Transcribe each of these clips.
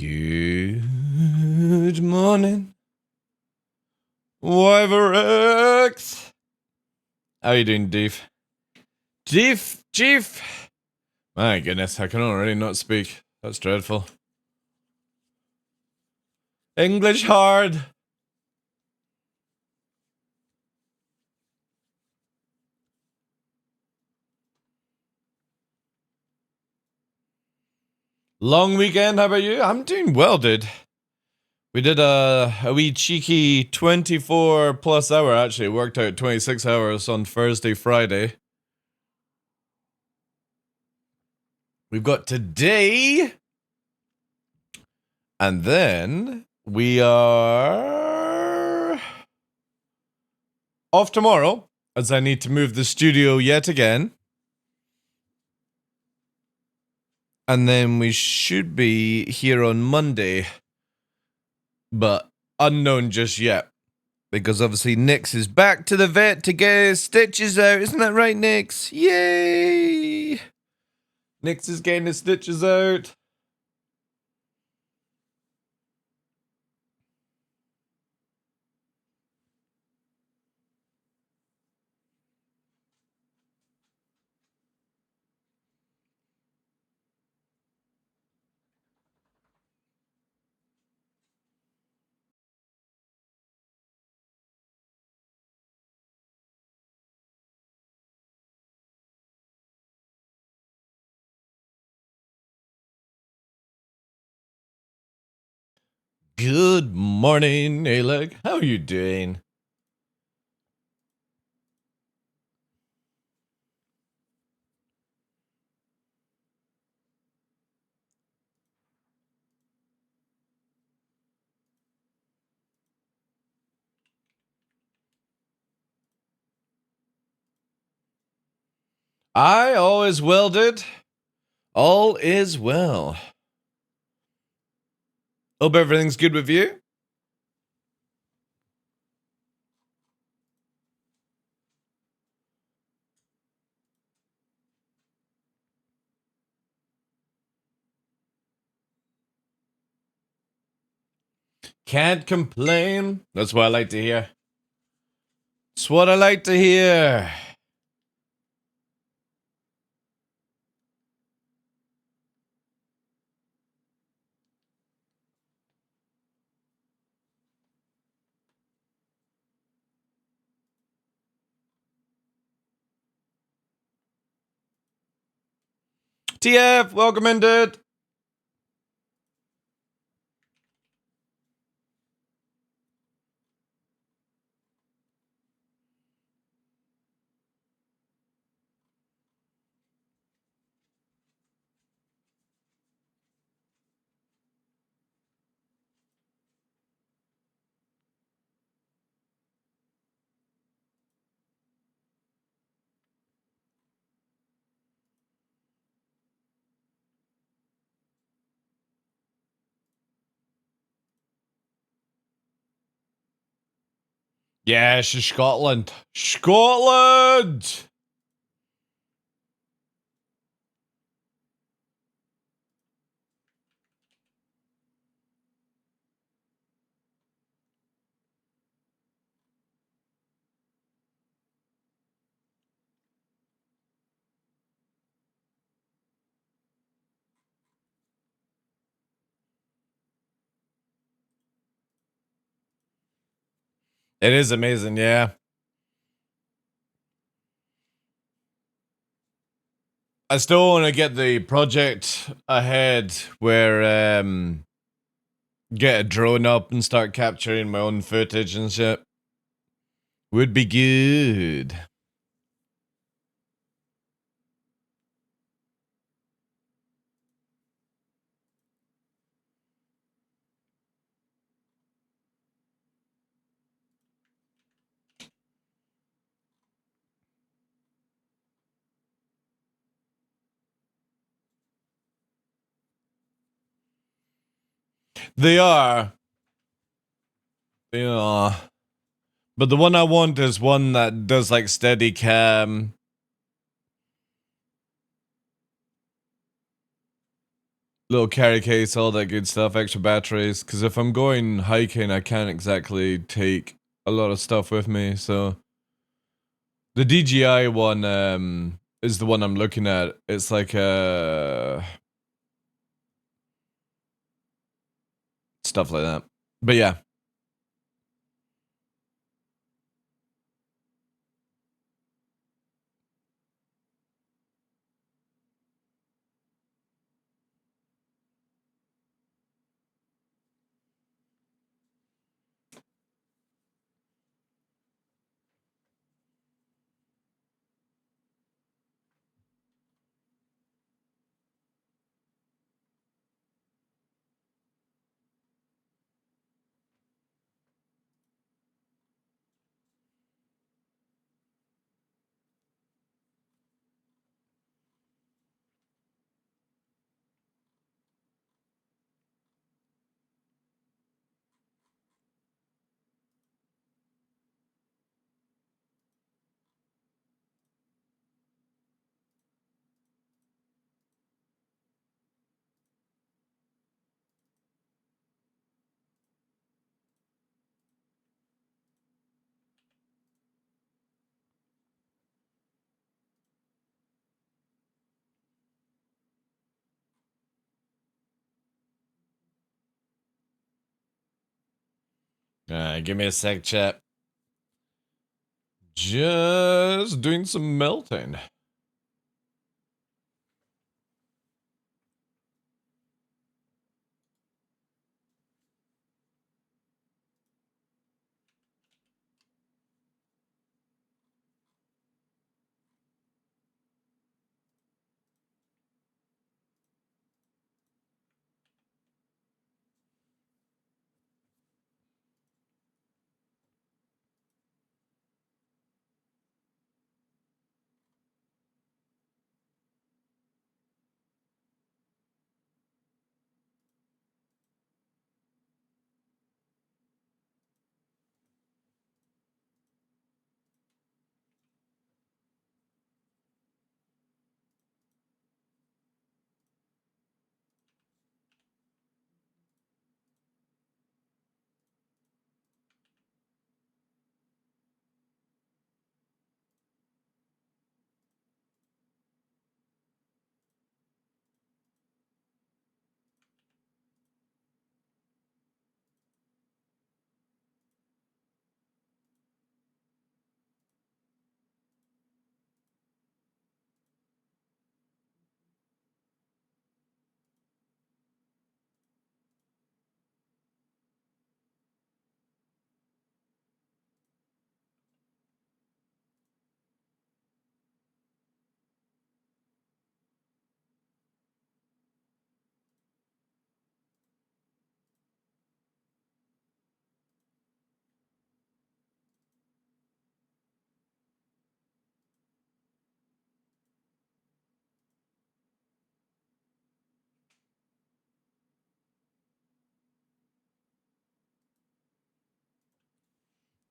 Good morning, Wyverex. How you doing, Chief? Chief. My goodness, I can already not speak. That's dreadful. English hard. Long weekend, how about you? I'm doing well, dude. We did a wee cheeky 24 plus hour, actually. It worked out 26 hours on Thursday, Friday. We've got today. And then we are off tomorrow, as I need to move the studio yet again. And then we should be here on Monday, but unknown just yet. Because obviously Nix is back to the vet to get his stitches out. Isn't that right, Nix? Yay! Nix is getting his stitches out. Good morning, Aleg. How are you doing? I always will, dude. All is well. Hope everything's good with you. Can't complain. That's what I like to hear. It's what I like to hear. TF, welcome in, dude. Yeah, she's Scotland. Scotland! It is amazing, yeah. I still want to get the project ahead where, get a drone up and start capturing my own footage and shit. Would be good. They are. They are. But the one I want is one that does like steady cam. little carry case, all that good stuff, extra batteries. Because if I'm going hiking, I can't exactly take a lot of stuff with me. So the DJI one is the one I'm looking at. It's like stuff like that. But yeah. Give me a sec, chat. Just doing some melting.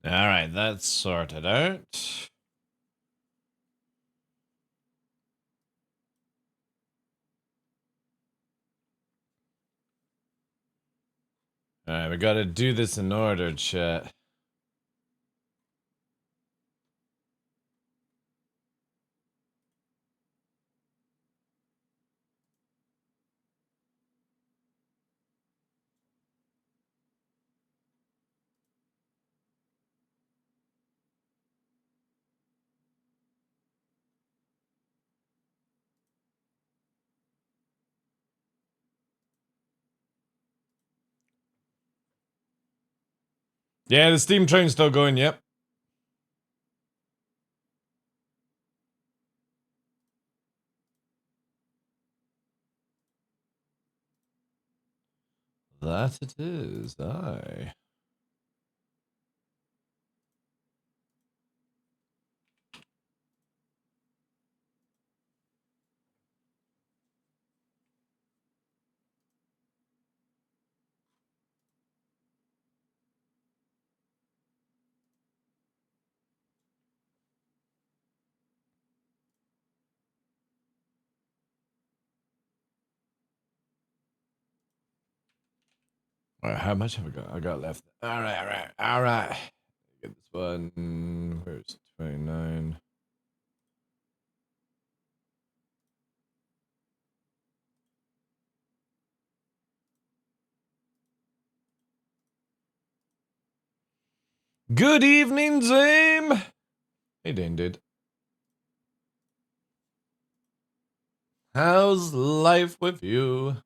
All right, that's sorted out. All right, we got to do this in order, chat. Yeah, the steam train's still going, yep. That it is, aye. All right, how much have I got? I got left. All right. Get this one. Where's 29? Good evening, Zame. Hey, Dane, dude. How's life with you?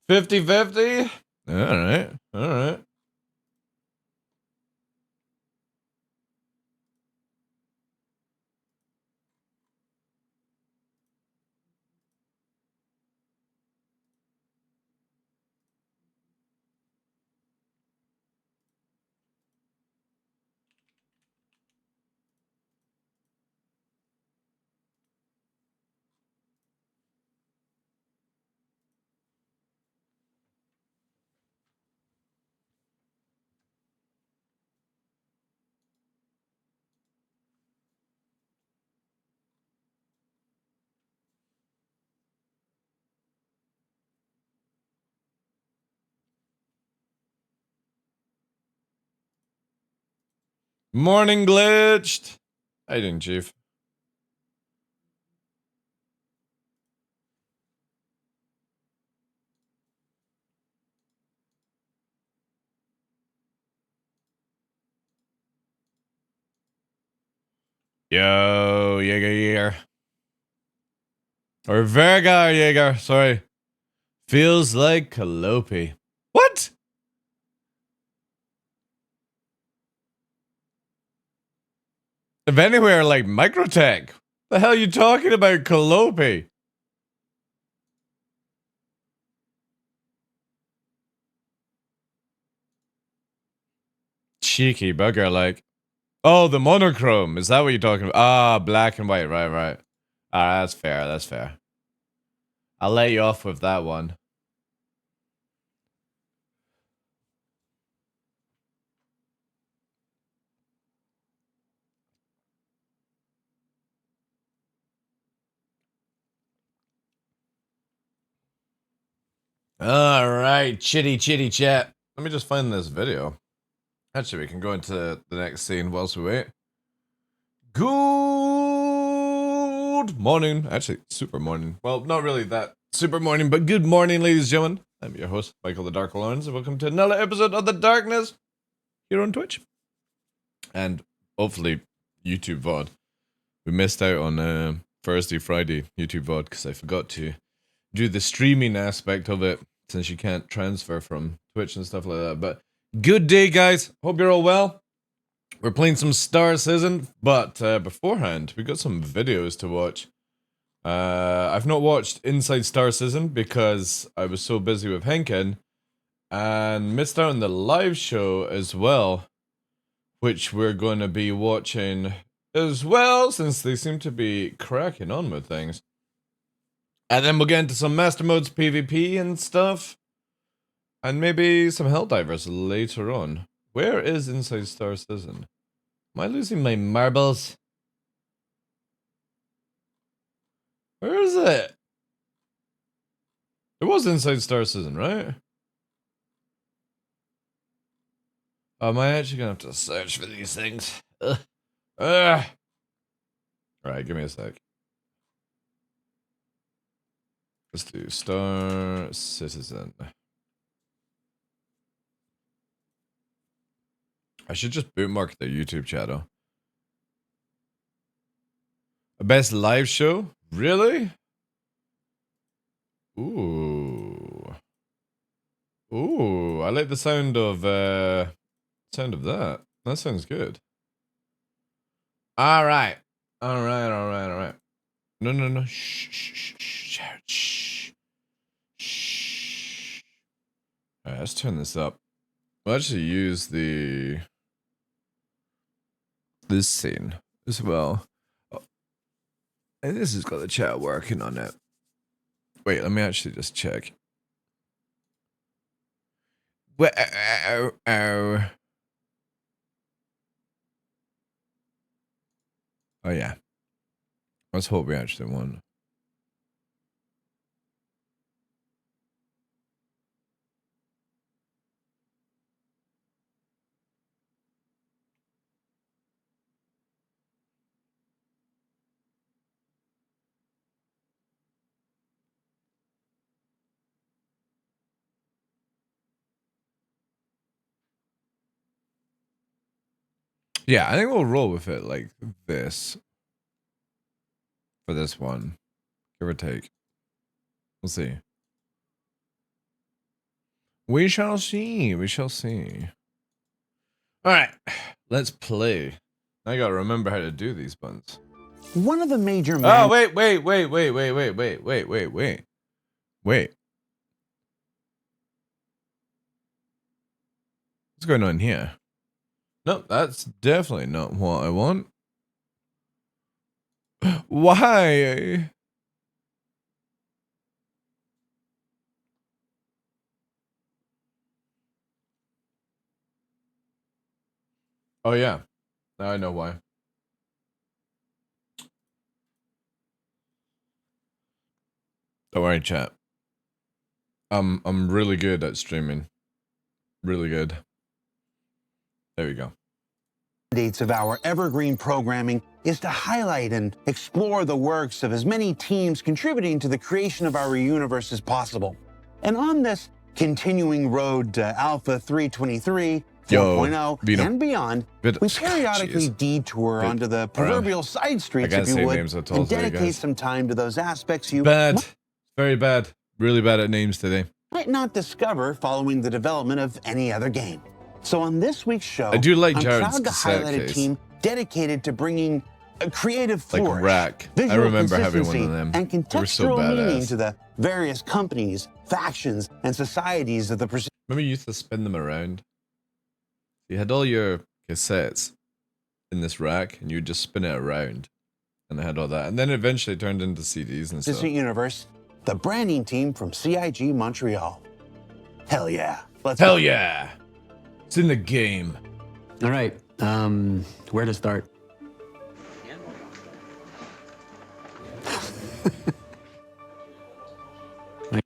Fifty-fifty. All right. Morning glitched. How you doing, Chief? Yo, Jaeger. Or Verga Jaeger, sorry. Feels like Calliope. What? If anywhere like Microtech. The hell are you talking about, Calliope? Cheeky bugger, like. Oh, the monochrome. Is that what you're talking about? Ah, black and white. Right. Ah, that's fair. I'll let you off with that one. Alright, chitty chat. Let me just find this video. Actually, we can go into the next scene whilst we wait. Good morning. Actually, super morning. Well, not really that super morning, but good morning, ladies and gentlemen. I'm your host, Michael the Dark Law, and welcome to another episode of The Darkness here on Twitch. And hopefully, YouTube VOD. We missed out on Thursday, Friday YouTube VOD because I forgot to do the streaming aspect of it since you can't transfer from Twitch and stuff like that. But good day, guys. Hope you're all well. We're playing some Star Citizen, but beforehand, we got some videos to watch. I've not watched Inside Star Citizen because I was so busy with Henkin and missed out on the live show as well, which we're going to be watching as well since they seem to be cracking on with things. And then we'll get into some Master Modes PvP and stuff. And maybe some Helldivers later on. Where is Inside Star Citizen? Am I losing my marbles? Where is it? It was Inside Star Citizen, right? Am I actually gonna have to search for these things? Ugh. Ugh. Alright, give me a sec. Let's do Star Citizen. I should just bookmark their YouTube channel. A best live show? Really? Ooh. Ooh, I like the sound of that. That sounds good. All right. All right. No. Shh. All right, let's turn this up. We'll actually use this scene as well. Oh, and this has got the chat working on it. Wait, let me actually just check. Oh yeah. Let's hope we actually won. Yeah, I think we'll roll with it like this for this one, give or take. We'll see. We shall see. We shall see. All right, let's play. I gotta remember how to do these buttons. One of the major. Oh wait. What's going on here? No, that's definitely not what I want. Why? Oh yeah, now I know why. Don't worry, chat. I'm really good at streaming. Really good. There we go. Dates of our evergreen programming is to highlight and explore the works of as many teams contributing to the creation of our universe as possible. And on this continuing road to Alpha 323, 4.0, and beyond, we periodically detour onto the proverbial side streets, if you would, and dedicate some time to those aspects you very bad, really bad at names today. Might not discover following the development of any other game. So on this week's show, I do like I'm Jared's proud to highlight a team dedicated to bringing a creative flourish, like Rack. I remember having one of them. And contextual meaning to the various companies, factions, and societies of the. Remember you used to spin them around? You had all your cassettes in this rack, and you would just spin it around, and I had all that, and then eventually it turned into CDs and stuff. Universe, the branding team from CIG Montreal. Hell yeah! Hell yeah! It's in the game. All right, where to start? I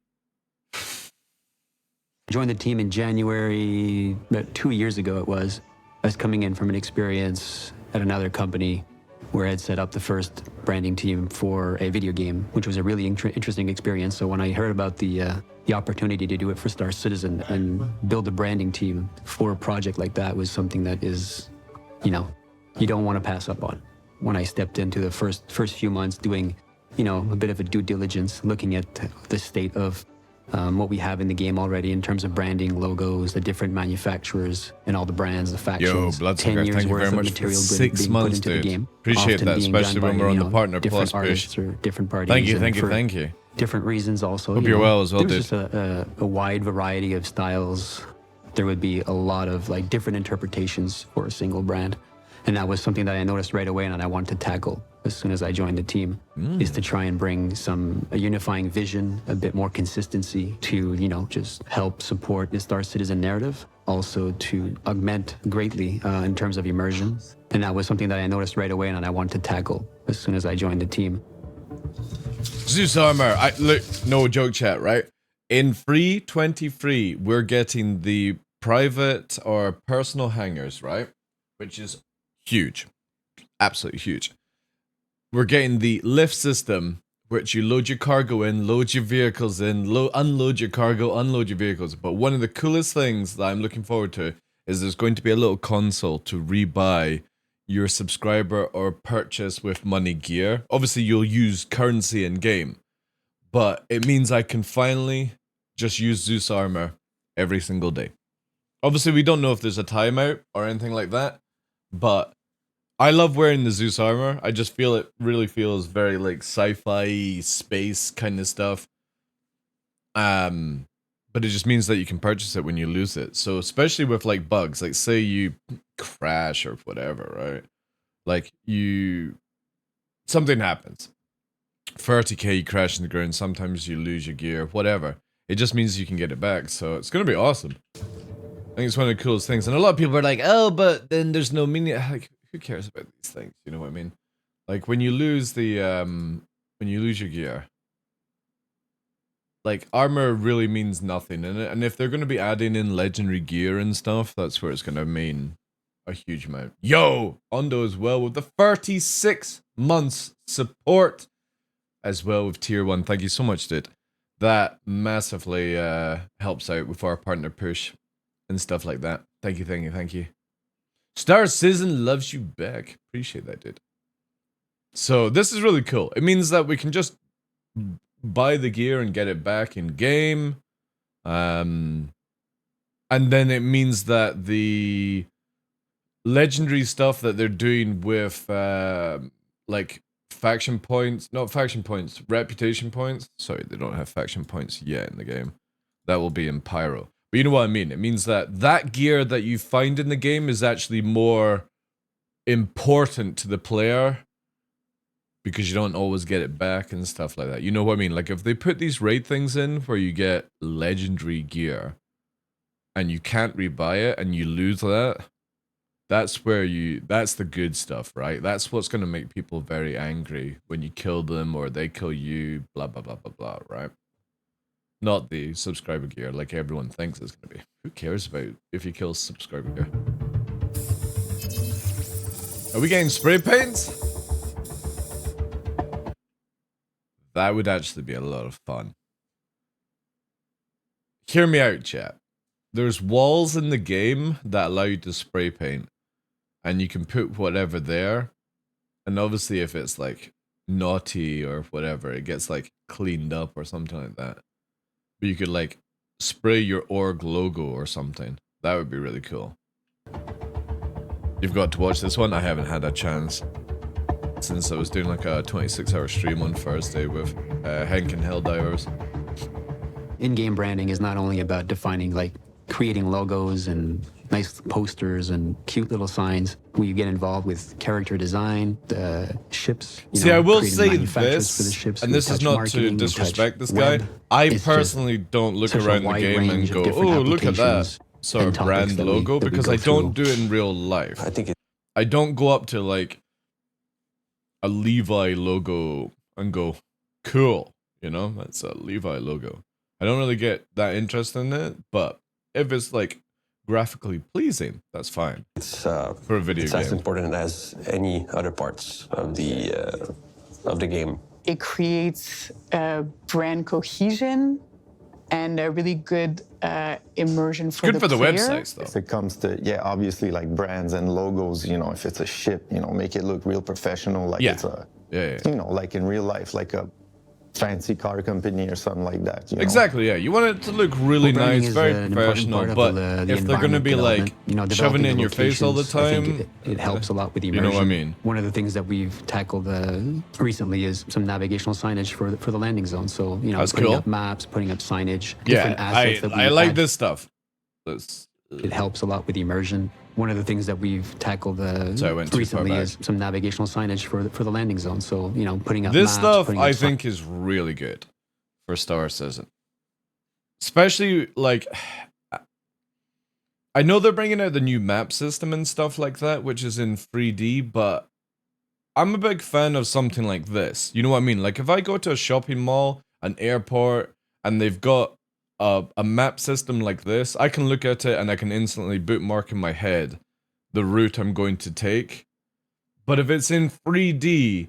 joined the team in January, about 2 years ago it was. I was coming in from an experience at another company where I had set up the first branding team for a video game, which was a really interesting experience. So when I heard about the opportunity to do it for Star Citizen and build a branding team for a project like that was something that is, you know, you don't want to pass up on. When I stepped into the first few months doing, you know, a bit of a due diligence, looking at the state of what we have in the game already in terms of branding, logos, the different manufacturers, and all the brands, the factions. Yo, 10 years thank you very much for 6 months, dude. The game, appreciate that, especially when we're on the Partner Plus push. Or different parties. Thank you. Different reasons also. Hope you're well as well, dude. There's just a wide variety of styles. There would be a lot of like different interpretations for a single brand. And that was something that I noticed right away and I wanted to tackle as soon as I joined the team, is to try and bring a unifying vision, a bit more consistency to, you know, just help support the Star Citizen narrative, also to augment greatly in terms of immersion. And that was something that I noticed right away and I wanted to tackle as soon as I joined the team. Zeus Armor, look, no joke chat, right? In free 23, we're getting the private or personal hangars, right? Which is huge. Absolutely huge. We're getting the lift system, which you load your cargo in, load your vehicles in, unload your cargo, unload your vehicles. But one of the coolest things that I'm looking forward to is there's going to be a little console to rebuy your subscriber or purchase with money gear. Obviously, you'll use currency in game, but it means I can finally just use Zeus armor every single day. Obviously, we don't know if there's a timeout or anything like that, but I love wearing the Zeus armor. I just feel it really feels very like sci-fi space kind of stuff. But it just means that you can purchase it when you lose it. So especially with like bugs, like say you crash or whatever, right? Like something happens. 30k, you crash in the ground, sometimes you lose your gear, whatever. It just means you can get it back, so it's gonna be awesome. I think it's one of the coolest things. And a lot of people are like, oh, but then there's no meaning. Like, who cares about these things? You know what I mean? Like when you lose the when you lose your gear, like armor really means nothing in it. And if they're gonna be adding in legendary gear and stuff, that's where it's gonna mean a huge amount. Yo, Ondo as well with the 36 months support as well with tier 1. Thank you so much, dude. That massively helps out with our partner push and stuff like that. Thank you, thank you, thank you. Star Citizen loves you back. Appreciate that, dude. So this is really cool. It means that we can just buy the gear and get it back in game. And then it means that the legendary stuff that they're doing with like faction points, not faction points, reputation points. Sorry, they don't have faction points yet in the game. That will be in Pyro. But you know what I mean? It means that that gear that you find in the game is actually more important to the player because you don't always get it back and stuff like that. You know what I mean? Like if they put these raid things in where you get legendary gear and you can't rebuy it and you lose that, that's where that's the good stuff, right? That's what's going to make people very angry when you kill them or they kill you, blah, blah, blah, blah, blah, right? Not the subscriber gear like everyone thinks it's going to be. Who cares about if you kill subscriber gear? Are we getting spray paints? That would actually be a lot of fun. Hear me out, chat. There's walls in the game that allow you to spray paint. And you can put whatever there. And obviously if it's like naughty or whatever, it gets like cleaned up or something like that. But you could like spray your org logo or something. That would be really cool. You've got to watch this one. I haven't had a chance since I was doing like a 26-hour stream on Thursday with Henk and Helldivers. In-game branding is not only about defining, like creating logos and nice posters and cute little signs. We get involved with character design, the ships. See, I will say this, for the ships, and this is not to disrespect this guy. I personally don't look around the game and go, oh, look at that sort of brand logo, because I don't do it in real life. I don't go up to like a Levi logo and go, cool, you know, that's a Levi logo. I don't really get that interested in it, but if it's like graphically pleasing, that's fine. It's for a video game. As important as any other parts of the game. It creates brand cohesion and a really good immersion for the player. Good for the websites, though. If it comes to, yeah, obviously like brands and logos, you know, if it's a ship, you know, make it look real professional, like it's a, you know, like in real life, like a fancy car company or something like that. You know? Exactly, yeah. You want it to look really nice, very professional, but if they're going to be like shoving it in your face all the time, it helps a lot with the immersion. You know what I mean? One of the things that we've tackled recently is some navigational signage for the landing zone. So, you know, that's putting cool. up maps, putting up signage, Yeah, different assets that I like this stuff. It helps a lot with immersion. One of the things that we've tackled recently is some navigational signage for the landing zone. So, you know, putting up this maps, stuff I think is really good for Star Citizen. Especially like, I know they're bringing out the new map system and stuff like that, which is in 3D, but I'm a big fan of something like this. You know what I mean? Like if I go to a shopping mall, an airport, and they've got a map system like this, I can look at it and I can instantly bookmark in my head the route I'm going to take. But if it's in 3D,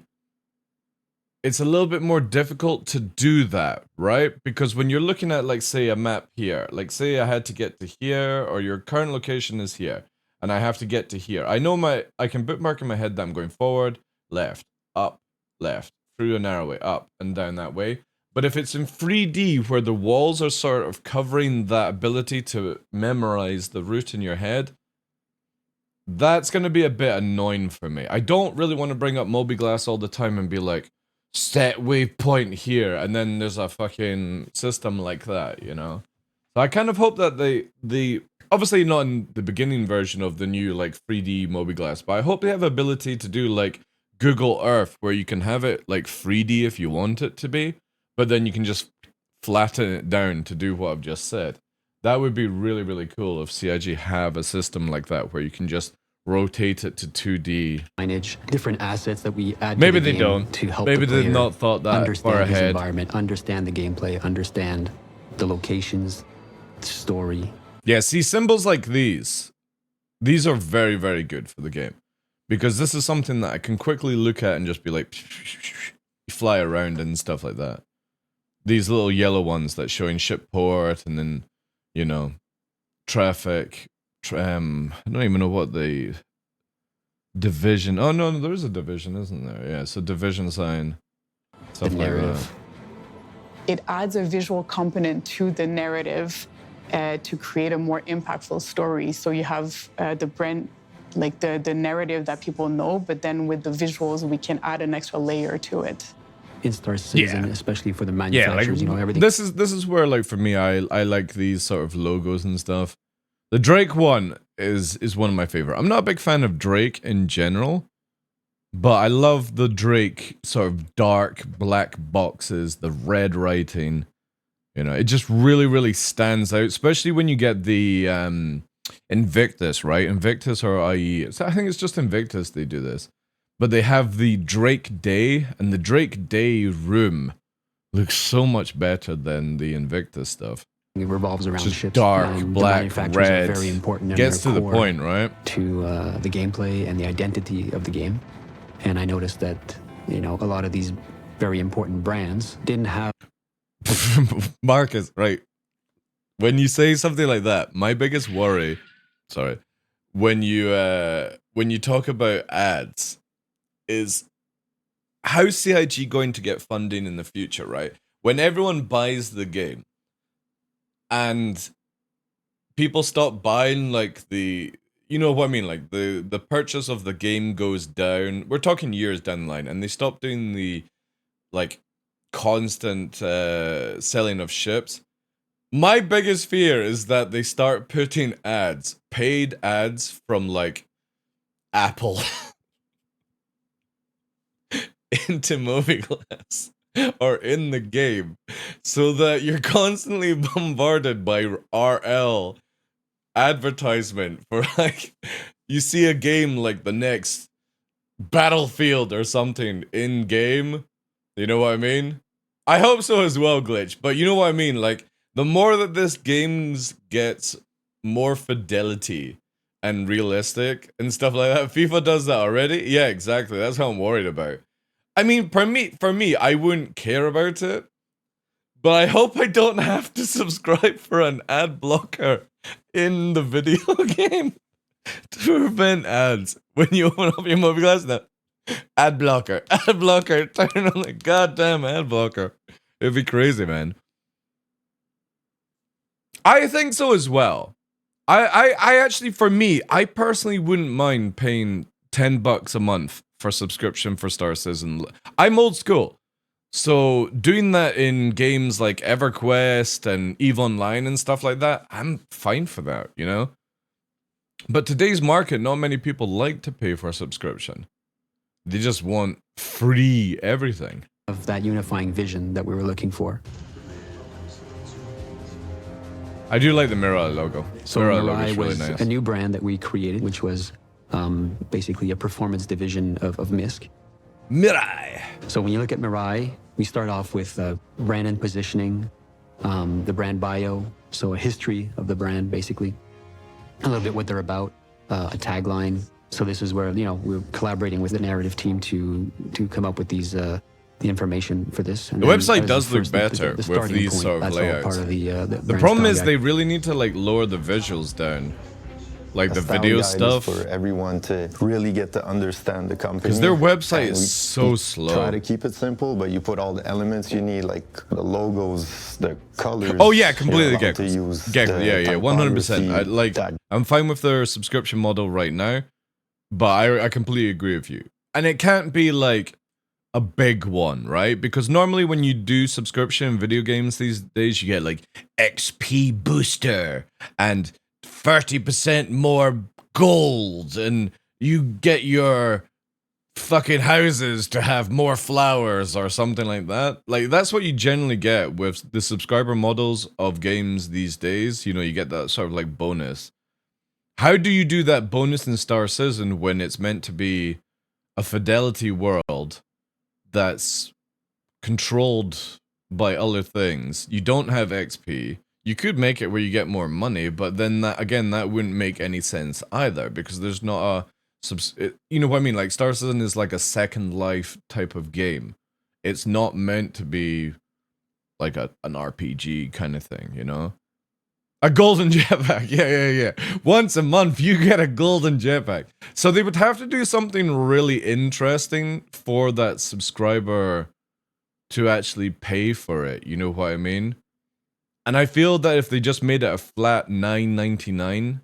it's a little bit more difficult to do that, right? Because when you're looking at, like, say, a map here, like, say I had to get to here, or your current location is here, and I have to get to here. I know I can bookmark in my head that I'm going forward, left, up, left, through a narrow way, up and down that way. But if it's in 3D where the walls are sort of covering that ability to memorize the route in your head, that's going to be a bit annoying for me. I don't really want to bring up Moby-Glass all the time and be like, set waypoint here, and then there's a fucking system like that, you know? So I kind of hope that they obviously not in the beginning version of the new like 3D Moby-Glass, but I hope they have ability to do like Google Earth, where you can have it like 3D if you want it to be, but then you can just flatten it down to do what I've just said. That would be really, really cool if CIG have a system like that where you can just rotate it to 2D. Different assets that we add Maybe to the they game don't. to help Maybe the player they've not thought that understand far his ahead. environment, understand the gameplay, understand the locations, the story. Yeah, see, symbols like these are very, very good for the game. Because this is something that I can quickly look at and just be like, fly around and stuff like that. These little yellow ones that showing ship port and then, you know, traffic. I don't even know what the division. Oh no, there is a division, isn't there? Yeah, so division sign, stuff like that. It adds a visual component to the narrative to create a more impactful story. So you have the brand, like the narrative that people know, but then with the visuals, we can add an extra layer to it. In Star Citizen, especially for the manufacturers, like, you know, everything. This is where, like, for me, I like these sort of logos and stuff. The Drake one is one of my favorite. I'm not a big fan of Drake in general, but I love the Drake sort of dark black boxes, the red writing. You know, it just really, really stands out, especially when you get the Invictus, right? Invictus or IE. I think it's just Invictus they do this. But they have the Drake Day, and the Drake Day room looks so much better than the Invictus stuff. It revolves around just ships. dark, black, red. Are very important. Gets to the point, right? To the gameplay and the identity of the game. And I noticed that, you know, a lot of these very important brands didn't have. Marcus, right? When you say something like that, my biggest worry, sorry, when you talk about ads, is how CIG going to get funding in the future, right? When everyone buys the game and people stop buying, like, the, you know what I mean, like the purchase of the game goes down. We're talking years down the line, and they stop doing the like constant selling of ships. My biggest fear is that they start putting ads, paid ads from like Apple into Moby-Glass or in the game, so that you're constantly bombarded by RL advertisement for, like, you see a game like the next Battlefield or something in game. You know what I mean? I hope so as well, Glitch, but you know what I mean? Like, the more that this games gets more fidelity and realistic and stuff like that, FIFA does that already. Yeah, exactly. That's what I'm worried about. I mean, for me, I wouldn't care about it, but I hope I don't have to subscribe for an ad blocker in the video game to prevent ads when you open up your Moby-Glass. Now, ad blocker, turn on the goddamn ad blocker. It'd be crazy, man. I think so as well. I actually, for me, I personally wouldn't mind paying $10 a month for subscription for Star Citizen. I'm old school, so doing that in games like EverQuest and EVE Online and stuff like that, I'm fine for that, you know? But today's market, not many people like to pay for a subscription. They just want free everything. Of that unifying vision that we were looking for. I do like the Mirai logo. So Mirai was really nice. A new brand that we created, which was basically a performance division of MISC. Mirai! So when you look at Mirai, we start off with brand and positioning, the brand bio, so a history of the brand, basically. A little bit what they're about, a tagline. So this is where, you know, we're collaborating with the narrative team to come up with these the information for this. And the website does look better with these sort of layouts. Part of the problem is they really need to, like, lower the visuals down. like the style video guide stuff. for everyone to really get to understand the company. Because their website And is so slow. Try to keep it simple, but you put all the elements you need, like the logos, the colors. Oh yeah, completely get to use. Yeah, 100%. I'm fine with their subscription model right now, but I completely agree with you. And it can't be like a big one, right? Because normally when you do subscription video games these days, you get like XP booster and 30% more gold, and you get your fucking houses to have more flowers or something like that. Like, that's what you generally get with the subscriber models of games these days. You know, you get that sort of like bonus. How do you do that bonus in Star Citizen when it's meant to be a fidelity world that's controlled by other things? You don't have XP. You could make it where you get more money, but then that, again, that wouldn't make any sense either, because there's not a you know what I mean? Like, Star Citizen is like a Second Life type of game. It's not meant to be like an RPG kind of thing, you know? A golden jetpack, yeah. Once a month, you get a golden jetpack. So they would have to do something really interesting for that subscriber to actually pay for it, you know what I mean? And I feel that if they just made it a flat $9.99,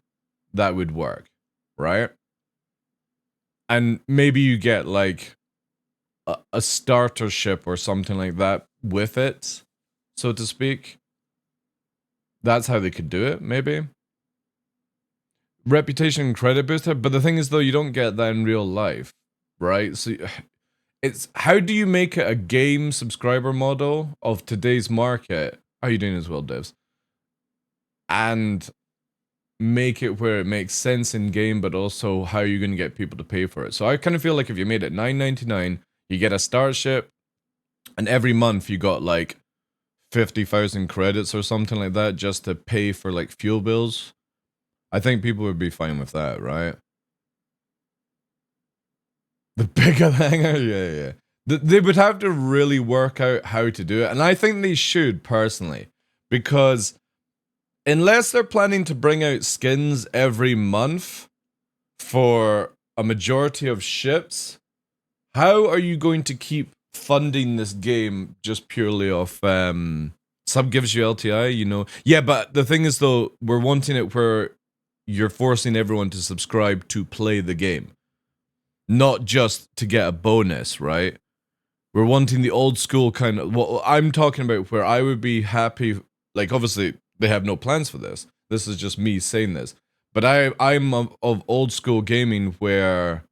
that would work, right? And maybe you get like a starter ship or something like that with it, so to speak. That's how they could do it, maybe. Reputation and credit booster, but the thing is though, you don't get that in real life, right? So it's, how do you make it a game subscriber model of today's market? How are you doing as well, Devs? And make it where it makes sense in game, but also how you're going to get people to pay for it. So I kind of feel like if you made it $9.99, you get a starship, and every month you got like 50,000 credits or something like that just to pay for like fuel bills. I think people would be fine with that, right? The bigger the hanger? Yeah. They would have to really work out how to do it, and I think they should, personally, because unless they're planning to bring out skins every month for a majority of ships, how are you going to keep funding this game just purely off sub gives you LTI, you know? Yeah, but the thing is though, we're wanting it where you're forcing everyone to subscribe to play the game, not just to get a bonus, right? We're wanting the old school kind of, what I'm talking about, where I would be happy, like obviously they have no plans for this. This is just me saying this. But I'm of old school gaming where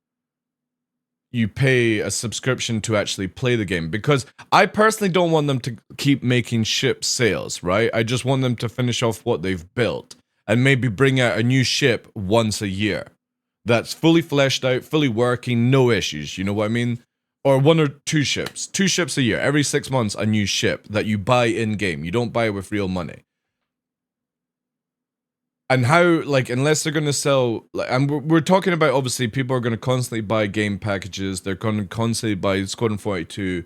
you pay a subscription to actually play the game. Because I personally don't want them to keep making ship sales, right? I just want them to finish off what they've built and maybe bring out a new ship once a year that's fully fleshed out, fully working, no issues, you know what I mean? Or one or two ships. 2 ships a year. Every 6 months, a new ship that you buy in-game. You don't buy it with real money. And how, like, unless they're going to sell, like, and we're talking about, obviously, people are going to constantly buy game packages. They're going to constantly buy Squadron 42.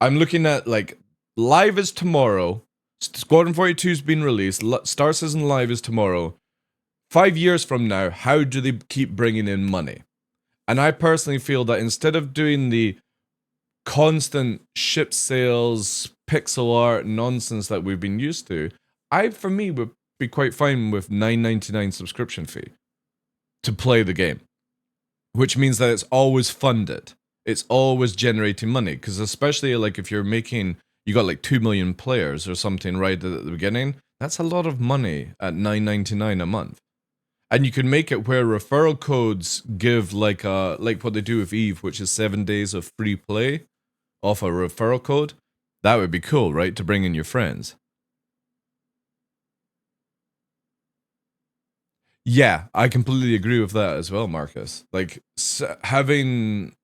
I'm looking at, like, Live is tomorrow. Squadron 42's been released. Star Citizen Live is tomorrow. 5 years from now, how do they keep bringing in money? And I personally feel that instead of doing the constant ship sales, pixel art nonsense that we've been used to, for me, would be quite fine with $9.99 subscription fee to play the game, which means that it's always funded, it's always generating money. Because especially like if you're making, you got like 2 million players or something right at the beginning, that's a lot of money at $9.99 a month. And you can make it where referral codes give like what they do with Eve, which is 7 days of free play off a referral code. That would be cool, right? To bring in your friends. Yeah, I completely agree with that as well, Marcus. Like, having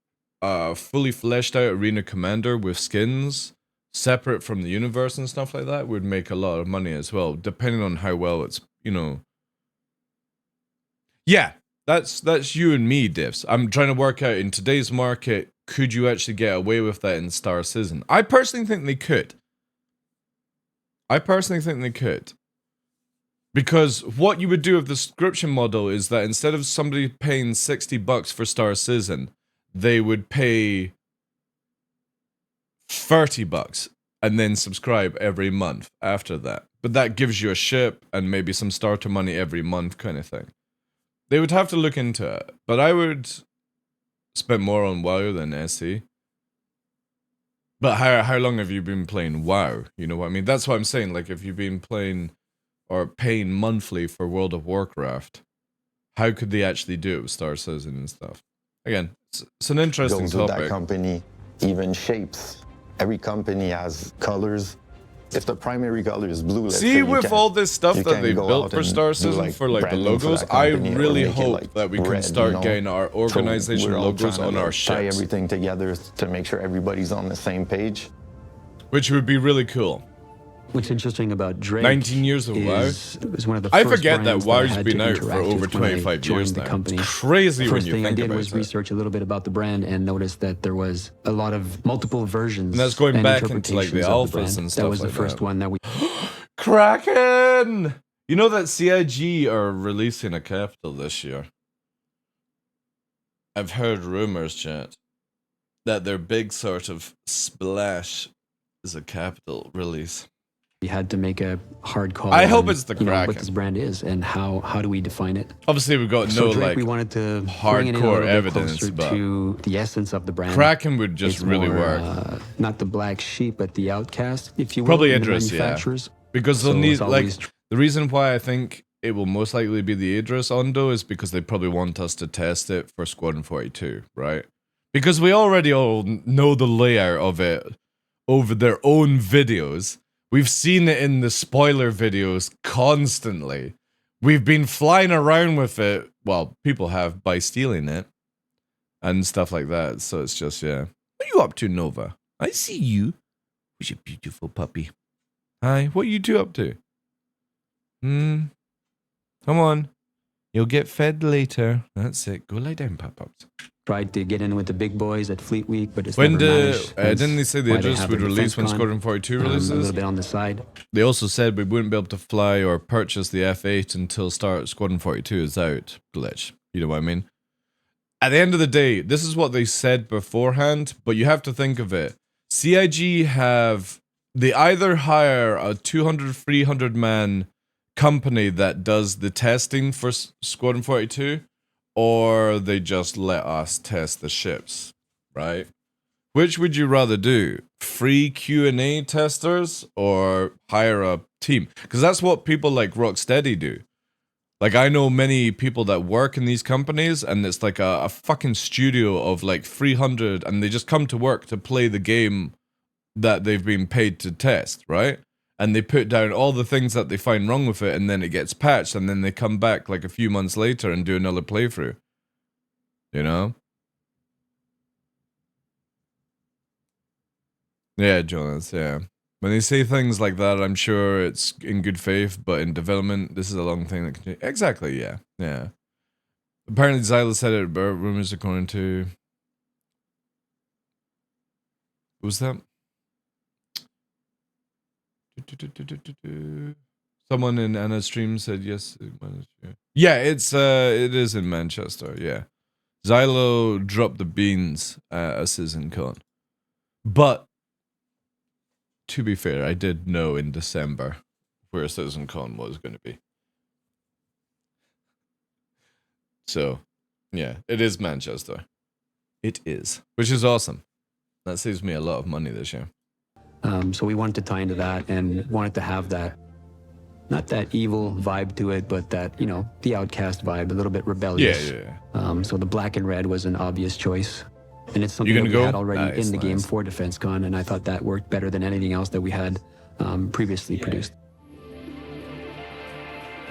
a fully fleshed out arena commander with skins separate from the universe and stuff like that would make a lot of money as well, depending on how well it's, you know. Yeah, that's you and me, Diffs. I'm trying to work out, in today's market, could you actually get away with that in Star Citizen? I personally think they could. Because what you would do with the subscription model is that instead of somebody paying $60 for Star Citizen, they would pay $30 and then subscribe every month after that. But that gives you a ship and maybe some starter money every month kind of thing. They would have to look into it, but I would spend more on WoW than SE. But how long have you been playing WoW? You know what I mean? That's what I'm saying. Like, if you've been playing or paying monthly for World of Warcraft, how could they actually do it with Star Citizen and stuff? Again, it's an interesting topic. That company, even shapes. Every company has colors. If the primary color is blue, see, with all this stuff that they built for Star Citizen, for like the logos, I really hope that we can start getting our organization logos on our ships. Tie everything together to make sure everybody's on the same page. Which would be really cool. What's interesting about Drake 19 years of WoW. Is one of the I first forget that brands WoW's I had been to out for interact over with when I 25 years joined the now. company. It's crazy The when first you thing I think did about was it. research a little bit about the brand and noticed that there was a lot of multiple versions. And that's going and back into like the interpretations of alphas brand. and stuff. That was the like first that. one that we. Kraken! You know that CIG are releasing a capital this year. I've heard rumors, chat, that their big sort of splash is a capital release. We had to make a hard call. I hope on, it's the you know, Kraken. what this brand is and how do we define it. Obviously, we've got So no Drake, like we wanted to bring it in a hardcore little bit evidence, closer but to the essence of the brand. Kraken would just It's really more, work. Not the black sheep, but the outcast, if you will. Probably in the Idris, yeah. manufacturers. Because they'll So need it's like always the reason why I think it will most likely be the Idris Ondo is because they probably want us to test it for Squadron 42, right? Because we already all know the layout of it over their own videos. We've seen it in the spoiler videos constantly. We've been flying around with it. Well, people have by stealing it and stuff like that. So it's just, yeah. What are you up to, Nova? I see you. Who's your beautiful puppy? Hi, what are you two up to? Come on. You'll get fed later. That's it. Go lie down, Pop-Ups. tried to get in with the big boys at Fleet Week, but it's When never managed. didn't they say the Idris would release when Squadron 42 releases? A little bit on the side. They also said we wouldn't be able to fly or purchase the F8 until Squadron 42 is out. Glitch. You know what I mean? At the end of the day, this is what they said beforehand, but you have to think of it. CIG they either hire a 200, 300 man company that does the testing for Squadron 42, or they just let us test the ships, right? Which would you rather do? Free Q&A testers or hire a team? Because that's what people like Rocksteady do. Like, I know many people that work in these companies, and it's like a fucking studio of like 300, and they just come to work to play the game that they've been paid to test, right? And they put down all the things that they find wrong with it, and then it gets patched, and then they come back like a few months later and do another playthrough. You know? Yeah, Jonas, yeah. When they say things like that, I'm sure it's in good faith, but in development, this is a long thing that can change. Exactly, yeah. Yeah. Apparently, Zyla said it, but rumors according to... What was that? Someone in Anna's stream said yes. Yeah, it is in Manchester, yeah. Zylo dropped the beans at a CitizenCon. But to be fair, I did know in December where CitizenCon was going to be. So, yeah, it is Manchester. It is. Which is awesome. That saves me a lot of money this year. So we wanted to tie into that and wanted to have that, not that evil vibe to it, but that, you know, the outcast vibe, a little bit rebellious. Yeah. So the black and red was an obvious choice. And it's something that we had already in the game for DefenseCon, and I thought that worked better than anything else that we had previously produced.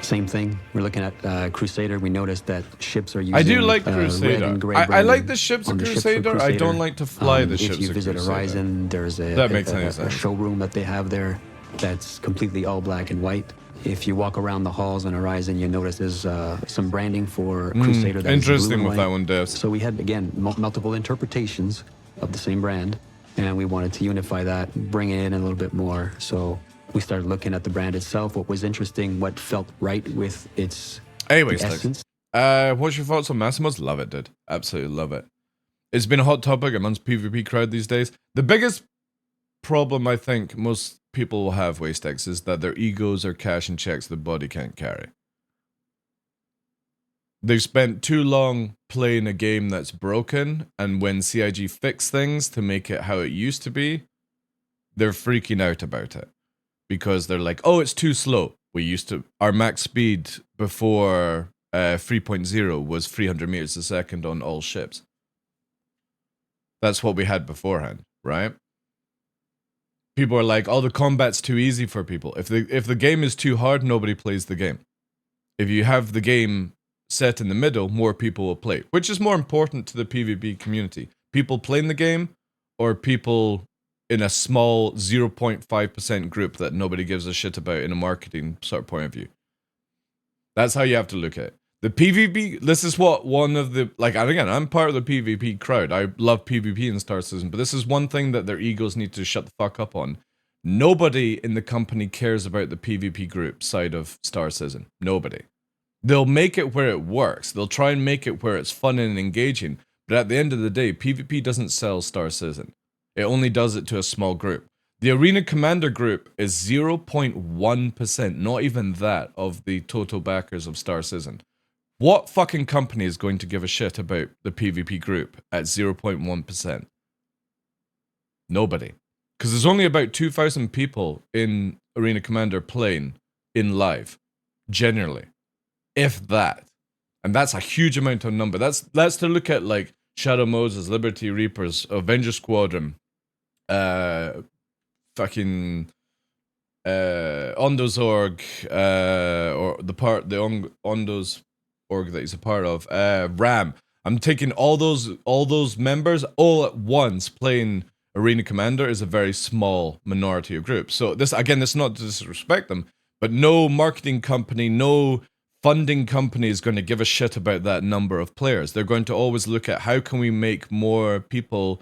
Same thing. We're looking at Crusader. We noticed that ships are using I do like red Crusader. and gray I like branding the ships on of the ships Crusader. for I don't like to fly the ships If you of visit Crusader. Horizon, there's a showroom that they have there that's completely all black and white. If you walk around the halls on Horizon, you notice there's some branding for Crusader. That's interesting blue with and that one, Dev. So we had, again, multiple interpretations of the same brand, and we wanted to unify that, bring it in a little bit more. So we started looking at the brand itself, what was interesting, what felt right with its Anyways, essence. what's your thoughts on Massimo's? Love it, dude. Absolutely love it. It's been a hot topic amongst PvP crowd these days. The biggest problem I think most people will have, Wastex, is that their egos are cashing checks the body can't carry. They've spent too long playing a game that's broken, and when CIG fix things to make it how it used to be, they're freaking out about it. Because they're like, oh, it's too slow. Our max speed before 3.0 was 300 meters a second on all ships. That's what we had beforehand, right? People are like, oh, the combat's too easy for people. If the game is too hard, nobody plays the game. If you have the game set in the middle, more people will play. Which is more important to the PvP community? People playing the game, or people in a small 0.5% group that nobody gives a shit about in a marketing sort of point of view? That's how you have to look at it. The PvP, this is what one of the, like, and again, I'm part of the PvP crowd. I love PvP in Star Citizen, but this is one thing that their egos need to shut the fuck up on. Nobody in the company cares about the PvP group side of Star Citizen. Nobody. They'll make it where it works. They'll try and make it where it's fun and engaging. But at the end of the day, PvP doesn't sell Star Citizen. It only does it to a small group. The Arena Commander group is 0.1%, not even that, of the total backers of Star Citizen. What fucking company is going to give a shit about the PvP group at 0.1%? Nobody. Because there's only about 2,000 people in Arena Commander playing in live, generally. If that. And that's a huge amount of number. That's to look at like Shadow Moses, Liberty Reapers, Avenger Squadron, fucking Ondo's org, or the Ondo's org that he's a part of, Ram. I'm taking all those members all at once playing Arena Commander is a very small minority of groups. So this is not to disrespect them, but no marketing company, no funding company is going to give a shit about that number of players. They're going to always look at how can we make more people,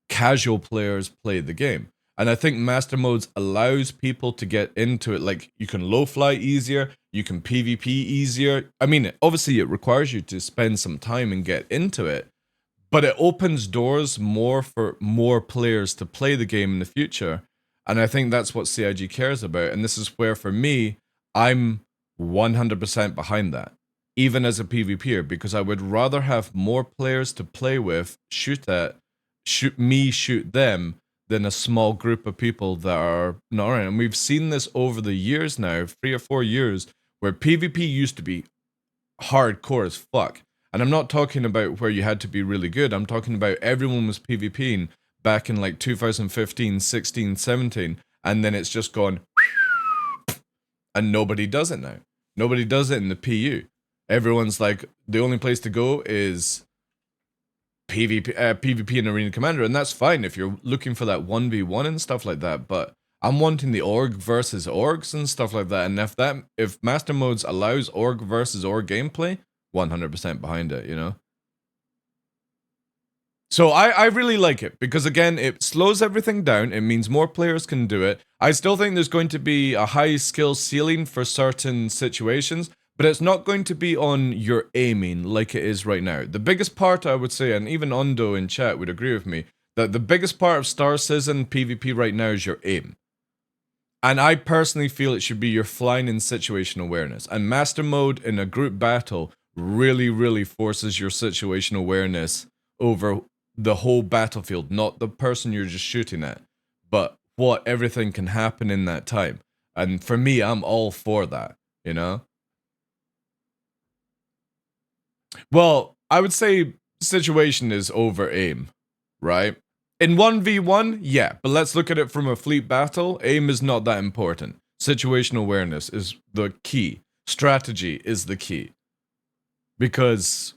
casual players, play the game. And I think Master Modes allows people to get into it. Like, you can low fly easier, you can PvP easier. I mean, obviously it requires you to spend some time and get into it, but it opens doors more for more players to play the game in the future. And I think that's what CIG cares about. And this is where, for me, I'm 100% behind that, even as a PvPer, because I would rather have more players to play with, shoot them, than a small group of people that are not around. And we've seen this over the years now, 3 or 4 years, where PvP used to be hardcore as fuck. And I'm not talking about where you had to be really good. I'm talking about everyone was PvPing back in like 2015, 16, 17, and then it's just gone, and nobody does it now. Nobody does it in the PU. Everyone's like, the only place to go is PvP and Arena Commander, and that's fine if you're looking for that 1v1 and stuff like that, but I'm wanting the org versus orgs and stuff like that, and if Master Modes allows org versus org gameplay, 100% behind it, you know? So I really like it, because again, it slows everything down, it means more players can do it. I still think there's going to be a high skill ceiling for certain situations, but it's not going to be on your aiming like it is right now. The biggest part, I would say, and even Ondo in chat would agree with me, that the biggest part of Star Citizen PvP right now is your aim. And I personally feel it should be your flying and situation awareness. And Master Mode in a group battle really, really forces your situation awareness over the whole battlefield, not the person you're just shooting at, but what everything can happen in that time. And for me, I'm all for that, you know? Well, I would say situation is over aim, right? In 1v1, yeah, but let's look at it from a fleet battle. Aim is not that important. Situational awareness is the key. Strategy is the key. Because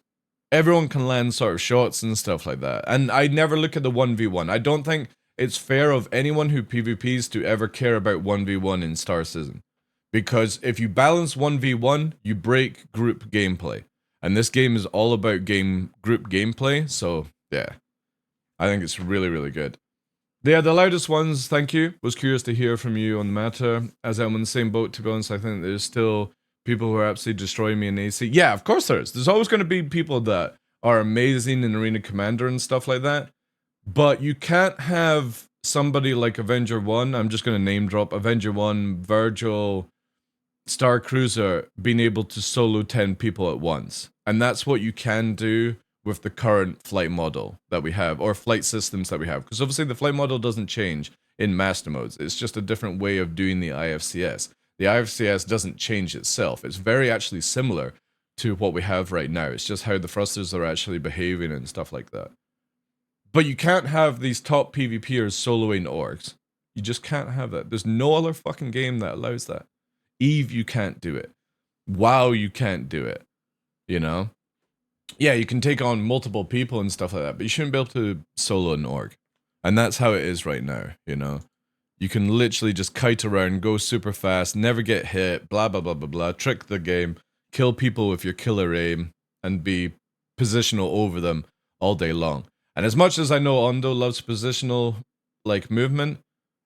everyone can land sort of shots and stuff like that. And I never look at the 1v1. I don't think it's fair of anyone who PvPs to ever care about 1v1 in Star Citizen. Because if you balance 1v1, you break group gameplay. And this game is all about group gameplay, so yeah. I think it's really, really good. Yeah, the loudest ones, thank you. Was curious to hear from you on the matter. As I'm on the same boat, to be honest, I think there's still people who are absolutely destroying me in AC. Yeah, of course there is. There's always going to be people that are amazing in Arena Commander and stuff like that. But you can't have somebody like Avenger 1, I'm just going to name drop Avenger 1, Virgil, Star Cruiser, being able to solo 10 people at once. And that's what you can do with the current flight model that we have, or flight systems that we have. Because obviously the flight model doesn't change in master modes. It's just a different way of doing the IFCS. The IFCS doesn't change itself. It's very actually similar to what we have right now. It's just how the thrusters are actually behaving and stuff like that. But you can't have these top PvPers soloing orgs. You just can't have that. There's no other fucking game that allows that. EVE, you can't do it. WoW, you can't do it. You know? Yeah, you can take on multiple people and stuff like that, but you shouldn't be able to solo an org. And that's how it is right now, you know? You can literally just kite around, go super fast, never get hit, blah, blah, blah, blah, blah, trick the game, kill people with your killer aim, and be positional over them all day long. And as much as I know Ondo loves positional, like, movement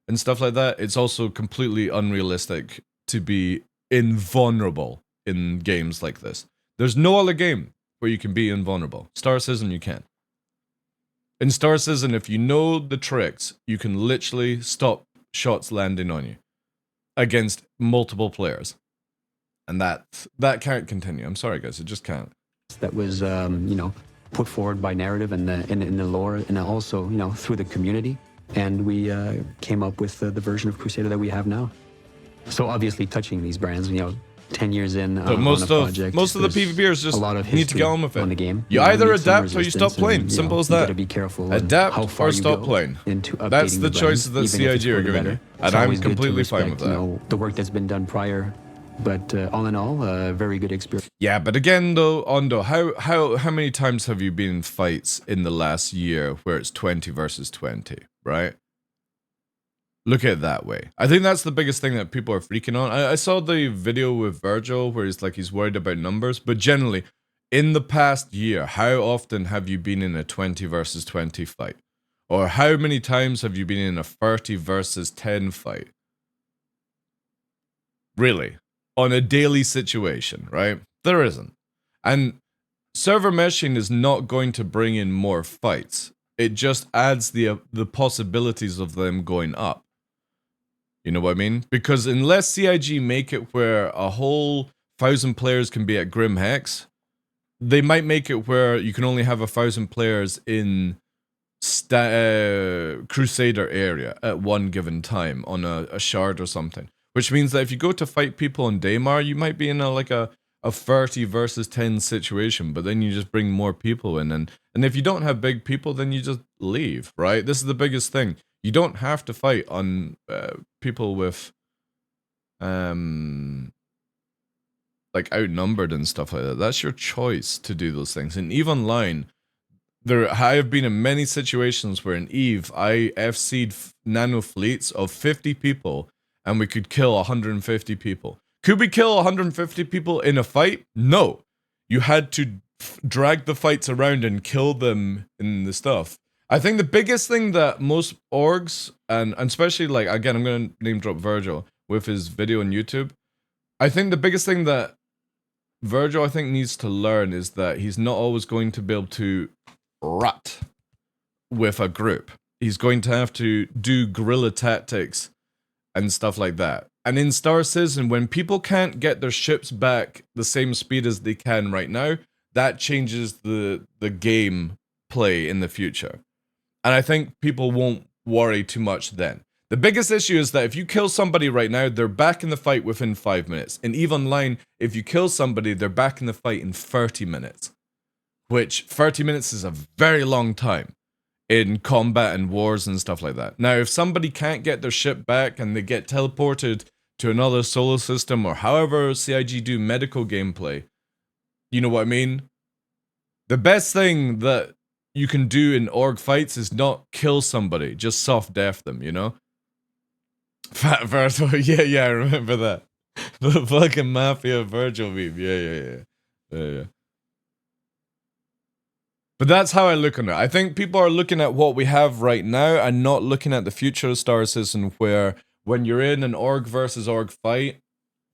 and stuff like that, it's also completely unrealistic to be invulnerable in games like this. There's no other game where you can be invulnerable. Star Citizen, you can. In Star Citizen, if you know the tricks, you can literally stop shots landing on you against multiple players. And that can't continue. I'm sorry, guys, it just can't. That was, you know, put forward by narrative and in the lore, and also, you know, through the community. And we came up with the version of Crusader that we have now. So obviously touching these brands, you know, 10 years in most on a of project, most of the PvPers just a lot of need to get on with it. On the game. You either adapt or you stop playing. Simple as that. You gotta be careful. Adapt how far or stop playing. That's the choices that CIG are giving you, and I'm completely fine with that. You know, the work that's been done prior, but all in all, a very good experience. Yeah, but again though, Ondo, how many times have you been in fights in the last year where it's 20 versus 20, right? Look at it that way. I think that's the biggest thing that people are freaking on. I saw the video with Virgil where he's worried about numbers, but generally, in the past year, how often have you been in a 20 versus 20 fight? Or how many times have you been in a 30 versus 10 fight? Really? On a daily situation, right? There isn't. And server meshing is not going to bring in more fights. It just adds the possibilities of them going up. You know what I mean? Because unless CIG make it where a whole 1,000 players can be at Grim Hex, they might make it where you can only have 1,000 players in Crusader area at one given time on a shard or something. Which means that if you go to fight people on Daymar, you might be in a 30 versus 10 situation, but then you just bring more people in. And if you don't have big people, then you just leave, right? This is the biggest thing. You don't have to fight on people with like outnumbered and stuff like that. That's your choice to do those things. In EVE Online, I have been in many situations where in EVE, I FC'd nano fleets of 50 people and we could kill 150 people. Could we kill 150 people in a fight? No. You had to drag the fights around and kill them in the stuff. I think the biggest thing that most orgs, and especially like, again, I'm going to name drop Virgil with his video on YouTube. I think the biggest thing that Virgil, I think, needs to learn is that he's not always going to be able to rut with a group. He's going to have to do guerrilla tactics and stuff like that. And in Star Citizen, when people can't get their ships back the same speed as they can right now, that changes the game play in the future. And I think people won't worry too much then. The biggest issue is that if you kill somebody right now, they're back in the fight within 5 minutes. In EVE Online, if you kill somebody, they're back in the fight in 30 minutes. Which, 30 minutes is a very long time in combat and wars and stuff like that. Now, if somebody can't get their ship back and they get teleported to another solar system or however CIG do medical gameplay, you know what I mean? The best thing that you can do in org fights is not kill somebody, just soft death them, you know? Fat Virgil, yeah, I remember that. The fucking Mafia Virgil meme, yeah. But that's how I look on it. I think people are looking at what we have right now and not looking at the future of Star Citizen, where when you're in an org versus org fight,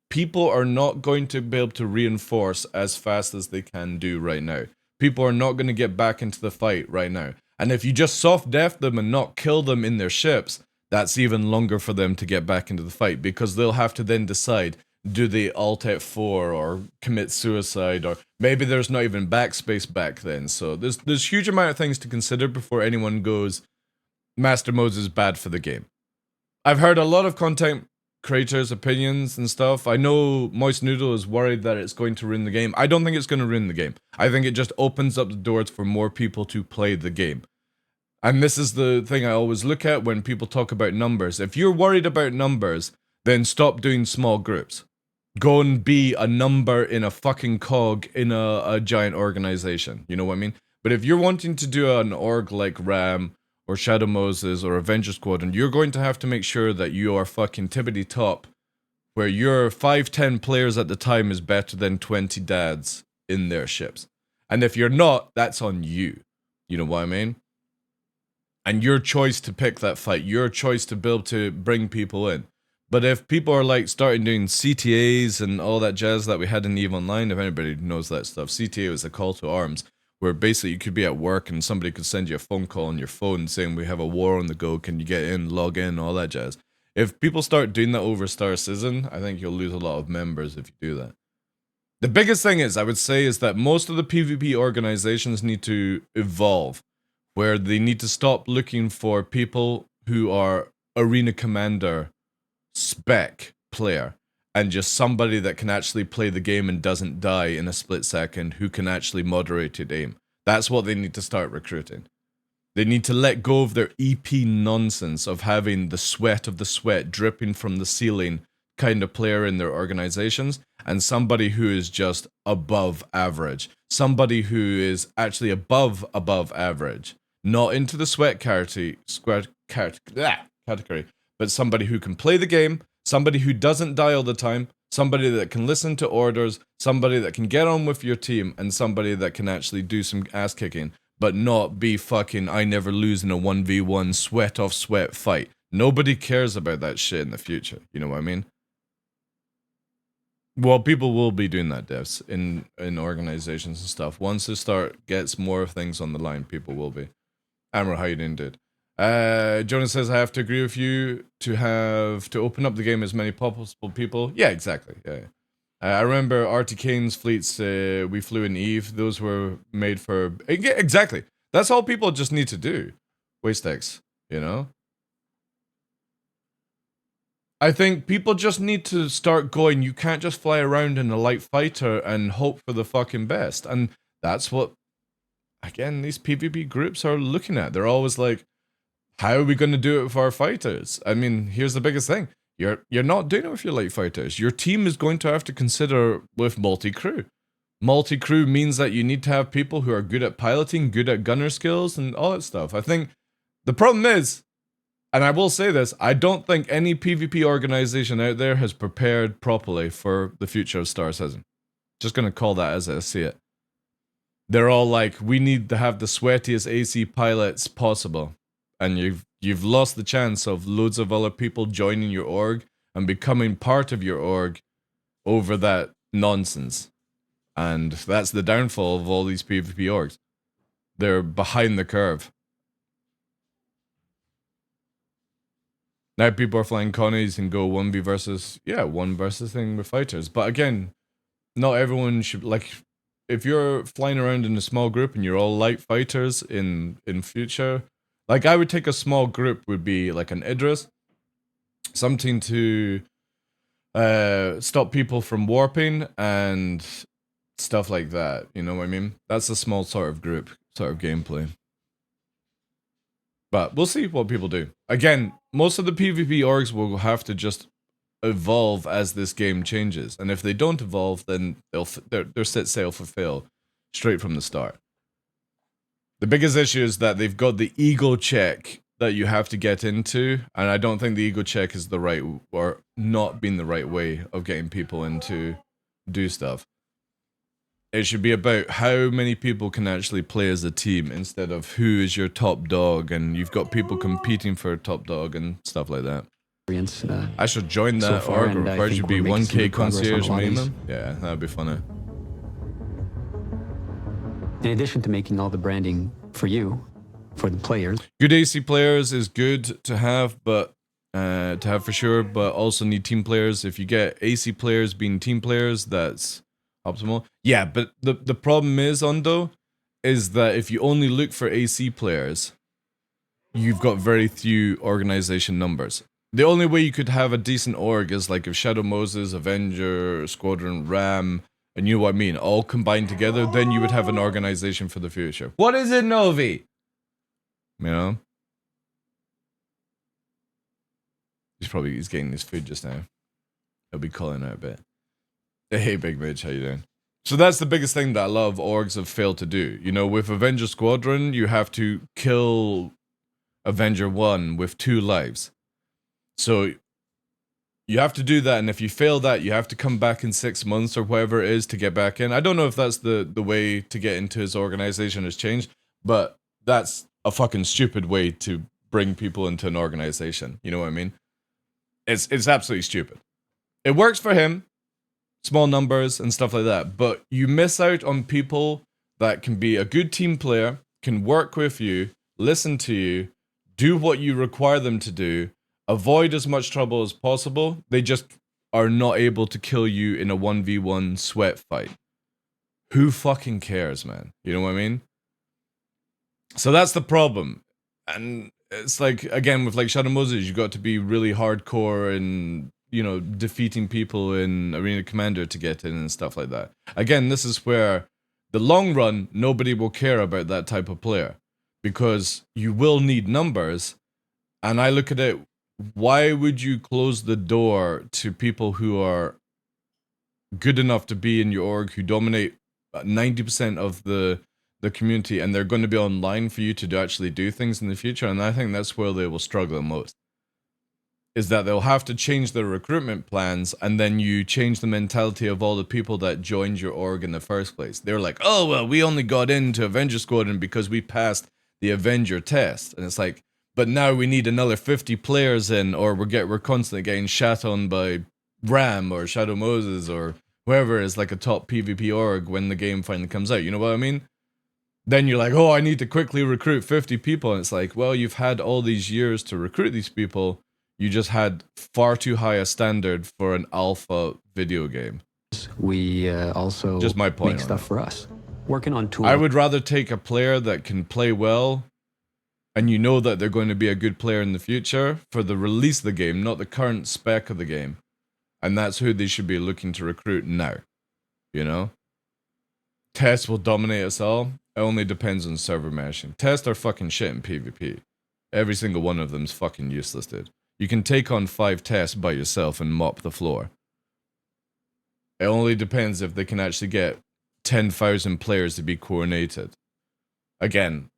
people are not going to be able to reinforce as fast as they can do right now. People are not going to get back into the fight right now. And if you just soft def them and not kill them in their ships, that's even longer for them to get back into the fight, because they'll have to then decide, do they alt F4 or commit suicide, or maybe there's not even backspace back then. So there's huge amount of things to consider before anyone goes, Master Modes is bad for the game. I've heard a lot of content creators' opinions and stuff. I know Moist Noodle is worried that it's going to ruin the game. I don't think it's going to ruin the game. I think it just opens up the doors for more people to play the game. And this is the thing I always look at when people talk about numbers. If you're worried about numbers, then stop doing small groups. Go and be a number in a fucking cog in a giant organization. You know what I mean? But if you're wanting to do an org like RAM or Shadow Moses or Avenger Squadron, you're going to have to make sure that you are fucking tippity top, where your 5-10 players at the time is better than 20 dads in their ships. And if you're not, that's on you. You know what I mean? And your choice to pick that fight, your choice to be able to bring people in. But if people are like starting doing CTAs and all that jazz that we had in EVE Online, if anybody knows that stuff, CTA was a call to arms, where basically you could be at work and somebody could send you a phone call on your phone saying we have a war on the go, can you get in, log in, all that jazz. If people start doing that over Star Citizen, I think you'll lose a lot of members if you do that. The biggest thing is, I would say, is that most of the PvP organizations need to evolve, where they need to stop looking for people who are arena commander spec player and just somebody that can actually play the game and doesn't die in a split second, who can actually moderated aim. That's what they need to start recruiting. They need to let go of their EP nonsense of having the sweat of the sweat dripping from the ceiling kind of player in their organizations, and somebody who is just above average. Somebody who is actually above average. Not into the sweat category, but somebody who can play the game, somebody who doesn't die all the time, somebody that can listen to orders, somebody that can get on with your team, and somebody that can actually do some ass kicking, but not be fucking I never lose in a 1v1 sweat off sweat fight. Nobody cares about that shit in the future. You know what I mean? Well, people will be doing that, devs, in organizations and stuff. Once the start gets more things on the line, people will be. Amber, how you doing, dude? Jonas says, I have to agree with you to open up the game as many possible people. Yeah, exactly. Yeah. I remember RT Kane's fleets, we flew in EVE. Those were made for... Exactly. That's all people just need to do. WasteX, you know? I think people just need to start going, you can't just fly around in a light fighter and hope for the fucking best. And that's what, again, these PvP groups are looking at. They're always like, how are we going to do it with our fighters? I mean, here's the biggest thing. You're not doing it with your light fighters. Your team is going to have to consider with multi-crew. Multi-crew means that you need to have people who are good at piloting, good at gunner skills, and all that stuff. I think the problem is, and I will say this, I don't think any PvP organization out there has prepared properly for the future of Star Citizen. Just going to call that as I see it. They're all like, we need to have the sweatiest AC pilots possible. And you've lost the chance of loads of other people joining your org and becoming part of your org over that nonsense. And that's the downfall of all these PvP orgs. They're behind the curve. Now people are flying Connies and go 1v versus, yeah, 1 versus thing with fighters. But again, not everyone should, like, if you're flying around in a small group and you're all light fighters in future, like I would take a small group would be like an Idris, something to stop people from warping and stuff like that. You know what I mean? That's a small sort of group, sort of gameplay. But we'll see what people do. Again, most of the PvP orgs will have to just evolve as this game changes. And if they don't evolve, then they're set sail for fail straight from the start. The biggest issue is that they've got the ego check that you have to get into, and I don't think the ego check is the right, or not being the right way of getting people into do stuff. It should be about how many people can actually play as a team instead of who is your top dog, and you've got people competing for a top dog and stuff like that. I should join that so far, org. It and I requires you to think be we're making some 1K good progress on a concierge lot of these. minimum. Yeah, that'd be funny. In addition to making all the branding for you, for the players. Good AC players is good to have, but for sure, but also need team players. If you get AC players being team players, that's optimal. Yeah, but the problem is, Ondo, is that if you only look for AC players, you've got very few organization numbers. The only way you could have a decent org is like if Shadow Moses, Avenger, Squadron, Ram, and you know what I mean, all combined together, then you would have an organization for the future. What is it, Novi? You know? He's getting his food just now. He'll be calling out a bit. Hey, Big Mitch, how you doing? So that's the biggest thing that a lot of orgs have failed to do. You know, with Avenger Squadron, you have to kill Avenger 1 with 2 lives. So you have to do that, and if you fail that, you have to come back in 6 months or whatever it is to get back in. I don't know if that's the way to get into his organization has changed, but that's a fucking stupid way to bring people into an organization. You know what I mean? It's absolutely stupid. It works for him, small numbers and stuff like that, but you miss out on people that can be a good team player, can work with you, listen to you, do what you require them to do, avoid as much trouble as possible. They just are not able to kill you in a 1v1 sweat fight. Who fucking cares, man? You know what I mean? So that's the problem. And it's like, again, with like Shadow Moses, you've got to be really hardcore in, you know, defeating people in Arena Commander to get in and stuff like that. Again, this is where the long run, nobody will care about that type of player because you will need numbers. And I look at it, why would you close the door to people who are good enough to be in your org, who dominate 90% of the community, and they're going to be online for you to actually do things in the future? And I think that's where they will struggle most, is that they'll have to change their recruitment plans, and then you change the mentality of all the people that joined your org in the first place. They're like, oh, well, we only got into Avenger Squadron because we passed the Avenger test. And it's like, but now we need another 50 players in, or we're constantly getting shat on by Ram or Shadow Moses or whoever is like a top PvP org when the game finally comes out. You know what I mean? Then you're like, oh, I need to quickly recruit 50 people. And it's like, well, you've had all these years to recruit these people. You just had far too high a standard for an alpha video game. We also just my point make stuff for us. Working on tools. I would rather take a player that can play well, and you know that they're going to be a good player in the future for the release of the game, not the current spec of the game. And that's who they should be looking to recruit now. You know? Tests will dominate us all. It only depends on server meshing. Tests are fucking shit in PvP. Every single one of them is fucking useless, dude. You can take on 5 tests by yourself and mop the floor. It only depends if they can actually get 10,000 players to be coordinated. Again,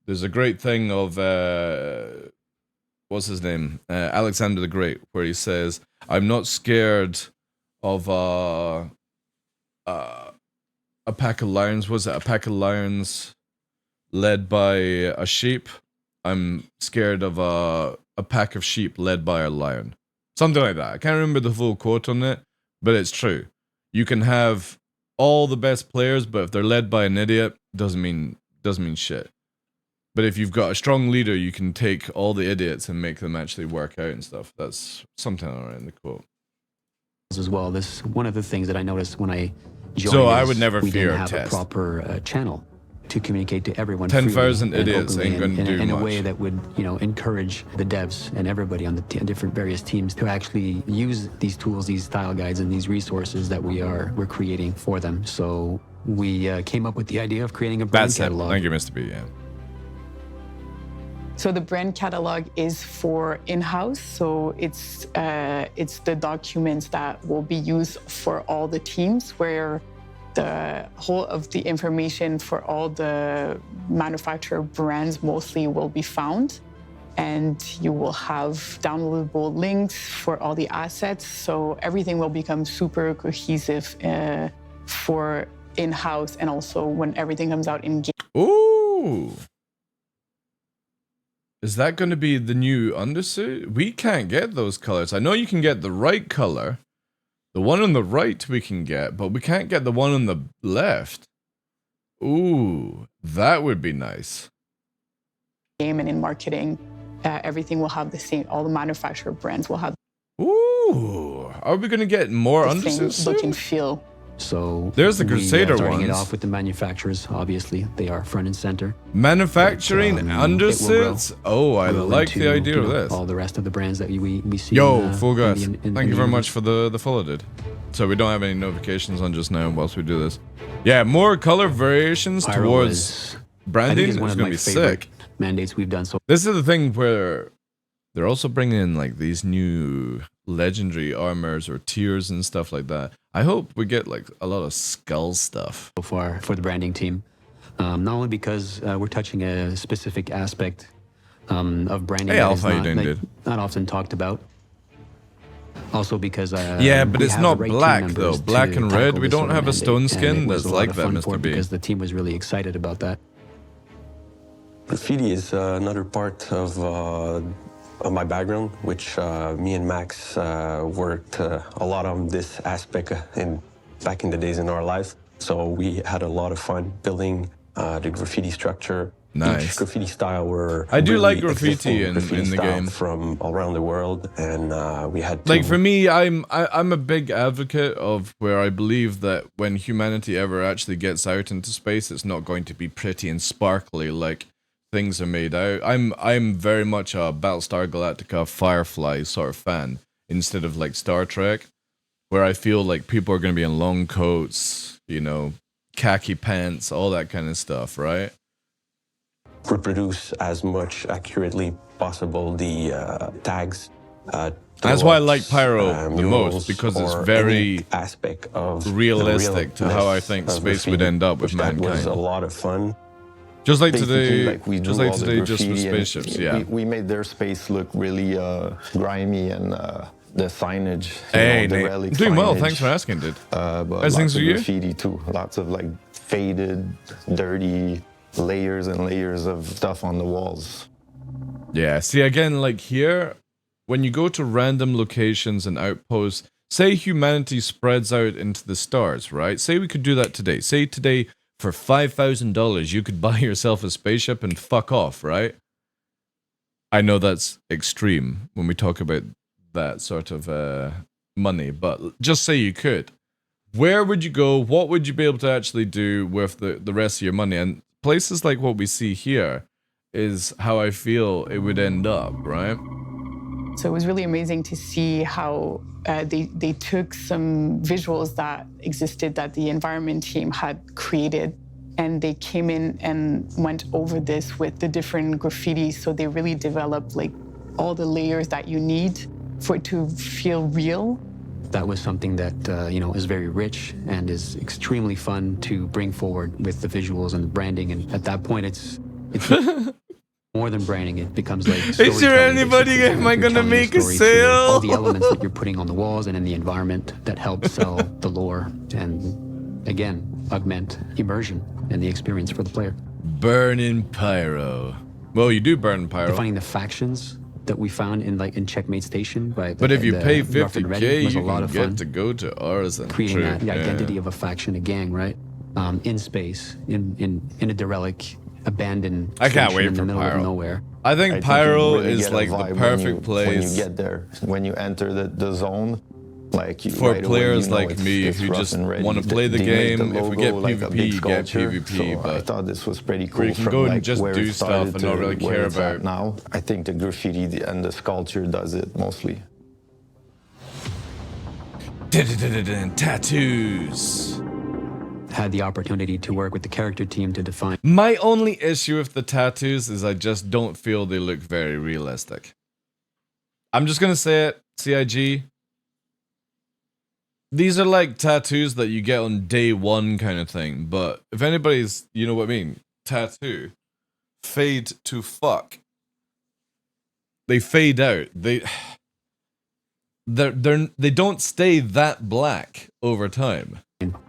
there's a great thing of, what's his name? Alexander the Great, where he says, I'm not scared of a pack of lions. Was it a pack of lions led by a sheep? I'm scared of a pack of sheep led by a lion. Something like that. I can't remember the full quote on it, but it's true. You can have all the best players, but if they're led by an idiot, doesn't mean shit. But if you've got a strong leader, you can take all the idiots and make them actually work out and stuff. That's something around in the quote. As well, this one of the things that I noticed when I joined. So I would never we fear didn't have test. A proper channel to communicate to everyone. 10,000 idiots ain't gonna do in much. a way that would, you know, encourage the devs and everybody on the different various teams to actually use these tools, these style guides, and these resources that we're creating for them. So we came up with the idea of creating a brand catalog. Thank you, Mr. B. Yeah. So the brand catalog is for in-house. So it's the documents that will be used for all the teams, where the whole of the information for all the manufacturer brands mostly will be found. And you will have downloadable links for all the assets. So everything will become super cohesive for in-house and also when everything comes out in game. Ooh. Is that going to be the new undersuit? We can't get those colors. I know you can get the right color. The one on the right we can get, but we can't get the one on the left. Ooh, that would be nice. Game and in marketing, everything will have the same, all the manufacturer brands will have Ooh, are we going to get more the same undersuits look soon? and feel. So There's the Crusader starting ones. it off with the manufacturers, obviously. They are front and center. Manufacturing But, undersuits? Oh, I grow like into, the idea of you know, this. all the rest of the brands that we see. Yo, in, Full Gas, in thank you very much for the follow, dude. So we don't have any notifications on just now whilst we do this. Yeah, more color variations Pyro towards is, I branding think is is one going of to my be favorite sick. mandates we've done so This is the thing where they're also bringing in like these new legendary armors or tiers and stuff like that. I hope we get like a lot of skull stuff. far for the branding team. Not only because we're touching a specific aspect of branding Hey, that Alpha, is how you not, doing, like, dude? not often talked about. Also because Yeah, but we it's have not the right team black, members though. to Black and red, tackle we this don't sort of have a mandate, stone and skin it was that's a lot like of that, fun Mr. for it B. because the team was really excited about that. Graffiti is another part of my background, which me and Max worked a lot on this aspect back in the days in our lives. So we had a lot of fun building the graffiti structure. Nice. Each graffiti style were I do really like graffiti existing graffiti in the style game. from around the world, and we had to, Like for me, I'm a big advocate of where I believe that when humanity ever actually gets out into space, it's not going to be pretty and sparkly like things are made out. I'm very much a Battlestar Galactica Firefly sort of fan instead of like Star Trek, where I feel like people are going to be in long coats, you know, khaki pants, all that kind of stuff, right? reproduce as much accurately possible the tags. That's why I like throw-ups, Pyro the murals, most, because it's or very any aspect of the realistic to how I realness think of space would graffiti, end up with which that was a mankind. lot of fun. Just like Basically, today, like we just drew like all the today, just for graffiti and spaceships, yeah. We made their space look really grimy and the signage. Hey, the Nate, relic doing well. signage, Thanks for asking, dude. But How's things lots of with you? graffiti too. Lots of like faded, dirty layers and layers of stuff on the walls. Yeah, see, again, like here, when you go to random locations and outposts, say humanity spreads out into the stars, right? Say we could do that today. Say today, for $5,000, you could buy yourself a spaceship and fuck off, right? I know that's extreme when we talk about that sort of money, but just say you could. Where would you go? What would you be able to actually do with the rest of your money? And places like what we see here is how I feel it would end up, right? So it was really amazing to see how they took some visuals that existed that the environment team had created, and they came in and went over this with the different graffiti. So they really developed like all the layers that you need for it to feel real. That was something that you know, is very rich and is extremely fun to bring forward with the visuals and the branding. And at that point, it's more than branding. It becomes like Is there storytelling, anybody? basically. Am I You're gonna telling make a story through all the sale? elements that you're putting on the walls and in the environment that help sell the lore and, again, augment immersion and the experience for the player. Burning pyro. Well, you do burn pyro. Defining the factions that we found in Checkmate Station by But if you pay Rough and Ready 50K, was a you lot can of get fun. to go to ours and Creating true, that the yeah. identity of a faction, a gang, right? In space, in a derelict, abandoned I can't station wait in for the middle Pyro. of nowhere. I think I think pyro you really is get a like the vibe perfect when place you get there, when you enter the zone. Like for right away, players you know like me it's who rough just and ready. want to play the They made game. If we get logo like a PvP, big you get sculpture, PvP, so I but thought this was pretty cool. where you can from go and like just where do it stuff started and not to really where care it's at about. now. I think the graffiti and the sculpture does it mostly. Tattoos. Had the opportunity to work with the character team to define My only issue with the tattoos is I just don't feel they look very realistic. I'm just gonna say it, CIG. These are like tattoos that you get on day one kind of thing, but if anybody's, you know what I mean, tattoo, fade to fuck. They fade out. They don't stay that black over time.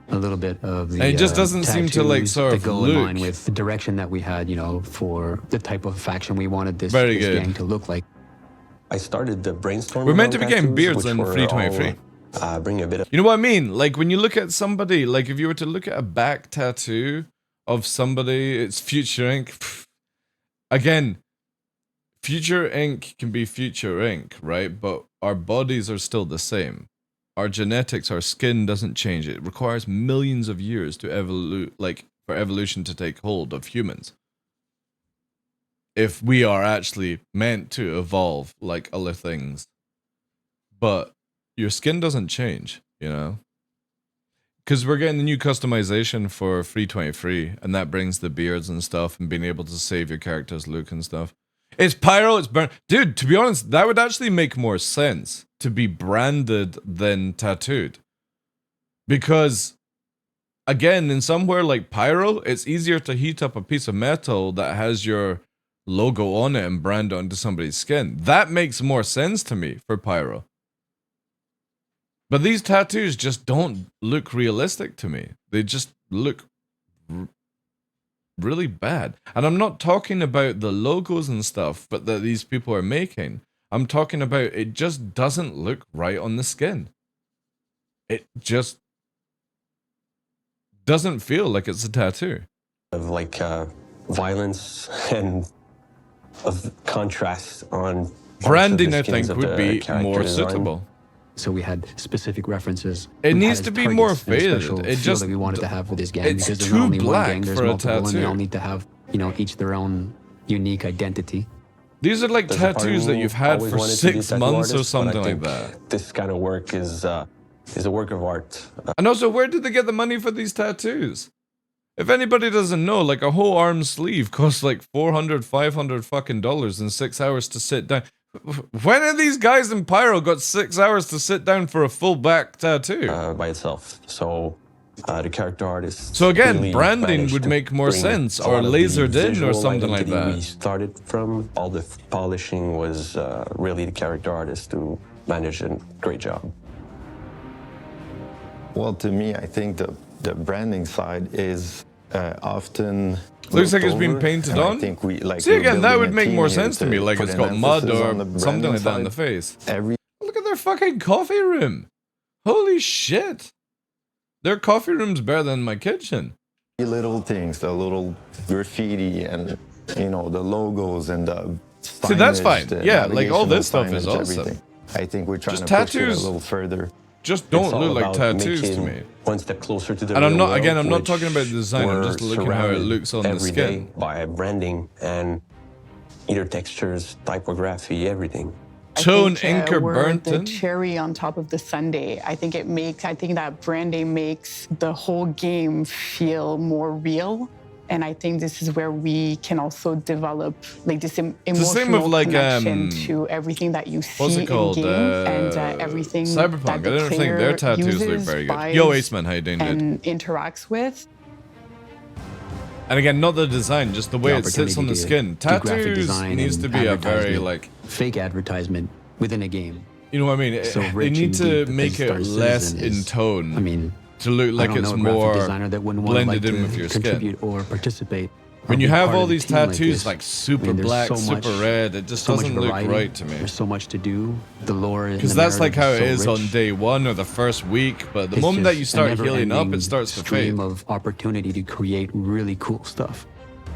a little bit of the and it just doesn't seem to like sort of go look in line with the direction that we had, you know, for the type of faction we wanted this, very this good gang to look like. I started the brainstorming. We're meant to be tattoos, getting beards which in were 323. all, bring a bit of. You know what I mean? Like when you look at somebody, like if you were to look at a back tattoo of somebody, it's Future Ink. Again, Future Ink can be Future Ink, right? But our bodies are still the same. Our genetics, our skin doesn't change. It requires millions of years to for evolution to take hold of humans. If we are actually meant to evolve like other things. But your skin doesn't change, you know? Because we're getting the new customization for 323, and that brings the beards and stuff, and being able to save your character's look and stuff. It's pyro, it's burn. Dude, to be honest, that would actually make more sense to be branded than tattooed. Because, again, in somewhere like pyro, it's easier to heat up a piece of metal that has your logo on it and brand it onto somebody's skin. That makes more sense to me for pyro. But these tattoos just don't look realistic to me. They just look really bad. And I'm not talking about the logos and stuff but that these people are making. I'm talking about it just doesn't look right on the skin. It just doesn't feel like it's a tattoo. Of like violence and of contrast on branding, I think, would be more suitable. So we had specific references. It needs to be more faded. It just that we wanted to have for this gang it's because there's too not only black one gang, there's for a multiple, and they tattoo. all need to have, you know, each their own unique identity. These are like tattoos that you've had for 6 months or something like that. This kind of work is a work of art. And also, where did they get the money for these tattoos? If anybody doesn't know, like a whole arm sleeve costs like $400, $500 fucking dollars in 6 hours to sit down. When have these guys in Pyro got 6 hours to sit down for a full back tattoo? By itself. So the character artist. So again, branding would make more sense, or lasered in or something like that. We started from all the polishing was really the character artist who managed a great job. Well, to me, I think the branding side is often looks like it's been painted on. I think we like. See, again, that would make more sense to me. Like it's got mud or something like that in the face. Look at their fucking coffee room. Holy shit. Their coffee room's better than my kitchen. Little things, the little graffiti and, you know, the logos and the signage. See, that's fine. Yeah, like all this stuff is awesome. Everything. I think we're trying just to push it a tattoos little further. Just don't look like tattoos to me. One step closer to the and I'm not, world, again, I'm not talking about the design, I'm just looking how it looks on the skin. By branding and either textures, typography, everything. Tone, ink, or we're burnt the in? cherry on top of the sundae. I think that branding makes the whole game feel more real. And I think this is where we can also develop like this emotional connection to everything that you see in game and everything Cyberpunk. that the I don't think their tattoos look very good. Yo, Aceman, how you doing, and interacts with. And again, not the design, just the way it sits on the skin. Tattoos needs to be a very like fake advertisement within a game. You know what I mean? So they need to make it less in tone. I mean, to look like it's more blended in with your contribute skin. Or participate. When you have all these tattoos like super black, super red, it just doesn't look right to me. There's so much to do. The lore, because that's like how it is on day one or the first week. But the moment that you start healing up, it starts to fade. Stream of opportunity to create really cool stuff.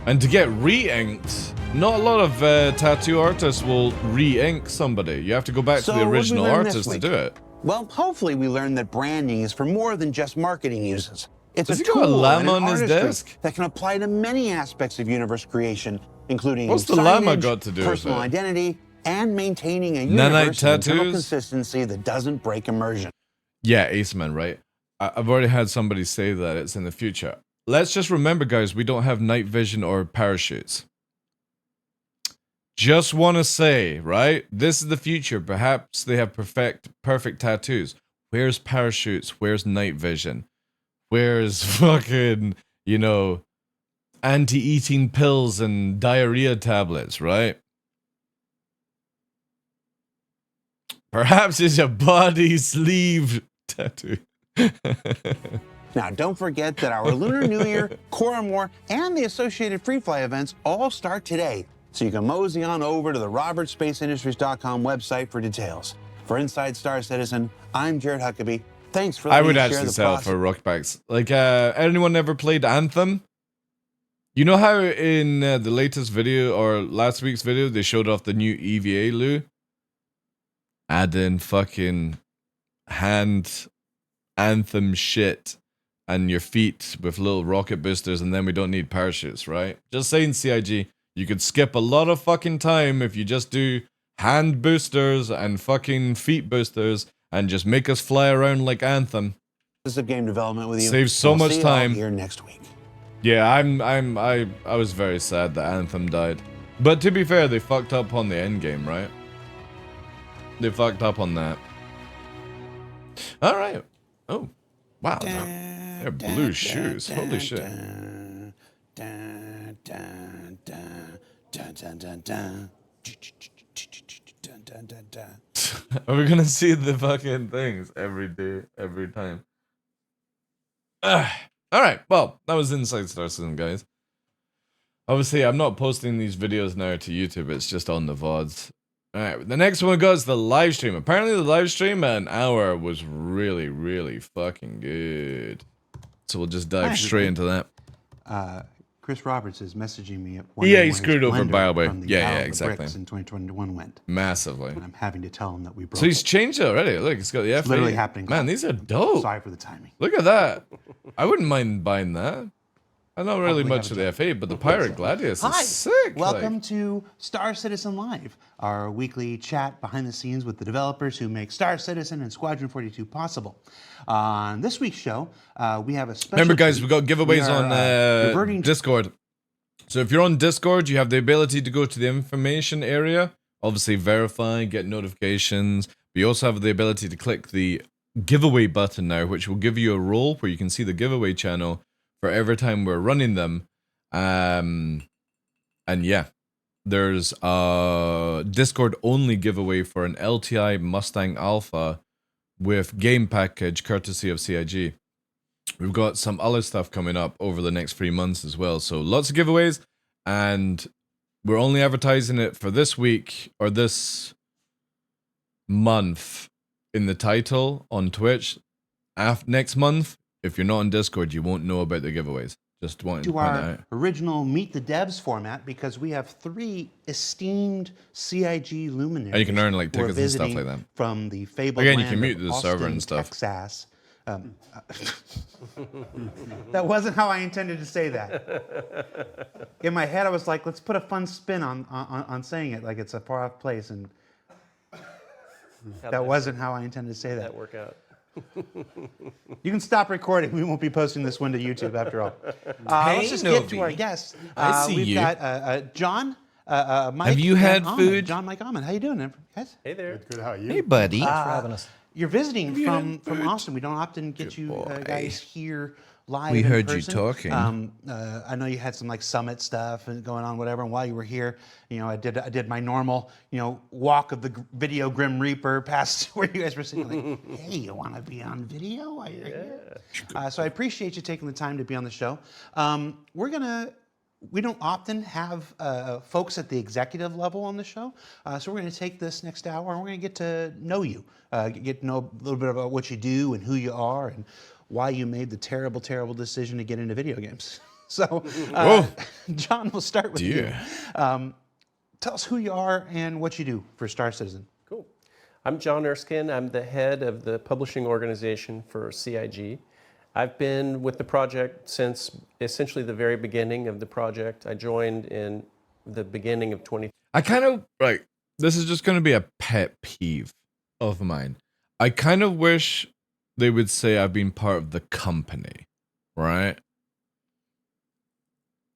And to get re-inked, not a lot of tattoo artists will re-ink somebody. You have to go back to the original artist to do it. Well, hopefully we learned that branding is for more than just marketing uses. It's Does a he got a tool llama and on an his artistry desk? that can apply to many aspects of universe creation, including What's the llama signage, got to do personal with it? identity, and maintaining a Nanite universe of internal tattoos? consistency that doesn't break immersion. Yeah, Aceman, right? I've already had somebody say that it's in the future. Let's just remember, guys, we don't have night vision or parachutes. Just want to say, right? This is the future. Perhaps they have perfect tattoos. Where's parachutes? Where's night vision? Where's fucking, you know, anti-eating pills and diarrhea tablets, right? Perhaps it's a body sleeve tattoo. Now, don't forget that our Lunar New Year, Coramore, and the associated Free Fly events all start today. So you can mosey on over to the RobertSpaceIndustries.com website for details. For Inside Star Citizen, I'm Jared Huckabee. Thanks for I letting would me share actually the sell process. for rock packs. Like, anyone ever played Anthem? You know how in the latest video or last week's video they showed off the new EVA, Lou? Add in fucking hand Anthem shit and your feet with little rocket boosters, and then we don't need parachutes, right? Just saying, CIG, you could skip a lot of fucking time if you just do hand boosters and fucking feet boosters and just make us fly around like Anthem. Of game development with you. Saves so We'll much see you all time. here next week. Yeah, I was very sad that Anthem died. But to be fair, they fucked up on the end game, right? They fucked up on that. All right. Oh, wow. They're blue shoes. Holy shit. Are we gonna see the fucking things every day, every time? Alright, well, that was Inside Star Citizen, guys. Obviously, I'm not posting these videos now to YouTube, it's just on the VODs. Alright, the next one goes the live stream. Apparently the live stream at an hour was really, really fucking good. So we'll just dive straight into that. Chris Roberts is messaging me. Yeah, he screwed over BioWare. Yeah, exactly. In 2021 went. Massively. And I'm having to tell him that we broke. So he's changed it already. Look, it's got the F8. It's literally happening. Man, these are dope. Sorry for the timing. Look at that. I wouldn't mind buying that. I'm not really much of the F8, but the Pirate Gladius is sick. Welcome to Star Citizen Live, our weekly chat behind the scenes with the developers who make Star Citizen and Squadron 42 possible. On this week's show, we have a special. Remember, guys, we've got giveaways on Discord. So if you're on Discord, you have the ability to go to the information area, obviously verify, get notifications. But you also have the ability to click the giveaway button now, which will give you a role where you can see the giveaway channel for every time we're running them. And yeah, there's a Discord only giveaway for an LTI Mustang Alpha with game package courtesy of CIG. We've got some other stuff coming up over the next 3 months as well. So lots of giveaways, and we're only advertising it for this week or this month in the title on Twitch. Next month, if you're not on Discord, you won't know about the giveaways. Just wanted to point that out. Original Meet the Devs format, because we have 3 esteemed CIG luminaries. And you can earn like tickets and stuff like that. From the fabled Again, you land can mute of the Austin, server and stuff. Texas. That wasn't how I intended to say that. In my head, I was like, let's put a fun spin on saying it, like it's a far off place, and that wasn't how I intended to say that. That work out. You can stop recording. We won't be posting this one to YouTube after all. Let's just get to our guests. We've got John. Mike. Have you had food? John, Mike, Ahmed. How you doing, guys? Hey there. Good, how are you? Hey, buddy. Thanks for having us. You're visiting from Austin. We don't often get you guys here live. We in heard you person. talking. I know you had some like summit stuff and going on, whatever. And while you were here, you know, I did my normal, you know, walk of the video Grim Reaper past where you guys were sitting. Like, hey, you want to be on video while you're here? So I appreciate you taking the time to be on the show. We don't often have folks at the executive level on the show, so we're going to take this next hour and we're going to get to know you, get to know a little bit about what you do and who you are and why you made the terrible, terrible decision to get into video games. So, John, we'll start with you. Tell us who you are and what you do for Star Citizen. Cool. I'm John Erskine. I'm the head of the publishing organization for CIG. I've been with the project since essentially the very beginning of the project. I joined in the beginning of 20. I kind of, right, this is just going to be a pet peeve of mine. I kind of wish they would say I've been part of the company, right?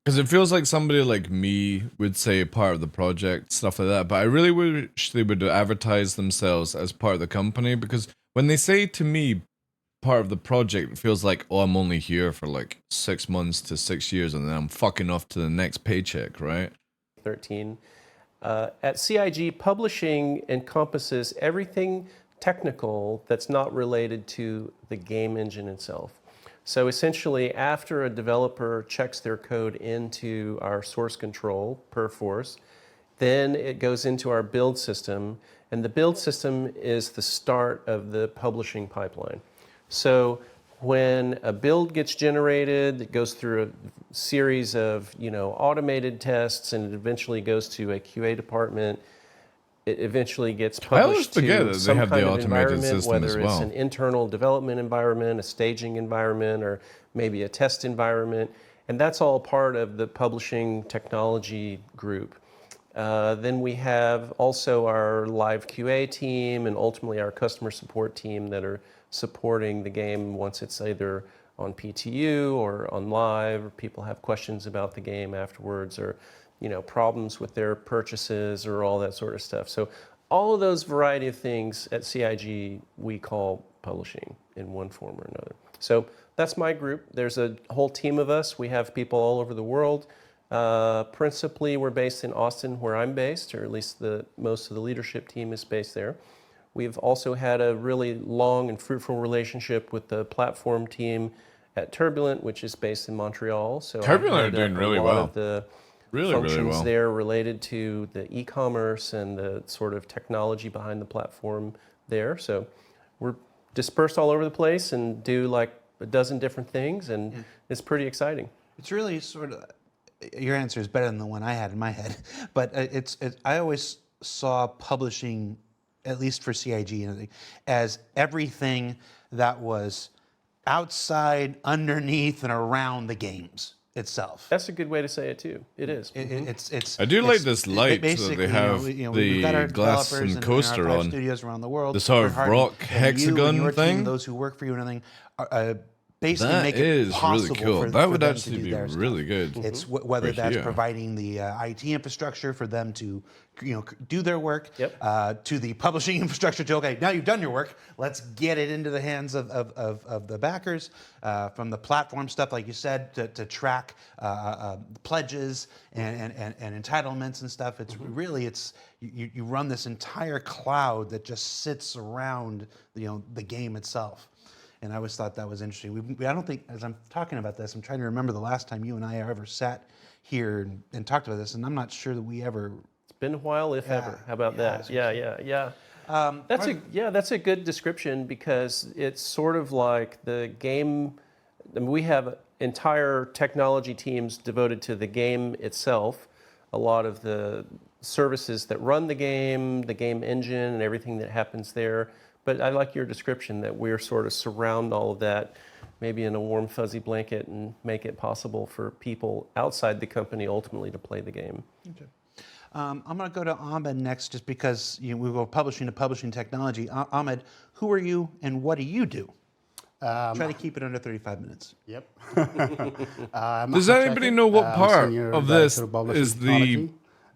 Because it feels like somebody like me would say part of the project, stuff like that. But I really wish they would advertise themselves as part of the company, because when they say to me part of the project, it feels like, oh, I'm only here for like 6 months to 6 years and then I'm fucking off to the next paycheck, right? 13. At CIG, publishing encompasses everything technical that's not related to the game engine itself. So essentially, after a developer checks their code into our source control, Perforce, then it goes into our build system, and the build system is the start of the publishing pipeline. So when a build gets generated, it goes through a series of automated tests, and it eventually goes to a QA department. It eventually gets published to some kind of environment, whether it's an internal development environment, a staging environment, or maybe a test environment. And that's all part of the publishing technology group. Then we have also our live QA team and ultimately our customer support team that are supporting the game once it's either on PTU or on live, or people have questions about the game afterwards, or problems with their purchases or all that sort of stuff. So all of those variety of things at CIG we call publishing in one form or another. So that's my group. There's a whole team of us. We have people all over the world. Principally, we're based in Austin, where I'm based, or at least most of the leadership team is based there. We've also had a really long and fruitful relationship with the platform team at Turbulent, which is based in Montreal. So Turbulent are doing really well. Of the functions there related to the e-commerce and the sort of technology behind the platform there. So we're dispersed all over the place and do like a dozen different things, and it's pretty exciting. It's really sort of, your answer is better than the one I had in my head, but I always saw publishing, at least for CIG, as everything that was outside, underneath, and around the games itself. That's a good way to say it too. It is. I do like this light that they have we've got our the glass developers and coaster our on. Studios around the world. The sort of rock hexagon you and your thing. Team, those who work for you and everything, basically That make it is possible really cool. for That would them actually to do be their really stuff. good. It's whether right that's here. providing the IT infrastructure for them to do their work, Yep. to the publishing infrastructure to, okay, now you've done your work, let's get it into the hands of the backers, from the platform stuff, like you said, to track pledges and entitlements and stuff. It's really, you run this entire cloud that just sits around the game itself. And I always thought that was interesting. I don't think, as I'm talking about this, I'm trying to remember the last time you and I ever sat here and talked about this, and I'm not sure that we ever. It's been a while, if ever. How about that? Yeah. That's a good description, because it's sort of like the game. I mean, we have entire technology teams devoted to the game itself. A lot of the services that run the game engine, and everything that happens there. But I like your description that we're sort of surround all of that, maybe in a warm, fuzzy blanket, and make it possible for people outside the company ultimately to play the game. Okay. I'm going to go to Ahmed next, just because we go publishing to publishing technology. Ahmed, who are you and what do you do? Try to keep it under 35 minutes. Yep. Does anybody know what part of this is the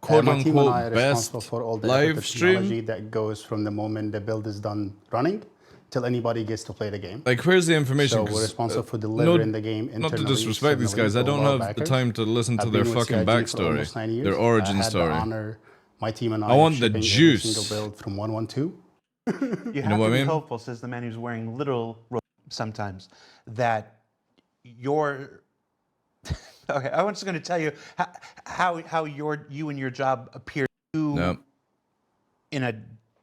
quote-unquote best for all the live technology stream? that goes from the moment the build is done running till anybody gets to play the game. Like, where's the information? So we're responsible for delivering the game internally. Not to disrespect these guys, I don't have the time to listen to their fucking backstory, their origin story. My team and I want the juice. Single build from 112. You have to be hopeful, says the man who's wearing literal robes sometimes, that you're. Okay, I was just going to tell you how you and your job appear to in a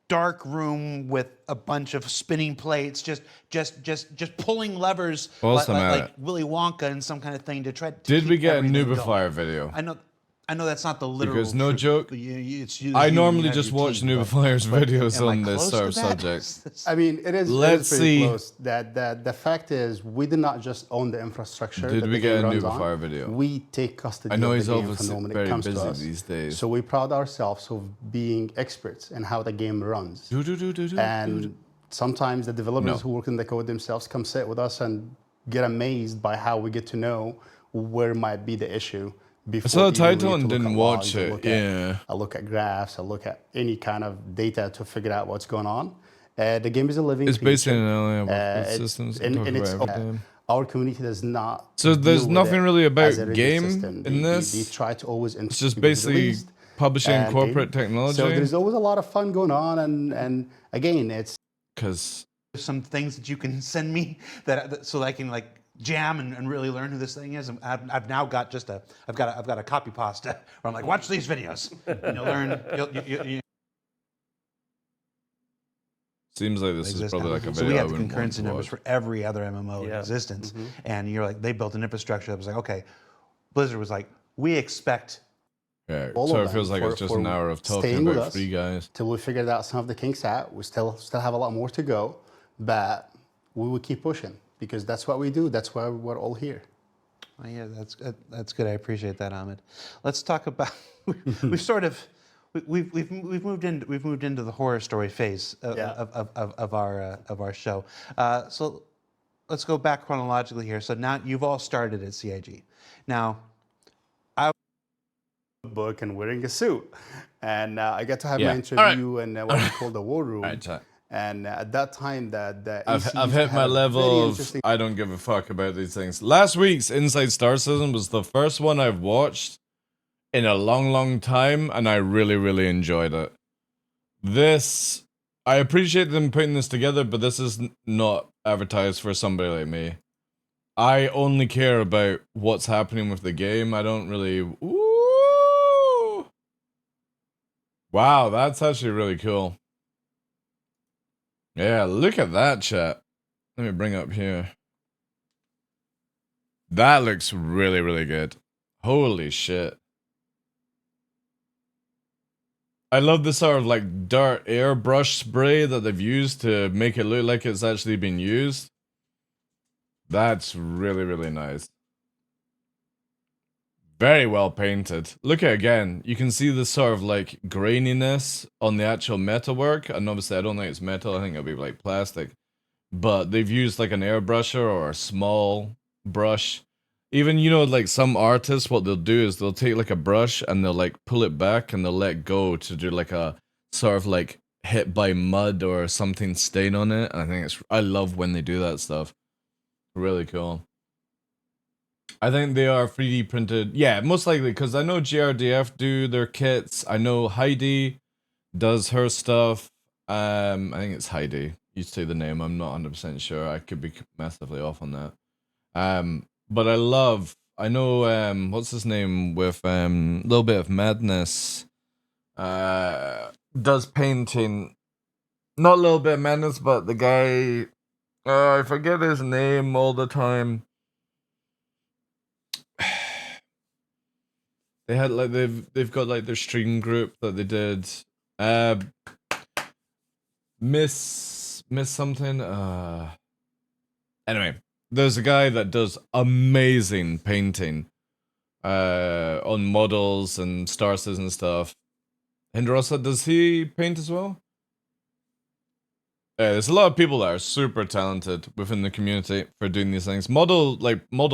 dark room with a bunch of spinning plates, just pulling levers like Willy Wonka and some kind of thing to try to. Did we get a Nubifier video? I know that's not the literal. Because no truth, joke, I normally just watch Nubifier's videos on this sort of subject. I mean, it is. Let's see. Close. That the fact is, we did not just own the infrastructure. Did we get a Nubifier video? We take custody. I know of he's the game obviously from the moment very it comes busy to us. these days. So we pride ourselves of being experts in how the game runs. And sometimes the developers who work in the code themselves come sit with us and get amazed by how we get to know where might be the issue. I saw the title and didn't watch it. I look at graphs. I look at any kind of data to figure out what's going on. The game is a living. It's based in LA systems. Our community does not. So there's nothing really about game in this. They try to always. It's just basically publishing corporate technology. So there's always a lot of fun going on, and again, it's because some things that you can send me so that I can like jam and really learn who this thing is. And I've now got just I've got a copy pasta where I'm like, watch these videos and you'll learn. You Seems like this is probably like a video. So we had I the wouldn't want concurrency to numbers watch. for every other MMO in existence, and you're like, they built an infrastructure that was like, okay, Blizzard was like, we expect. Yeah, all so of it feels them like it's just an hour of talking staying with about us Free Guys. till we figured out some of the kinks out. We still have a lot more to go, but we will keep pushing because that's what we do. That's why we're all here. Oh, yeah, that's good. I appreciate that, Ahmed. Let's talk about. We've sort of. We've moved into the horror story phase of our show. So let's go back chronologically here. So now you've all started at CIG. Now, book and wearing a suit, and I got to have my interview in what we call the war room. And at that time, I've hit my level of I don't give a fuck about these things. Last week's Inside Star Citizen was the first one I've watched in a long time, and I really enjoyed it. This, I appreciate them putting this together, but this is not advertised for somebody like me. I only care about what's happening with the game. I don't really... Ooh! Wow, that's actually really cool. Yeah, look at that, chat. Let me bring up here. That looks really good. Holy shit. I love the sort of like dark airbrush spray that they've used to make it look like it's actually been used. That's really nice. Very well painted. Look at it again. You can see the sort of like graininess on the actual metalwork. And obviously I don't think it's metal. I think it'll be like plastic. But they've used like an airbrusher or a small brush. Even, you know, like some artists, what they'll do is they'll take like a brush and they'll like pull it back and they'll let go to do like a sort of like hit by mud or something stain on it. And I think I love when they do that stuff. Really cool. I think they are 3D printed. Yeah, most likely, because I know GRDF do their kits. I know Heidi does her stuff. I think it's Heidi. You say the name. I'm not 100% sure. I could be massively off on that. But I know, what's his name with Little Bit of Madness does painting. Not Little Bit of Madness, but the guy, I forget his name all the time. They had like they've got like their stream group that they did. Miss something. Anyway, there's a guy that does amazing painting on models and stars and stuff. Hindrosa, does he paint as well? Yeah, there's a lot of people that are super talented within the community for doing these things. Model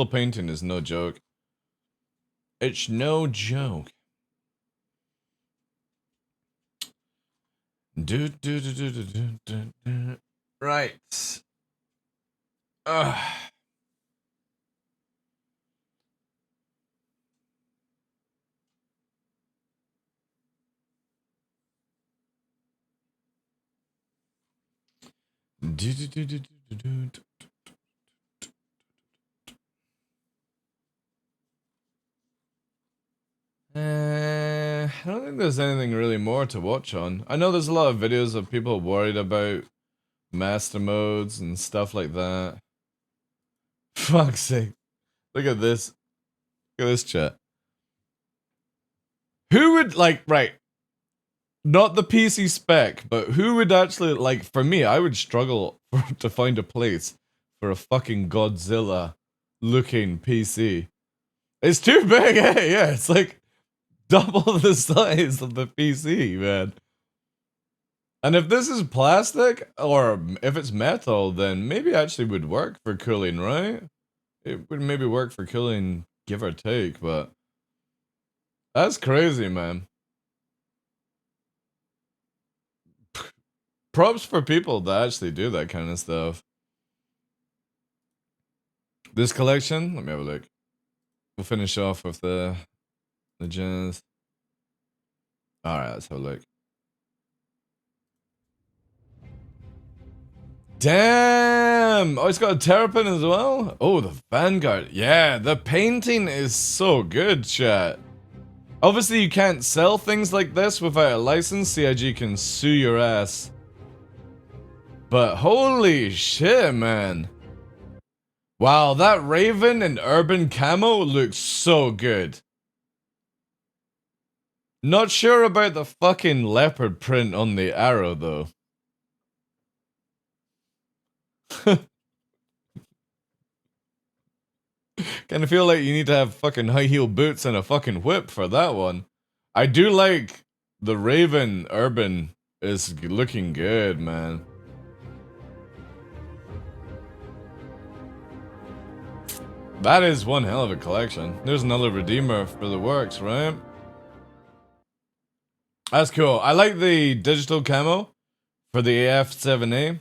painting is no joke. It's no joke. Right. I don't think there's anything really more to watch on. I know there's a lot of videos of people worried about master modes and stuff like that. Fuck's sake. Look at this. Look at this chat. Who would, like, right, not the PC spec, but who would actually, like, for me, I would struggle to find a place for a fucking Godzilla-looking PC. It's too big, eh? Yeah, it's like double the size of the PC, man. And if this is plastic, or if it's metal, then maybe it actually would work for cooling, right? It would maybe work for cooling, give or take, but that's crazy, man. Props for people that actually do that kind of stuff. This collection, let me have a look. We'll finish off with the jazz. Alright, let's have a look. Damn! Oh, it's got a terrapin as well? Oh, the Vanguard. Yeah, the painting is so good, chat. Obviously, you can't sell things like this without a license. CIG can sue your ass. But holy shit, man. Wow, that Raven and Urban Camo looks so good. Not sure about the fucking leopard print on the arrow, though. Kinda feel like you need to have fucking high heel boots and a fucking whip for that one. I do like the Raven Urban is looking good, man. That is one hell of a collection. There's another Redeemer for the works, right? That's cool. I like the digital camo for the AF7A.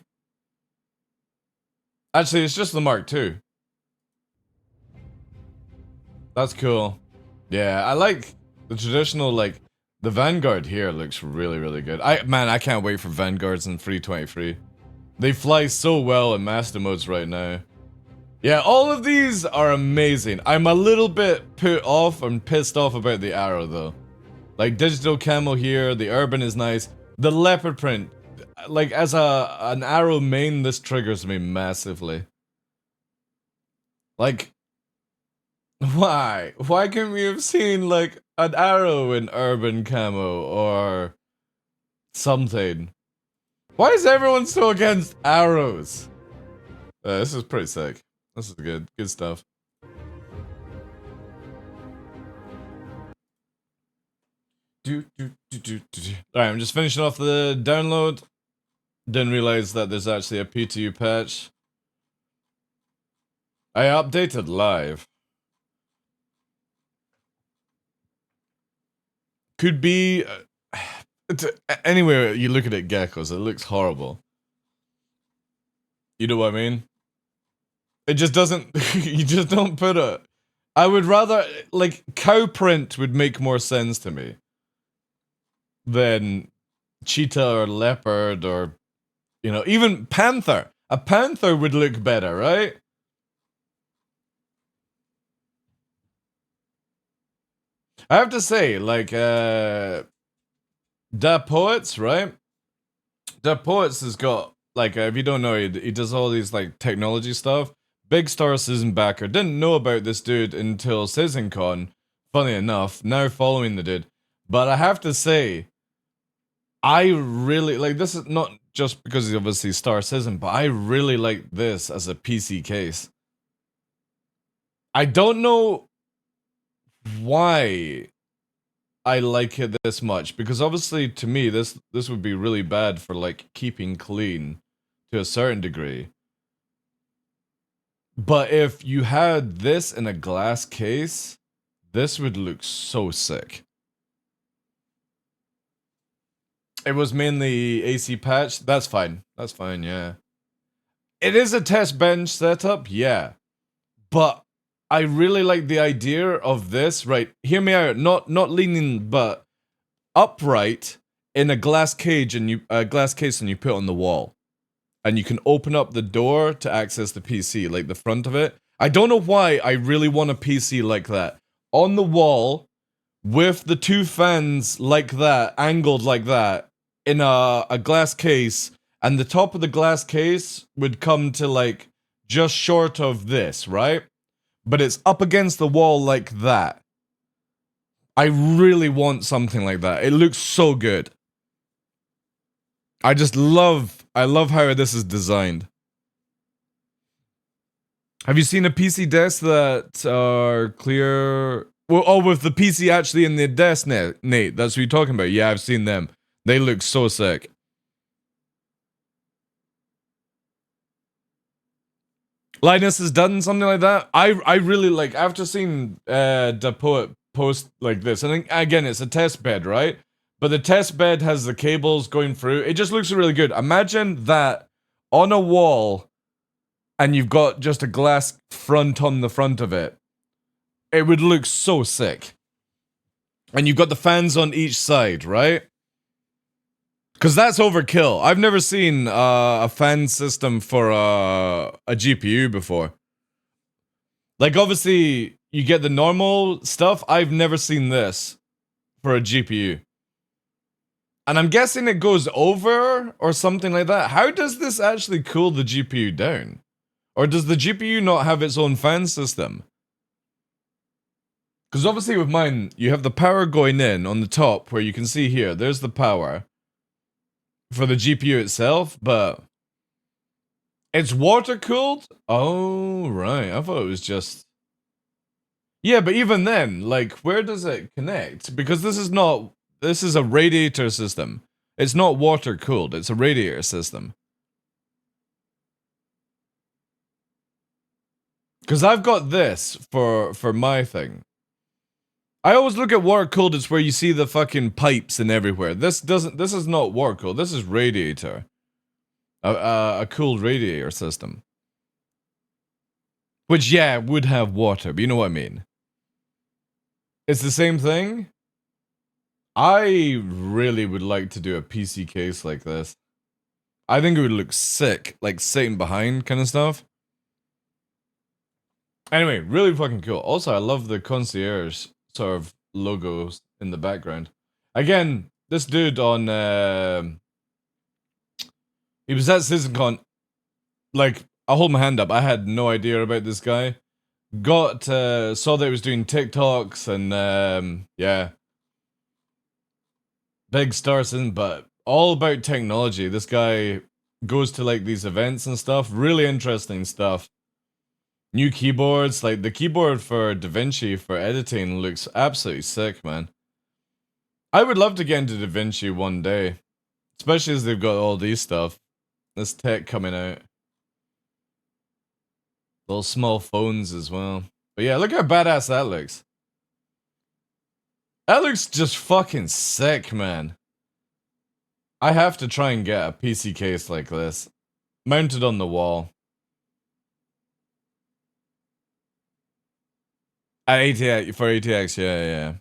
Actually, it's just the Mark II. That's cool. Yeah, I like the traditional, like, the Vanguard here looks really, really good. Man, I can't wait for Vanguards in 323. They fly so well in Master Modes right now. Yeah, all of these are amazing. I'm a little bit put off and pissed off about the arrow, though. Like, digital camo here, the Urban is nice. The leopard print, like, as an arrow main, this triggers me massively. Like, why? Why couldn't we have seen, like, an arrow in Urban camo or something? Why is everyone so against arrows? This is pretty sick. This is good. Good stuff. Alright, I'm just finishing off the download. Didn't realize that there's actually a PTU patch. I updated live. Could be... anyway, you look at it, geckos, it looks horrible. You know what I mean? It just doesn't... you just don't put a... I would rather... Like, cow print would make more sense to me than cheetah or leopard or... You know, even panther. A panther would look better, right? I have to say, like, Da Poets, right? Da Poets has got, like, if you don't know, he does all these, like, technology stuff. Big Star Season backer. Didn't know about this dude until SeasonCon. Funny enough, now following the dude. But I have to say, I really, like, this is not just because he's obviously Star Season, but I really like this as a PC case. I don't know why I like it this much, because obviously to me this would be really bad for, like, keeping clean to a certain degree. But if you had this in a glass case, this would look so sick. It was mainly AC patch. That's fine. That's fine, yeah. It is a test bench setup, yeah. But I really like the idea of this, right? Hear me out. Not leaning, but upright in a glass cage, and you glass case, and you put it on the wall, and you can open up the door to access the PC, like the front of it. I don't know why I really want a PC like that on the wall with the two fans like that, angled like that, in a glass case, and the top of the glass case would come to, like, just short of this, right? But it's up against the wall like that. I really want something like that. It looks so good. I love how this is designed. Have you seen a PC desk that are clear? Well, oh, with the PC actually in the desk, Nate, that's what you're talking about. Yeah, I've seen them. They look so sick. Linus has done something like that. I really like, after seeing the poet post like this, and again, it's a test bed, right? But the test bed has the cables going through. It just looks really good. Imagine that on a wall, and you've got just a glass front on the front of it. It would look so sick. And you've got the fans on each side, right? Because that's overkill. I've never seen a fan system for a GPU before. Like, obviously, you get the normal stuff. I've never seen this for a GPU. And I'm guessing it goes over or something like that. How does this actually cool the GPU down? Or does the GPU not have its own fan system? Because obviously with mine, you have the power going in on the top where you can see here. There's the power for the GPU itself, but it's water cooled? Oh, right. I thought it was just... Yeah, but even then, like, where does it connect? Because this is not... This is a radiator system. It's not water cooled. It's a radiator system. Because I've got this for my thing. I always look at water cooled. It's where you see the fucking pipes and everywhere. This doesn't. This is not water cooled. This is radiator. A cooled radiator system. Which, yeah, would have water, but you know what I mean. It's the same thing. I really would like to do a PC case like this. I think it would look sick, like sitting behind kind of stuff. Anyway, really fucking cool. Also, I love the concierge sort of logos in the background. Again, this dude on... he was at CitizenCon. Like, I'll hold my hand up. I had no idea about this guy. Saw that he was doing TikToks and, yeah. Big stars in, but all about technology. This guy goes to like these events and stuff. Really interesting stuff. New keyboards, like the keyboard for DaVinci for editing looks absolutely sick, man. I would love to get into DaVinci one day. Especially as they've got all these stuff. This tech coming out. Little small phones as well. But yeah, look how badass that looks. That looks just fucking sick, man. I have to try and get a PC case like this. Mounted on the wall. At ATX, for ATX, yeah.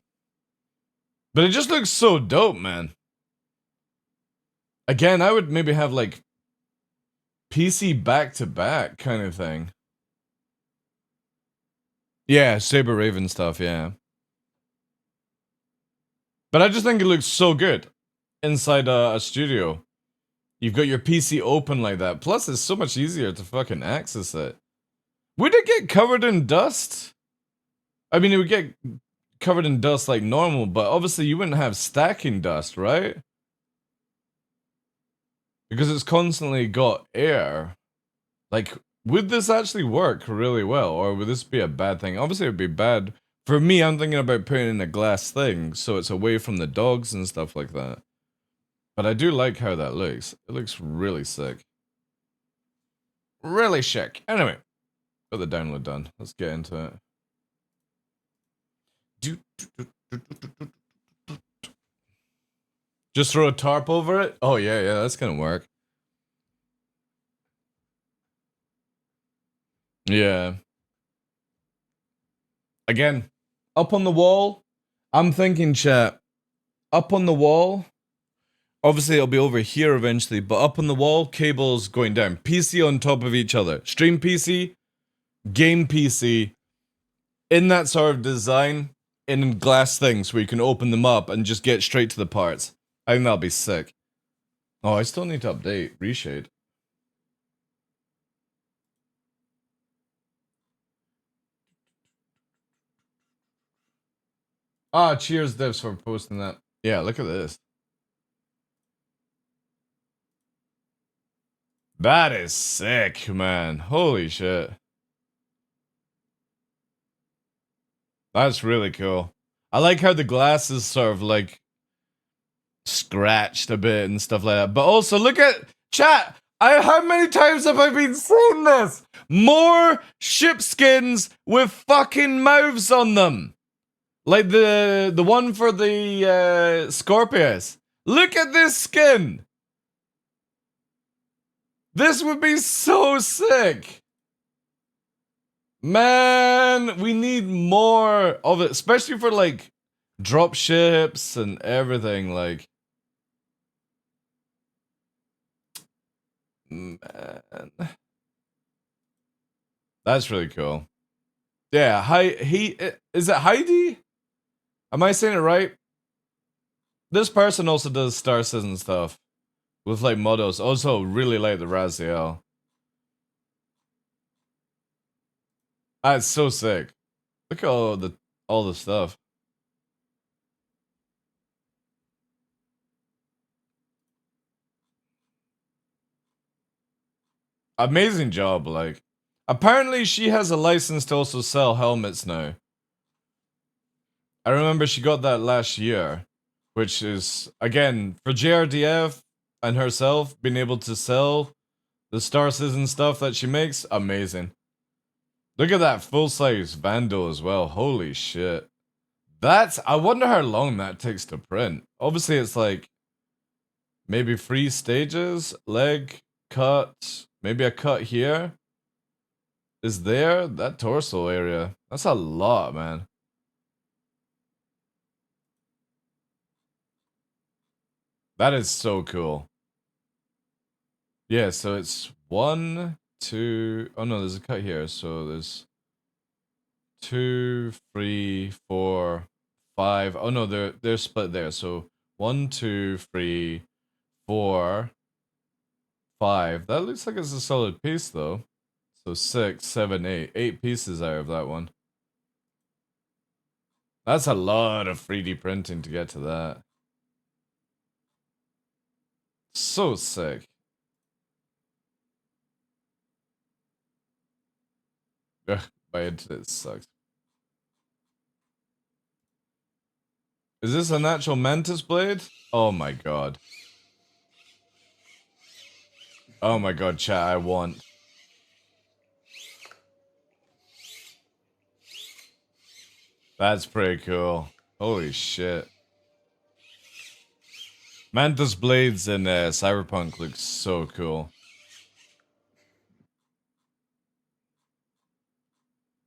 But it just looks so dope, man. Again, I would maybe have like PC back-to-back kind of thing. Yeah, Saber Raven stuff, yeah. But I just think it looks so good inside a studio. You've got your PC open like that. Plus, it's so much easier to fucking access it. Would it get covered in dust? I mean, it would get covered in dust like normal, but obviously you wouldn't have stacking dust, right? Because it's constantly got air. Like, would this actually work really well? Or would this be a bad thing? Obviously, it would be bad. For me, I'm thinking about putting in a glass thing, so it's away from the dogs and stuff like that. But I do like how that looks. It looks really sick. Really sick. Anyway, got the download done. Let's get into it. Just throw a tarp over it? Oh, yeah, that's gonna work. Yeah. Again, up on the wall, I'm thinking, chat, up on the wall, obviously it'll be over here eventually, but up on the wall, cables going down. PC on top of each other. Stream PC, game PC, in that sort of design, in glass things where you can open them up and just get straight to the parts. I think that'll be sick. Oh, I still need to update Reshade. Ah, cheers, devs, for posting that. Yeah, look at this. That is sick, man. Holy shit. That's really cool. I like how the glass is sort of like scratched a bit and stuff like that. But also, look at chat. How many times have I been saying this? More ship skins with fucking mouths on them. Like the one for the Scorpius. Look at this skin. This would be so sick. Man, we need more of it, especially for like drop ships and everything. Like, Man. That's really cool. Yeah, is it Heidi? Am I saying it right? This person also does Star Citizen stuff with like models. Also, really like the Raziel. That's so sick. Look at all the stuff. Amazing job, like. Apparently she has a license to also sell helmets now. I remember she got that last year, which is, again, for JRDF and herself being able to sell the Star Citizen stuff that she makes, amazing. Look at that full-size Vandal as well. Holy shit. I wonder how long that takes to print. Obviously, it's like maybe 3 stages, leg, cut, maybe a cut here. Is there that torso area? That's a lot, man. That is so cool. Yeah, so it's 1, 2. Oh no, there's a cut here. So there's 2, 3, 4, 5. Oh no, they're split there. So 1, 2, 3, 4, 5. That looks like it's a solid piece though. So 6, 7, 8. 8 pieces out of that one. That's a lot of 3D printing to get to that. So sick. Ugh, my internet sucks. Is this an actual Mantis blade? Oh my god. Oh my god, chat, I want. That's pretty cool. Holy shit. Mantis blades in Cyberpunk looks so cool.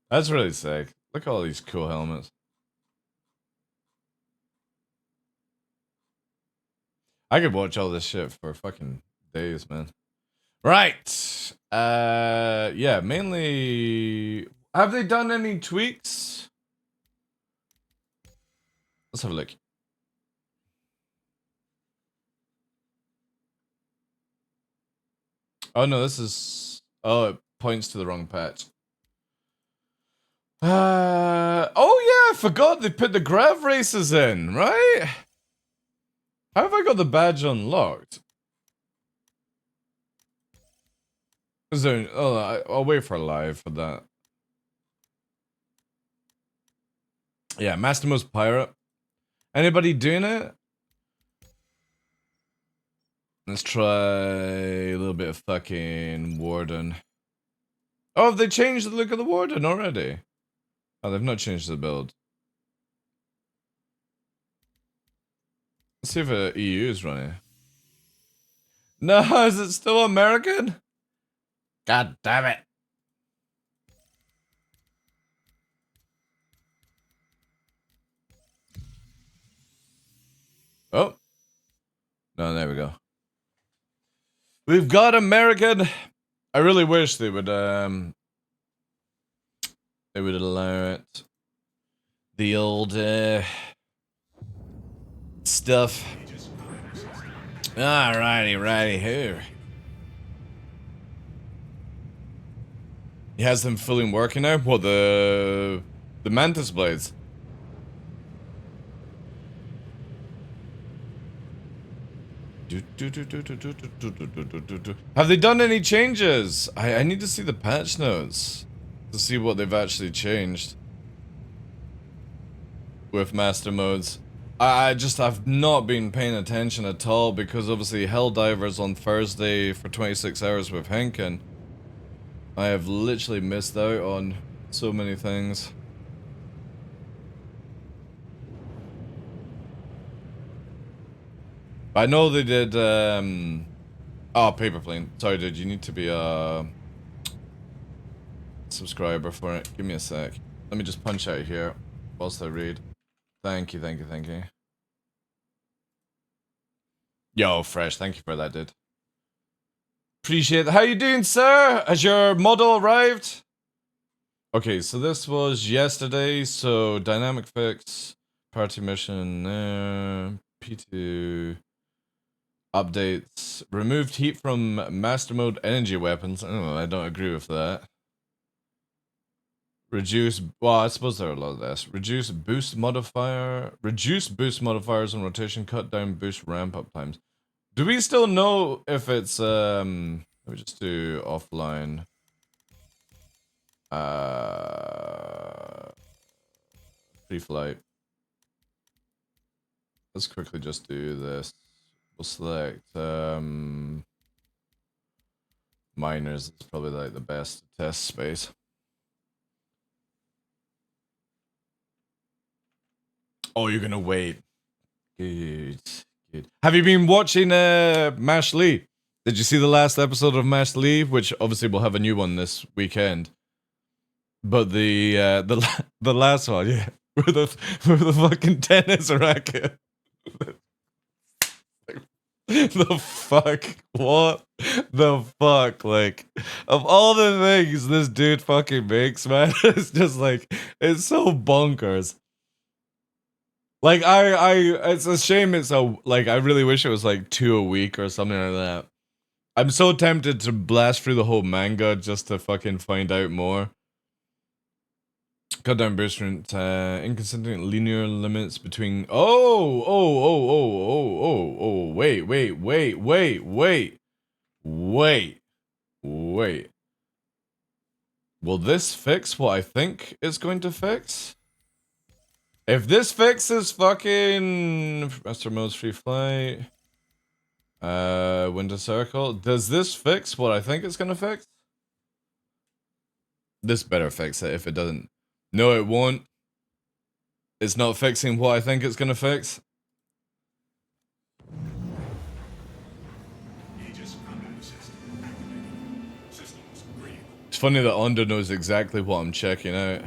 That's really sick. Look at all these cool helmets. I could watch all this shit for fucking days, man. Right. Yeah, mainly. Have they done any tweaks? Let's have a look. Oh no, this is. Oh, it points to the wrong patch. Oh yeah, I forgot they put the grav races in, right? How have I got the badge unlocked? Is there? Oh, I'll wait for live for that. Yeah, Mastermost Pirate. Anybody doing it? Let's try a little bit of fucking Warden. Oh, have they changed the look of the Warden already? Oh, they've not changed the build. Let's see if EU is running. No, is it still American? God damn it. Oh. No, there we go. We've got American. I really wish they would allow it. The old stuff. Alrighty, here. He has them fully working now? What, the Mantis blades? Have they done any changes? I need to see the patch notes to see what they've actually changed with master modes. I've not been paying attention at all because obviously Helldivers on Thursday for 26 hours with Henkin. I have literally missed out on so many things. I know they did, oh, Paper Plane. Sorry, dude, you need to be a subscriber for it. Give me a sec. Let me just punch out here whilst I read. Thank you. Yo, Fresh, thank you for that, dude. Appreciate that. How you doing, sir? Has your model arrived? Okay, so this was yesterday. So dynamic fix, party mission, P2 updates, removed heat from master mode energy weapons. Oh, I don't agree with that. Reduce, well, I suppose there are a lot of this. Reduce boost modifier, reduce boost modifiers on rotation, cut down boost ramp up times. Do we still know if it's, let me just do offline. Pre-flight. Let's quickly just do this. We'll select, miners. It's probably like the best test space. Oh, you're gonna wait. Good, good. Have you been watching Mash Lee? Did you see the last episode of Mash Lee? Which obviously we'll have a new one this weekend. But the last one, yeah, with the fucking tennis racket. The fuck? What the fuck? Like, of all the things this dude fucking makes, man, it's just like, it's so bonkers. Like, it's a shame it's a, like, I really wish it was like 2 a week or something like that. I'm so tempted to blast through the whole manga just to fucking find out more. Cut down boost rate, inconsistent linear limits between, wait. Will this fix what I think it's going to fix? If this fixes fucking master mode's free flight, window circle, does this fix what I think it's gonna fix? This better fix it. If it doesn't, no, it won't. It's not fixing what I think it's gonna fix. It's funny that Onda knows exactly what I'm checking out.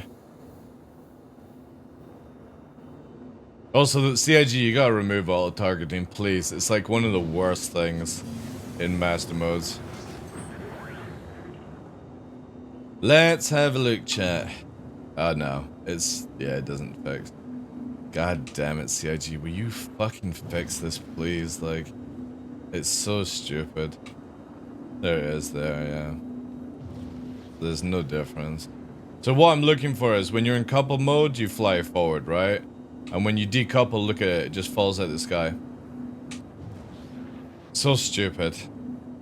Also, the CIG, you gotta remove auto targeting, please. It's like one of the worst things in master modes. Let's have a look, chat. Oh no, it's, yeah, it doesn't fix. God damn it, CIG, will you fucking fix this, please? Like, it's so stupid. There it is, there, yeah. There's no difference. So what I'm looking for is when you're in couple mode, you fly forward, right? And when you decouple, look at it, it just falls out of the sky. So stupid.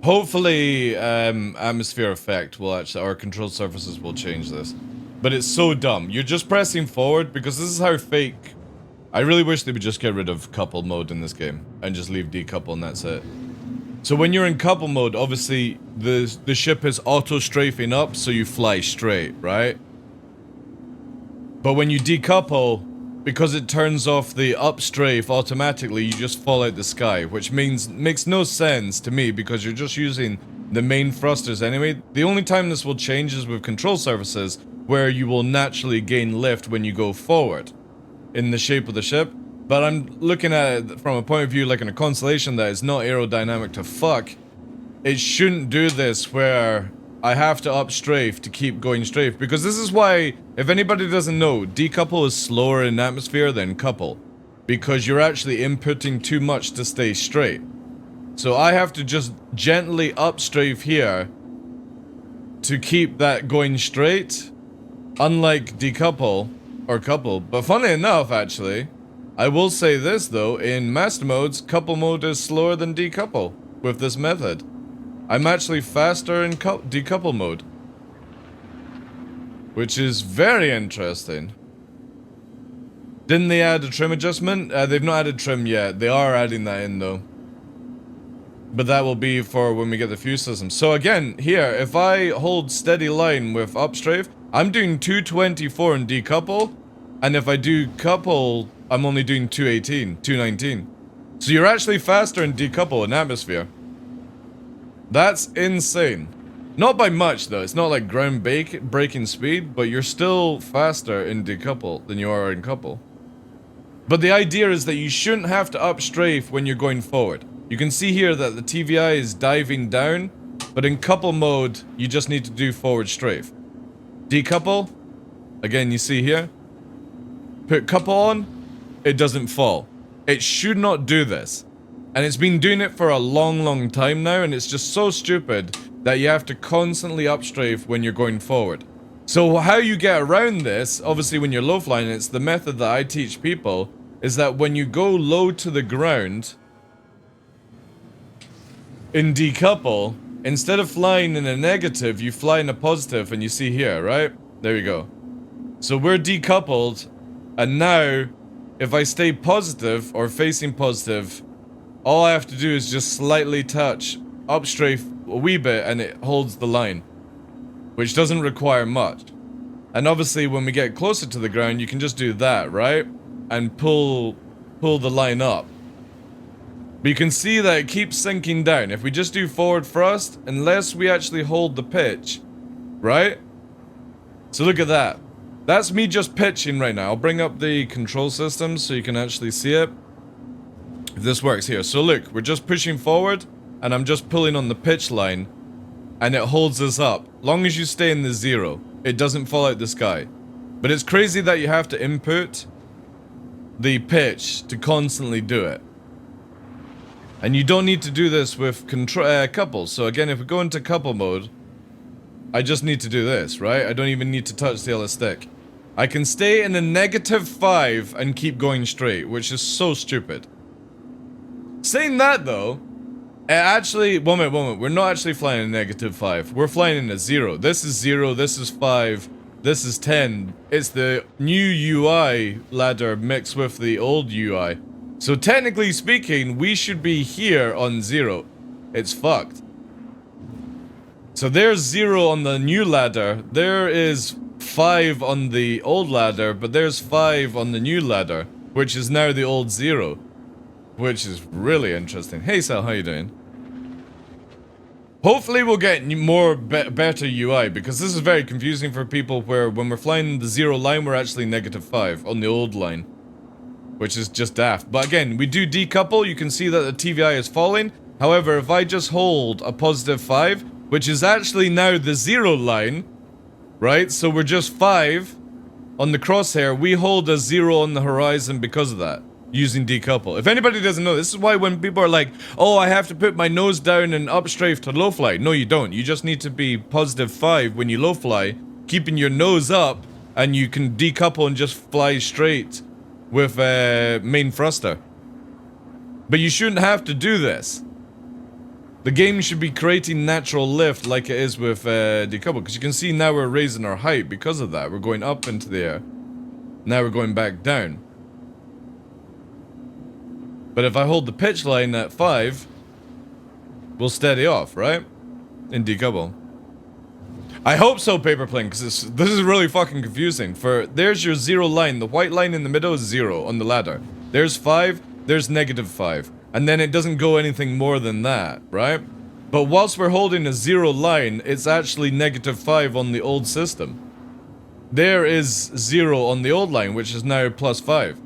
Hopefully, atmosphere effect will actually, or control surfaces will change this. But it's so dumb. You're just pressing forward because this is how fake. I really wish they would just get rid of couple mode in this game and just leave decouple and that's it. So when you're in couple mode, obviously the ship is auto strafing up, so you fly straight, right? But when you decouple, because it turns off the up strafe automatically, you just fall out the sky, which makes no sense to me because you're just using the main thrusters anyway. The only time this will change is with control surfaces, where you will naturally gain lift when you go forward in the shape of the ship. But I'm looking at it from a point of view like in a constellation that is not aerodynamic to fuck. It shouldn't do this where I have to up strafe to keep going strafe, because this is why, if anybody doesn't know, decouple is slower in atmosphere than couple, because you're actually inputting too much to stay straight. So I have to just gently up strafe here to keep that going straight, unlike decouple or couple. But funny enough, actually, I will say this though, in master modes, couple mode is slower than decouple with this method. I'm actually faster in decouple mode, which is very interesting. Didn't they add a trim adjustment? They've not added trim yet. They are adding that in though. But that will be for when we get the fuse system. So again, here, if I hold steady line with upstrafe, I'm doing 224 in decouple, and if I do couple, I'm only doing 218, 219. So you're actually faster in decouple in atmosphere. That's insane. Not by much though, it's not like ground breaking speed, but you're still faster in decouple than you are in couple. But the idea is that you shouldn't have to up strafe when you're going forward. You can see here that the TVI is diving down But in couple mode, you just need to do forward strafe. Decouple, again, you see here. Put couple on, it doesn't fall. It should not do this. And it's been doing it for a long, long time now, and it's just so stupid that you have to constantly upstrafe when you're going forward. So how you get around this, obviously when you're low flying, it's the method that I teach people, is that when you go low to the ground, in decouple, instead of flying in a negative, you fly in a positive, and you see here, right? There you go. So we're decoupled, and now, if I stay positive, or facing positive, all I have to do is just slightly touch, upstrafe a wee bit, and it holds the line. Which doesn't require much. And obviously, when we get closer to the ground, you can just do that, right? And pull the line up. But you can see that it keeps sinking down. If we just do forward thrust, unless we actually hold the pitch, right? So look at that. That's me just pitching right now. I'll bring up the control system so you can actually see it. If this works here. So look, we're just pushing forward, and I'm just pulling on the pitch line, and it holds us up. Long as you stay in the 0, it doesn't fall out the sky. But it's crazy that you have to input the pitch to constantly do it. And you don't need to do this with couples. So again, if we go into couple mode, I just need to do this, right? I don't even need to touch the other stick. I can stay in a -5 and keep going straight, which is so stupid. Saying that though, actually, one minute, we're not actually flying in a -5. We're flying in a 0. This is 0, this is 5, this is 10. It's the new UI ladder mixed with the old UI. So technically speaking, we should be here on 0. It's fucked. So there's 0 on the new ladder, there is 5 on the old ladder, but there's 5 on the new ladder, which is now the old 0. Which is really interesting. Hey Sal, how you doing? Hopefully we'll get more better UI, because this is very confusing for people where when we're flying the 0 line, we're actually -5 on the old line. Which is just daft. But again, we do decouple, you can see that the TVI is falling. However, if I just hold a +5, which is actually now the 0 line, right? So we're just 5 on the crosshair, we hold a 0 on the horizon because of that. Using decouple. If anybody doesn't know, this is why when people are like, oh, I have to put my nose down and upstrafe to low fly. No, you don't. You just need to be +5 when you low fly, keeping your nose up, and you can decouple and just fly straight with main thruster. But you shouldn't have to do this. The game should be creating natural lift like it is with decouple, because you can see now we're raising our height because of that. We're going up into the air. Now we're going back down. But if I hold the pitch line at 5, we'll steady off, right? In decouple. I hope so, Paperplane, because this is really fucking confusing. There's your 0 line. The white line in the middle is 0 on the ladder. There's 5, there's -5. And then it doesn't go anything more than that, right? But whilst we're holding a 0 line, it's actually -5 on the old system. There is 0 on the old line, which is now +5.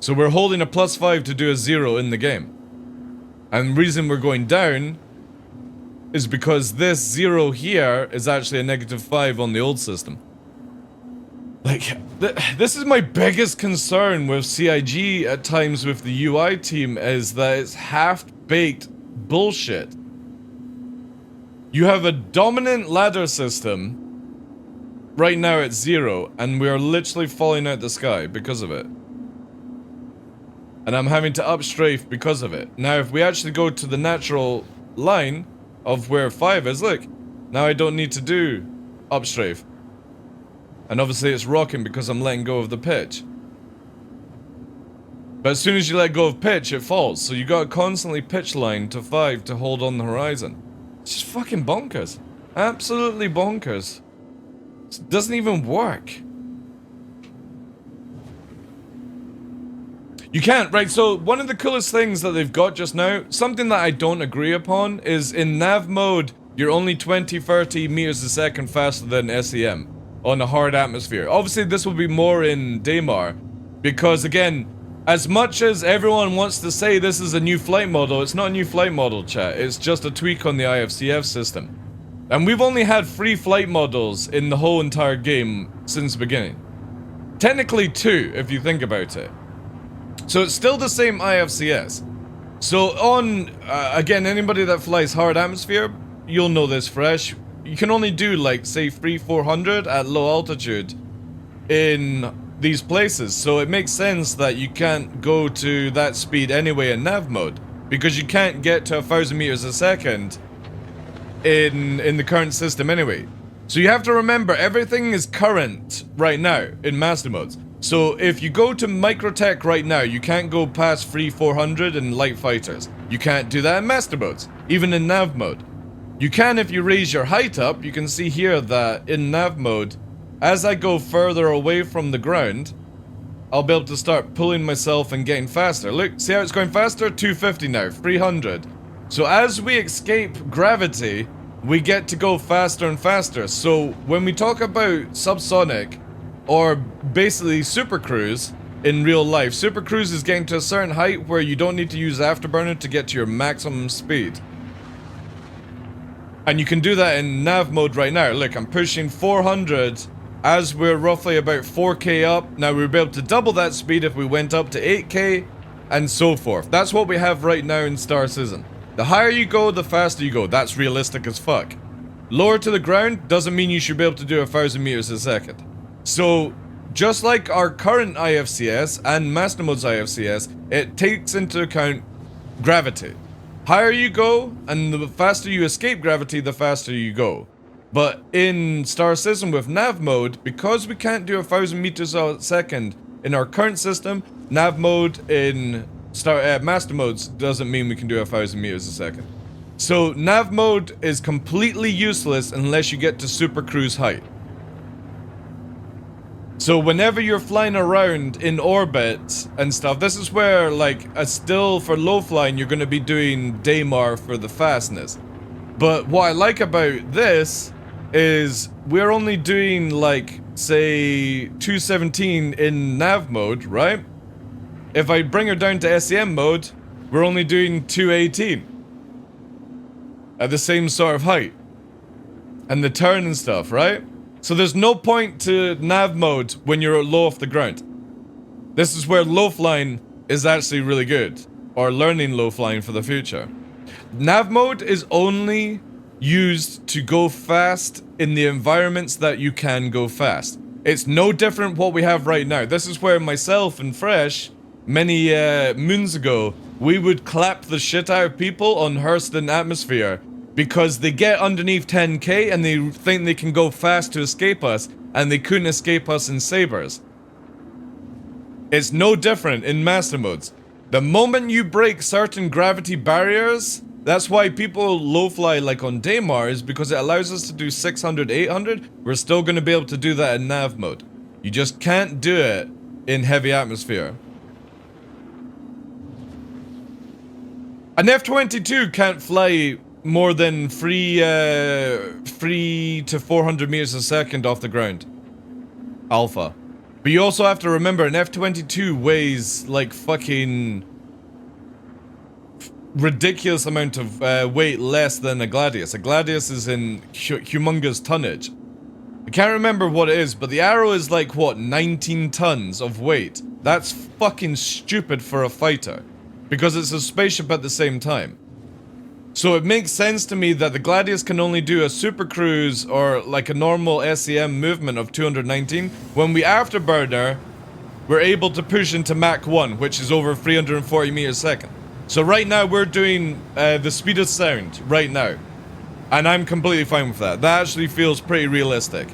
So we're holding a +5 to do a 0 in the game. And the reason we're going down is because this 0 here is actually a -5 on the old system. Like, this is my biggest concern with CIG at times with the UI team, is that it's half-baked bullshit. You have a dominant ladder system right now at 0, and we are literally falling out the sky because of it. And I'm having to upstrafe because of it. Now, if we actually go to the natural line of where 5 is, look, now I don't need to do upstrafe. And obviously it's rocking because I'm letting go of the pitch. But as soon as you let go of pitch, it falls. So you got to constantly pitch line to 5 to hold on the horizon. It's just fucking bonkers. Absolutely bonkers. It doesn't even work. You can't, right? So one of the coolest things that they've got just now, something that I don't agree upon, is in nav mode, you're only 20-30 meters a second faster than SEM on a hard atmosphere. Obviously, this will be more in Daymar, because again, As much as everyone wants to say this is a new flight model, it's not a new flight model, chat. It's just a tweak on the IFCF system. And we've only had 3 flight models in the whole entire game since the beginning. Technically 2, if you think about it. So it's still the same IFCS. So on, again, anybody that flies hard atmosphere, you'll know this fresh. You can only do like, say, 300-400 at low altitude in these places. So it makes sense that you can't go to that speed anyway in nav mode, because you can't get to 1,000 meters a second in the current system anyway. So you have to remember, everything is current right now in master modes. So if you go to microtech right now, you can't go past 300-400 in light fighters. You can't do that in master modes, even in nav mode. You can if you raise your height up. You can see here that in nav mode, as I go further away from the ground, I'll be able to start pulling myself and getting faster. Look, see how it's going faster? 250 now, 300. So as we escape gravity, we get to go faster and faster. So when we talk about subsonic, or basically super cruise in real life, super cruise is getting to a certain height where you don't need to use afterburner to get to your maximum speed. And you can do that in nav mode right now. Look, I'm pushing 400 as we're roughly about 4k up. Now we'll be able to double that speed if we went up to 8k and so forth. That's what we have right now in Star Citizen. The higher you go, the faster you go. That's realistic as fuck. Lower to the ground doesn't mean you should be able to do 1,000 meters a second. So, just like our current IFCS and Master Mode's IFCS, it takes into account gravity. Higher you go, and the faster you escape gravity, the faster you go. But in Star Citizen with Nav Mode, because we can't do 1,000 meters a second in our current system, Nav Mode in Master Modes doesn't mean we can do 1,000 meters a second. So, Nav Mode is completely useless unless you get to Super Cruise height. So whenever you're flying around in orbit and stuff, this is where, like, still for low flying, you're going to be doing Daymar for the fastness. But what I like about this is we're only doing, like, say, 217 in nav mode, right? If I bring her down to SEM mode, we're only doing 218. At the same sort of height. And the turn and stuff, right? So there's no point to nav mode when you're low off the ground. This is where low flying is actually really good. Or learning low flying for the future. Nav mode is only used to go fast in the environments that you can go fast. It's no different what we have right now. This is where myself and Fresh, many moons ago, we would clap the shit out of people on Hurston atmosphere because they get underneath 10k and they think they can go fast to escape us, and they couldn't escape us in Sabres. It's no different in master modes. The moment you break certain gravity barriers, that's why people low fly like on Daymar, is because it allows us to do 600, 800. We're still going to be able to do that in nav mode. You just can't do it in heavy atmosphere. An F-22 can't fly more than 3 to 400 meters a second off the ground. Alpha. But you also have to remember, an F-22 weighs like fucking ridiculous amount of weight less than a Gladius. A Gladius is in humongous tonnage. I can't remember what it is, but the Arrow is like, what, 19 tons of weight. That's fucking stupid for a fighter. Because it's a spaceship at the same time. So it makes sense to me that the Gladius can only do a super cruise or like a normal SEM movement of 219. When we afterburner, we're able to push into Mach 1, which is over 340 meters a second. So right now we're doing the speed of sound right now. And I'm completely fine with that. That actually feels pretty realistic.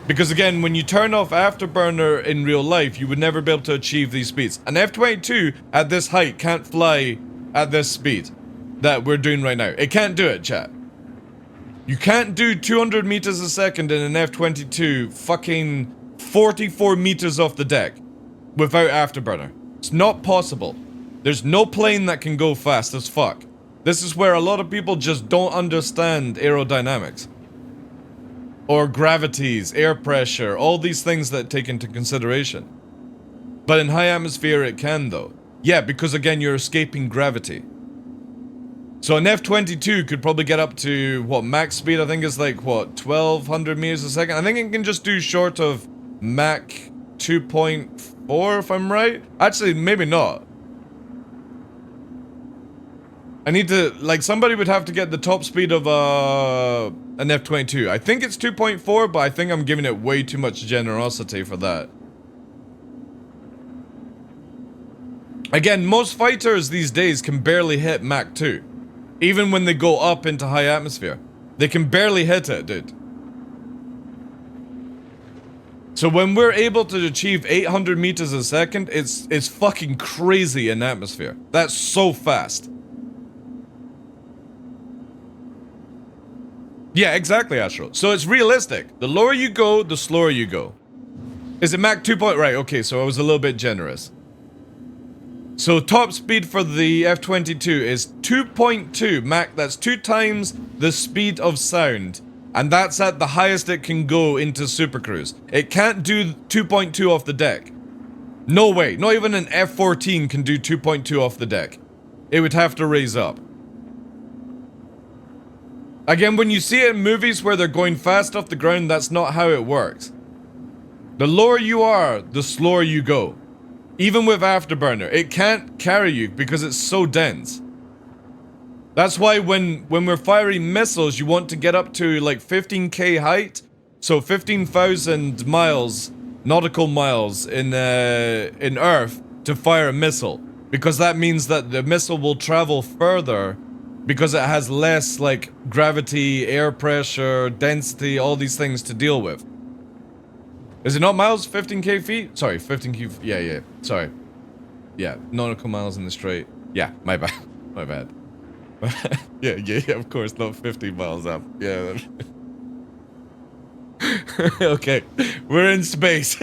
Because again, when you turn off afterburner in real life, you would never be able to achieve these speeds. An F-22 at this height can't fly at this speed that we're doing right now. It can't do it, chat. You can't do 200 meters a second in an F-22 fucking 44 meters off the deck without afterburner. It's not possible. There's no plane that can go fast as fuck. This is where a lot of people just don't understand aerodynamics. Or gravities, air pressure, all these things that take into consideration. But in high atmosphere it can though. Yeah, because again you're escaping gravity. So an F-22 could probably get up to, what, max speed? I think is like, what, 1200 meters a second? I think it can just do short of Mach 2.4 if I'm right. Actually, maybe not. I need to, like, somebody would have to get the top speed of an F-22. I think it's 2.4, but I think I'm giving it way too much generosity for that. Again, most fighters these days can barely hit Mach 2. Even when they go up into high atmosphere. They can barely hit it, dude. So when we're able to achieve 800 meters a second, it's fucking crazy in atmosphere. That's so fast. Yeah, exactly, Astro. So it's realistic. The lower you go, the slower you go. Is it Mach 2 point? Right, okay, so I was a little bit generous. So top speed for the F-22 is 2.2 Mach. That's 2 times the speed of sound. And that's at the highest it can go into Super Cruise. It can't do 2.2 off the deck. No way. Not even an F-14 can do 2.2 off the deck. It would have to raise up. Again, when you see it in movies where they're going fast off the ground, that's not how it works. The lower you are, the slower you go. Even with Afterburner, it can't carry you because it's so dense. That's why when we're firing missiles, you want to get up to like 15k height. So 15,000 miles, nautical miles in Earth to fire a missile. Because that means that the missile will travel further because it has less like gravity, air pressure, density, all these things to deal with. Is it not miles? 15k feet? Sorry, 15k. Yeah. Sorry. Yeah, nautical miles in the straight. Yeah, my bad. My bad. yeah, of course, not 50 miles up. Yeah. Okay, we're in space.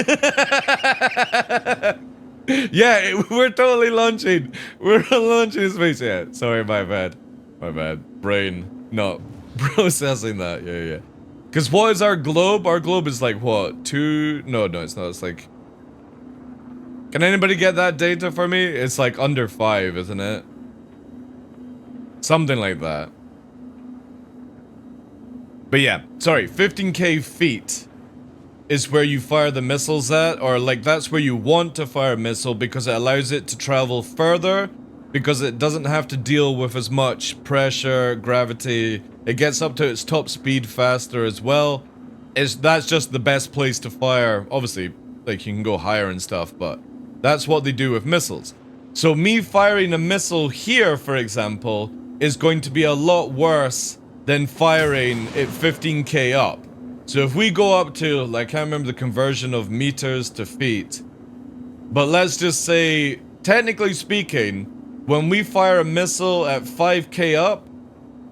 Yeah, we're totally launching. We're launching in space. Yeah, sorry, my bad. My bad. Brain not processing that. Yeah. Because what is our globe? Our globe is like, what? 2? No, it's not. It's like... Can anybody get that data for me? It's like under 5, isn't it? Something like that. But yeah, sorry, 15k feet is where you fire the missiles at, or like that's where you want to fire a missile because it allows it to travel further, because it doesn't have to deal with as much pressure, gravity. It gets up to its top speed faster as well. That's just the best place to fire. Obviously, like you can go higher and stuff, but that's what they do with missiles. So me firing a missile here, for example, is going to be a lot worse than firing it 15k up. So if we go up to, like, I can't remember the conversion of meters to feet, but let's just say, technically speaking, when we fire a missile at 5k up,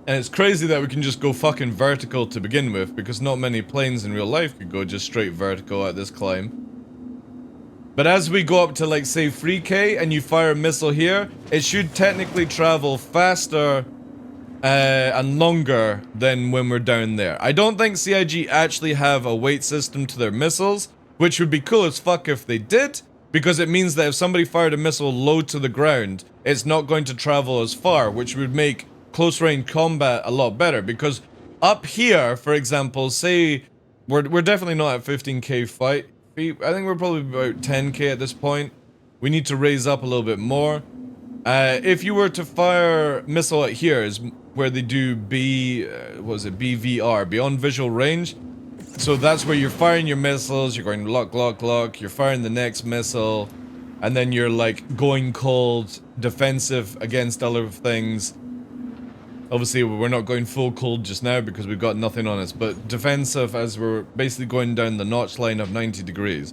and it's crazy that we can just go fucking vertical to begin with, because not many planes in real life could go just straight vertical at this climb. But as we go up to, like, say 3k and you fire a missile here, it should technically travel faster and longer than when we're down there. I don't think CIG actually have a weight system to their missiles, which would be cool as fuck if they did, because it means that if somebody fired a missile low to the ground, it's not going to travel as far, which would make close range combat a lot better. Because up here, for example, say we're definitely not at 15k feet. I think we're probably about 10k at this point. We need to raise up a little bit more. If you were to fire missile at here, is where they do BVR, beyond visual range. So that's where you're firing your missiles, you're going lock, you're firing the next missile, and then you're like going cold, defensive against other things. Obviously, we're not going full cold just now because we've got nothing on us, but defensive as we're basically going down the notch line of 90 degrees.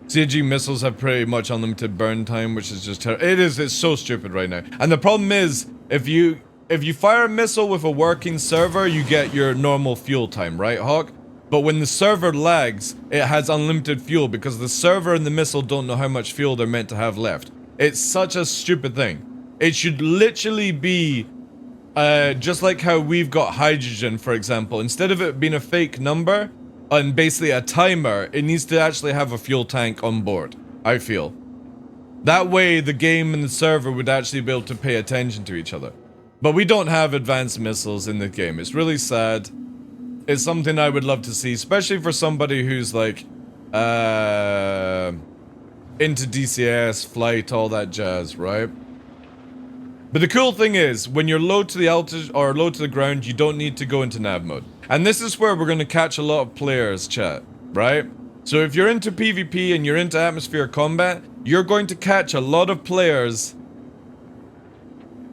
CIG missiles have pretty much unlimited burn time, which is just terrible. It's so stupid right now. And the problem is, if you fire a missile with a working server, you get your normal fuel time, right, Hawk? But when the server lags, it has unlimited fuel because the server and the missile don't know how much fuel they're meant to have left. It's such a stupid thing. It should literally be just like how we've got hydrogen, for example. Instead of it being a fake number, and basically a timer, it needs to actually have a fuel tank on board, I feel. That way, the game and the server would actually be able to pay attention to each other. But we don't have advanced missiles in the game. It's really sad. It's something I would love to see, especially for somebody who's like, into DCS, flight, all that jazz, right? But the cool thing is, when you're low to the altitude or low to the ground, you don't need to go into nav mode. And this is where we're going to catch a lot of players, chat, right? So if you're into PvP and you're into atmosphere combat, you're going to catch a lot of players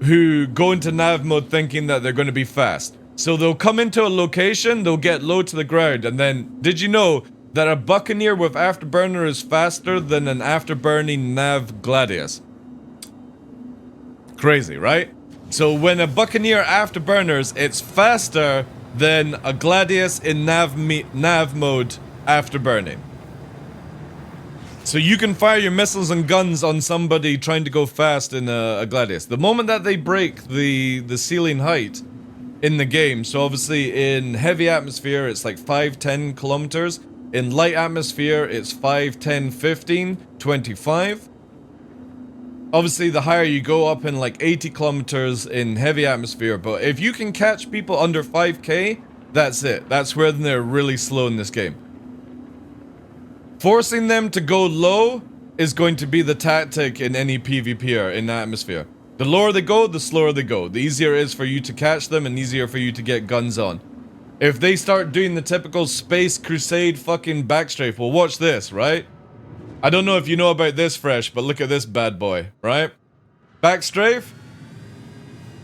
who go into nav mode thinking that they're going to be fast. So they'll come into a location, they'll get low to the ground, and then, did you know that a Buccaneer with Afterburner is faster than an afterburning nav Gladius? Crazy, right? So when a Buccaneer afterburners, it's faster than a Gladius in nav mode afterburning. So you can fire your missiles and guns on somebody trying to go fast in a Gladius. The moment that they break the ceiling height in the game, so obviously in heavy atmosphere it's like 5-10 kilometers. In light atmosphere it's 5-10-15, 25. Obviously the higher you go up in like 80 kilometers in heavy atmosphere, but if you can catch people under 5k, that's it. That's where they're really slow in this game. Forcing them to go low is going to be the tactic in any PvPer in atmosphere. The lower they go, the slower they go. The easier it is for you to catch them and easier for you to get guns on. If they start doing the typical Space Crusade fucking backstrafe, well, watch this, right? I don't know if you know about this, Fresh, but look at this bad boy, right? Backstrafe.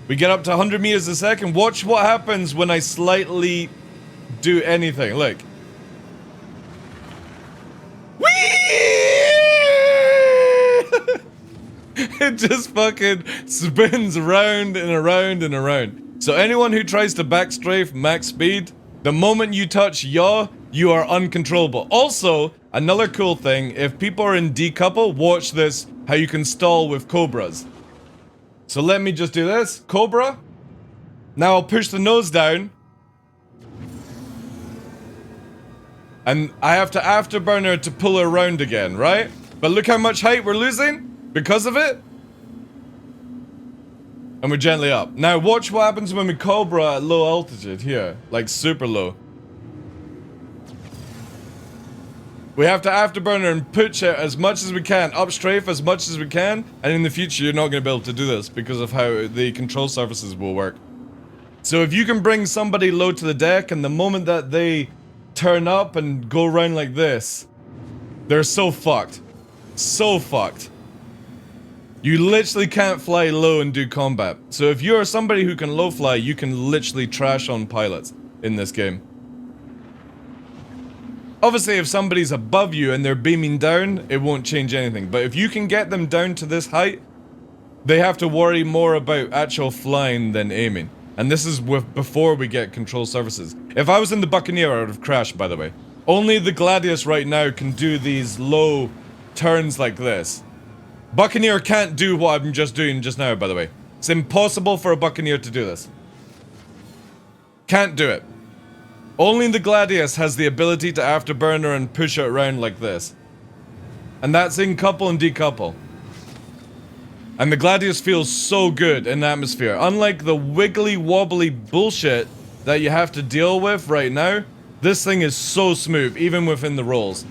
We get up to 100 meters a second. Watch what happens when I slightly do anything. Look. It just fucking spins around and around and around. So anyone who tries to backstrafe max speed, the moment you touch yaw, you are uncontrollable. Also, another cool thing, if people are in decouple, watch this, how you can stall with cobras. So let me just do this, cobra. Now I'll push the nose down. And I have to afterburner to pull her around again, right? But look how much height we're losing because of it. And we're gently up. Now watch what happens when we cobra at low altitude here. Like super low. We have to afterburner and push it as much as we can. Upstrafe as much as we can. And in the future you're not going to be able to do this because of how the control surfaces will work. So if you can bring somebody low to the deck and the moment that they turn up and go around like this, they're so fucked. So fucked. You literally can't fly low and do combat. So if you're somebody who can low fly, you can literally trash on pilots in this game. Obviously, if somebody's above you and they're beaming down, it won't change anything. But if you can get them down to this height, they have to worry more about actual flying than aiming. And this is before we get control surfaces. If I was in the Buccaneer, I would have crashed, by the way. Only the Gladius right now can do these low turns like this. Buccaneer can't do what I'm just doing just now, by the way. It's impossible for a Buccaneer to do this. Can't do it. Only the Gladius has the ability to afterburner and push it around like this. And that's in couple and decouple. And the Gladius feels so good in atmosphere. Unlike the wiggly wobbly bullshit that you have to deal with right now, this thing is so smooth, even within the rolls.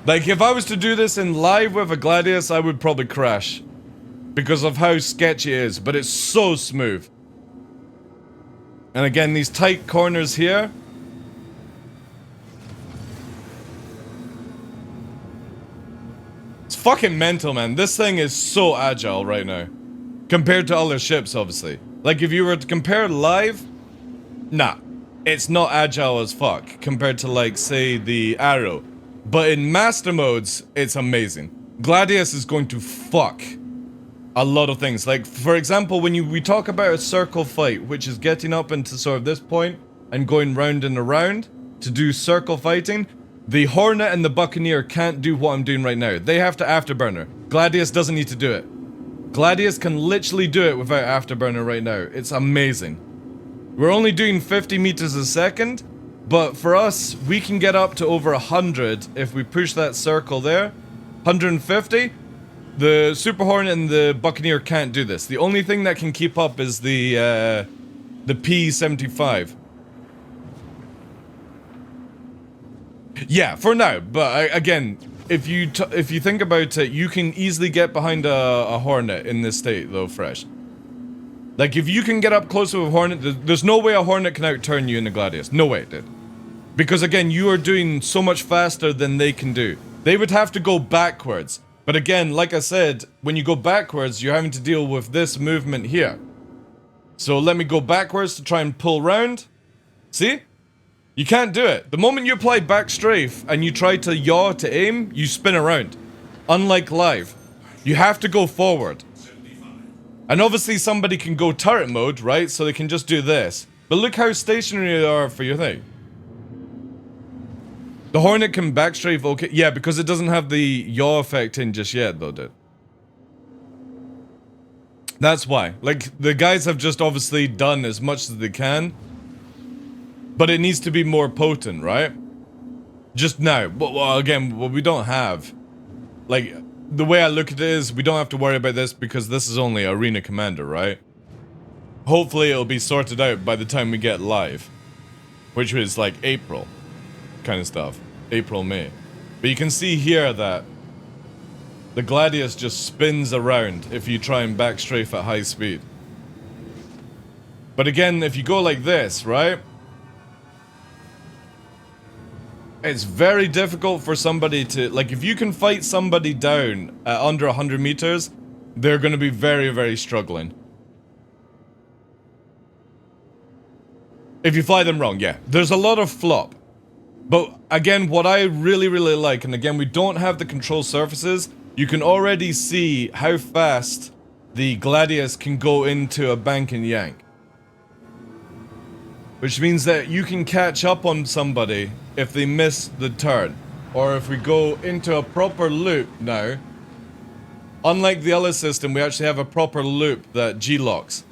Like, if I was to do this in live with a Gladius, I would probably crash. Because of how sketchy it is, but it's so smooth. And again, these tight corners here. It's fucking mental, man. This thing is so agile right now. Compared to other ships, obviously. Like, if you were to compare live, nah. It's not agile as fuck compared to, like, say, the Arrow. But in master modes, it's amazing. Gladius is going to fuck a lot of things. Like, for example, when we talk about a circle fight, which is getting up into sort of this point and going round and around to do circle fighting, the Hornet and the Buccaneer can't do what I'm doing right now. They have to afterburner. Gladius doesn't need to do it. Gladius can literally do it without afterburner right now. It's amazing. We're only doing 50 meters a second, but for us, we can get up to over 100 if we push that circle there. 150. The Super Hornet and the Buccaneer can't do this. The only thing that can keep up is the P-75. Yeah, for now. But again, if you think about it, you can easily get behind a Hornet in this state, though, Fresh. Like, if you can get up close to a Hornet, there's no way a Hornet can outturn you in the Gladius. No way, dude. Because, again, you are doing so much faster than they can do. They would have to go backwards. But again, like I said, when you go backwards, you're having to deal with this movement here. So let me go backwards to try and pull round. See? You can't do it. The moment you apply back strafe and you try to yaw to aim, you spin around. Unlike live. You have to go forward. And obviously somebody can go turret mode, right? So they can just do this. But look how stationary they are for your thing. The Hornet can backstrafe, okay. Yeah, because it doesn't have the yaw effect in just yet, though, dude. That's why. Like, the guys have just obviously done as much as they can. But it needs to be more potent, right? Just now. Well, again, what we don't have. Like, the way I look at it is, we don't have to worry about this because this is only Arena Commander, right? Hopefully it'll be sorted out by the time we get live. Which is like April. Kind of stuff. April, May. But you can see here that the Gladius just spins around if you try and backstrafe at high speed. But again, if you go like this, right? It's very difficult for somebody to... Like, if you can fight somebody down at under 100 meters, they're going to be very, very struggling. If you fly them wrong, yeah. There's a lot of flop. But again, what I really, really like, and again, we don't have the control surfaces, you can already see how fast the Gladius can go into a bank and yank. Which means that you can catch up on somebody if they miss the turn. Or if we go into a proper loop now, unlike the other system, we actually have a proper loop that G-locks.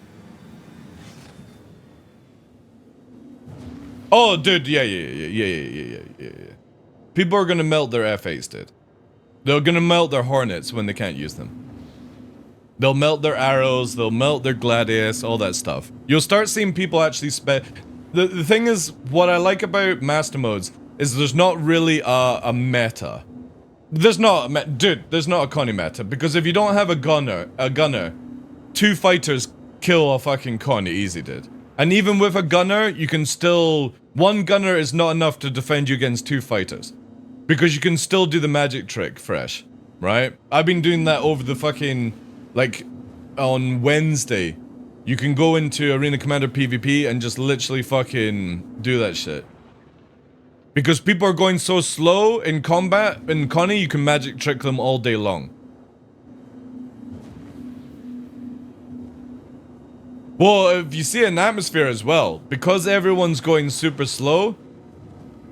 Oh, dude, yeah. People are gonna melt their F8s, dude. They're gonna melt their Hornets when they can't use them. They'll melt their arrows, they'll melt their Gladius, all that stuff. You'll start seeing people actually The thing is, what I like about Master Modes is there's not really a meta. There's not a dude, there's not a Connie meta, because if you don't have a gunner, two fighters kill a fucking Connie easy, dude. And even with a gunner, you can still... One gunner is not enough to defend you against two fighters. Because you can still do the magic trick, Fresh. Right? I've been doing that over the fucking... Like, on Wednesday. You can go into Arena Commander PvP and just literally fucking do that shit. Because people are going so slow in combat, in Connie, you can magic trick them all day long. Well, if you see an atmosphere as well, because everyone's going super slow,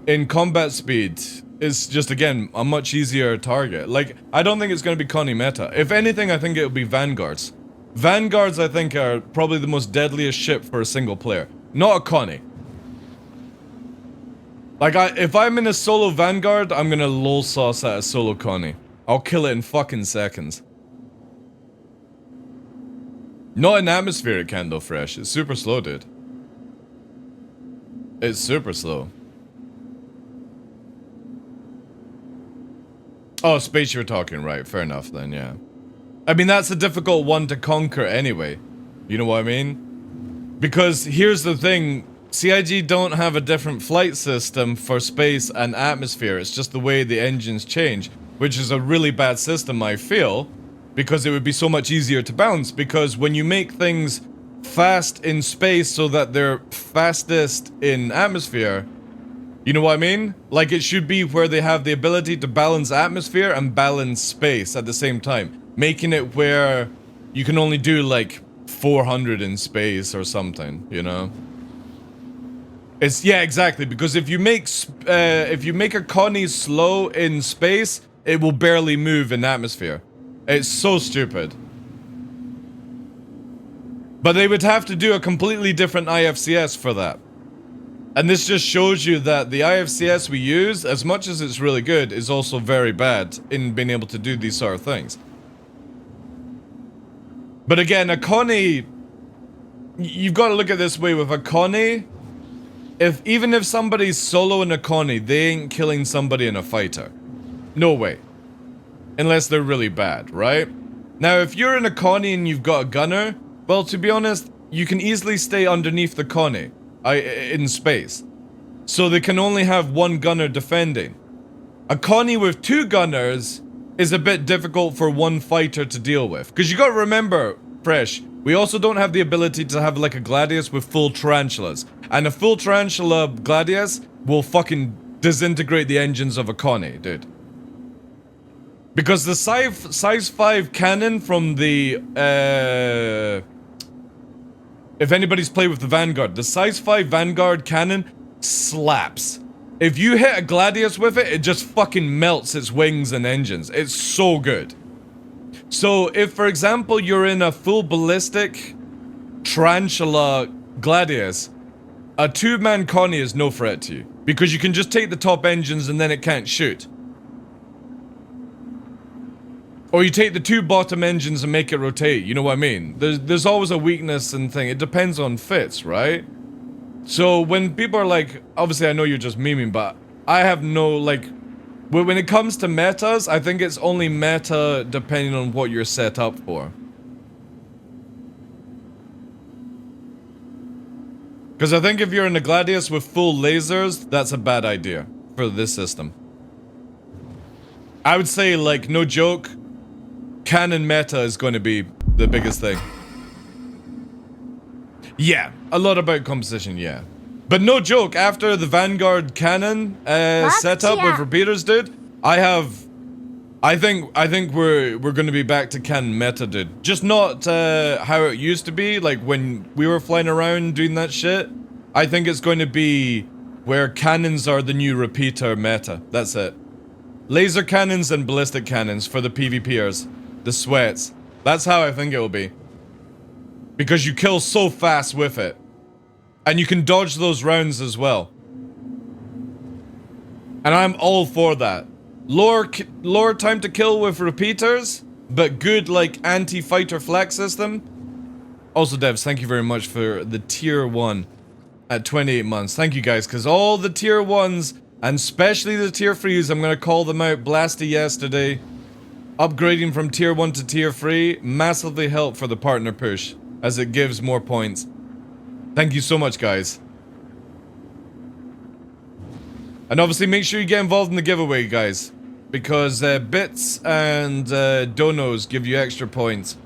in combat speed, it's just, again, a much easier target. Like, I don't think it's going to be Connie meta. If anything, I think it'll be Vanguards. Vanguards, I think, are probably the most deadliest ship for a single player. Not a Connie. Like, if I'm in a solo Vanguard, I'm gonna lol sauce at a solo Connie. I'll kill it in fucking seconds. Not in atmosphere it can though, Fresh. It's super slow, dude. It's super slow. Oh, space you're talking, right. Fair enough then, yeah. I mean, that's a difficult one to conquer anyway. You know what I mean? Because here's the thing. CIG don't have a different flight system for space and atmosphere. It's just the way the engines change. Which is a really bad system, I feel. Because it would be so much easier to balance. Because when you make things fast in space so that they're fastest in atmosphere, you know what I mean? Like, it should be where they have the ability to balance atmosphere and balance space at the same time. Making it where you can only do like 400 in space or something, you know? It's, yeah, exactly, because if you make a Connie slow in space, it will barely move in atmosphere. It's so stupid. But they would have to do a completely different IFCS for that. And this just shows you that the IFCS we use, as much as it's really good, is also very bad in being able to do these sort of things. But again, a Connie, you've got to look at it this way with a Connie. Even if somebody's soloing a Connie, they ain't killing somebody in a fighter. No way. Unless they're really bad, right? Now, if you're in a Connie and you've got a gunner, well, to be honest, you can easily stay underneath the Connie in space. So they can only have one gunner defending. A Connie with two gunners is a bit difficult for one fighter to deal with. Because you got to remember, Fresh, we also don't have the ability to have like a Gladius with full tarantulas. And a full tarantula Gladius will fucking disintegrate the engines of a Connie, dude. Because the size 5 cannon from the, if anybody's played with the Vanguard, the size 5 Vanguard cannon slaps. If you hit a Gladius with it, it just fucking melts its wings and engines. It's so good. So if, for example, you're in a full ballistic tarantula Gladius, a 2-man Connie is no threat to you. Because you can just take the top engines and then it can't shoot. Or you take the 2 bottom engines and make it rotate, you know what I mean? There's always a weakness and thing. It depends on fits, right? So when people are like, obviously I know you're just memeing, but I have no, like, when it comes to metas, I think it's only meta depending on what you're set up for. Because I think if you're in a Gladius with full lasers, that's a bad idea for this system. I would say, like, no joke, cannon meta is going to be the biggest thing. Yeah, a lot about composition, yeah. But no joke, after the Vanguard cannon setup with repeaters, dude, I think we're gonna be back to cannon meta, dude. Just not how it used to be, like when we were flying around doing that shit. I think it's going to be where cannons are the new repeater meta. That's it. Laser cannons and ballistic cannons for the PvPers. The sweats. That's how I think it will be. Because you kill so fast with it. And you can dodge those rounds as well. And I'm all for that. Lower time to kill with repeaters, but good, like, anti-fighter flex system. Also, devs, thank you very much for the tier 1 at 28 months. Thank you, guys, because all the tier 1s, and especially the tier 3s, I'm going to call them out. Blasty yesterday. Upgrading from tier 1 to tier 3 massively helped for the partner push, as it gives more points. Thank you so much, guys. And obviously make sure you get involved in the giveaway, guys. Because bits and donos give you extra points.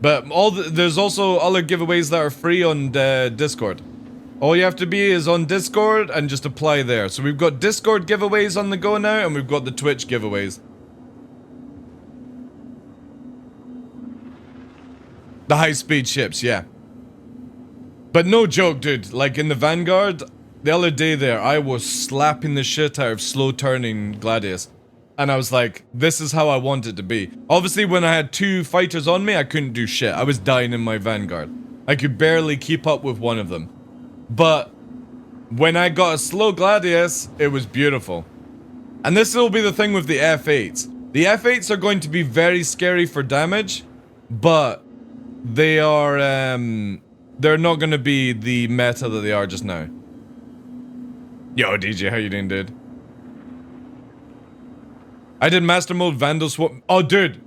But there's also other giveaways that are free on Discord. All you have to be is on Discord and just apply there. So we've got Discord giveaways on the go now, and we've got the Twitch giveaways. The high-speed ships, yeah. But no joke, dude. Like, in the Vanguard, the other day there, I was slapping the shit out of slow-turning Gladius. And I was like, this is how I want it to be. Obviously, when I had 2 fighters on me, I couldn't do shit. I was dying in my Vanguard. I could barely keep up with one of them. But when I got a slow Gladius, it was beautiful. And this will be the thing with the F8s. The F8s are going to be very scary for damage, but they are, they're not going to be the meta that they are just now. Yo, DJ, how you doing, dude? I did Master Mode Vandal Swap. Oh, dude.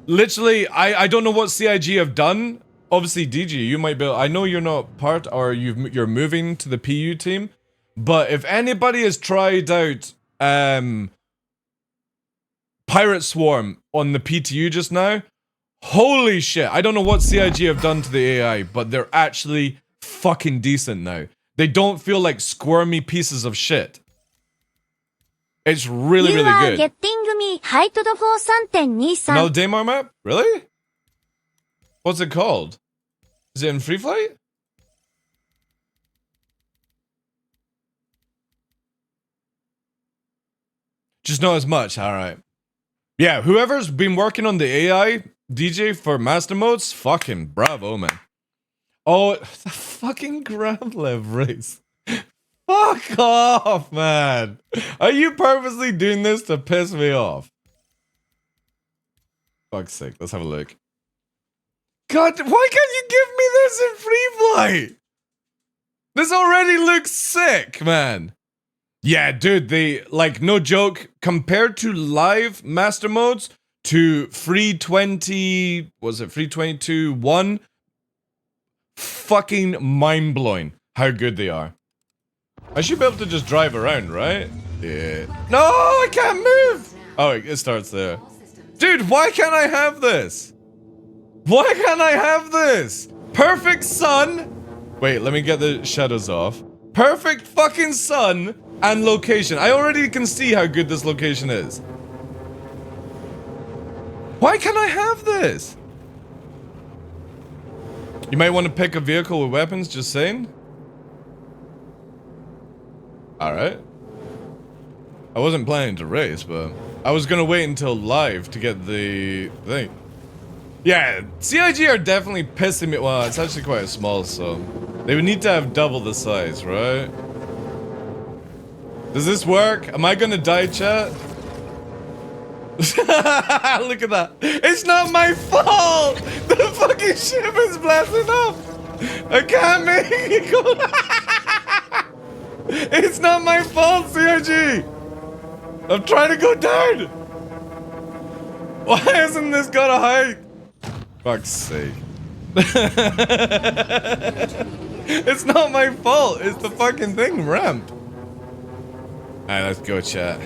Literally, I don't know what CIG have done. Obviously, DG, you might be... I know you're not part, or you're moving to the PU team. But if anybody has tried out Pirate Swarm on the PTU just now, holy shit. I don't know what CIG have done to the AI, but they're actually fucking decent now. They don't feel like squirmy pieces of shit. It's really, really good. Another Daymar map? Really? What's it called? Is it in Free Flight? Just not as much, alright. Yeah, whoever's been working on the AI, DJ for master modes? Fucking bravo, man. Oh, the fucking Gravlev race. Fuck off, man. Are you purposely doing this to piss me off? Fuck's sake, let's have a look. God, why can't you give me this in free flight? This already looks sick, man. Yeah, dude, they, like, no joke, compared to live master modes to free 20, was it free 22-1? Fucking mind-blowing how good they are. I should be able to just drive around, right? Yeah. No, I can't move! Oh, it starts there. Dude, why can't I have this? Why can't I have this? Perfect sun. Wait, let me get the shadows off. Perfect fucking sun and location. I already can see how good this location is. Why can't I have this? You might want to pick a vehicle with weapons, just saying. Alright. I wasn't planning to race, but I was gonna wait until live to get the thing. Yeah, CIG are definitely pissing me. Well, it's actually quite small, so they would need to have double the size, right? Does this work? Am I gonna die, chat? Look at that. It's not my fault! The fucking ship is blasting up! I can't make it go. It's not my fault, CIG! I'm trying to go down! Why hasn't this got a height? Fuck's sake. It's not my fault, it's the fucking thing ramp. Alright, let's go, chat.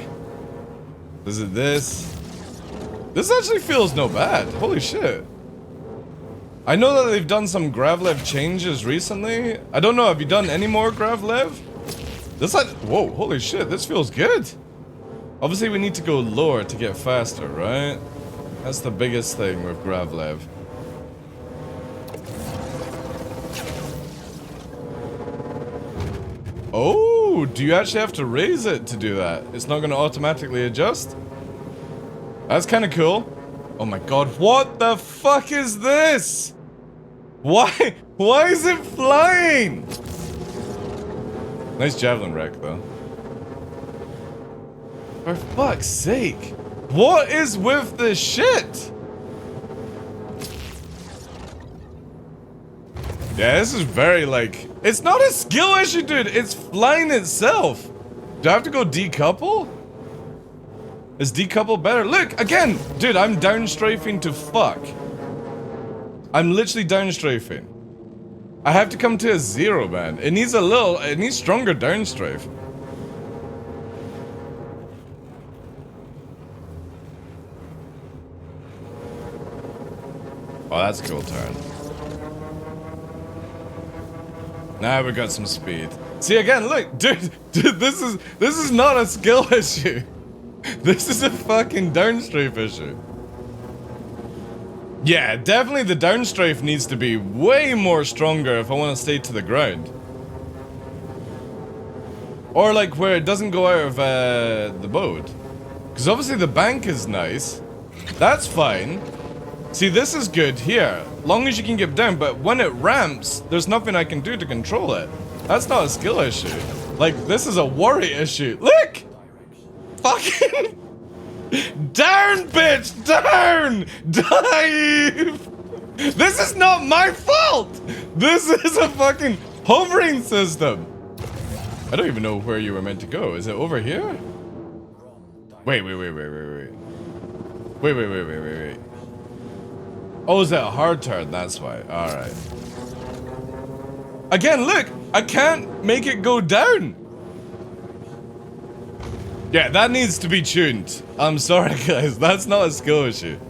Is it this? This actually feels no bad. Holy shit. I know that they've done some Gravlev changes recently. I don't know, have you done any more Gravlev? This like, whoa, holy shit, this feels good. Obviously we need to go lower to get faster, right? That's the biggest thing with Gravlev. Oh, do you actually have to raise it to do that? It's not going to automatically adjust? That's kind of cool. Oh my god, what the fuck is this? Why is it flying? Nice javelin wreck, though. For fuck's sake. What is with this shit? Yeah, this is very, like... It's not a skill issue, dude. It's flying itself. Do I have to go decouple? Is decouple better? Look, again! Dude, I'm downstrafing to fuck. I'm literally downstrafing. I have to come to a 0, man. It needs a little... It needs stronger downstrafe. Oh, that's a cool turn. Now we got some speed. See, again, look, dude, this is not a skill issue. This is a fucking downstrafe issue. Yeah, definitely the downstrafe needs to be way more stronger if I want to stay to the ground. Or like where it doesn't go out of the boat. Because obviously the bank is nice. That's fine. See, this is good here. Long as you can get down, but when it ramps, there's nothing I can do to control it. That's not a skill issue. Like, this is a worry issue. Look! Fucking... Down, bitch! Down! Dive! This is not my fault! This is a fucking hovering system! I don't even know where you were meant to go. Is it over here? Wait. Wait. Oh, is that a hard turn? That's why. Alright. Again, look! I can't make it go down! Yeah, that needs to be tuned. I'm sorry, guys. That's not a skill issue.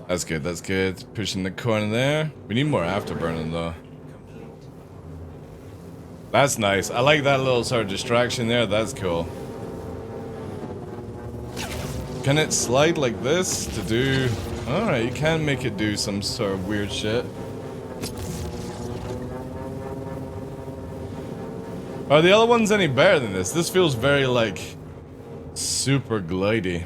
That's good, that's good. Pushing the corner there. We need more afterburning, though. That's nice. I like that little sort of distraction there. That's cool. Can it slide like this to do... Alright, you can make it do some sort of weird shit. Are the other ones any better than this? This feels very, like, super glidey.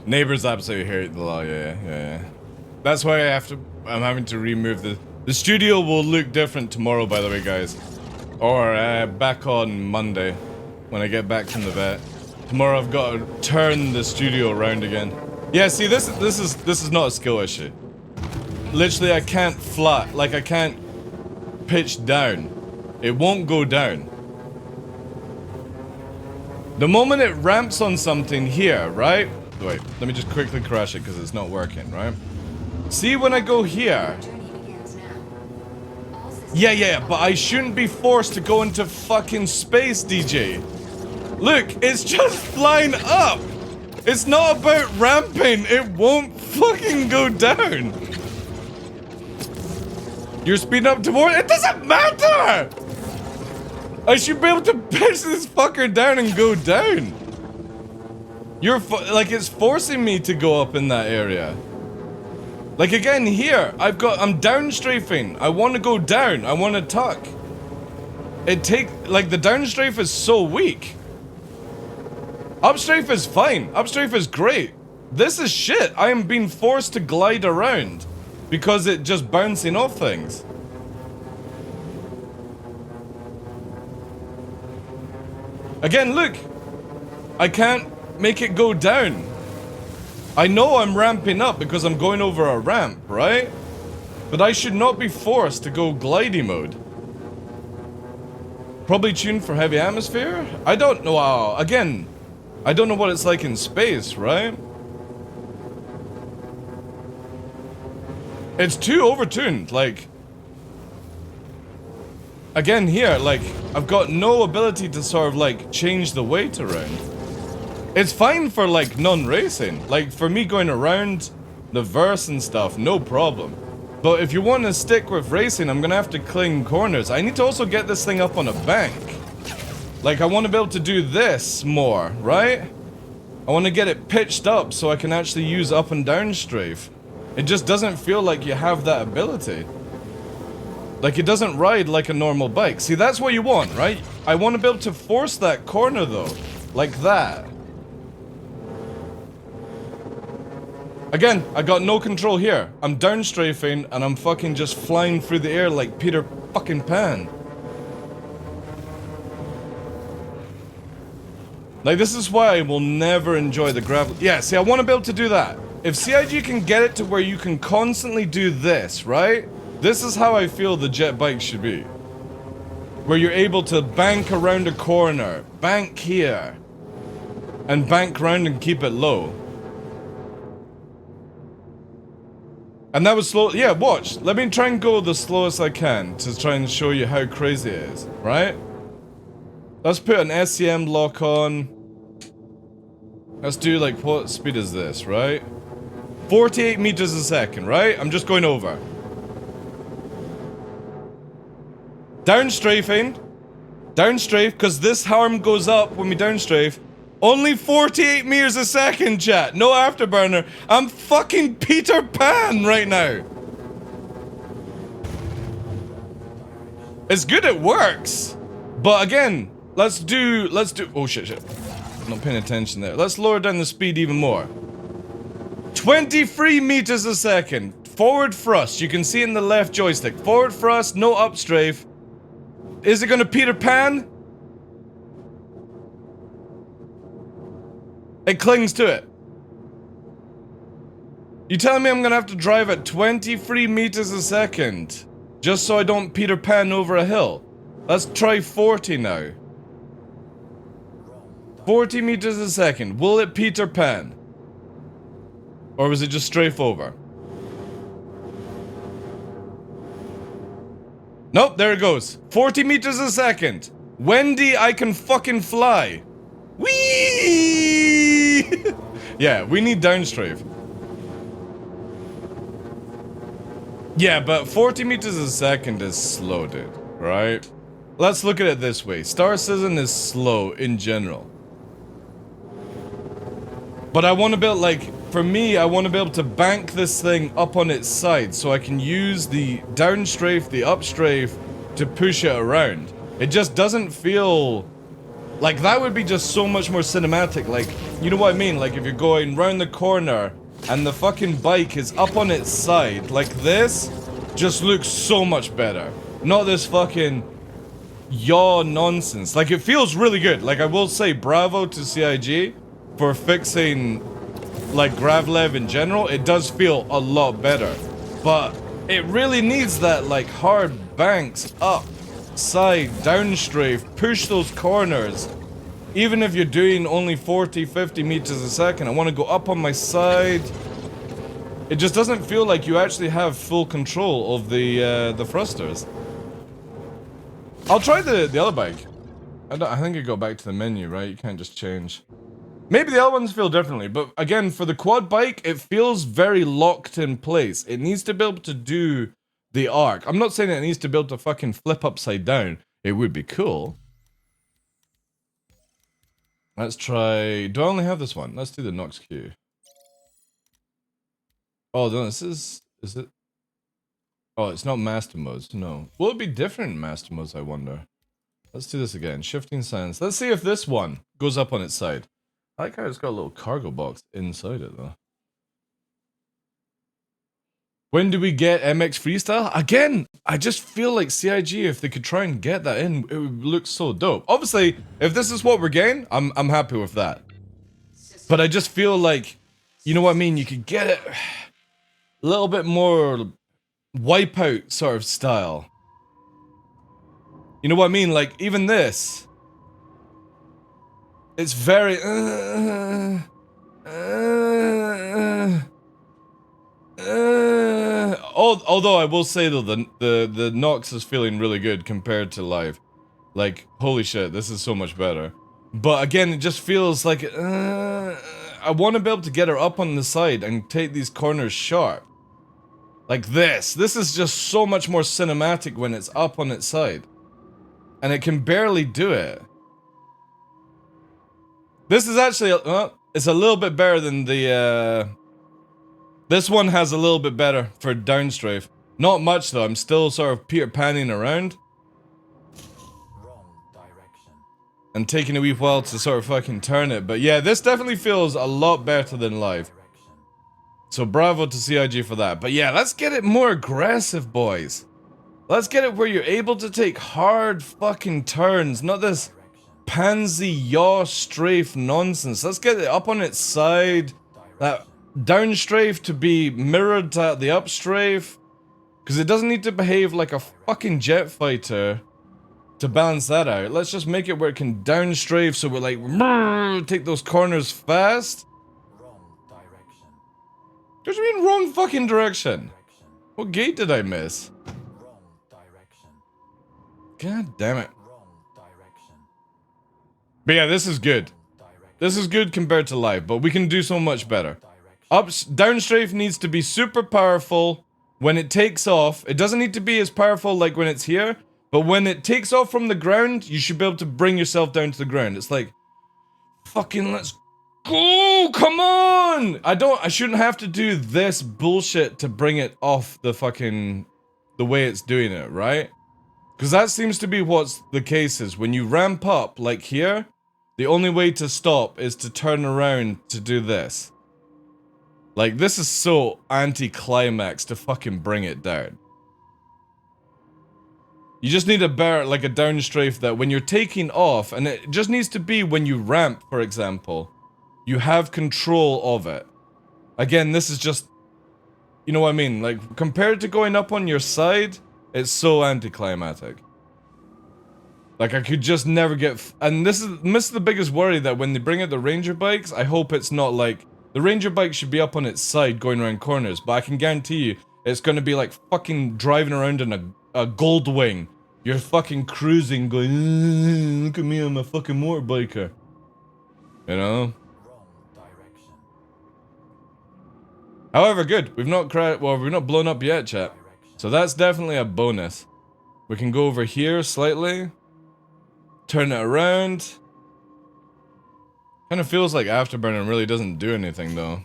Neighbors absolutely hate the law, yeah. That's why I'm having to remove the studio will look different tomorrow, by the way, guys. Or back on Monday, when I get back from the vet. Tomorrow I've got to turn the studio around again. Yeah, see, this is not a skill issue. Literally, I can't flat, like I can't pitch down. It won't go down. The moment it ramps on something here, right? Wait, let me just quickly crash it because it's not working, right? See when I go here? Yeah, but I shouldn't be forced to go into fucking space, DJ. Look, it's just flying up. It's not about ramping. It won't fucking go down. You're speeding up to more. It doesn't matter. I should be able to pitch this fucker down and go down. You're like, it's forcing me to go up in that area. Like again here, I'm down strafing. I want to go down. I want to tuck. Like the down strafe is so weak. Up strafe is fine. Up strafe is great. This is shit. I am being forced to glide around because it just bouncing off things. Again, look. I can't make it go down. I know I'm ramping up because I'm going over a ramp, right? But I should not be forced to go glidey mode. Probably tuned for heavy atmosphere? I don't know. Again, I don't know what it's like in space, right? It's too overtuned, like... Again here, like, I've got no ability to sort of, like, change the weight around. It's fine for, like, non-racing. Like, for me going around the verse and stuff, no problem. But if you want to stick with racing, I'm gonna have to cling corners. I need to also get this thing up on a bank. Like, I want to be able to do this more, right? I want to get it pitched up so I can actually use up and down strafe. It just doesn't feel like you have that ability. Like, it doesn't ride like a normal bike. See, that's what you want, right? I want to be able to force that corner, though. Like that. Again, I got no control here. I'm down strafing, and I'm fucking just flying through the air like Peter fucking Pan. Like, this is why I will never enjoy the gravel. Yeah, see, I want to be able to do that. If CIG can get it to where you can constantly do this, right? This is how I feel the jet bike should be. Where you're able to bank around a corner, bank here, and bank around and keep it low. And that was slow. Yeah, watch. Let me try and go the slowest I can to try and show you how crazy it is, right? Let's put an SCM lock on. Let's do, like, what speed is this, right? 48 meters a second, right? I'm just going over. Down strafing. Down strafe, because this harm goes up when we down strafe. Only 48 meters a second, chat. No afterburner. I'm fucking Peter Pan right now. It's good, it works. But again, let's do, oh shit. I'm not paying attention there. Let's lower down the speed even more. 23 meters a second. Forward thrust. You can see in the left joystick. Forward thrust, no up strafe. Is it gonna Peter Pan? It clings to it. You telling me I'm gonna have to drive at 23 meters a second just so I don't Peter Pan over a hill? Let's try 40 now. 40 meters a second. Will it Peter Pan? Or was it just strafe over? Nope, there it goes. 40 meters a second. Wendy, I can fucking fly. Whee! Yeah, we need downstrafe. Yeah, but 40 meters a second is slow, dude. Right? Let's look at it this way. Star Citizen is slow in general. But I want to build, like, for me, I want to be able to bank this thing up on its side so I can use the down strafe, the up strafe to push it around. It just doesn't feel Like, that would be just so much more cinematic. Like, you know what I mean? Like, if you're going round the corner and the fucking bike is up on its side, like this, just looks so much better. Not this fucking yaw nonsense. Like, it feels really good. Like, I will say bravo to CIG for fixing, like, Gravlev in general. It does feel a lot better. But it really needs that, like, hard banks up, side, down strafe, push those corners. Even if you're doing only 40, 50 meters a second, I want to go up on my side. It just doesn't feel like you actually have full control of the thrusters. I'll try the other bike. I think you go back to the menu, right? You can't just change. Maybe the other ones feel differently, but again, for the quad bike, it feels very locked in place. It needs to be able to do the arc. I'm not saying it needs to be able to fucking flip upside down. It would be cool. Let's try... Do I only have this one? Let's do the Nox Q. Oh, no, this is... Is it... Oh, it's not master modes. No. Will it be different in master modes, I wonder? Let's do this again. Shifting sands. Let's see if this one goes up on its side. I like how it's got a little cargo box inside it, though. When do we get MX Freestyle? Again, I just feel like CIG, if they could try and get that in, it would look so dope. Obviously, if this is what we're getting, I'm happy with that. But I just feel like, you know what I mean? You could get it a little bit more Wipeout sort of style. You know what I mean? Like, even this. It's very... although I will say though, the Nox is feeling really good compared to live. Like, holy shit, this is so much better. But again, it just feels like I want to be able to get her up on the side and take these corners sharp. Like this. This is just so much more cinematic when it's up on its side. And it can barely do it. This is actually, it's a little bit better than the, this one has a little bit better for downstrafe. Not much though, I'm still sort of Peter Panning around. Wrong direction. And taking a wee while to sort of fucking turn it. But yeah, this definitely feels a lot better than live. So bravo to CIG for that. But yeah, let's get it more aggressive, boys. Let's get it where you're able to take hard fucking turns, not this pansy yaw strafe nonsense. Let's get it up on its side. That down strafe to be mirrored to the up strafe. Because it doesn't need to behave like a fucking jet fighter to balance that out. Let's just make it where it can down strafe so we're like, take those corners fast. Wrong direction. What do you mean wrong fucking direction? What gate did I miss? Wrong direction. God damn it. Wrong direction. But yeah, this is good. This is good compared to live, but we can do so much better. Downstrafe needs to be super powerful when it takes off. It doesn't need to be as powerful like when it's here, but when it takes off from the ground, you should be able to bring yourself down to the ground. It's like, fucking let's go, come on! I shouldn't have to do this bullshit to bring it off the fucking, the way it's doing it, right? Because that seems to be what's the case is. When you ramp up, like here, the only way to stop is to turn around to do this. Like, this is so anti-climax to fucking bring it down. You just need a better, like a downstrafe that when you're taking off, and it just needs to be when you ramp, for example, you have control of it. Again, this is just, you know what I mean? Like, compared to going up on your side, it's so anticlimactic. Like, I could just never get... And this is the biggest worry, that when they bring out the Ranger bikes, I hope it's not like... The Ranger bike should be up on its side going around corners, but I can guarantee you, it's gonna be like fucking driving around in a gold wing. You're fucking cruising going, look at me, I'm a fucking motorbiker. You know? Wrong direction. However, good. We've not we've not blown up yet, chat. So that's definitely a bonus. We can go over here slightly. Turn it around. Kind of feels like Afterburner really doesn't do anything though.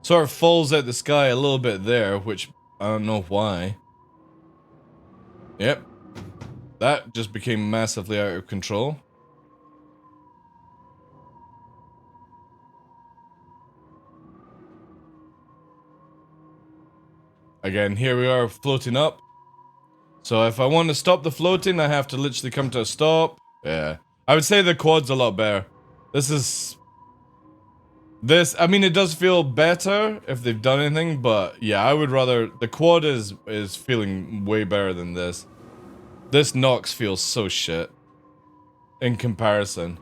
Sort of falls out the sky a little bit there, which I don't know why. Yep. That just became massively out of control. Again, here we are floating up. So if I want to stop the floating, I have to literally come to a stop. Yeah. I would say the quad's a lot better. I mean, it does feel better if they've done anything, but yeah, I would rather... The quad is feeling way better than this. This Nox feels so shit. In comparison.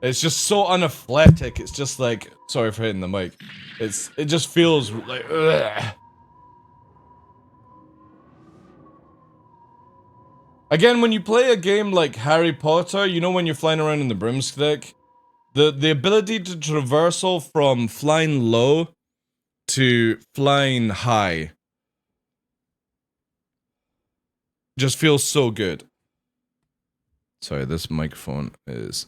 It's just so unathletic, it's just like... Sorry for hitting the mic. It just feels like... Ugh. Again, when you play a game like Harry Potter, you know when you're flying around in the broomstick? The ability to traversal from flying low to flying high just feels so good. Sorry, this microphone is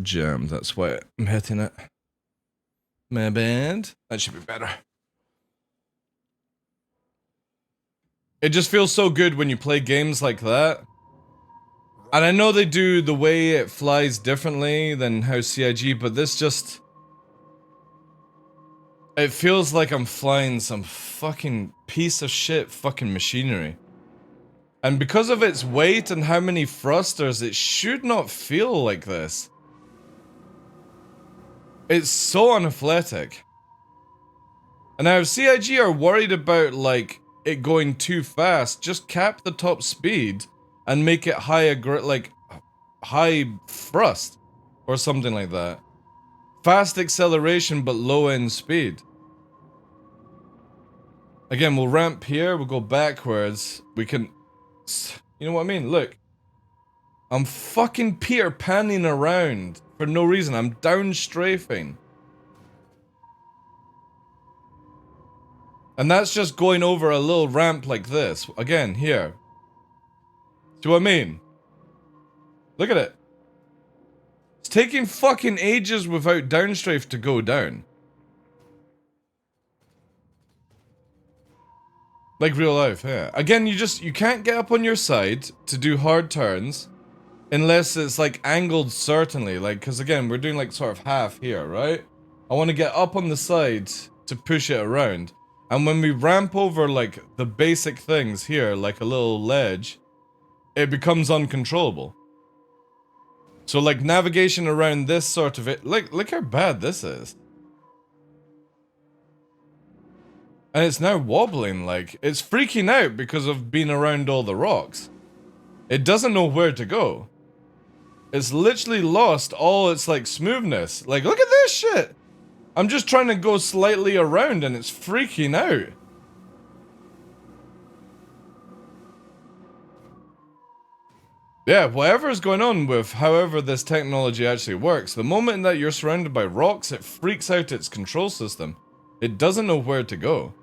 jammed, that's why I'm hitting it. My bad. That should be better. It just feels so good when you play games like that. And I know they do the way it flies differently than how CIG, but this just... It feels like I'm flying some fucking piece of shit fucking machinery. And because of its weight and how many thrusters, it should not feel like this. It's so unathletic. And now if CIG are worried about, like, it going too fast, just cap the top speed and make it high thrust or something like that. Fast acceleration but low end speed. Again, we'll ramp here, we'll go backwards. We can... You know what I mean? Look. I'm fucking Peter Panning around for no reason. I'm down strafing. And that's just going over a little ramp like this. Again, here. See what I mean? Look at it. It's taking fucking ages without downstrafe to go down. Like real life, yeah. Again, you can't get up on your side to do hard turns unless it's like angled certainly, like, because again, we're doing like sort of half here, right? I want to get up on the side to push it around. And when we ramp over like the basic things here, like a little ledge, it becomes uncontrollable. So like navigation around this sort of it, look how bad this is. And it's now wobbling, like, it's freaking out because of being around all the rocks. It doesn't know where to go. It's literally lost all its, like, smoothness. Like, look at this shit! I'm just trying to go slightly around and it's freaking out. Yeah, whatever is going on with however this technology actually works, the moment that you're surrounded by rocks, it freaks out its control system. It doesn't know where to go.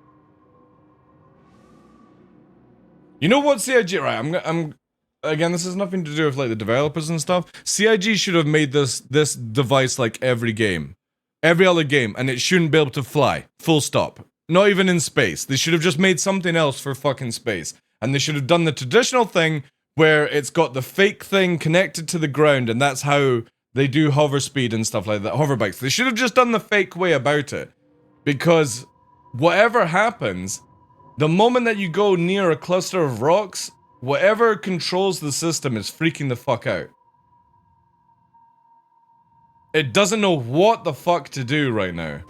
You know what CIG, right, I'm again, this has nothing to do with like the developers and stuff. CIG should have made this device like every game. Every other game, and it shouldn't be able to fly. Full stop. Not even in space. They should have just made something else for fucking space. And they should have done the traditional thing where it's got the fake thing connected to the ground, and that's how they do hover speed and stuff like that. Hover bikes. They should have just done the fake way about it. Because whatever happens, the moment that you go near a cluster of rocks, whatever controls the system is freaking the fuck out. It doesn't know what the fuck to do right now.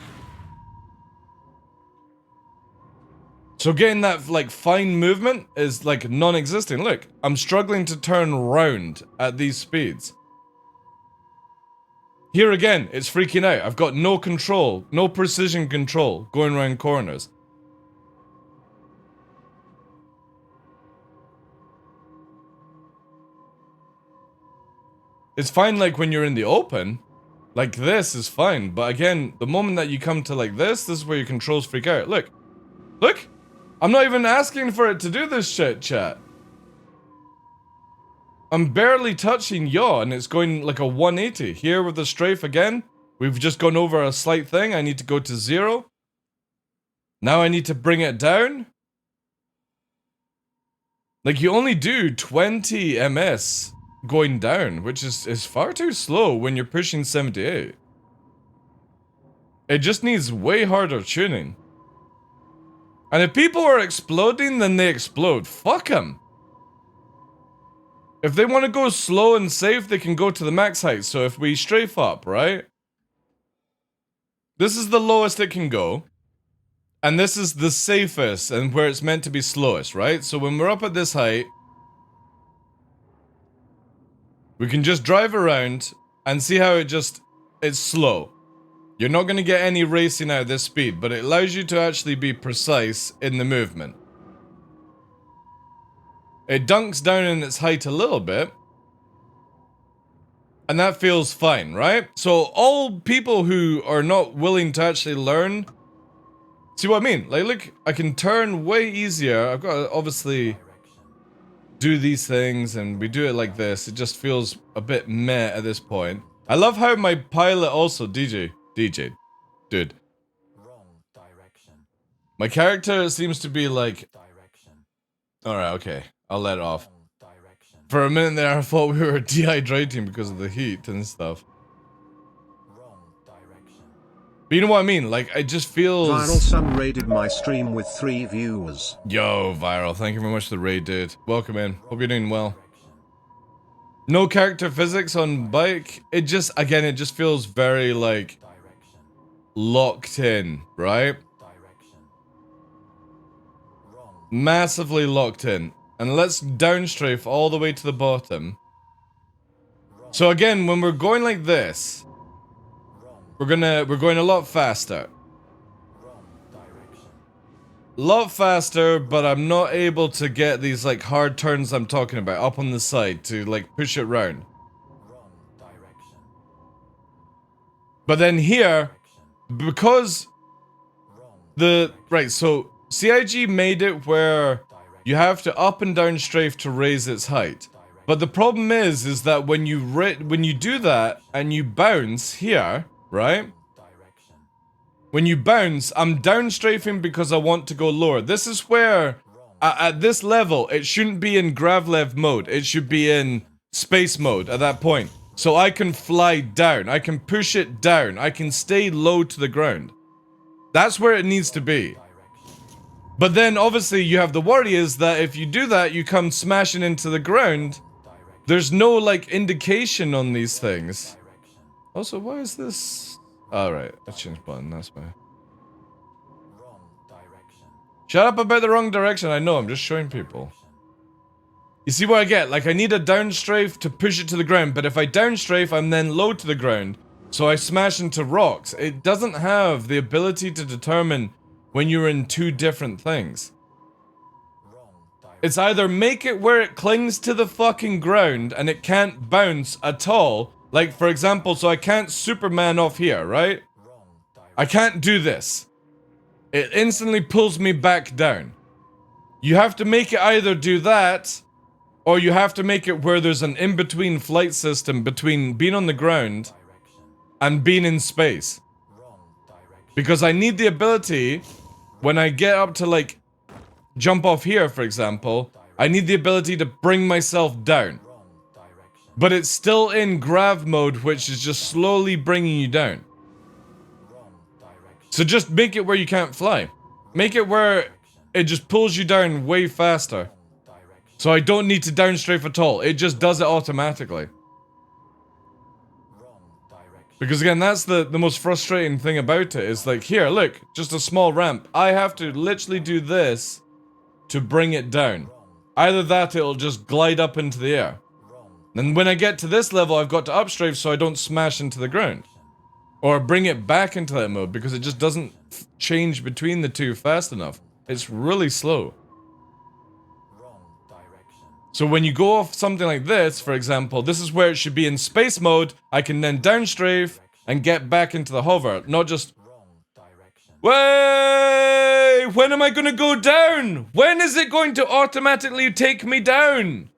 So getting that, like, fine movement is, like, non-existent. Look, I'm struggling to turn round at these speeds. Here again, it's freaking out. I've got no control, no precision control going around corners. It's fine, like, when you're in the open. Like, this is fine. But again, the moment that you come to, like, this is where your controls freak out. Look. Look! I'm not even asking for it to do this shit, chat. I'm barely touching yaw, and it's going like a 180. Here with the strafe again, we've just gone over a slight thing. I need to go to 0. Now I need to bring it down. Like, you only do 20 ms going down, which is far too slow when you're pushing 78. It just needs way harder tuning. And if people are exploding, then they explode. Fuck them. If they want to go slow and safe, they can go to the max height. So if we strafe up, right? This is the lowest it can go. And this is the safest and where it's meant to be slowest, right? So when we're up at this height, we can just drive around and see how it's slow. You're not going to get any racing out of this speed, but it allows you to actually be precise in the movement. It dunks down in its height a little bit. And that feels fine, right? So all people who are not willing to actually learn... See what I mean? Like, look, I can turn way easier. I've got to obviously do these things, and we do it like this. It just feels a bit meh at this point. I love how my pilot also... DJ, dude. My character seems to be like... Alright, okay. I'll let it off. For a minute there, I thought we were dehydrating because of the heat and stuff. But you know what I mean? Like, it just feels... Viral Sun raided my stream with 3 viewers. Yo, Viral, thank you very much for the raid, dude. Welcome in. Hope you're doing well. No character physics on bike. It just, again, it just feels very, like, locked in, right? Massively locked in. And let's downstrafe all the way to the bottom. So again, when we're going like this, we're going a lot faster. Lot faster, but I'm not able to get these like hard turns I'm talking about up on the side to like push it round. But then here, because so CIG made it where you have to up and down strafe to raise its height. But the problem is that when you do that and you bounce here, right? When you bounce, I'm down strafing because I want to go lower. This is where, at this level, it shouldn't be in Gravlev mode. It should be in space mode at that point. So I can fly down. I can push it down. I can stay low to the ground. That's where it needs to be. But then, obviously, you have the worry is that if you do that, you come smashing into the ground. There's no, like, indication on these things. Also, why is this... Alright, I changed button, that's why. Shut up about the wrong direction, I know, I'm just showing people. You see what I get? Like, I need a downstrafe to push it to the ground, but if I downstrafe, I'm then low to the ground. So I smash into rocks. It doesn't have the ability to determine when you're in two different things. It's either make it where it clings to the fucking ground and it can't bounce at all. Like, for example, so I can't Superman off here, right? I can't do this. It instantly pulls me back down. You have to make it either do that, or you have to make it where there's an in-between flight system between being on the ground and being in space. Because I need the ability, when I get up to, like, jump off here, for example, I need the ability to bring myself down. But it's still in grav mode, which is just slowly bringing you down. So just make it where you can't fly. Make it where it just pulls you down way faster. So I don't need to downstrafe at all. It just does it automatically. Because again, that's the most frustrating thing about it. Is like, here, look, just a small ramp. I have to literally do this to bring it down. Either that, it'll just glide up into the air. Then when I get to this level, I've got to upstrafe so I don't smash into the ground. Or bring it back into that mode, because it just doesn't change between the two fast enough. It's really slow. So when you go off something like this, for example, this is where it should be in space mode. I can then downstrafe and get back into the hover, not just... Way! When am I going to go down? When is it going to automatically take me down?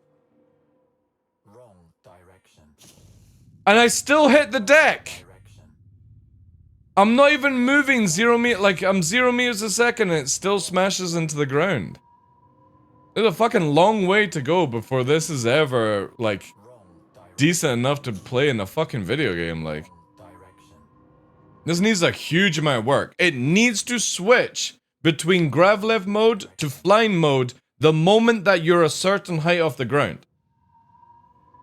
And I still hit the deck. I'm not even moving 0 meters, like I'm 0 meters a second and it still smashes into the ground. There's a fucking long way to go before this is ever, like, decent enough to play in a fucking video game, like. This needs a huge amount of work. It needs to switch between Gravlev mode to flying mode the moment that you're a certain height off the ground.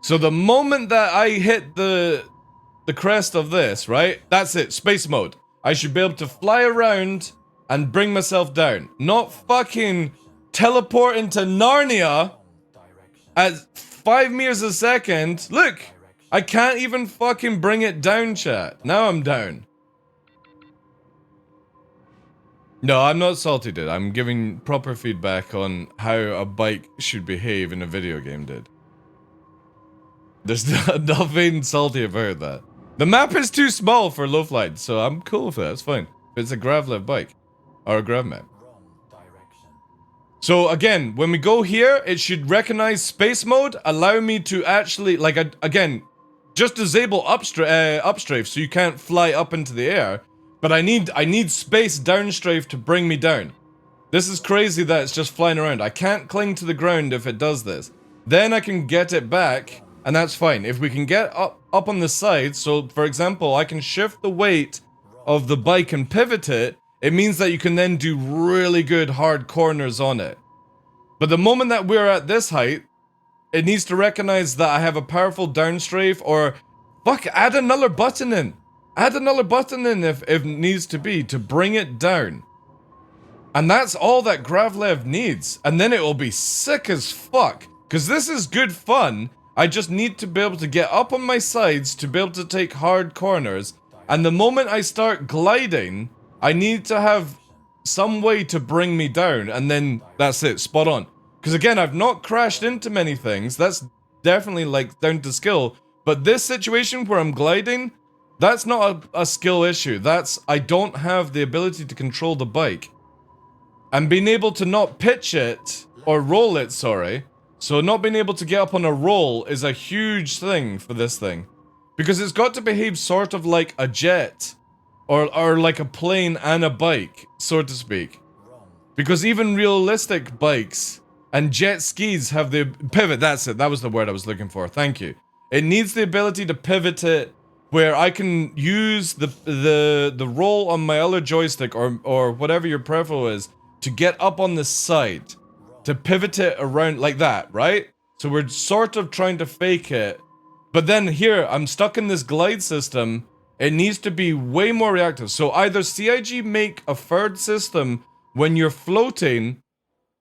So the moment that I hit the crest of this, right? That's it, space mode. I should be able to fly around and bring myself down. Not fucking teleport into Narnia at 5 meters a second. Look, I can't even fucking bring it down, chat. Now I'm down. No, I'm not salty, dude. I'm giving proper feedback on how a bike should behave in a video game, dude. There's nothing salty about that. The map is too small for low flight, so I'm cool with that. It's fine. It's a Gravlev bike. Or a Grav map. So again, when we go here, it should recognize space mode, allow me to actually, like, again, just disable upstrafe so you can't fly up into the air. But I need space downstrafe to bring me down. This is crazy that it's just flying around. I can't cling to the ground if it does this. Then I can get it back, and that's fine. If we can get up on the side, so for example, I can shift the weight of the bike and pivot it, it means that you can then do really good hard corners on it. But the moment that we're at this height, it needs to recognize that I have a powerful downstrafe, or fuck, add another button in. Add another button in if it needs to be to bring it down. And that's all that Gravlev needs. And then it will be sick as fuck. Because this is good fun. I just need to be able to get up on my sides to be able to take hard corners. And the moment I start gliding, I need to have some way to bring me down. And then that's it, spot on. Because again, I've not crashed into many things. That's definitely like down to skill. But this situation where I'm gliding, that's not a skill issue. That's, I don't have the ability to control the bike. And being able to not pitch it, or roll it, sorry. So not being able to get up on a roll is a huge thing for this thing. Because it's got to behave sort of like a jet. Or like a plane and a bike, so to speak. Because even realistic bikes and jet skis have the pivot, that's it, that was the word I was looking for, thank you. It needs the ability to pivot it where I can use the roll on my other joystick or whatever your preference is to get up on the side, to pivot it around like that, right? So we're sort of trying to fake it, but then here I'm stuck in this glide system. It needs to be way more reactive. So either CIG make a third system when you're floating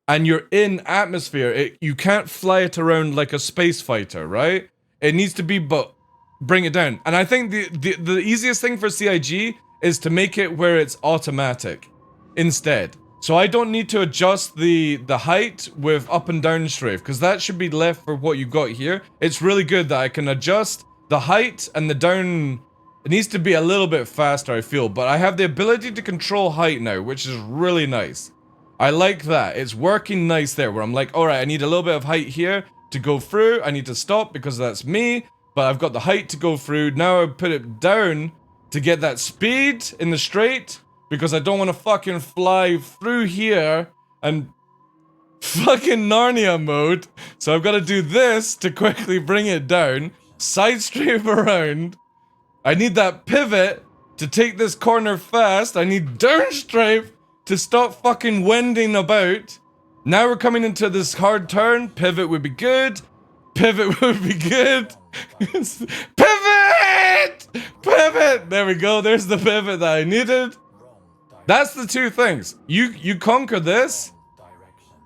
and you're in atmosphere, you can't fly it around like a space fighter, right? It needs to be, but bring it down. And I think the easiest thing for CIG is to make it where it's automatic instead. So I don't need to adjust the height with up and down strafe, because that should be left for what you got here. It's really good that I can adjust the height and the down. It needs to be a little bit faster, I feel, but I have the ability to control height now, which is really nice. I like that. It's working nice there, where I'm like, alright, I need a little bit of height here to go through. I need to stop because that's me, but I've got the height to go through. Now I put it down to get that speed in the straight, because I don't want to fucking fly through here and fucking Narnia mode. So I've got to do this to quickly bring it down, side strafe around. I need that pivot to take this corner fast. I need downstrafe to stop fucking wending about. Now we're coming into this hard turn. Pivot would be good. Pivot would be good. Pivot! Pivot! There we go. There's the pivot that I needed. That's the two things. You conquer this,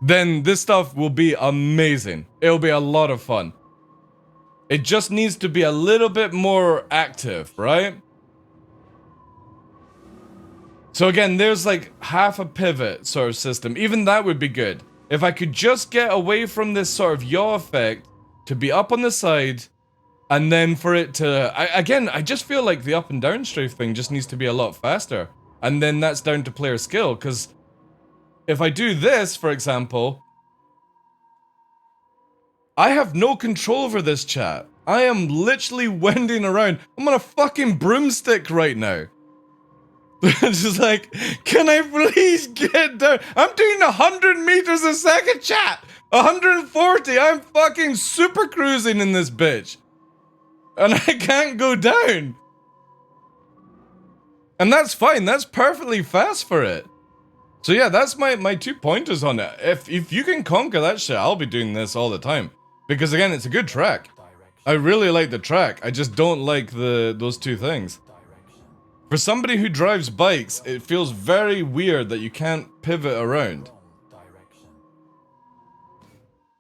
then this stuff will be amazing. It'll be a lot of fun. It just needs to be a little bit more active, right? So again, there's like half a pivot sort of system. Even that would be good. If I could just get away from this sort of yaw effect to be up on the side, and then for it to... I just feel like the up and down strafe thing just needs to be a lot faster. And then that's down to player skill, because if I do this, for example... I have no control over this, chat. I am literally wending around. I'm on a fucking broomstick right now. It's just like, can I please get down? I'm doing 100 meters a second, chat. 140. I'm fucking super cruising in this bitch. And I can't go down. And that's fine. That's perfectly fast for it. So yeah, that's my 2 pointers on it. If you can conquer that shit, I'll be doing this all the time. Because again, it's a good track. I really like the track. I just don't like those 2 things. For somebody who drives bikes, it feels very weird that you can't pivot around.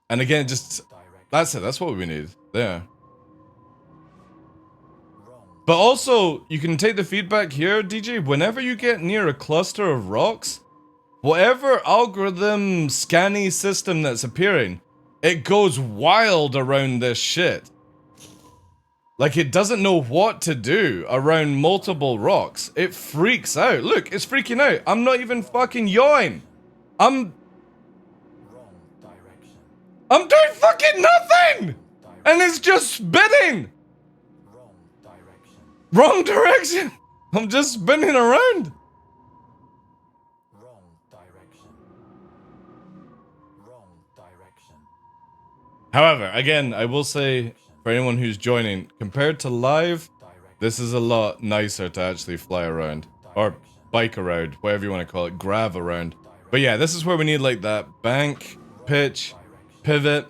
And again, just that's it. That's what we need there. But also, you can take the feedback here, DJ. Whenever you get near a cluster of rocks, whatever algorithm scanning system that's appearing, it goes wild around this shit. Like, it doesn't know what to do around multiple rocks. It freaks out. Look, it's freaking out. I'm not even fucking yawing. I'm doing fucking nothing! And it's just spinning! Wrong direction! I'm just spinning around! However, again, I will say, for anyone who's joining, compared to live, this is a lot nicer to actually fly around. Or bike around, whatever you want to call it, grav around. But yeah, this is where we need like that bank, pitch, pivot.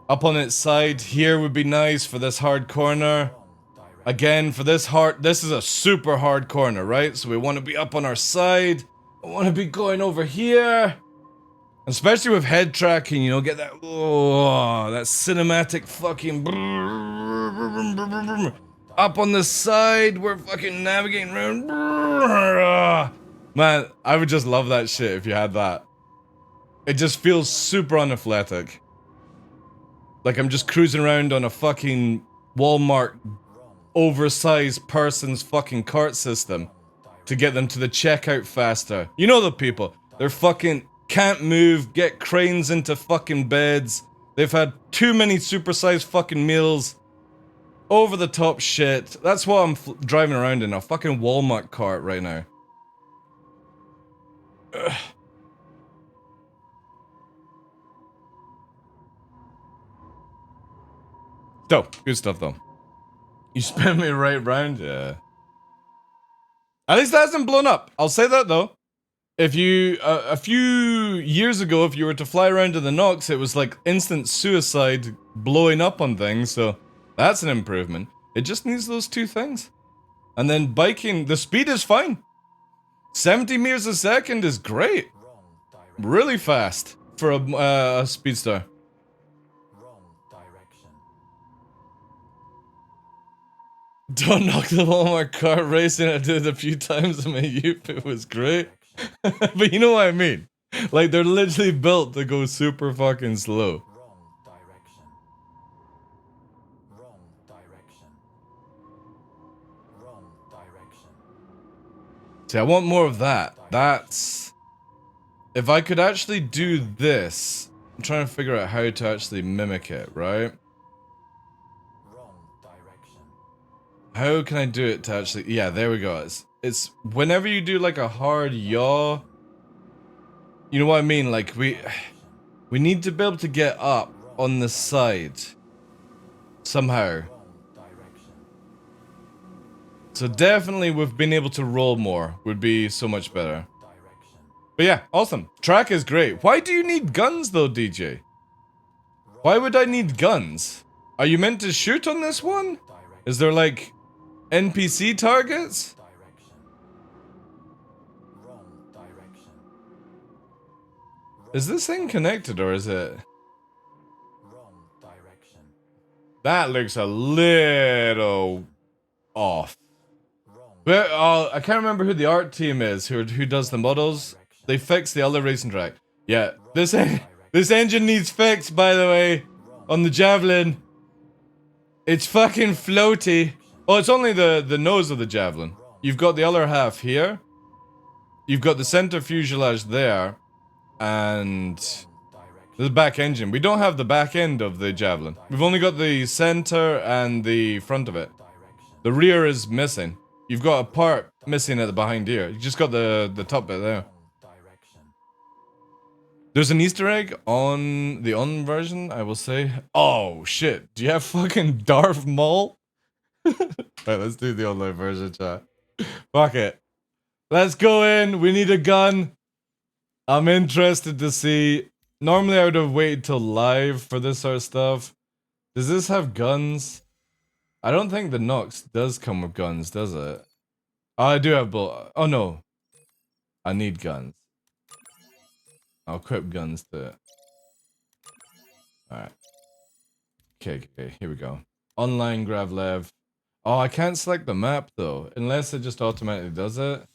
Up on its side here would be nice for this hard corner. Again, for this is a super hard corner, right? So we want to be up on our side. I want to be going over here. Especially with head tracking, you know, get that, oh, that cinematic fucking up on the side, we're fucking navigating around. Man, I would just love that shit if you had that. It just feels super unathletic. Like I'm just cruising around on a fucking Walmart oversized person's fucking cart system to get them to the checkout faster. You know the people. They're fucking can't move, get cranes into fucking beds. They've had too many supersized fucking meals. Over the top shit. That's what I'm driving around in, a fucking Walmart cart right now. Ugh. So, good stuff though. You spin me right round? Yeah. At least that hasn't blown up. I'll say that though. If you, a few years ago, if you were to fly around to the Nox, it was like instant suicide blowing up on things, so that's an improvement. It just needs those 2 things. And then biking, the speed is fine. 70 meters a second is great. Really fast for a speedster. Don't knock the Walmart cart racing. I did it a few times in my youth. It was great. But you know what I mean? Like, they're literally built to go super fucking slow. See, I want more of that. That's... If I could actually do this... I'm trying to figure out how to actually mimic it, right? How can I do it to actually... Yeah, there we go. It's whenever you do like a hard yaw... You know what I mean? Like, we need to be able to get up on the side. Somehow. So definitely we've been able to roll more. Would be so much better. But yeah, awesome. Track is great. Why do you need guns though, DJ? Why would I need guns? Are you meant to shoot on this one? Is there like NPC targets? Is this thing connected or is it? That looks a little off. But I can't remember who the art team is who does the models. They fixed the other racing track. Yeah, this engine needs fixed, by the way, on the Javelin. It's fucking floaty. Oh, it's only the nose of the Javelin. You've got the other half here. You've got the center fuselage there. And the back engine. We don't have the back end of the Javelin. We've only got the center and the front of it. The rear is missing. You've got a part missing at the behind here. You just got the top bit there. There's an Easter egg on the on version, I will say. Oh shit! Do you have fucking Darth Maul? Right, let's do the online version, chat. Fuck it. Let's go in. We need a gun. I'm interested to see. Normally I would have waited till live for this sort of stuff. Does this have guns? I don't think the Nox does come with guns, does it? Oh, I do have bullets. Oh no. I need guns. I'll equip guns to it. Alright. Okay, here we go. Online Gravlev. Oh, I can't select the map though, unless it just automatically does it.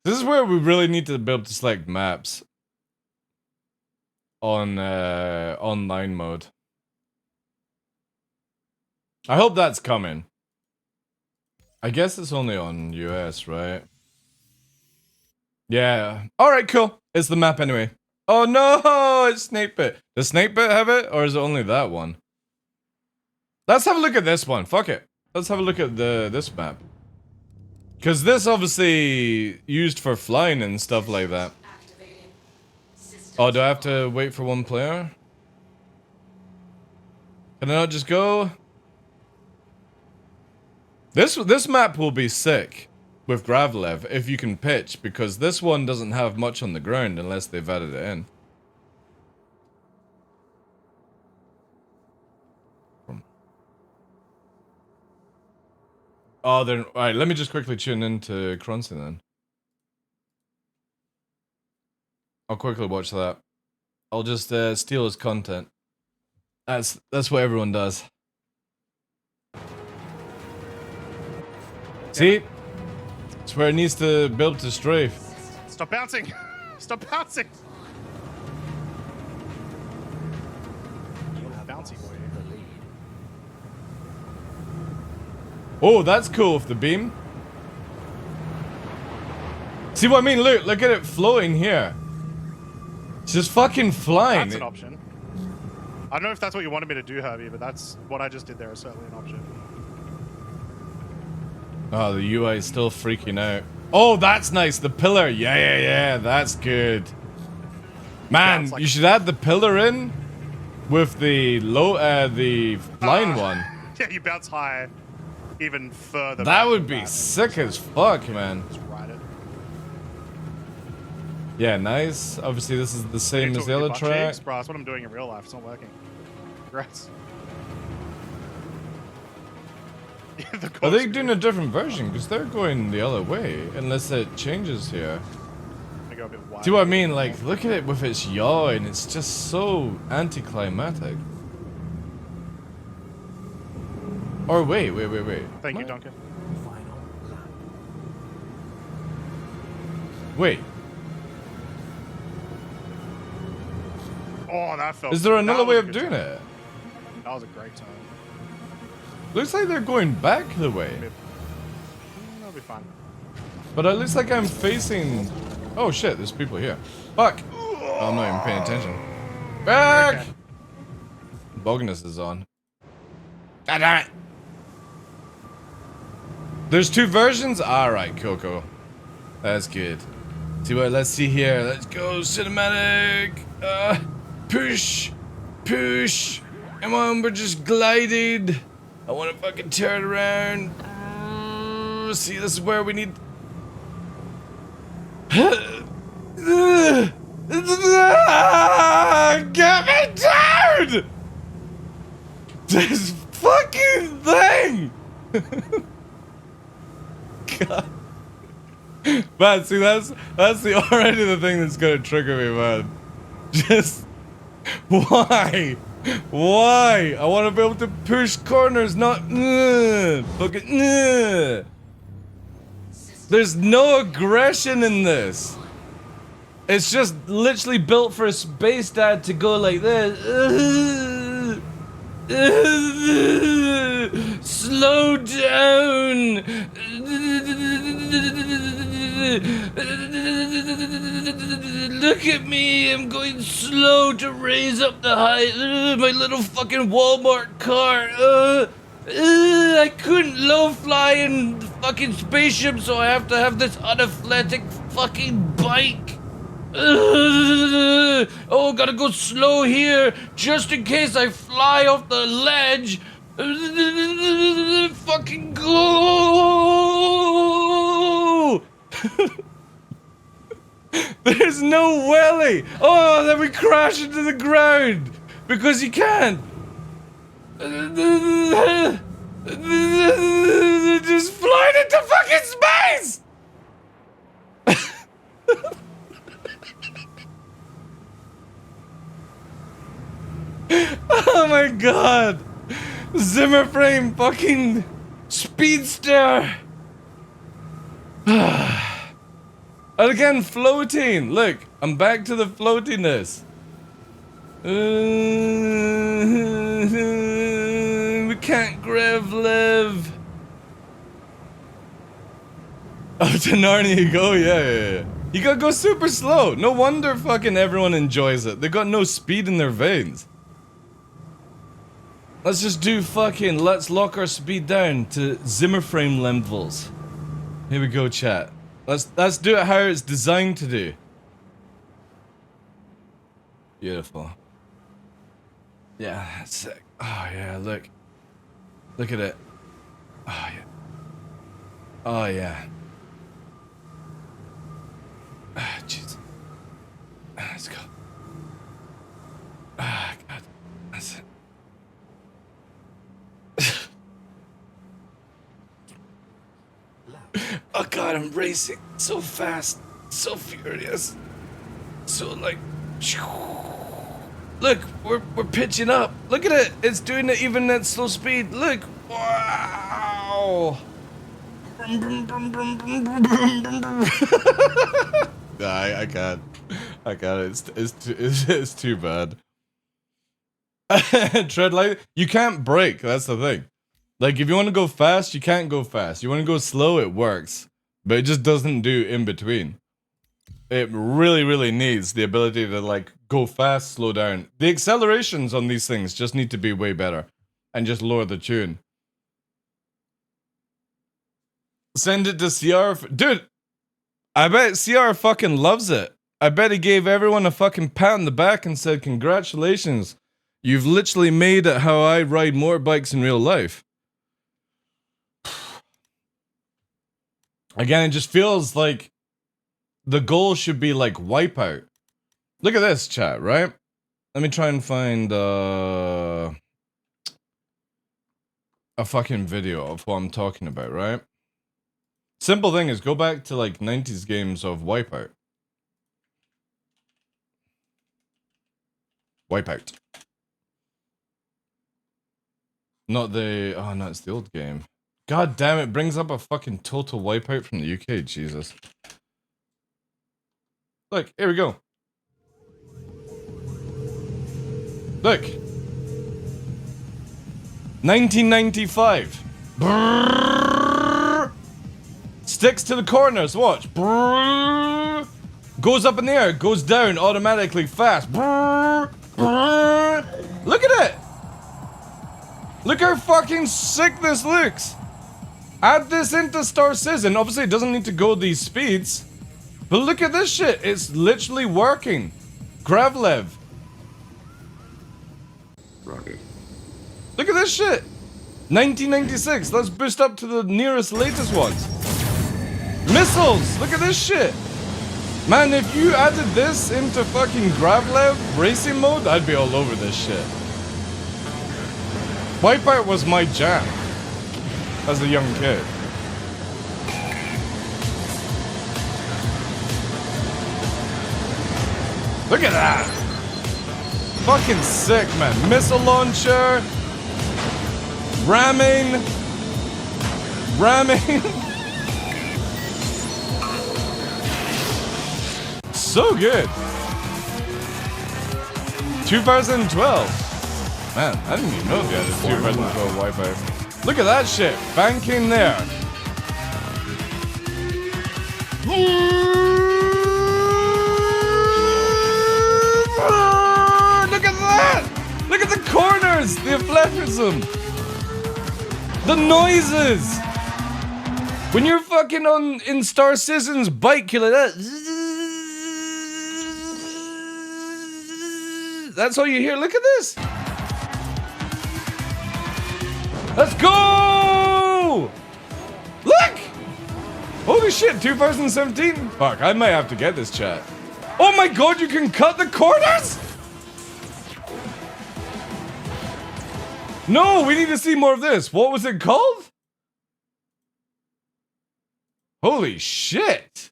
This is where we really need to be able to select maps on online mode. I hope that's coming. I guess it's only on US, right? Yeah. Alright, cool. It's the map anyway. Oh no, it's Snakebit. Does Snakebit have it, or is it only that one? Let's have a look at this one. Fuck it. Let's have a look at this map. Because this obviously used for flying and stuff like that. Oh, do I have to wait for one player? Can I not just go? This map will be sick with Gravlev if you can pitch, because this one doesn't have much on the ground unless they've added it in. Oh, then alright, let me just quickly tune into Croncy then. I'll quickly watch that. I'll just steal his content. That's what everyone does. See? It's where it needs to build to strafe. Stop bouncing! Stop bouncing! Bouncy boy. Oh, that's cool with the beam. See what I mean? Look at it floating here. It's just fucking flying. That's an option. I don't know if that's what you wanted me to do, Herbie, but that's what I just did there is certainly an option. Oh, the UI is still freaking out. Oh, that's nice. The pillar. Yeah. That's good. Man, you should add the pillar in with the the flying one. Yeah, you bounce high even further. That would be sick as fuck, man. Just ride it. Yeah, nice. Obviously, this is the same as the other track. Bro, that's what I'm doing in real life. It's not working. Congrats. Are they doing a different version? Because they're going the other way, unless it changes here. I go a bit wide. See what I mean? Like, look at it with its yaw, and it's just so anticlimactic. Or wait. Thank you, Duncan. Wait. Oh, that felt. Is there another that way was a of good doing turn. it? That was a great turn. Looks like they're going back the way. That'll be fun. But it looks like I'm facing... Oh shit, there's people here. Fuck! Oh, I'm not even paying attention. Back! Okay. Bogness is on. God damn it! There's two versions? Alright, Coco. That's good. See what? Let's see here. Let's go, cinematic! Push! Push! Come on, we're just gliding! I want to fucking turn around. See, this is where we need... Get me down! This fucking thing! God. Man, see, that's already the thing that's gonna trigger me, man. Just... Why? Why? I want to be able to push corners, not fucking. There's no aggression in this. It's just literally built for a space dad to go like this. Slow down. Look at me, I'm going slow to raise up the height. My little fucking Walmart car. I couldn't low fly in fucking spaceship, so I have to have this unathletic fucking bike. Oh, gotta go slow here, just in case I fly off the ledge. Fucking go! There's no welly! Oh, then we crash into the ground! Because you can't! Just flying into fucking space! Oh my god! Zimmer frame fucking speedster! And again, floating! Look, I'm back to the floatiness. We can't grav live. Oh, to Narnia you go? Yeah. You gotta go super slow. No wonder fucking everyone enjoys it. They got no speed in their veins. Let's just do fucking, let's lock our speed down to Zimmer frame levels. Here we go, chat. Let's do it how it's designed to do. Beautiful. Yeah, that's sick. Oh yeah, look. Look at it. Oh yeah. Oh yeah. Ah, jeez. Let's go. Ah, God. That's it. Oh God, I'm racing so fast, so furious, so like, look, we're pitching up. Look at it, it's doing it even at slow speed. Look, wow. I can't. It's too bad. Tread light. You can't brake. That's the thing. Like, if you want to go fast, you can't go fast. You want to go slow, it works. But it just doesn't do in between. It really needs the ability to, like, go fast, slow down. The accelerations on these things just need to be way better. And just lower the tune. Send it to CR. Dude, I bet CR fucking loves it. I bet he gave everyone a fucking pat on the back and said, congratulations. You've literally made it how I ride motorbikes in real life. Again, it just feels like the goal should be like Wipeout. Look at this, chat, right? Let me try and find a fucking video of what I'm talking about, right? Simple thing is go back to like 90s games of Wipeout. Wipeout. Not the... Oh, no, it's the old game. God damn it, brings up a fucking total Wipeout from the UK, Jesus. Look, here we go. Look. 1995. Brrr. Sticks to the corners, watch. Brrr. Goes up in the air, goes down automatically fast. Brrr. Brrr. Look at it. Look how fucking sick this looks. Add this into Star Citizen. Obviously, it doesn't need to go these speeds. But look at this shit. It's literally working. Gravlev. Rocky. Look at this shit. 1996. Let's boost up to the nearest latest ones. Missiles. Look at this shit. Man, if you added this into fucking Gravlev racing mode, I'd be all over this shit. Wipeout was my jam. As a young kid. Look at that! Fucking sick, man. Missile launcher. Ramming. So good. 2012. Man, I didn't even know if you had a 2012 Wipeout. Look at that shit. Banking there. Look at that! Look at the corners! The athleticism! The noises! When you're fucking in Star Citizen's bike, you're like that. That's all you hear. Look at this! Let's go! Look! Holy shit, 2017? Fuck, I might have to get this, chat. Oh my god, you can cut the corners? No, we need to see more of this. What was it called? Holy shit.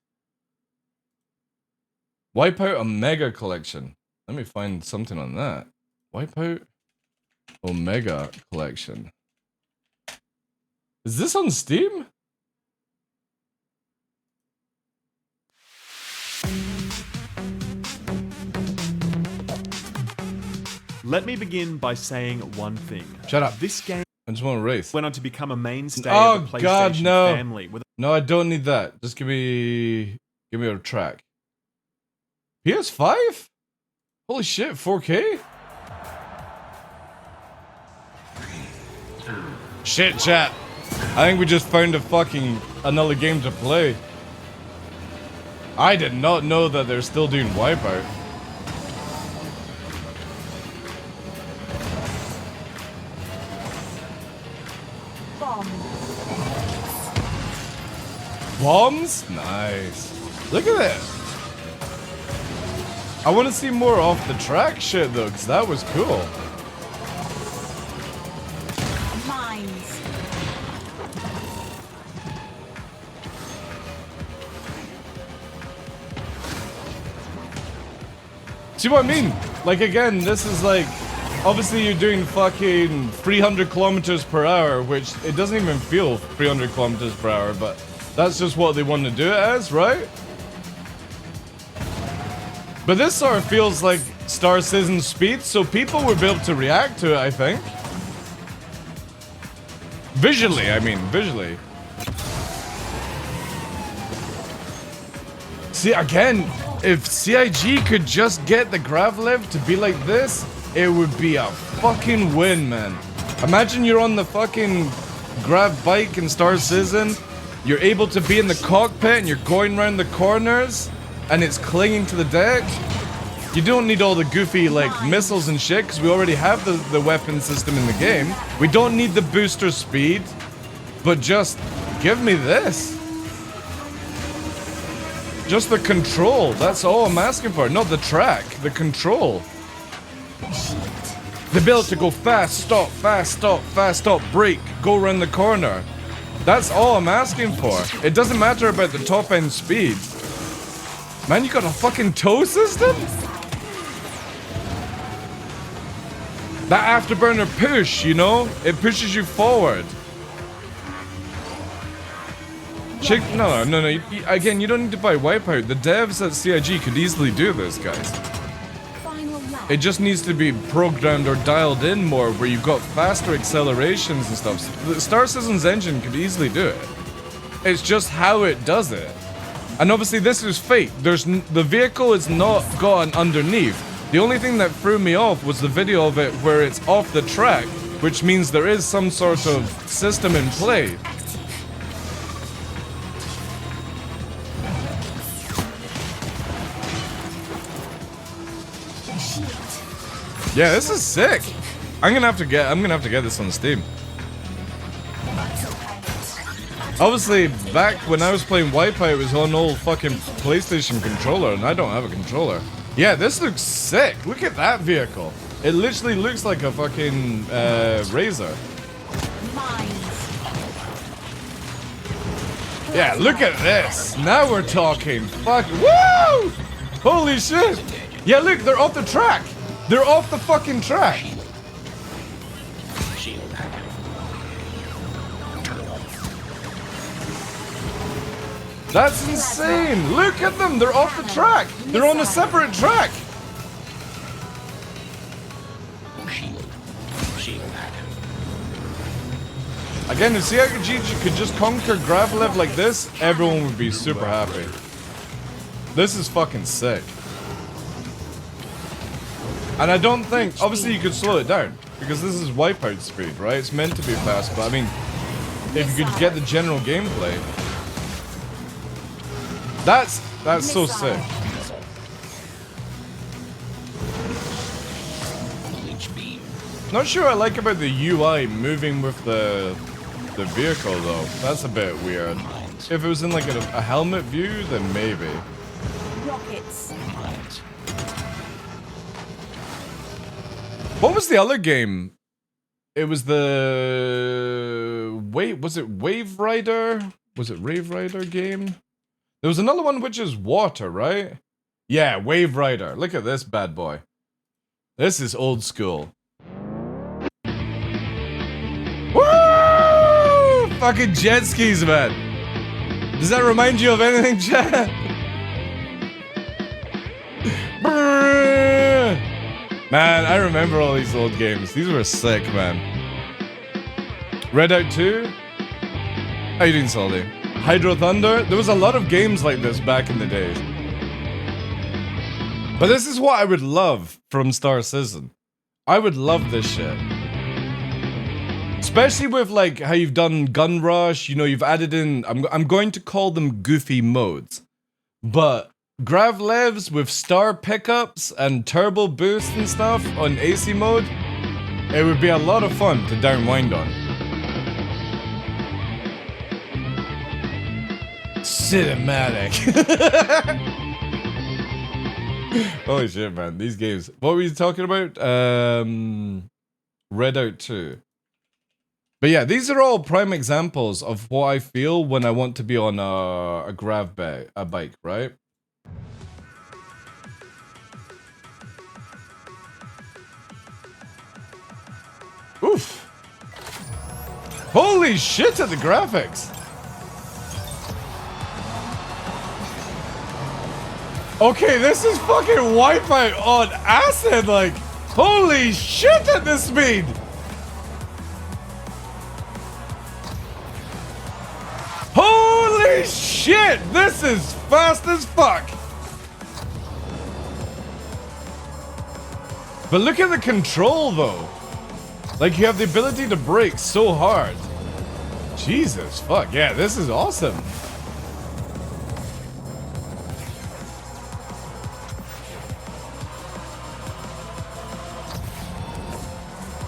Wipeout Omega Collection. Let me find something on that. Wipeout Omega Collection. Is this on Steam? Let me begin by saying one thing. Shut up. This game I just want to race. went on to become a mainstay of the PlayStation God, no. family. No, I don't need that. Just give me a track. PS5? Holy shit, 4K? Shit, chat. I think we just found another game to play. I did not know that they're still doing Wipeout. Bombs? Nice. Look at this. I want to see more off the track shit though, because that was cool. Mines. See what I mean? Like again, this is like, obviously you're doing fucking 300 kilometers per hour, which it doesn't even feel 300 kilometers per hour, but that's just what they want to do it as, right? But this sort of feels like Star Citizen speed, so people would be able to react to it, I think. Visually, I mean, visually. See, again, if CIG could just get the Gravlev to be like this, it would be a fucking win, man. Imagine you're on the fucking Grav bike in Star Citizen, you're able to be in the cockpit and you're going around the corners, and it's clinging to the deck. You don't need all the goofy, like, missiles and shit, because we already have the weapon system in the game. We don't need the booster speed, but just give me this. Just the control, that's all I'm asking for. Not the track, the control. The ability to go fast, stop, fast, stop, fast, stop, brake, go around the corner. That's all I'm asking for. It doesn't matter about the top end speed. Man, you got a fucking tow system? That afterburner push, you know? It pushes you forward. No. Again, you don't need to buy Wipeout. The devs at CIG could easily do this, guys. It just needs to be programmed or dialed in more, where you've got faster accelerations and stuff. The Star Citizen's engine could easily do it. It's just how it does it. And obviously this is fake. The vehicle is not got an underneath. The only thing that threw me off was the video of it where it's off the track, which means there is some sort of system in play. Yeah, this is sick. I'm gonna have to get this on Steam. Obviously, back when I was playing Wipeout, it was on old fucking PlayStation controller, and I don't have a controller. Yeah, this looks sick. Look at that vehicle. It literally looks like a fucking Razor. Yeah, look at this. Now we're talking. Fuck. Woo! Holy shit. Yeah, look, they're off the track. They're off the fucking track. That's insane. Look at them. They're off the track. They're on a separate track. Again, if CIG could just conquer Gravlev like this, everyone would be super happy. This is fucking sick. And I don't think, obviously you could slow it down, because this is Wipeout speed, right? It's meant to be fast, but I mean, if you could get the general gameplay, that's so sick. Not sure I like about the UI moving with the vehicle though. That's a bit weird. If it was in like a helmet view, then maybe. Rockets. What was the other game? It was the was it Wave Rider? Was it Wave Rider game? There was another one which is water, right? Yeah, Wave Rider. Look at this bad boy. This is old school. Woo! Fucking jet skis, man. Does that remind you of anything, Chad? Man, I remember all these old games. These were sick, man. Redout 2? How you doing, Salty? Hydro Thunder? There was a lot of games like this back in the days. But this is what I would love from Star Citizen. I would love this shit. Especially with like how you've done Gun Rush, you know, you've added in, I'm going to call them goofy modes. But Gravlevs with star pickups and turbo boost and stuff on AC mode, it would be a lot of fun to downwind on. Cinematic. Holy shit, man. These games. What were you talking about? Redout 2. But yeah, these are all prime examples of what I feel when I want to be on a grav bike, right? Oof. Holy shit at the graphics. Okay, this is fucking Wipeout on acid, like, holy shit at this speed. Holy shit, this is fast as fuck. But look at the control though. Like, you have the ability to brake so hard. Jesus fuck, yeah, this is awesome.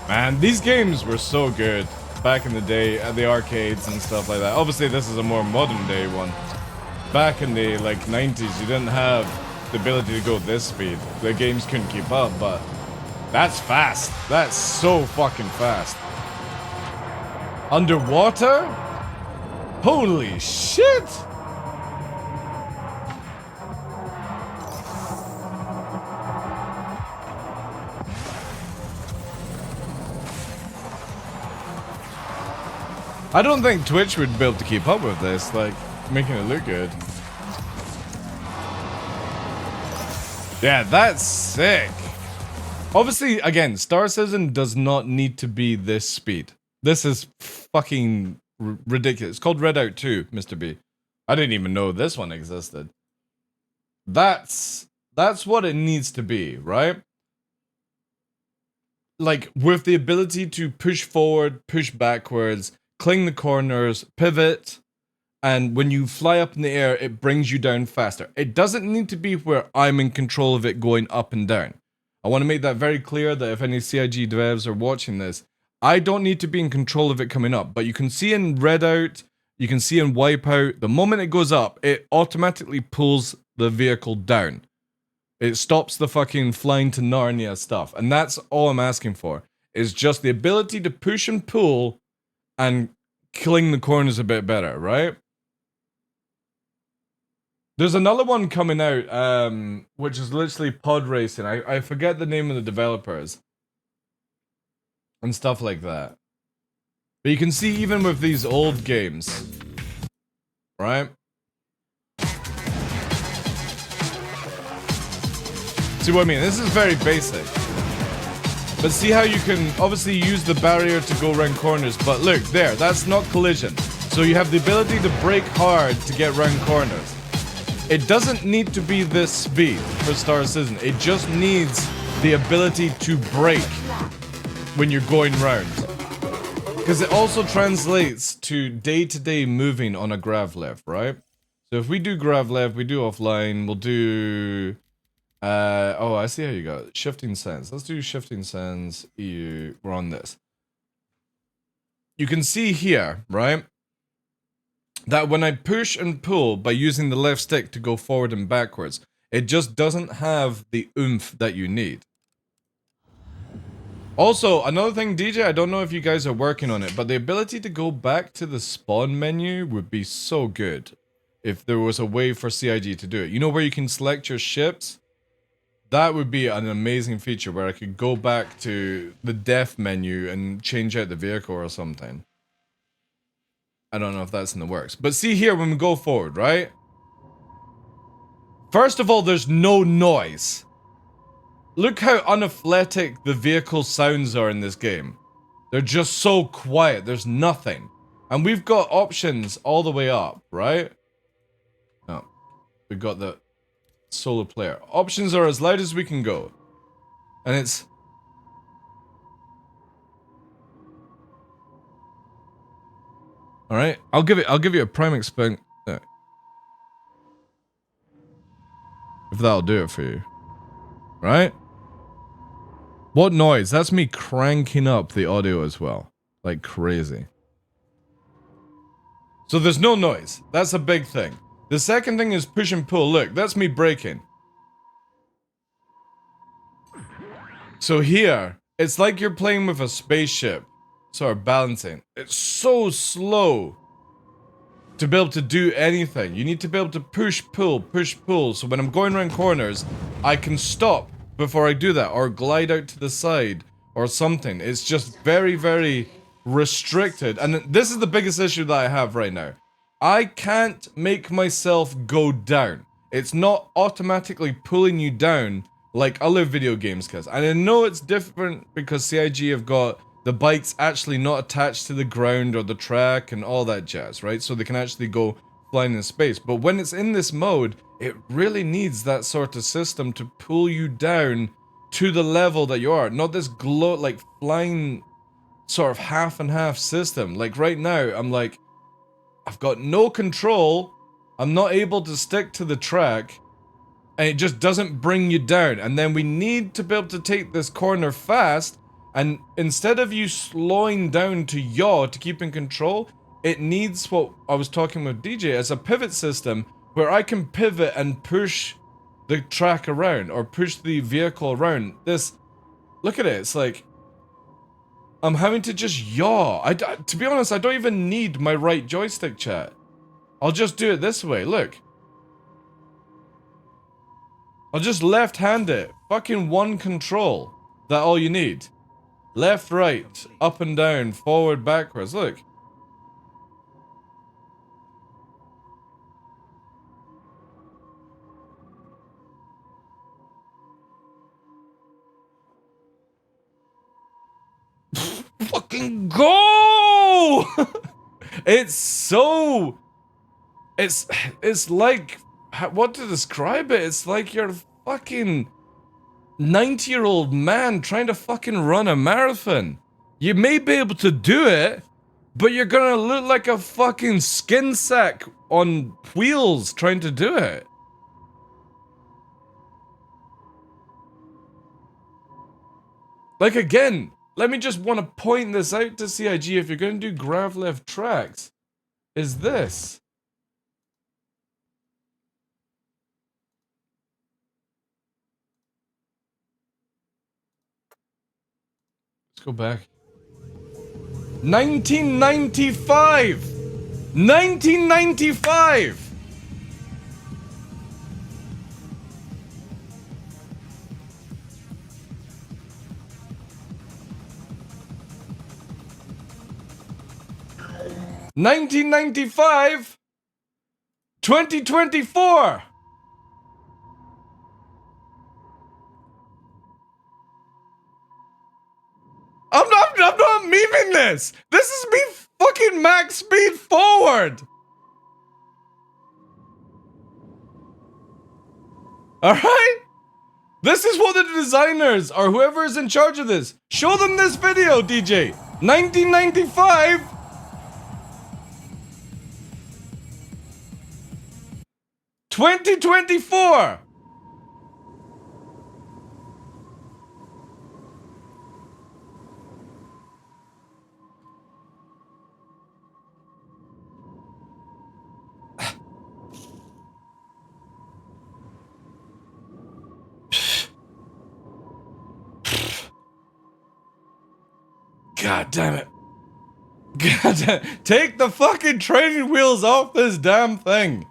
Man, these games were so good back in the day at the arcades and stuff like that. Obviously, this is a more modern day one. Back in the like 90s, you didn't have the ability to go this speed. The games couldn't keep up, but that's fast. That's so fucking fast. Underwater? Holy shit! I don't think Twitch would be able to keep up with this, like, making it look good. Yeah, that's sick. Obviously, again, Star Citizen does not need to be this speed. This is fucking ridiculous. It's called Redout 2, Mr. B. I didn't even know this one existed. That's what it needs to be, right? Like, with the ability to push forward, push backwards, cling the corners, pivot, and when you fly up in the air, it brings you down faster. It doesn't need to be where I'm in control of it going up and down. I want to make that very clear that if any CIG devs are watching this, I don't need to be in control of it coming up. But you can see in Redout, you can see in Wipeout, the moment it goes up, it automatically pulls the vehicle down. It stops the fucking flying to Narnia stuff. And that's all I'm asking for, is just the ability to push and pull and cling the corners a bit better, right? There's another one coming out, which is literally pod racing. I forget the name of the developers. And stuff like that. But you can see even with these old games, right? See what I mean? This is very basic. But see how you can obviously use the barrier to go around corners. But look, there, that's not collision. So you have the ability to brake hard to get around corners. It doesn't need to be this speed for Star Citizen. It just needs the ability to brake when you're going round. Because it also translates to day-to-day moving on a Gravlev, right? So if we do Gravlev, we do offline, we'll do Oh, I see how you got it. Shifting sands. Let's do shifting sands EU. We're on this. You can see here, right, that when I push and pull by using the left stick to go forward and backwards, it just doesn't have the oomph that you need. Also, another thing, DJ, I don't know if you guys are working on it, but the ability to go back to the spawn menu would be so good if there was a way for CIG to do it. You know where you can select your ships? That would be an amazing feature where I could go back to the def menu and change out the vehicle or something. I don't know if that's in the works. But see here when we go forward, right? First of all, there's no noise. Look how unathletic the vehicle sounds are in this game. They're just so quiet. There's nothing. And we've got options all the way up, right? No. We've got the solo player. Options are as loud as we can go. And it's... Alright, I'll give you a prime explain. If that'll do it for you. Right? What noise? That's me cranking up the audio as well. Like crazy. So there's no noise. That's a big thing. The second thing is push and pull. Look, that's me braking. So here, it's like you're playing with a spaceship. Sort of balancing. It's so slow to be able to do anything. You need to be able to push, pull. So when I'm going around corners, I can stop before I do that, or glide out to the side, or something. It's just very, very restricted. And this is the biggest issue that I have right now. I can't make myself go down. It's not automatically pulling you down like other video games can. And I know it's different because CIG have got the bikes actually not attached to the ground or the track and all that jazz, right? So they can actually go flying in space. But when it's in this mode, it really needs that sort of system to pull you down to the level that you are. Not this like flying sort of half and half system. Like right now, I'm like, I've got no control. I'm not able to stick to the track. And it just doesn't bring you down. And then we need to be able to take this corner fast. And instead of you slowing down to yaw to keep in control, it needs what I was talking with DJ as a pivot system where I can pivot and push the track around or push the vehicle around. This, look at it, it's like, I'm having to just yaw. To be honest, I don't even need my right joystick, chat. I'll just do it this way, look. I'll just left-hand it. Fucking one control. That all you need. Left, right, up and down, forward, backwards, look. Fucking go! It's so... It's like... What to describe it? It's like you're a fucking 90-year-old man trying to fucking run a marathon. You may be able to do it, but you're gonna look like a fucking skin sack on wheels trying to do it. Like again, let me just want to point this out to CIG if you're gonna do grav left tracks. Is this. Let's go back. 1995! 1995! $1995, 2024. I'm not memeing this. This is me fucking max speed forward. All right. This is what the designers or whoever is in charge of this. Show them this video, DJ. 1995. 2024. God damn it. God damn it. Take the fucking training wheels off this damn thing.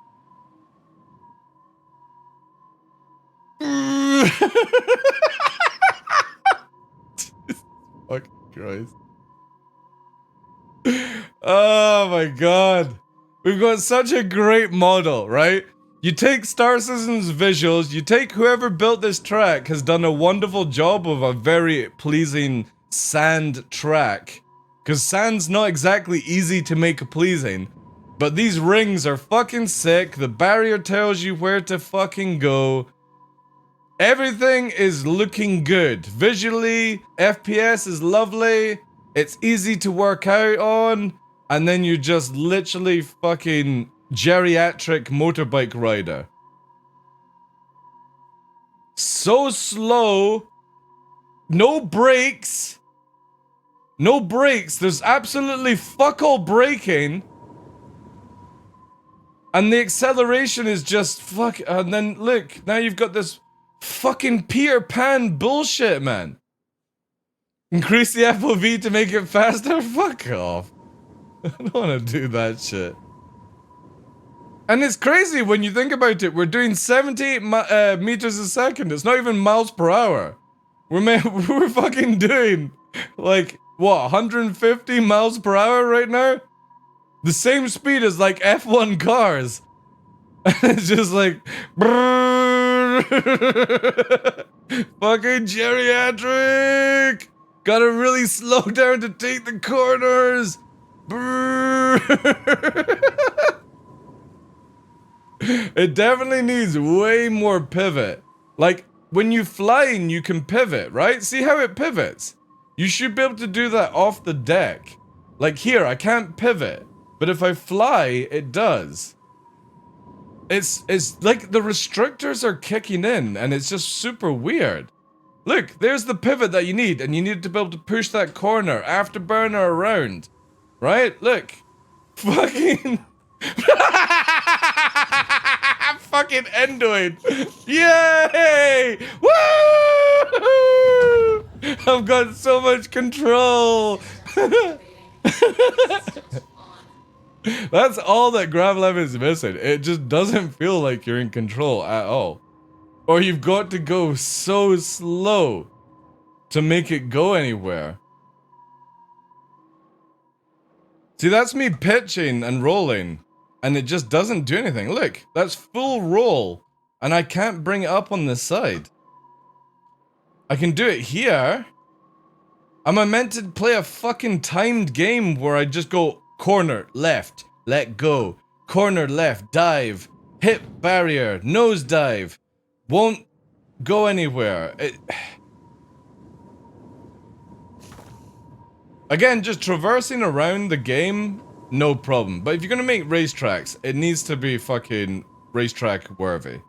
Fucking Christ. Oh my god. We've got such a great model, right? You take Star Citizen's visuals, you take whoever built this track has done a wonderful job of a very pleasing sand track. Because sand's not exactly easy to make pleasing. But these rings are fucking sick, the barrier tells you where to fucking go. Everything is looking good. Visually, FPS is lovely. It's easy to work out on. And then you're just literally fucking geriatric motorbike rider. So slow. No brakes. No brakes. There's absolutely fuck all braking. And the acceleration is just fuck. And then look, now you've got this fucking Peter Pan bullshit, man. Increase the FOV to make it faster? Fuck off. I don't want to do that shit. And it's crazy when you think about it. We're doing 78 meters a second. It's not even miles per hour. We're fucking doing like, what, 150 miles per hour right now? The same speed as like F1 cars. It's just like, fucking geriatric. Gotta really slow down to take the corners. It definitely needs way more pivot. Like, when you flying, you can pivot, right? See how it pivots? You should be able to do that off the deck. Like here, I can't pivot. But if I fly, it does. It's like the restrictors are kicking in, and it's just super weird. Look, there's the pivot that you need, and you need to be able to push that corner, afterburner around. Right? Look. Fucking... Fucking Endoid. Yay! Woo! I've got so much control. That's all that Gravlev is missing. It just doesn't feel like you're in control at all. Or you've got to go so slow to make it go anywhere. See, that's me pitching and rolling, and it just doesn't do anything. Look, that's full roll, and I can't bring it up on this side. I can do it here. Am I meant to play a fucking timed game where I just go corner, left, let go, corner, left, dive, hit barrier, nose dive, won't go anywhere? Again, just traversing around the game, no problem. But if you're gonna make racetracks, it needs to be fucking racetrack worthy.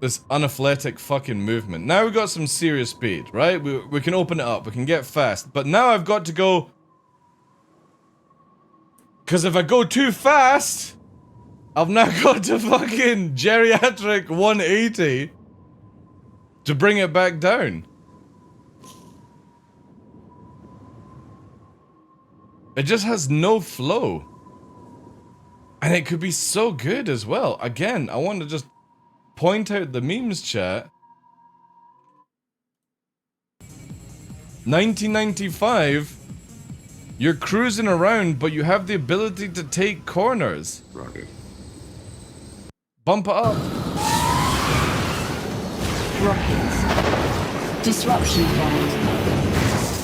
This unathletic fucking movement. Now we've got some serious speed, right? We can open it up, we can get fast. But now I've got to go... Because if I go too fast, I've now got to fucking geriatric 180 to bring it back down. It just has no flow. And it could be so good as well. Again, I want to just point out the memes chat. 1995, you're cruising around, but you have the ability to take corners. Rocket. Bump it up. Rockets. Disruption found.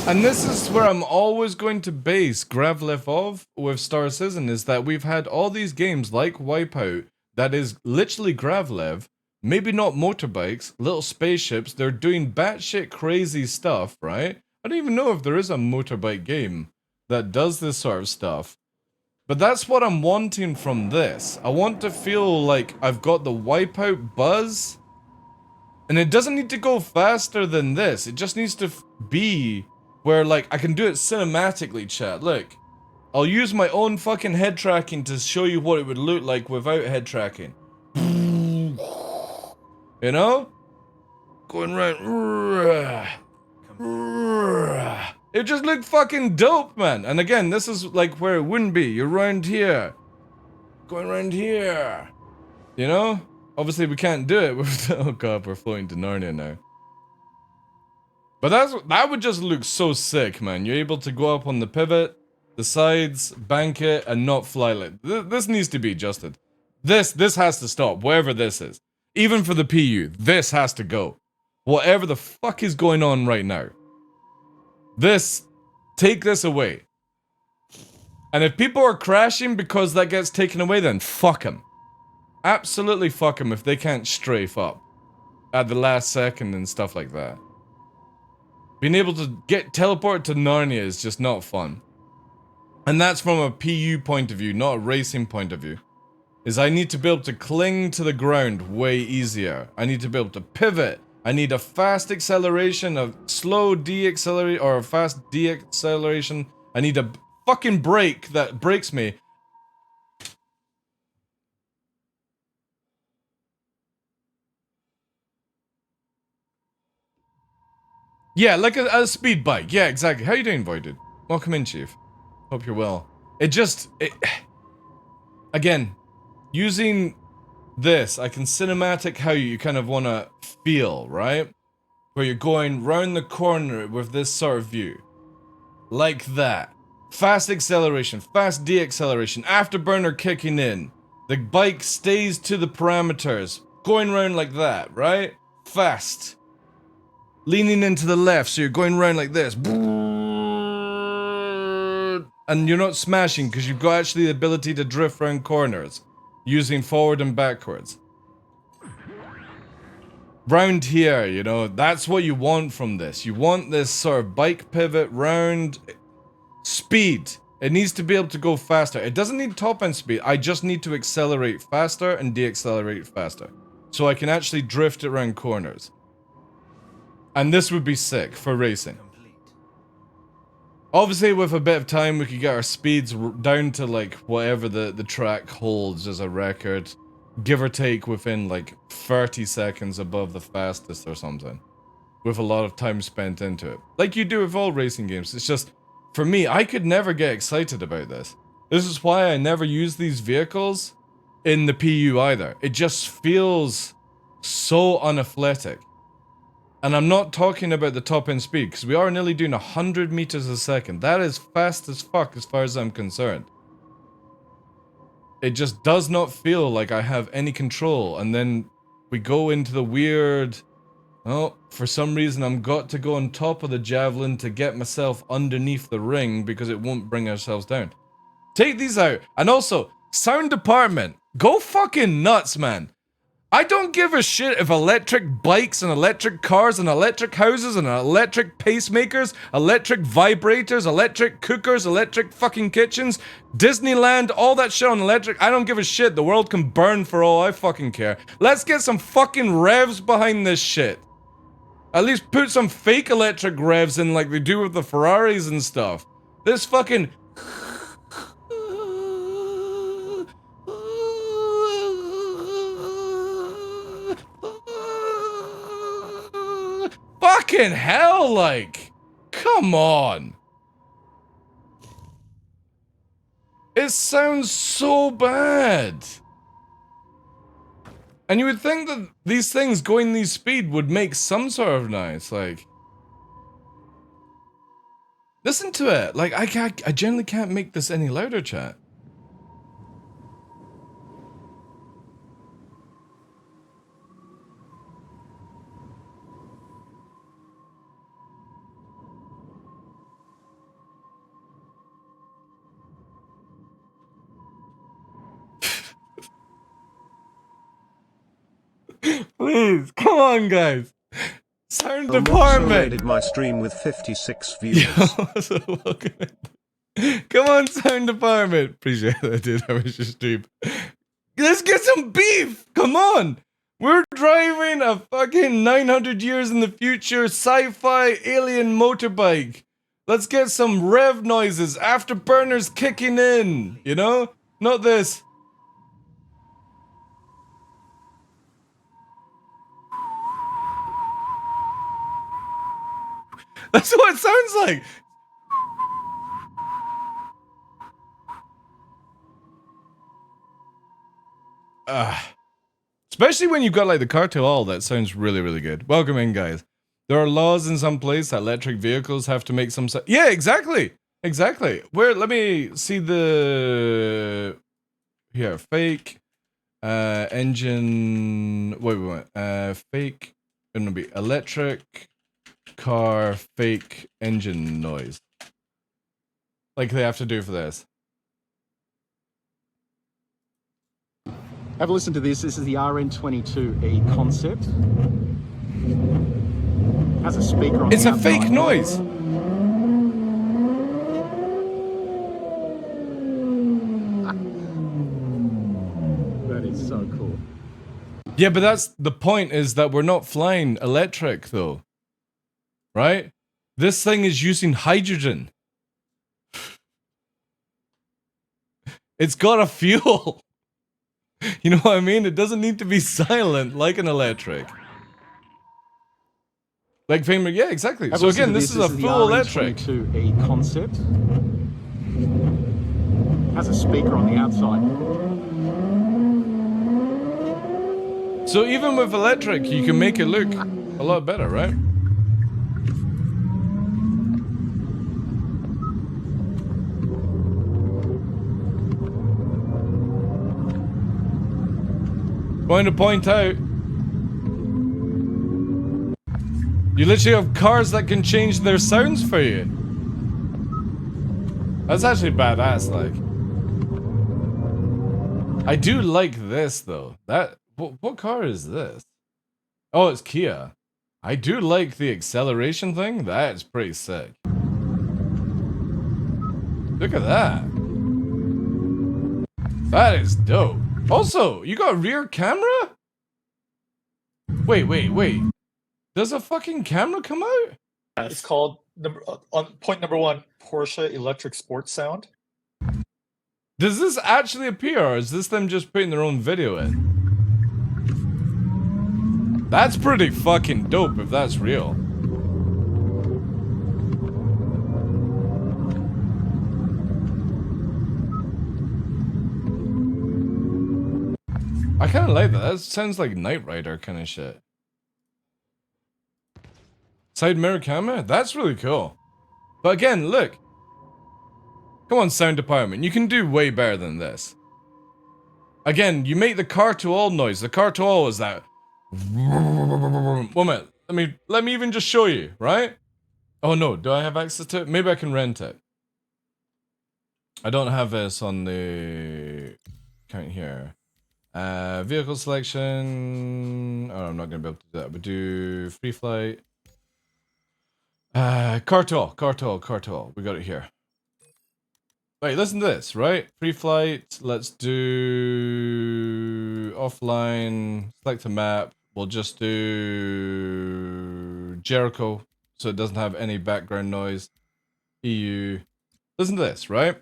And this is where I'm always going to base Gravlev off with Star Citizen, is that we've had all these games like Wipeout that is literally Gravlev, maybe not motorbikes, little spaceships, they're doing batshit crazy stuff, right? I don't even know if there is a motorbike game that does this sort of stuff. But that's what I'm wanting from this. I want to feel like I've got the Wipeout buzz. And it doesn't need to go faster than this. It just needs to be where, like, I can do it cinematically, chat. Look. I'll use my own fucking head tracking to show you what it would look like without head tracking. You know? Going right. It just looked fucking dope, man. And again, this is like where it wouldn't be. You're around here. Going around here. You know? Obviously, we can't do it with... Oh god, we're floating to Narnia now. But that would just look so sick, man. You're able to go up on the pivot, the sides, bank it, and not fly like... This needs to be adjusted. This has to stop, wherever this is. Even for the PU, this has to go. Whatever the fuck is going on right now. Take this away. And if people are crashing because that gets taken away, then fuck them. Absolutely fuck them if they can't strafe up at the last second and stuff like that. Being able to get teleported to Narnia is just not fun. And that's from a PU point of view, not a racing point of view. Is I need to be able to cling to the ground way easier. I need to be able to pivot. I need a fast acceleration, a slow deaccelerate, or a fast deacceleration. I need a fucking brake that brakes me. Yeah, like a speed bike. Yeah, exactly. How you doing, Voided? Welcome in, Chief. Hope you're well. Again, using this, I can cinematic how you kind of want to feel, right? Where you're going round the corner with this sort of view. Like that. Fast acceleration, fast deacceleration, afterburner kicking in. The bike stays to the parameters. Going round like that, right? Fast. Leaning into the left, so you're going round like this. And you're not smashing because you've got actually the ability to drift around corners. Using forward and backwards. Round here, you know, that's what you want from this. You want this sort of bike pivot round. Speed. It needs to be able to go faster. It doesn't need top end speed. I just need to accelerate faster and deaccelerate faster. So I can actually drift around corners. And this would be sick for racing. Obviously, with a bit of time, we could get our speeds down to like whatever the track holds as a record. Give or take within like 30 seconds above the fastest or something. With a lot of time spent into it. Like you do with all racing games. It's just, for me, I could never get excited about this. This is why I never use these vehicles in the PU either. It just feels so unathletic. And I'm not talking about the top end speed, because we are nearly doing 100 meters a second. That is fast as fuck as far as I'm concerned. It just does not feel like I have any control. And then we go into the weird... Oh, for some reason I'm got to go on top of the javelin to get myself underneath the ring because it won't bring ourselves down. Take these out. And also, sound department. Go fucking nuts, man. I don't give a shit if electric bikes and electric cars and electric houses and electric pacemakers, electric vibrators, electric cookers, electric fucking kitchens, Disneyland, all that shit on electric. I don't give a shit. The world can burn for all I fucking care. Let's get some fucking revs behind this shit. At least put some fake electric revs in like they do with the Ferraris and stuff. This fucking... Fucking hell, like, come on. It sounds so bad. And you would think that these things going these speed would make some sort of noise, like. Listen to it. Like, I generally can't make this any louder, chat. Please, come on, guys. Sound department. Rated my stream with 56 views. Come on, sound department. Appreciate that, dude. I was just deep. Let's get some beef. Come on. We're driving a fucking 900 years in the future sci-fi alien motorbike. Let's get some rev noises, afterburners kicking in. You know, not this. That's what it sounds like. Especially when you've got like the cartel, that sounds really, really good. Welcome in, guys. There are laws in some place that electric vehicles have to make some yeah, exactly. Exactly. Where, let me see the... Here, fake engine... Wait. Fake... It's gonna be electric car fake engine noise. Like they have to do for this. Have a listen to this. This is the RN22E concept. Has a speaker on It's the a fake outside. noise. That is so cool. Yeah, but that's the point, is that we're not flying electric though. Right? This thing is using hydrogen. It's got a fuel. You know what I mean? It doesn't need to be silent like an electric. Like Famer, yeah, exactly. So again, this is a full electric. RN22E concept. Has a speaker on the outside. So even with electric, you can make it look a lot better, right? Going to point out, you literally have cars that can change their sounds for you. That's actually badass, like. I do like this though. What car is this? Oh, it's Kia. I do like the acceleration thing. That's pretty sick. Look at that. That is dope. Also, you got a rear camera? Wait. Does a fucking camera come out? It's called, on point number 1, Porsche Electric Sports Sound. Does this actually appear, or is this them just putting their own video in? That's pretty fucking dope if that's real. I kind of like that. That sounds like Knight Rider kind of shit. Side mirror camera? That's really cool. But again, look. Come on, sound department. You can do way better than this. Again, you make the car to all noise. The car to all is that. 1 minute. Let me even just show you, right? Oh no, do I have access to it? Maybe I can rent it. I don't have this on the account here. Vehicle selection. Oh, I'm not gonna be able to do that. We do free flight. Car to all. We got it here. Wait, listen to this, right? Free flight. Let's do offline. Select a map. We'll just do Jericho, so it doesn't have any background noise. EU. Listen to this, right?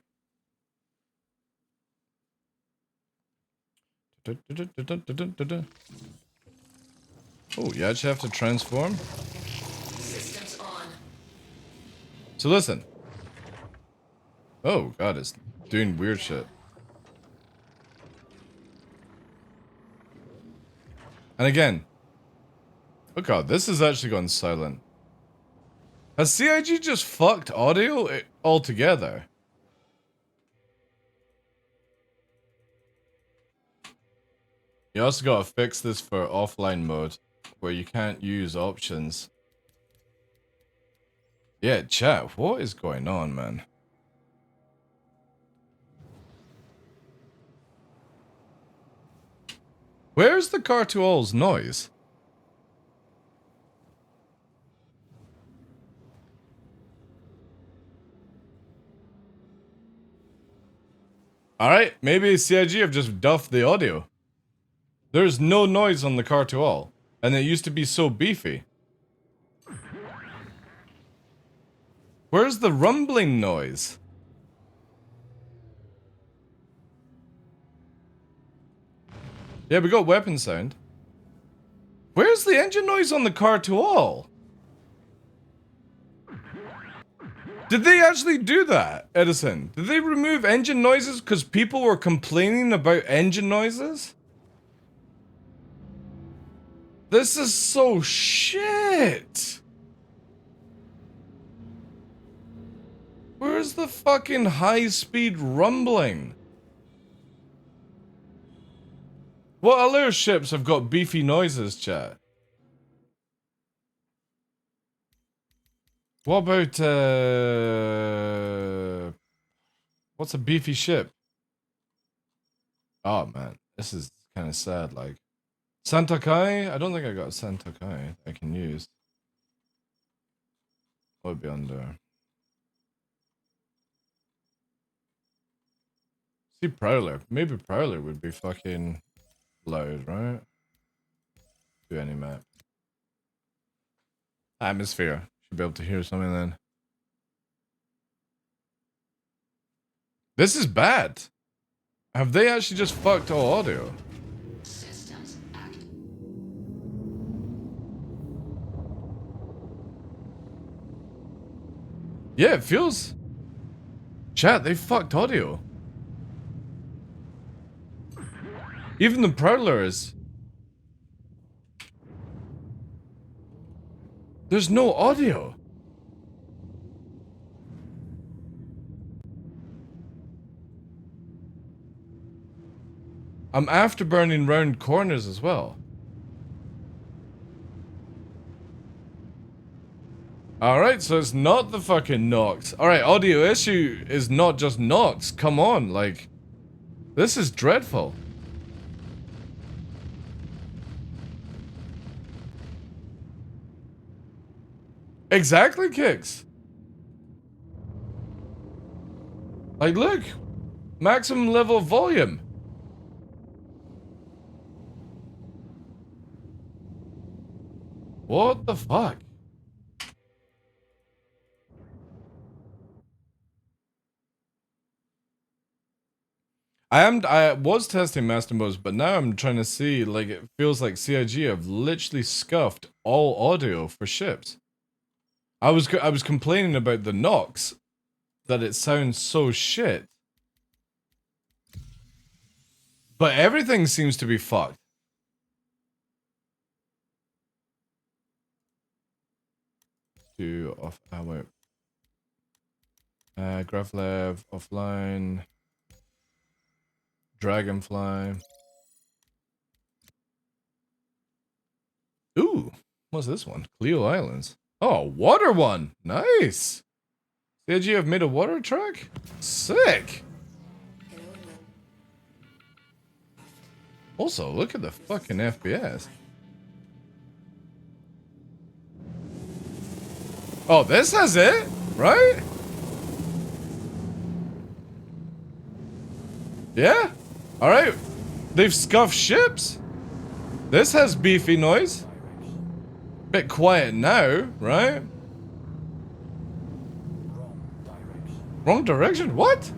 Oh, you actually have to transform? Systems on. So listen. Oh god, it's doing weird shit. And again. Oh god, this has actually gone silent. Has CIG just fucked audio altogether? You also gotta fix this for offline mode, where you can't use options. Yeah, chat, what is going on, man? Where's the car to all's noise? Alright, maybe CIG have just duffed the audio. There's no noise on the car to all, and it used to be so beefy. Where's the rumbling noise? Yeah, we got weapon sound. Where's the engine noise on the car to all? Did they actually do that, Edison? Did they remove engine noises because people were complaining about engine noises? This is so shit. Where's the fucking high-speed rumbling? What other ships have got beefy noises, chat? What about, what's a beefy ship? Oh, man. This is kind of sad, like. Santa Kai? I don't think I got a Santa Kai I can use. What would be under? See, Prowler. Maybe Prowler would be fucking loud, right? Do any map. Atmosphere. Should be able to hear something then. This is bad. Have they actually just fucked all audio? Systems active. Yeah, it feels... Chat, they fucked audio. Even the Prowler is... There's no audio. I'm afterburning round corners as well. Alright, so it's not the fucking Nox. Alright, audio issue is not just Nox. Come on, like... This is dreadful. Exactly, Kicks. Like, look. Maximum level volume. What the fuck? I was testing master modes, but now I'm trying to see, like, it feels like CIG have literally scuffed all audio for ships. I was complaining about the Nox, that it sounds so shit. But everything seems to be fucked. To off, wait. Graflev offline. Dragonfly. Ooh, what's this one? Cleo Islands. Oh, water one. Nice. Did you have made a water track? Sick. Also, look at the fucking FPS. Oh, this has it, right? Yeah. All right. They've scuffed ships. This has beefy noise. Bit quiet now, right? Wrong direction? What?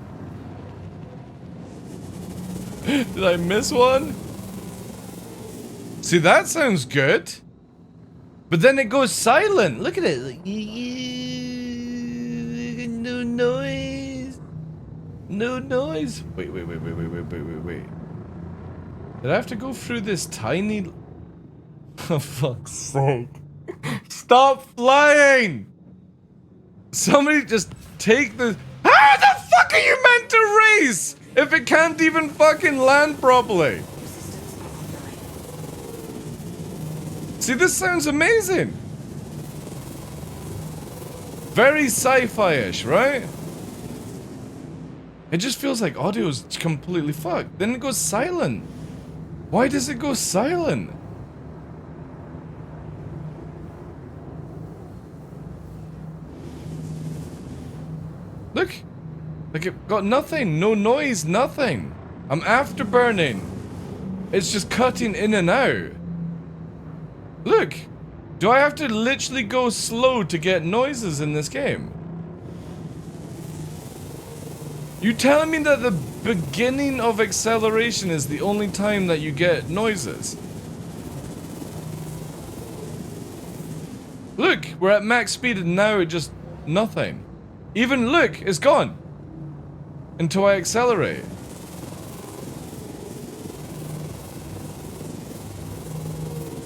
Did I miss one? See, that sounds good. But then it goes silent. Look at it. Like, no noise. No noise. Wait. Did I have to go through this tiny... Oh, fuck's sake. Stop flying! Somebody just take the... How the fuck are you meant to race if it can't even fucking land properly? See, this sounds amazing. Very sci-fi-ish, right? It just feels like audio is completely fucked. Then it goes silent. Why does it go silent? Look. Like it got nothing. No noise, nothing. I'm afterburning. It's just cutting in and out. Look. Do I have to literally go slow to get noises in this game? You telling me that the beginning of acceleration is the only time that you get noises? Look, we're at max speed and now it just nothing. Even look, it's gone. Until I accelerate.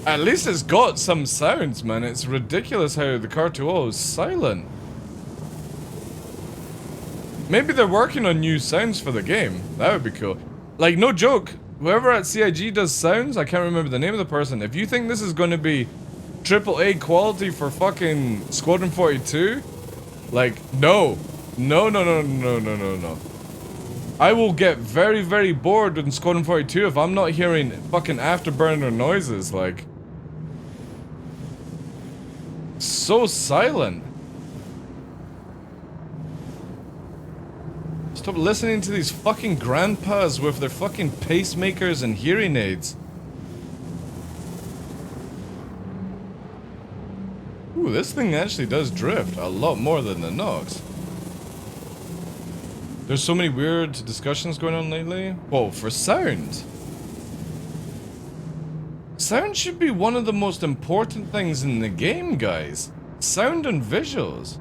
At least it's got some sounds, man. It's ridiculous how the car 2.0 is silent. Maybe they're working on new sounds for the game. That would be cool. Like, no joke. Whoever at CIG does sounds, I can't remember the name of the person. If you think this is going to be AAA quality for fucking Squadron 42, like, no. No, no, no, no, no, no, no. I will get very, very bored in Squadron 42 if I'm not hearing fucking afterburner noises, like. So silent. Stop listening to these fucking grandpas with their fucking pacemakers and hearing aids. Ooh, this thing actually does drift a lot more than the Nox. There's so many weird discussions going on lately. Whoa, for sound. Sound should be one of the most important things in the game, guys. Sound and visuals.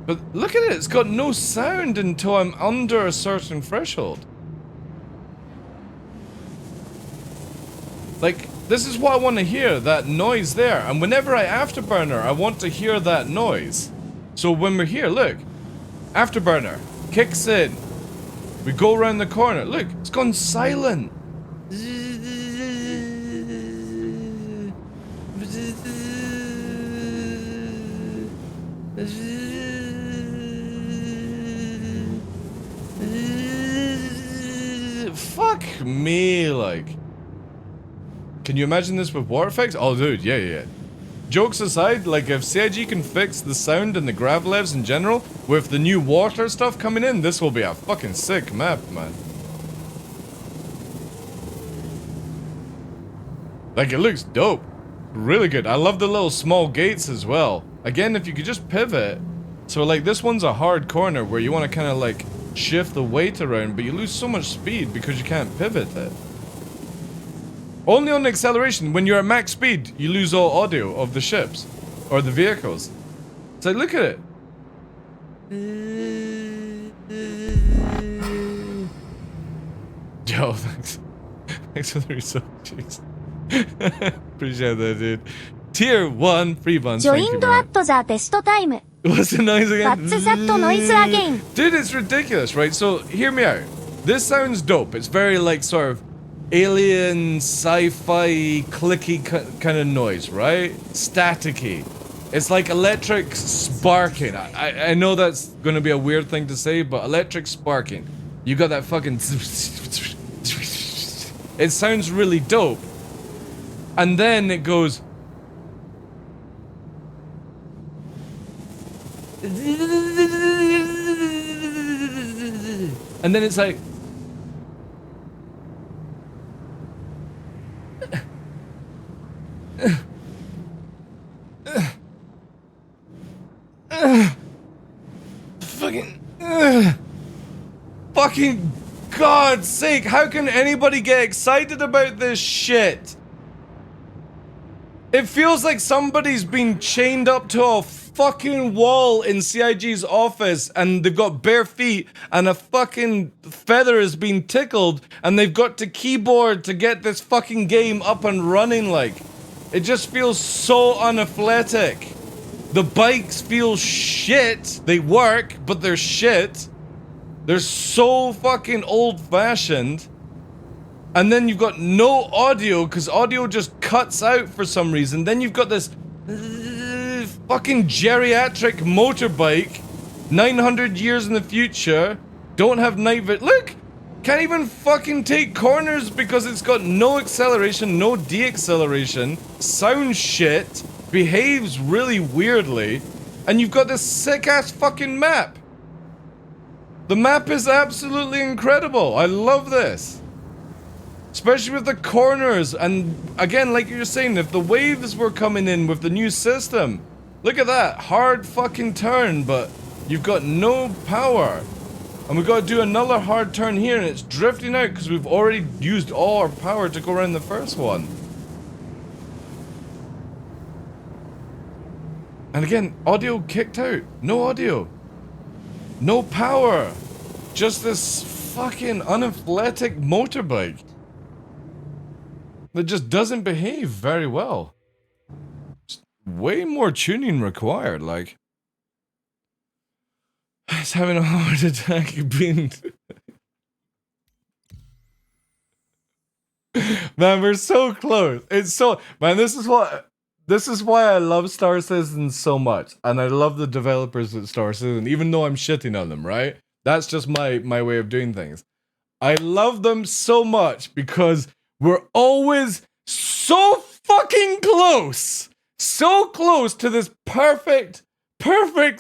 But look at it, it's got no sound until I'm under a certain threshold. Like, this is what I want to hear, that noise there. And whenever I afterburner, I want to hear that noise. So when we're here, look. Afterburner kicks in. We go around the corner. Look, it's gone silent. Fuck me, like. Can you imagine this with water effects? Oh, dude, yeah. Jokes aside, like, if CIG can fix the sound and the grav levs in general, with the new water stuff coming in, this will be a fucking sick map, man. Like, it looks dope. Really good. I love the little small gates as well. Again, if you could just pivot. So, like, this one's a hard corner where you want to kind of, like, shift the weight around, but you lose so much speed because you can't pivot it. Only on acceleration, when you're at max speed, you lose all audio of the ships. Or the vehicles. So look at it. Yo, thanks. Thanks for the resub, jeez. Appreciate that, dude. Tier 1 free buns. Joined at the best time. What's the noise again? What's that noise again? Dude, it's ridiculous, right? So, hear me out. This sounds dope. It's very, like, sort of alien, sci-fi, clicky kind of noise, right? Staticky. It's like electric sparking. I know that's going to be a weird thing to say, but electric sparking. You got that fucking... It sounds really dope. And then it goes... And then it's like... Fucking God's sake, how can anybody get excited about this shit? It feels like somebody's been chained up to a fucking wall in CIG's office and they've got bare feet and a fucking feather is being tickled and they've got to keyboard to get this fucking game up and running, like. It just feels so unathletic. The bikes feel shit. They work, but they're shit. They're so fucking old-fashioned. And then you've got no audio, because audio just cuts out for some reason. Then you've got this fucking geriatric motorbike, 900 years in the future, don't have night vision. Look! Can't even fucking take corners because it's got no acceleration, no deacceleration, sounds shit, behaves really weirdly, and you've got this sick-ass fucking map. The map is absolutely incredible. I love this. Especially with the corners, and again, like you were saying, if the waves were coming in with the new system, look at that, hard fucking turn, but you've got no power. And we've got to do another hard turn here, and it's drifting out because we've already used all our power to go around the first one. And again, audio kicked out. No audio. No power. Just this fucking unathletic motorbike. that just doesn't behave very well. Just way more tuning required, like. It's having a heart attack being... Man, we're so close. It's so... Man, this is why I love Star Citizen so much. And I love the developers at Star Citizen, even though I'm shitting on them, right? That's just my way of doing things. I love them so much because we're always so fucking close. So close to this perfect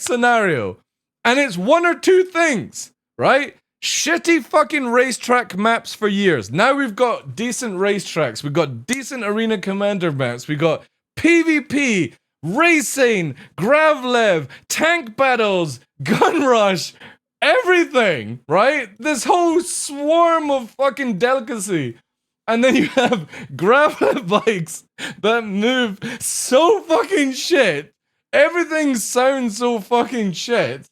scenario. And it's one or two things, right? Shitty fucking racetrack maps for years. Now we've got decent racetracks. We've got decent Arena Commander maps. We got PvP, racing, Gravlev, tank battles, gun rush, everything, right? This whole swarm of fucking delicacy. And then you have Gravlev bikes that move so fucking shit. Everything sounds so fucking shit.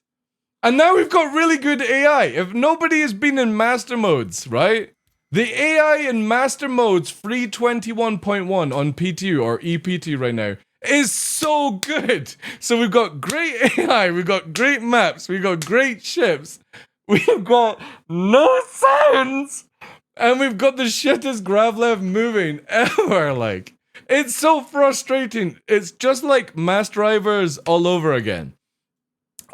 And now we've got really good AI. If nobody has been in master modes, right? The AI in master modes free 21.1 on PTU or EPT right now is so good. So we've got great AI, we've got great maps, we've got great ships, we've got no sounds, and we've got the shittest Gravlev moving ever, like. It's so frustrating. It's just like Mass Drivers all over again.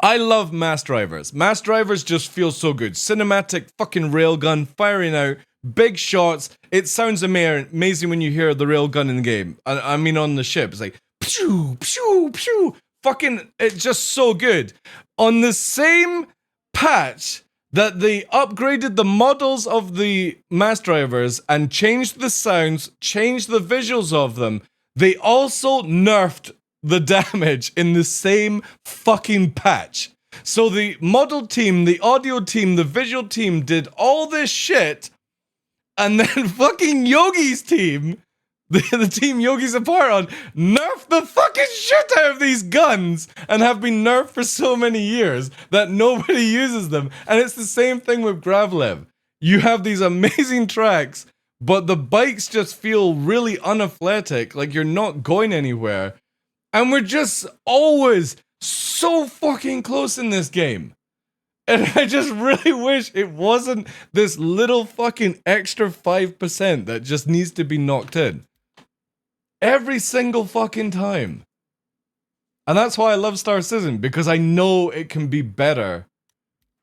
I love Mass Drivers. Mass Drivers just feel so good. Cinematic fucking railgun firing out, big shots. It sounds amazing when you hear the railgun in the game. I mean on the ship. It's like, pew, pew, pew. Fucking, it's just so good. On the same patch that they upgraded the models of the Mass Drivers and changed the sounds, changed the visuals of them, they also nerfed the damage in the same fucking patch. So the model team, the audio team, the visual team did all this shit, and then fucking Yogi's team, the team Yogi's a part on, nerfed the fucking shit out of these guns and have been nerfed for so many years that nobody uses them. And it's the same thing with Gravlev. You have these amazing tracks, but the bikes just feel really unathletic, like you're not going anywhere. And we're just always so fucking close in this game. And I just really wish it wasn't this little fucking extra 5% that just needs to be knocked in. Every single fucking time. And that's why I love Star Citizen, because I know it can be better.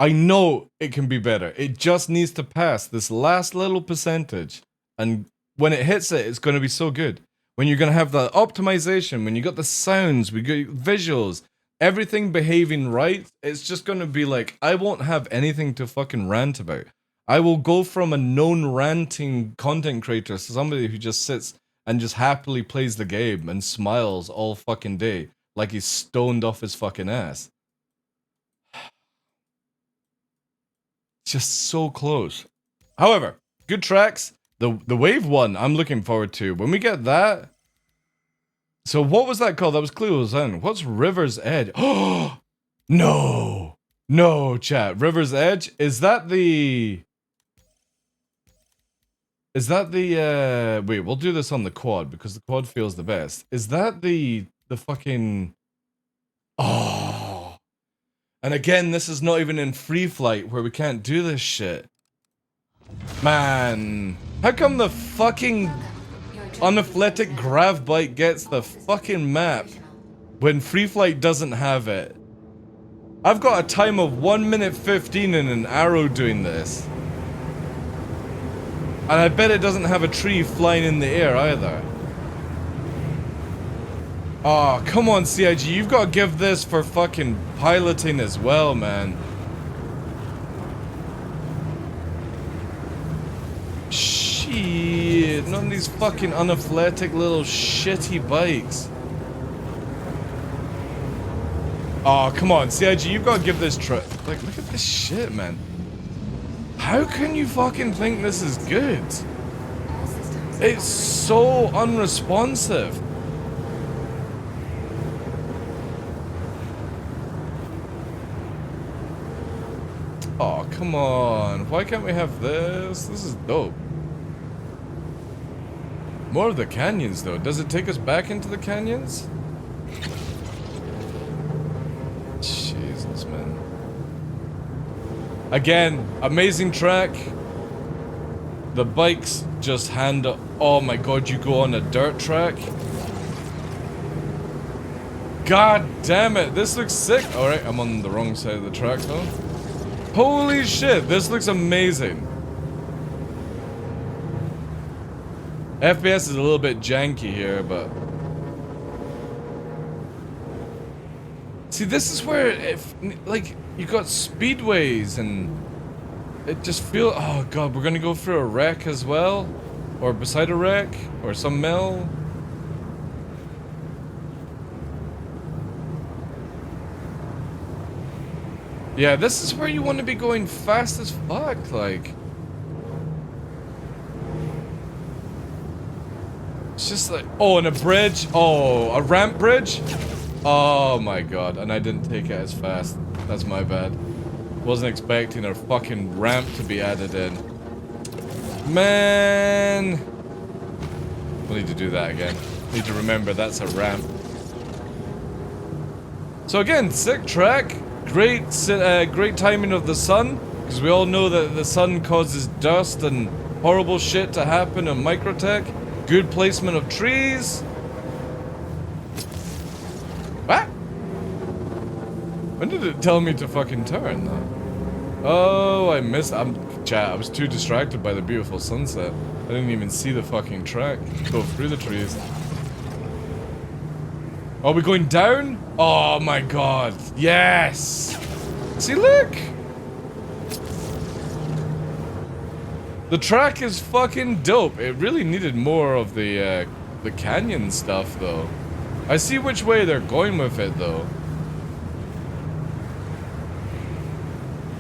I know it can be better. It just needs to pass this last little percentage. And when it hits it, it's going to be so good. When you're going to have the optimization, when you got the sounds, we got visuals, everything behaving right, it's just going to be like, I won't have anything to fucking rant about. I will go from a known ranting content creator to somebody who just sits and just happily plays the game and smiles all fucking day like he's stoned off his fucking ass. Just so close. However, good tracks. The wave one, I'm looking forward to. When we get that... So what was that called? That was Cleo's End. What's River's Edge? Oh! No! No, chat. River's Edge? Is that the... Is that the... Wait, we'll do this on the quad, because the quad feels the best. Is that the fucking... Oh! And again, this is not even in free flight, where we can't do this shit. Man... How come the fucking unathletic grav bike gets the fucking map when free flight doesn't have it? I've got a time of 1 minute 15 in an arrow doing this. And I bet it doesn't have a tree flying in the air either. Oh, come on CIG, you've got to give this for fucking piloting as well, man. Shit, none of these fucking unathletic little shitty bikes. Oh, come on, CIG, you've got to give this try. Like, look at this shit, man. How can you fucking think this is good? It's so unresponsive. Oh, come on. Why can't we have this? This is dope. More of the canyons, though. Does it take us back into the canyons? Jesus, man. Again, amazing track. The bikes just handle... Oh my god, you go on a dirt track? God damn it, this looks sick. Alright, I'm on the wrong side of the track, though. Holy shit, this looks amazing. FPS is a little bit janky here, but... See, this is where, like, you got speedways and... It just feels... Oh god, we're gonna go through a wreck as well? Or beside a wreck? Or some mill? Yeah, this is where you want to be going fast as fuck, like... It's just like, oh, and a bridge. Oh, a ramp bridge. Oh my god, and I didn't take it as fast. That's my bad. Wasn't expecting a fucking ramp to be added in. Man. We'll need to do that again. Need to remember that's a ramp. So again, sick track. Great timing of the sun. Because we all know that the sun causes dust and horrible shit to happen in Microtech. Good placement of trees. What? When did it tell me to fucking turn, though? Oh, I missed. Chat, I was too distracted by the beautiful sunset. I didn't even see the fucking track go through the trees. Are we going down? Oh my god. Yes! See, look! The track is fucking dope. It really needed more of the canyon stuff, though. I see which way they're going with it, though.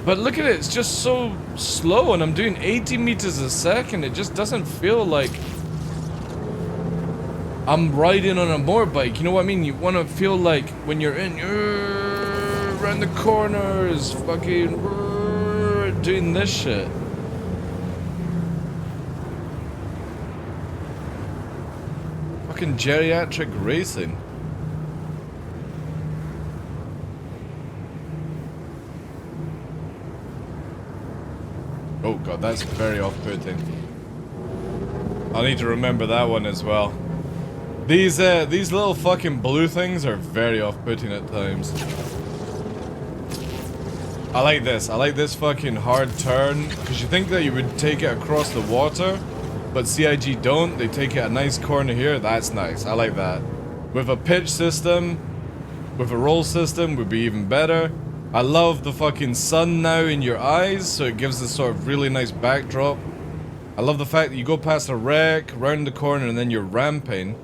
But look at it, it's just so slow, and I'm doing 80 meters a second. It just doesn't feel like I'm riding on a motorbike. You know what I mean? You want to feel like when you're in, around the corners, fucking doing this shit. Fucking geriatric racing. Oh god, that's very off-putting. I'll need to remember that one as well. These little fucking blue things are very off-putting at times. I like this. I like this fucking hard turn, because you think that you would take it across the water, but CIG don't. They take it a nice corner here. That's nice. I like that. With a pitch system, with a roll system, would be even better. I love the fucking sun now in your eyes, so it gives this sort of really nice backdrop. I love the fact that you go past a wreck, round the corner, and then you're ramping.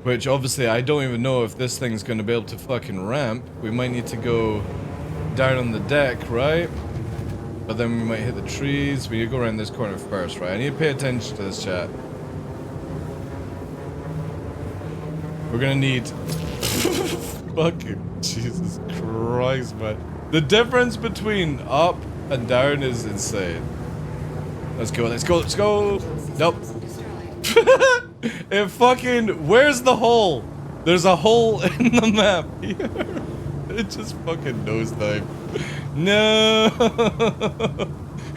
Which, obviously, I don't even know if this thing's gonna be able to fucking ramp. We might need to go down on the deck, right? But then we might hit the trees. We need to go around this corner first, right? I need to pay attention to this, chat. We're gonna need... Fucking Jesus Christ, man. The difference between up and down is insane. Let's go, let's go, let's go! Nope. It fucking... Where's the hole? There's a hole in the map here. It just fucking nosedive. No!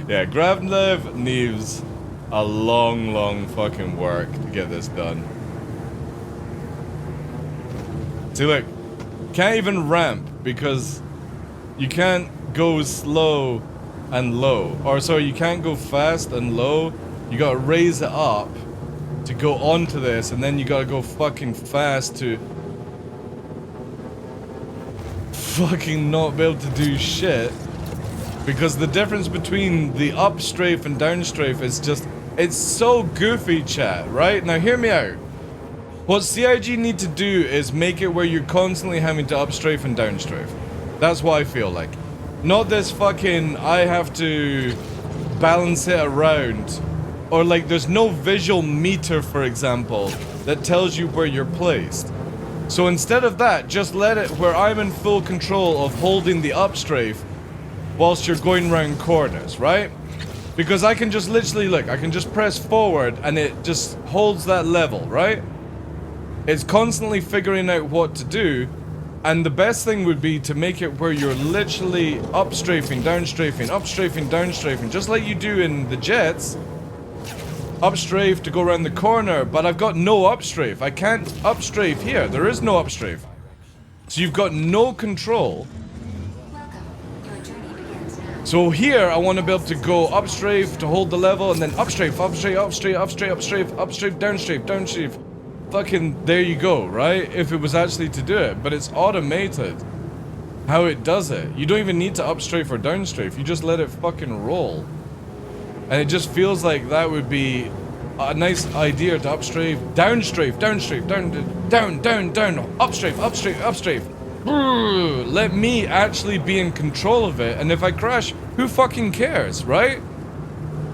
Yeah, Gravnev needs a long fucking work to get this done. See, look. Can't even ramp because you can't go slow and low. Or sorry, you can't go fast and low. You gotta raise it up to go onto this, and then you gotta go fucking fast to fucking not be able to do shit. Because the difference between the up strafe and down strafe is just, it's so goofy, chat, right? Now hear me out. What CIG need to do is make it where you're constantly having to up strafe and down strafe. That's what I feel like. Not this fucking, I have to balance it around. Or like there's no visual meter, for example, that tells you where you're placed. So instead of that, just let it where I'm in full control of holding the up strafe whilst you're going around corners, right? Because I can just literally, look, I can just press forward and it just holds that level, right? It's constantly figuring out what to do. And the best thing would be to make it where you're literally up strafing, down strafing, up strafing, down strafing, just like you do in the jets. Up strafe to go around the corner, but I've got no up strafe. I can't up strafe here. There is no up strafe. So you've got no control. So here, I want to be able to go up strafe to hold the level, and then up strafe, up strafe, up strafe, up strafe, up strafe, up strafe, down strafe, down strafe. Fucking, there you go, right? If it was actually to do it, but it's automated. How it does it. You don't even need to up strafe or down strafe. You just let it fucking roll. And it just feels like that would be a nice idea to up strafe, down strafe, down strafe, down, up strafe, up strafe, up strafe. Let me actually be in control of it, and if I crash, who fucking cares, right?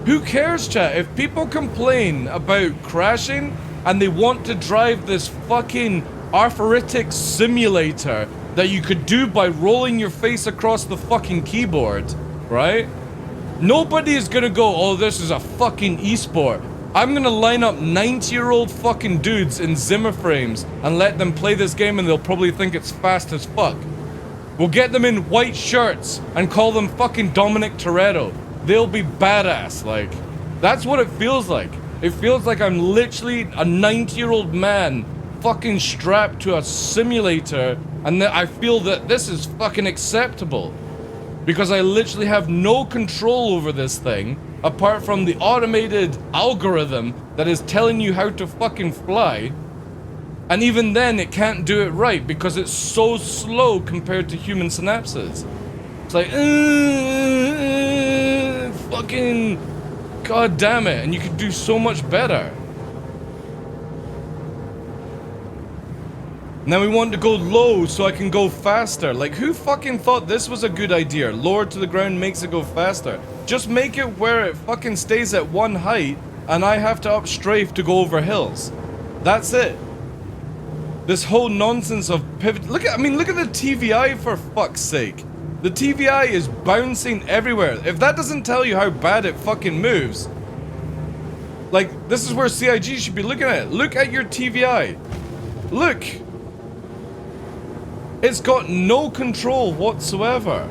Who cares, chat? If people complain about crashing and they want to drive this fucking arthritic simulator that you could do by rolling your face across the fucking keyboard, right? Nobody is gonna go, oh, this is a fucking esport. I'm gonna line up 90-year-old fucking dudes in Zimmer frames and let them play this game, and they'll probably think it's fast as fuck. We'll get them in white shirts and call them fucking Dominic Toretto. They'll be badass, like. That's what it feels like. It feels like I'm literally a 90-year-old man fucking strapped to a simulator, and that I feel that this is fucking acceptable. Because I literally have no control over this thing, apart from the automated algorithm that is telling you how to fucking fly. And even then, it can't do it right because it's so slow compared to human synapses. It's like, fucking, god damn it, and you could do so much better. Now we want to go low so I can go faster. Like, who fucking thought this was a good idea? Lower to the ground makes it go faster. Just make it where it fucking stays at one height and I have to up strafe to go over hills. That's it. This whole nonsense of pivot. Look at, I mean, look at the TVI for fuck's sake. The TVI is bouncing everywhere. If that doesn't tell you how bad it fucking moves, like, this is where CIG should be looking at it. Look at your TVI. Look. It's got no control whatsoever.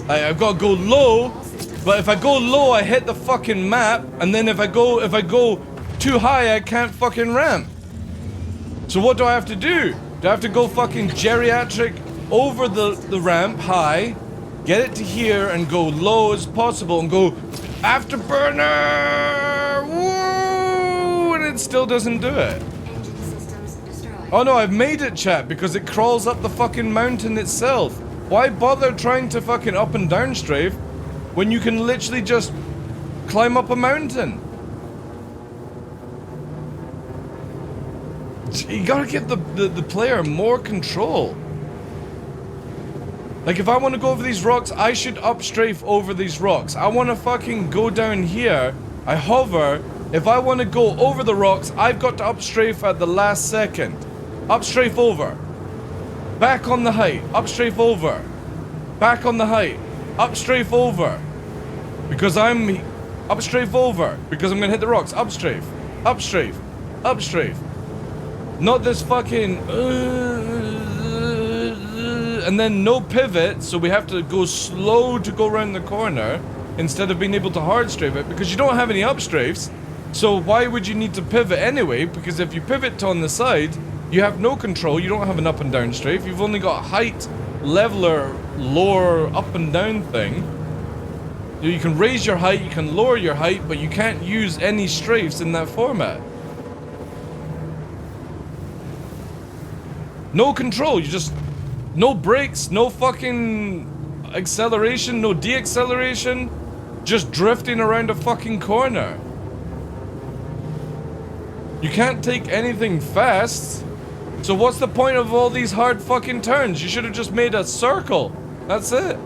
I've got to go low, but if I go low, I hit the fucking map, and then if I go too high, I can't fucking ramp. So what do I have to do? Do I have to go fucking geriatric over the ramp high, get it to here, and go low as possible, and go afterburner, woo, and it still doesn't do it. Oh no, I've made it, chat, because it crawls up the fucking mountain itself. Why bother trying to fucking up and down strafe when you can literally just climb up a mountain? You gotta give the player more control. Like, if I want to go over these rocks, I should up strafe over these rocks. I want to fucking go down here, I hover. If I want to go over the rocks, I've got to up strafe at the last second. Up strafe over. Back on the height. Up strafe over. Back on the height. Up strafe over. Because I'm... Up strafe over. Because I'm going to hit the rocks. Up strafe. Up strafe. Up strafe. Not this fucking... and then no pivot, so we have to go slow to go around the corner instead of being able to hard strafe it, because you don't have any up strafes. So why would you need to pivot anyway? Because if you pivot to on the side, you have no control. You don't have an up and down strafe. You've only got a height, leveler, lower, up and down thing. You can raise your height, you can lower your height, but you can't use any strafes in that format. No control, you just... No brakes, no fucking acceleration, no deacceleration. Just drifting around a fucking corner. You can't take anything fast. So what's the point of all these hard fucking turns? You should have just made a circle. That's it.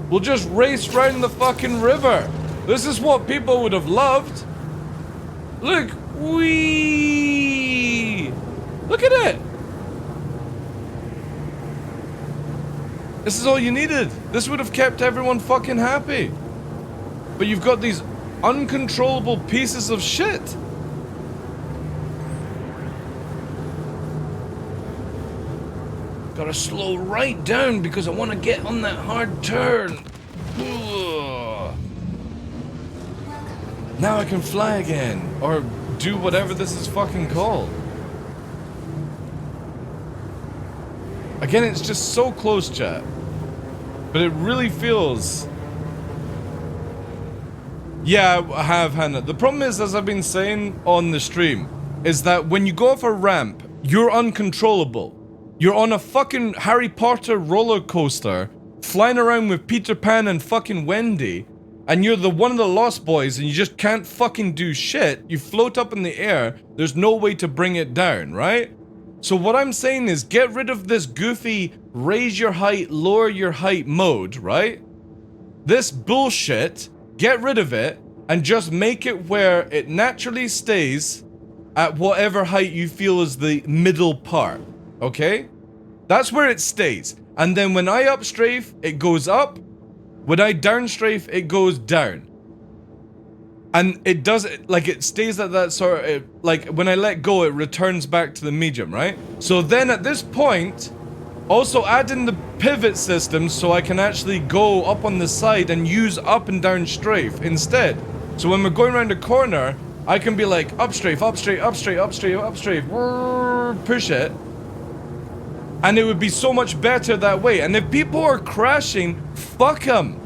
We'll just race round the fucking river. This is what people would have loved. Look, Whee! Look at it! This is all you needed. This would have kept everyone fucking happy. But you've got these uncontrollable pieces of shit. Gotta slow right down because I want to get on that hard turn. Ugh. Now I can fly again. Or do whatever this is fucking called. Again, it's just so close, chat. But it really feels... Yeah, I have, Hannah. The problem is, as I've been saying on the stream, is that when you go off a ramp, you're uncontrollable. You're on a fucking Harry Potter roller coaster, flying around with Peter Pan and fucking Wendy, and you're one of the Lost Boys and you just can't fucking do shit. You float up in the air, there's no way to bring it down, right? So what I'm saying is get rid of this goofy raise your height, lower your height mode, right? This bullshit, get rid of it and just make it where it naturally stays at whatever height you feel is the middle part, okay? That's where it stays. And then when I up strafe, it goes up. When I down strafe, it goes down. And it does it like it stays at that sort of like when I let go, it returns back to the medium, right? So then at this point, also add in the pivot system so I can actually go up on the side and use up and down strafe instead. So when we're going around a corner, I can be like up strafe, up strafe, up strafe, up strafe, up strafe, push it. And it would be so much better that way. And if people are crashing, fuck them.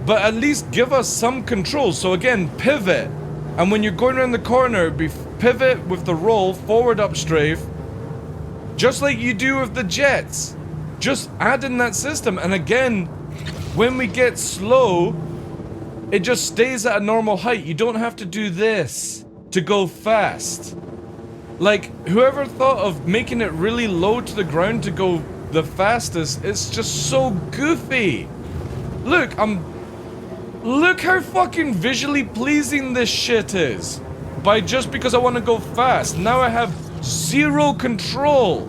But at least give us some control. So again, pivot. And when you're going around the corner, be pivot with the roll, forward up strafe. Just like you do with the jets. Just add in that system. And again, when we get slow, it just stays at a normal height. You don't have to do this to go fast. Like, whoever thought of making it really low to the ground to go the fastest, it's just so goofy. Look, look how fucking visually pleasing this shit is. Just because I want to go fast. Now I have zero control.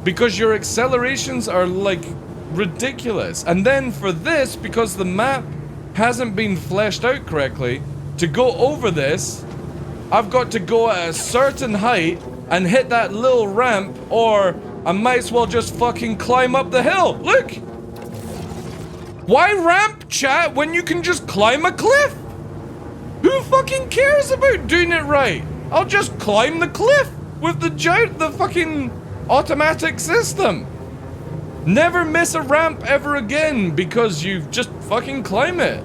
Because your accelerations are like ridiculous. And then for this, because the map hasn't been fleshed out correctly, to go over this, I've got to go at a certain height and hit that little ramp, or I might as well just fucking climb up the hill. Look! Why ramp, chat, when you can just climb a cliff? Who fucking cares about doing it right? I'll just climb the cliff with the fucking automatic system. Never miss a ramp ever again because you just fucking climb it.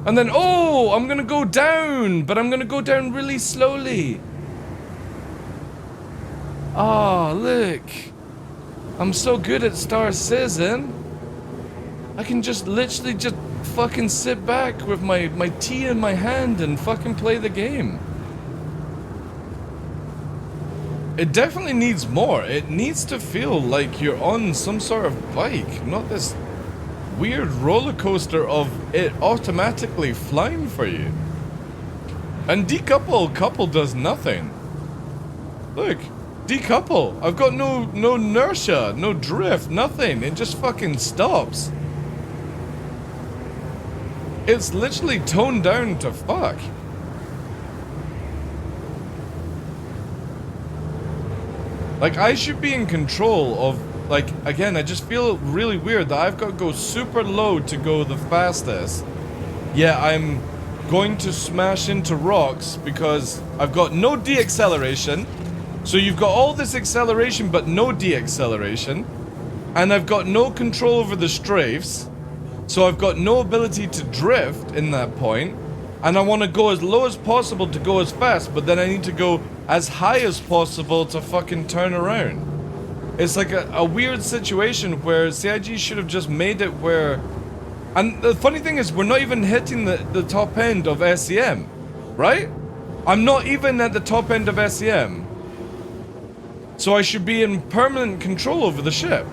And then, oh, I'm gonna go down, but I'm gonna go down really slowly. Oh, look. I'm so good at Star Citizen. I can just literally just fucking sit back with my tea in my hand and fucking play the game. It definitely needs more. It needs to feel like you're on some sort of bike, not this weird roller coaster of it automatically flying for you. And couple does nothing. Look, decouple. I've got no inertia, no drift, nothing. It just fucking stops. It's literally toned down to fuck. Like, I should be in control of, like, again, I just feel really weird that I've got to go super low to go the fastest. Yeah, I'm going to smash into rocks because I've got no deacceleration. So you've got all this acceleration but no deacceleration. And I've got no control over the strafes. So I've got no ability to drift in that point. And I want to go as low as possible to go as fast, but then I need to go as high as possible to fucking turn around. It's like a weird situation where CIG should have just made it where... And the funny thing is, we're not even hitting the top end of SEM, right? I'm not even at the top end of SEM. So I should be in permanent control over the ship.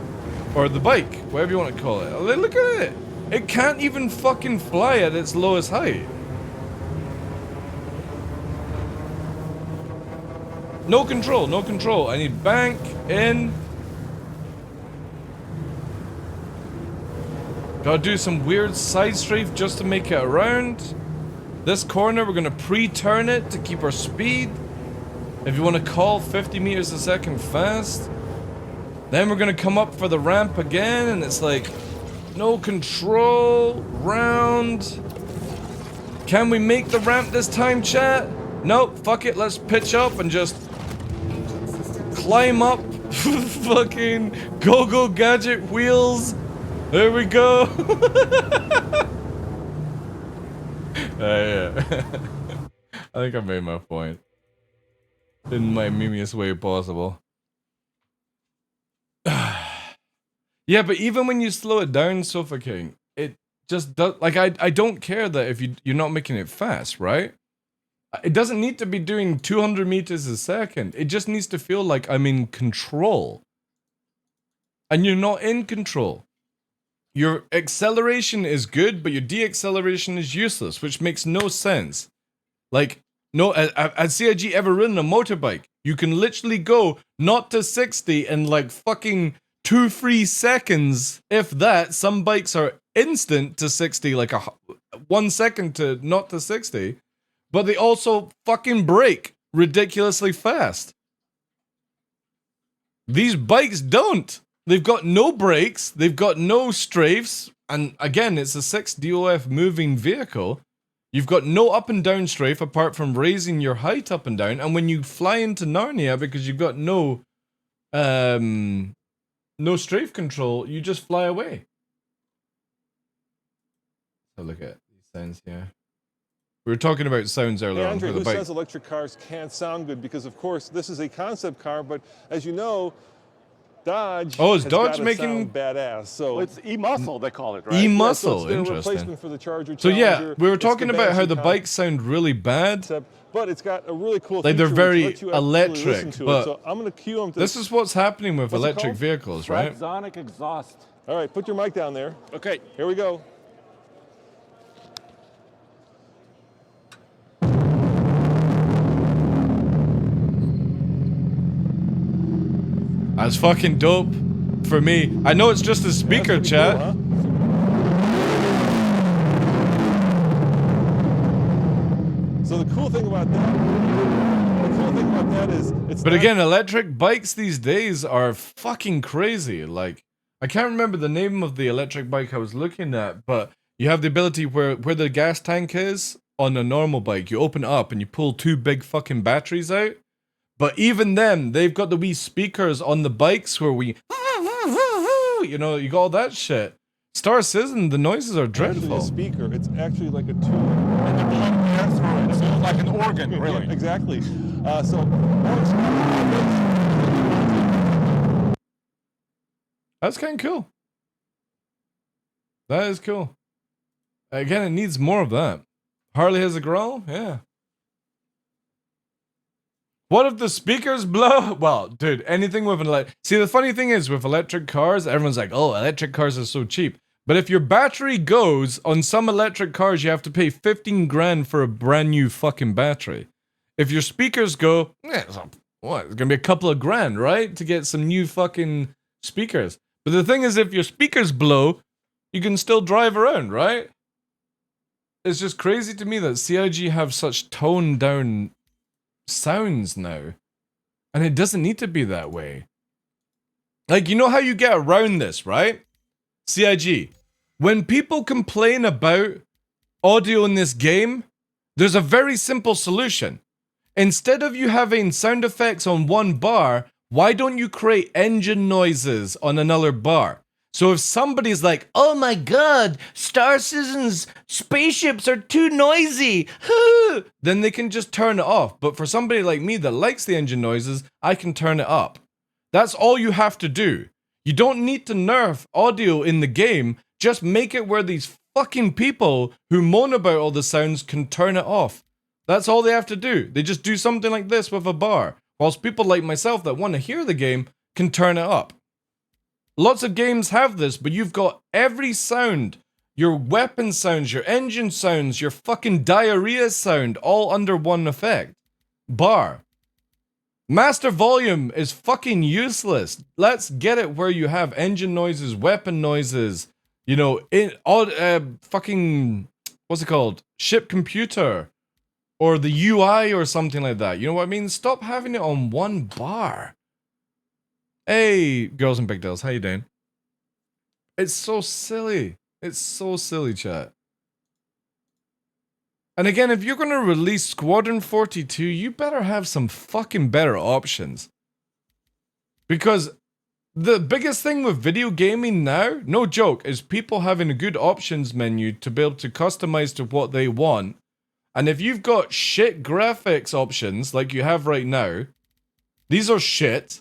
Or the bike, whatever you want to call it. Look at it! It can't even fucking fly at its lowest height. No control, no control. I need bank, in. Gotta do some weird side strafe just to make it around. This corner, we're gonna pre-turn it to keep our speed. If you want to call 50 meters a second fast. Then we're gonna come up for the ramp again, and it's like, no control, round. Can we make the ramp this time, chat? Nope, fuck it, let's pitch up and just climb up. Fucking go-go gadget wheels. There we go. Yeah. I think I made my point. In my mimiest way possible. Yeah, but even when you slow it down, Sofa King, it just does. Like, I don't care that if you're not making it fast, right? It doesn't need to be doing 200 meters a second. It just needs to feel like I'm in control. And you're not in control. Your acceleration is good, but your deacceleration is useless, which makes no sense. Like, no, has CIG ever ridden a motorbike? You can literally go not to 60 in like fucking 2-3 seconds, if that. Some bikes are instant to 60, like 1 second to not to 60, but they also fucking brake ridiculously fast. These bikes don't. They've got no brakes, they've got no strafes, and again, it's a 6 DOF moving vehicle. You've got no up and down strafe apart from raising your height up and down, and when you fly into Narnia, because you've got no strafe control, you just fly away. So look at these sounds here. We were talking about sounds earlier. Hey, Andre, on who the bike. says electric cars can't sound good? Because of course this is a concept car, but as you know, Dodge. Oh, is has Dodge gotta making sound badass? So Well, it's e-muscle they call it, right? E-muscle, Yeah, so it's their interesting. replacement for the Charger So yeah, Challenger. we were It's talking the about how Banshee the bikes sound really bad. But it's got a really cool Like, feature they're which very lets you actually listen electric, to it. but So I'm going to cue them to this is what's happening with What's it electric called? vehicles, right? Sonic exhaust. All right, put your mic down there. Okay, here we go. That's fucking dope for me. I know it's just a speaker, chat. Cool, huh? So the cool thing about that is it's But not- again, electric bikes these days are fucking crazy. Like, I can't remember the name of the electric bike I was looking at, but you have the ability where the gas tank is on a normal bike, you open it up and you pull 2 big fucking batteries out. But even then, they've got the wee speakers on the bikes where we, you know, you got all that shit. Star Citizen, the noises are dreadful. Actually a speaker. It's actually like a tube. And they're blowing air through it. It sounds like an organ, really. Yeah, exactly. That's kind of cool. That is cool. Again, it needs more of that. Harley has a growl? Yeah. What if the speakers blow? Well, dude, anything with an electric... See, the funny thing is, with electric cars, everyone's like, oh, electric cars are so cheap. But if your battery goes, on some electric cars, you have to pay 15 grand for a brand new fucking battery. If your speakers go, it's gonna be a couple of grand, right? To get some new fucking speakers. But the thing is, if your speakers blow, you can still drive around, right? It's just crazy to me that CIG have such toned down sounds now. And it doesn't need to be that way. Like, you know how you get around this, right? CIG. When people complain about audio in this game, there's a very simple solution. Instead of you having sound effects on one bar, why don't you create engine noises on another bar? So if somebody's like, oh my god, Star Citizen's spaceships are too noisy, then they can just turn it off. But for somebody like me that likes the engine noises, I can turn it up. That's all you have to do. You don't need to nerf audio in the game, just make it where these fucking people who moan about all the sounds can turn it off. That's all they have to do. They just do something like this with a bar. Whilst people like myself that want to hear the game can turn it up. Lots of games have this, but you've got every sound, your weapon sounds, your engine sounds, your fucking diarrhea sound, all under one effect. Bar. Master volume is fucking useless. Let's get it where you have engine noises, weapon noises, you know, fucking, what's it called? Ship computer. Or the UI or something like that. You know what I mean? Stop having it on one bar. Hey, girls and pigtails, how you doing? It's so silly. It's so silly, chat. And again, if you're going to release Squadron 42, you better have some fucking better options. Because the biggest thing with video gaming now, no joke, is people having a good options menu to be able to customize to what they want. And if you've got shit graphics options like you have right now, these are shit,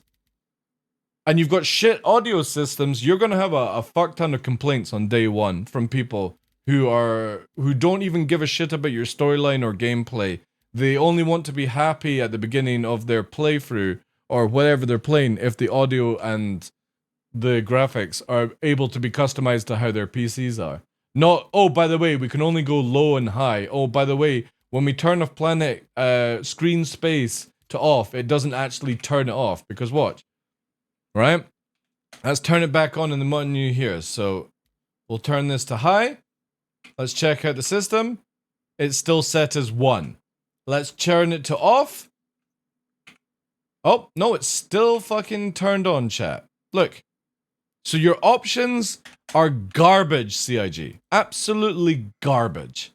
and you've got shit audio systems, you're going to have a fuck ton of complaints on day one from people who don't even give a shit about your storyline or gameplay. They only want to be happy at the beginning of their playthrough or whatever they're playing if the audio and the graphics are able to be customized to how their PCs are. Not, oh, by the way, we can only go low and high. Oh, by the way, when we turn off planet screen space to off, it doesn't actually turn it off. Because watch. Right? Let's turn it back on in the menu here. So we'll turn this to high. Let's check out the system. It's still set as 1. Let's turn it to off. Oh, no, it's still fucking turned on, chat. Look. So your options are garbage, CIG. Absolutely garbage.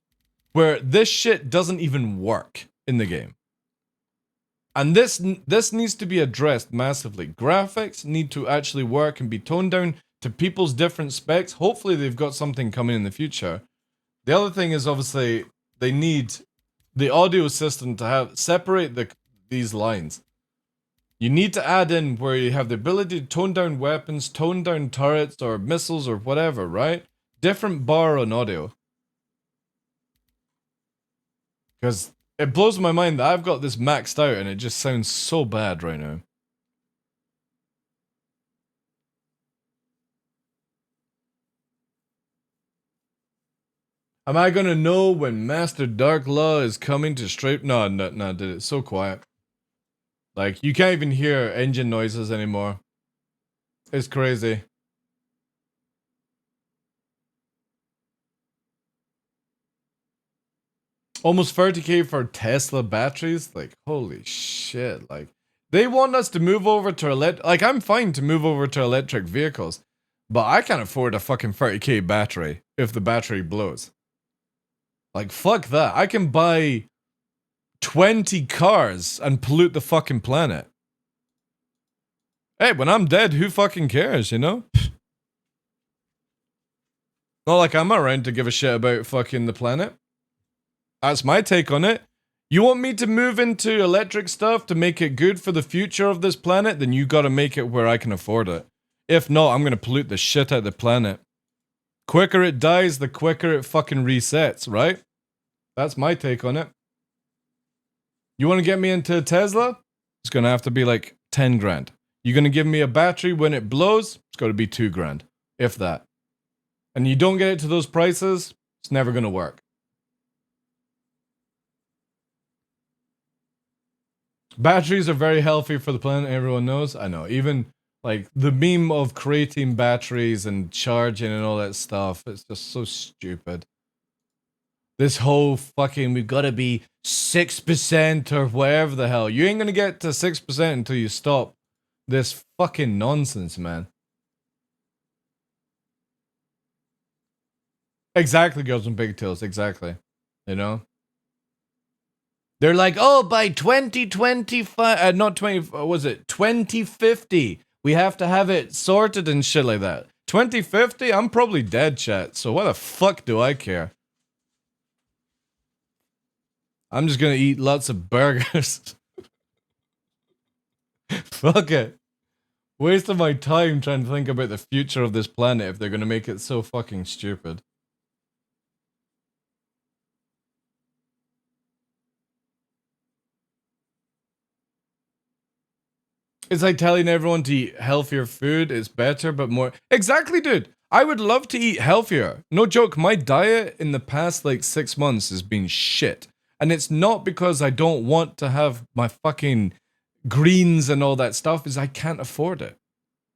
Where this shit doesn't even work in the game. And this needs to be addressed massively. Graphics need to actually work and be toned down to people's different specs. Hopefully they've got something coming in the future. The other thing is obviously they need the audio system to have separate these lines. You need to add in where you have the ability to tone down weapons, tone down turrets or missiles or whatever, right? Different bar on audio. Because it blows my mind that I've got this maxed out and it just sounds so bad right now. Am I gonna know when Master TheDarkLaw is coming to straight? No, dude, it's so quiet. Like, you can't even hear engine noises anymore. It's crazy. Almost 30k for Tesla batteries? Like, holy shit. Like, they want us to move over to like, I'm fine to move over to electric vehicles, but I can't afford a fucking 30k battery if the battery blows. Like, fuck that. I can buy 20 cars and pollute the fucking planet. Hey, when I'm dead, who fucking cares, you know? Not like I'm around to give a shit about fucking the planet. That's my take on it. You want me to move into electric stuff to make it good for the future of this planet? Then you gotta make it where I can afford it. If not, I'm gonna pollute the shit out of the planet. Quicker it dies, the quicker it fucking resets, right? That's my take on it. You wanna get me into Tesla? It's gonna have to be like 10 grand. You're gonna give me a battery when it blows? It's gotta be 2 grand. If that. And you don't get it to those prices, it's never gonna work. Batteries are very healthy for the planet, everyone knows. I know, even like the meme of creating batteries and charging and all that stuff, it's just so stupid. This whole fucking, we've got to be 6% or whatever the hell. You ain't gonna get to 6% until you stop this fucking nonsense, man. Exactly, girls and pigtails, exactly. You know? They're like, oh, by 2025, not 20, was it 2050? We have to have it sorted and shit like that. 2050? I'm probably dead, chat. So why the fuck do I care? I'm just gonna eat lots of burgers. Fuck it. Waste of my time trying to think about the future of this planet if they're gonna make it so fucking stupid. It's like telling everyone to eat healthier food is better, but more... Exactly, dude! I would love to eat healthier. No joke, my diet in the past, like, 6 months has been shit. And it's not because I don't want to have my fucking greens and all that stuff is I can't afford it.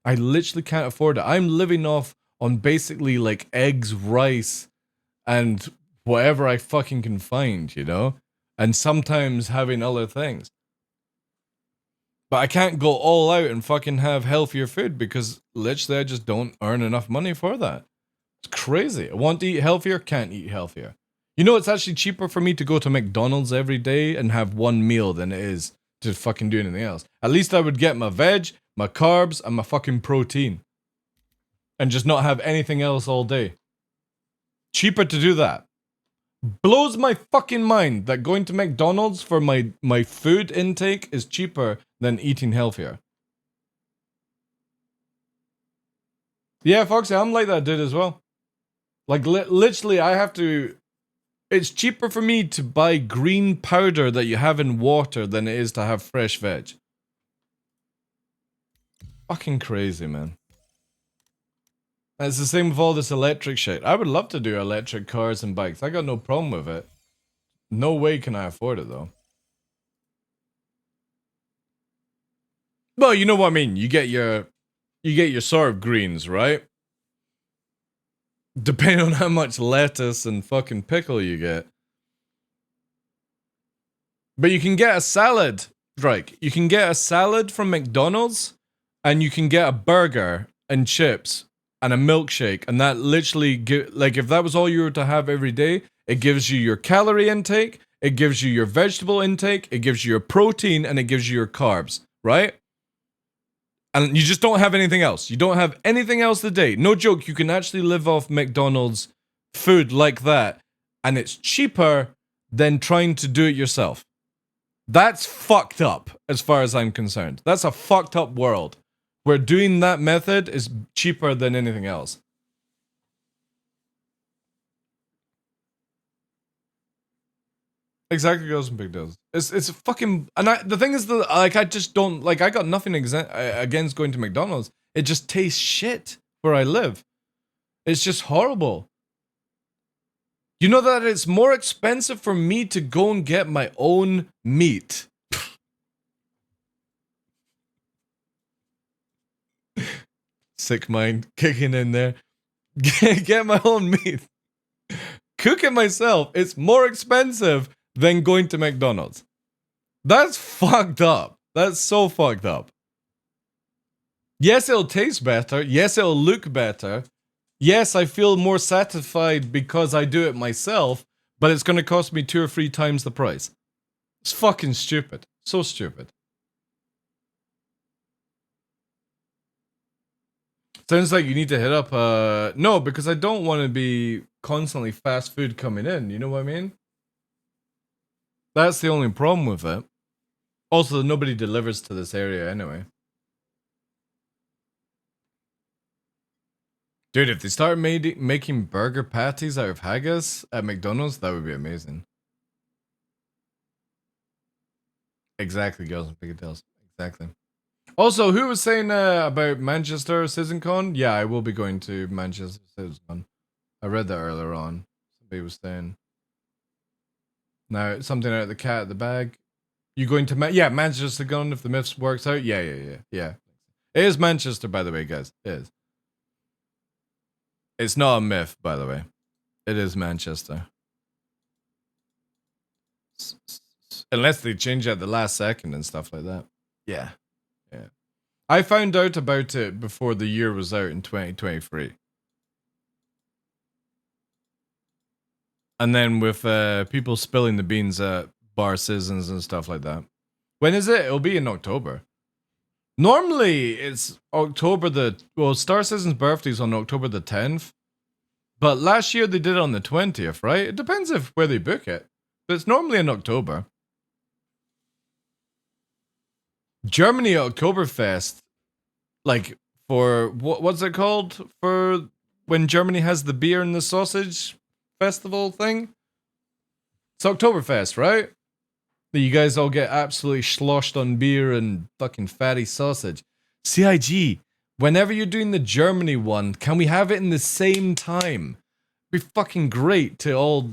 I literally can't afford it. I'm living off on basically like eggs, rice, and whatever I fucking can find, you know? And sometimes having other things. But I can't go all out and fucking have healthier food because literally I just don't earn enough money for that. It's crazy. I want to eat healthier, can't eat healthier. You know, it's actually cheaper for me to go to McDonald's every day and have one meal than it is to fucking do anything else. At least I would get my veg, my carbs, and my fucking protein. And just not have anything else all day. Cheaper to do that. Blows my fucking mind that going to McDonald's for my food intake is cheaper than eating healthier. Yeah, Foxy, I'm like that dude as well. Like, literally, I have to... It's cheaper for me to buy green powder that you have in water than it is to have fresh veg. Fucking crazy, man. And it's the same with all this electric shit. I would love to do electric cars and bikes. I got no problem with it. No way can I afford it, though. Well, you know what I mean. You get your sort of greens, right? Depending on how much lettuce and fucking pickle you get. But you can get a salad, Drake. You can get a salad from McDonald's, and you can get a burger and chips and a milkshake, and that literally, like, if that was all you were to have every day, it gives you your calorie intake, it gives you your vegetable intake, it gives you your protein, and it gives you your carbs, right? And you just don't have anything else. You don't have anything else today. No joke, you can actually live off McDonald's food like that, and it's cheaper than trying to do it yourself. That's fucked up, as far as I'm concerned. That's a fucked up world, where doing that method is cheaper than anything else. Exactly, girls and big deals. It's fucking, and the thing is that, like, I just don't, like, I got nothing against going to McDonald's. It just tastes shit where I live. It's just horrible. You know that it's more expensive for me to go and get my own meat. Sick mind kicking in there. Get my own meat. Cook it myself. It's more expensive than going to McDonald's. That's fucked up. That's so fucked up. Yes, it'll taste better. Yes, it'll look better. Yes, I feel more satisfied because I do it myself, but it's going to cost me 2 or 3 times the price. It's fucking stupid. So stupid. Sounds like you need to hit up, no, because I don't want to be constantly fast food coming in, you know what I mean? That's the only problem with it. Also, nobody delivers to this area anyway. Dude, if they start making burger patties out of haggis at McDonald's, that would be amazing. Exactly, girls and pigtails. Exactly. Also, who was saying about Manchester CitizenCon? Yeah, I will be going to Manchester CitizenCon. I read that earlier on. Somebody was saying. Now, something out of the cat at the bag. You going to Manchester CitizenCon if the myths works out? Yeah. It is Manchester, by the way, guys. It is. It's not a myth, by the way. It is Manchester. Unless they change at the last second and stuff like that. Yeah. I found out about it before the year was out in 2023. And then with people spilling the beans at bar citizens and stuff like that. When is it? It'll be in October. Normally, it's October Star Citizen's birthday is on October the 10th. But last year they did it on the 20th, right? It depends where they book it. But it's normally in October. Germany Oktoberfest, like, for, what's it called? For when Germany has the beer and the sausage festival thing? It's Oktoberfest, right? You guys all get absolutely sloshed on beer and fucking fatty sausage. CIG, whenever you're doing the Germany one, can we have it in the same time? It'd be fucking great to all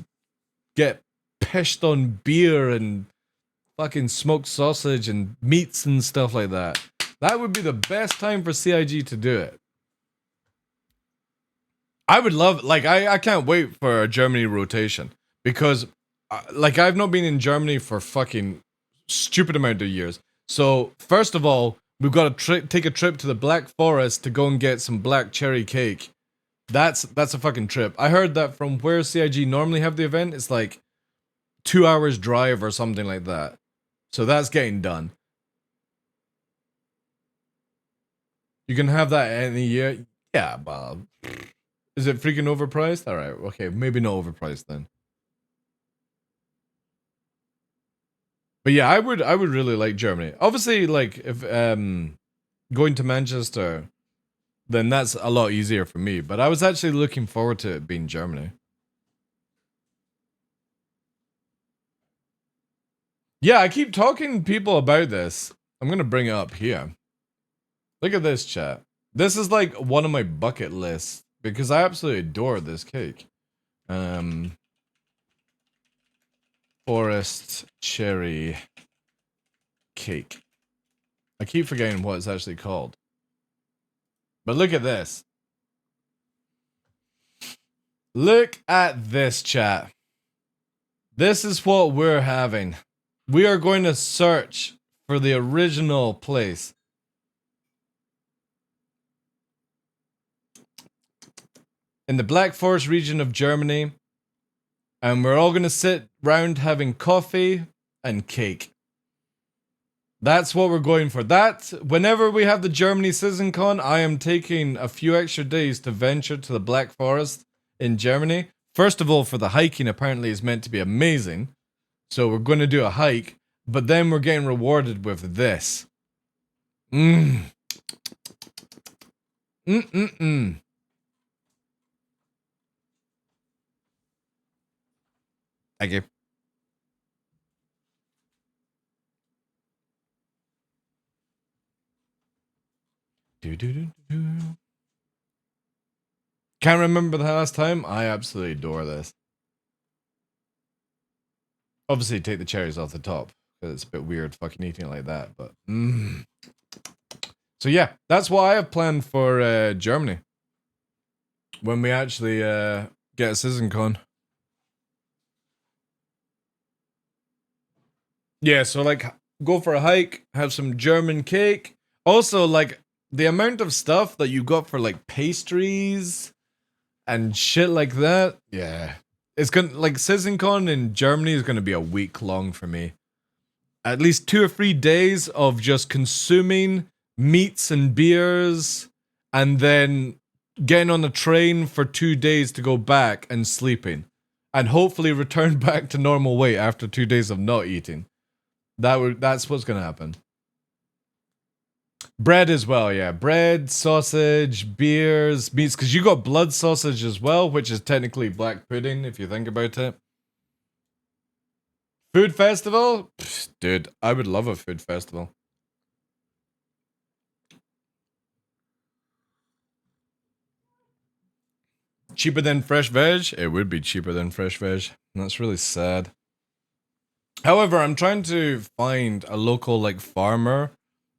get pissed on beer and fucking smoked sausage and meats and stuff like that. That would be the best time for CIG to do it. I would love, like, I can't wait for a Germany rotation because, like, I've not been in Germany for fucking stupid amount of years. So, first of all, we've got to take a trip to the Black Forest to go and get some black cherry cake. That's a fucking trip. I heard that from where CIG normally have the event, it's like 2 hours drive or something like that. So that's getting done. You can have that any year. Yeah, well, is it freaking overpriced? All right, okay, maybe not overpriced then. But yeah, I would really like Germany. Obviously, like if going to Manchester, then that's a lot easier for me. But I was actually looking forward to it being Germany. Yeah, I keep talking to people about this. I'm gonna bring it up here. Look at this, chat. This is like one of my bucket lists because I absolutely adore this cake. Forest cherry cake. I keep forgetting what it's actually called. But look at this. Look at this, chat. This is what we're having. We are going to search for the original place. In the Black Forest region of Germany. And we're all going to sit round having coffee and cake. That's what we're going for. That, whenever we have the Germany CitizenCon, I am taking a few extra days to venture to the Black Forest in Germany. First of all, for the hiking apparently is meant to be amazing. So we're going to do a hike, but then we're getting rewarded with this. Thank you. Can't remember the last time. I absolutely adore this. Obviously, take the cherries off the top because it's a bit weird fucking eating it like that. But so yeah, that's what I have planned for Germany when we actually get a CitizenCon. Yeah, so like go for a hike, have some German cake. Also, like the amount of stuff that you got for like pastries and shit like that. Yeah. It's gonna, like, CitizenCon in Germany is gonna be a week long for me. At least 2 or 3 days of just consuming meats and beers, and then getting on a train for 2 days to go back and sleeping. And hopefully return back to normal weight after 2 days of not eating. That's what's gonna happen. Bread as well, yeah. Bread, sausage, beers, meats. Because you got blood sausage as well, which is technically black pudding, if you think about it. Food festival? Pfft, dude, I would love a food festival. Cheaper than fresh veg? It would be cheaper than fresh veg. That's really sad. However, I'm trying to find a local, like, farmer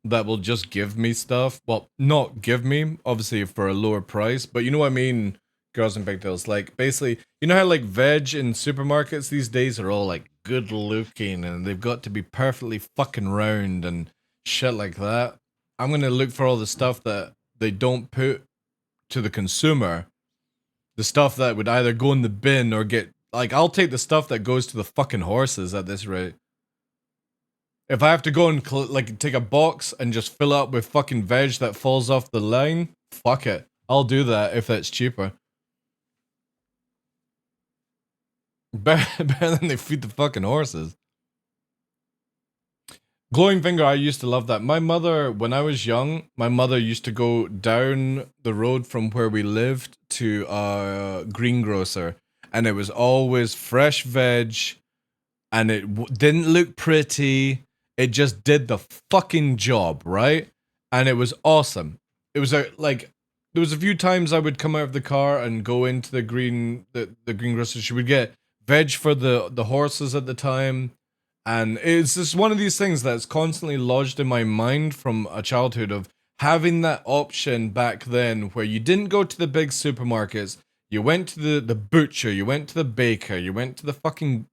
that will just give me stuff. Well, not give me, obviously for a lower price, but you know what I mean, girls and pigtails. Like, basically, you know how like veg in supermarkets these days are all like good looking and they've got to be perfectly fucking round and shit like that? I'm gonna look for all the stuff that they don't put to the consumer. The stuff that would either go in the bin or get, like, I'll take the stuff that goes to the fucking horses at this rate. If I have to go and like take a box and just fill up with fucking veg that falls off the line, fuck it. I'll do that if that's cheaper. Better than they feed the fucking horses. Glowing finger, I used to love that. My mother, when I was young, my mother used to go down the road from where we lived to a greengrocer, and it was always fresh veg, and it didn't look pretty. It just did the fucking job, right? And it was awesome. It was like there was a few times I would come out of the car and go into the greengrocer. She would get veg for the horses at the time, And it's just one of these things that's constantly lodged in my mind from a childhood of having that option back then where you didn't go to the big supermarkets, you went to the butcher, you went to the baker, you went to the fucking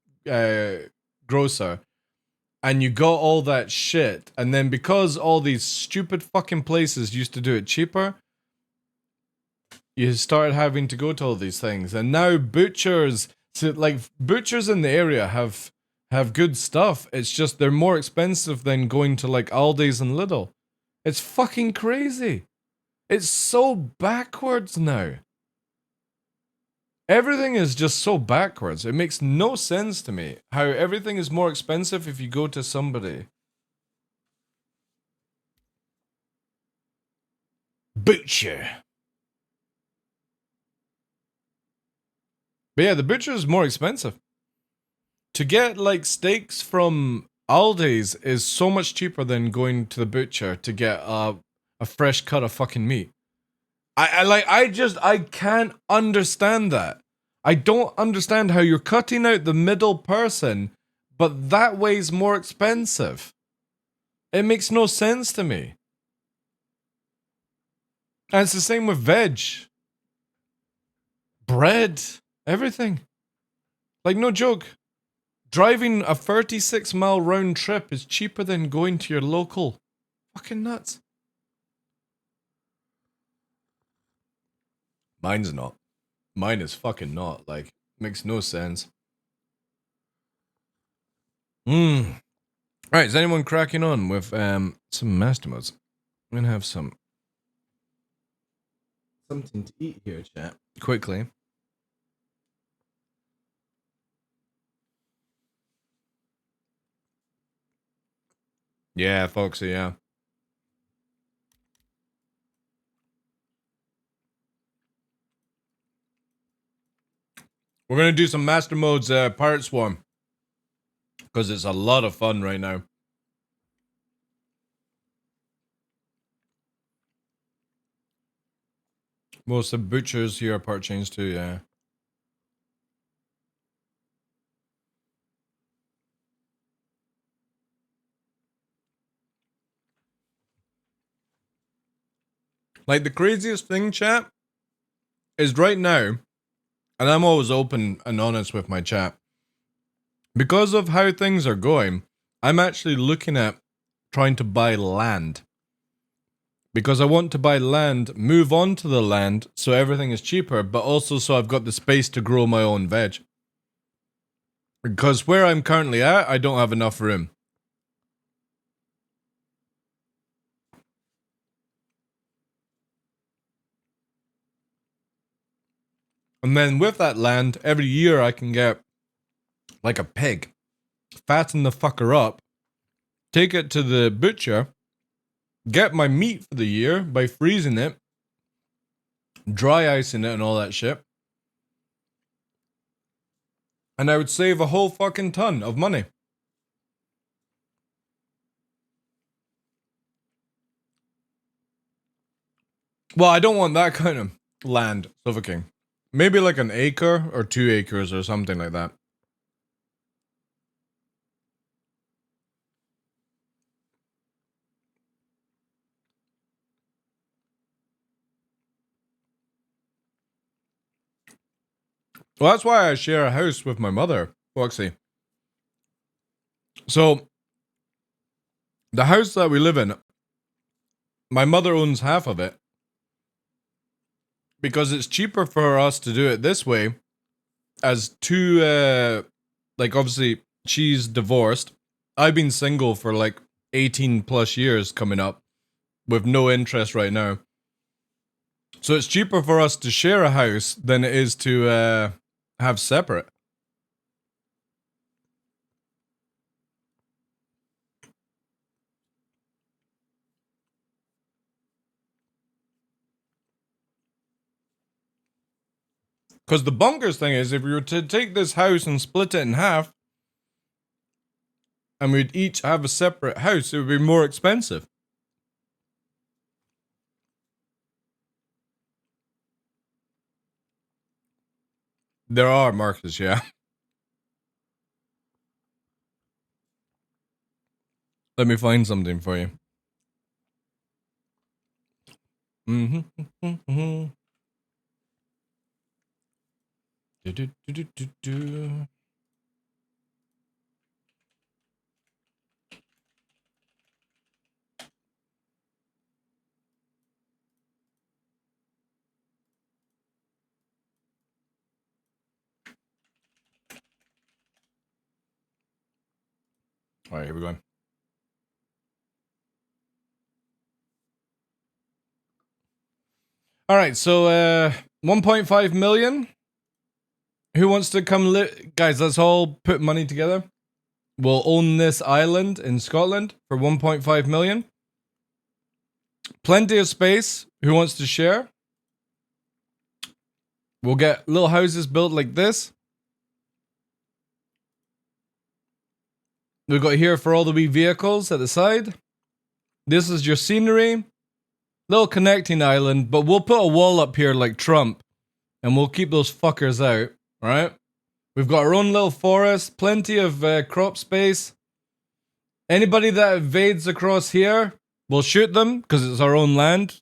grocer, and you got all that shit. And then because all these stupid fucking places used to do it cheaper, you started having to go to all these things. And now butchers, so like butchers in the area have good stuff. It's just they're more expensive than going to like Aldi's and Lidl. It's fucking crazy. It's so backwards now. Everything is just so backwards. It makes no sense to me how everything is more expensive if you go to somebody. Butcher. But yeah, the butcher is more expensive. To get like steaks from Aldi's is so much cheaper than going to the butcher to get a fresh cut of fucking meat. I can't understand that. I don't understand how you're cutting out the middle person, but that way's more expensive. It makes no sense to me. And it's the same with veg. Bread. Everything. Like, no joke. Driving a 36-mile round trip is cheaper than going to your local. Fucking nuts. Mine's not. Mine is fucking not. Like, makes no sense. Alright, is anyone cracking on with some master modes? I'm gonna have something to eat here, chat. Quickly. Yeah, Foxy, yeah. We're gonna do some master modes, Pirate Swarm. Because it's a lot of fun right now. Most of the butchers here are part chains too, yeah. Like, the craziest thing, chat, is right now, and I'm always open and honest with my chat, because of how things are going, I'm actually looking at trying to buy land. Because I want to buy land, move on to the land, so everything is cheaper, but also so I've got the space to grow my own veg. Because where I'm currently at, I don't have enough room. And then with that land, every year I can get like a pig, fatten the fucker up, take it to the butcher, get my meat for the year by freezing it, dry icing it and all that shit. And I would save a whole fucking ton of money. Well, I don't want that kind of land, Silver King. Maybe like an acre or 2 acres or something like that. Well, that's why I share a house with my mother, Foxy. So, the house that we live in, my mother owns half of it. Because it's cheaper for us to do it this way, as two, like obviously she's divorced. I've been single for like 18 plus years coming up with no interest right now. So it's cheaper for us to share a house than it is to have separate. Because the bonkers thing is, if we were to take this house and split it in half, and we'd each have a separate house, it would be more expensive. There are, Marcus, yeah. Let me find something for you. Mm-hmm. Do. All right, here we go. All right, so 1.5 million. Who wants to come guys, let's all put money together. We'll own this island in Scotland for 1.5 million. Plenty of space. Who wants to share? We'll get little houses built like this. We've got here for all the wee vehicles at the side. This is your scenery. Little connecting island, but we'll put a wall up here like Trump. And we'll keep those fuckers out, right? We've got our own little forest, plenty of crop space. Anybody that invades across here, we'll shoot them because it's our own land.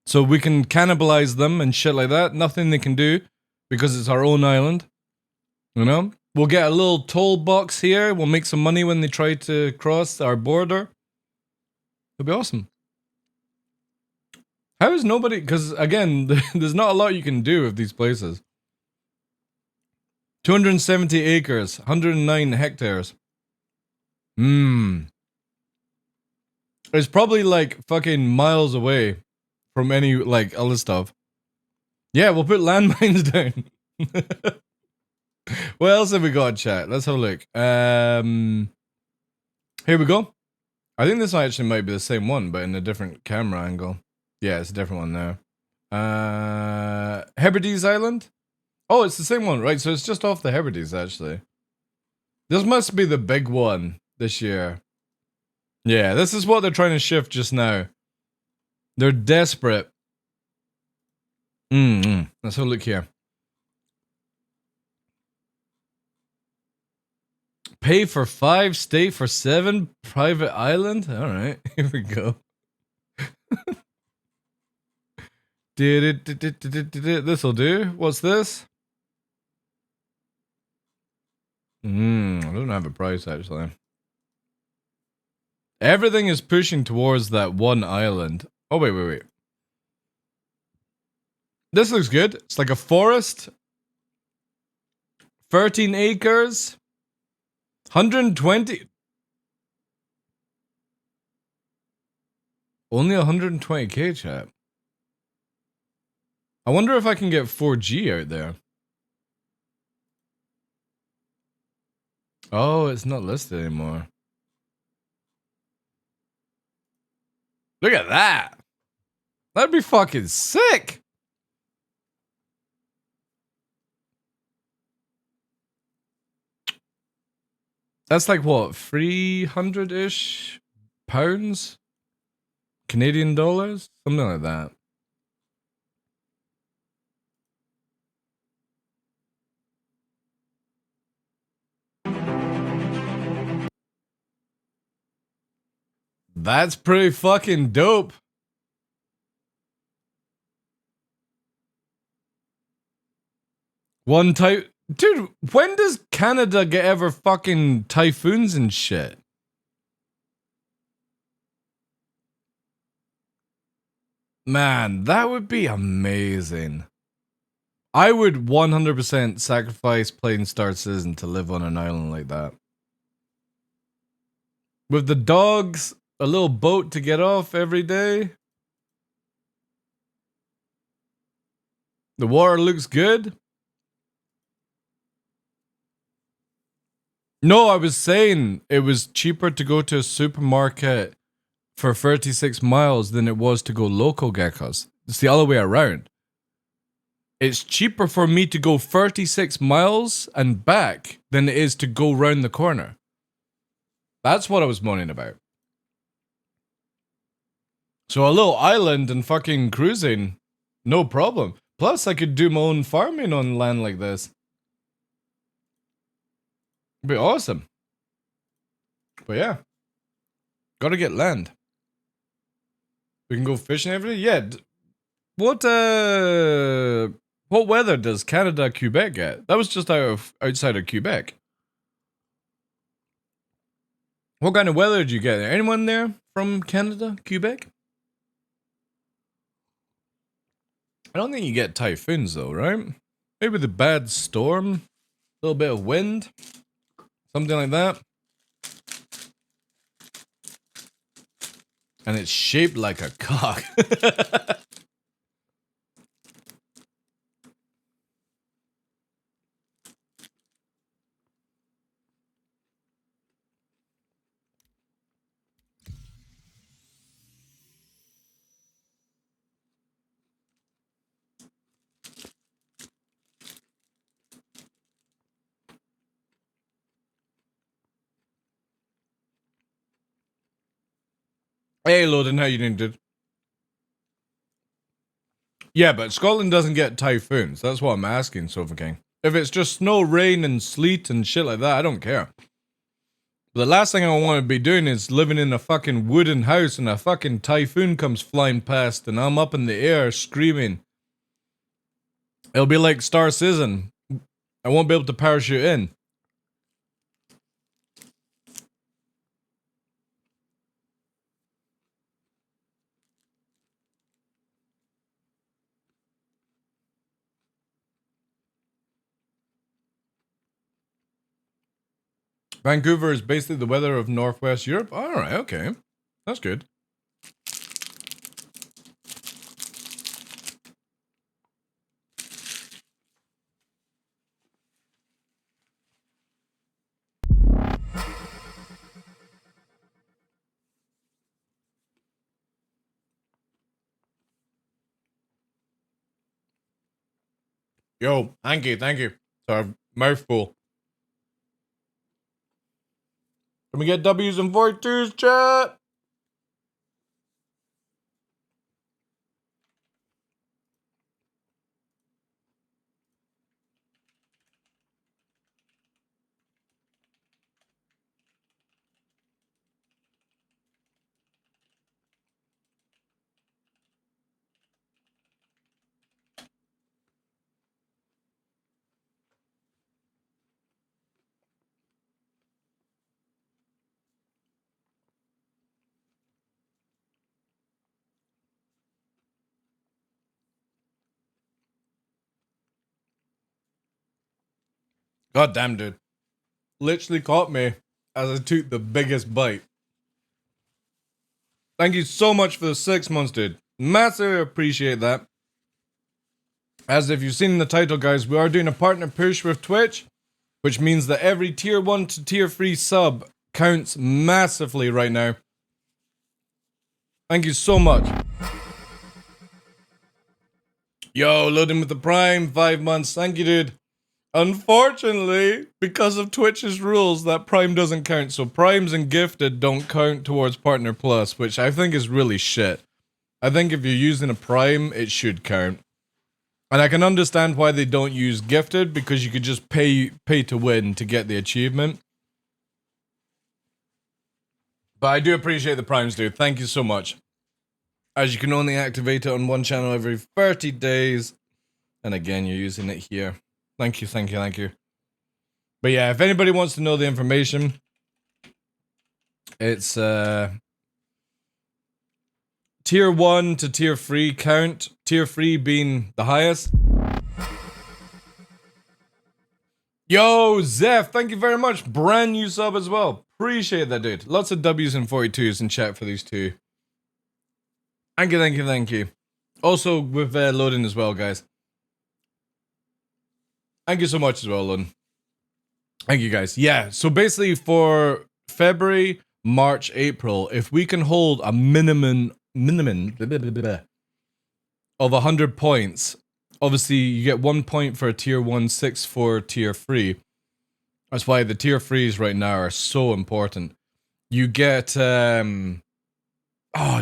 So we can cannibalize them and shit like that. Nothing they can do because it's our own island. You know? We'll get a little toll box here. We'll make some money when they try to cross our border. It'll be awesome. How is nobody... Because, again, there's not a lot you can do with these places. 270 acres. 109 hectares. It's probably, like, fucking miles away from any, like, other stuff. Yeah, we'll put landmines down. What else have we got, chat? Let's have a look. Here we go. I think this actually might be the same one, but in a different camera angle. Yeah, it's a different one there. Hebrides Island? Oh, it's the same one, right? So it's just off the Hebrides, actually. This must be the big one this year. Yeah, this is what they're trying to shift just now. They're desperate. Let's have a look here. Pay for 5, stay for 7, private island. All right, here we go. This'll do. What's this? I don't have a price actually. Everything is pushing towards that one island. Oh wait. This looks good. It's like a forest. 13 acres. 120. Only 120k, chat. I wonder if I can get 4G out there. Oh, it's not listed anymore. Look at that. That'd be fucking sick. That's like what, 300-ish pounds? Canadian dollars? Something like that. That's pretty fucking dope. One type... Dude, when does Canada get ever fucking typhoons and shit? Man, that would be amazing. I would 100% sacrifice playing Star Citizen to live on an island like that. With the dogs, a little boat to get off every day. The water looks good. No, I was saying it was cheaper to go to a supermarket for 36 miles than it was to go local, geckos. It's the other way around. It's cheaper for me to go 36 miles and back than it is to go round the corner. That's what I was moaning about. So a little island and fucking cruising, no problem. Plus, I could do my own farming on land like this. It'd be awesome. But yeah. Gotta get land. We can go fishing every day? Yeah. What weather does Canada, Quebec get? That was just outside of Quebec. What kind of weather did you get there? Anyone there from Canada, Quebec? I don't think you get typhoons though, right? Maybe the bad storm, a little bit of wind, something like that. And it's shaped like a cock. Hey, Loden, how you doing, dude? Yeah, but Scotland doesn't get typhoons. That's what I'm asking, Sofa King. If it's just snow, rain, and sleet and shit like that, I don't care. The last thing I want to be doing is living in a fucking wooden house and a fucking typhoon comes flying past and I'm up in the air screaming. It'll be like Star Citizen. I won't be able to parachute in. Vancouver is basically the weather of Northwest Europe? Alright, okay. That's good. Yo, thank you, thank you. Sorry, mouthful. Can we get W's and 42s, chat? God damn, dude. Literally caught me as I took the biggest bite. Thank you so much for the 6 months, dude. Massively appreciate that. As if you've seen in the title, guys, we are doing a partner push with Twitch, which means that every tier 1 to tier 3 sub counts massively right now. Thank you so much. Yo, loading with the Prime, 5 months. Thank you, dude. Unfortunately, because of Twitch's rules, that Prime doesn't count. So Primes and Gifted don't count towards Partner Plus, which I think is really shit. I think if you're using a Prime, it should count. And I can understand why they don't use Gifted, because you could just pay to win to get the achievement. But I do appreciate the Primes, dude. Thank you so much. As you can only activate it on one channel every 30 days. And again, you're using it here. Thank you, thank you, thank you. But yeah, if anybody wants to know the information, it's tier 1 to tier 3 count. Tier 3 being the highest. Yo, Zeph, thank you very much. Brand new sub as well. Appreciate that, dude. Lots of W's and 42s in chat for these two. Thank you, thank you, thank you. Also with loading as well, guys. Thank you so much as well, Loden. Thank you, guys. Yeah, so basically for February, March, April, if we can hold a minimum of 100 points, obviously you get 1 point for a tier 1, 6 for tier 3. That's why the tier 3s right now are so important. You get, oh,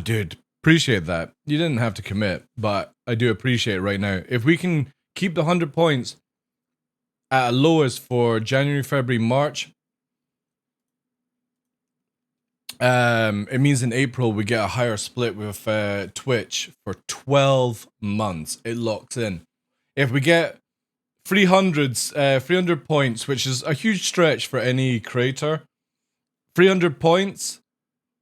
dude, appreciate that. You didn't have to commit, but I do appreciate it right now. If we can keep the 100 points at a lowest for January, February, March, it means in April we get a higher split with Twitch for 12 months. It locks in. If we get 300 points, which is a huge stretch for any creator, 300 points,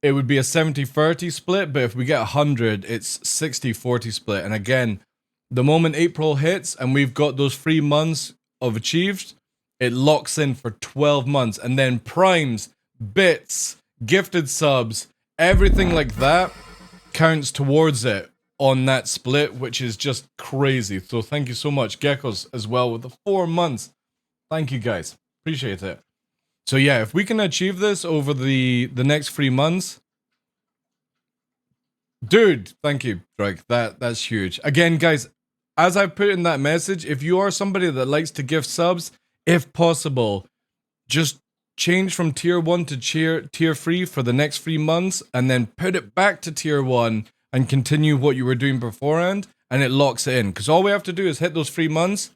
it would be a 70-30 split, but if we get 100, it's 60-40 split. And again, the moment April hits and we've got those 3 months of achieved, it locks in for 12 months. And then primes, bits, gifted subs, everything like that counts towards it on that split, which is just crazy. So thank you so much, Geckos, as well, with the 4 months. Thank you, guys. Appreciate it. So yeah, if we can achieve this over the next 3 months, dude, thank you, Drake. That's huge. Again, guys, as I put in that message, if you are somebody that likes to gift subs, if possible, just change from tier 1 to tier 3 for the next 3 months, and then put it back to tier 1 and continue what you were doing beforehand, and it locks it in. Because all we have to do is hit those 3 months,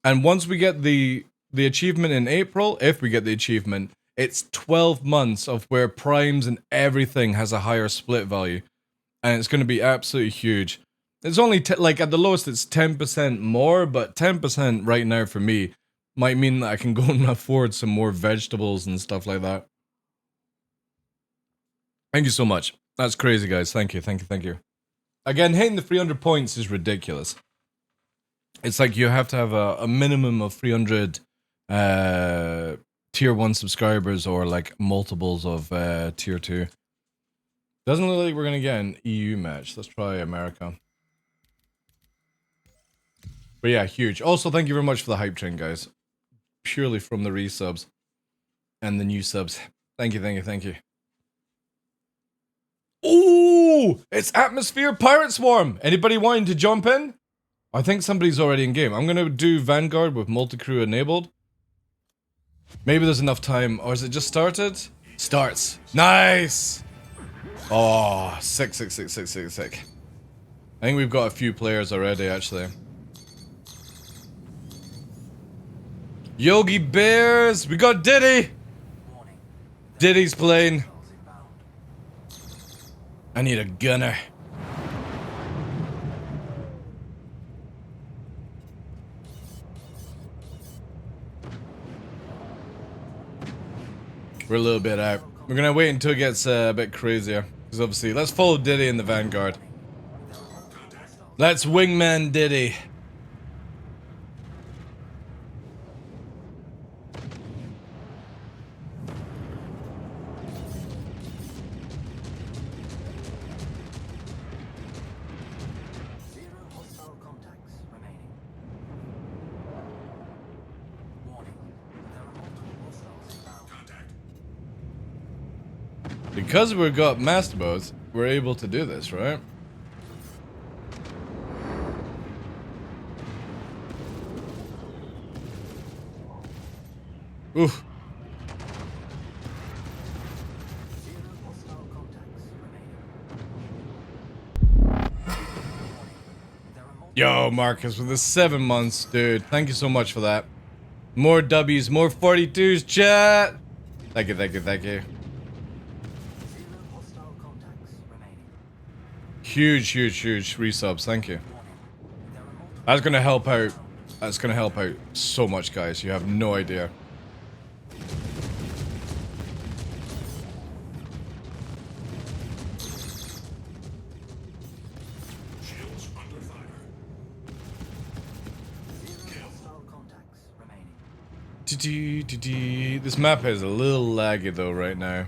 and once we get the achievement in April, if we get the achievement, it's 12 months of where primes and everything has a higher split value. And it's going to be absolutely huge. It's only, like, at the lowest, it's 10% more, but 10% right now for me might mean that I can go and afford some more vegetables and stuff like that. Thank you so much. That's crazy, guys. Thank you, thank you, thank you. Again, hitting the 300 points is ridiculous. It's like you have to have a minimum of 300 tier 1 subscribers or like multiples of tier 2. Doesn't look like we're going to get an EU match. Let's try America. But yeah, huge. Also, thank you very much for the hype train, guys. Purely from the resubs and the new subs. Thank you, thank you, thank you. Ooh, it's Atmosphere Pirate Swarm. Anybody wanting to jump in? I think somebody's already in game. I'm going to do Vanguard with multi-crew enabled. Maybe there's enough time. Or is it just started? Starts. Nice. Oh, sick. I think we've got a few players already, actually. Yogi Bears, we got Diddy. Diddy's playing. I need a gunner. We're a little bit out. We're gonna wait until it gets a bit crazier. Because obviously, let's follow Diddy in the Vanguard. Let's wingman Diddy. Because we've got master boats, we're able to do this, right? Oof. Yo, Marcus, with the 7 months, dude. Thank you so much for that. More W's, more 42s, chat. Thank you, thank you, thank you. Huge resubs, thank you. That's gonna help out. That's gonna help out so much, guys. You have no idea. This map is a little laggy though right now.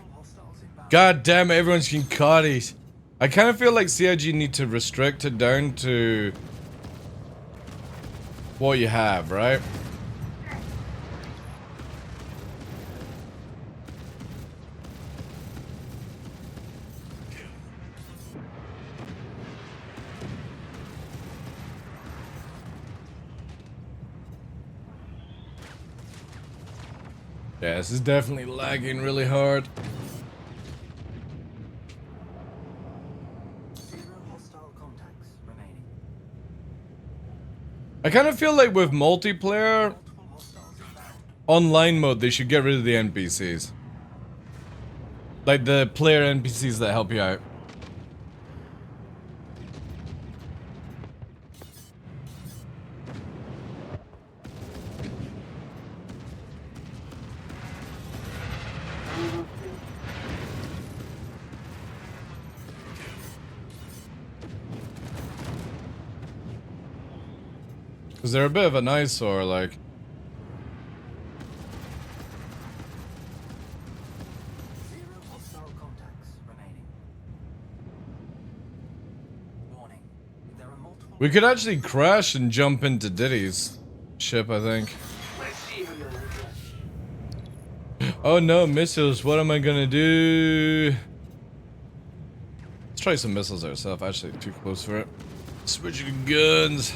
God damn it, everyone's getting caughties. I kind of feel like CIG need to restrict it down to what you have, right? Yeah, this is definitely lagging really hard. I kind of feel like with multiplayer online mode, they should get rid of the NPCs. Like the player NPCs that help you out. Because they're a bit of an eyesore, like. We could actually crash and jump into Diddy's ship, I think. Oh no, missiles, what am I gonna do? Let's try some missiles ourselves, actually too close for it. Switch to guns.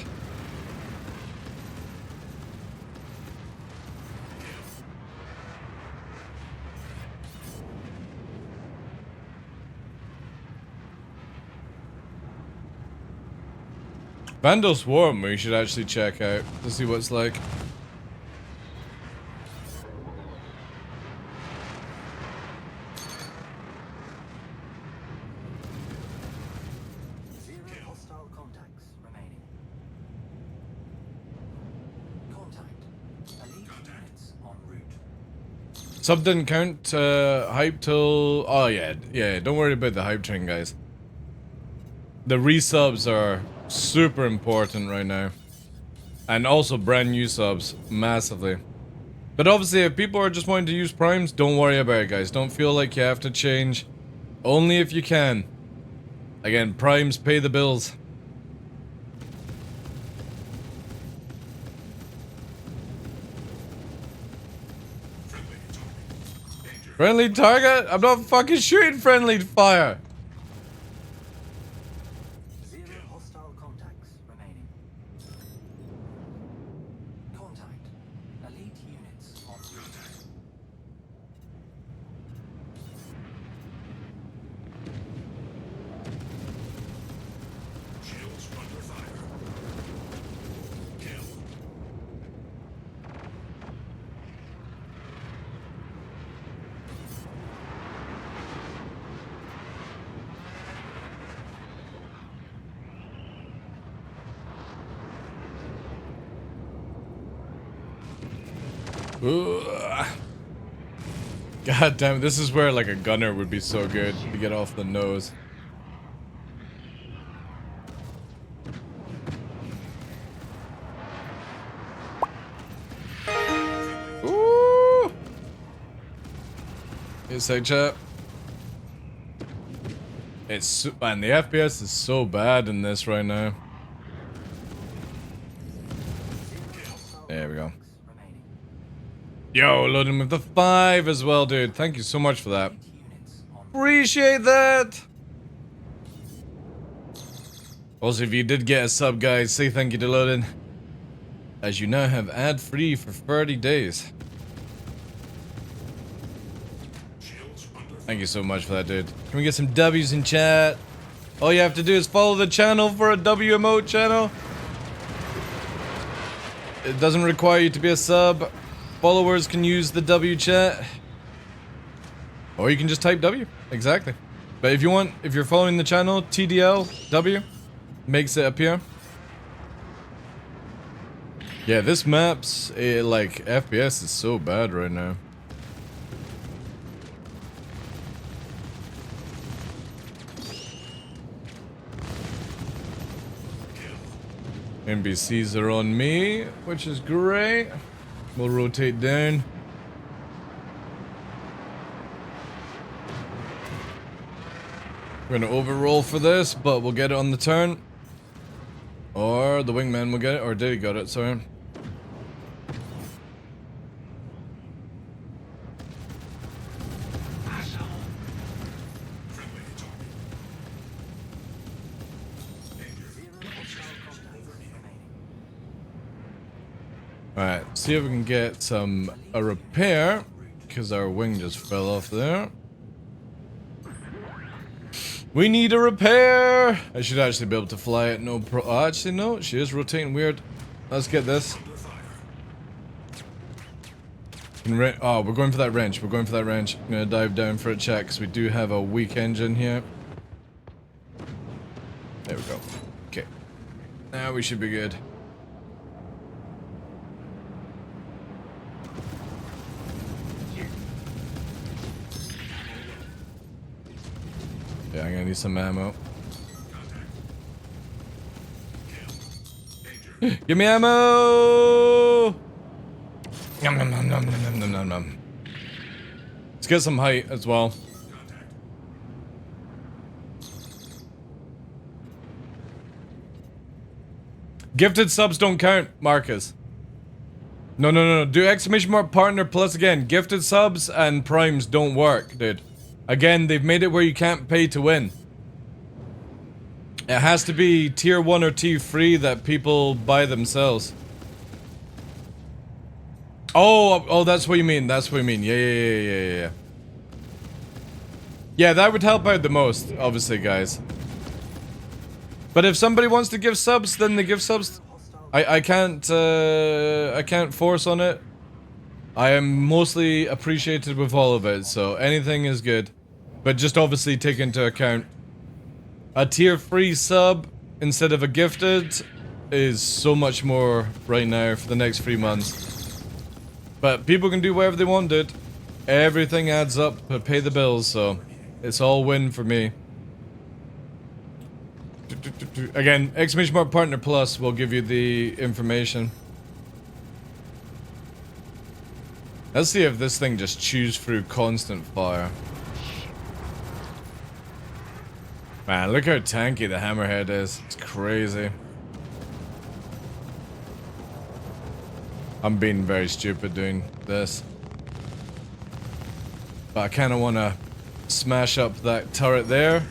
Vandal Swarm we should actually check out to see what it's like. Sub didn't count hype till... Oh yeah, don't worry about the hype train, guys. The resubs are super important right now. And also brand new subs, massively. But obviously if people are just wanting to use primes, don't worry about it, guys. Don't feel like you have to change. Only if you can. Again, primes pay the bills. Friendly target? I'm not fucking shooting friendly fire. Ugh. God damn, this is where like a gunner would be so good to get off the nose. Ooh. It's like chat. It's man, the FPS is so bad in this right now. There we go. Yo, loading with the 5 as well, dude. Thank you so much for that. Appreciate that. Also, if you did get a sub, guys, say thank you to Loading, as you now have ad-free for 30 days. Thank you so much for that, dude. Can we get some W's in chat? All you have to do is follow the channel for a W emote channel. It doesn't require you to be a sub. Followers can use the W chat. Or you can just type W. Exactly. But if you want, if you're following the channel, TDL W makes it appear. Yeah, this map's like FPS is so bad right now. NBCs are on me, which is great. We'll rotate down. We're gonna overroll for this, but we'll get it on the turn. Or the wingman will get it, or did he got it, sorry. Alright, see if we can get a repair, because our wing just fell off there. We need a repair! I should actually be able to fly it, no pro- oh, actually no, she is rotating weird. Let's get this. Oh, we're going for that wrench. We're going for that wrench. I'm gonna dive down for a check because we do have a weak engine here. There we go. Okay. Now we should be good. Yeah, I'm gonna need some ammo. Give me ammo! Nom, nom, nom, nom, nom, nom, nom, nom. Let's get some height as well. Gifted subs don't count, Marcus. No, no, no, no. Do exclamation mark partner plus again. Gifted subs and primes don't work, dude. Again, they've made it where you can't pay to win. It has to be tier 1 or tier 3 that people buy themselves. Oh, that's what you mean. That's what you mean. Yeah. Yeah, that would help out the most, obviously, guys. But if somebody wants to give subs, then they give subs. I can't force on it. I am mostly appreciated with all of it, so anything is good. But just obviously take into account a tier 3 sub instead of a gifted is so much more right now for the next 3 months. But people can do whatever they want, dude. Everything adds up to pay the bills, so it's all win for me. Again, exclamation mark partner plus will give you the information. Let's see if this thing just chews through constant fire. Man, look how tanky the hammerhead is. It's crazy. I'm being very stupid doing this. But I kind of want to smash up that turret there.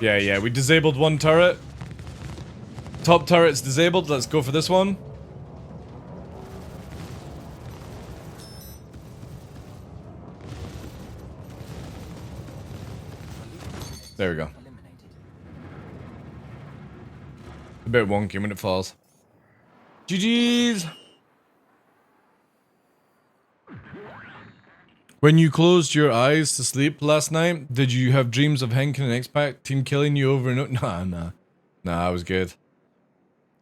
Yeah, we disabled one turret. Top turret's disabled. Let's go for this one. There we go. A bit wonky when it falls. GG's! When you closed your eyes to sleep last night, did you have dreams of Henkin and X-Pac team killing you over and over? Nah, I was good.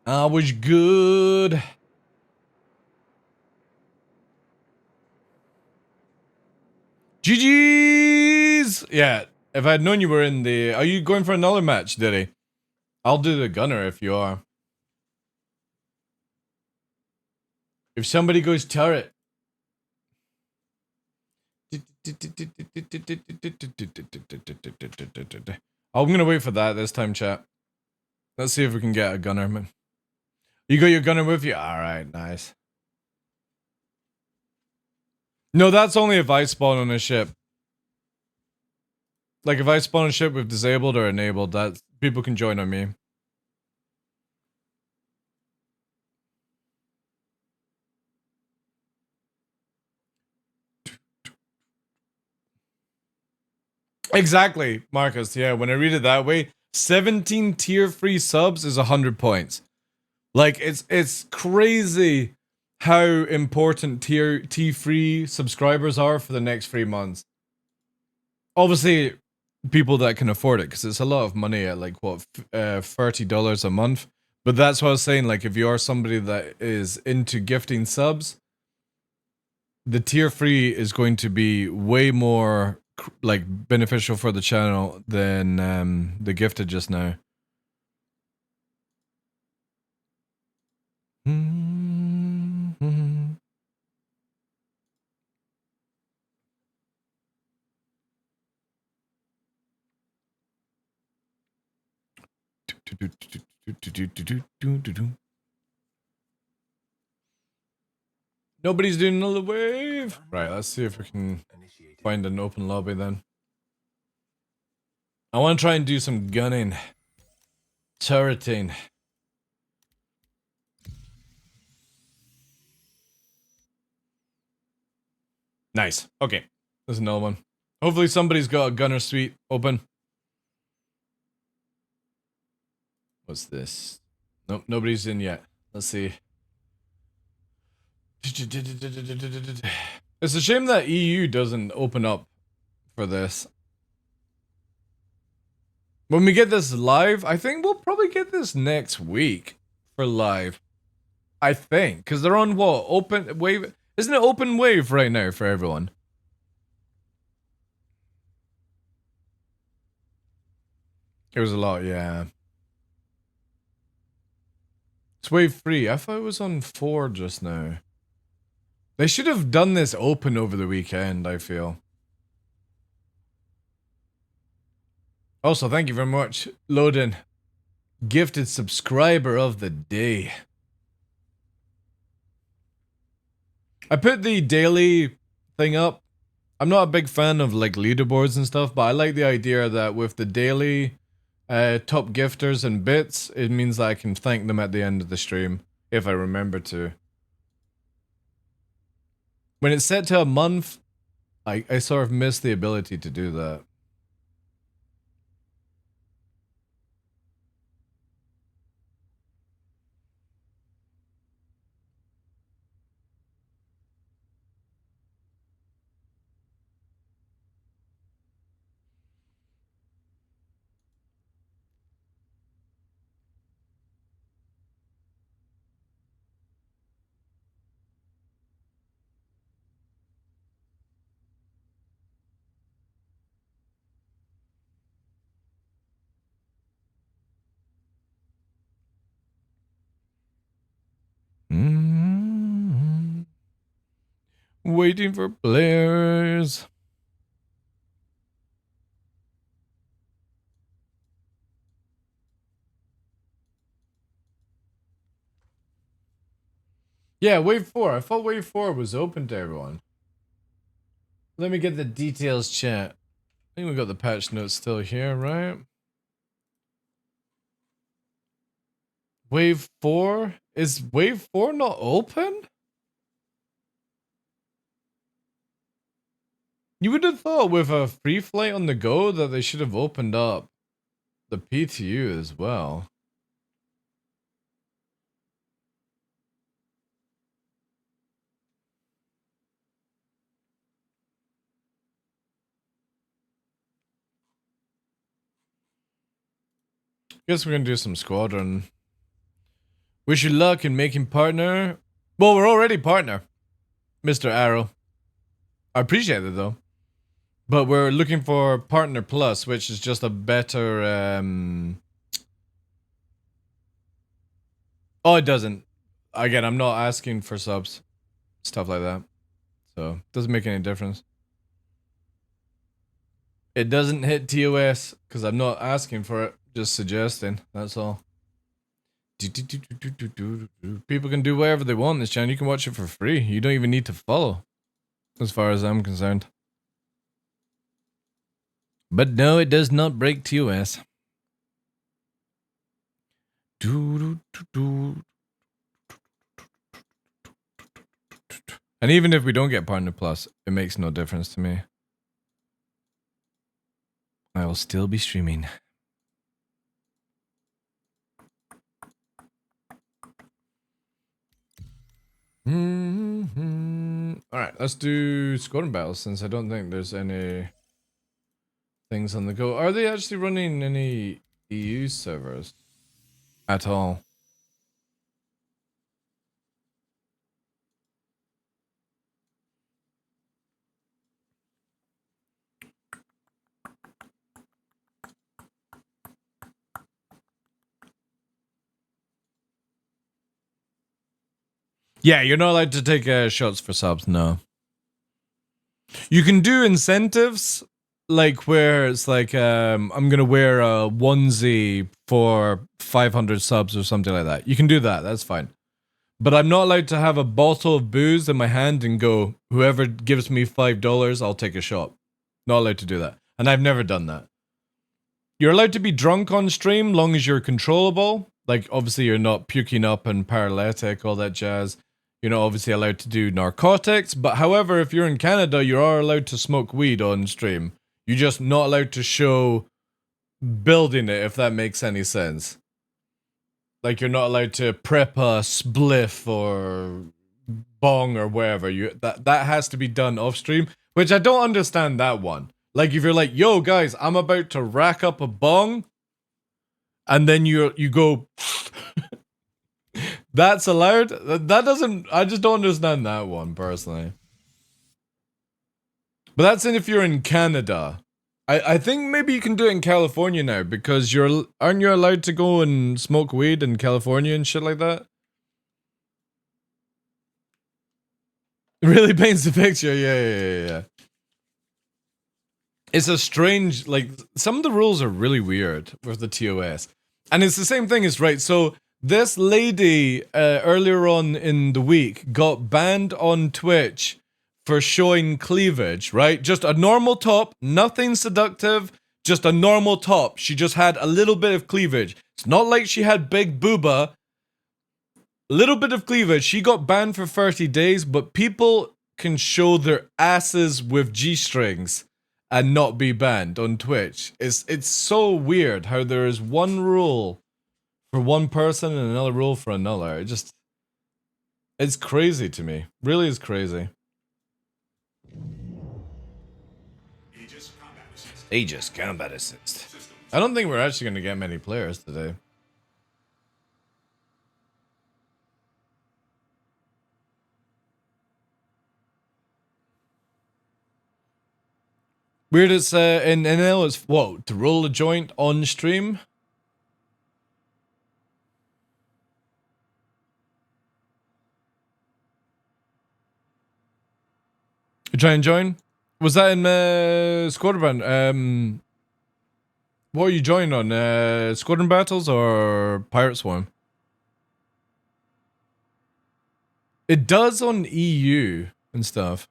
I was good. GG's! Yeah, if I had known you were in the... Are you going for another match, Diddy? I'll do the gunner if you are. If somebody goes turret. I'm gonna wait for that this time, chat. Let's see if we can get a gunner. You got your gunner with you? Alright, nice. No, that's only if I spawn on a ship. Like if I spawn on a ship with disabled or enabled, that people can join on me. Exactly, Marcus. Yeah, when I read it that way, 17 tier 3 subs is 100 points. Like it's crazy how important tier T3 subscribers are for the next 3 months. Obviously, people that can afford it, because it's a lot of money at like what $30 a month. But that's what I was saying. Like if you are somebody that is into gifting subs, the tier 3 is going to be way more like beneficial for the channel than the gifted just now. Nobody's doing another wave. Right, let's see if we can find an open lobby then. I want to try and do some gunning. Turreting. Nice. Okay. There's another one. Hopefully somebody's got a gunner suite open. What's this? Nope, nobody's in yet. Let's see. It's a shame that EU doesn't open up for this. When we get this live, I think we'll probably get this next week for live. I think, because they're on what? Open wave? Isn't it open wave right now for everyone? It was a lot, yeah. It's wave 3. I thought it was on 4 just now. They should have done this open over the weekend, I feel. Also, thank you very much, Loden. Gifted subscriber of the day. I put the daily thing up. I'm not a big fan of like leaderboards and stuff, but I like the idea that with the daily top gifters and bits, it means that I can thank them at the end of the stream, if I remember to. When it's set to a month, I sort of miss the ability to do that. Waiting for players. Yeah, wave 4. I thought wave 4 was open to everyone. Let me get the details, chat. I think we got the patch notes still here, right? Wave 4? Is wave 4 not open? You would have thought with a free flight on the go that they should have opened up the PTU as well. Guess we're gonna do some squadron. Wish you luck in making partner. Well, we're already partner, Mr. Arrow. I appreciate it though. But we're looking for partner plus, which is just a better Oh, it doesn't. Again, I'm not asking for subs. Stuff like that. So, it doesn't make any difference. It doesn't hit TOS because I'm not asking for it, just suggesting. That's all. People can do whatever they want in this channel. You can watch it for free. You don't even need to follow, as far as I'm concerned. But no, it does not break TOS. And even if we don't get Partner Plus, it makes no difference to me. I will still be streaming. Alright, let's do Squadron Battles since I don't think there's any things on the go. Are they actually running any EU servers at all? Yeah, you're not allowed to take shots for subs, no. You can do incentives, like where it's like, I'm gonna wear a onesie for 500 subs or something like that. You can do that, that's fine. But I'm not allowed to have a bottle of booze in my hand and go, whoever gives me $5, I'll take a shot. Not allowed to do that. And I've never done that. You're allowed to be drunk on stream long as you're controllable. Like, obviously you're not puking up and paralytic, all that jazz. You're not obviously allowed to do narcotics, but however, if you're in Canada, you are allowed to smoke weed on stream. You're just not allowed to show building it, if that makes any sense. Like, you're not allowed to prep a spliff or bong or whatever, that has to be done off stream, which I don't understand that one. Like if you're like, yo guys, I'm about to rack up a bong, and then you go, that's allowed? That doesn't, I just don't understand that one personally. But that's if you're in Canada. I think maybe you can do it in California now, because aren't you allowed to go and smoke weed in California and shit like that? It really paints the picture, yeah. It's a strange, like, some of the rules are really weird with the TOS. And it's the same thing as, right, so this lady earlier on in the week got banned on Twitch for showing cleavage, right? Just a normal top, nothing seductive, just a normal top. She just had a little bit of cleavage. It's not like she had big booba. Little bit of cleavage. She got banned for 30 days, but people can show their asses with G-strings and not be banned on Twitch. It's so weird how there is one rule for one person and another rule for another. It's crazy to me. Really is crazy. Aegis Combat Assist. I don't think we're actually going to get many players today. Weird, it's in NL, it's what? To roll a joint on stream? You try and join? Was that in Squadron? What are you joining on? Squadron Battles or Pirate Swarm? It does on EU and stuff.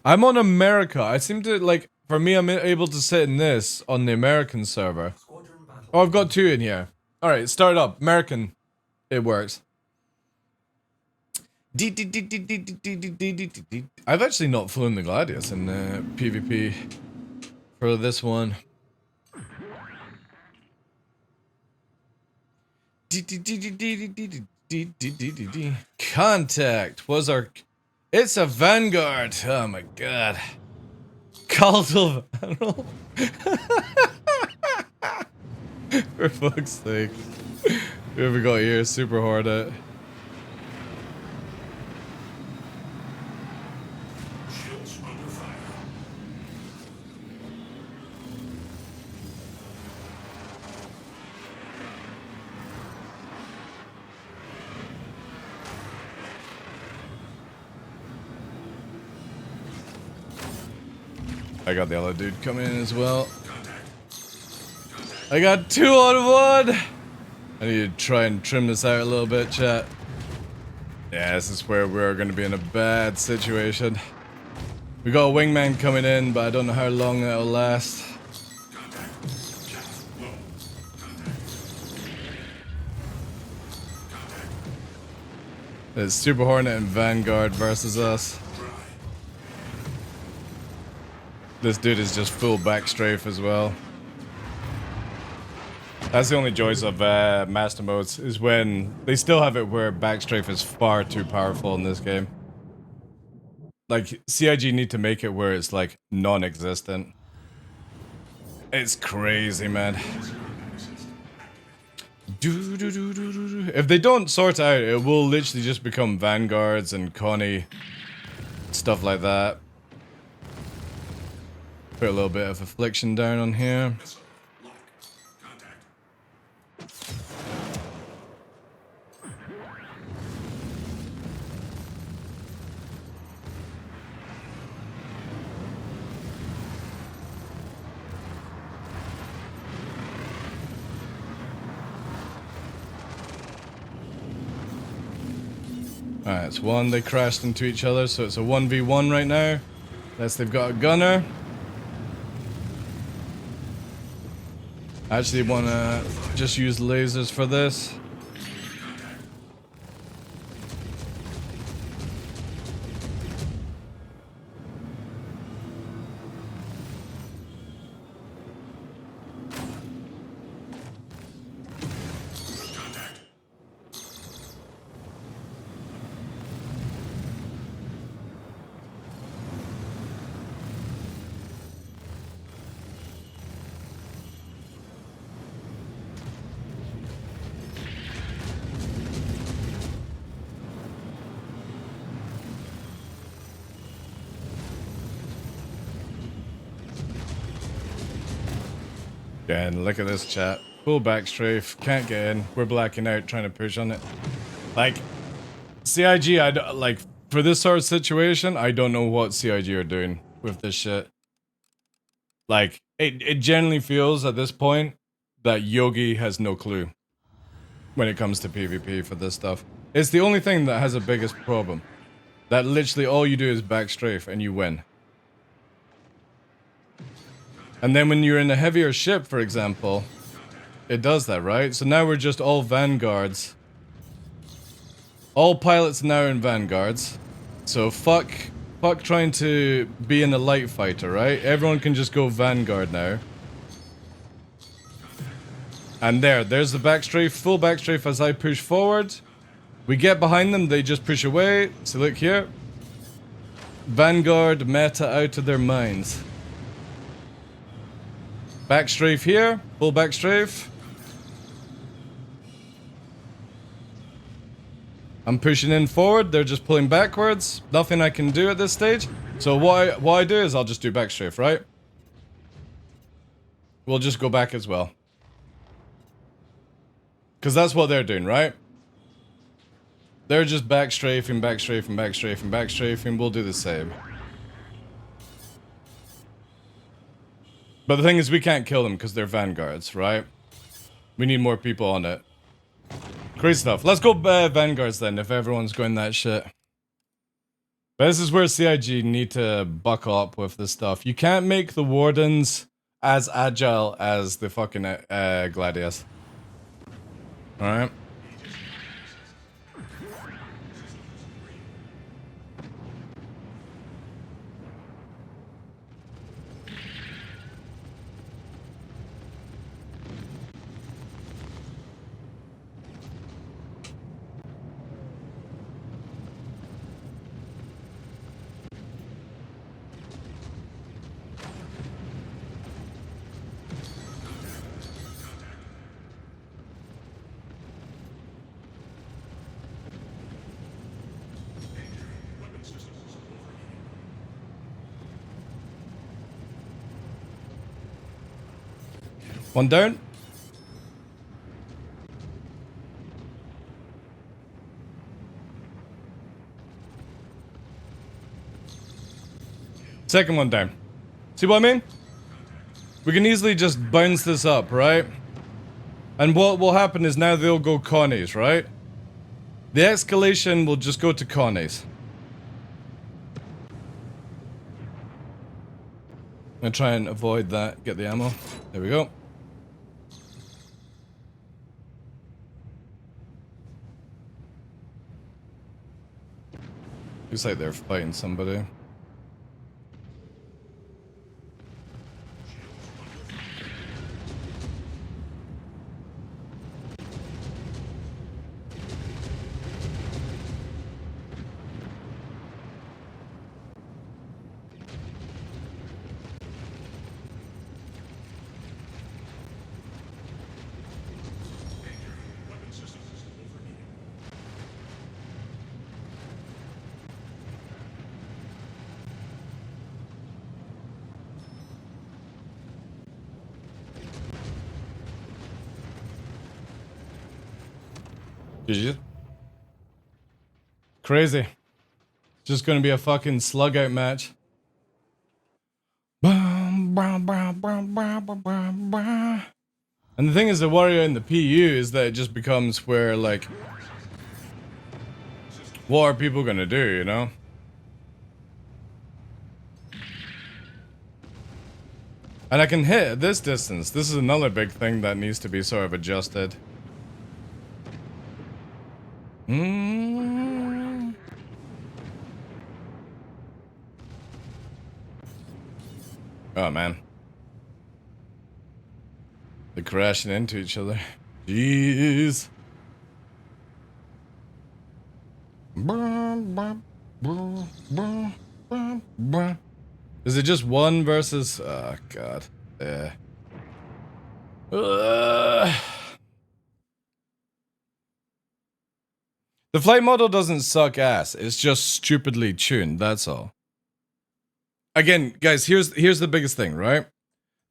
I'm on America. I seem to, like, for me, I'm able to sit in this on the American server. Oh, I've got two in here. Alright, start up. American. It works. I've actually not flown the Gladius in PvP for this one. Contact was our... It's a Vanguard. Oh my god. Cult of... I don't know. For fuck's sake. Who have we got here? Super Hornet. I got the other dude coming in as well. I got 2 on 1! I need to try and trim this out a little bit, chat. Yeah, this is where we're going to be in a bad situation. We got a wingman coming in, but I don't know how long that'll last. It's Super Hornet and Vanguard versus us. This dude is just full back strafe as well. That's the only joys of master modes, is when they still have it where back strafe is far too powerful in this game. Like, CIG need to make it where it's like non-existent. It's crazy, man. If they don't sort it out, it will literally just become Vanguards and Connie, stuff like that. Put a little bit of affliction down on here. Alright, it's one. They crashed into each other, so it's a 1v1 right now. Unless they've got a gunner. I actually want to just use lasers for this. Again, look at this chat. Full back strafe, can't get in. We're blacking out, trying to push on it. Like, CIG, like, for this sort of situation, I don't know what CIG are doing with this shit. Like, it generally feels at this point that Yogi has no clue when it comes to PvP for this stuff. It's the only thing that has the biggest problem. That literally all you do is back strafe and you win. And then when you're in a heavier ship, for example, it does that, right? So now we're just all vanguards. All pilots now in vanguards. So fuck trying to be in a light fighter, right? Everyone can just go vanguard now. And there's the back strafe, full back strafe as I push forward. We get behind them, they just push away. So look here. Vanguard meta out of their minds. Back strafe here, full back strafe. I'm pushing in forward, they're just pulling backwards. Nothing I can do at this stage. So what I do is I'll just do back strafe, right? We'll just go back as well. Because that's what they're doing, right? They're just back strafing, back strafing, back strafing, back strafing. We'll do the same. But the thing is, we can't kill them because they're vanguards, right? We need more people on it. Crazy stuff. Let's go vanguards then, if everyone's going that shit. But this is where CIG need to buckle up with this stuff. You can't make the wardens as agile as the fucking gladius. Alright? One down. Second one down. See what I mean? We can easily just bounce this up, right? And what will happen is now they'll go Connies, right? The escalation will just go to Connies. I'm gonna try and avoid that. Get the ammo. There we go. Looks like they're fighting somebody. GG. Crazy. Just gonna be a fucking slug out match. And the thing is, the warrior in the PU is that it just becomes where, like, what are people gonna do, you know? And I can hit at this distance. This is another big thing that needs to be sort of adjusted. Oh man. They're crashing into each other. Jeez. Is it just one versus... Oh god. Yeah. The flight model doesn't suck ass. It's just stupidly tuned, that's all. Again, guys, here's the biggest thing, right?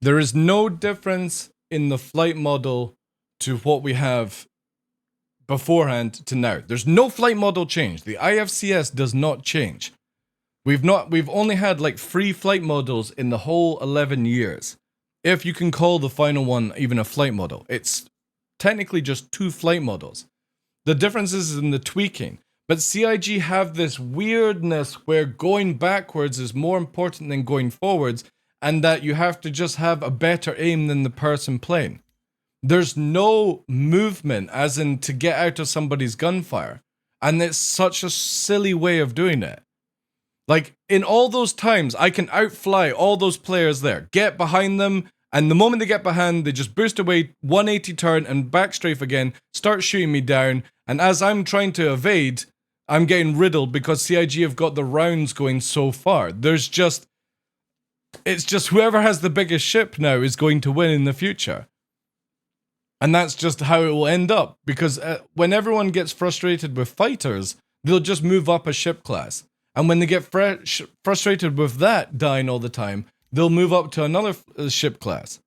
There is no difference in the flight model to what we have beforehand to now. There's no flight model change. The IFCS does not change. We've only had like 3 flight models in the whole 11 years. If you can call the final one even a flight model. It's technically just 2 flight models. The difference is in the tweaking. But CIG have this weirdness where going backwards is more important than going forwards, and that you have to just have a better aim than the person playing. There's no movement, as in to get out of somebody's gunfire. And it's such a silly way of doing it. Like, in all those times, I can outfly all those players there, get behind them, and the moment they get behind, they just boost away, 180 turn, and backstrafe again, start shooting me down, and as I'm trying to evade, I'm getting riddled because CIG have got the rounds going so far. It's just whoever has the biggest ship now is going to win in the future. And that's just how it will end up, because when everyone gets frustrated with fighters, they'll just move up a ship class. And when they get frustrated with that dying all the time, they'll move up to another ship class.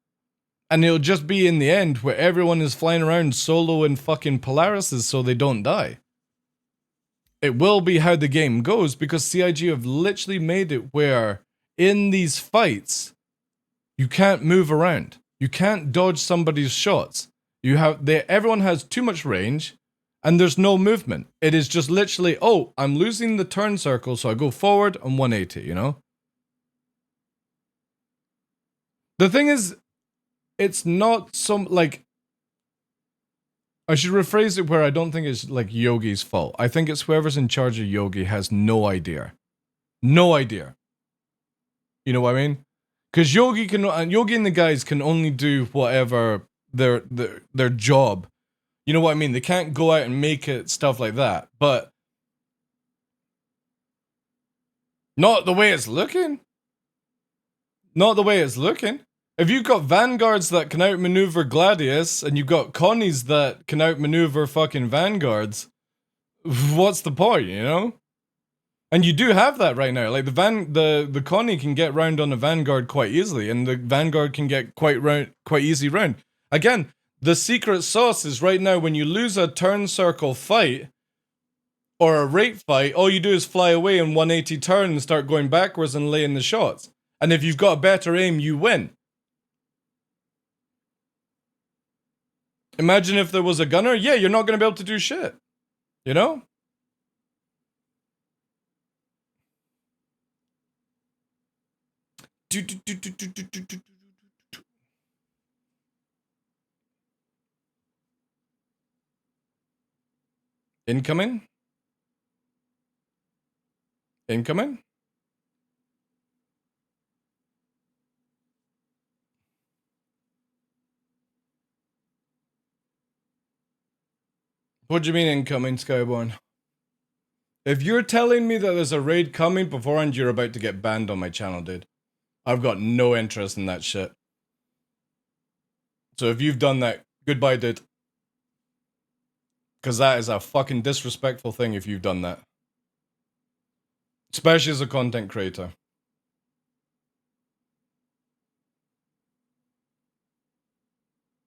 And it'll just be in the end where everyone is flying around solo in fucking Polarises so they don't die. It will be how the game goes, because CIG have literally made it where in these fights, you can't move around. You can't dodge somebody's shots. Everyone has too much range, and there's no movement. It is just literally, oh, I'm losing the turn circle, so I go forward and 180, you know? The thing is, it's not some, like, I should rephrase it where I don't think it's, like, Yogi's fault. I think it's whoever's in charge of Yogi has no idea. No idea. You know what I mean? Because Yogi and the guys can only do whatever their job. You know what I mean? They can't go out and make it stuff like that. But not the way it's looking. Not the way it's looking. If you've got Vanguards that can outmaneuver Gladius, and you've got Connies that can outmaneuver fucking Vanguards, what's the point, you know? And you do have that right now. Like the Connie can get round on a Vanguard quite easily, and the Vanguard can get quite easy round. Again, the secret sauce is right now when you lose a turn circle fight or a rate fight, all you do is fly away in 180 turn and start going backwards and laying the shots. And if you've got a better aim, you win. Imagine if there was a gunner. Yeah, you're not going to be able to do shit. You know? Incoming? Incoming? What do you mean incoming, Skyborn? If you're telling me that there's a raid coming beforehand, you're about to get banned on my channel, dude. I've got no interest in that shit. So if you've done that, goodbye, dude. Because that is a fucking disrespectful thing if you've done that. Especially as a content creator.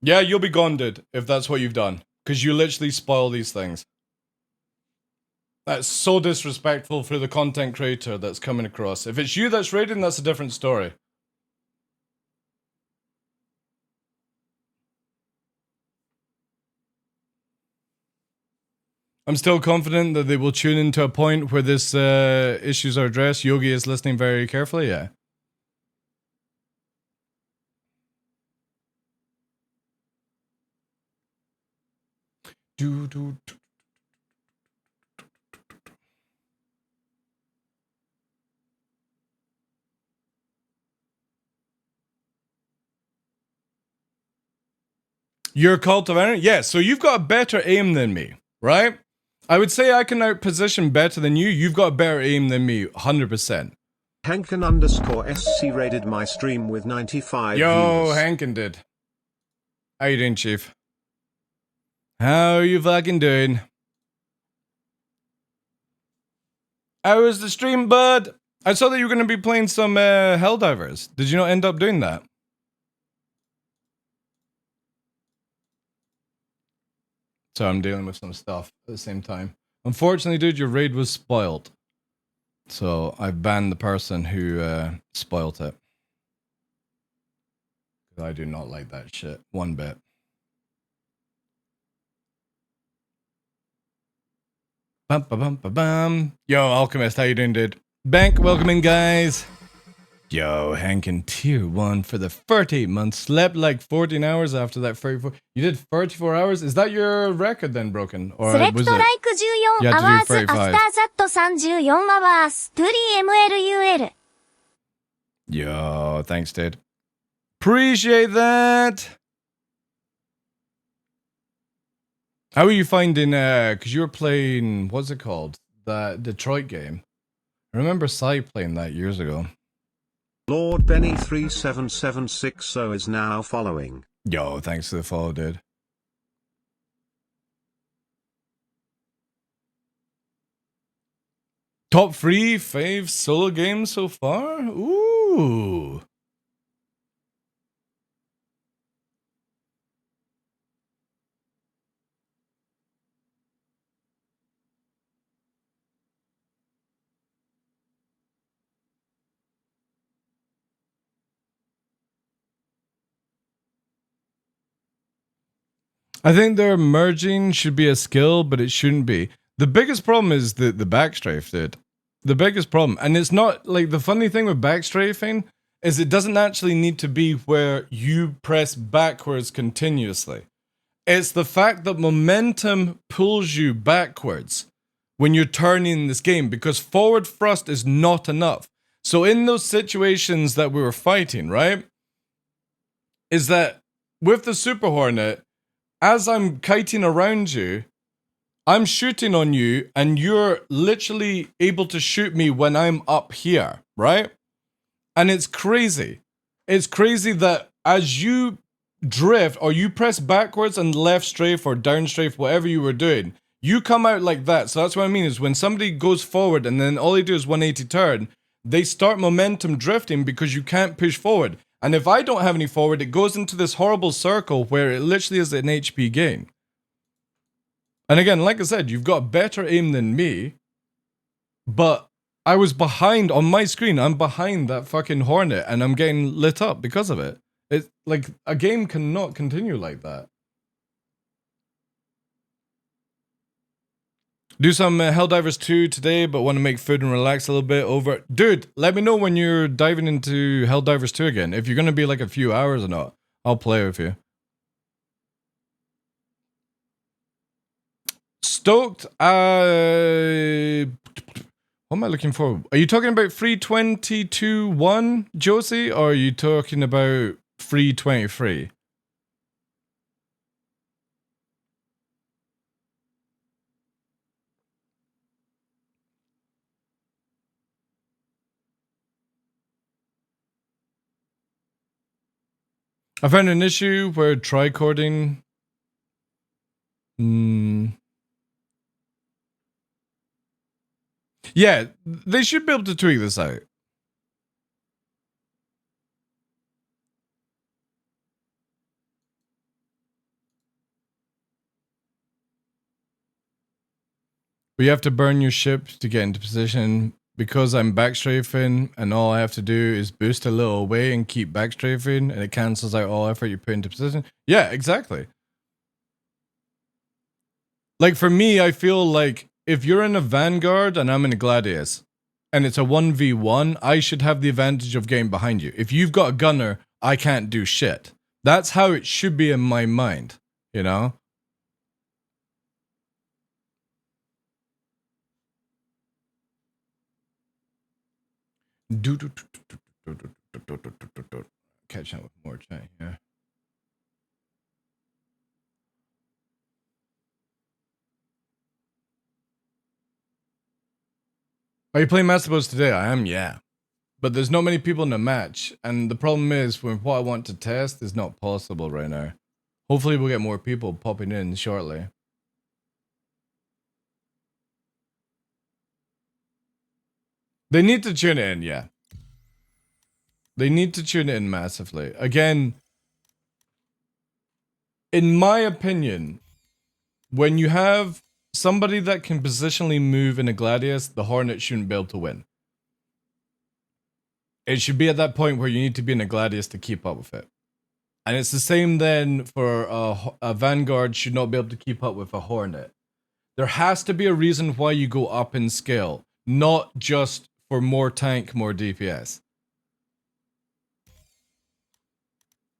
Yeah, you'll be gone, dude, if that's what you've done. Because you literally spoil these things. That's so disrespectful for the content creator that's coming across. If it's you that's raiding, that's a different story. I'm still confident that they will tune into a point where this issues are addressed. Yogi is listening very carefully, yeah. You're a cult of enemy? Yeah, so you've got a better aim than me, right? I would say I can outposition better than you. You've got a better aim than me, 100%. Hankin_SC raided my stream with 95 Yo, views. Hankin did. How you doing, Chief? How you fucking doing? How was the stream, bud? I saw that you were going to be playing some Helldivers. Did you not end up doing that? So I'm dealing with some stuff at the same time. Unfortunately, dude, your raid was spoiled. So I've banned the person who spoiled it. I do not like that shit one bit. Bum, ba, bum, ba, bum. Yo, Alchemist, how you doing, dude? Bank, welcome in, guys. Yo, Hank in tier 1 for the 38 months. Slept like 14 hours after that 34. You did 34 hours? Is that your record then, Broken? Or was it? 14 You had to do hours 35. after that 34 hours 3MLUL. Yo, thanks, dude. Appreciate that. How are you finding, because you were playing, what's it called? That Detroit game. I remember Sai playing that years ago. Lord Benny 37760 is now following. Yo, thanks for the follow, dude. Top 3 fave solo games so far? Ooh. I think their merging should be a skill, but it shouldn't be. The biggest problem is the backstrafe, dude. The biggest problem. And it's not, like, the funny thing with backstrafing is it doesn't actually need to be where you press backwards continuously. It's the fact that momentum pulls you backwards when you're turning this game, because forward thrust is not enough. So in those situations that we were fighting, right, is that with the Super Hornet, as I'm kiting around you, I'm shooting on you, and you're literally able to shoot me when I'm up here, right? And it's crazy. It's crazy that as you drift, or you press backwards and left strafe or down strafe, whatever you were doing, you come out like that. So that's what I mean, is when somebody goes forward and then all they do is 180 turn, they start momentum drifting because you can't push forward. And if I don't have any forward, it goes into this horrible circle where it literally is an HP gain. And again, like I said, you've got better aim than me, but I was behind on my screen. I'm behind that fucking Hornet and I'm getting lit up because of it. It's like a game cannot continue like that. Do some Helldivers 2 today, but want to make food and relax a little bit over. Dude, let me know when you're diving into Helldivers 2 again. If you're going to be like a few hours or not, I'll play with you. Stoked. What am I looking for? Are you talking about 322.1, Josie, or are you talking about 323? I found an issue where tricording. Yeah, they should be able to tweak this out. But you have to burn your ship to get into position. Because I'm backstrafing and all I have to do is boost a little away and keep backstrafing and it cancels out all effort you put into position. Yeah, exactly. Like for me, I feel like if you're in a Vanguard and I'm in a Gladius and it's a 1v1, I should have the advantage of getting behind you. If you've got a gunner, I can't do shit. That's how it should be in my mind, you know? Catch up with more chat here. Are you playing Master Boss today? I am, yeah. But there's not many people in the match, and the problem is with what I want to test is not possible right now. Hopefully we'll get more people popping in shortly. They need to tune in, yeah. They need to tune in massively. Again, in my opinion, when you have somebody that can positionally move in a Gladius, the Hornet shouldn't be able to win. It should be at that point where you need to be in a Gladius to keep up with it. And it's the same then for a Vanguard should not be able to keep up with a Hornet. There has to be a reason why you go up in scale, not just for more tank, more DPS.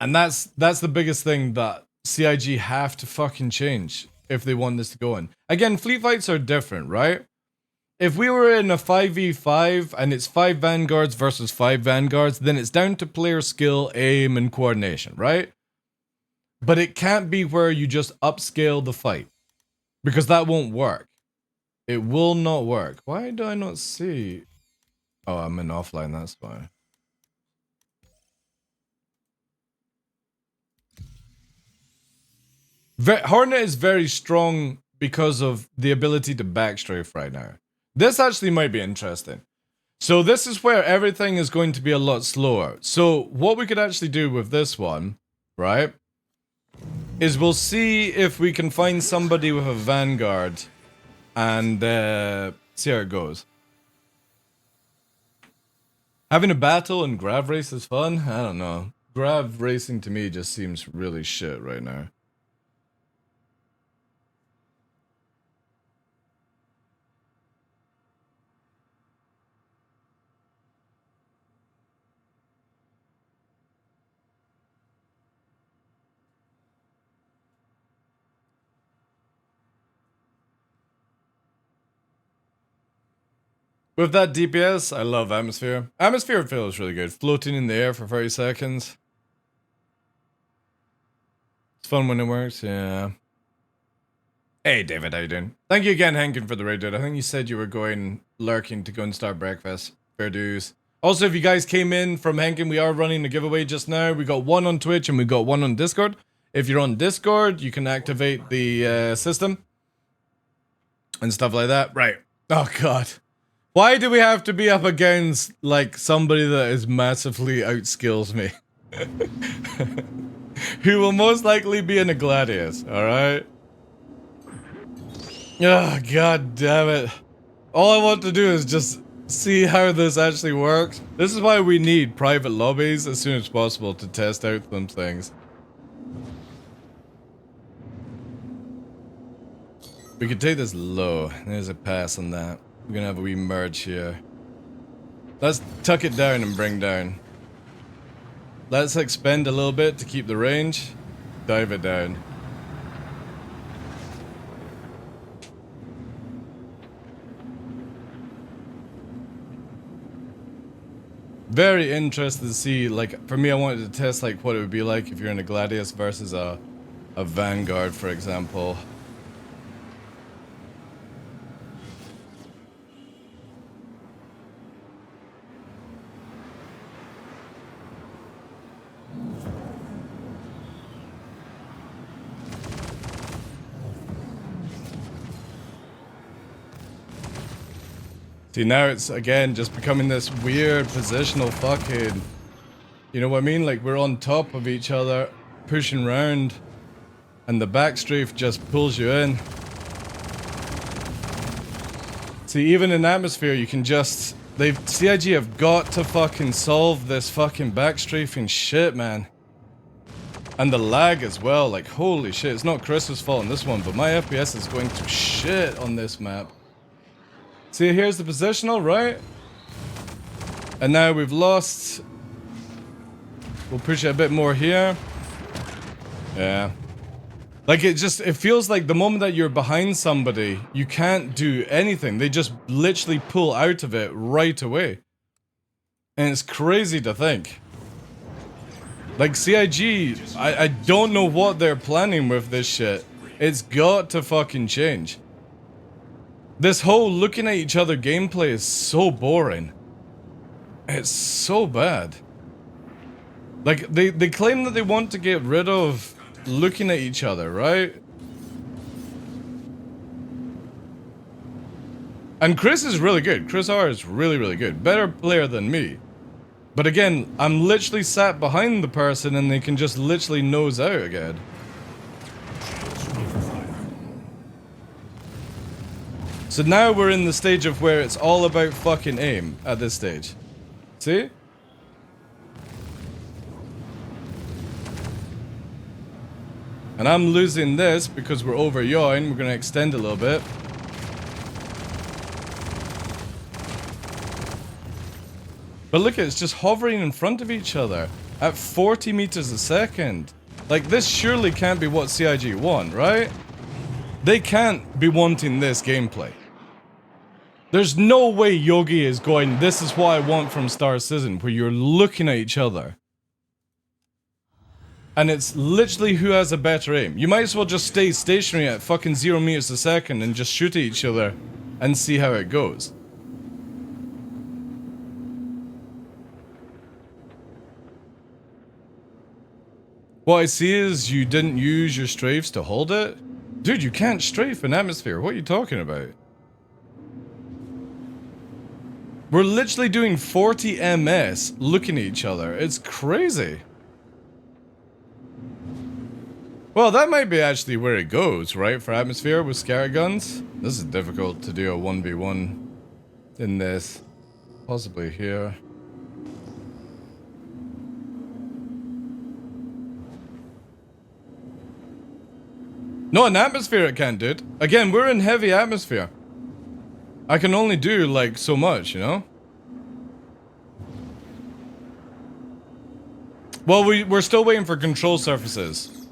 And that's the biggest thing that CIG have to fucking change if they want this to go in. Again, fleet fights are different, right? If we were in a 5v5 and it's 5 Vanguards versus 5 Vanguards, then it's down to player skill, aim, and coordination, right? But it can't be where you just upscale the fight. Because that won't work. It will not work. Why do I not see? Oh, I'm in offline, that's why. Hornet is very strong because of the ability to backstrafe right now. This actually might be interesting. So this is where everything is going to be a lot slower. So what we could actually do with this one, right, is we'll see if we can find somebody with a Vanguard and see how it goes. Having a battle and grav race is fun? I don't know. Grav racing to me just seems really shit right now. With that DPS, I love Atmosphere. Atmosphere feels really good. Floating in the air for 30 seconds. It's fun when it works, yeah. Hey David, how you doing? Thank you again, Hankin, for the raid, dude. I think you said you were going lurking to go and start breakfast. Fair dues. Also, if you guys came in from Hankin, we are running a giveaway just now. We got one on Twitch and we got one on Discord. If you're on Discord, you can activate the system. And stuff like that. Right. Oh god. Why do we have to be up against, like, somebody that is massively outskills me? Who will most likely be in a Gladius, alright? Oh, god damn it. All I want to do is just see how this actually works. This is why we need private lobbies as soon as possible to test out some things. We could take this low. There's a pass on that. We're gonna have a wee merge here. Let's tuck it down and bring down. Let's expend a little bit to keep the range. Dive it down. Very interested to see, like, for me, I wanted to test, like, what it would be like if you're in a Gladius versus a Vanguard, for example. See, now it's, again, just becoming this weird positional fucking... You know what I mean? Like, we're on top of each other, pushing round, and the backstrafe just pulls you in. See, even in Atmosphere, you can just... CIG have got to fucking solve this fucking backstrafing shit, man. And the lag as well, like, holy shit. It's not Chris's fault on this one, but my FPS is going to shit on this map. See, here's the positional, right? And now we've lost. We'll push it a bit more here. Yeah. Like, it feels like the moment that you're behind somebody, you can't do anything. They just literally pull out of it right away. And it's crazy to think. Like, CIG, I don't know what they're planning with this shit. It's got to fucking change. This whole looking at each other gameplay is so boring. It's so bad. Like, they claim that they want to get rid of looking at each other, right? And Chris is really good. Chris R is really, really good. Better player than me. But again, I'm literally sat behind the person and they can just literally nose out again. So now we're in the stage of where it's all about fucking aim at this stage. See? And I'm losing this because we're over yawing. We're going to extend a little bit. But look, it's just hovering in front of each other at 40 meters a second. Like, this surely can't be what CIG want, right? They can't be wanting this gameplay. There's no way Yogi is going, this is what I want from Star Citizen, where you're looking at each other. And it's literally who has a better aim. You might as well just stay stationary at fucking 0 meters a second and just shoot at each other and see how it goes. What I see is you didn't use your strafes to hold it? Dude, you can't strafe an atmosphere. What are you talking about? We're literally doing 40 ms looking at each other. It's crazy. Well, that might be actually where it goes, right? For atmosphere with scatter guns. This is difficult to do a 1v1 in this. Possibly here. No, an atmosphere it can't do it. Again, we're in heavy atmosphere. I can only do, like, so much, you know? Well, we're still waiting for control surfaces.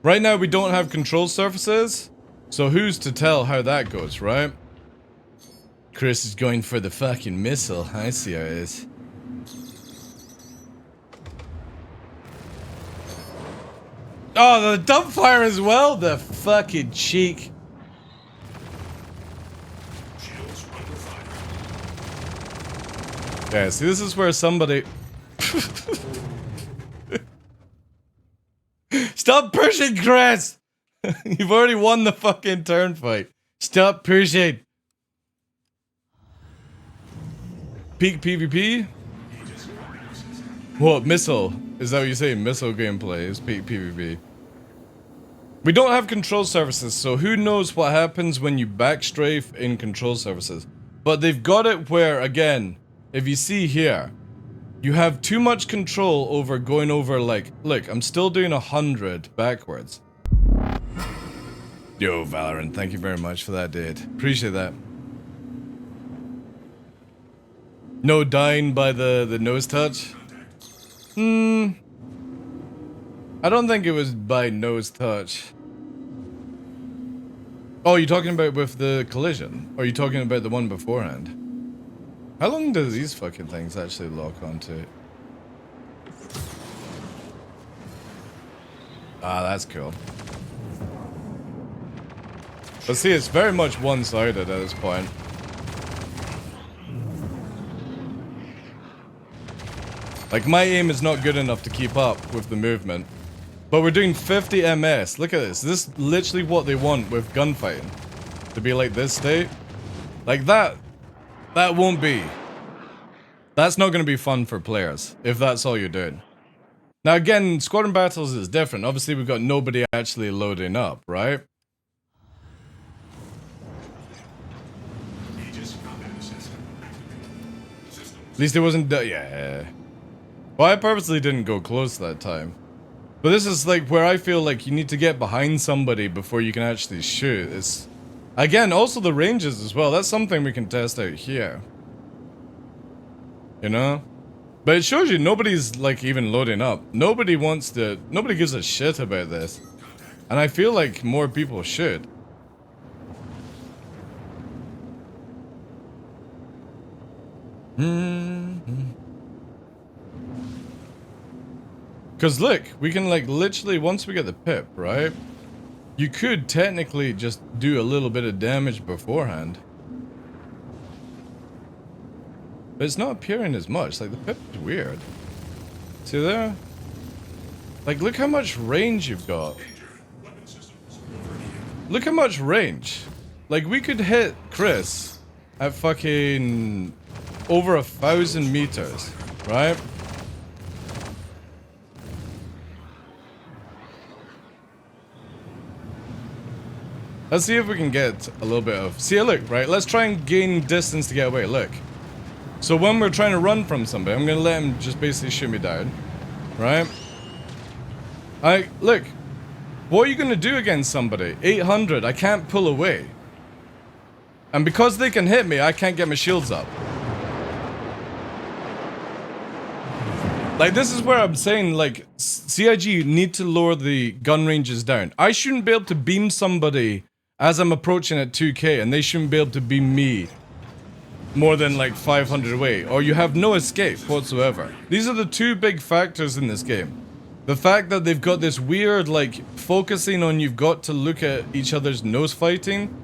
Right now, we don't have control surfaces, so who's to tell how that goes, right? Chris is going for the fucking missile. I see how it is. Oh, the dumbfire as well? The fucking cheek. Yeah, see, this is where somebody... Stop pushing, Chris! You've already won the fucking turn fight. Stop pushing. Peak PvP? What, missile? Is that what you're saying? Missile gameplay is peak PvP. We don't have control surfaces, so who knows what happens when you backstrafe in control surfaces. But they've got it where, again, if you see here, you have too much control over going over, like, look, I'm still doing 100 backwards. Yo, Valorant, thank you very much for that, dude. Appreciate that. No dying by the nose touch? I don't think it was by nose touch. Oh, you're talking about with the collision? Or are you talking about the one beforehand? How long do these fucking things actually lock onto? Ah, that's cool. But see, it's very much one-sided at this point. Like, my aim is not good enough to keep up with the movement. But we're doing 50 ms. Look at this. This is literally what they want with gunfighting. To be like this state. Like that. That won't be. That's not going to be fun for players, if that's all you're doing. Now again, squadron battles is different. Obviously we've got nobody actually loading up, right? At least it wasn't... yeah. Well, I purposely didn't go close that time. But this is like where I feel like you need to get behind somebody before you can actually shoot. It's... Again, also the ranges as well. That's something we can test out here. You know? But it shows you nobody's like even loading up. Nobody wants to... Nobody gives a shit about this. And I feel like more people should. Because look, we can like literally, once we get the pip, right? You could technically just do a little bit of damage beforehand. But it's not appearing as much. Like, the pip is weird. See there? Like, look how much range you've got. Look how much range. Like, we could hit Chris at fucking over 1,000 meters, right? Let's see if we can get a little bit of... See, look, right? Let's try and gain distance to get away. Look. So when we're trying to run from somebody, I'm going to let him just basically shoot me down. Right? Look. What are you going to do against somebody? 800. I can't pull away. And because they can hit me, I can't get my shields up. Like, this is where I'm saying, like, CIG need to lower the gun ranges down. I shouldn't be able to beam somebody as I'm approaching at 2K, and they shouldn't be able to beam me more than, like, 500 away. Or you have no escape whatsoever. These are the two big factors in this game. The fact that they've got this weird, like, focusing on you've got to look at each other's nose fighting.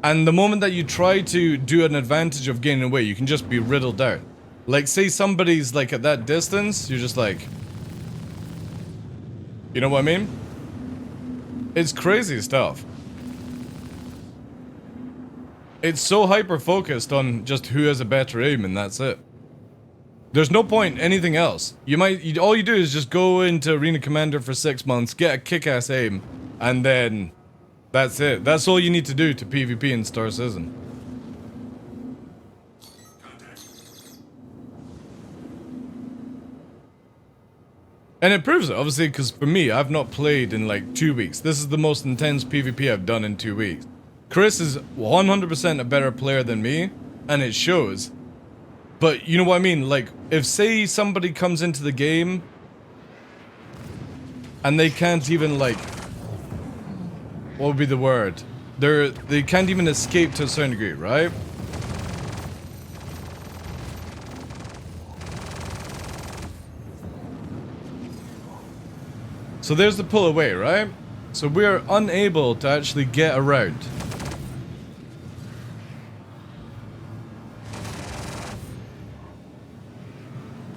And the moment that you try to do an advantage of gaining away, you can just be riddled out. Like, say somebody's, like, at that distance, you're just like... You know what I mean? It's crazy stuff. It's so hyper-focused on just who has a better aim, and that's it. There's no point anything else. All you do is just go into Arena Commander for 6 months, get a kick-ass aim, and then... That's it. That's all you need to do to PvP in Star Citizen. And it proves it, obviously, because for me, I've not played in like 2 weeks. This is the most intense PvP I've done in 2 weeks. Chris is 100% a better player than me, and it shows. But you know what I mean? Like, if say somebody comes into the game, and they can't even like... What would be the word? They can't even escape to a certain degree, right? So there's the pull away, right? So we're unable to actually get around.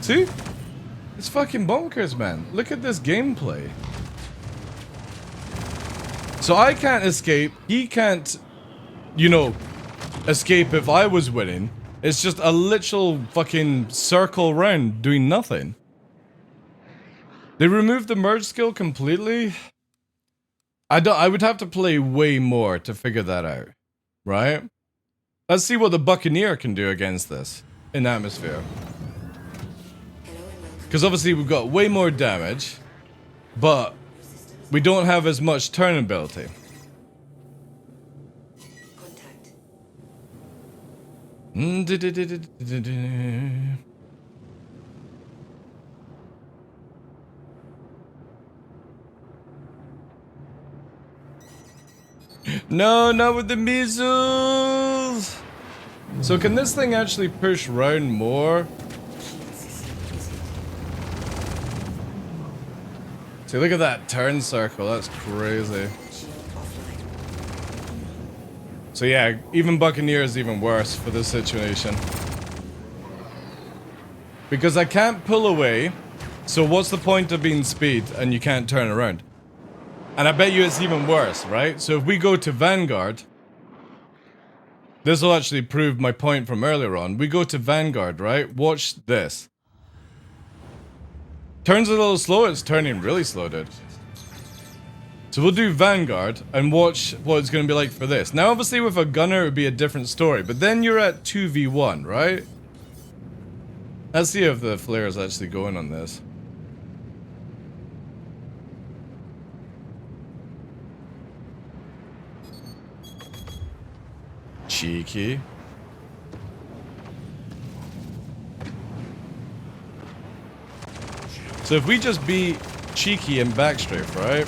See? It's fucking bonkers, man. Look at this gameplay. So I can't escape. He can't, you know, escape if I was winning. It's just a literal fucking circle round doing nothing. They removed the merge skill completely. I would have to play way more to figure that out, right? Let's see what the Buccaneer can do against this in atmosphere. Because obviously we've got way more damage, but we don't have as much turn ability. No, not with the missiles! So can this thing actually push round more? See, look at that turn circle, that's crazy. So yeah, even Buccaneer is even worse for this situation. Because I can't pull away, so what's the point of being speed and you can't turn around? And I bet you it's even worse, right? So if we go to Vanguard, this will actually prove my point from earlier on. We go to Vanguard, right? Watch this. Turns a little slow, it's turning really slow, dude. So we'll do Vanguard and watch what it's going to be like for this. Now obviously with a gunner it would be a different story, but then you're at 2v1, right? Let's see if the flare is actually going on this. Cheeky. So if we just be cheeky and backstrafe, right?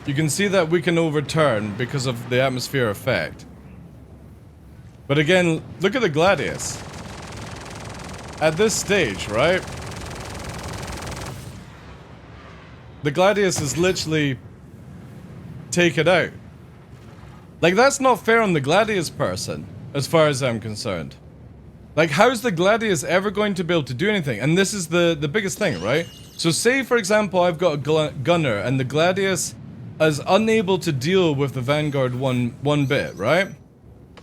You can see that we can overturn because of the atmosphere effect. But again, look at the Gladius. At this stage, right? The Gladius is literally take it out. Like, that's not fair on the Gladius person, as far as I'm concerned. Like, how's the Gladius ever going to be able to do anything? And this is the biggest thing, right? So say, for example, I've got a gunner, and the Gladius is unable to deal with the Vanguard one bit, right?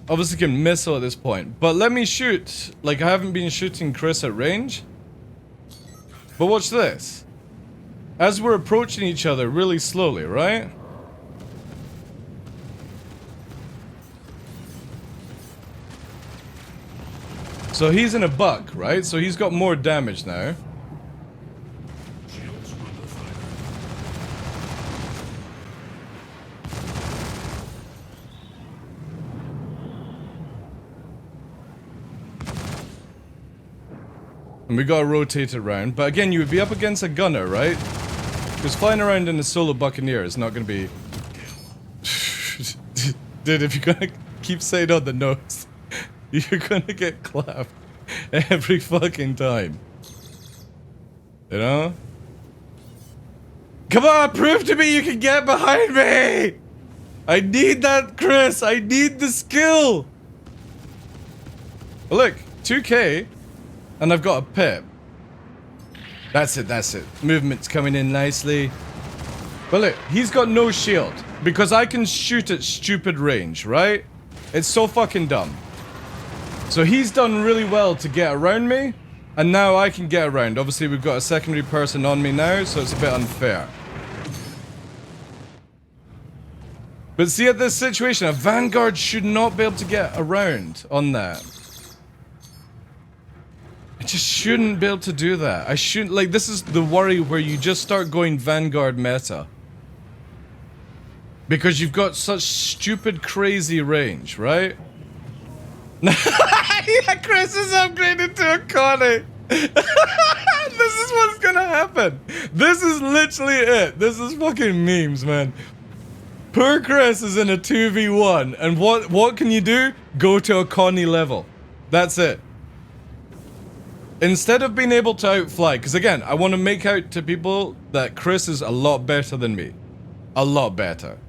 Obviously can missile at this point. But let me shoot. Like, I haven't been shooting Chris at range. But watch this. As we're approaching each other really slowly, right? So he's in a buck, right? So he's got more damage now. And we gotta rotate it around. But again, you would be up against a gunner, right? Because flying around in a solo buccaneer is not gonna be... Dude, if you're gonna keep saying on the nose, you're gonna get clapped every fucking time. You know? Come on, prove to me you can get behind me! I need that, Chris! I need the skill! But look, 2k, and I've got a pip. That's it, that's it. Movement's coming in nicely. But look, he's got no shield. Because I can shoot at stupid range, right? It's so fucking dumb. So he's done really well to get around me. And now I can get around. Obviously, we've got a secondary person on me now, so it's a bit unfair. But see, at this situation, a Vanguard should not be able to get around on that. I just shouldn't be able to do that. I shouldn't, like, this is the worry where you just start going Vanguard meta. Because you've got such stupid, crazy range, right? Yeah, Chris is upgraded to a Connie. This is what's gonna happen. This is literally it. This is fucking memes, man. Poor Chris is in a 2v1, and what can you do? Go to a Connie level. That's it. Instead of being able to outfly, because again, I want to make out to people that Chris is a lot better than me. A lot better.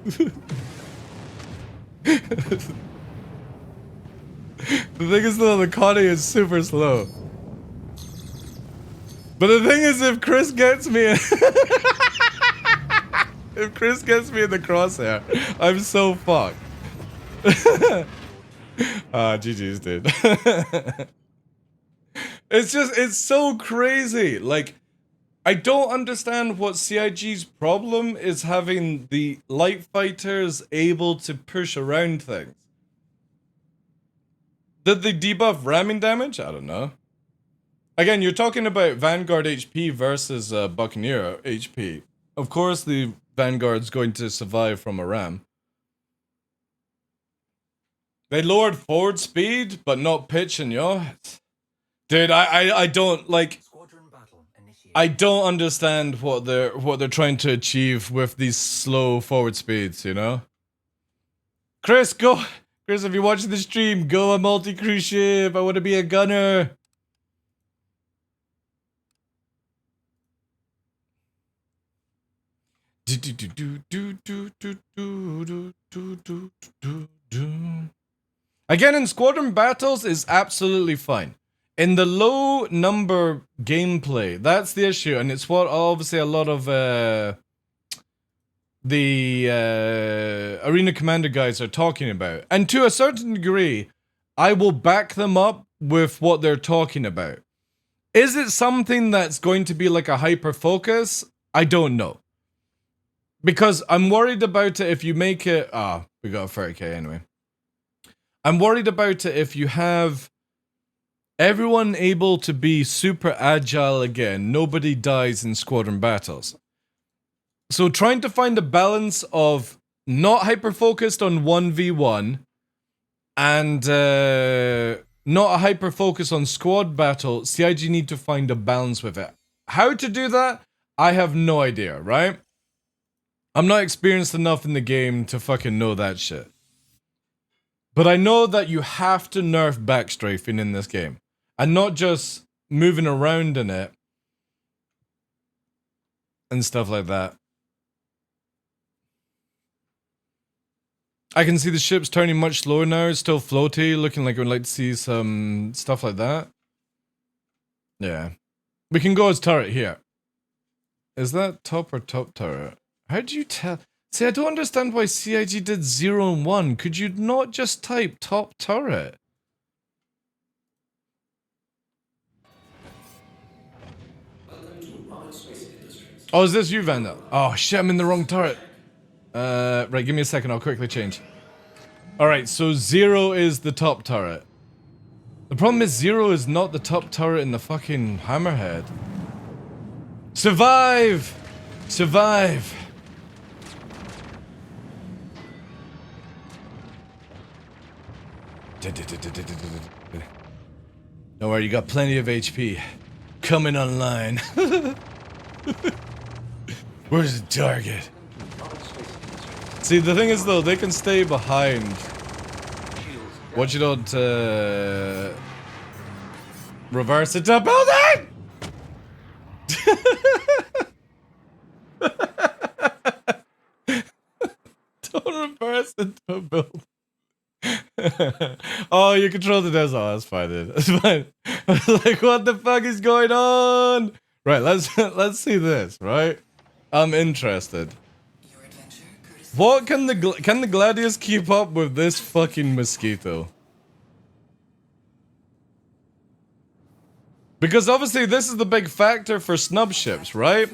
The thing is though, the Connie is super slow. But the thing is, if Chris gets me in if Chris gets me in the crosshair, I'm so fucked. GG's, dude. It's so crazy. Like, I don't understand what CIG's problem is having the light fighters able to push around things. Did they debuff ramming damage? I don't know. Again, you're talking about Vanguard HP versus Buccaneer HP. Of course, the Vanguard's going to survive from a ram. They lowered forward speed, but not pitch and yaw. Dude, I don't like. I don't understand what they're trying to achieve with these slow forward speeds. You know. Chris, go. Chris, if you're watching the stream, go a multi-cruise ship. I want to be a gunner. Again, in squadron battles is absolutely fine. In the low number gameplay, that's the issue, and it's what obviously a lot of the Arena Commander guys are talking about. And to a certain degree, I will back them up with what they're talking about. Is it something that's going to be like a hyper focus? I don't know. Because I'm worried about it if you make it... we got a 30k anyway. I'm worried about it if you have everyone able to be super agile again. Nobody dies in squadron battles. So trying to find a balance of not hyper-focused on 1v1 and not a hyper-focus on squad battle, CIG need to find a balance with it. How to do that? I have no idea, right? I'm not experienced enough in the game to fucking know that shit. But I know that you have to nerf backstrafing in this game. And not just moving around in it. And stuff like that. I can see the ship's turning much slower now. It's still floaty, looking like we'd like to see some stuff like that. Yeah. We can go as turret here. Is that top or top turret? How do you tell? See, I don't understand why CIG did 0 and 1. Could you not just type top turret? Oh, is this you, Vanda? Oh shit, I'm in the wrong turret. Right, give me a second, I'll quickly change. Alright, so 0 is the top turret. The problem is 0 is not the top turret in the fucking hammerhead. Survive! Survive! Don't worry, you got plenty of HP. Coming online. Where's the target? See, the thing is though, they can stay behind. What you don't, reverse it to building! Don't reverse it to a building. Oh, you control the desert. Oh, that's fine, dude. That's fine. I was like, what the fuck is going on? Right, let's see this, right? I'm interested. What can the Gladius keep up with this fucking mosquito? Because obviously this is the big factor for snub ships, right?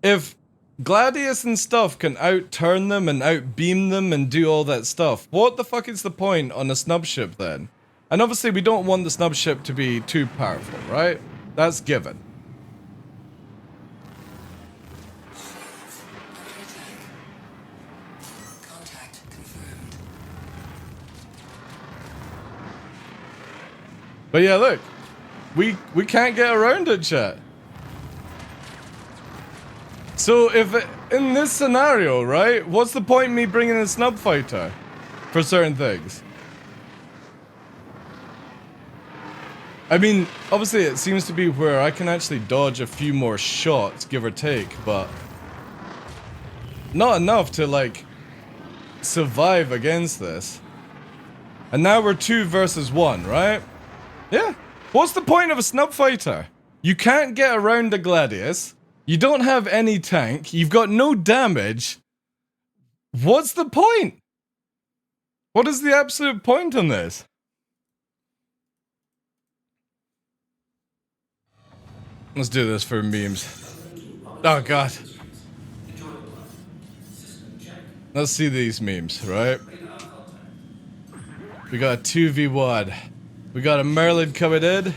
If Gladius and stuff can outturn them and outbeam them and do all that stuff, what the fuck is the point on a snub ship then? And obviously we don't want the snub ship to be too powerful, right? That's given. But yeah, look. We can't get around it, chat. So if in this scenario, right, what's the point in me bringing a snub fighter for certain things? I mean, obviously it seems to be where I can actually dodge a few more shots, give or take, but not enough to like survive against this. And now we're 2 versus 1, right? Yeah. What's the point of a snub fighter? You can't get around the Gladius. You don't have any tank. You've got no damage. What's the point? What is the absolute point on this? Let's do this for memes. Oh god. Let's see these memes, right? We got a 2v1. We got a Merlin coming in.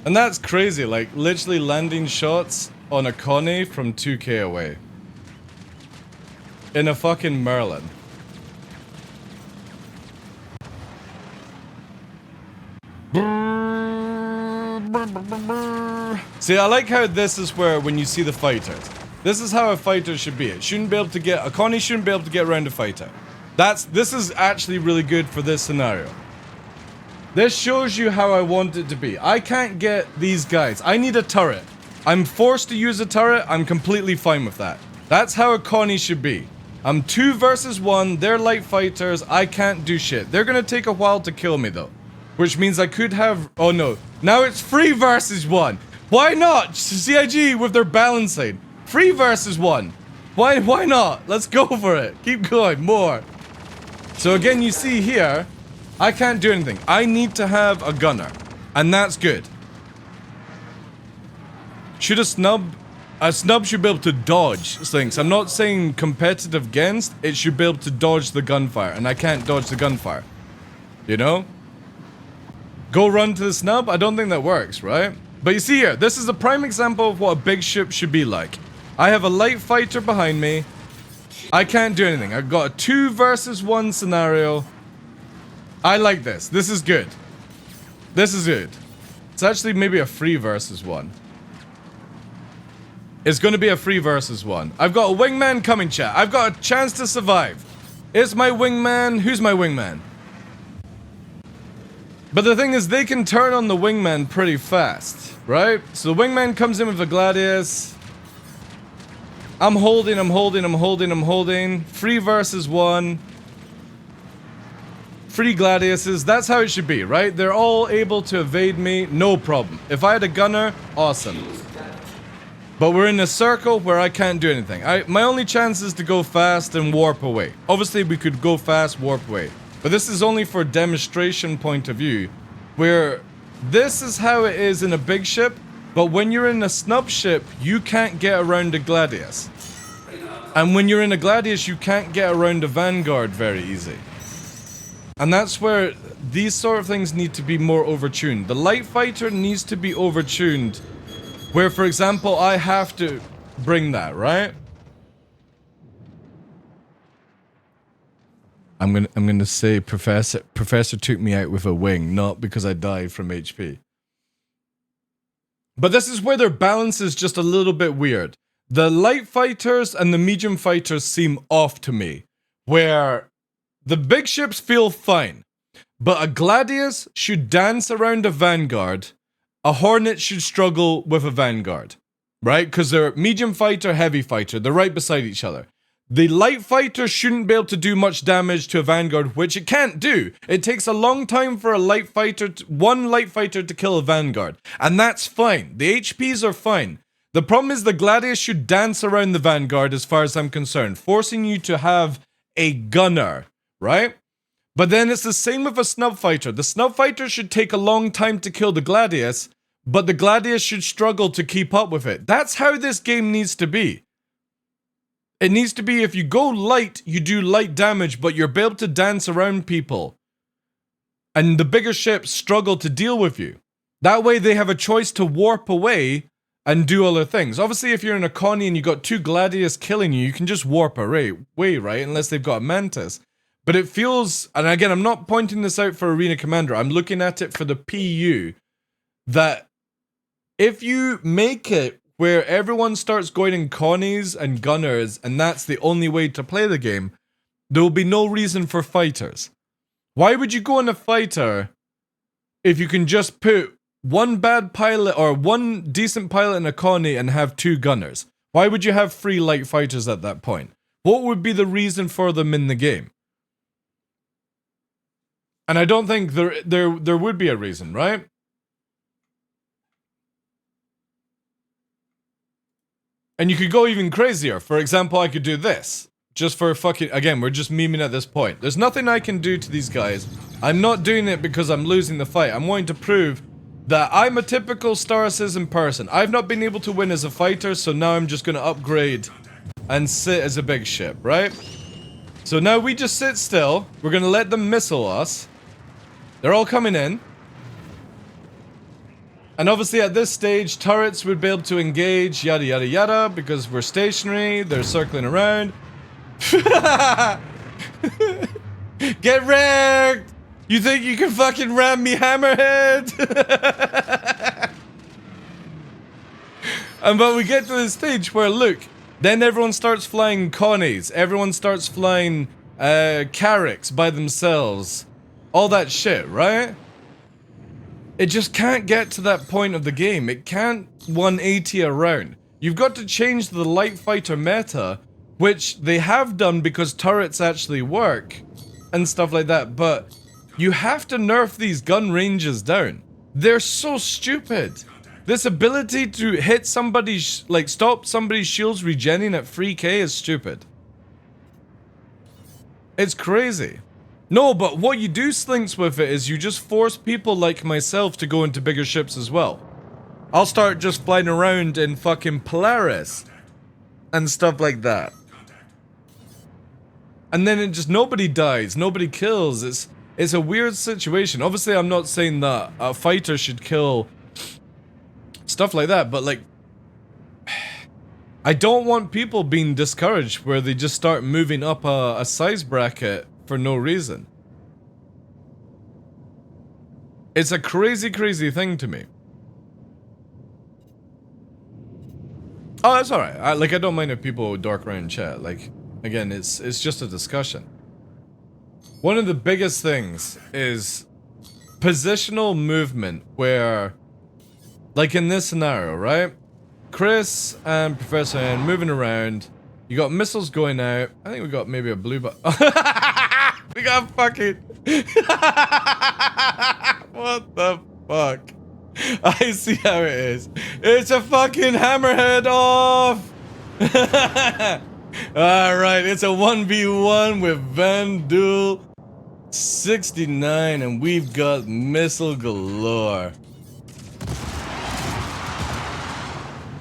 And that's crazy, like literally landing shots on a Connie from 2k away. In a fucking Merlin. See, I like how this is where when you see the fighters. This is how a fighter should be. It shouldn't be able to get, a Connie shouldn't be able to get around a fighter. This is actually really good for this scenario. This shows you how I want it to be. I can't get these guys. I need a turret. I'm forced to use a turret. I'm completely fine with that. That's how a Connie should be. I'm 2 versus 1. They're light fighters. I can't do shit. They're gonna take a while to kill me though. Which means I could have... Oh no. Now it's 3 versus 1. Why not? CIG with their balancing. 3 versus 1. Why not? Let's go for it. Keep going. More. So again, you see here... I can't do anything. I need to have a gunner. And that's good. Should a snub should be able to dodge things. I'm not saying competitive against, it should be able to dodge the gunfire. And I can't dodge the gunfire. You know? Go run to the snub? I don't think that works, right? But you see here, this is a prime example of what a big ship should be like. I have a light fighter behind me. I can't do anything. I've got a 2 versus 1 scenario. I like this. This is good. This is good. It's actually maybe a 3 versus 1. It's gonna be a 3 versus 1. I've got a wingman coming, chat. I've got a chance to survive. It's my wingman. Who's my wingman? But the thing is, they can turn on the wingman pretty fast, right? So the wingman comes in with the Gladius. I'm holding. 3 versus 1. 3 Gladiuses, that's how it should be, right? They're all able to evade me, no problem. If I had a gunner, awesome. But we're in a circle where I can't do anything. My only chance is to go fast and warp away. Obviously, we could go fast, warp away. But this is only for demonstration point of view, where this is how it is in a big ship. But when you're in a snub ship, you can't get around a Gladius. And when you're in a Gladius, you can't get around a Vanguard very easy. And that's where these sort of things need to be more overtuned. The light fighter needs to be overtuned, where, for example, I have to bring that, right? I'm gonna say Professor took me out with a wing, not because I died from HP. But this is where their balance is just a little bit weird. The light fighters and the medium fighters seem off to me, where the big ships feel fine, but a Gladius should dance around a Vanguard, a Hornet should struggle with a Vanguard, right? Because they're medium fighter, heavy fighter, they're right beside each other. The light fighter shouldn't be able to do much damage to a Vanguard, which it can't do. It takes a long time for a light fighter, one light fighter to kill a Vanguard, and that's fine. The HPs are fine. The problem is the Gladius should dance around the Vanguard as far as I'm concerned, forcing you to have a gunner, right? But then it's the same with a snub fighter. The snub fighter should take a long time to kill the Gladius, but the Gladius should struggle to keep up with it. That's how this game needs to be. It needs to be, if you go light, you do light damage, but you're able to dance around people. And the bigger ships struggle to deal with you. That way they have a choice to warp away and do other things. Obviously, if you're in a Connie and you got two Gladius killing you, you can just warp away, right? Unless they've got a Mantis. But it feels, and again, I'm not pointing this out for Arena Commander, I'm looking at it for the PU, that if you make it where everyone starts going in Connies and Gunners, and that's the only way to play the game, there will be no reason for fighters. Why would you go on a fighter if you can just put one bad pilot or one decent pilot in a Connie and have two Gunners? Why would you have 3 light fighters at that point? What would be the reason for them in the game? And I don't think there would be a reason, right? And you could go even crazier. For example, I could do this. Just for fucking... Again, we're just memeing at this point. There's nothing I can do to these guys. I'm not doing it because I'm losing the fight. I'm wanting to prove that I'm a typical Star Citizen person. I've not been able to win as a fighter, so now I'm just going to upgrade and sit as a big ship, right? So now we just sit still. We're going to let them missile us. They're all coming in. And obviously at this stage, turrets would be able to engage, yada yada yada, because we're stationary, they're circling around. Get wrecked! You think you can fucking ram me, Hammerhead? And but we get to this stage where, look, then everyone starts flying Connies, everyone starts flying Carracks by themselves. All that shit, right? It just can't get to that point of the game. It can't 180 around. You've got to change the light fighter meta, which they have done because turrets actually work and stuff like that, but you have to nerf these gun ranges down. They're so stupid. This ability to hit somebody's, like, stop somebody's shields regenning at 3k is stupid. It's crazy. No, but what you do, Slinks, with it is you just force people like myself to go into bigger ships as well. I'll start just flying around in fucking Polaris and stuff like that. And then it just, nobody dies, nobody kills. It's a weird situation. Obviously, I'm not saying that a fighter should kill stuff like that, but like, I don't want people being discouraged where they just start moving up a size bracket for no reason. It's a crazy, crazy thing to me. Oh, that's alright. I don't mind if people dark around chat. Like, again, it's just a discussion. One of the biggest things is positional movement where, like in this scenario, right? Chris and Professor N moving around. You got missiles going out. I think we got maybe a blue button. We got fucking... What the fuck? I see how it is. It's a fucking Hammerhead off! Alright, it's a 1v1 with Vandul 69 and we've got missile galore.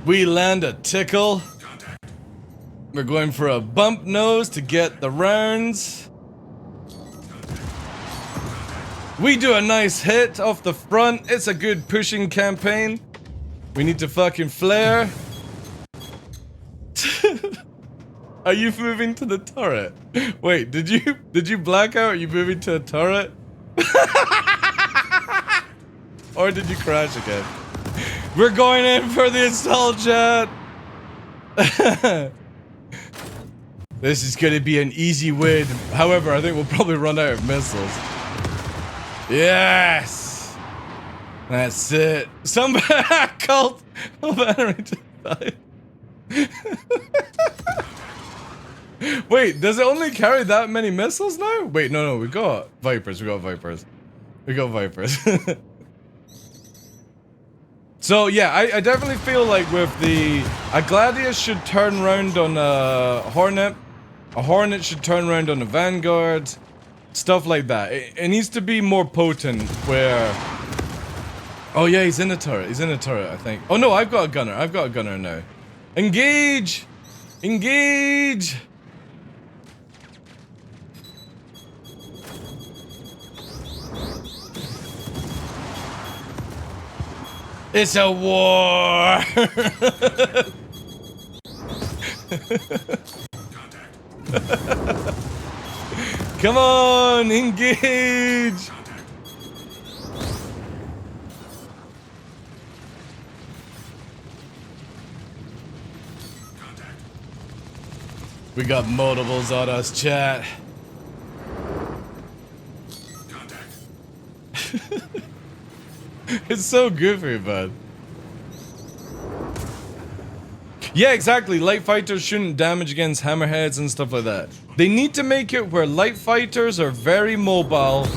We land a tickle. We're going for a bump nose to get the rounds. We do a nice hit off the front. It's a good pushing campaign. We need to fucking flare. Are you moving to the turret? Wait, did you black out? Are you moving to a turret? Or did you crash again? We're going in for the assault, chat. This is gonna be an easy win. However, I think we'll probably run out of missiles. Yes! That's it. Some cult of enemy just died. Wait, does it only carry that many missiles now? Wait, no, we got Vipers, we got Vipers. So yeah, I definitely feel like with a Gladius should turn around on a Hornet should turn around on a Vanguard, stuff like that. It needs to be more potent where... Oh yeah, he's in a turret, I think. Oh no, I've got a gunner now. Engage! Engage! It's a war! Come on, engage! We got multiples on us, chat. It's so goofy, man. Yeah, exactly. Light fighters shouldn't damage against hammerheads and stuff like that. They need to make it where light fighters are very mobile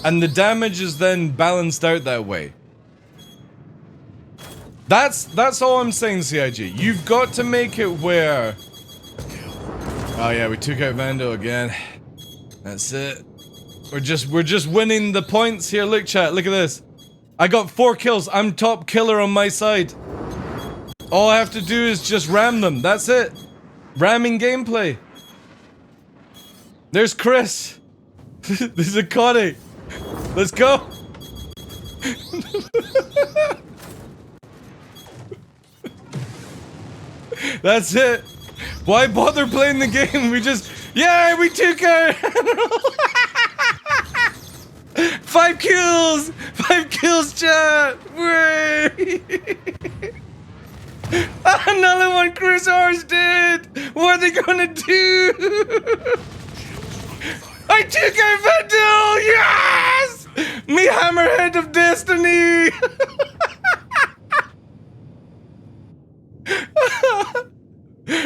and the damage is then balanced out that way. That's all I'm saying, CIG. You've got to make it where... Oh yeah, we took out Vando again. That's it. We're just winning the points here. Look, chat, look at this. I got 4 kills. I'm top killer on my side. All I have to do is just ram them. That's it. Ramming gameplay. There's Chris. This is a Connie. Let's go. That's it. Why bother playing the game? We just... Yeah, we took out... 5 kills! 5 kills, chat! Way! Another one Chris R's did! What are they gonna do? I took out Vandal! Yes! Me Hammerhead of Destiny!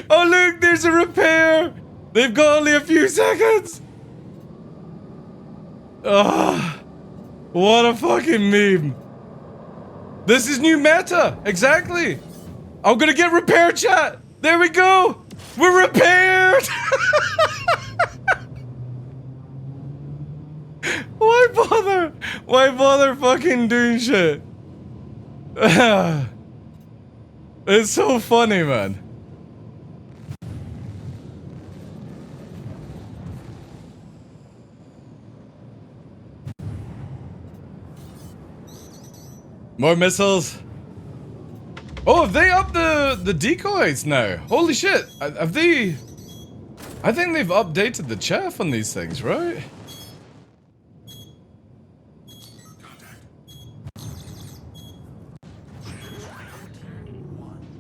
Oh look, there's a repair! They've got only a few seconds! Oh, what a fucking meme. This is new meta, exactly. I'm gonna get repair, chat. There we go. We're repaired. Why bother? Why bother fucking doing shit? It's so funny, man. More missiles. Oh, have they upped the decoys now? Holy shit. Have they... I think they've updated the chaff on these things, right?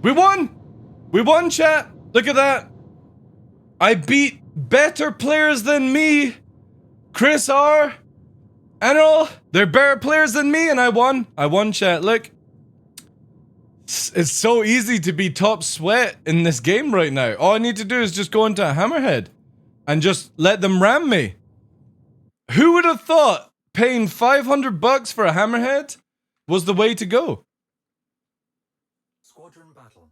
We won! We won, chat! Look at that! I beat better players than me! Chris R! Anil, they're better players than me and I won. I won, chat, look. It's so easy to be top sweat in this game right now. All I need to do is just go into a hammerhead and just let them ram me. Who would have thought paying $500 for a hammerhead was the way to go? Squadron battle.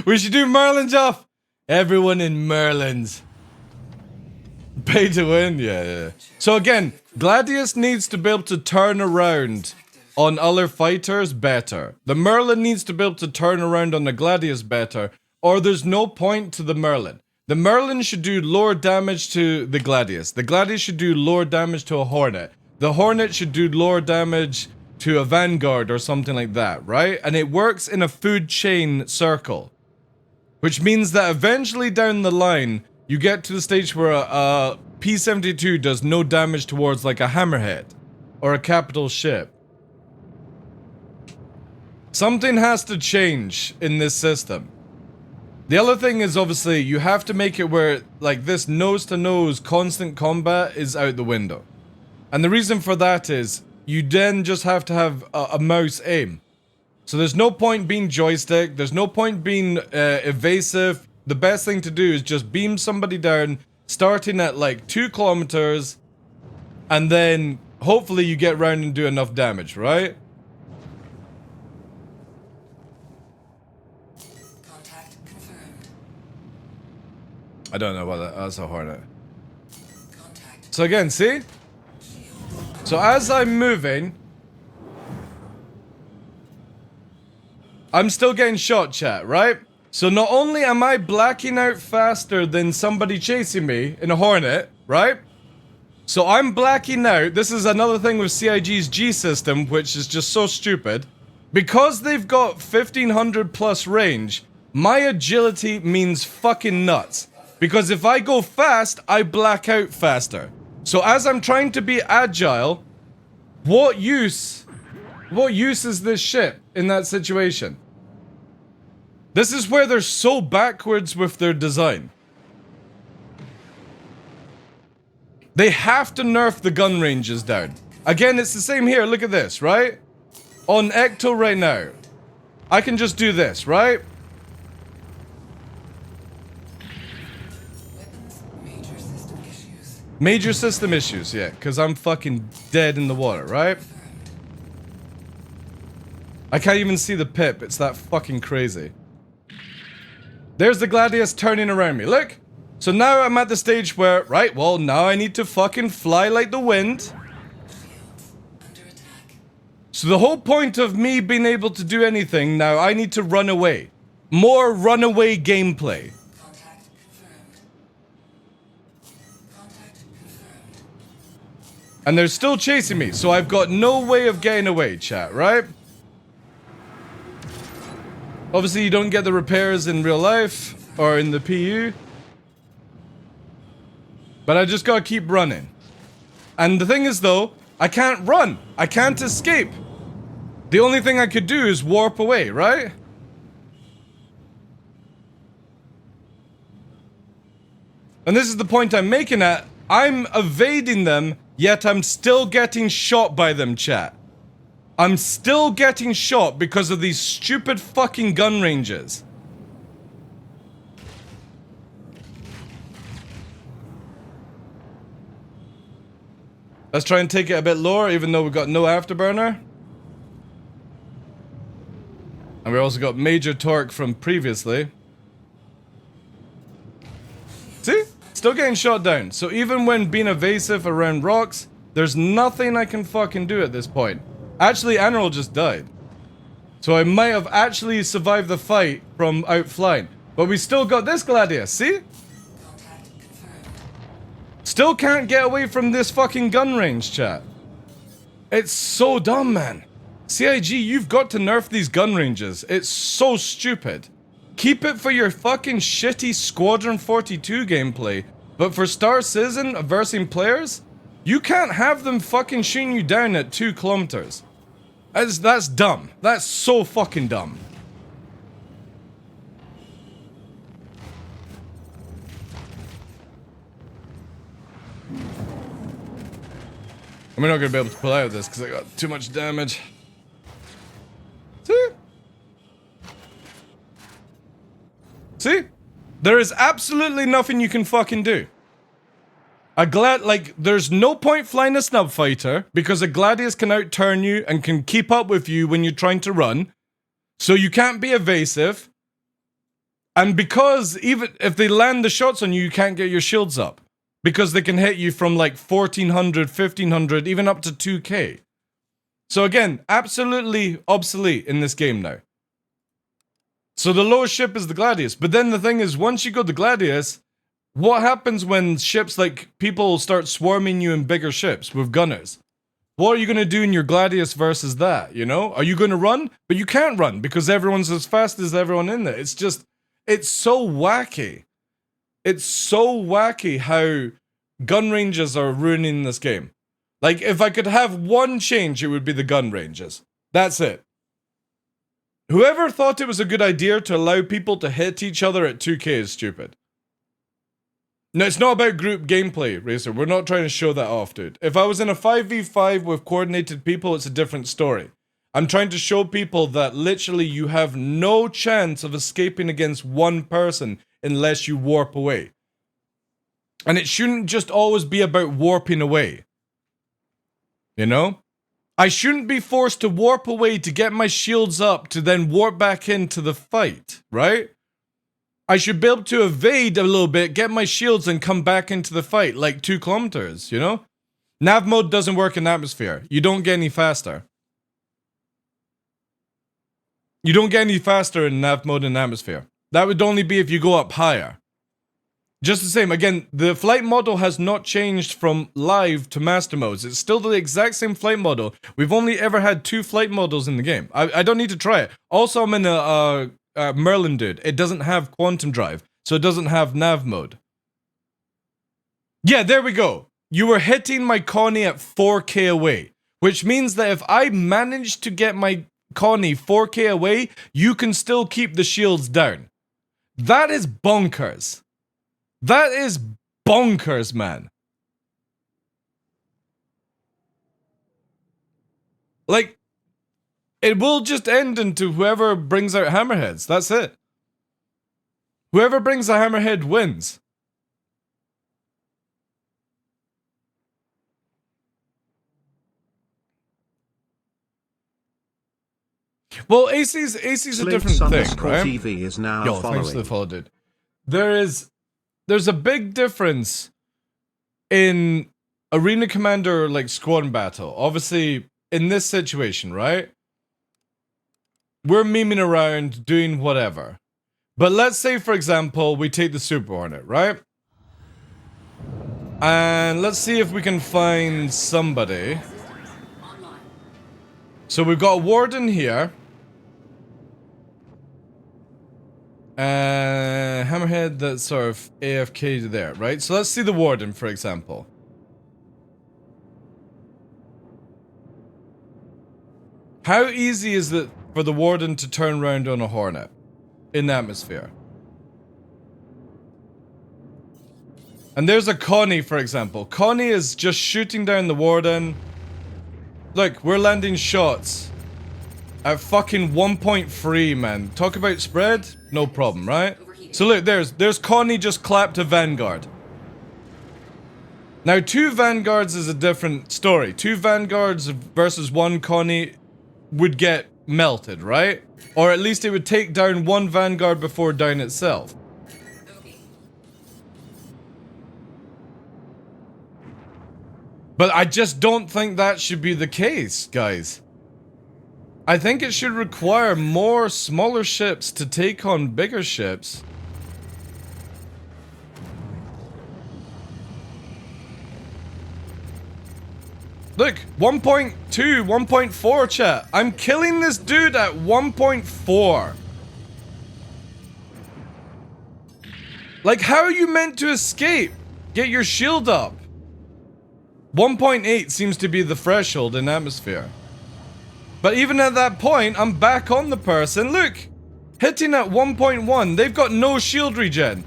We should do Merlin's off. Everyone in Merlin's. Pay to win? Yeah. So again, Gladius needs to be able to turn around on other fighters better. The Merlin needs to be able to turn around on the Gladius better, or there's no point to the Merlin. The Merlin should do lower damage to the Gladius. The Gladius should do lower damage to a Hornet. The Hornet should do lower damage to a Vanguard or something like that, right? And it works in a food chain circle. Which means that eventually down the line, you get to the stage where a P-72 does no damage towards like a Hammerhead or a capital ship. Something has to change in this system. The other thing is obviously you have to make it where like this nose-to-nose constant combat is out the window. And the reason for that is you then just have to have a mouse aim. So there's no point being joystick, there's no point being evasive. The best thing to do is just beam somebody down, starting at like 2 kilometers, and then hopefully you get around and do enough damage, right? Contact confirmed. I don't know what that's a Hornet. So again, see? So as I'm moving, I'm still getting shot, chat, right? So not only am I blacking out faster than somebody chasing me in a Hornet, right? So I'm blacking out. This is another thing with CIG's G system, which is just so stupid. Because they've got 1500 plus range, my agility means fucking nuts. Because if I go fast, I black out faster. So as I'm trying to be agile, what use is this shit in that situation? This is where they're so backwards with their design. They have to nerf the gun ranges down. Again, it's the same here. Look at this, right? On Ecto right now, I can just do this, right? Major system issues, yeah, because I'm fucking dead in the water, right? I can't even see the pip. It's that fucking crazy. There's the Gladius turning around me. Look. So now I'm at the stage where, right, well, now I need to fucking fly like the wind. So the whole point of me being able to do anything, now I need to run away. More runaway gameplay. And they're still chasing me, so I've got no way of getting away, chat, right? Obviously, you don't get the repairs in real life, or in the PU. But I just gotta keep running. And the thing is, though, I can't run. I can't escape. The only thing I could do is warp away, right? And this is the point I'm making at. I'm evading them, yet I'm still getting shot by them, chat. I'm still getting shot because of these stupid fucking gun ranges. Let's try and take it a bit lower, even though we've got no afterburner. And we also got major torque from previously. See? Still getting shot down. So even when being evasive around rocks, there's nothing I can fucking do at this point. Actually, Aniral just died. So I might have actually survived the fight from out flying. But we still got this Gladius, see? Still can't get away from this fucking gun range, chat. It's so dumb, man. CIG, you've got to nerf these gun ranges. It's so stupid. Keep it for your fucking shitty Squadron 42 gameplay. But for Star Citizen versing players, you can't have them fucking shooting you down at 2 kilometers. That's dumb. That's so fucking dumb. And we're not gonna be able to pull out of this because I got too much damage. See? See? There is absolutely nothing you can fucking do. There's no point flying a snub fighter because a Gladius can outturn you and can keep up with you when you're trying to run. So you can't be evasive. And because even if they land the shots on you, you can't get your shields up. Because they can hit you from like 1400, 1500, even up to 2k. So again, absolutely obsolete in this game now. So the lowest ship is the Gladius. But then the thing is, once you go the Gladius, what happens when ships, like, people start swarming you in bigger ships with gunners? What are you going to do in your Gladius versus that, you know? Are you going to run? But you can't run because everyone's as fast as everyone in there. It's just, it's so wacky. It's so wacky how gun ranges are ruining this game. Like, if I could have one change, it would be the gun ranges. That's it. Whoever thought it was a good idea to allow people to hit each other at 2K is stupid. No, it's not about group gameplay, Racer. We're not trying to show that off, dude. If I was in a 5v5 with coordinated people, it's a different story. I'm trying to show people that literally you have no chance of escaping against one person unless you warp away. And it shouldn't just always be about warping away. You know? I shouldn't be forced to warp away to get my shields up to then warp back into the fight, right? I should be able to evade a little bit, get my shields, and come back into the fight, like 2 kilometers, you know? Nav mode doesn't work in atmosphere. You don't get any faster. You don't get any faster in nav mode in atmosphere. That would only be if you go up higher. Just the same, again, the flight model has not changed from live to master modes. It's still the exact same flight model. We've only ever had 2 flight models in the game. I don't need to try it. Also, I'm in a Merlin, dude. It doesn't have quantum drive, so it doesn't have nav mode. Yeah, there we go. You were hitting my Connie at 4K away, which means that if I manage to get my Connie 4K away, you can still keep the shields down. That is bonkers. That is bonkers, man. Like, it will just end into whoever brings out hammerheads. That's it. Whoever brings a hammerhead wins. Well, AC's a different thing, right? TV is now Yo, thanks for the follow, dude. There's a big difference in Arena Commander, like, squad battle. Obviously, in this situation, right? We're memeing around, doing whatever. But let's say, for example, we take the Super Hornet, right? And let's see if we can find somebody. So we've got a Warden here. Hammerhead that's sort of AFK there, right? So let's see the Warden, for example. How easy is it for the Warden to turn around on a Hornet in the atmosphere? And there's a Connie, for example. Connie is just shooting down the Warden. Look, we're landing shots at fucking 1.3, man. Talk about spread? No problem, right? So look, there's Connie just clapped a Vanguard. Now, 2 Vanguards is a different story. 2 Vanguards versus 1 Connie would get melted, right? Or at least it would take down 1 Vanguard before down itself. But I just don't think that should be the case, guys. I think it should require more smaller ships to take on bigger ships. Look, 1.2, 1.4 chat. I'm killing this dude at 1.4. Like, how are you meant to escape? Get your shield up. 1.8 seems to be the threshold in atmosphere. But even at that point, I'm back on the person. Look, hitting at 1.1. They've got no shield regen.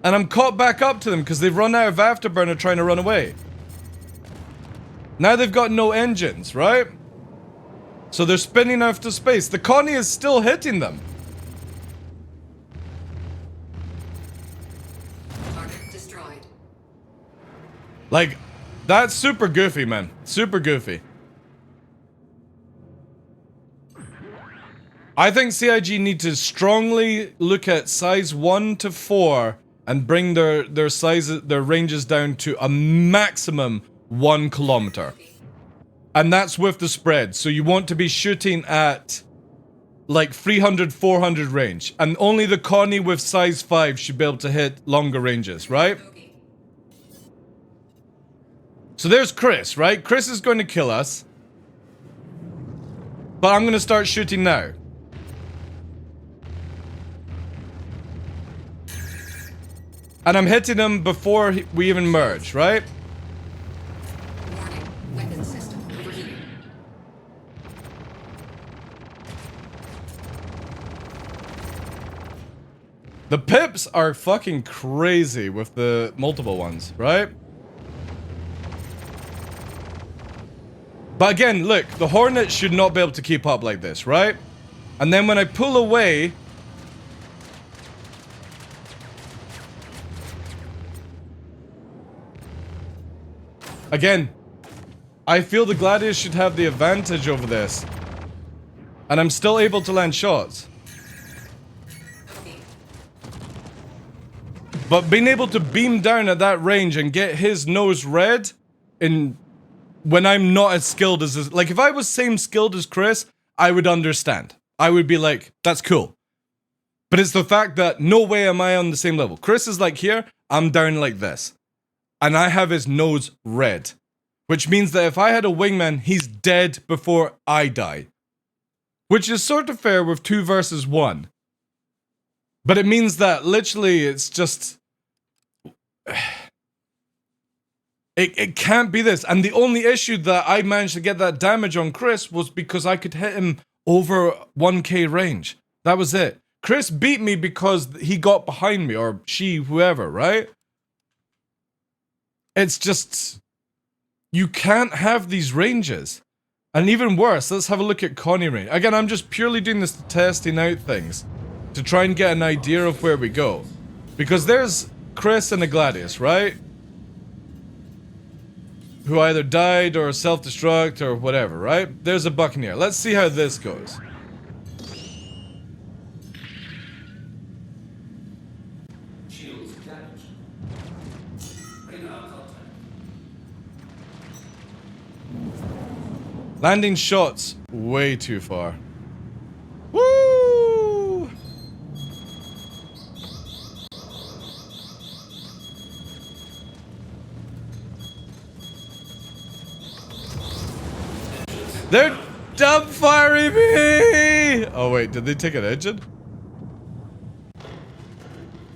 And I'm caught back up to them because they've run out of afterburner trying to run away. Now they've got no engines, right? So they're spinning out to space. The Connie is still hitting them. Target destroyed. Like, that's super goofy, man. Super goofy. I think CIG need to strongly look at size 1 to 4 and bring their sizes, their ranges down to a maximum 1 kilometer. And that's with the spread. So you want to be shooting at like 300, 400 range. And only the Connie with size 5 should be able to hit longer ranges, right? So there's Chris, right? Chris is going to kill us. But I'm going to start shooting now. And I'm hitting him before we even merge, right? Warning, weapon system overheating. The pips are fucking crazy with the multiple ones, right? But again, look, the Hornet should not be able to keep up like this, right? And then when I pull away... Again, I feel the Gladius should have the advantage over this. And I'm still able to land shots. But being able to beam down at that range and get his nose red in... when I'm not as skilled as this... Like, if I was same skilled as Chris, I would understand. I would be like, that's cool. But it's the fact that no way am I on the same level. Chris is like here, I'm down like this. And I have his nose red. Which means that if I had a wingman, he's dead before I die. Which is sort of fair with 2 versus 1. But it means that literally it's just... It can't be this. And the only issue that I managed to get that damage on Chris was because I could hit him over 1k range. That was it. Chris beat me because he got behind me, or she, whoever, right? It's just... You can't have these ranges. And even worse, let's have a look at Connie range. Again, I'm just purely doing this testing out things to try and get an idea of where we go. Because there's Chris and a Gladius, right? Who either died or self-destruct or whatever, right? There's a Buccaneer. Let's see how this goes. Landing shots way too far. Woo! They're dumbfiring me! Oh wait, did they take an engine?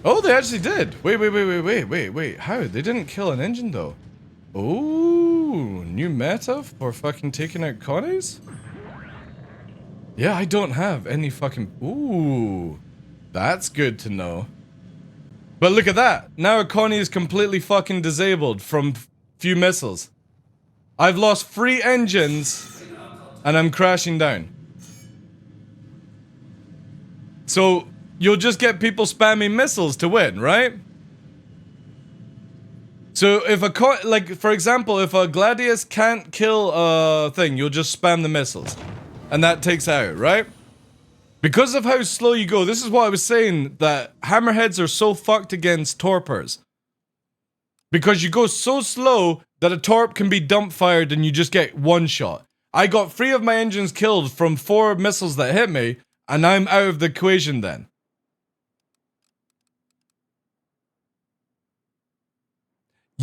Oh, they actually did. Wait. How? They didn't kill an engine though. Ooh, new meta for fucking taking out Connies? Yeah, I don't have any fucking... Ooh, that's good to know. But look at that. Now a Connie is completely fucking disabled from few missiles. I've lost 3 engines and I'm crashing down. So, you'll just get people spamming missiles to win, right? So if a like for example, if a Gladius can't kill a thing, you'll just spam the missiles. And that takes out, right? Because of how slow you go, this is what I was saying, that hammerheads are so fucked against torpors. Because you go so slow that a torp can be dump fired and you just get 1 shot. I got 3 of my engines killed from 4 missiles that hit me, and I'm out of the equation then.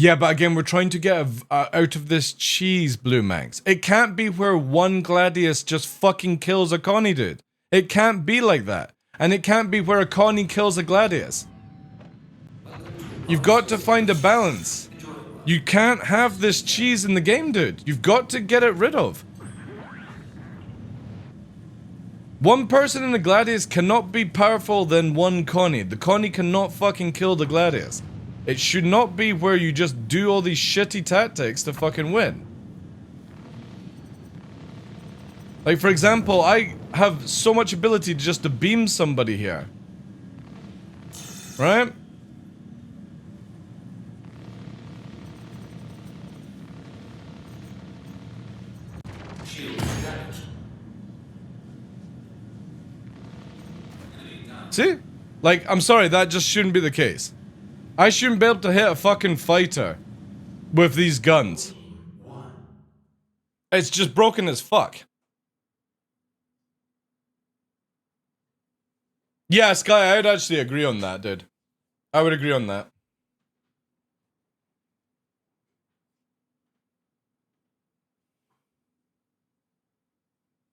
Yeah, but again, we're trying to get out of this cheese, Blue Max. It can't be where 1 Gladius just fucking kills a Connie, dude. It can't be like that. And it can't be where a Connie kills a Gladius. You've got to find a balance. You can't have this cheese in the game, dude. You've got to get it rid of. 1 person in the Gladius cannot be powerful than 1 Connie. The Connie cannot fucking kill the Gladius. It should not be where you just do all these shitty tactics to fucking win. Like, for example, I have so much ability just to beam somebody here. Right? See? Like, I'm sorry, that just shouldn't be the case. I shouldn't be able to hit a fucking fighter with these guns. It's just broken as fuck. Yeah, Sky, I'd actually agree on that, dude. I would agree on that.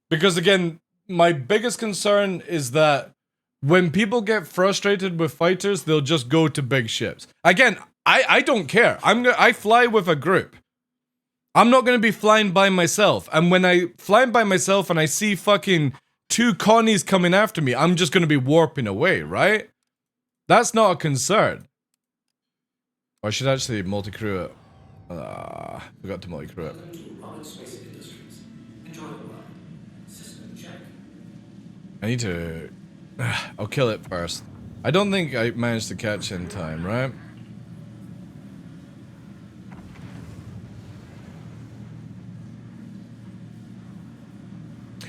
Because again, my biggest concern is that when people get frustrated with fighters, they'll just go to big ships. Again, I don't care. I fly with a group. I'm not gonna be flying by myself. And when I fly by myself and I see fucking 2 Connies coming after me, I'm just gonna be warping away, right? That's not a concern. Or I should actually multi-crew it. Forgot to multi-crew it. I need to... I'll kill it first. I don't think I managed to catch in time, right?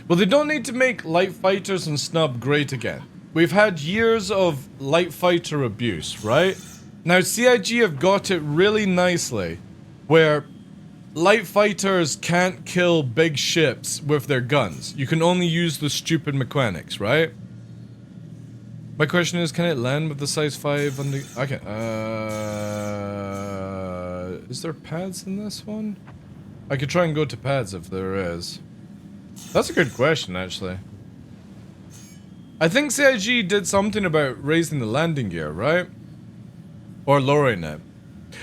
Well, they don't need to make light fighters and snub great again. We've had years of light fighter abuse, right? Now, CIG have got it really nicely, where light fighters can't kill big ships with their guns. You can only use the stupid mechanics, right? My question is, can it land with the size 5 on the... Okay, is there pads in this one? I could try and go to pads if there is. That's a good question, actually. I think CIG did something about raising the landing gear, right? Or lowering it.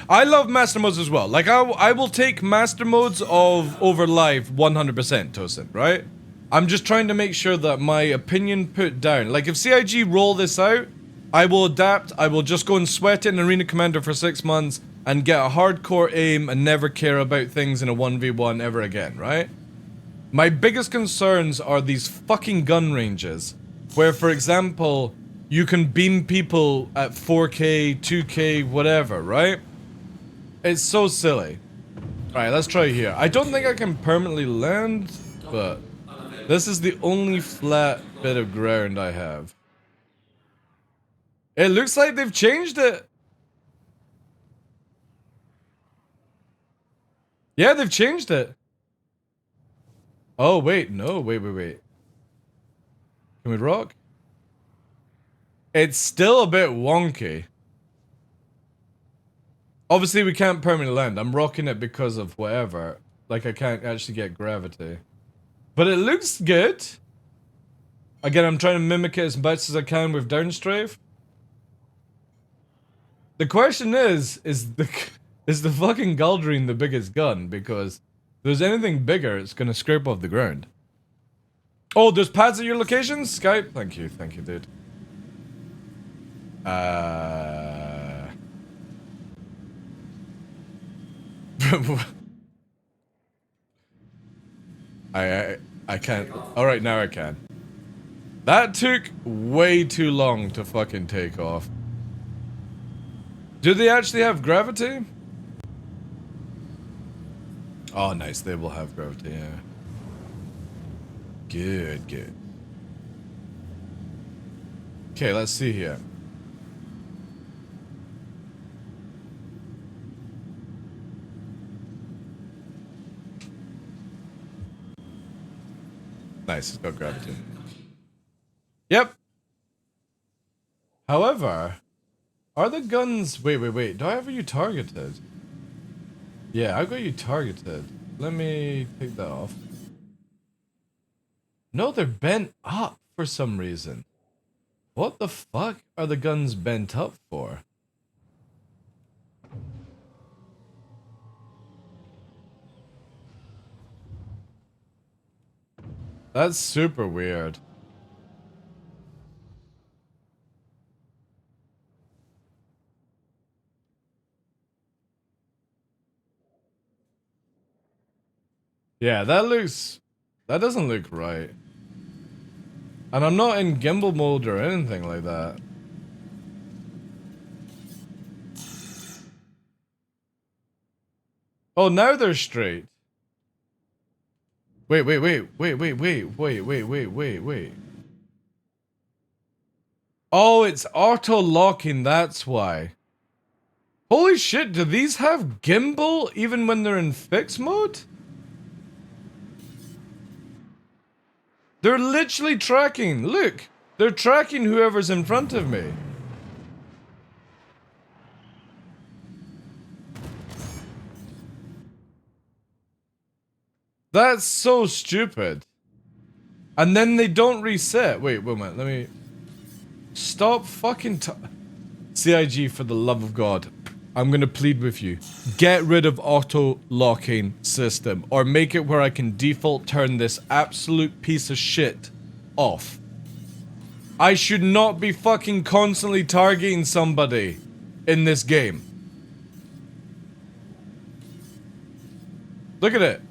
I love master modes as well. Like, I will take master modes over live 100%, Tosin, right? I'm just trying to make sure that my opinion put down. Like, if CIG roll this out, I will adapt. I will just go and sweat it in Arena Commander for 6 months and get a hardcore aim and never care about things in a 1v1 ever again, right? My biggest concerns are these fucking gun ranges, where, for example, you can beam people at 4K, 2K, whatever, right? It's so silly. Alright, let's try here. I don't think I can permanently land, but this is the only flat bit of ground I have. It looks like they've changed it. Yeah, they've changed it. Oh, wait, no, wait. Can we rock? It's still a bit wonky. Obviously, we can't permanently land. I'm rocking it because of whatever. Like, I can't actually get gravity. But it looks good. Again, I'm trying to mimic it as much as I can with downstrafe. The question is the fucking Galdrine the biggest gun? Because if there's anything bigger, it's gonna scrape off the ground. Oh, there's pads at your locations? Skype? Thank you, dude. I can't. Alright, now I can. That took way too long to fucking take off. Do they actually have gravity? Oh, nice. They will have gravity, yeah. Good. Okay, let's see here. Nice, it's got gravity. Yep. However, are the guns... Wait. Do I have you targeted? Yeah, I got you targeted. Let me take that off. No, they're bent up for some reason. What the fuck are the guns bent up for? That's super weird. Yeah, that doesn't look right. And I'm not in gimbal mode or anything like that. Oh, now they're straight. Wait. Oh, it's auto-locking, that's why. Holy shit, do these have gimbal even when they're in fixed mode? They're literally tracking. Look, they're tracking whoever's in front of me. That's so stupid. And then they don't reset. Wait a minute. Let me... Stop fucking... CIG, for the love of God. I'm gonna plead with you. Get rid of auto-locking system. Or make it where I can default turn this absolute piece of shit off. I should not be fucking constantly targeting somebody in this game. Look at it.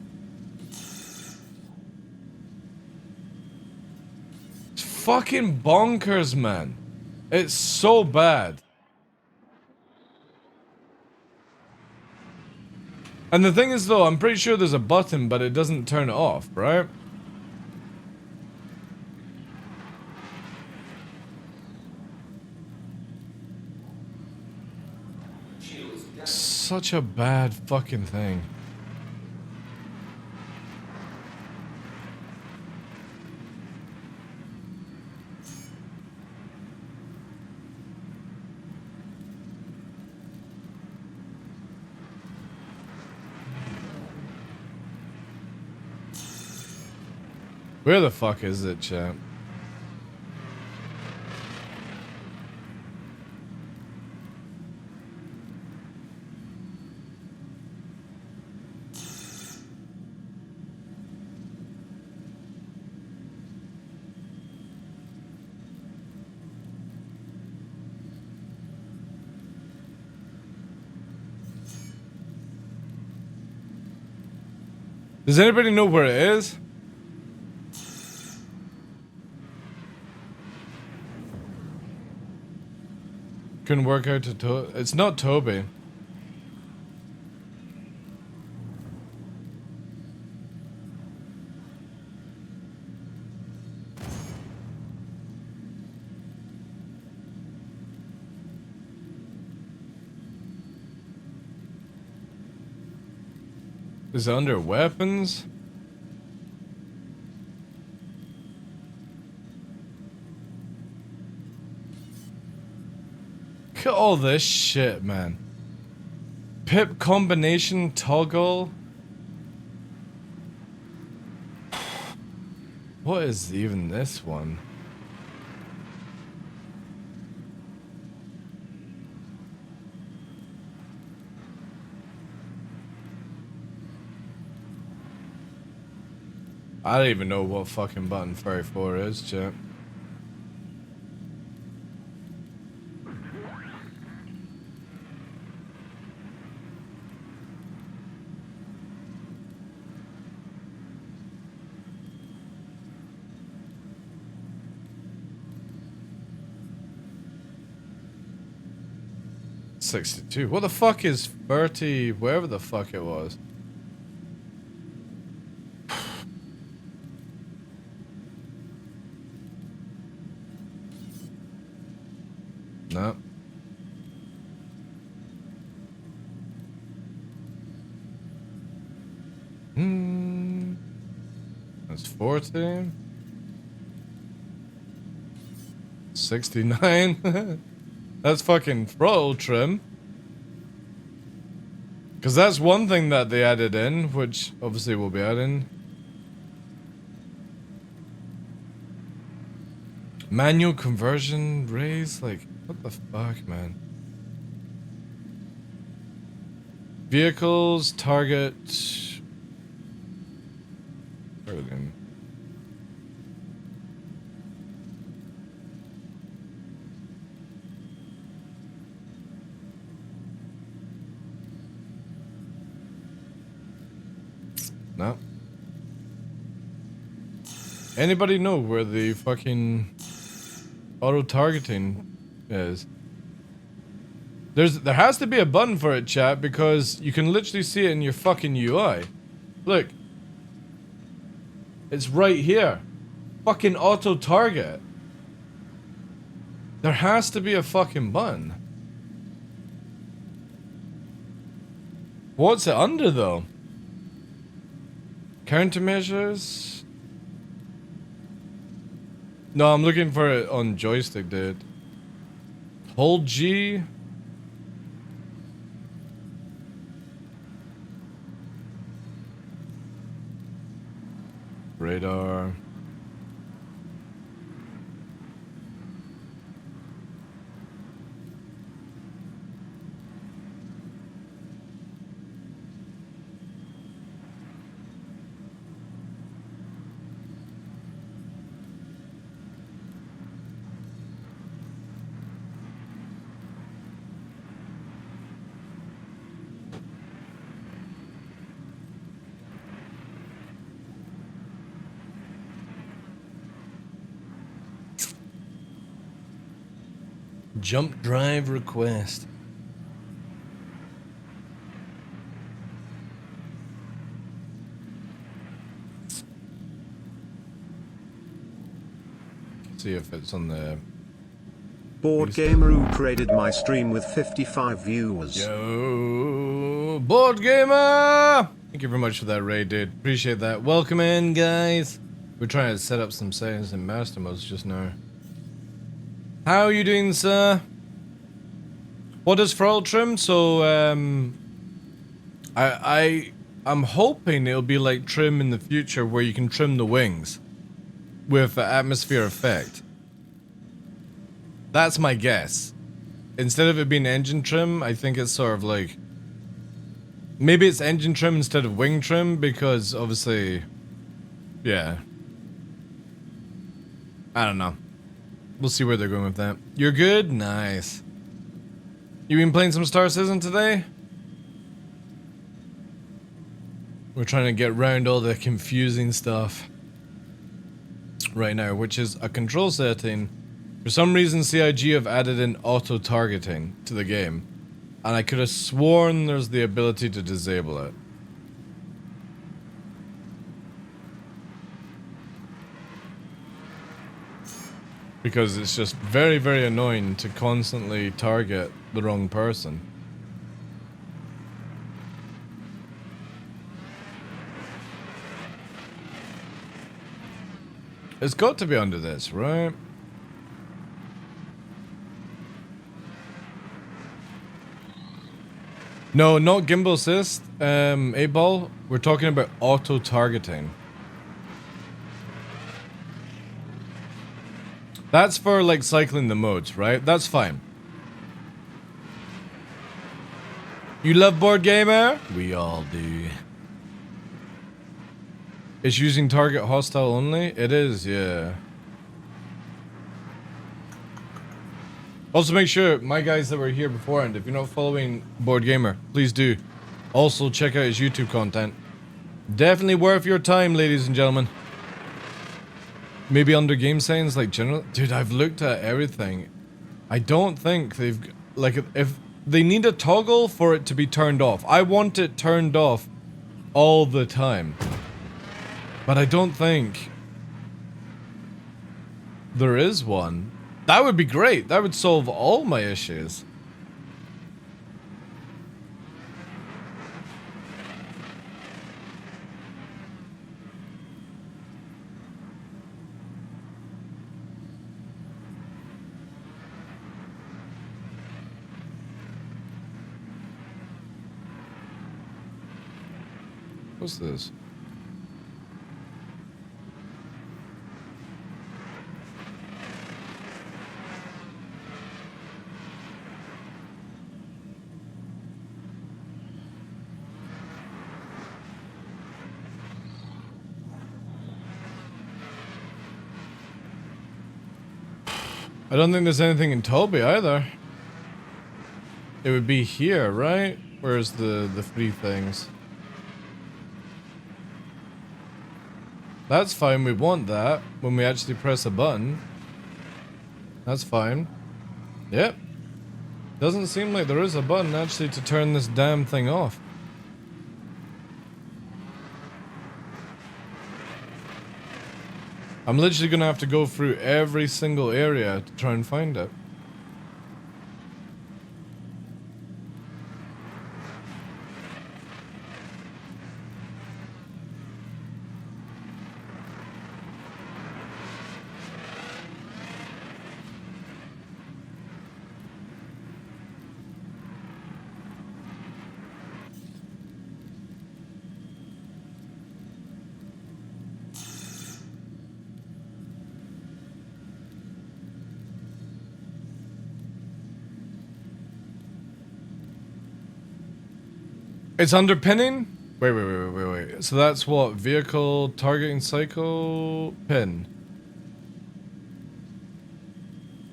It's fucking bonkers, man. It's so bad. And the thing is though, I'm pretty sure there's a button, but it doesn't turn it off, right? Such a bad fucking thing. Where the fuck is it, chat? Does anybody know where it is? Couldn't work out to it's not Toby. Is it under weapons? Look at all this shit, man. Pip combination toggle. What is even this one? I don't even know what fucking button 34 is, chat. $62. What the fuck is 30? Wherever the fuck it was. No. That's 40. 69. That's fucking throttle trim. Because that's one thing that they added in, which obviously we'll be adding. Manual conversion raise? Like, what the fuck, man? Vehicles, target... Everything. No. Anybody know where the fucking auto-targeting is? There has to be a button for it, chat, because you can literally see it in your fucking UI. Look. It's right here. Fucking auto-target. There has to be a fucking button. What's it under, though? Countermeasures? No, I'm looking for it on joystick, dude. Hold G. Radar. Jump drive request. See if it's on the Board Gamer who created my stream with 55 viewers. Yo, Board Gamer! Thank you very much for that raid, dude. Appreciate that. Welcome in, guys. We're trying to set up some settings in master modes just now. How are you doing, sir? What is throttle trim? So, I'm hoping it'll be like trim in the future where you can trim the wings with atmosphere effect. That's my guess. Instead of it being engine trim, I think it's sort of like... Maybe it's engine trim instead of wing trim because obviously... Yeah. I don't know. We'll see where they're going with that. You're good? Nice. You been playing some Star Citizen today? We're trying to get around all the confusing stuff right now, which is a control setting. For some reason, CIG have added in auto-targeting to the game, and I could have sworn there's the ability to disable it. Because it's just very, very annoying to constantly target the wrong person. It's got to be under this, right? No, not gimbal assist, 8-ball. We're talking about auto-targeting. That's for, like, cycling the modes, right? That's fine. You love Board Gamer? We all do. It's using target hostile only? It is, yeah. Also make sure, my guys that were here beforehand, if you're not following Board Gamer, please do. Also check out his YouTube content. Definitely worth your time, ladies and gentlemen. Maybe under game settings, like general... Dude, I've looked at everything. I don't think they've... Like, if they need a toggle for it to be turned off. I want it turned off all the time. But I don't think there is one. That would be great. That would solve all my issues. What's this? I don't think there's anything in Toby either. It would be here, right? Where's the free things? That's fine, we want that when we actually press a button. That's fine. Yep. Doesn't seem like there is a button actually to turn this damn thing off. I'm literally gonna have to go through every single area to try and find it. It's underpinning? Wait. So that's what? Vehicle targeting cycle pin.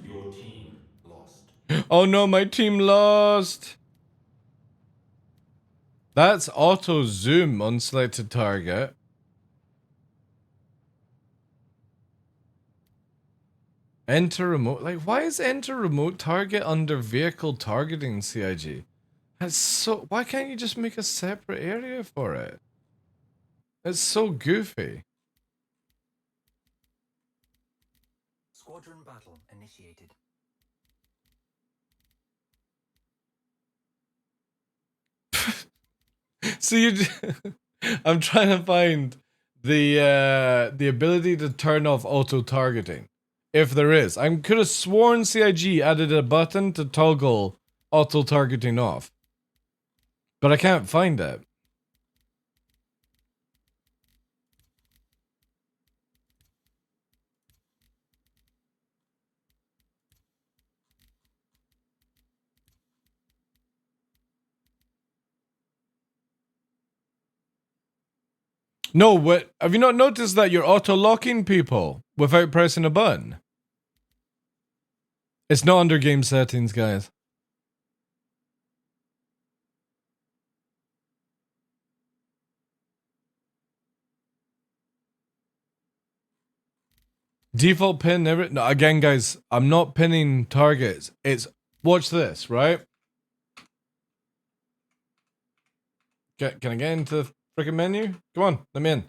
Your team lost. Oh no, my team lost. That's auto zoom on selected target. Enter remote. Like, why is enter remote target under vehicle targeting CIG? That's so. Why can't you just make a separate area for it? It's so goofy. Squadron battle initiated. So you, I'm trying to find the ability to turn off auto targeting, if there is. I could have sworn CIG added a button to toggle auto targeting off, but I can't find it. No, what have you not noticed that you're auto locking people without pressing a button? It's not under game settings, guys. Default pin never. No, again, guys, I'm not pinning targets. It's watch this, right? Can I get into the freaking menu? Come on, let me in.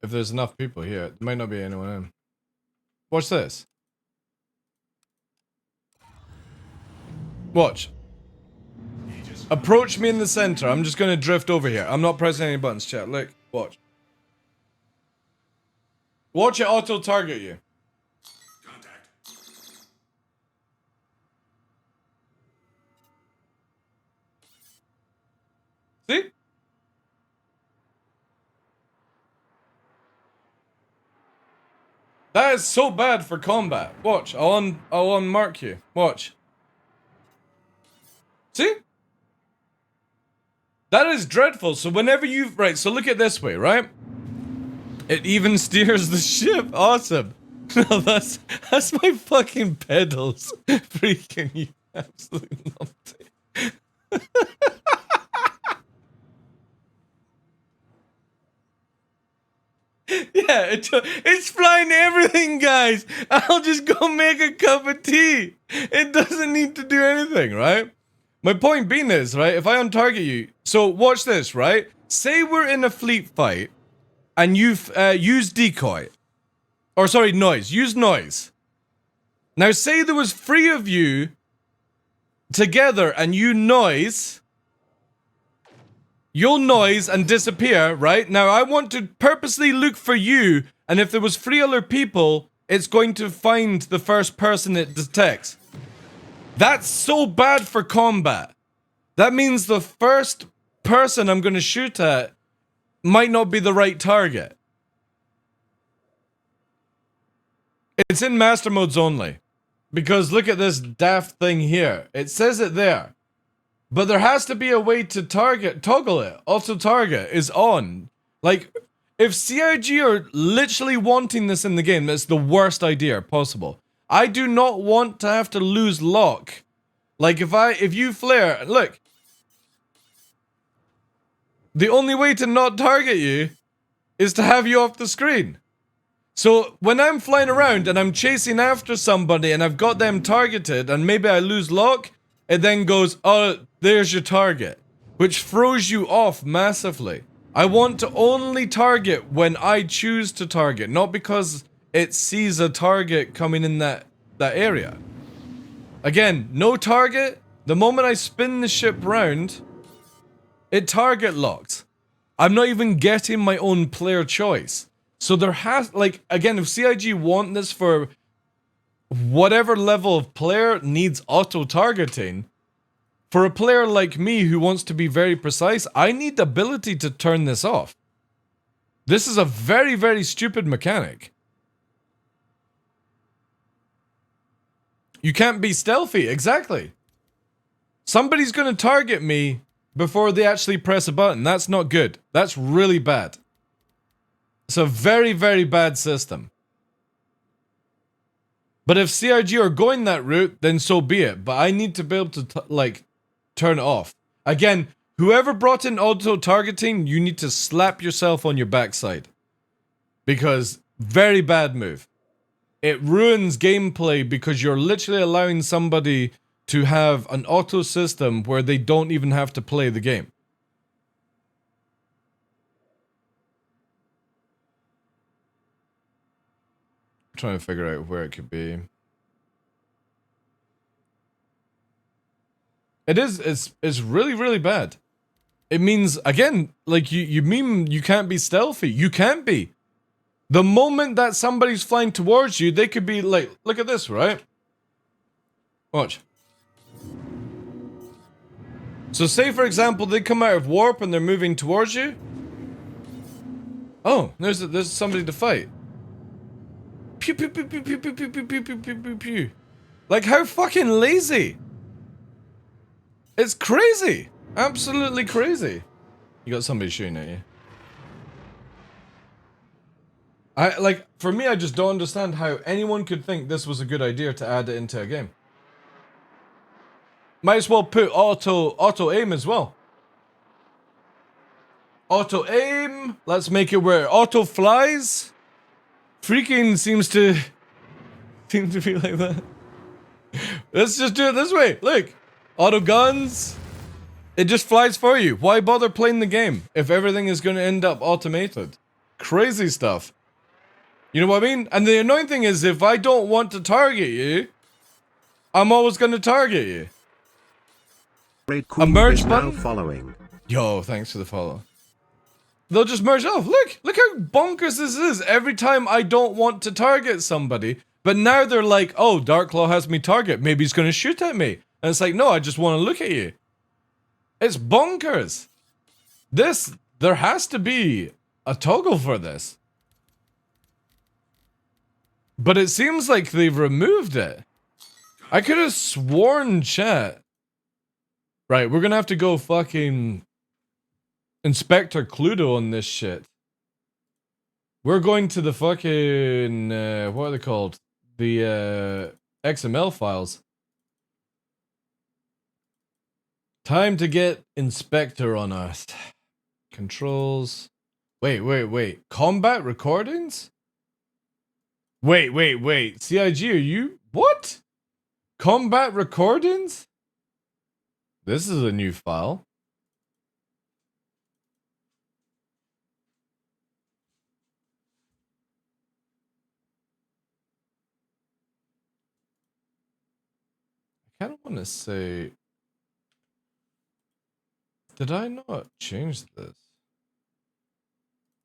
If there's enough people here, there might not be anyone in. Watch this. Watch. Approach me in the center. I'm just gonna drift over here. I'm not pressing any buttons, chat. Look, watch. Watch it auto target you. See? That is so bad for combat. Watch, I'll unmark you. Watch. See? That is dreadful. So whenever you right, so look at it this way, right? It even steers the ship. Awesome. No, that's my fucking pedals. Freaking you absolute numpty. Yeah, it's flying everything, guys. I'll just go make a cup of tea. It doesn't need to do anything, right? My point being is, right, if I untarget you, so watch this, right? Say we're in a fleet fight, and you've used decoy. Or sorry, noise. Use noise. Now say there was 3 of you together and you noise. You'll noise and disappear, right? Now I want to purposely look for you, and if there was 3 other people, it's going to find the first person it detects. That's so bad for combat. That means the first person I'm going to shoot at might not be the right target. It's in master modes only. Because look at this daft thing here. It says it there. But there has to be a way to toggle it. Auto target is on. Like, if CIG are literally wanting this in the game, that's the worst idea possible. I do not want to have to lose lock. Like, if you flare, look. The only way to not target you is to have you off the screen. So when I'm flying around and I'm chasing after somebody and I've got them targeted and maybe I lose lock, it then goes, oh, there's your target, which throws you off massively. I want to only target when I choose to target, not because it sees a target coming in that area. Again, no target. The moment I spin the ship round, it target locked. I'm not even getting my own player choice. So there has, like, again, if CIG want this for whatever level of player needs auto-targeting, for a player like me who wants to be very precise, I need the ability to turn this off. This is a very, very stupid mechanic. You can't be stealthy, exactly. Somebody's going to target me before they actually press a button. That's not good. That's really bad. It's a very, very bad system. But if CIG are going that route, then so be it. But I need to be able to, like, turn it off. Again, whoever brought in auto-targeting, you need to slap yourself on your backside. Because very bad move. It ruins gameplay because you're literally allowing somebody to have an auto system where they don't even have to play the game. I'm trying to figure out where it could be. It's really, really bad. It means, again, like you mean you can't be stealthy. You can't be. The moment that somebody's flying towards you, they could be like, look at this, right? Watch. So say, for example, they come out of warp and they're moving towards you. Oh, there's somebody to fight. Pew, pew, pew, pew, pew, pew, pew, pew, pew, pew, pew, pew, pew. Like, how fucking lazy. It's crazy. Absolutely crazy. You got somebody shooting at you. For me, I just don't understand how anyone could think this was a good idea to add it into a game. Might as well put auto aim as well. Auto aim. Let's make it where auto flies. Freaking seems to be like that. Let's just do it this way. Look, auto guns. It just flies for you. Why bother playing the game if everything is going to end up automated? Crazy stuff. You know what I mean? And the annoying thing is, if I don't want to target you, I'm always going to target you. A merge button? Following. Yo, thanks for the follow. They'll just merge off. Look how bonkers this is. Every time I don't want to target somebody, but now they're like, oh, DarkLaw has me target. Maybe he's going to shoot at me. And it's like, no, I just want to look at you. It's bonkers. There has to be a toggle for this. But it seems like they've removed it. I could have sworn, chat. Right, we're gonna have to go fucking Inspector Cluedo on this shit. We're going to the fucking, what are they called? The, XML files. Time to get Inspector on us. Controls. Wait. Combat recordings? Wait. CIG, are you... What? Combat recordings? This is a new file. I kind of want to say... Did I not change this?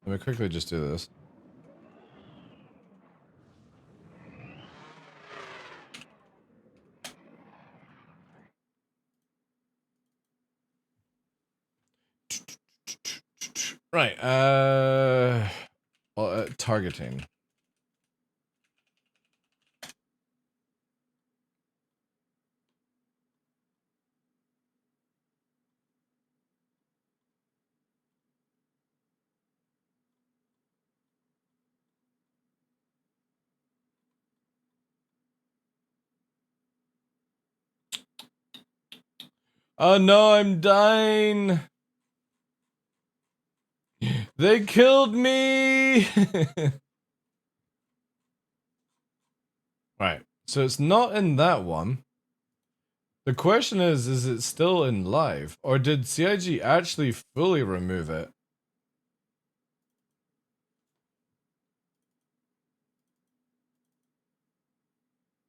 Let me quickly just do this. Right, targeting. Oh no, I'm dying. They killed me. Right, so it's not in that one. The question is it still in live? Or did CIG actually fully remove it?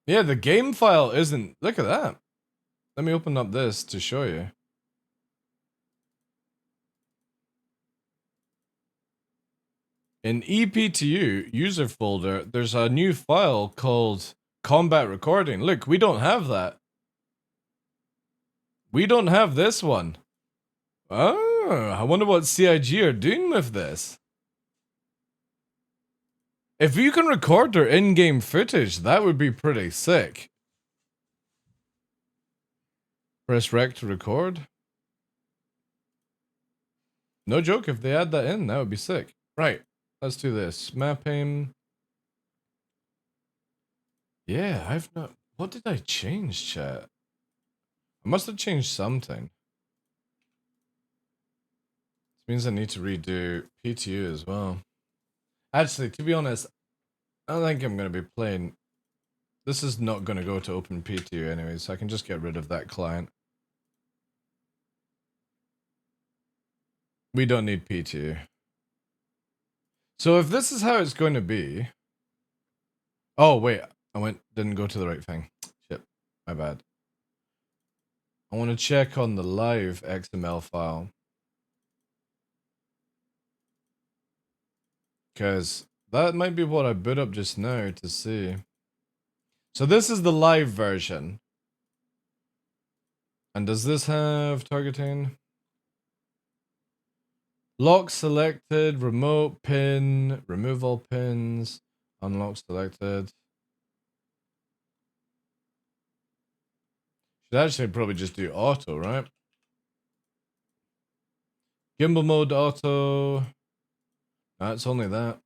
Yeah, the game file isn't... Look at that. Let me open up this to show you. In EPTU user folder, there's a new file called Combat Recording. Look, we don't have that. We don't have this one. Oh, I wonder what CIG are doing with this. If you can record their in-game footage, that would be pretty sick. Press rec to record. No joke, if they add that in, that would be sick. Right, let's do this. Map aim. Yeah, I've not... What did I change, chat? I must have changed something. This means I need to redo PTU as well. Actually, to be honest, I don't think I'm going to be playing... This is not going to go to open PTU anyway, so I can just get rid of that client. We don't need PTU. So if this is how it's going to be... Oh, wait. Didn't go to the right thing. Shit. My bad. I want to check on the live XML file. Because that might be what I boot up just now to see. So this is the live version. And does this have targeting? Lock selected, remote pin, remove all pins, unlock selected. Should actually probably just do auto, right? Gimbal mode auto. No, it's only that.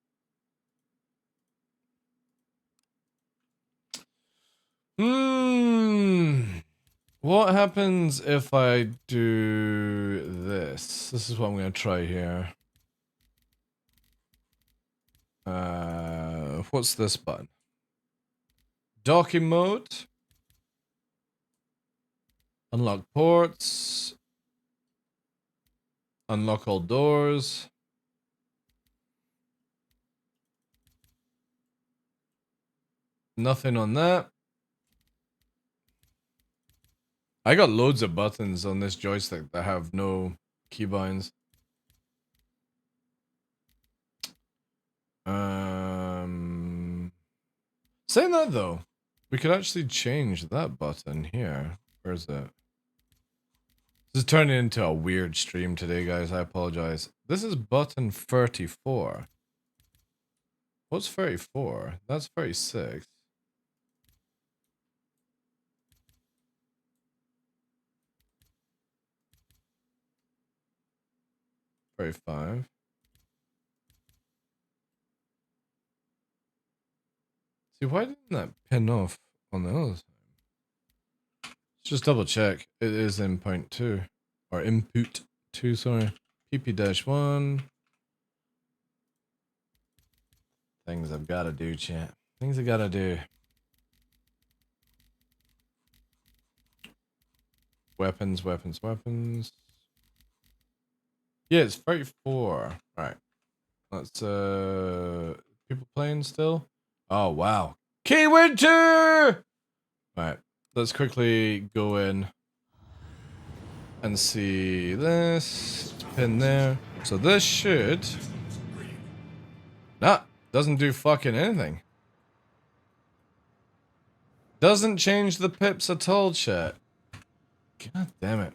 What happens if I do this? This is what I'm going to try here. What's this button? Docking mode. Unlock ports. Unlock all doors. Nothing on that. I got loads of buttons on this joystick that have no keybinds. Saying that though, we could actually change that button here. Where is it? This is turning into a weird stream today, guys. I apologize. This is button 34. What's 34? That's 36. $35. See, why didn't that pin off on the other side? Let's just double check. It is in point 2. Or input 2, sorry. PP-1. Things I've got to do, chat. Things I gotta do. Weapons, weapons, weapons. Yeah, it's 34. Right. Let's, people playing still? Oh, wow. Key Winter! Right. Let's quickly go in and see this. It's pinned there. So this should... Nah, doesn't do fucking anything. Doesn't change the pips at all, chat. God damn it.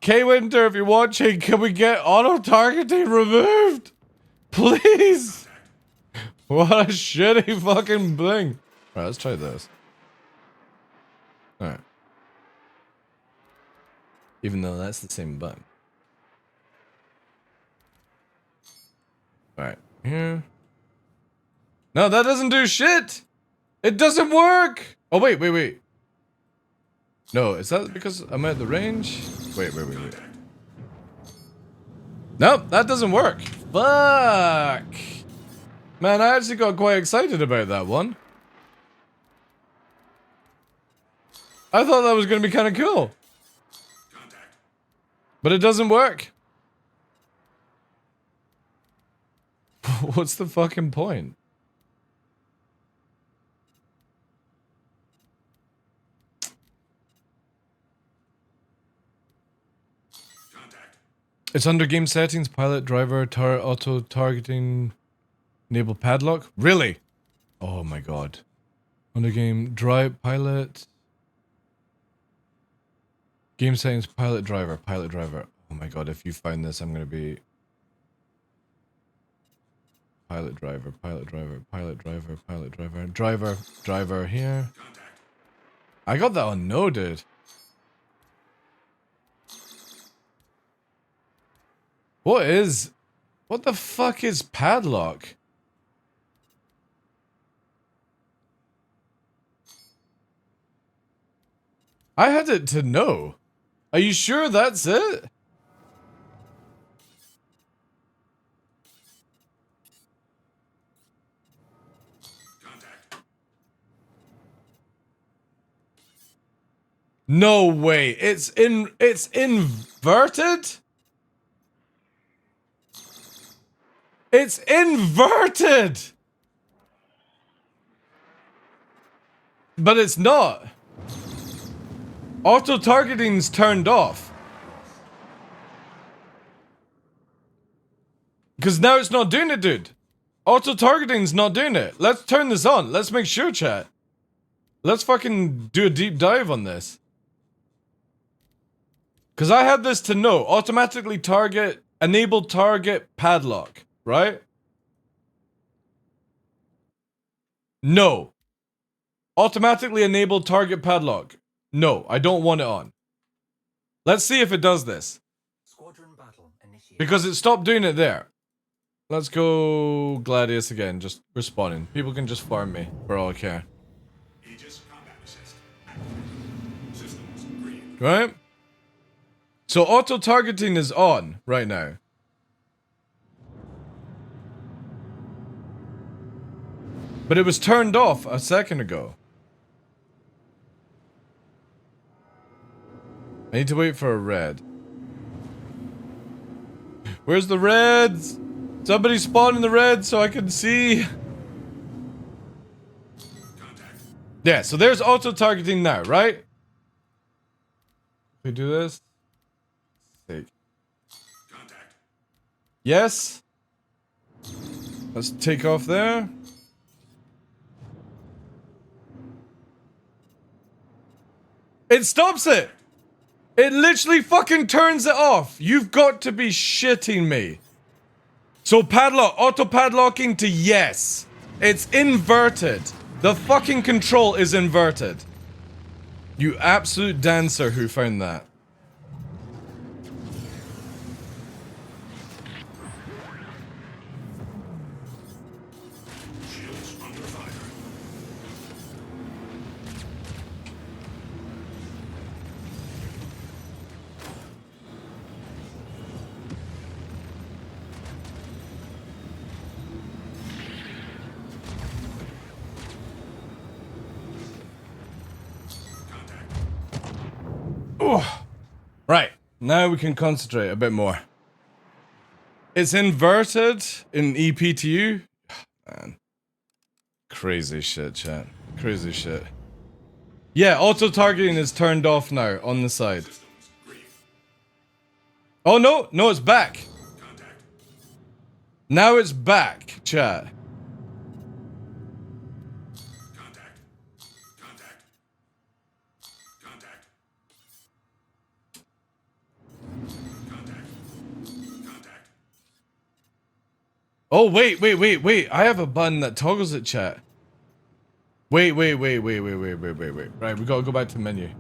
K-Winter, if you're watching, can we get auto-targeting removed? Please! What a shitty fucking thing. Alright, let's try this. Alright. Even though that's the same button. Alright, here. No, that doesn't do shit! It doesn't work! Oh, wait. No, is that because I'm at the range? Wait. Nope, that doesn't work. Fuck! Man, I actually got quite excited about that one. I thought that was going to be kind of cool. But it doesn't work. What's the fucking point? It's under game settings, pilot, driver, auto targeting, enable padlock. Really? Oh my god. Under game, drive, pilot. Game settings, pilot, driver. Oh my god, if you find this, I'm gonna be... Pilot, driver. Driver here. I got that on no, dude. What the fuck is padlock? I had it to no. Are you sure that's it? No way. It's inverted? It's inverted. But it's not. Auto targeting's turned off. Because now it's not doing it, dude. Auto targeting's not doing it. Let's turn this on. Let's make sure, chat. Let's fucking do a deep dive on this. Because I had this to no. Automatically target, enable target padlock, right? No. Automatically enable target padlock. No, I don't want it on. Let's see if it does this. Squadron battle initiated. Because it stopped doing it there. Let's go Gladius again, just respawning. People can just farm me, for all I care. Right? So auto-targeting is on right now. But it was turned off a second ago. I need to wait for a red. Where's the reds? Somebody spawn in the red so I can see. Yeah, so there's auto-targeting now, right? We do this. Take. Yes. Let's take off there. It stops it. It literally fucking turns it off. You've got to be shitting me. So padlock, auto padlocking to yes. It's inverted. The fucking control is inverted. You absolute dancer who found that. Right, now we can concentrate a bit more. It's inverted in EPTU. Man. Crazy shit, chat. Crazy shit. Yeah, auto-targeting is turned off now on the side. Oh no, no, it's back. Now it's back, chat. Oh, wait. I have a button that toggles it, chat. Wait. Right, we gotta go back to the menu.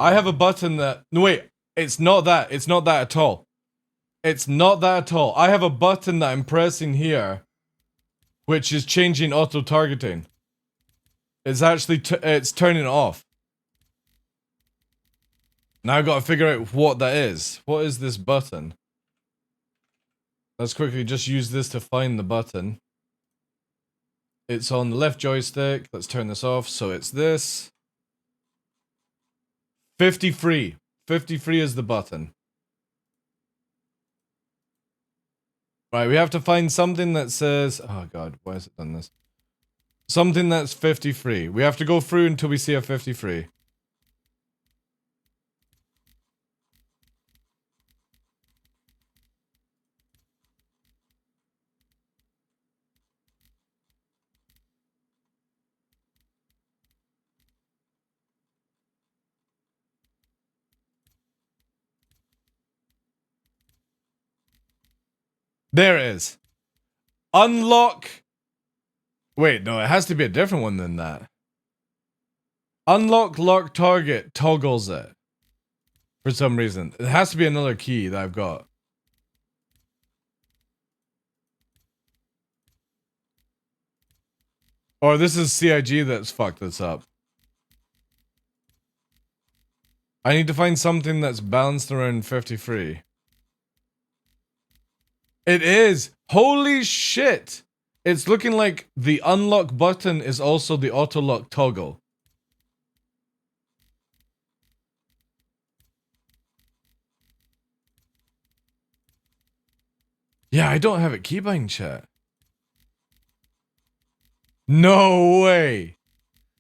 I have a button that... No, wait. It's not that. It's not that at all. It's not that at all. I have a button that I'm pressing here, which is changing auto-targeting. It's actually... it's turning it off. Now I've got to figure out what that is. What is this button? Let's quickly just use this to find the button. It's on the left joystick. Let's turn this off. So it's this. 53. 53 is the button. Right, we have to find something that says... Oh god, why has it done this? Something that's 53. We have to go through until we see a 53. There it is. Unlock. Wait, no, it has to be a different one than that. Unlock lock target toggles it. For some reason. It has to be another key that I've got. Or this is CIG that's fucked this up. I need to find something that's balanced around 53. It is! Holy shit! It's looking like the unlock button is also the auto lock toggle. Yeah, I don't have it keybind, chat. No way!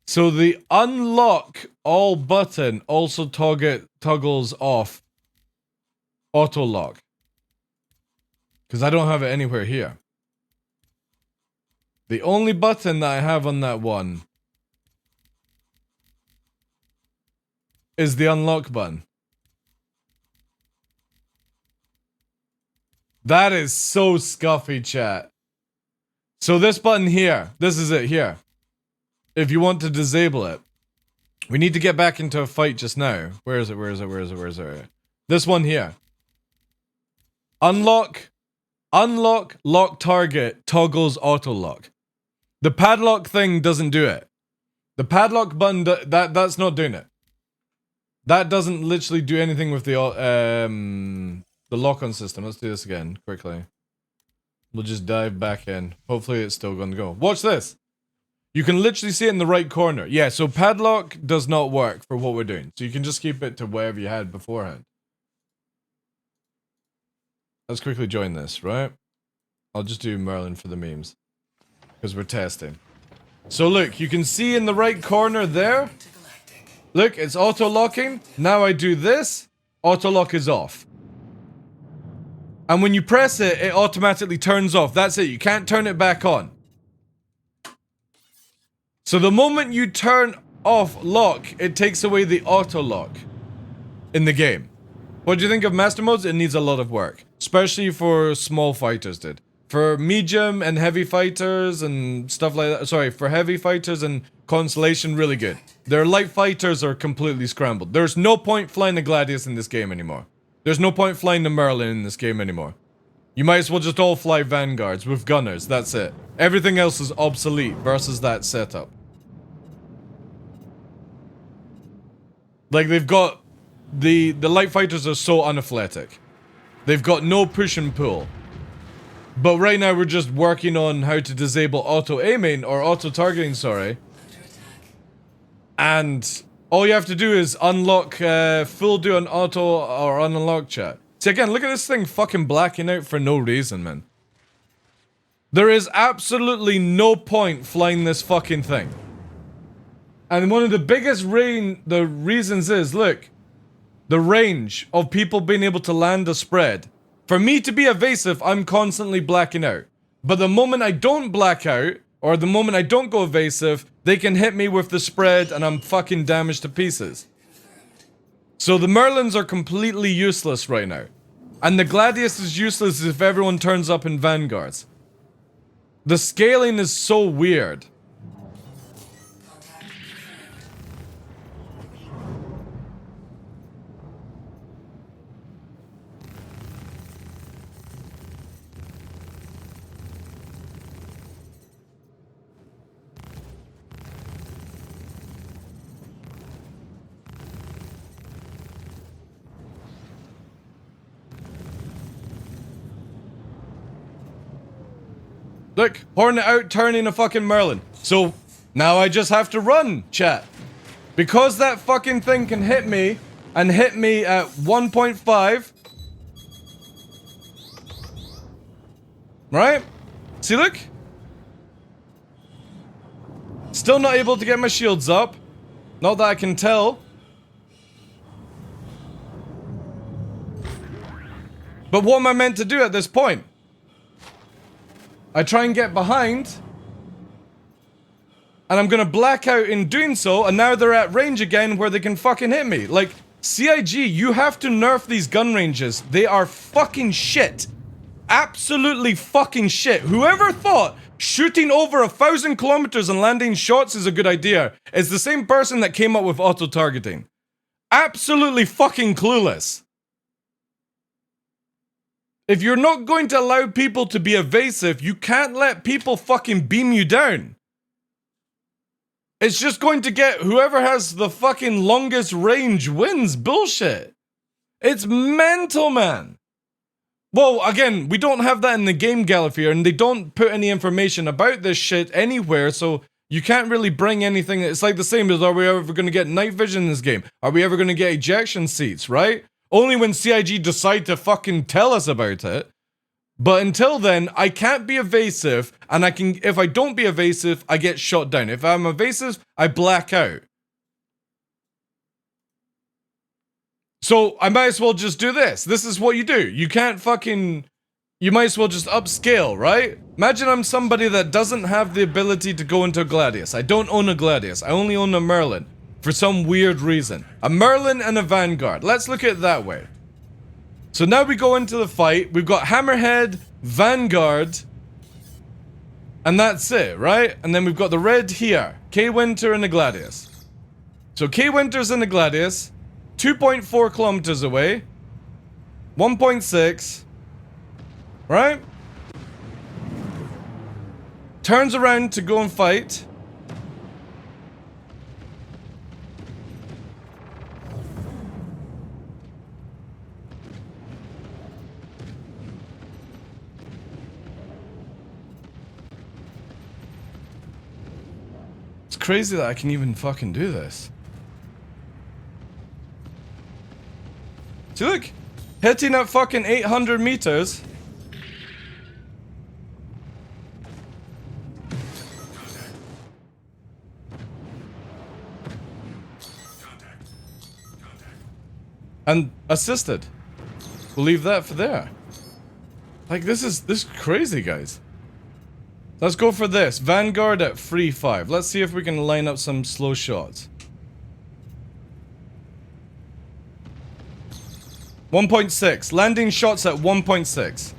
So the unlock all button also toggles off auto lock. Because I don't have it anywhere here. The only button that I have on that one is the unlock button. That is so scuffy, chat. So this button here, this is it here. If you want to disable it, we need to get back into a fight just now. Where is it? Where is it? Where is it? Where is it? This one here. Unlock, lock target, toggles auto lock. The padlock thing doesn't do it. The padlock button, that's not doing it. That doesn't literally do anything with the lock-on system. Let's do this again, quickly. We'll just dive back in. Hopefully it's still going to go. Watch this. You can literally see it in the right corner. Yeah, so padlock does not work for what we're doing. So you can just keep it to wherever you had beforehand. Let's quickly join this, right? I'll just do Merlin for the memes. Because we're testing. So look, you can see in the right corner there. Look, it's auto-locking. Now I do this. Auto-lock is off. And when you press it, it automatically turns off. That's it. You can't turn it back on. So the moment you turn off lock, it takes away the auto lock in the game. What do you think of master modes? It needs a lot of work, especially for small fighters, dude. For medium and heavy fighters and stuff like that. Sorry, for heavy fighters and Constellation, really good. Their light fighters are completely scrambled. There's no point flying the Gladius in this game anymore. There's no point flying the Merlin in this game anymore. You might as well just all fly Vanguards with gunners, that's it. Everything else is obsolete versus that setup. Like, they've got... The light fighters are so unathletic. They've got no push and pull. But right now we're just working on how to disable auto-aiming, or auto-targeting, sorry. And all you have to do is unlock, full do an auto or unlock chat. See, again, look at this thing fucking blacking out for no reason, man. There is absolutely no point flying this fucking thing. And one of the biggest reasons is, look, the range of people being able to land a spread. For me to be evasive, I'm constantly blacking out. But the moment I don't black out, or the moment I don't go evasive, they can hit me with the spread and I'm fucking damaged to pieces. So the Merlins are completely useless right now. And the Gladius is useless if everyone turns up in Vanguards. The scaling is so weird. Look, horn it out, turning a fucking Merlin. So, now I just have to run, chat. Because that fucking thing can hit me, and hit me at 1.5. Right? See, look? Still not able to get my shields up. Not that I can tell. But what am I meant to do at this point? I try and get behind, and I'm gonna black out in doing so, and now they're at range again where they can fucking hit me. Like, CIG, you have to nerf these gun ranges. They are fucking shit. Absolutely fucking shit. Whoever thought shooting over 1,000 kilometers and landing shots is a good idea is the same person that came up with auto-targeting. Absolutely fucking clueless. If you're not going to allow people to be evasive, you can't let people fucking beam you down. It's just going to get whoever has the fucking longest range wins bullshit. It's mental, man. Well, again, we don't have that in the game, Gallifear, and they don't put any information about this shit anywhere, so you can't really bring anything. It's like the same as, are we ever going to get night vision in this game? Are we ever going to get ejection seats, right? Only when CIG decide to fucking tell us about it. But until then, I can't be evasive, and if I don't be evasive, I get shot down. If I'm evasive, I black out. So I might as well just do this. This is what you do. You can't fucking... You might as well just upscale, right? Imagine I'm somebody that doesn't have the ability to go into a Gladius. I don't own a Gladius. I only own a Merlin. For some weird reason. A Merlin and a Vanguard. Let's look at it that way. So now we go into the fight. We've got Hammerhead, Vanguard, and that's it, right? And then we've got the red here. K-Winter and the Gladius. So K-Winter's in the Gladius. 2.4 kilometers away. 1.6. Right? Turns around to go and fight. It's crazy that I can even fucking do this. See, look, hitting at fucking 800 meters. And assisted. We'll leave that for there. Like, this is crazy, guys. Let's go for this. Vanguard at 3.5. Let's see if we can line up some slow shots. 1.6. Landing shots at 1.6.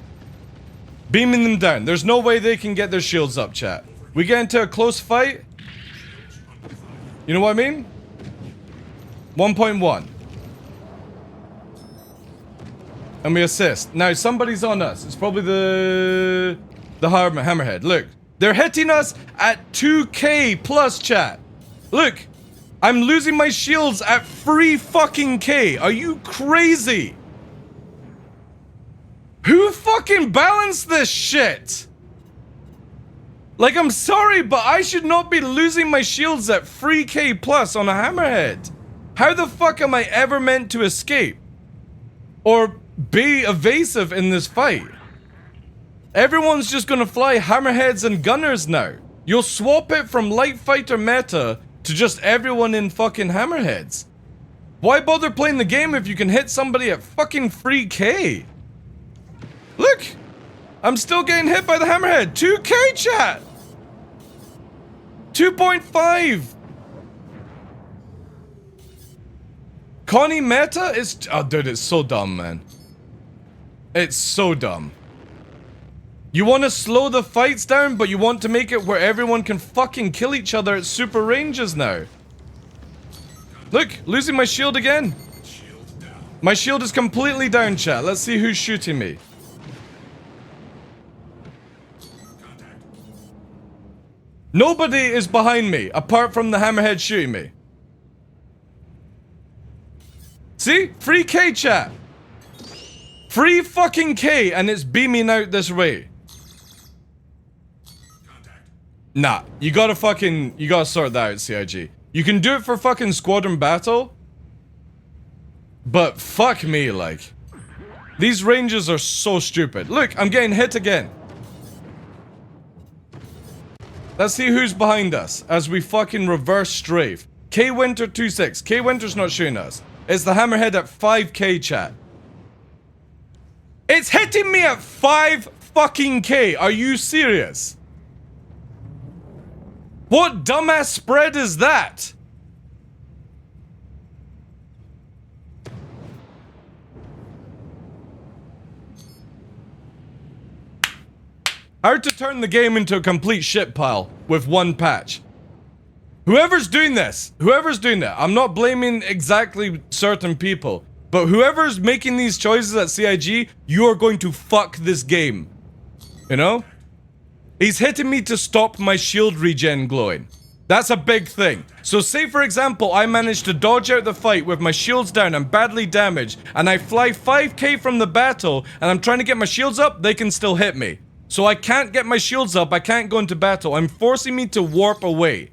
Beaming them down. There's no way they can get their shields up, chat. We get into a close fight. You know what I mean? 1.1. And we assist. Now, somebody's on us. It's probably the Hammerhead. Look. They're hitting us at 2k plus, chat. Look. I'm losing my shields at 3 fucking k. Are you crazy? Who fucking balanced this shit? Like, I'm sorry, but I should not be losing my shields at 3k plus on a Hammerhead. How the fuck am I ever meant to escape? Or be evasive in this fight? Everyone's just gonna fly Hammerheads and Gunners now. You'll swap it from light fighter meta to just everyone in fucking Hammerheads. Why bother playing the game if you can hit somebody at fucking 3k? Look! I'm still getting hit by the Hammerhead. 2k, chat! 2.5! Connie meta is... Oh, dude, it's so dumb, man. It's so dumb. You want to slow the fights down, but you want to make it where everyone can fucking kill each other at super ranges now. Look, losing my shield again. My shield is completely down, chat. Let's see who's shooting me. Nobody is behind me, apart from the Hammerhead shooting me. See? Free K, chat. Free fucking K, and it's beaming out this way. Nah, you gotta sort that out, CIG. You can do it for fucking squadron battle. But fuck me, like. These ranges are so stupid. Look, I'm getting hit again. Let's see who's behind us as we fucking reverse strafe. K-Winter 2.6. K-Winter's not shooting us. It's the Hammerhead at 5k, chat. It's hitting me at 5 fucking k. Are you serious? What dumbass spread is that? How to turn the game into a complete shit pile with one patch. Whoever's doing this, whoever's doing that, I'm not blaming exactly certain people, but whoever's making these choices at CIG, you are going to fuck this game. You know? He's hitting me to stop my shield regen glowing. That's a big thing. So say for example, I managed to dodge out the fight with my shields down and badly damaged, and I fly 5k from the battle, and I'm trying to get my shields up, they can still hit me. So I can't get my shields up, I can't go into battle. I'm forcing me to warp away.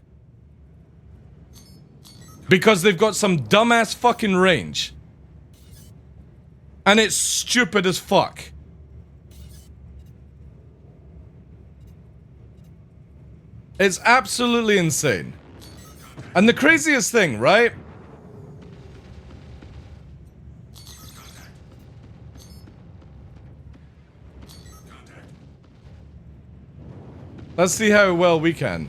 Because they've got some dumbass fucking range. And it's stupid as fuck. It's absolutely insane. And the craziest thing, right? Let's see how well we can.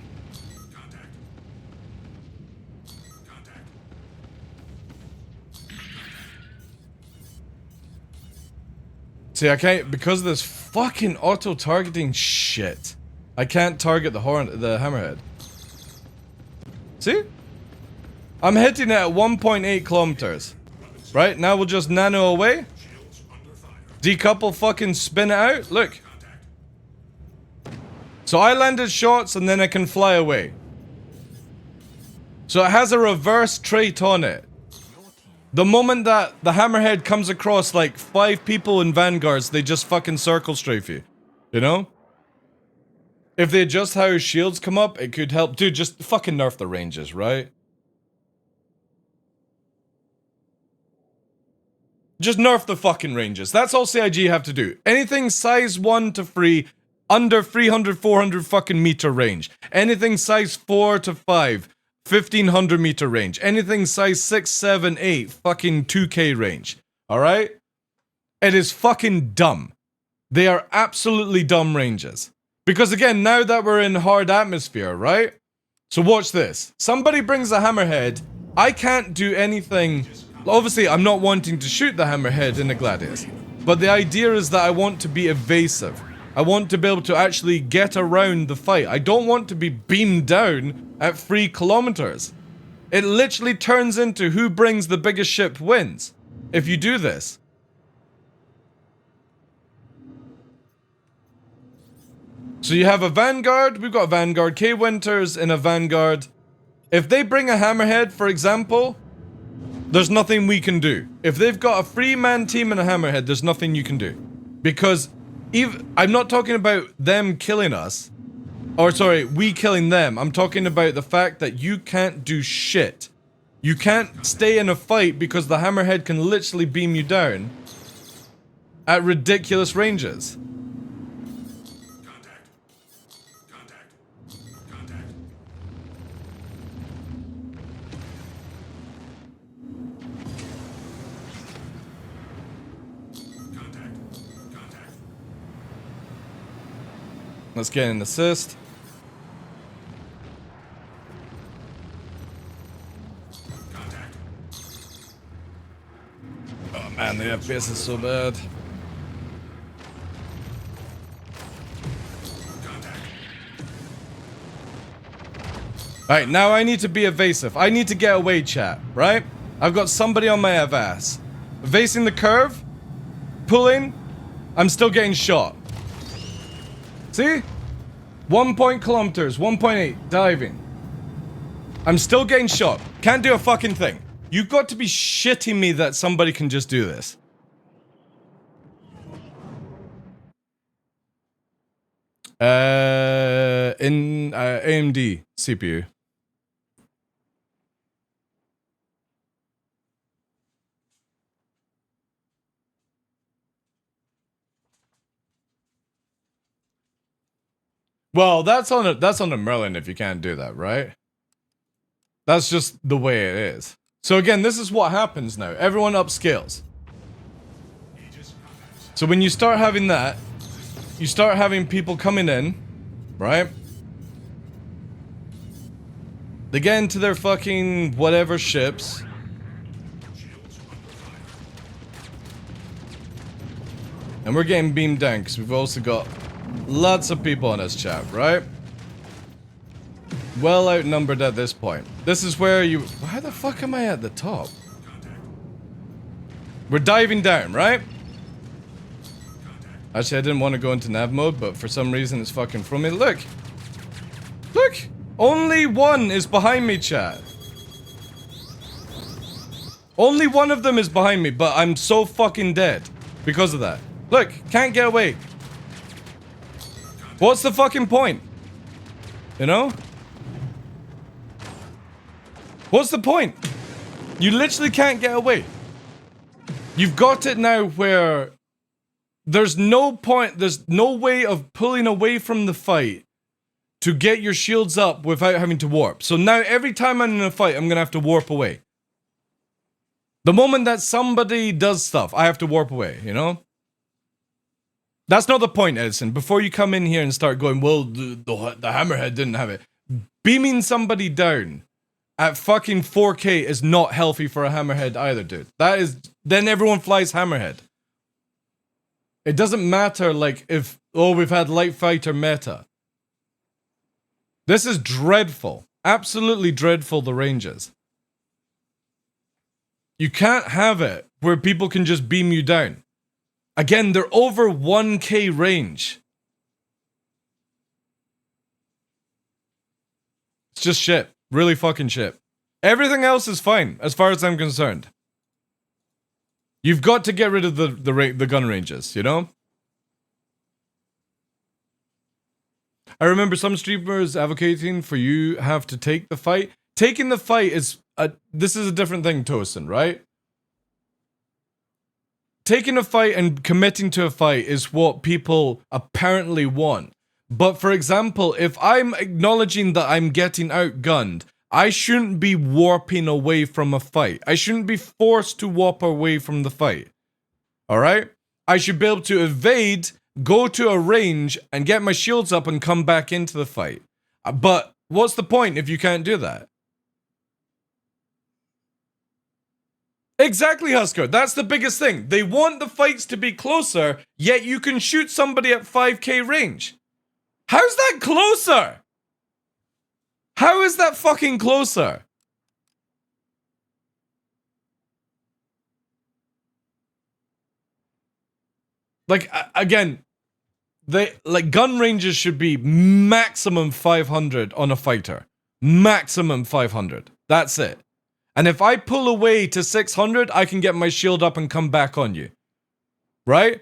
See, I can't, because of this fucking auto-targeting shit. I can't target the hammerhead. See? I'm hitting it at 1.8 kilometers. Right? Now we'll just nano away. Decouple, fucking spin it out. Look. So I landed shots and then I can fly away. So it has a reverse trait on it. The moment that the hammerhead comes across like 5 people in vanguards, they just fucking circle strafe you. You know? If they adjust how shields come up, it could help. Dude, just fucking nerf the ranges, right? Just nerf the fucking ranges. That's all CIG have to do. Anything size 1 to 3, under 300, 400 fucking meter range. Anything size 4 to 5, 1500 meter range. Anything size 6, 7, 8, fucking 2k range. Alright? It is fucking dumb. They are absolutely dumb ranges. Because again, now that we're in hard atmosphere, right? So watch this. Somebody brings a hammerhead. I can't do anything. Obviously, I'm not wanting to shoot the hammerhead in a Gladius. But the idea is that I want to be evasive. I want to be able to actually get around the fight. I don't want to be beamed down at 3 kilometers. It literally turns into who brings the biggest ship wins. If you do this. So you have a Vanguard, we've got a Vanguard, K Winters in a Vanguard. If they bring a Hammerhead, for example, there's nothing we can do. If they've got a 3-man team and a Hammerhead, there's nothing you can do. Because I'm not talking about them killing us. Or sorry, we killing them. I'm talking about the fact that you can't do shit. You can't stay in a fight because the Hammerhead can literally beam you down at ridiculous ranges. Let's get an assist. Oh man, the FPS is so bad. Alright, now I need to be evasive. I need to get away, chat, right? I've got somebody on my ass. Evasing the curve. Pulling. I'm still getting shot. See? 1 kilometers, 1.8, diving. I'm still getting shot. Can't do a fucking thing. You've got to be shitting me that somebody can just do this. In AMD CPU. Well, that's on a Merlin if you can't do that, right? That's just the way it is. So again, this is what happens now. Everyone upscales. So when you start having that, you start having people coming in, right? They get into their fucking whatever ships. And we're getting beamed down because we've also got Lots of people in this chat, right? Well outnumbered at this point. This is where you... How the fuck am I at the top? We're diving down, right? Actually, I didn't want to go into nav mode, but for some reason it's fucking from me. Look! Look! Only one is behind me, chat. Only one of them is behind me, but I'm so fucking dead because of that. Look, can't get away. What's the fucking point? You know? What's the point? You literally can't get away. You've got it now where there's no point, there's no way of pulling away from the fight to get your shields up without having to warp. So now every time I'm in a fight, I'm gonna have to warp away. The moment that somebody does stuff, I have to warp away, you know? That's not the point, Edison. Before you come in here and start going, well, the Hammerhead didn't have it. Beaming somebody down at fucking 4K is not healthy for a Hammerhead either, dude. That is... Then everyone flies Hammerhead. It doesn't matter, like, if... Oh, we've had Light Fighter meta. This is dreadful. Absolutely dreadful, the ranges. You can't have it where people can just beam you down. Again, they're over 1K range. It's just shit. Really fucking shit. Everything else is fine, as far as I'm concerned. You've got to get rid of the gun ranges, you know? I remember some streamers advocating for you have to take the fight. Taking the fight is... this is a different thing, Tosin, right? Taking a fight and committing to a fight is what people apparently want. But for example, if I'm acknowledging that I'm getting outgunned, I shouldn't be warping away from a fight. I shouldn't be forced to warp away from the fight. Alright? I should be able to evade, go to a range, and get my shields up and come back into the fight. But what's the point if you can't do that? Exactly, Husker. That's the biggest thing. They want the fights to be closer, yet you can shoot somebody at 5K range. How's that closer? How is that fucking closer? Like, again, gun ranges should be maximum 500 on a fighter. Maximum 500. That's it. And if I pull away to 600, I can get my shield up and come back on you. Right?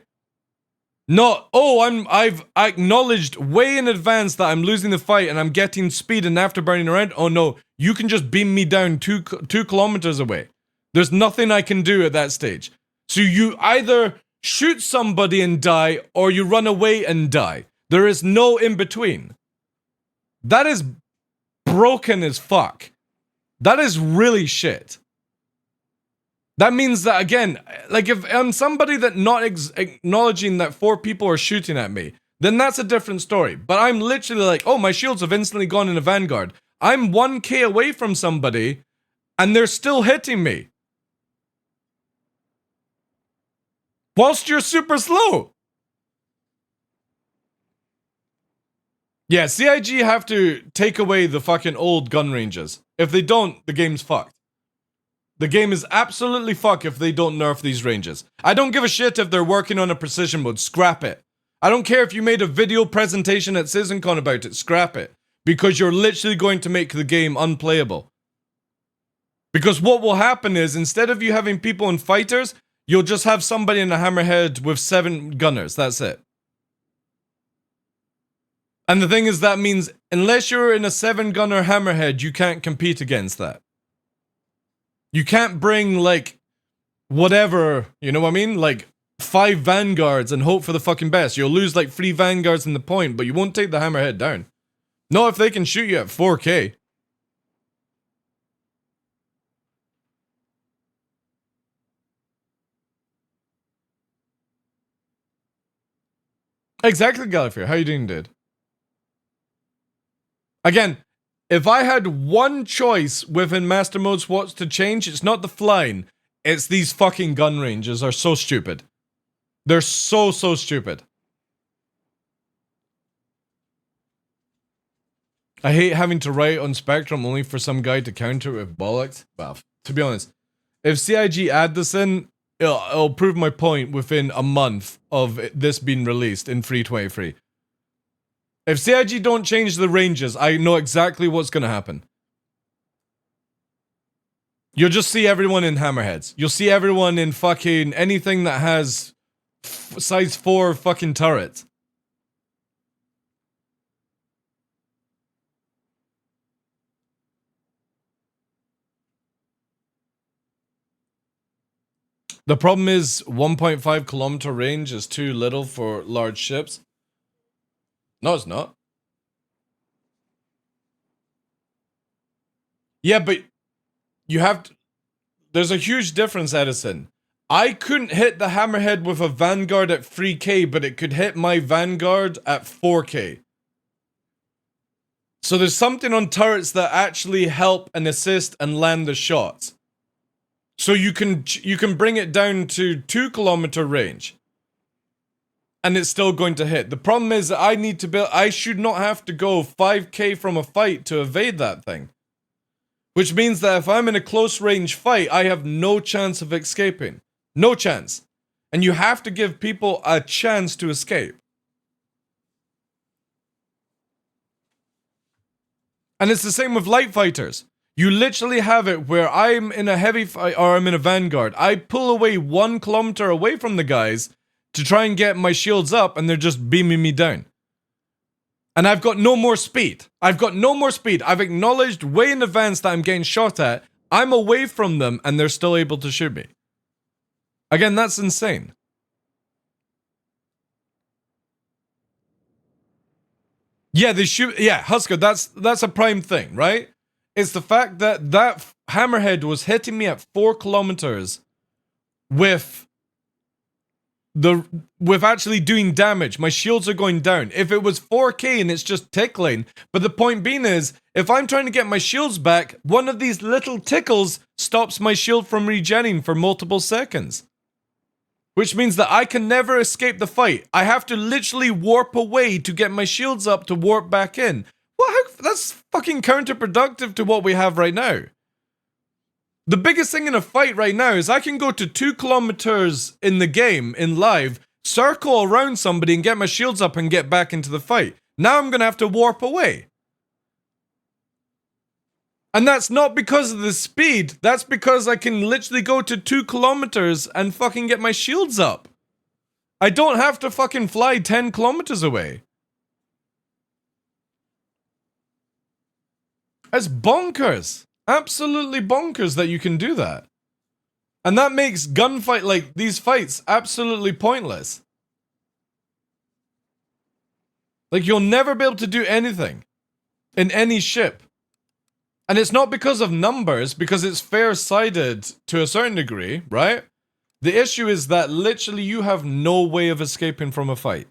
Not, oh, I've acknowledged way in advance that I'm losing the fight and I'm getting speed and afterburning around. Oh no, you can just beam me down 2 kilometers away. There's nothing I can do at that stage. So you either shoot somebody and die, or you run away and die. There is no in between. That is broken as fuck. That is really shit. That means that, again, like if I'm somebody that not acknowledging that 4 people are shooting at me, then that's a different story. But I'm literally like, oh, my shields have instantly gone in a Vanguard. I'm 1K away from somebody, and they're still hitting me. Whilst you're super slow. Yeah, CIG have to take away the fucking old gun ranges. If they don't, the game's fucked. The game is absolutely fucked if they don't nerf these ranges. I don't give a shit if they're working on a precision mode. Scrap it. I don't care if you made a video presentation at CitizenCon about it. Scrap it. Because you're literally going to make the game unplayable. Because what will happen is, instead of you having people in fighters, you'll just have somebody in a hammerhead with 7 gunners. That's it. And the thing is, that means unless you're in a 7-gunner hammerhead, you can't compete against that. You can't bring, like, whatever, you know what I mean? Like, 5 Vanguards and hope for the fucking best. You'll lose, like, 3 Vanguards in the point, but you won't take the hammerhead down. Not if they can shoot you at 4K. Exactly, Gallifrey. How you doing, dude? Again, if I had one choice within Master Modes what's to change, it's not the flying. It's these fucking gun ranges are so stupid. They're so stupid. I hate having to write on Spectrum only for some guy to counter it with bollocks. Well, to be honest, if CIG add this in, it'll prove my point within a month of this being released in 3.23. If CIG don't change the ranges, I know exactly what's gonna happen. You'll just see everyone in hammerheads. You'll see everyone in fucking anything that has size 4 fucking turrets. The problem is 1.5 kilometer range is too little for large ships. No, it's not. Yeah, but you have to, there's a huge difference, Edison. I couldn't hit the hammerhead with a Vanguard at 3K, but it could hit my Vanguard at 4K. So there's something on turrets that actually help and assist and land the shots. So you can bring it down to 2 kilometer range. And it's still going to hit. The problem is that I should not have to go 5K from a fight to evade that thing. Which means that if I'm in a close range fight, I have no chance of escaping. No chance. And you have to give people a chance to escape. And it's the same with light fighters. You literally have it where I'm in a heavy fight, or I'm in a Vanguard. I pull away 1 kilometer away from the guys to try and get my shields up, and they're just beaming me down. And I've got no more speed. I've got no more speed. I've acknowledged way in advance that I'm getting shot at. I'm away from them, and they're still able to shoot me. Again, that's insane. Yeah, they shoot. Yeah, Husker, that's a prime thing, right? It's the fact that that hammerhead was hitting me at 4 kilometers with actually doing damage. My shields are going down. If it was 4K and it's just tickling, but the point being is, if I'm trying to get my shields back, one of these little tickles stops my shield from regenerating for multiple seconds. Which means that I can never escape the fight. I have to literally warp away to get my shields up to warp back in. Well, that's fucking counterproductive to what we have right now. The biggest thing in a fight right now is I can go to 2 kilometers in the game, in live, circle around somebody and get my shields up and get back into the fight. Now I'm going to have to warp away. And that's not because of the speed. That's because I can literally go to 2 kilometers and fucking get my shields up. I don't have to fucking fly 10 kilometers away. It's bonkers. Absolutely bonkers that you can do that. And that makes gunfight, like these fights, absolutely pointless. Like you'll never be able to do anything in any ship. And it's not because of numbers, because it's fair-sided to a certain degree, right? The issue is that literally you have no way of escaping from a fight.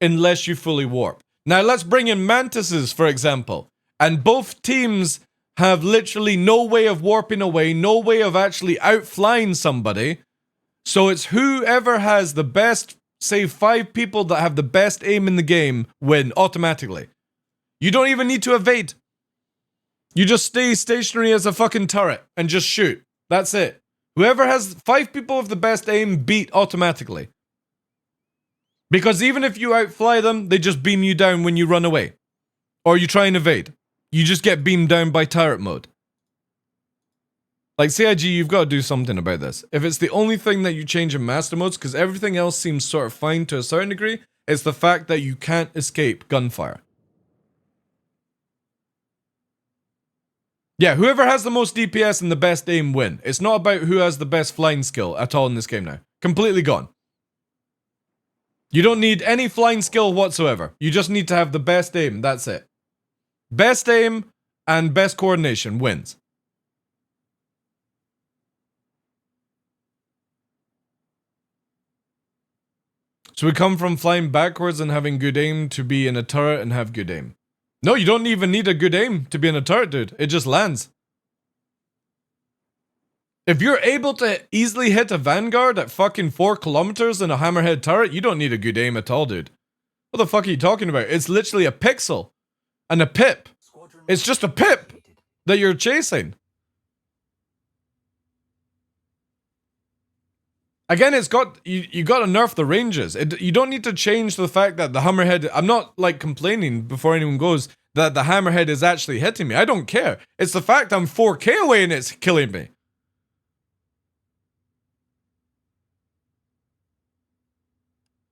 Unless you fully warp. Now let's bring in Mantises, for example. And both teams have literally no way of warping away, no way of actually outflying somebody. So it's whoever has the best, say 5 people that have the best aim in the game win automatically. You don't even need to evade. You just stay stationary as a fucking turret and just shoot. That's it. Whoever has 5 people with the best aim beat automatically. Because even if you outfly them, they just beam you down when you run away. Or you try and evade. You just get beamed down by turret mode. Like CIG, you've got to do something about this. If it's the only thing that you change in master modes, because everything else seems sort of fine to a certain degree, it's the fact that you can't escape gunfire. Yeah, whoever has the most DPS and the best aim win. It's not about who has the best flying skill at all in this game now. Completely gone. You don't need any flying skill whatsoever. You just need to have the best aim. That's it. Best aim and best coordination wins. So we come from flying backwards and having good aim to be in a turret and have good aim. No, you don't even need a good aim to be in a turret, dude. It just lands. If you're able to easily hit a Vanguard at fucking 4 kilometers in a hammerhead turret, you don't need a good aim at all, dude. What the fuck are you talking about? It's literally a pixel. and a pip. It's just a pip that you're chasing. Again, it's got you got to nerf the ranges. You don't need to change the fact that the hammerhead. I'm not like complaining before anyone goes that the hammerhead is actually hitting me. I don't care. It's the fact I'm 4K away and it's killing me.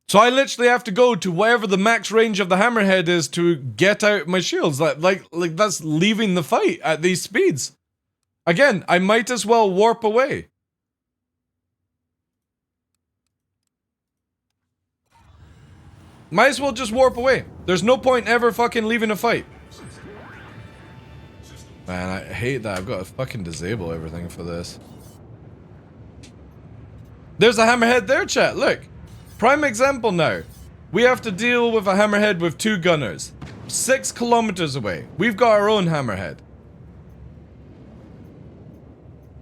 So I literally have to go to whatever the max range of the hammerhead is to get out my shields. Like that's leaving the fight at these speeds. Again, I might as well warp away. Might as well just warp away. There's no point ever fucking leaving a fight. Man, I hate that. I've got to fucking disable everything for this. There's a hammerhead there, chat. Look. Prime example now. We have to deal with a hammerhead with 2 gunners. 6 kilometers away. We've got our own hammerhead.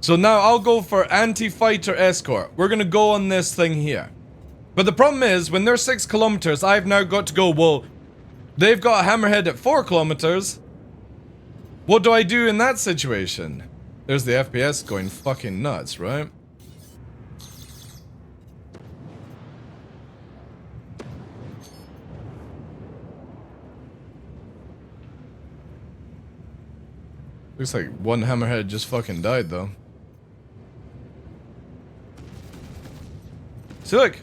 So now I'll go for anti-fighter escort. We're gonna go on this thing here. But the problem is, when they're 6 kilometers, I've now got to go, well, they've got a hammerhead at 4 kilometers. What do I do in that situation? There's the FPS going fucking nuts, right? Looks like one hammerhead just fucking died, though. See, look.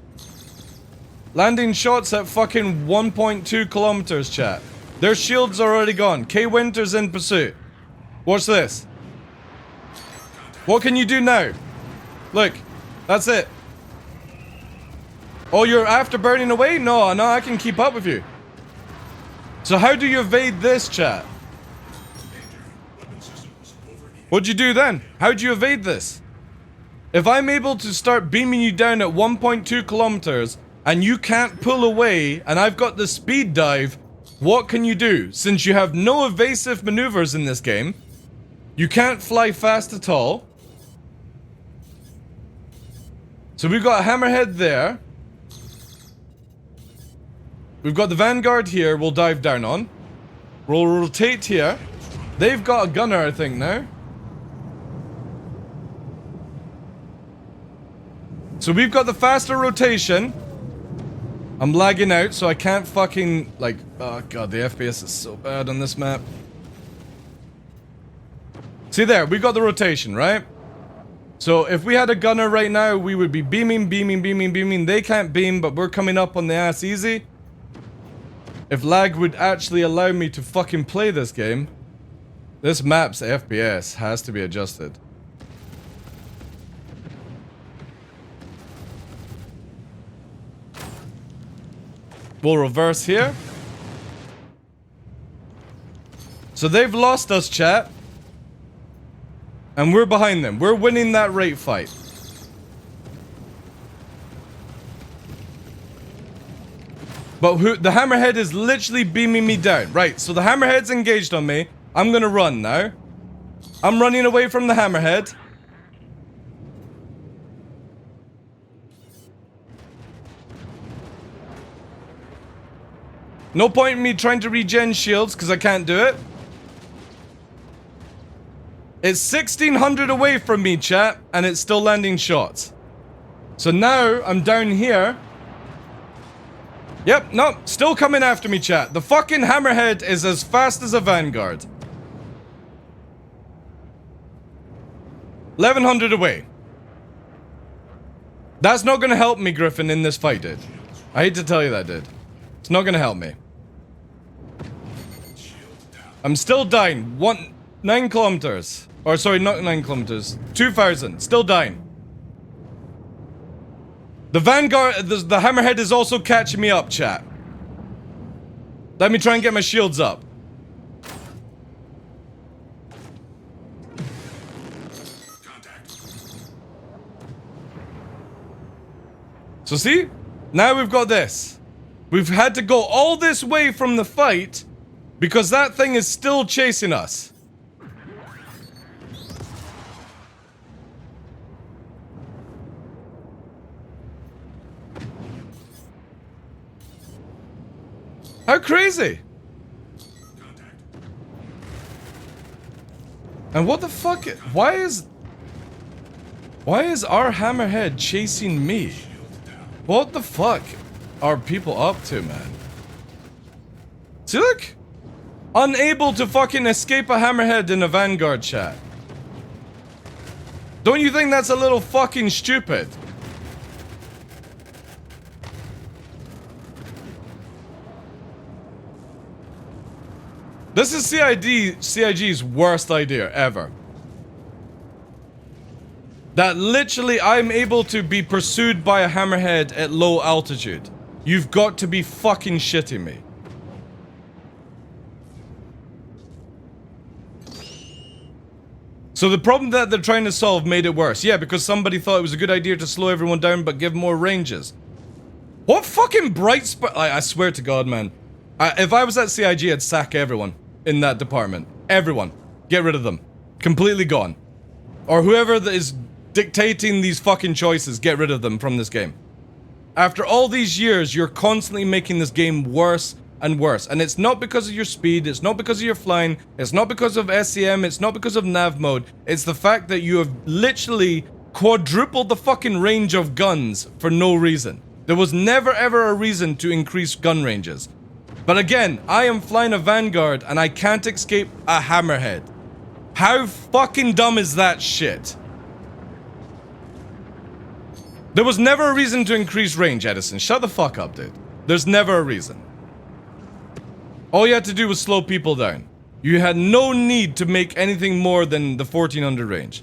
Landing shots at fucking 1.2 kilometers, chat. Their shields are already gone. K Winter's in pursuit. Watch this. What can you do now? Look. That's it. Oh, you're after burning away? No, I can keep up with you. So how do you evade this, chat? What'd you do then? How'd you evade this? If I'm able to start beaming you down at 1.2 kilometers and you can't pull away and I've got the speed dive, what can you do? Since you have no evasive maneuvers in this game, you can't fly fast at all. So we've got a hammerhead there. We've got the Vanguard here we'll dive down on. We'll rotate here. They've got a gunner, I think, now. So we've got the faster rotation. I'm lagging out, so I can't fucking, like... Oh god, the FPS is so bad on this map. See there, we got the rotation, right? So if we had a gunner right now, we would be beaming. They can't beam, but we're coming up on the ass easy. If lag would actually allow me to fucking play this game, this map's FPS has to be adjusted. We'll reverse here. So they've lost us, chat. And we're behind them. We're winning that rate fight. But the hammerhead is literally beaming me down. Right, so the hammerhead's engaged on me. I'm gonna run now. I'm running away from the hammerhead. No point in me trying to regen shields, because I can't do it. It's 1600 away from me, chat, and it's still landing shots. So now, I'm down here. Yep, no, still coming after me, chat. The fucking hammerhead is as fast as a Vanguard. 1100 away. That's not gonna help me, Griffin, in this fight, dude. I hate to tell you that, dude. It's not gonna help me. I'm still dying. 9 kilometers. Or sorry, not 9 kilometers. 2000. Still dying. The Vanguard, the hammerhead is also catching me up, chat. Let me try and get my shields up. So see? Now we've got this. We've had to go all this way from the fight because that thing is still chasing us. How crazy! And what the fuck? Why is our hammerhead chasing me? What the fuck are people up to, man? See, look! Unable to fucking escape a hammerhead in a Vanguard chat. Don't you think that's a little fucking stupid? This is CIG's worst idea ever. That literally I'm able to be pursued by a hammerhead at low altitude. You've got to be fucking shitting me. So the problem that they're trying to solve made it worse. Yeah, because somebody thought it was a good idea to slow everyone down but give more ranges. What fucking bright spot? I swear to God, man. If I was at CIG, I'd sack everyone in that department. Everyone. Get rid of them. Completely gone. Or whoever that is dictating these fucking choices, get rid of them from this game. After all these years, you're constantly making this game worse and worse. And it's not because of your speed, it's not because of your flying, it's not because of SEM, it's not because of nav mode. It's the fact that you have literally quadrupled the fucking range of guns for no reason. There was never ever a reason to increase gun ranges. But again, I am flying a Vanguard and I can't escape a hammerhead. How fucking dumb is that shit? There was never a reason to increase range, Edison. Shut the fuck up, dude. There's never a reason. All you had to do was slow people down. You had no need to make anything more than the 1400 range.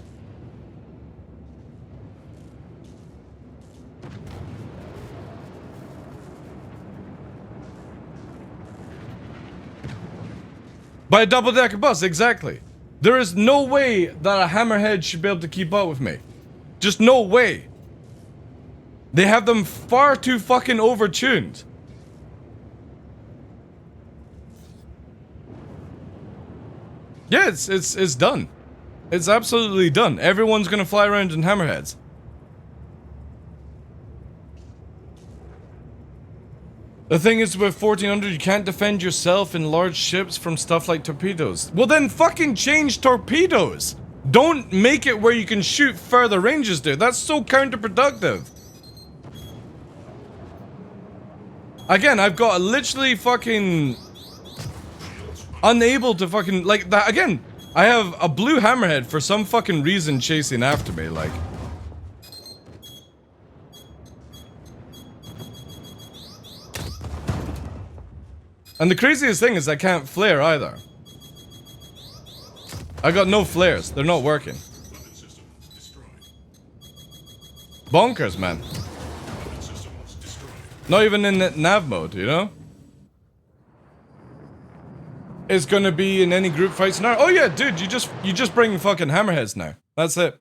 By a double-decker bus, exactly. There is no way that a hammerhead should be able to keep up with me. Just no way. They have them far too fucking overtuned. Yeah, it's done. It's absolutely done. Everyone's gonna fly around in hammerheads. The thing is, with 1400, you can't defend yourself in large ships from stuff like torpedoes. Well then fucking change torpedoes! Don't make it where you can shoot further ranges, dude. That's so counterproductive. Again, I've got a literally fucking... unable to fucking... like, that again, I have a blue hammerhead for some fucking reason chasing after me, like... And the craziest thing is I can't flare either. I got no flares. They're not working. Bonkers, man. Not even in nav mode, you know? It's gonna be in any group fight scenario. Oh yeah, dude, you just bring fucking hammerheads now. That's it.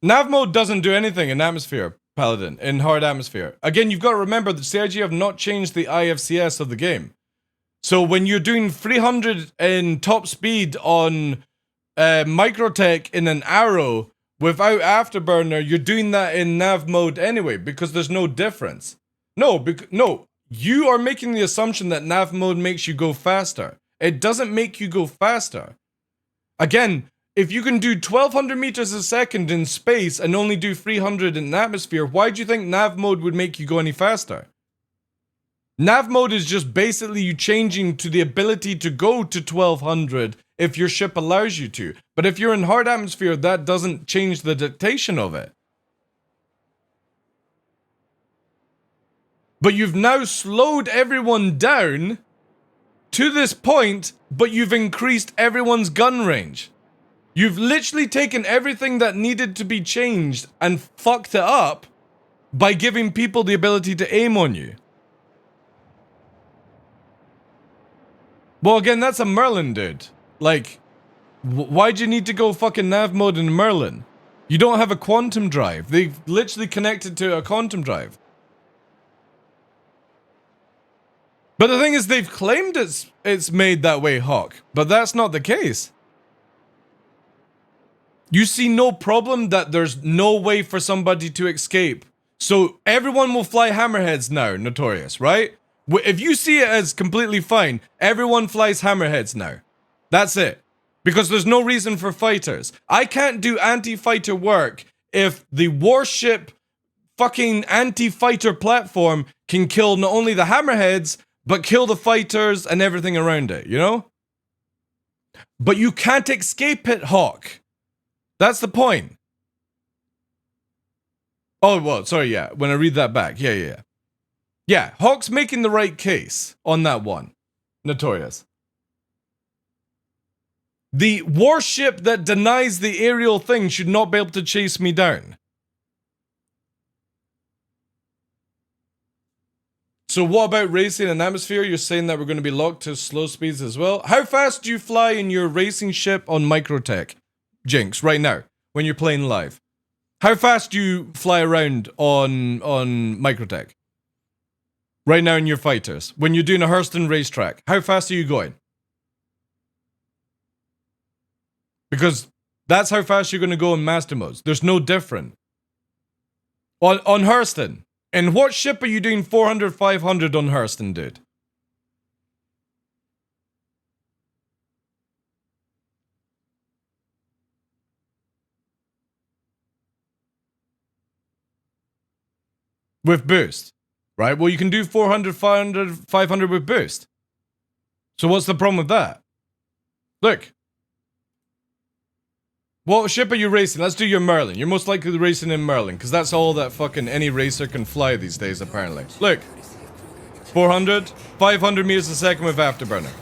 Nav mode doesn't do anything in atmosphere, Paladin, in hard atmosphere. Again, you've got to remember that CIG have not changed the IFCS of the game. So when you're doing 300 in top speed on Microtech in an Arrow without Afterburner, you're doing that in nav mode anyway, because there's no difference. No, you are making the assumption that nav mode makes you go faster. It doesn't make you go faster. Again, if you can do 1200 meters a second in space and only do 300 in atmosphere, why do you think nav mode would make you go any faster? Nav mode is just basically you changing to the ability to go to 1200 if your ship allows you to. But if you're in hard atmosphere, that doesn't change the dictation of it. But you've now slowed everyone down to this point, but you've increased everyone's gun range. You've literally taken everything that needed to be changed and fucked it up by giving people the ability to aim on you. Well, again, that's a Merlin, dude. Like, why'd you need to go fucking nav mode in Merlin? You don't have a quantum drive. They've literally connected to a quantum drive. But the thing is, they've claimed it's made that way, Hawk. But that's not the case. You see no problem that there's no way for somebody to escape. So everyone will fly hammerheads now, Notorious, right? If you see it as completely fine, everyone flies hammerheads now. That's it. Because there's no reason for fighters. I can't do anti-fighter work if the warship fucking anti-fighter platform can kill not only the hammerheads, but kill the fighters and everything around it, you know? But you can't escape it, Hawk. That's the point. Oh, well, sorry, yeah. When I read that back. Yeah. Yeah, Hawk's making the right case on that one. Notorious. The warship that denies the aerial thing should not be able to chase me down. So what about racing and atmosphere? You're saying that we're going to be locked to slow speeds as well? How fast do you fly in your racing ship on Microtech, Jinx, right now, when you're playing live? How fast do you fly around on Microtech? Right now in your fighters. When you're doing a Hurston racetrack, how fast are you going? Because that's how fast you're going to go in master modes. There's no different. On Hurston. And what ship are you doing 400, 500 on Hurston, dude? With boost. Right? Well, you can do 400, 500, 500 with boost. So what's the problem with that? Look. What ship are you racing? Let's do your Merlin. You're most likely racing in Merlin, because that's all that fucking any racer can fly these days, apparently. Look. 400, 500 meters a second with afterburner.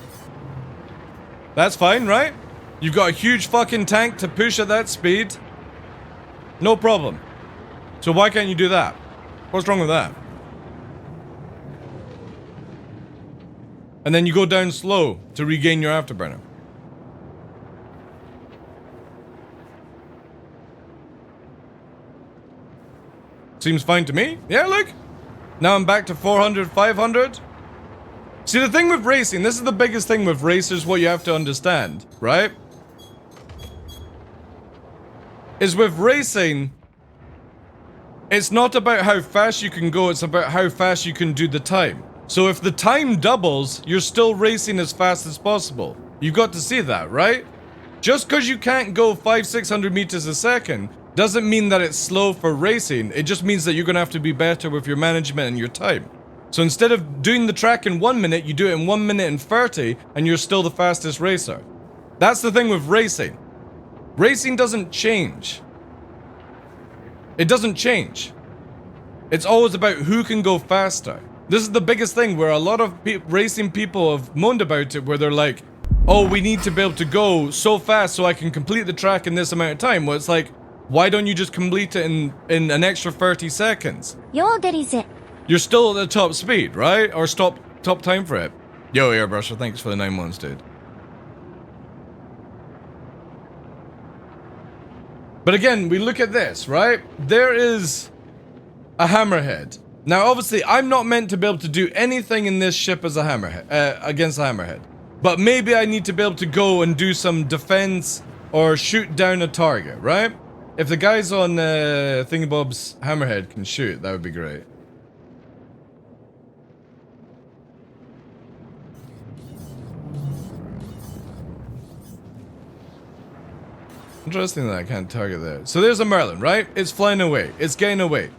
That's fine, right? You've got a huge fucking tank to push at that speed. No problem. So why can't you do that? What's wrong with that? And then you go down slow to regain your afterburner. Seems fine to me. Yeah, look. Now I'm back to 400, 500. See, the thing with racing, this is the biggest thing with racers, what you have to understand, right? Is with racing, it's not about how fast you can go, it's about how fast you can do the time. So if the time doubles, you're still racing as fast as possible. You've got to see that, right? Just because you can't go 500-600 meters a second doesn't mean that it's slow for racing. It just means that you're going to have to be better with your management and your time. So instead of doing the track in 1 minute, you do it in 1 minute and 30, and you're still the fastest racer. That's the thing with racing. Racing doesn't change. It doesn't change. It's always about who can go faster. This is the biggest thing where a lot of racing people have moaned about it, where they're like, oh, we need to be able to go so fast so I can complete the track in this amount of time. Well, it's like, why don't you just complete it in an extra 30 seconds? You're still at the top speed, right? Or top time for it. Yo, Airbrusher, thanks for the 9 months, dude. But again, we look at this, right? There is a hammerhead. Now, obviously, I'm not meant to be able to do anything in this ship as a hammerhead, against a hammerhead. But maybe I need to be able to go and do some defense or shoot down a target, right? If the guys on Thingamabob's hammerhead can shoot, that would be great. Interesting that I can't target there. So there's a Merlin, right? It's flying away. It's getting away.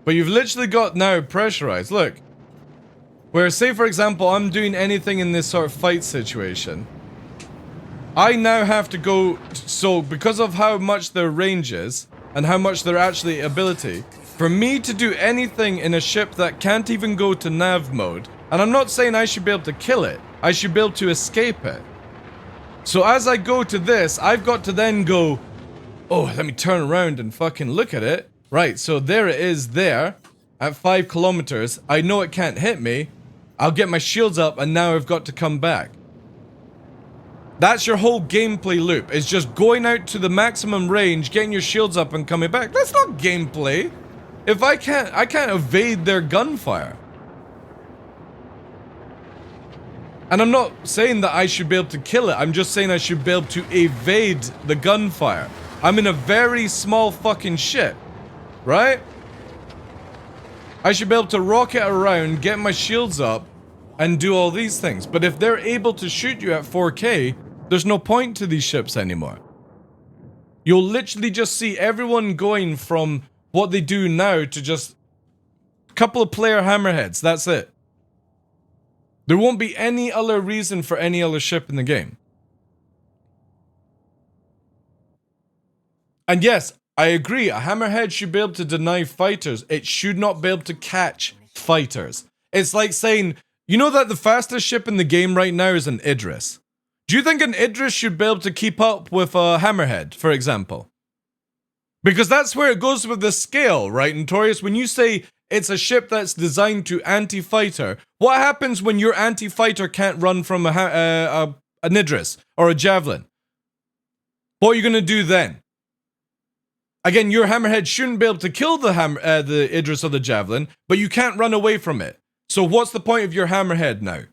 But you've literally got now pressurized. Look. Where, say for example, I'm doing anything in this sort of fight situation. I now have to go, so because of how much their range is, and how much their actually ability, for me to do anything in a ship that can't even go to nav mode, and I'm not saying I should be able to kill it, I should be able to escape it. So as I go to this, I've got to then go, oh, let me turn around and fucking look at it. Right, so there it is there, at 5 kilometers. I know it can't hit me. I'll get my shields up, and now I've got to come back. That's your whole gameplay loop. It's just going out to the maximum range, getting your shields up, and coming back. That's not gameplay. If I can't evade their gunfire. And I'm not saying that I should be able to kill it. I'm just saying I should be able to evade the gunfire. I'm in a very small fucking ship. Right? I should be able to rocket around, get my shields up, and do all these things. But if they're able to shoot you at 4K, there's no point to these ships anymore. You'll literally just see everyone going from what they do now to just a couple of player hammerheads. That's it. There won't be any other reason for any other ship in the game. And yes, I agree, a hammerhead should be able to deny fighters. It should not be able to catch fighters. It's like saying, you know that the fastest ship in the game right now is an Idris. Do you think an Idris should be able to keep up with a hammerhead, for example? Because that's where it goes with the scale, right, Notorious? When you say it's a ship that's designed to anti-fighter, what happens when your anti-fighter can't run from an Idris or a javelin? What are you going to do then? Again, your hammerhead shouldn't be able to kill the Idris or the javelin, but you can't run away from it. So what's the point of your hammerhead now?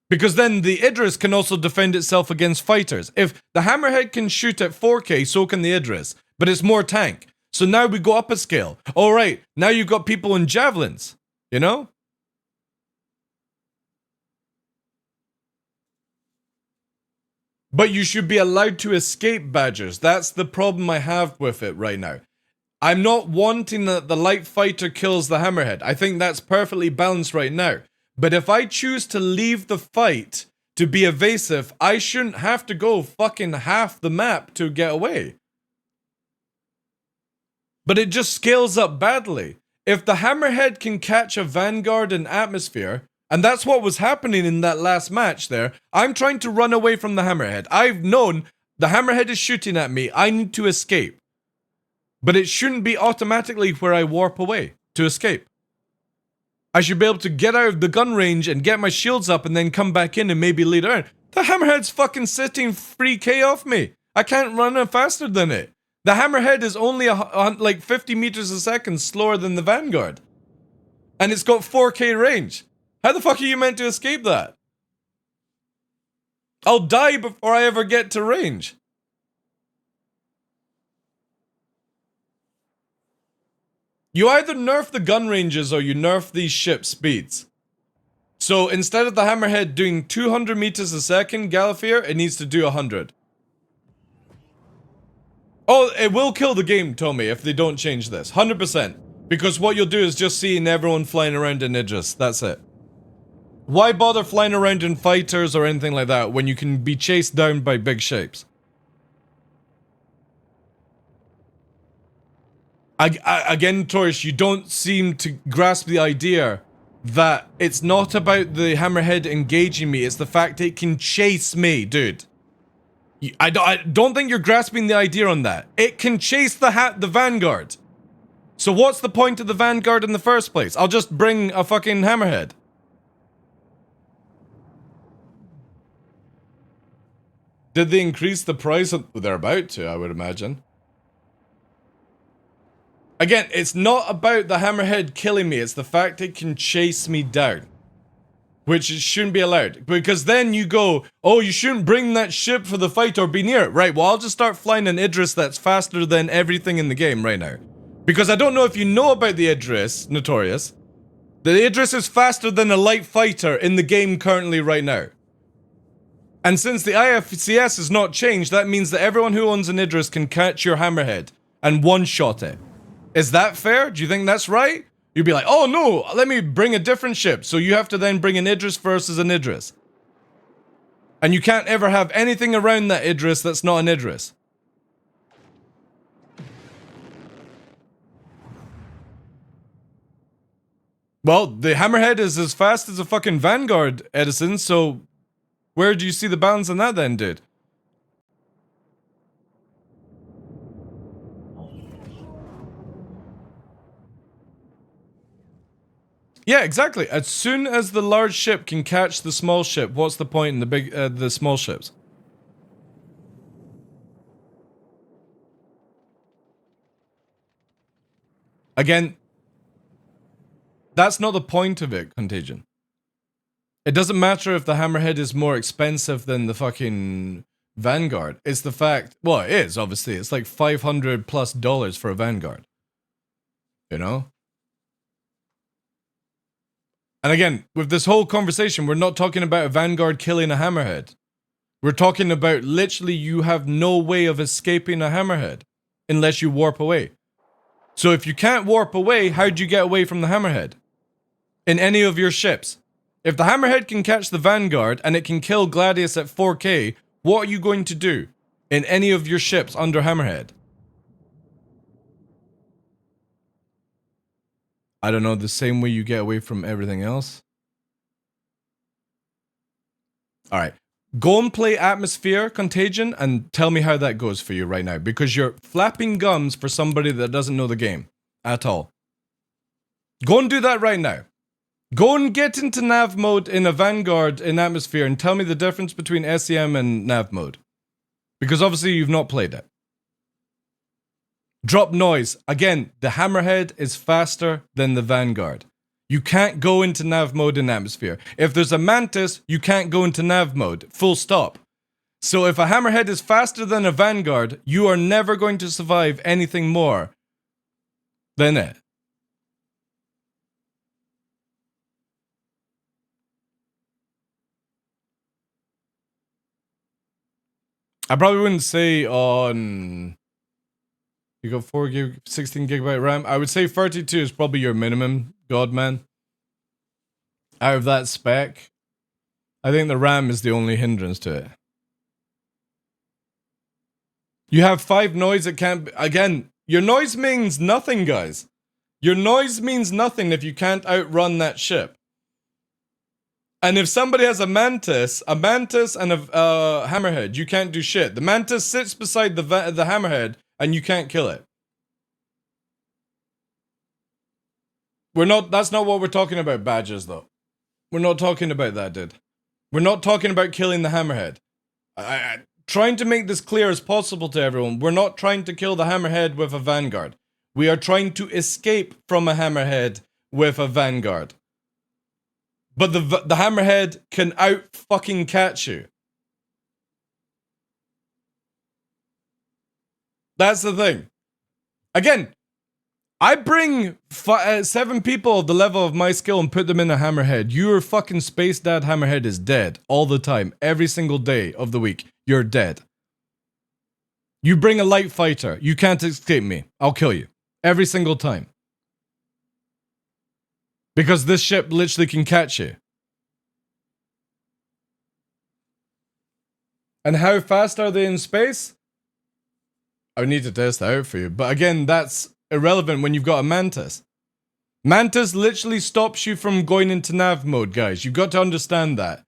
Because then the Idris can also defend itself against fighters. If the hammerhead can shoot at 4K, so can the Idris, but it's more tank. So now we go up a scale. All right, now you've got people in javelins, you know? But you should be allowed to escape badgers. That's the problem I have with it right now. I'm not wanting that the light fighter kills the hammerhead. I think that's perfectly balanced right now. But if I choose to leave the fight to be evasive, I shouldn't have to go fucking half the map to get away. But it just scales up badly. If the hammerhead can catch a vanguard in atmosphere, and that's what was happening in that last match there, I'm trying to run away from the hammerhead. I've known the hammerhead is shooting at me. I need to escape. But it shouldn't be automatically where I warp away to escape. I should be able to get out of the gun range and get my shields up and then come back in and maybe lead around. The hammerhead's fucking sitting 3K off me. I can't run it faster than it. The hammerhead is only like 50 meters a second slower than the vanguard. And it's got 4K range. How the fuck are you meant to escape that? I'll die before I ever get to range. You either nerf the gun ranges or you nerf these ship speeds. So instead of the hammerhead doing 200 meters a second, Gallifear, it needs to do 100. Oh, it will kill the game, Tommy, if they don't change this. 100%. Because what you'll do is just seeing everyone flying around in Idris. That's it. Why bother flying around in fighters or anything like that when you can be chased down by big shapes? Again, Torish, you don't seem to grasp the idea that it's not about the hammerhead engaging me, it's the fact it can chase me, dude. I don't think you're grasping the idea on that. It can chase the vanguard. So what's the point of the vanguard in the first place? I'll just bring a fucking hammerhead. Did they increase the price? They're about to, I would imagine. Again, it's not about the hammerhead killing me, it's the fact it can chase me down. Which it shouldn't be allowed. Because then you go, oh, you shouldn't bring that ship for the fight or be near it. Right, well, I'll just start flying an Idris that's faster than everything in the game right now. Because I don't know if you know about the Idris, Notorious. The Idris is faster than a light fighter in the game currently right now. And since the IFCS has not changed, that means that everyone who owns an Idris can catch your hammerhead and one-shot it. Is that fair? Do you think that's right? You'd be like, oh no, let me bring a different ship. So you have to then bring an Idris versus an Idris. And you can't ever have anything around that Idris that's not an Idris. Well, the hammerhead is as fast as a fucking vanguard, Edison, so where do you see the balance in that then, dude? Yeah, exactly. As soon as the large ship can catch the small ship, what's the point in the small ships? Again, that's not the point of it, Contagion. It doesn't matter if the hammerhead is more expensive than the fucking Vanguard. It's the fact, well, it is, obviously. It's like $500+ for a Vanguard. You know? And again, with this whole conversation, we're not talking about a Vanguard killing a Hammerhead. We're talking about literally you have no way of escaping a Hammerhead unless you warp away. So if you can't warp away, how'd you get away from the Hammerhead? In any of your ships. If the Hammerhead can catch the Vanguard and it can kill Gladius at 4K, what are you going to do in any of your ships under Hammerhead? I don't know, the same way you get away from everything else? Alright. Go and play Atmosphere Contagion and tell me how that goes for you right now. Because you're flapping gums for somebody that doesn't know the game. At all. Go and do that right now. Go and get into nav mode in a Vanguard in Atmosphere and tell me the difference between SEM and nav mode. Because obviously you've not played it. Drop noise. Again, the Hammerhead is faster than the Vanguard. You can't go into nav mode in Atmosphere. If there's a Mantis, you can't go into nav mode. Full stop. So if a Hammerhead is faster than a Vanguard, you are never going to survive anything more than it. I probably wouldn't say on... You got 4 gig, 16 gigabyte RAM. I would say 32 is probably your minimum, Godman. Out of that spec, I think the RAM is the only hindrance to it. You have 5 noise, it can't be, again, your noise means nothing, guys. Your noise means nothing if you can't outrun that ship. And if somebody has a Mantis and a Hammerhead, you can't do shit. The Mantis sits beside the Hammerhead and you can't kill it. That's not what we're talking about, badges, though. We're not talking about that, dude. We're not talking about killing the Hammerhead. Trying to make this clear as possible to everyone. We're not trying to kill the Hammerhead with a Vanguard. We are trying to escape from a Hammerhead with a Vanguard. But the Hammerhead can out-fucking catch you. That's the thing. Again, I bring 7 people of the level of my skill and put them in a Hammerhead. Your fucking Space Dad Hammerhead is dead all the time. Every single day of the week, you're dead. You bring a light fighter. You can't escape me. I'll kill you. Every single time. Because this ship literally can catch you. And how fast are they in space? I would need to test that out for you. But again, that's irrelevant when you've got a Mantis. Mantis literally stops you from going into nav mode, guys. You've got to understand that.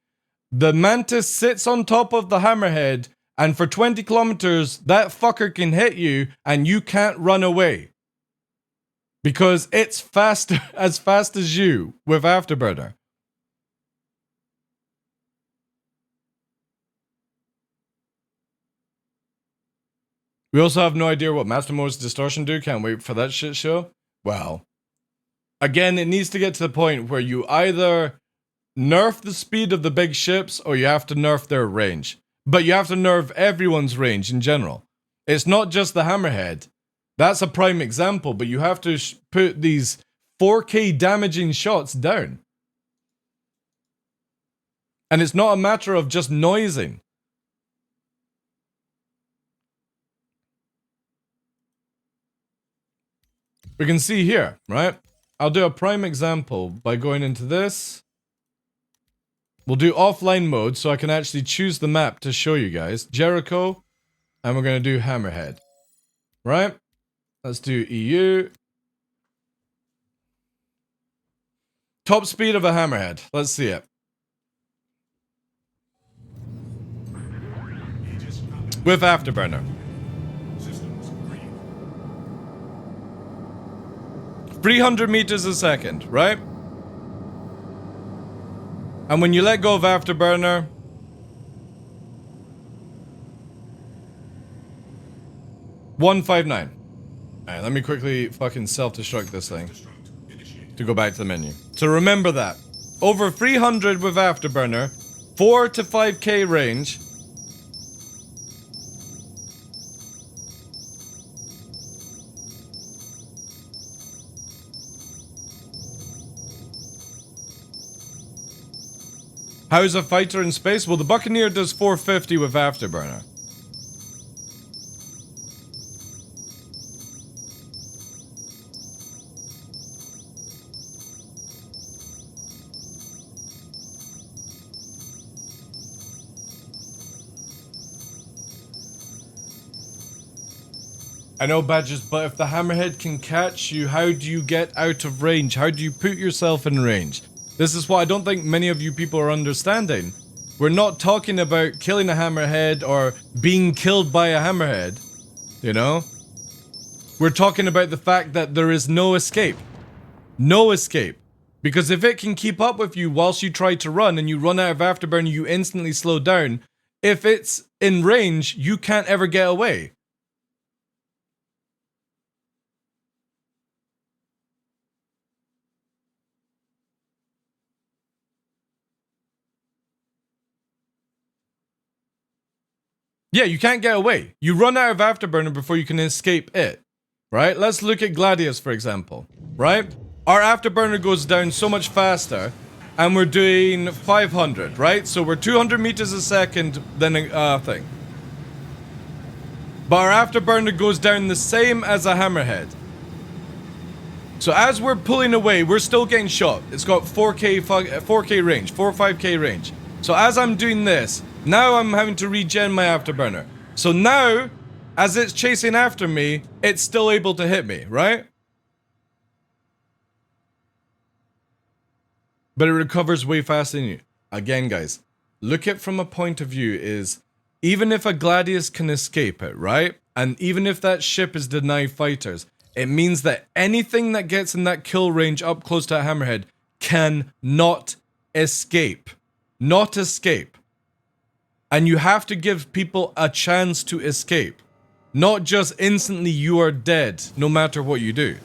The Mantis sits on top of the Hammerhead, and for 20 kilometers, that fucker can hit you, and you can't run away. Because it's faster, as fast as you, with Afterburner. We also have no idea what Master Mode's Distortion do. Can't wait for that shit show. Well, again, it needs to get to the point where you either nerf the speed of the big ships or you have to nerf their range. But you have to nerf everyone's range in general. It's not just the Hammerhead. That's a prime example, but you have to put these 4K damaging shots down. And it's not a matter of just noising. We can see here, right? I'll do a prime example by going into this. We'll do offline mode so I can actually choose the map to show you guys. Jericho. And we're going to do Hammerhead. Right? Let's do EU. Top speed of a Hammerhead. Let's see it. With Afterburner. 300 meters a second, right? And when you let go of Afterburner, $159. Alright, let me quickly fucking self-destruct this thing to go back to the menu. So remember that. Over 300 with Afterburner, 4 to 5k range. How's a fighter in space? Well, the Buccaneer does 450 with Afterburner. I know, Badges, but if the hammerhead can catch you, how do you get out of range? How do you put yourself in range? This is what I don't think many of you people are understanding. We're not talking about killing a hammerhead or being killed by a hammerhead, you know? We're talking about the fact that there is no escape. No escape. Because if it can keep up with you whilst you try to run and you run out of afterburner, you instantly slow down. If it's in range, you can't ever get away. Yeah, you can't get away. You run out of afterburner before you can escape it, right? Let's look at Gladius, for example, right? Our afterburner goes down so much faster, and we're doing 500, right? So we're 200 meters a second than a thing. But our afterburner goes down the same as a hammerhead. So as we're pulling away, we're still getting shot. It's got 4K range, 4 or 5K range. So as I'm doing this, now I'm having to regen my afterburner. So now, as it's chasing after me, it's still able to hit me, right? But it recovers way faster than you. Again, guys, look at from a point of view is, even if a Gladius can escape it, right? And even if that ship is denied fighters, it means that anything that gets in that kill range up close to a hammerhead cannot escape. Not escape. And you have to give people a chance to escape. Not just instantly you are dead, no matter what you do.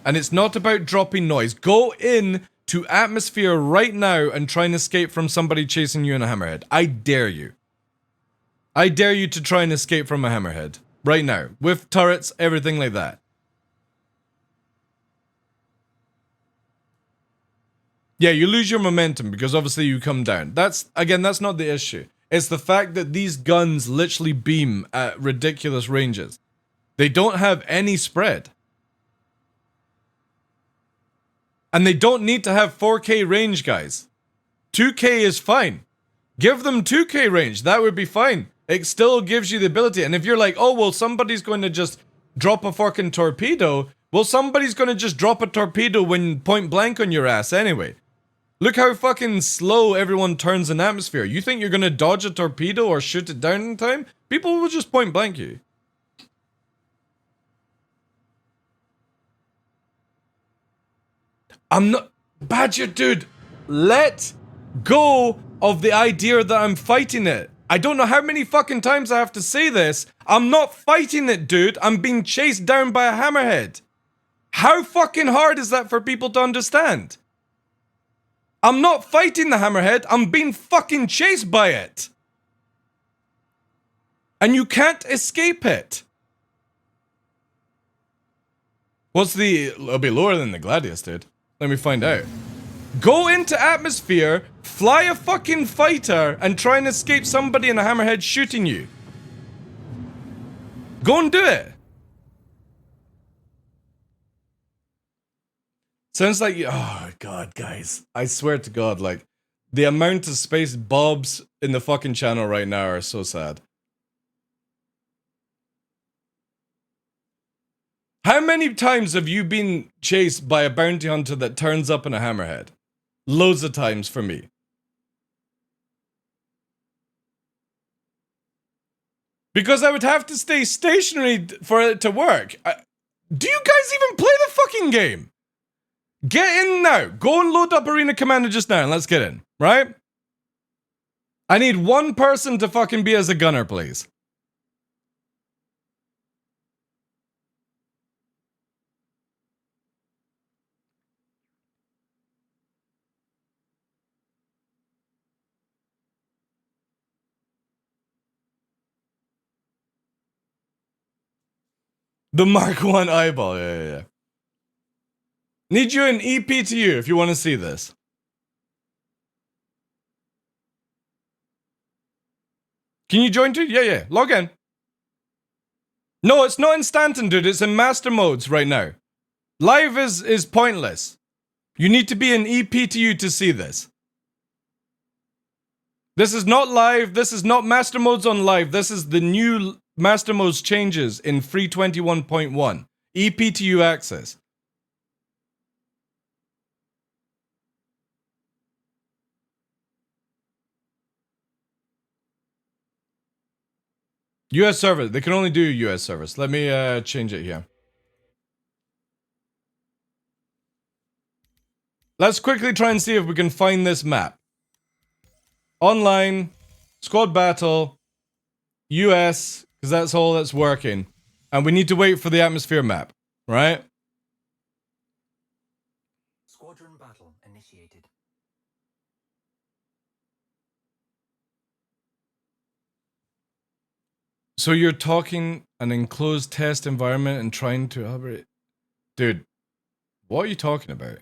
And it's not about dropping noise. Go in to atmosphere right now and try and escape from somebody chasing you in a hammerhead. I dare you. I dare you to try and escape from a hammerhead. Right now. With turrets, everything like that. Yeah, you lose your momentum because obviously you come down. That's not the issue. It's the fact that these guns literally beam at ridiculous ranges. They don't have any spread. And they don't need to have 4K range, guys. 2K is fine. Give them 2K range. That would be fine. It still gives you the ability. And if you're like, oh, well, somebody's going to just drop a fucking torpedo. Well, somebody's going to just drop a torpedo when point blank on your ass anyway. Look how fucking slow everyone turns in atmosphere. You think you're gonna dodge a torpedo or shoot it down in time? People will just point blank you. I'm not... Badger, dude, let go of the idea that I'm fighting it. I don't know how many fucking times I have to say this. I'm not fighting it, dude. I'm being chased down by a hammerhead. How fucking hard is that for people to understand? I'm not fighting the hammerhead, I'm being fucking chased by it. And you can't escape it. It'll be lower than the Gladius, dude. Let me find out. Go into atmosphere, fly a fucking fighter, and try and escape somebody in a hammerhead shooting you. Go and do it. Sounds like you... Oh, God, guys. I swear to God, like, the amount of space bobs in the fucking channel right now are so sad. How many times have you been chased by a bounty hunter that turns up in a hammerhead? Loads of times for me. Because I would have to stay stationary for it to work. Do you guys even play the fucking game? Get in now. Go and load up Arena Commander just now and let's get in, right? I need one person to fucking be as a gunner, please. The Mark 1 eyeball, yeah. Need you an EP to you if you want to see this. Can you join too? Yeah. Log in. No, it's not in Stanton, dude. It's in master modes right now. Live is pointless. You need to be an EPTU to see this. This is not live. This is not master modes on live. This is the new master modes changes in 321.1. EPTU access. US server. They can only do US servers. Let me change it here. Let's quickly try and see if we can find this map. Online, squad battle, US, because that's all that's working. And we need to wait for the atmosphere map, right? Squadron battle initiated. So you're talking an enclosed test environment and trying to operate. Dude, what are you talking about?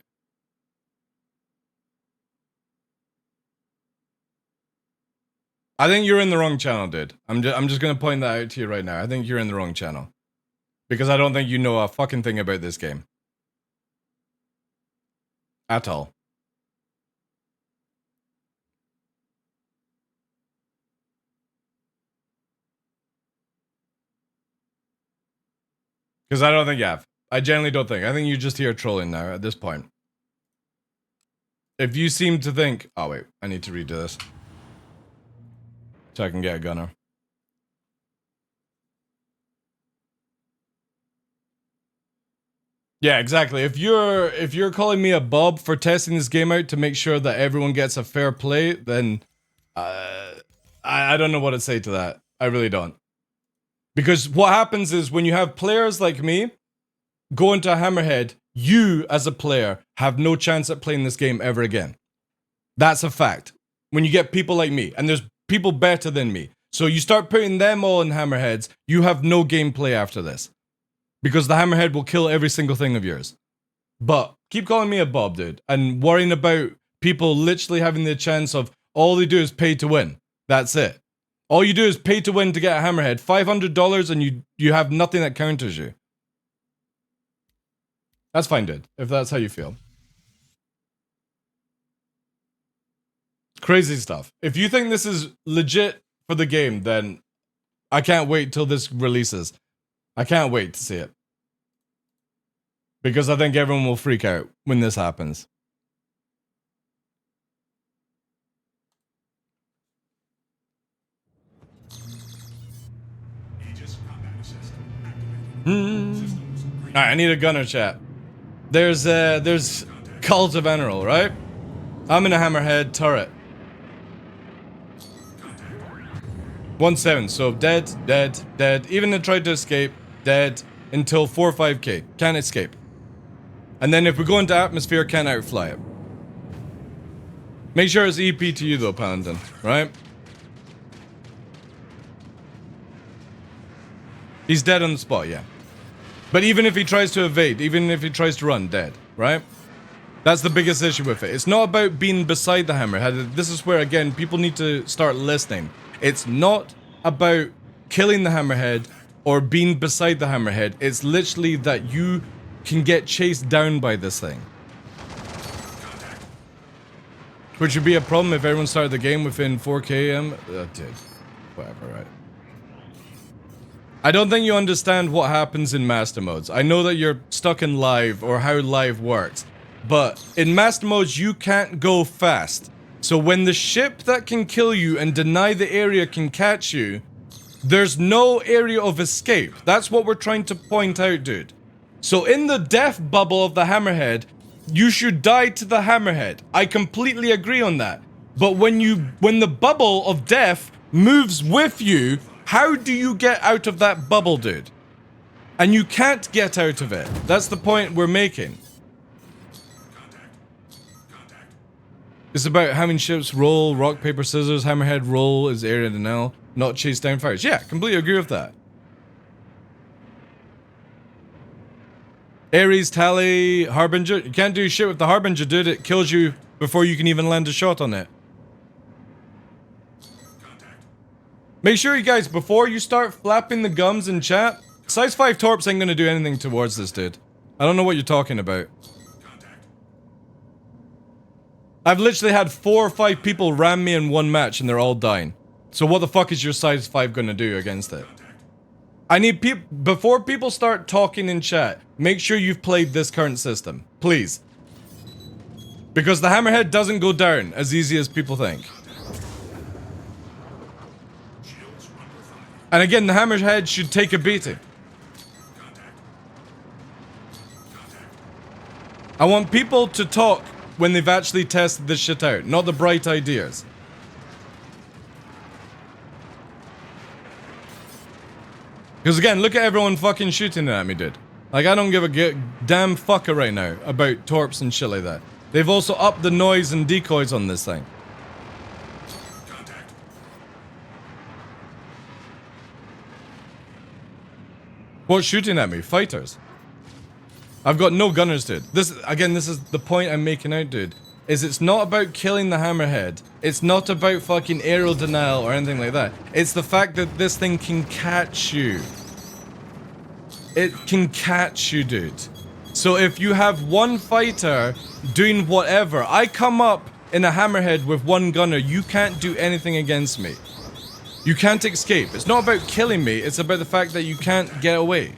I think you're in the wrong channel, dude. I'm just gonna point that out to you right now. I think you're in the wrong channel. Because I don't think you know a fucking thing about this game. At all. Because I don't think you have. I genuinely don't think. I think you're just here trolling now at this point. If you seem to think... Oh, wait. I need to redo this. So I can get a gunner. Yeah, exactly. If you're calling me a Bob for testing this game out to make sure that everyone gets a fair play, then... I don't know what to say to that. I really don't. Because what happens is when you have players like me go into a Hammerhead, you as a player have no chance at playing this game ever again. That's a fact. When you get people like me, and there's people better than me. So you start putting them all in Hammerheads, you have no gameplay after this. Because the Hammerhead will kill every single thing of yours. But keep calling me a Bob, dude, and worrying about people literally having the chance of all they do is pay to win. That's it. All you do is pay to win to get a Hammerhead. $500 and you have nothing that counters you. That's fine, dude, if that's how you feel. Crazy stuff. If you think this is legit for the game, then I can't wait till this releases. I can't wait to see it. Because I think everyone will freak out when this happens. Alright, I need a gunner chat. There's Cult of Emerald, right? I'm in a Hammerhead turret. 1-7, so dead. Even if I tried to escape, dead until 4-5k. Can't escape. And then if we go into atmosphere, can't outfly it. Make sure it's EP to you though, Paladin, right? He's dead on the spot, yeah. But even if he tries to evade, even if he tries to run, dead, right? That's the biggest issue with it. It's not about being beside the Hammerhead. This is where, again, people need to start listening. It's not about killing the Hammerhead or being beside the Hammerhead. It's literally that you can get chased down by this thing. Which would be a problem if everyone started the game within 4km. Dude, whatever, right? I don't think you understand what happens in master modes. I know that you're stuck in live or how live works. But in master modes, you can't go fast. So when the ship that can kill you and deny the area can catch you, there's no area of escape. That's what we're trying to point out, dude. So in the death bubble of the Hammerhead, you should die to the Hammerhead. I completely agree on that. But when the bubble of death moves with you, how do you get out of that bubble, dude? And you can't get out of it. That's the point we're making. It's about having ships roll, rock, paper, scissors, Hammerhead roll is area denial, not chase down fires. Yeah, completely agree with that. Ares, Tally, Harbinger. You can't do shit with the Harbinger, dude. It kills you before you can even land a shot on it. Make sure you guys, before you start flapping the gums in chat, size 5 torps ain't gonna do anything towards this dude. I don't know what you're talking about. I've literally had 4 or 5 people ram me in one match and they're all dying. So what the fuck is your size 5 gonna do against it? I need people, before people start talking in chat, make sure you've played this current system. Please. Because the hammerhead doesn't go down as easy as people think. And again, the hammerhead should take a beating. I want people to talk when they've actually tested this shit out, not the bright ideas. Because again, look at everyone fucking shooting at me, dude. Like, I don't give a damn fucker right now about torps and shit like that. They've also upped the noise and decoys on this thing. What's shooting at me? Fighters. I've got no gunners, dude. This, again, this is the point I'm making out, dude. Is it's not about killing the hammerhead. It's not about fucking aerial denial or anything like that. It's the fact that this thing can catch you. It can catch you, dude. So if you have one fighter doing whatever, I come up in a hammerhead with one gunner, you can't do anything against me. You can't escape. It's not about killing me, it's about the fact that you can't get away.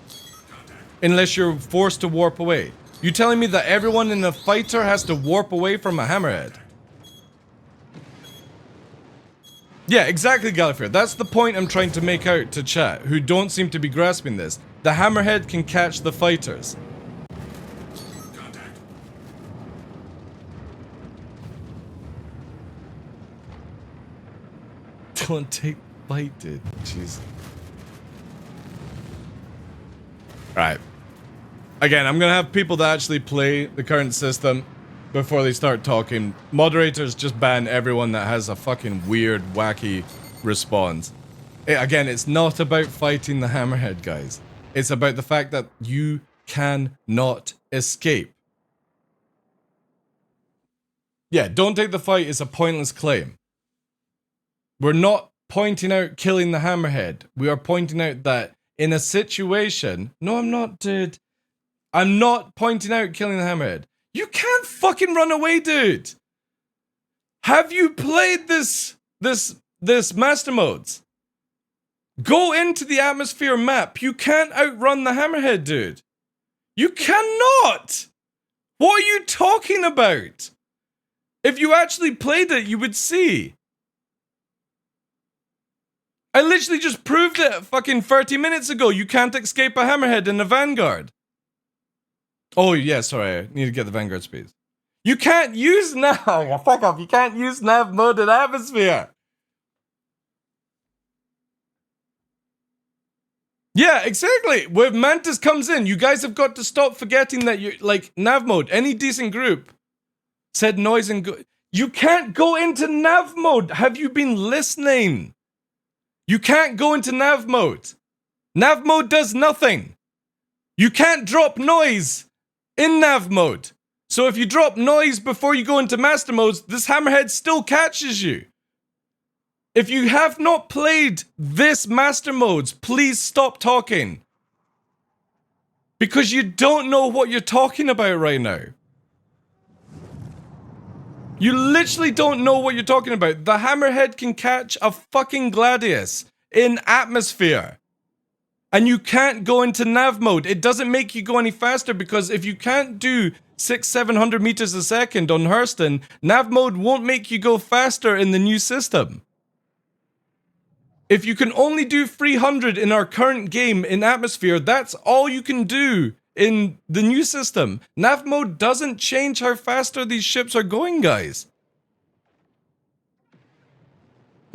Unless you're forced to warp away. You telling me that everyone in a fighter has to warp away from a hammerhead? Yeah, exactly, Gallifrey. That's the point I'm trying to make out to chat, who don't seem to be grasping this. The hammerhead can catch the fighters. Don't take fight, dude. Jeez. Alright. Again, I'm gonna have people that actually play the current system before they start talking. Moderators just ban everyone that has a fucking weird, wacky response. Again, it's not about fighting the hammerhead, guys. It's about the fact that you cannot escape. Yeah, don't take the fight is a pointless claim. We're not pointing out killing the hammerhead. We are pointing out that in a situation... No, I'm not, dude. I'm not pointing out killing the hammerhead. You can't fucking run away, dude. Have you played this master modes? Go into the atmosphere map. You can't outrun the hammerhead, dude. You cannot. What are you talking about? If you actually played it, you would see. I literally just proved it fucking 30 minutes ago. You can't escape a hammerhead in a Vanguard. Oh, yeah, sorry. I need to get the Vanguard speed. You can't use nav. Fuck off. You can't use nav mode in atmosphere. Yeah, exactly. When Mantis comes in, you guys have got to stop forgetting that you're like nav mode. Any decent group said noise and go. You can't go into nav mode. Have you been listening? You can't go into nav mode. Nav mode does nothing. You can't drop noise in nav mode. So if you drop noise before you go into master modes, this hammerhead still catches you. If you have not played this master modes, please stop talking. Because you don't know what you're talking about right now. You literally don't know what you're talking about. The hammerhead can catch a fucking Gladius in atmosphere. And you can't go into nav mode. It doesn't make you go any faster because if you can't do 600-700 meters a second on Hurston, nav mode won't make you go faster in the new system. If you can only do 300 in our current game in atmosphere, that's all you can do in the new system. Nav mode doesn't change how faster these ships are going, guys.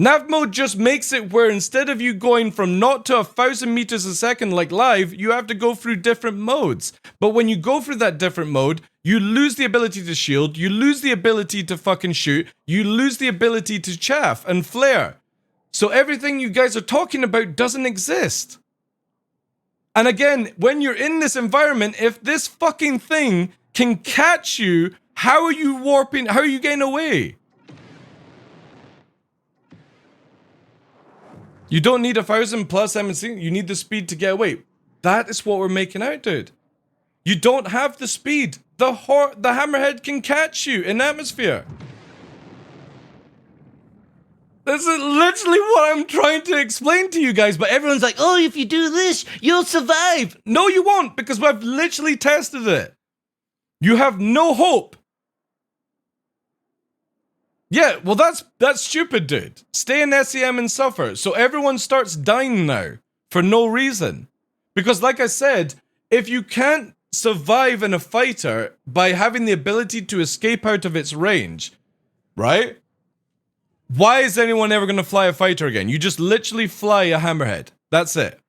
Nav mode just makes it where instead of you going from 0 to 1,000 meters a second like live, you have to go through different modes. But when you go through that different mode, you lose the ability to shield, you lose the ability to fucking shoot, you lose the ability to chaff and flare. So everything you guys are talking about doesn't exist. And again, when you're in this environment, if this fucking thing can catch you, how are you warping? How are you getting away? You don't need 1,000 plus MSC. You need the speed to get away. That is what we're making out, dude. You don't have the speed. The hammerhead can catch you in atmosphere. This is literally what I'm trying to explain to you guys, but everyone's like, oh, if you do this, you'll survive. No, you won't, because I've literally tested it. You have no hope. Yeah, well, that's stupid, dude. Stay in SEM and suffer. So everyone starts dying now for no reason. Because like I said, if you can't survive in a fighter by having the ability to escape out of its range, right? Why is anyone ever going to fly a fighter again? You just literally fly a hammerhead. That's it.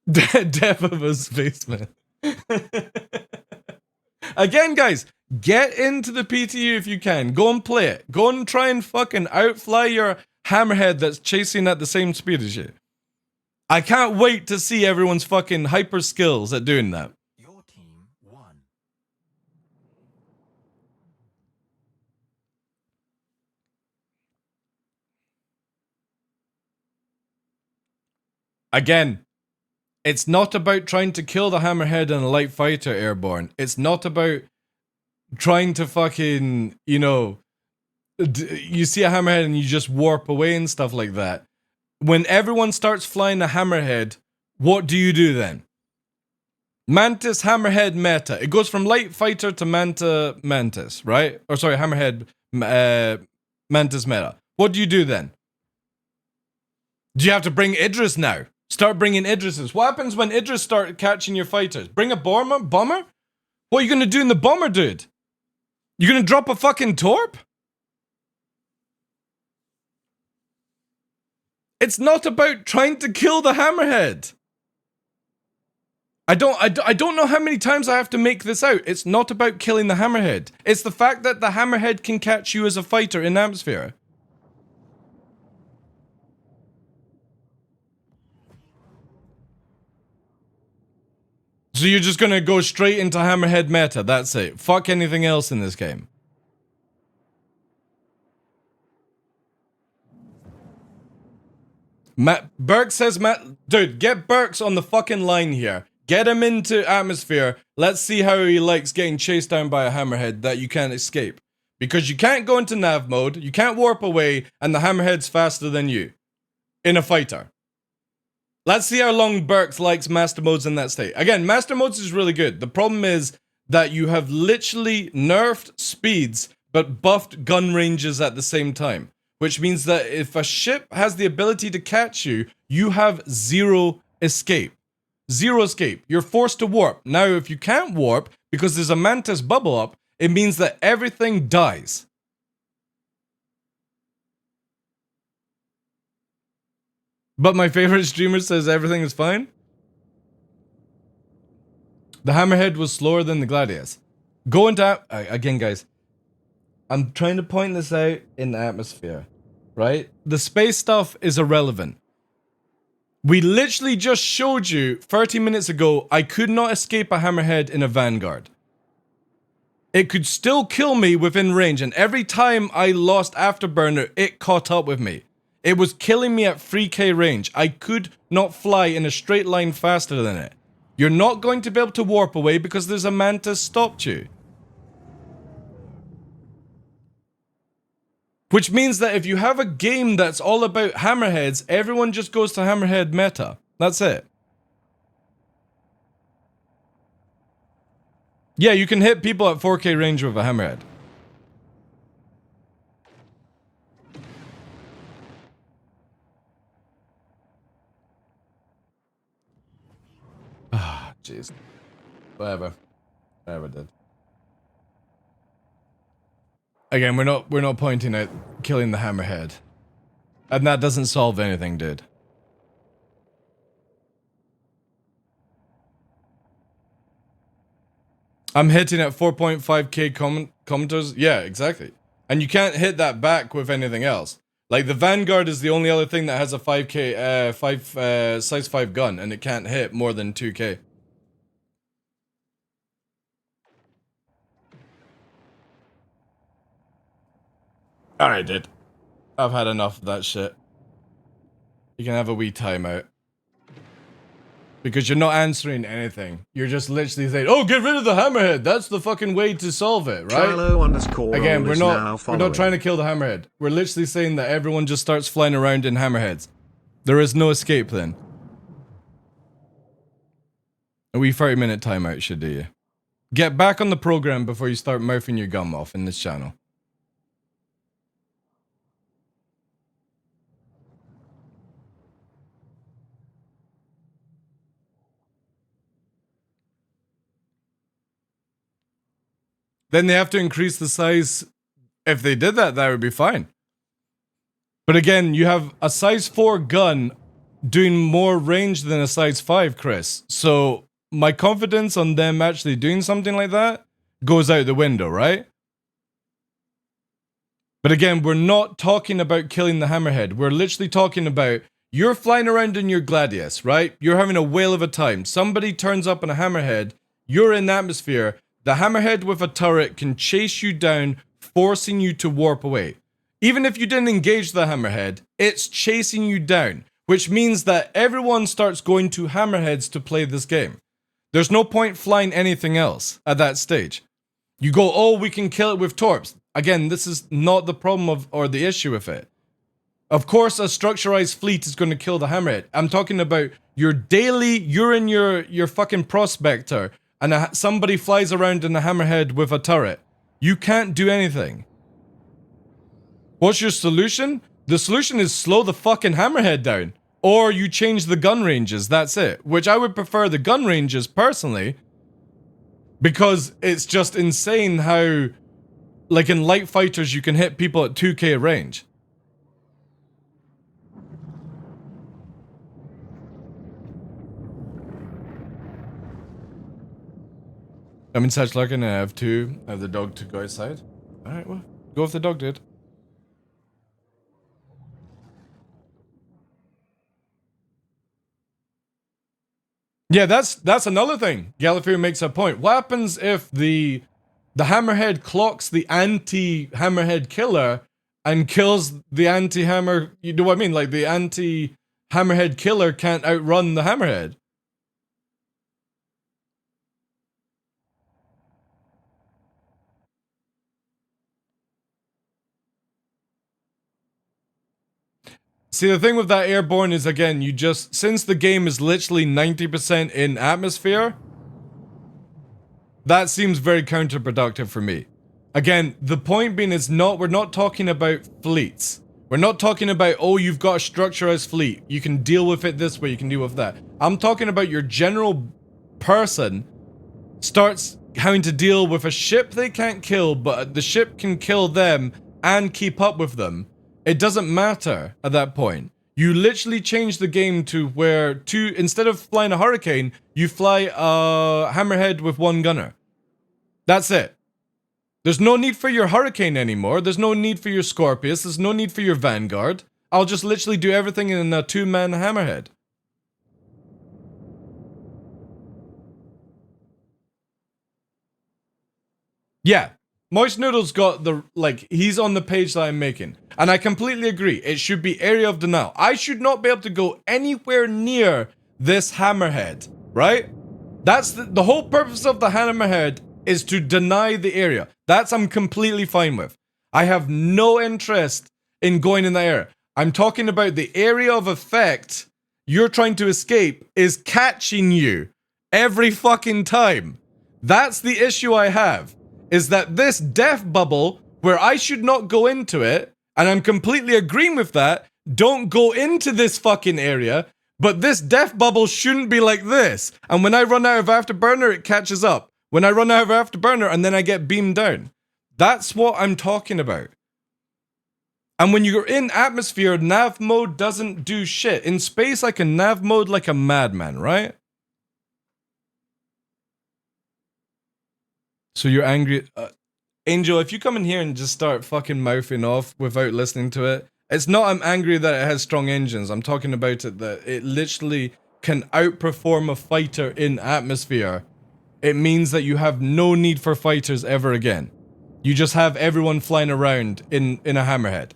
Death of a spaceman. Again, guys, get into the PTU if you can. Go and play it. Go and try and fucking outfly your hammerhead that's chasing at the same speed as you. I can't wait to see everyone's fucking hyper skills at doing that. Your team won. Again, it's not about trying to kill the hammerhead in a light fighter airborne. It's not about trying to fucking, you know, you see a hammerhead and you just warp away and stuff like that. When everyone starts flying a hammerhead, what do you do then? Mantis hammerhead meta. It goes from light fighter to manta mantis, right? Or sorry, hammerhead mantis meta. What do you do then? Do you have to bring Idris now? Start bringing Idrises. What happens when Idris start catching your fighters? Bring a bomber? What are you gonna do in the bomber, dude? You gonna drop a fucking torp? It's not about trying to kill the hammerhead. I don't know how many times I have to make this out. It's not about killing the hammerhead. It's the fact that the hammerhead can catch you as a fighter in atmosphere. So you're just gonna go straight into hammerhead meta, that's it. Fuck anything else in this game. Burke says, dude, get Burks on the fucking line here. Get him into atmosphere. Let's see how he likes getting chased down by a hammerhead that you can't escape. Because you can't go into nav mode, you can't warp away, and the hammerhead's faster than you. In a fighter. Let's see how long Burks likes master modes in that state. Again, master modes is really good. The problem is that you have literally nerfed speeds, but buffed gun ranges at the same time. Which means that if a ship has the ability to catch you, you have zero escape. Zero escape. You're forced to warp. Now, if you can't warp, because there's a mantis bubble up, it means that everything dies. But my favorite streamer says everything is fine. The hammerhead was slower than the gladius. Go into... again, guys. I'm trying to point this out in the atmosphere. Right? The space stuff is irrelevant. We literally just showed you 30 minutes ago I could not escape a hammerhead in a vanguard. It could still kill me within range, and every time I lost afterburner, it caught up with me. It was killing me at 3k range. I could not fly in a straight line faster than it. You're not going to be able to warp away because there's a mantis stopped you. Which means that if you have a game that's all about hammerheads, everyone just goes to hammerhead meta. That's it. Yeah, you can hit people at 4k range with a hammerhead. Ah, jeez. Whatever, dude. Again, we're not pointing out killing the hammerhead. And that doesn't solve anything, dude. I'm hitting at 4.5k commenters. Yeah, exactly. And you can't hit that back with anything else. Like, the Vanguard is the only other thing that has a 5k, size 5 gun, and it can't hit more than 2k. Alright, dude. I've had enough of that shit. You can have a wee timeout. Because you're not answering anything. You're just literally saying, oh, get rid of the hammerhead. That's the fucking way to solve it, right? Again, we're not trying to kill the hammerhead. We're literally saying that everyone just starts flying around in hammerheads. There is no escape then. A wee 30-minute timeout should do you. Get back on the program before you start mouthing your gum off in this channel. Then they have to increase the size. If they did that, that would be fine. But again, you have a size 4 gun doing more range than a size 5, Chris. So my confidence on them actually doing something like that goes out the window, right? But again, we're not talking about killing the hammerhead. We're literally talking about you're flying around in your Gladius, right? You're having a whale of a time. Somebody turns up on a hammerhead. You're in the atmosphere. The hammerhead with a turret can chase you down, forcing you to warp away. Even if you didn't engage the hammerhead, it's chasing you down, which means that everyone starts going to hammerheads to play this game. There's no point flying anything else at that stage. You go, oh, we can kill it with torps. Again, this is not the problem of, or the issue with it. Of course, a structurized fleet is going to kill the hammerhead. I'm talking about your daily, you're in your fucking prospector, and somebody flies around in a hammerhead with a turret. You can't do anything. What's your solution? The solution is slow the fucking hammerhead down. Or you change the gun ranges, that's it. Which I would prefer the gun ranges, personally. Because it's just insane how, like in light fighters, you can hit people at 2k range. I'm in Satch Larkin and I have two. I have the dog to go outside. Alright, well, go if the dog did. Yeah, that's another thing. Gallifrey makes a point. What happens if the hammerhead clocks the anti-hammerhead killer and kills the anti-hammer... You know what I mean? Like, the anti-hammerhead killer can't outrun the hammerhead. See, the thing with that airborne is, again, you just... Since the game is literally 90% in atmosphere, that seems very counterproductive for me. Again, the point being is we're not talking about fleets. We're not talking about, oh, you've got a structurized fleet. You can deal with it this way, you can deal with that. I'm talking about your general person starts having to deal with a ship they can't kill, but the ship can kill them and keep up with them. It doesn't matter at that point. You literally change the game to where instead of flying a Hurricane, you fly a Hammerhead with one gunner. That's it. There's no need for your Hurricane anymore. There's no need for your Scorpius. There's no need for your Vanguard. I'll just literally do everything in a 2-man Hammerhead. Yeah. Moist Noodle's got the, like, he's on the page that I'm making. And I completely agree. It should be area of denial. I should not be able to go anywhere near this hammerhead, right? That's the whole purpose of the hammerhead is to deny the area. I'm completely fine with. I have no interest in going in the area. I'm talking about the area of effect you're trying to escape is catching you every fucking time. That's the issue I have. Is that this death bubble, where I should not go into it, and I'm completely agreeing with that, don't go into this fucking area, but this death bubble shouldn't be like this. And when I run out of afterburner, it catches up. When I run out of afterburner, and then I get beamed down. That's what I'm talking about. And when you're in atmosphere, nav mode doesn't do shit. In space, I can nav mode like a madman, right? So you're angry... Angel, if you come in here and just start fucking mouthing off without listening to it, it's not I'm angry that it has strong engines. I'm talking about it that it literally can outperform a fighter in atmosphere. It means that you have no need for fighters ever again. You just have everyone flying around in a hammerhead.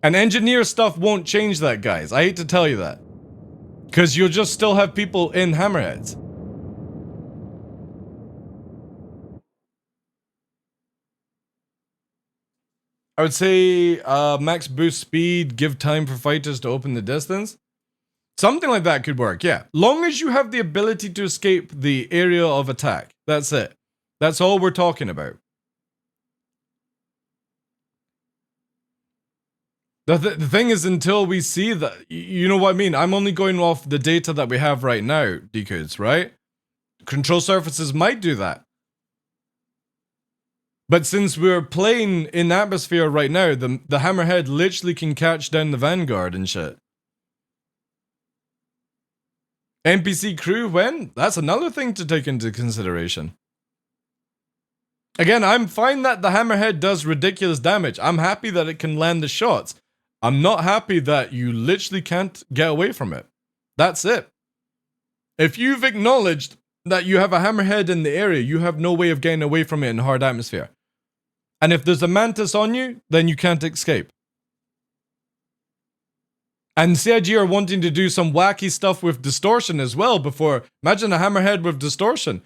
And engineer stuff won't change that, guys. I hate to tell you that. Because you'll just still have people in hammerheads. I would say max boost speed, give time for fighters to open the distance. Something like that could work, yeah. Long as you have the ability to escape the area of attack. That's it. That's all we're talking about. The thing is, until we see that, you know what I mean? I'm only going off the data that we have right now, Decodes, right? Control surfaces might do that. But since we're playing in atmosphere right now, the hammerhead literally can catch down the vanguard and shit. NPC crew when? That's another thing to take into consideration. Again, I'm fine that the hammerhead does ridiculous damage. I'm happy that it can land the shots. I'm not happy that you literally can't get away from it. That's it. If you've acknowledged that you have a hammerhead in the area, you have no way of getting away from it in hard atmosphere. And if there's a mantis on you, then you can't escape. And CIG are wanting to do some wacky stuff with distortion as well before. Imagine a hammerhead with distortion.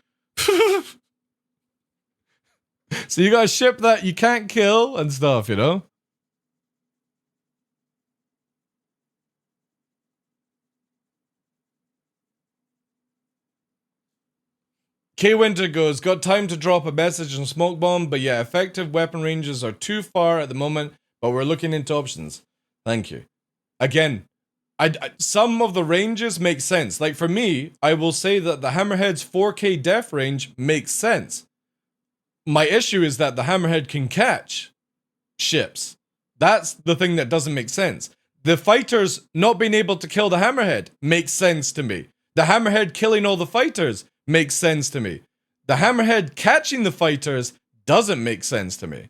So you gotta ship that you can't kill and stuff, you know? K Winter goes, got time to drop a message and smoke bomb, but yeah, effective weapon ranges are too far at the moment, but we're looking into options. Thank you. Again, some of the ranges make sense. Like for me, I will say that the Hammerhead's 4K def range makes sense. My issue is that the Hammerhead can catch ships. That's the thing that doesn't make sense. The fighters not being able to kill the Hammerhead makes sense to me. The Hammerhead killing all the fighters makes sense to me. The Hammerhead catching the fighters doesn't make sense to me.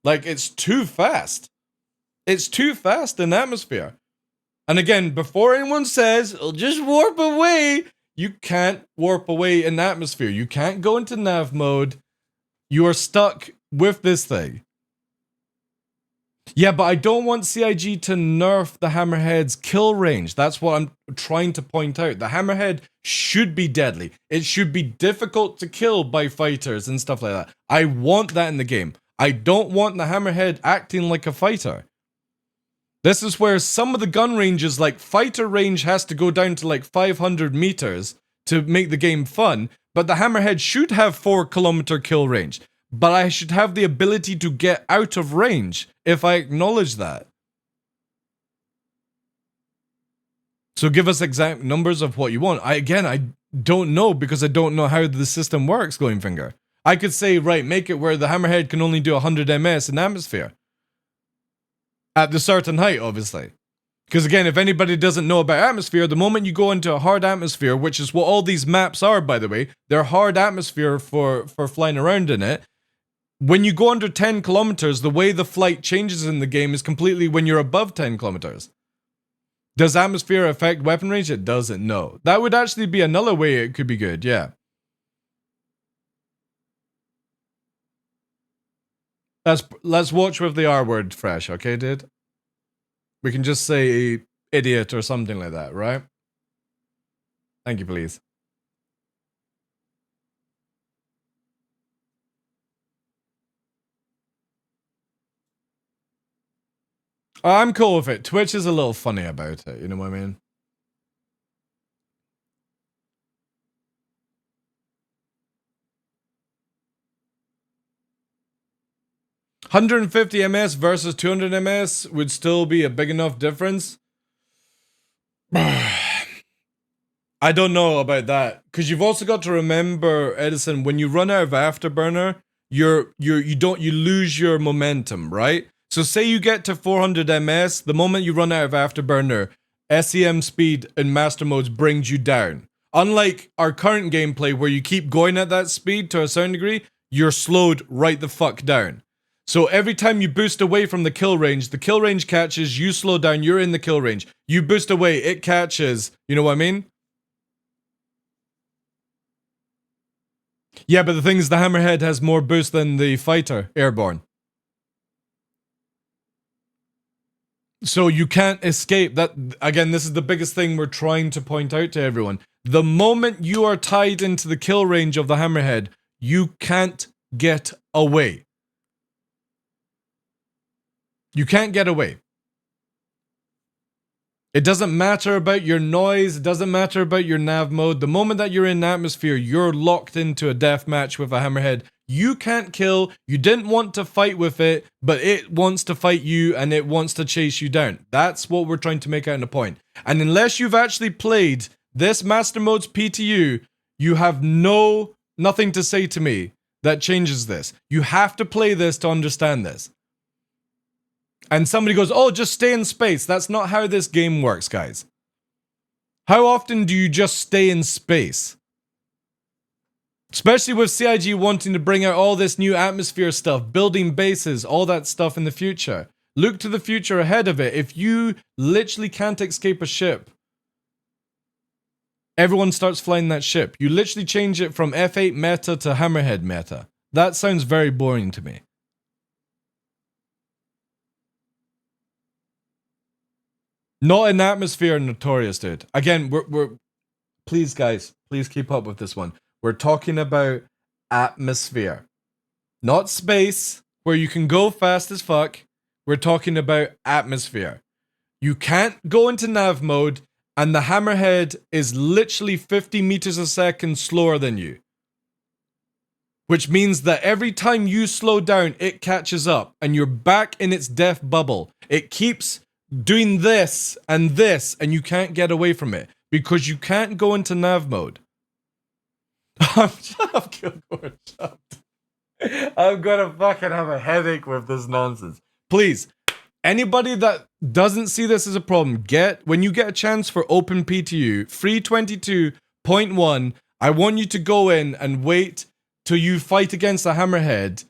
Like, it's too fast. It's too fast in atmosphere. And again, before anyone says, it'll just warp away, you can't warp away in atmosphere. You can't go into nav mode. You are stuck with this thing. Yeah, but I don't want CIG to nerf the Hammerhead's kill range. That's what I'm trying to point out. The Hammerhead should be deadly. It should be difficult to kill by fighters and stuff like that. I want that in the game. I don't want the Hammerhead acting like a fighter. This is where some of the gun ranges, like fighter range, has to go down to like 500 meters to make the game fun, but the Hammerhead should have 4-kilometer kill range. But I should have the ability to get out of range if I acknowledge that. So give us exact numbers of what you want. I don't know because I don't know how the system works, Glowing Finger. I could say, right, make it where the Hammerhead can only do 100 ms in atmosphere. At the certain height, obviously. Because again, if anybody doesn't know about atmosphere, the moment you go into a hard atmosphere, which is what all these maps are, by the way, they're hard atmosphere for flying around in it. When you go under 10 kilometers, the way the flight changes in the game is completely when you're above 10 kilometers. Does atmosphere affect weapon range? It doesn't, no. That would actually be another way it could be good, yeah. Let's watch with the R word fresh, okay, dude? We can just say idiot or something like that, right? Thank you, please. I'm cool with it. Twitch is a little funny about it, you know what I mean? $150 ms versus 200 ms would still be a big enough difference. I don't know about that, because you've also got to remember, Edison, when you run out of afterburner, you lose your momentum, right? So say you get to 400 ms, the moment you run out of afterburner, SEM speed in master modes brings you down. Unlike our current gameplay where you keep going at that speed to a certain degree, you're slowed right the fuck down. So every time you boost away from the kill range catches, you slow down, you're in the kill range. You boost away, it catches. You know what I mean? Yeah, but the thing is, the Hammerhead has more boost than the fighter airborne. So you can't escape that. Again, this is the biggest thing we're trying to point out to everyone. The moment you are tied into the kill range of the Hammerhead, you can't get away. You can't get away. It doesn't matter about your noise. It doesn't matter about your nav mode. The moment that you're in atmosphere, you're locked into a death match with a Hammerhead. You can't kill. You didn't want to fight with it, but it wants to fight you and it wants to chase you down. That's what we're trying to make out in a point. And unless you've actually played this Master Mode's PTU, you have nothing to say to me that changes this. You have to play this to understand this. And somebody goes, oh, just stay in space. That's not how this game works, guys. How often do you just stay in space? Especially with CIG wanting to bring out all this new atmosphere stuff, building bases, all that stuff in the future. Look to the future ahead of it. If you literally can't escape a ship, everyone starts flying that ship. You literally change it from F8 meta to Hammerhead meta. That sounds very boring to me. Not in atmosphere, Notorious, dude. Again, we're please, guys, please keep up with this one. We're talking about atmosphere, not space, where you can go fast as fuck. We're talking about atmosphere. You can't go into nav mode, and the Hammerhead is literally 50 meters a second slower than you. Which means that every time you slow down, it catches up, and you're back in its death bubble. It keeps doing this, and you can't get away from it because you can't go into nav mode. Shut up, Kilgore. Shut up. I'm gonna fucking have a headache with this nonsense. Please, anybody that doesn't see this as a problem, when you get a chance for Open PTU, free 22.1, I want you to go in and wait till you fight against a Hammerhead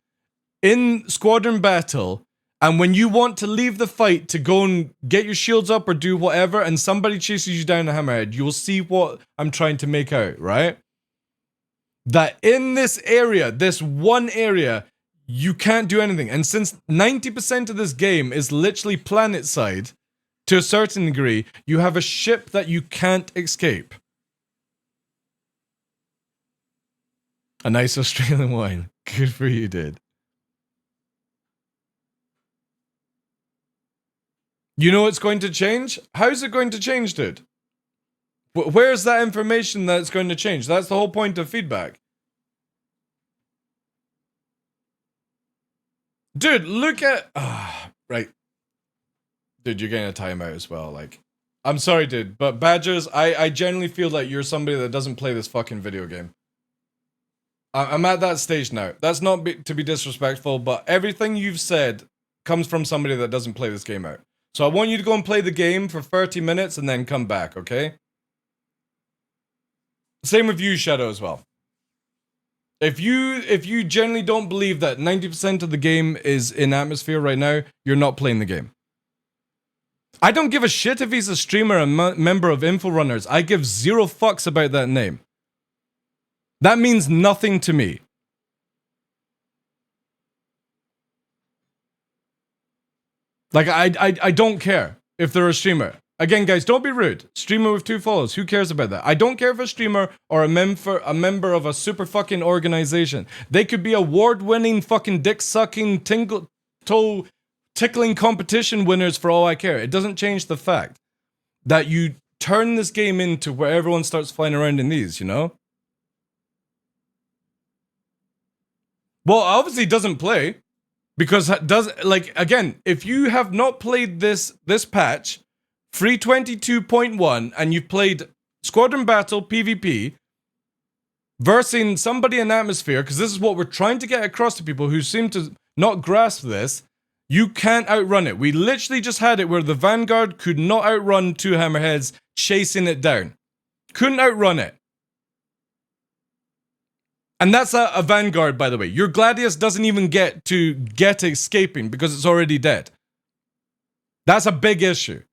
in squadron battle. And when you want to leave the fight to go and get your shields up or do whatever, and somebody chases you down a Hammerhead, you will see what I'm trying to make out, right? That in this area, this one area, you can't do anything. And since 90% of this game is literally planet side, to a certain degree, you have a ship that you can't escape. A nice Australian wine. Good for you, dude. You know it's going to change? How's it going to change, dude? Where's that information that it's going to change? That's the whole point of feedback. Dude, look at... right. Dude, you're getting a timeout as well. Like, I'm sorry, dude, but Badgers, I generally feel like you're somebody that doesn't play this fucking video game. I'm at that stage now. That's not to be disrespectful, but everything you've said comes from somebody that doesn't play this game out. So I want you to go and play the game for 30 minutes and then come back, okay? Same with you, Shadow, as well. If you generally don't believe that 90% of the game is in atmosphere right now, you're not playing the game. I don't give a shit if he's a streamer and member of Inforunners. I give zero fucks about that name. That means nothing to me. Like, I don't care if they're a streamer. Again, guys, don't be rude. Streamer with 2 followers. Who cares about that? I don't care if a streamer or a member of a super fucking organization. They could be award-winning fucking dick-sucking, toe tickling competition winners for all I care. It doesn't change the fact that you turn this game into where everyone starts flying around in these, you know? Well, obviously it doesn't play. Because again, if you have not played this patch, free 22.1, and you've played Squadron Battle PvP, versing somebody in atmosphere, because this is what we're trying to get across to people who seem to not grasp this, you can't outrun it. We literally just had it where the Vanguard could not outrun 2 Hammerheads chasing it down. Couldn't outrun it. And that's a Vanguard, by the way. Your Gladius doesn't even get escaping because it's already dead. That's a big issue.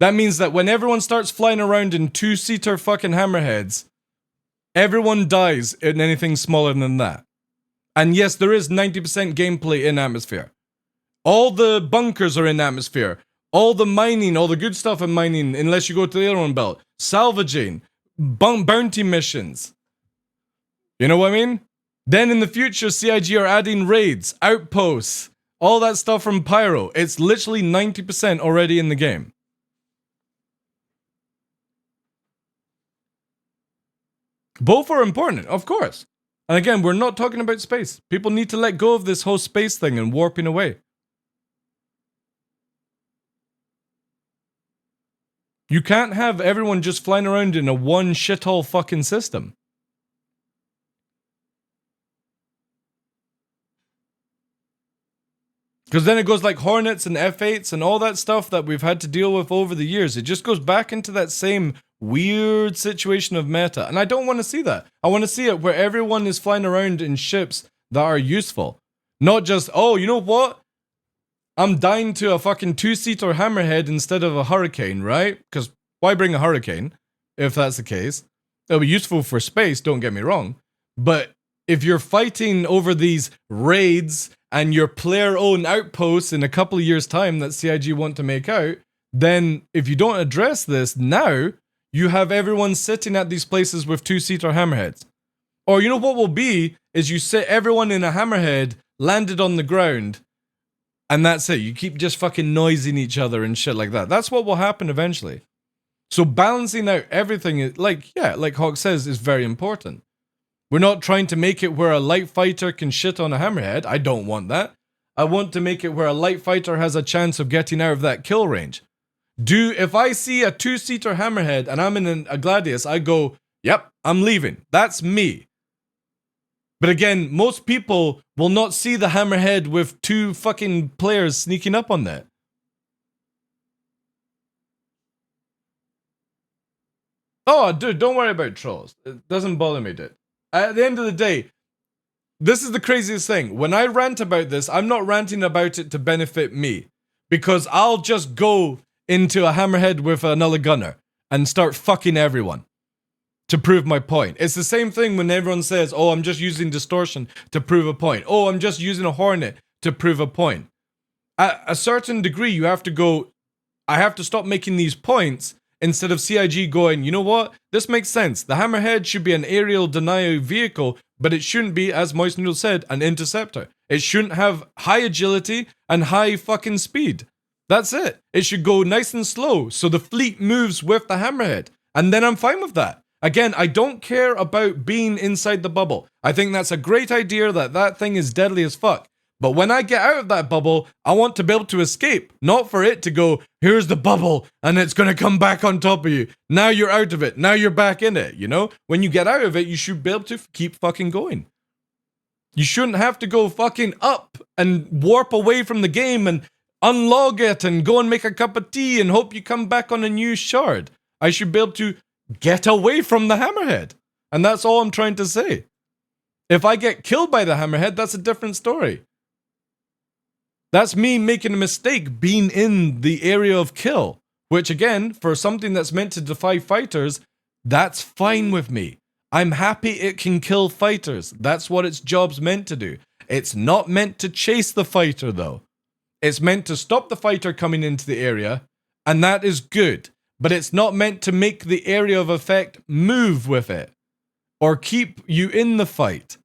That means that when everyone starts flying around in 2-seater fucking Hammerheads, everyone dies in anything smaller than that. And yes, there is 90% gameplay in atmosphere. All the bunkers are in atmosphere. All the mining, all the good stuff in mining, unless you go to the Aeron Belt. Salvaging, bounty missions. You know what I mean? Then in the future, CIG are adding raids, outposts, all that stuff from Pyro. It's literally 90% already in the game. Both are important, of course. And again, we're not talking about space. People need to let go of this whole space thing and warping away. You can't have everyone just flying around in a one shithole fucking system. Because then it goes like Hornets and F8s and all that stuff that we've had to deal with over the years. It just goes back into that same weird situation of meta. And I don't want to see that. I want to see it where everyone is flying around in ships that are useful. Not just, oh, you know what? I'm dying to a fucking two-seater hammerhead instead of a hurricane, right? Because why bring a hurricane if that's the case? It'll be useful for space, don't get me wrong. But if you're fighting over these raids and your player-owned outposts in a couple of years' time that CIG want to make out, then if you don't address this now, you have everyone sitting at these places with two-seater hammerheads. Or you know what will be, is you sit everyone in a hammerhead, landed on the ground, and that's it. You keep just fucking noising each other and shit like that. That's what will happen eventually. So balancing out everything, like Hawk says, is very important. We're not trying to make it where a light fighter can shit on a hammerhead. I don't want that. I want to make it where a light fighter has a chance of getting out of that kill range. If I see a two-seater hammerhead and I'm in a Gladius, I go, yep, I'm leaving. That's me. But again, most people will not see the hammerhead with two fucking players sneaking up on that. Oh, dude, don't worry about trolls. It doesn't bother me, dude. At the end of the day, this is the craziest thing. When I rant about this, I'm not ranting about it to benefit me. Because I'll just go into a hammerhead with another gunner and start fucking everyone to prove my point. It's the same thing when everyone says, oh, I'm just using distortion to prove a point. Oh, I'm just using a hornet to prove a point. At a certain degree, you have to go, I have to stop making these points instead of CIG going, you know what? This makes sense. The hammerhead should be an aerial denial vehicle, but it shouldn't be, as Moist Noodle said, an interceptor. It shouldn't have high agility and high fucking speed. That's it. It should go nice and slow so the fleet moves with the hammerhead. And then I'm fine with that. Again, I don't care about being inside the bubble. I think that's a great idea that thing is deadly as fuck. But when I get out of that bubble, I want to be able to escape. Not for it to go, here's the bubble, and it's going to come back on top of you. Now you're out of it. Now you're back in it, you know? When you get out of it, you should be able to keep fucking going. You shouldn't have to go fucking up and warp away from the game and unlog it and go and make a cup of tea and hope you come back on a new shard. I should be able to get away from the hammerhead. And that's all I'm trying to say. If I get killed by the hammerhead, that's a different story. That's me making a mistake being in the area of kill. Which again, for something that's meant to defy fighters, that's fine with me. I'm happy it can kill fighters. That's what its job's meant to do. It's not meant to chase the fighter though. It's meant to stop the fighter coming into the area, and that is good. But it's not meant to make the area of effect move with it, or keep you in the fight.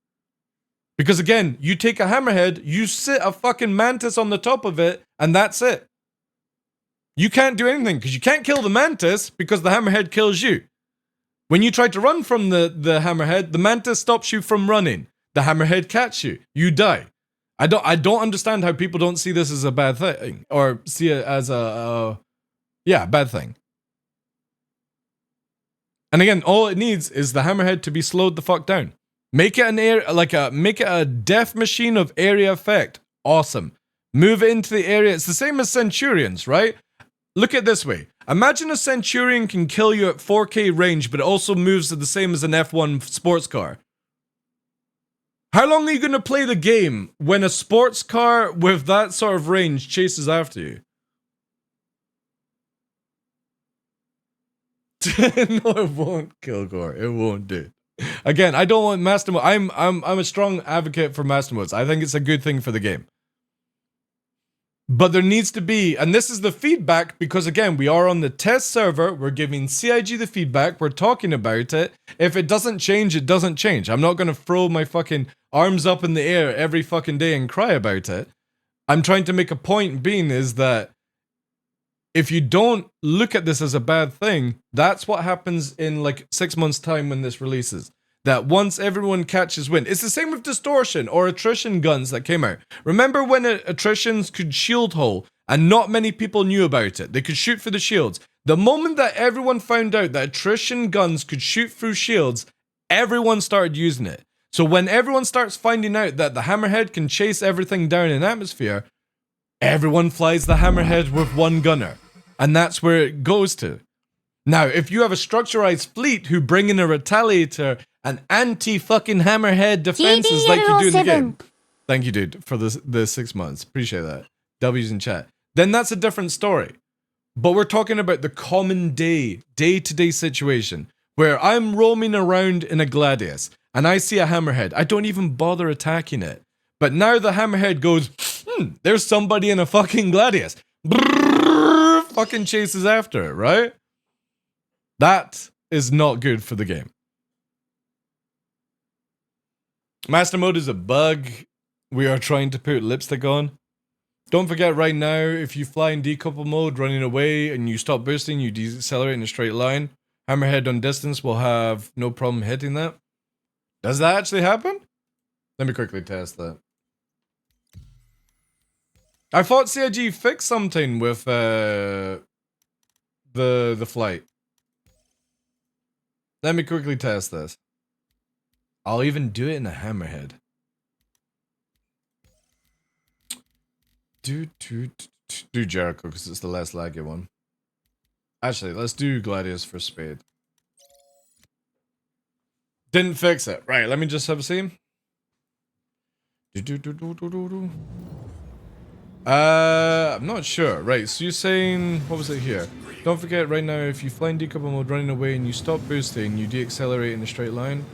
Because again, you take a hammerhead, you sit a fucking mantis on the top of it, and that's it. You can't do anything, because you can't kill the mantis, because the hammerhead kills you. When you try to run from the hammerhead, the mantis stops you from running. The hammerhead catches you. You die. I don't understand how people don't see this as a bad thing, or see it as a bad thing. And again, all it needs is the hammerhead to be slowed the fuck down. Make it make it a death machine of area effect. Awesome. Move it into the area. It's the same as Centurions, right? Look at it this way. Imagine a Centurion can kill you at 4K range, but it also moves the same as an F1 sports car. How long are you going to play the game when a sports car with that sort of range chases after you? No, it won't, Kilgore. It won't do. Again, I don't want master mode. I'm a strong advocate for master modes. I think it's a good thing for the game. But there needs to be, and this is the feedback, because again, we are on the test server, we're giving CIG the feedback, we're talking about it. If it doesn't change, it doesn't change. I'm not going to throw my fucking arms up in the air every fucking day and cry about it. I'm trying to make a point being is that if you don't look at this as a bad thing, that's what happens in like 6 months' time when this releases. That once everyone catches wind, it's the same with distortion or attrition guns that came out. Remember when attritions could shield hole and not many people knew about it? They could shoot through the shields. The moment that everyone found out that attrition guns could shoot through shields, everyone started using it. So when everyone starts finding out that the hammerhead can chase everything down in atmosphere, everyone flies the hammerhead with one gunner. And that's where it goes to. Now, if you have a structurized fleet who bring in a retaliator and anti-fucking hammerhead defenses like you do in the game. Thank you, dude, for the 6 months. Appreciate that. W's in chat. Then that's a different story. But we're talking about the common day-to-day situation, where I'm roaming around in a Gladius, and I see a hammerhead. I don't even bother attacking it. But now the hammerhead goes, there's somebody in a fucking Gladius. Brrr, fucking chases after it, right? That is not good for the game. Master mode is a bug we are trying to put lipstick on. Don't forget right now, if you fly in decouple mode, running away, and you stop boosting, you decelerate in a straight line, hammerhead on distance will have no problem hitting that. Does that actually happen? Let me quickly test that. I thought CIG fixed something with the flight. Let me quickly test this. I'll even do it in a hammerhead. Do Jericho because it's the less laggy one. Actually, let's do Gladius for Spade. Didn't fix it. Right, let me just have a see. I'm not sure. Right, so you're saying, what was it here? Don't forget right now, if you fly in decouple mode running away and you stop boosting, you deaccelerate in a straight line.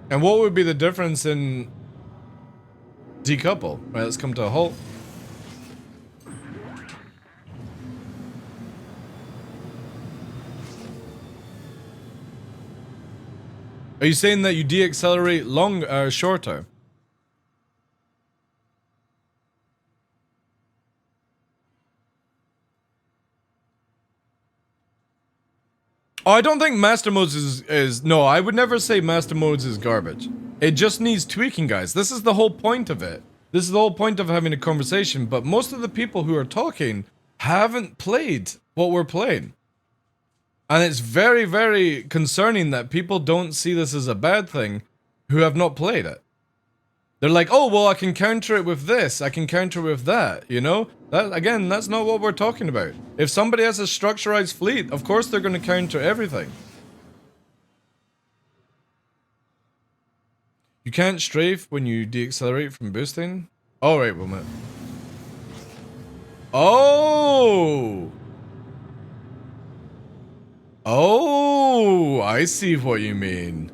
And what would be the difference in decouple? Right, let's come to a halt. Are you saying that you deaccelerate shorter? Oh, I don't think Master Modes is... No, I would never say Master Modes is garbage. It just needs tweaking, guys. This is the whole point of it. This is the whole point of having a conversation, but most of the people who are talking haven't played what we're playing. And it's very, very concerning that people don't see this as a bad thing who have not played it. They're like, oh, well, I can counter it with this. I can counter with that, you know? That, again, that's not what we're talking about. If somebody has a structurized fleet, of course they're going to counter everything. You can't strafe when you deaccelerate from boosting? Oh, right, one minute. Oh! Oh, I see what you mean.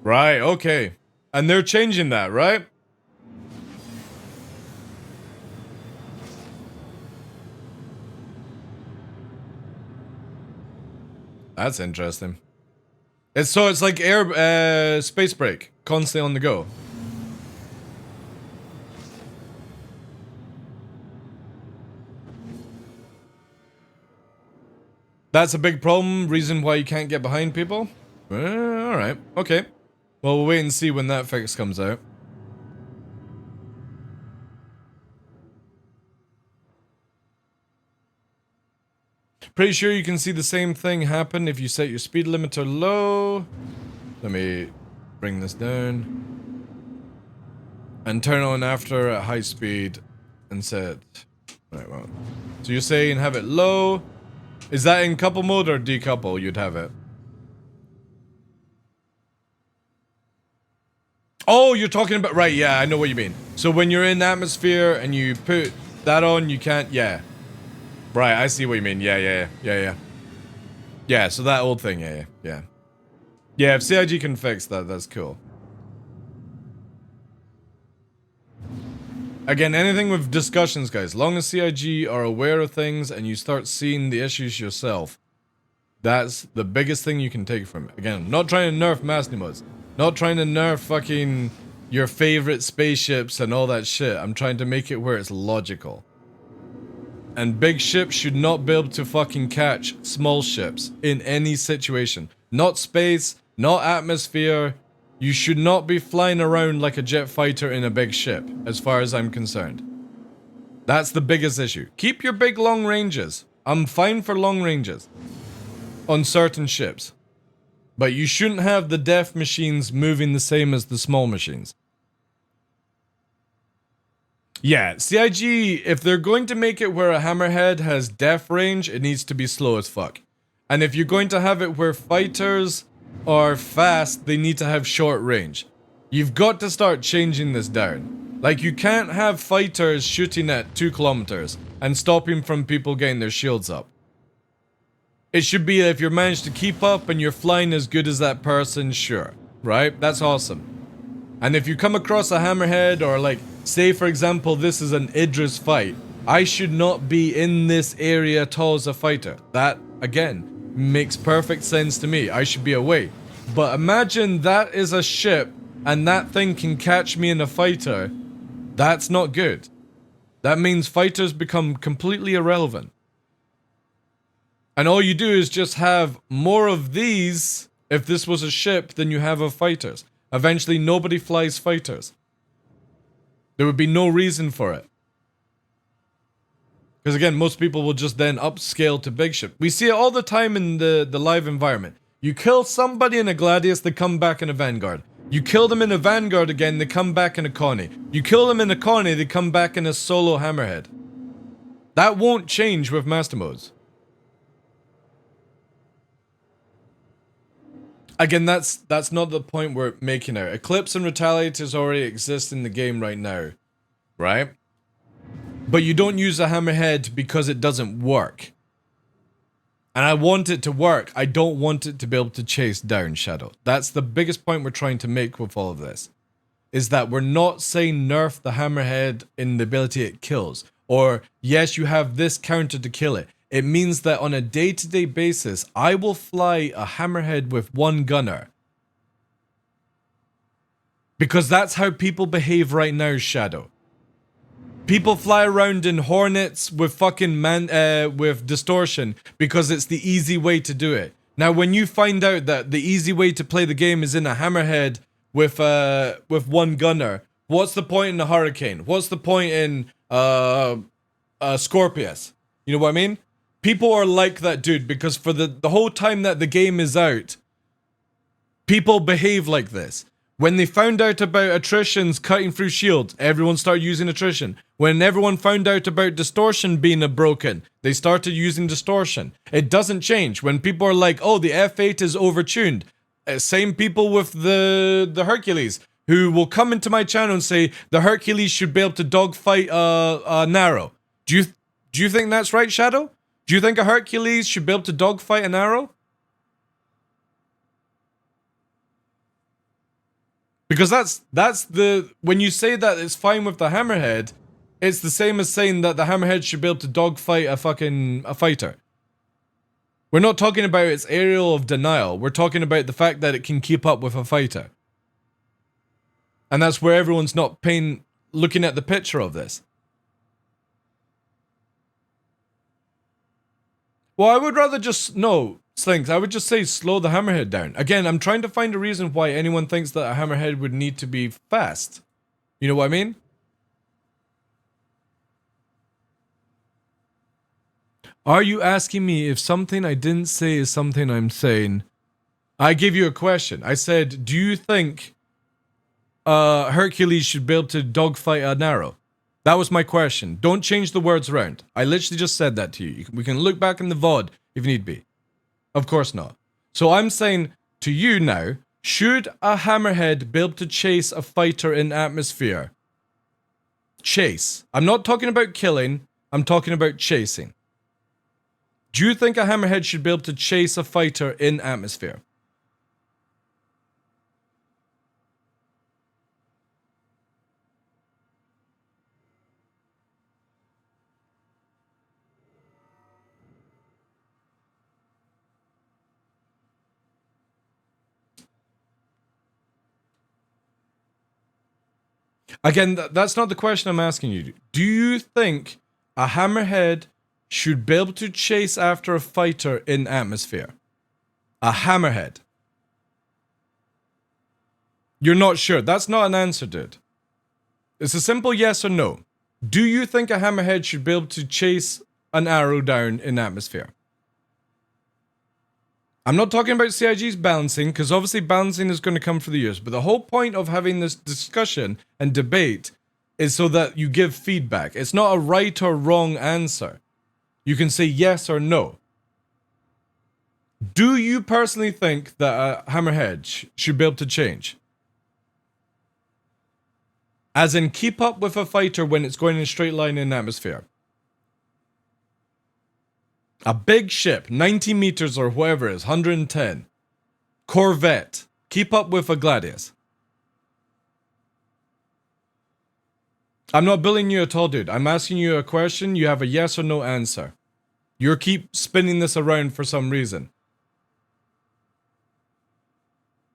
Right, okay. And they're changing that, right? That's interesting. It's like space break, constantly on the go. That's a big problem, reason why you can't get behind people? Alright, okay. Well, we'll wait and see when that fix comes out. Pretty sure you can see the same thing happen if you set your speed limiter low. Let me bring this down. And turn on after at high speed and set... Right, well. So you're saying have it low. Is that in couple mode or decouple you'd have it? Oh, you're talking about... Right, yeah, I know what you mean. So when you're in atmosphere and you put that on, you can't... Yeah. Right, I see what you mean. Yeah. Yeah, so that old thing, yeah. Yeah, if CIG can fix that, that's cool. Again, anything with discussions, guys. Long as CIG are aware of things and you start seeing the issues yourself, that's the biggest thing you can take from it. Again, not trying to nerf master modes. Not trying to nerf fucking your favorite spaceships and all that shit. I'm trying to make it where it's logical. And big ships should not be able to fucking catch small ships in any situation. Not space, not atmosphere. You should not be flying around like a jet fighter in a big ship, as far as I'm concerned. That's the biggest issue. Keep your big long ranges. I'm fine for long ranges on certain ships. But you shouldn't have the def machines moving the same as the small machines. Yeah, CIG, if they're going to make it where a hammerhead has def range, it needs to be slow as fuck. And if you're going to have it where fighters are fast, they need to have short range. You've got to start changing this down. Like, you can't have fighters shooting at 2 kilometers and stopping from people getting their shields up. It should be if you're managed to keep up and you're flying as good as that person, sure. Right? That's awesome. And if you come across a hammerhead or like, say for example, this is an Idris fight, I should not be in this area at all as a fighter. That, again, makes perfect sense to me. I should be away. But imagine that is a ship and that thing can catch me in a fighter. That's not good. That means fighters become completely irrelevant. And all you do is just have more of these, if this was a ship, than you have of fighters. Eventually, nobody flies fighters. There would be no reason for it. Because again, most people will just then upscale to big ship. We see it all the time in the live environment. You kill somebody in a Gladius, they come back in a Vanguard. You kill them in a Vanguard again, they come back in a Connie. You kill them in a Connie, they come back in a solo Hammerhead. That won't change with Master Modes. Again, that's not the point we're making out. Eclipse and Retaliators already exist in the game right now, right? But you don't use a hammerhead because it doesn't work. And I want it to work. I don't want it to be able to chase down Shadow. That's the biggest point we're trying to make with all of this. Is that we're not saying nerf the hammerhead in the ability it kills. Or, yes, you have this counter to kill it. It means that on a day-to-day basis, I will fly a hammerhead with 1 gunner. Because that's how people behave right now, Shadow. People fly around in Hornets with fucking with distortion because it's the easy way to do it. Now, when you find out that the easy way to play the game is in a hammerhead with 1 gunner, what's the point in a Hurricane? What's the point in Scorpius? You know what I mean? People are like that dude because for the whole time that the game is out, people behave like this. When they found out about attritions cutting through shields, everyone started using attrition. When everyone found out about distortion being broken, they started using distortion. It doesn't change. When people are like, oh, the F8 is overtuned. Same people with the Hercules, who will come into my channel and say, the Hercules should be able to dogfight an arrow. Do you think that's right, Shadow? Do you think a Hercules should be able to dogfight an arrow? Because that's the, when you say that it's fine with the hammerhead, it's the same as saying that the hammerhead should be able to dogfight a fighter. We're not talking about its aerial of denial. We're talking about the fact that it can keep up with a fighter. And that's where everyone's not looking at the picture of this. Well, I would rather just, no, Slinks, I would just say slow the hammerhead down. Again, I'm trying to find a reason why anyone thinks that a hammerhead would need to be fast. You know what I mean? Are you asking me if something I didn't say is something I'm saying? I gave you a question. I said, do you think Hercules should be able to dogfight an arrow? That was my question. Don't change the words around. I literally just said that to you. We can look back in the VOD if need be. Of course not. So I'm saying to you now, should a hammerhead be able to chase a fighter in atmosphere? Chase. I'm not talking about killing. I'm talking about chasing. Do you think a hammerhead should be able to chase a fighter in atmosphere? Again, that's not the question I'm asking you. Do you think a hammerhead should be able to chase after a fighter in atmosphere? A hammerhead. You're not sure. That's not an answer, dude. It's a simple yes or no. Do you think a hammerhead should be able to chase an arrow down in atmosphere? I'm not talking about CIG's balancing, because obviously balancing is going to come for the years, but the whole point of having this discussion and debate is so that you give feedback. It's not a right or wrong answer. You can say yes or no. Do you personally think that a hammerhead should be able to change? As in, keep up with a fighter when it's going in a straight line in atmosphere. A big ship, 90 meters or whatever it is, 110. Corvette. Keep up with a Gladius. I'm not bullying you at all, dude. I'm asking you a question. You have a yes or no answer. You keep spinning this around for some reason.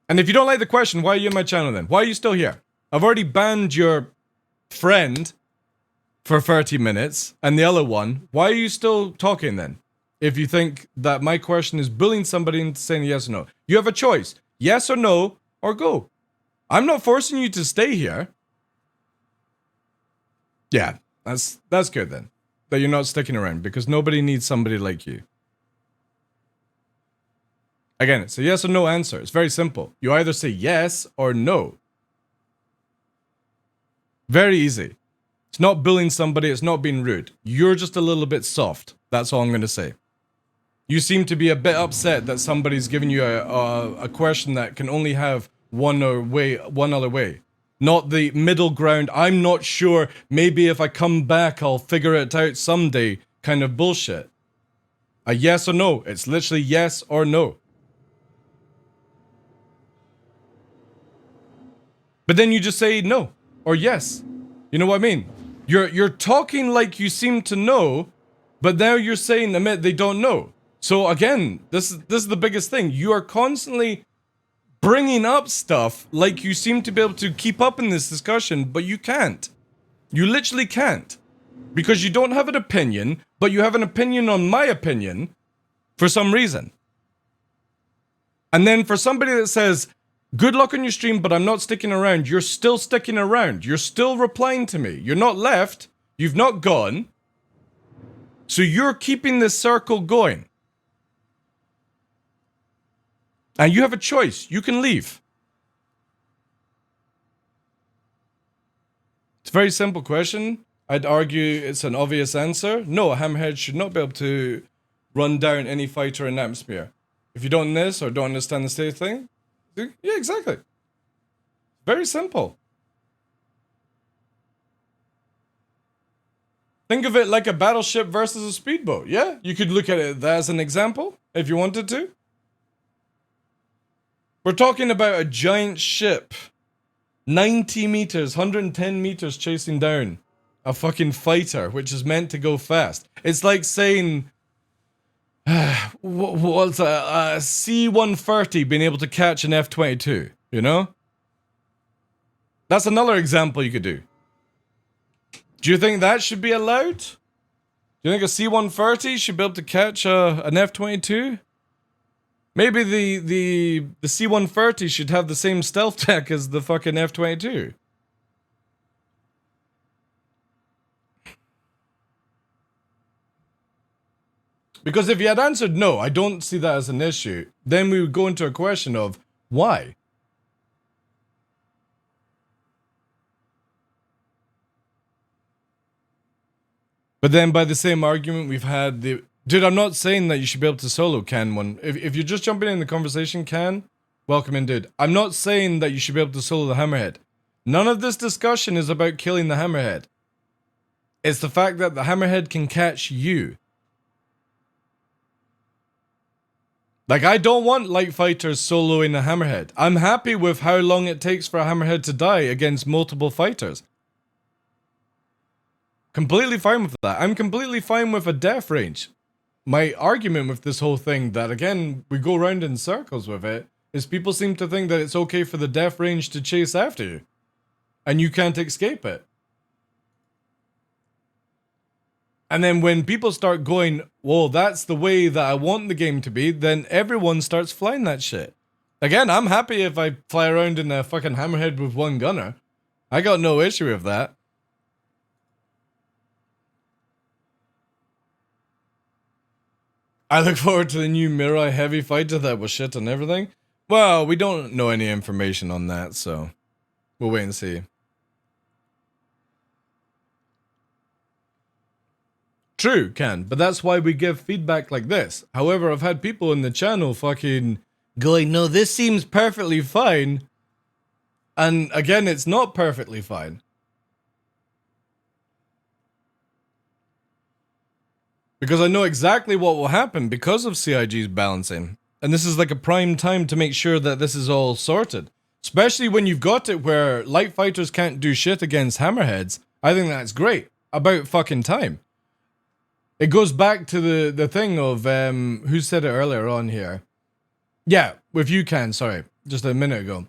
And if you don't like the question, why are you in my channel then? Why are you still here? I've already banned your friend for 30 minutes and the other one. Why are you still talking then? If you think that my question is bullying somebody into saying yes or no. You have a choice. Yes or no, or go. I'm not forcing you to stay here. Yeah, that's good then. That you're not sticking around, because nobody needs somebody like you. Again, it's a yes or no answer. It's very simple. You either say yes or no. Very easy. It's not bullying somebody. It's not being rude. You're just a little bit soft. That's all I'm going to say. You seem to be a bit upset that somebody's giving you a question that can only have one other way. Not the middle ground, I'm not sure, maybe if I come back I'll figure it out someday kind of bullshit. A yes or no. It's literally yes or no. But then you just say no or yes. You know what I mean? You're talking like you seem to know, but now you're saying admit they don't know. So again, this is the biggest thing. You are constantly bringing up stuff like you seem to be able to keep up in this discussion, but you can't. You literally can't. Because you don't have an opinion, but you have an opinion on my opinion for some reason. And then for somebody that says, good luck on your stream, but I'm not sticking around, you're still sticking around. You're still replying to me. You're not left. You've not gone. So you're keeping this circle going. And you have a choice. You can leave. It's a very simple question. I'd argue it's an obvious answer. No, a hammerhead should not be able to run down any fighter in atmosphere. If you don't know this or don't understand the state thing, yeah, exactly. Very simple. Think of it like a battleship versus a speedboat. Yeah, you could look at it as an example if you wanted to. We're talking about a giant ship, 90 meters, 110 meters chasing down a fucking fighter, which is meant to go fast. It's like saying, what's a C-130 being able to catch an F-22, you know? That's another example you could do. Do you think that should be allowed? Do you think a C-130 should be able to catch an F-22? Maybe the C-130 should have the same stealth tech as the fucking F-22. Because if you had answered no, I don't see that as an issue, then we would go into a question of why. But then by the same argument we've had the... Dude, I'm not saying that you should be able to solo can one. If you're just jumping in the conversation, can, welcome in, dude. I'm not saying that you should be able to solo the hammerhead. None of this discussion is about killing the hammerhead. It's the fact that the hammerhead can catch you. Like, I don't want light fighters soloing a hammerhead. I'm happy with how long it takes for a hammerhead to die against multiple fighters. Completely fine with that. I'm completely fine with a death range. My argument with this whole thing that, again, we go round in circles with it, is people seem to think that it's okay for the death range to chase after you. And you can't escape it. And then when people start going, well, that's the way that I want the game to be, then everyone starts flying that shit. Again, I'm happy if I fly around in a fucking hammerhead with one gunner. I got no issue with that. I look forward to the new Mirai Heavy fighter that was shit and everything. Well, we don't know any information on that, so we'll wait and see. True, Ken, but that's why we give feedback like this. However, I've had people in the channel fucking going, no, this seems perfectly fine. And again, it's not perfectly fine. Because I know exactly what will happen because of CIG's balancing. And this is like a prime time to make sure that this is all sorted. Especially when you've got it where light fighters can't do shit against hammerheads. I think that's great. About fucking time. It goes back to the thing of, who said it earlier on here? Yeah, with you, Can, sorry, just a minute ago.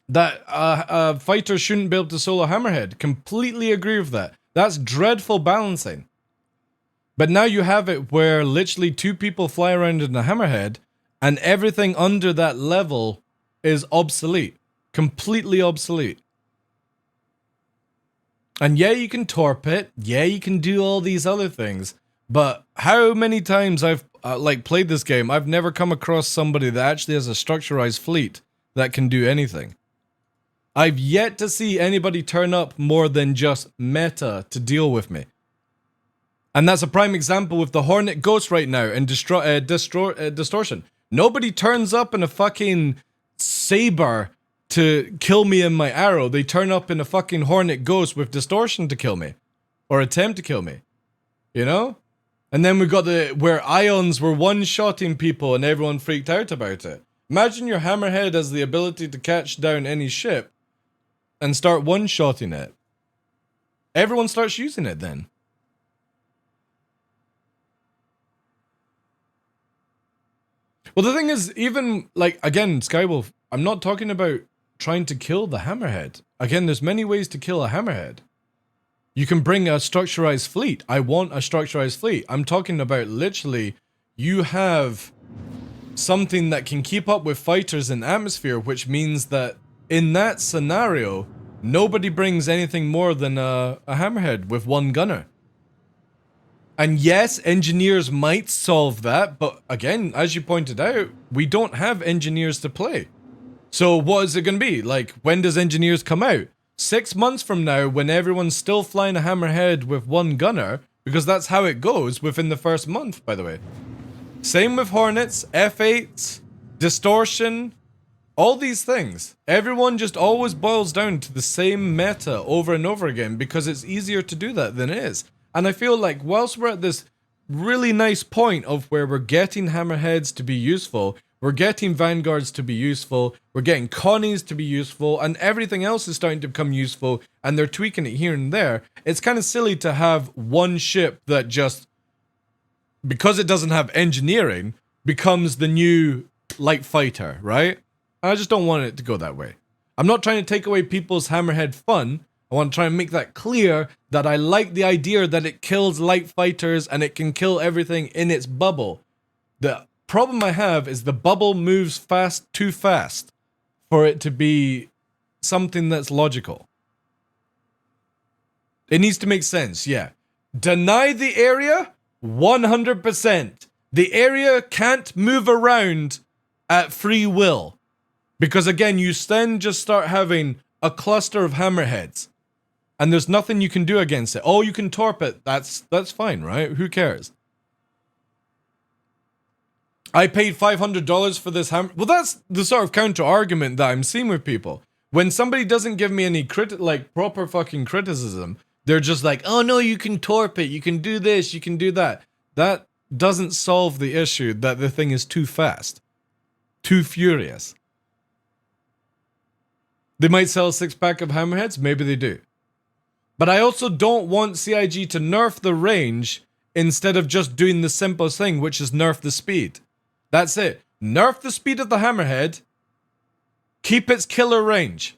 That fighters shouldn't be able to solo hammerhead. Completely agree with that. That's dreadful balancing. But now you have it where literally 2 people fly around in a hammerhead and everything under that level is obsolete. Completely obsolete. And yeah, you can torp it. Yeah, you can do all these other things. But how many times I've played this game, I've never come across somebody that actually has a structurized fleet that can do anything. I've yet to see anybody turn up more than just meta to deal with me. And that's a prime example with the Hornet Ghost right now and Distortion. Nobody turns up in a fucking saber to kill me in my arrow. They turn up in a fucking Hornet Ghost with Distortion to kill me. Or attempt to kill me. You know? And then we got where Ions were one-shotting people and everyone freaked out about it. Imagine your Hammerhead has the ability to catch down any ship and start one-shotting it. Everyone starts using it then. Well, the thing is, even, like, again, Skywolf, I'm not talking about trying to kill the Hammerhead. Again, there's many ways to kill a Hammerhead. You can bring a structurized fleet. I want a structurized fleet. I'm talking about literally, you have something that can keep up with fighters in atmosphere, which means that in that scenario, nobody brings anything more than a Hammerhead with one gunner. And yes, engineers might solve that, but again, as you pointed out, we don't have engineers to play. So what is it going to be? Like, when does engineers come out? 6 months from now, when everyone's still flying a Hammerhead with one gunner, because that's how it goes within the first month, by the way. Same with Hornets, F8s, Distortion, all these things. Everyone just always boils down to the same meta over and over again because it's easier to do that than it is. And I feel like whilst we're at this really nice point of where we're getting Hammerheads to be useful, we're getting Vanguards to be useful, we're getting Connies to be useful, and everything else is starting to become useful, and they're tweaking it here and there, it's kind of silly to have one ship that just, because it doesn't have engineering, becomes the new light fighter, right? I just don't want it to go that way. I'm not trying to take away people's Hammerhead fun. I want to try and make that clear that I like the idea that it kills light fighters and it can kill everything in its bubble. The problem I have is the bubble moves too fast for it to be something that's logical. It needs to make sense, yeah. Deny the area? 100%. The area can't move around at free will. Because again, you then just start having a cluster of Hammerheads. And there's nothing you can do against it. Oh, you can torp it. That's fine, right? Who cares? I paid $500 for this hammer. Well, that's the sort of counter argument that I'm seeing with people. When somebody doesn't give me any proper fucking criticism, they're just like, oh no, you can torp it. You can do this. You can do that. That doesn't solve the issue that the thing is too fast. too furious. They might sell a 6-pack of hammerheads, maybe they do. But I also don't want CIG to nerf the range instead of just doing the simplest thing, which is nerf the speed. That's it. Nerf the speed of the hammerhead, keep its killer range.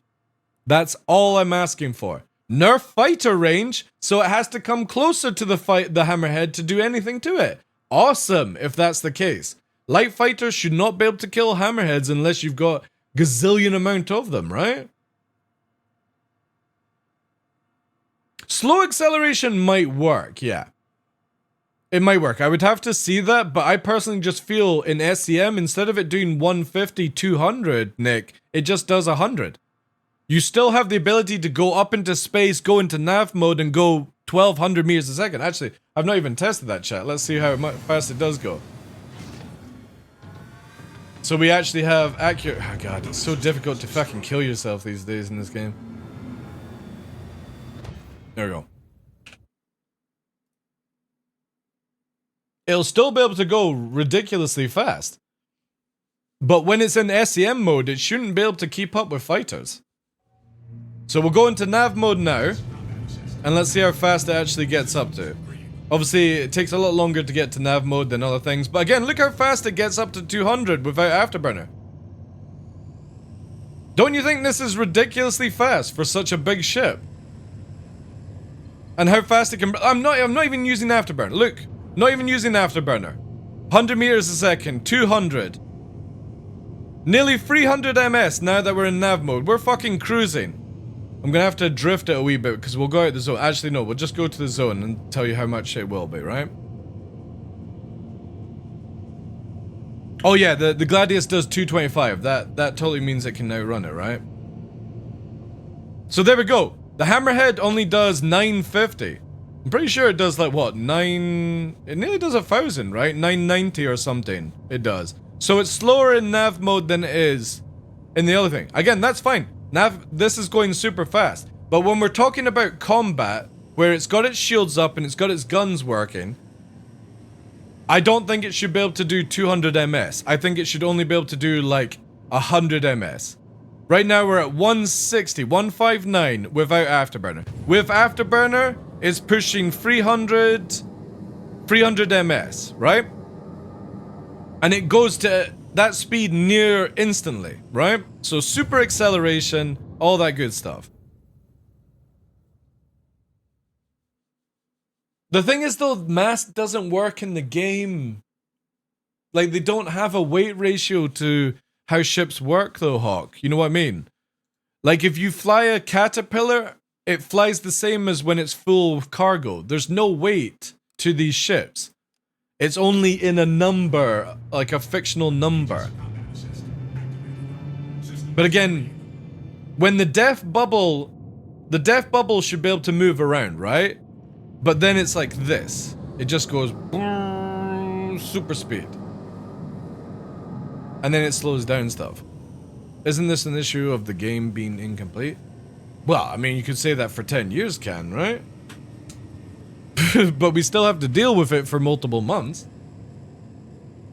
That's all I'm asking for. Nerf fighter range, so it has to come closer to the hammerhead to do anything to it. Awesome, if that's the case. Light fighters should not be able to kill hammerheads unless you've got gazillion amount of them, right? Slow acceleration might work, yeah. It might work. I would have to see that, but I personally just feel in SCM, instead of it doing 150, 200, Nick, it just does 100. You still have the ability to go up into space, go into nav mode, and go 1200 meters a second. Actually, I've not even tested that, chat. Let's see how fast it does go. So we actually have accurate... Oh god, it's so difficult to fucking kill yourself these days in this game. There we go. It'll still be able to go ridiculously fast. But when it's in SCM mode, it shouldn't be able to keep up with fighters. So we'll go into nav mode now, and let's see how fast it actually gets up to. Obviously, it takes a lot longer to get to nav mode than other things, but again, look how fast it gets up to 200 without Afterburner. Don't you think this is ridiculously fast for such a big ship? And how fast it can... I'm not even using Afterburner. Look, not even using Afterburner. 100 meters a second, 200. Nearly 300 ms now that we're in nav mode. We're fucking cruising. I'm gonna have to drift it a wee bit because we'll go out the zone. Actually, no, we'll just go to the zone and tell you how much it will be, right? Oh yeah, the Gladius does 225. That totally means it can now run it, right? So there we go. The Hammerhead only does 950. I'm pretty sure it does like what, 9... It nearly does 1,000, right? 990 or something. It does. So it's slower in nav mode than it is in the other thing. Again, that's fine. This is going super fast. But when we're talking about combat, where it's got its shields up and it's got its guns working, I don't think it should be able to do 200 ms. I think it should only be able to do like 100 ms. Right now we're at 160, 159 without Afterburner. With Afterburner, it's pushing 300 ms, right? And it goes to that speed near instantly, right? So super acceleration, all that good stuff. The thing is though, mass doesn't work in the game. Like they don't have a weight ratio to how ships work though, Hawk. You know what I mean? Like if you fly a caterpillar, it flies the same as when it's full of cargo. There's no weight to these ships. It's only in a number, like a fictional number. But again, when the death bubble should be able to move around, right? But then it's like this. It just goes super speed. And then it slows down stuff. Isn't this an issue of the game being incomplete? Well, I mean, you could say that for 10 years, Can, right? But we still have to deal with it for multiple months.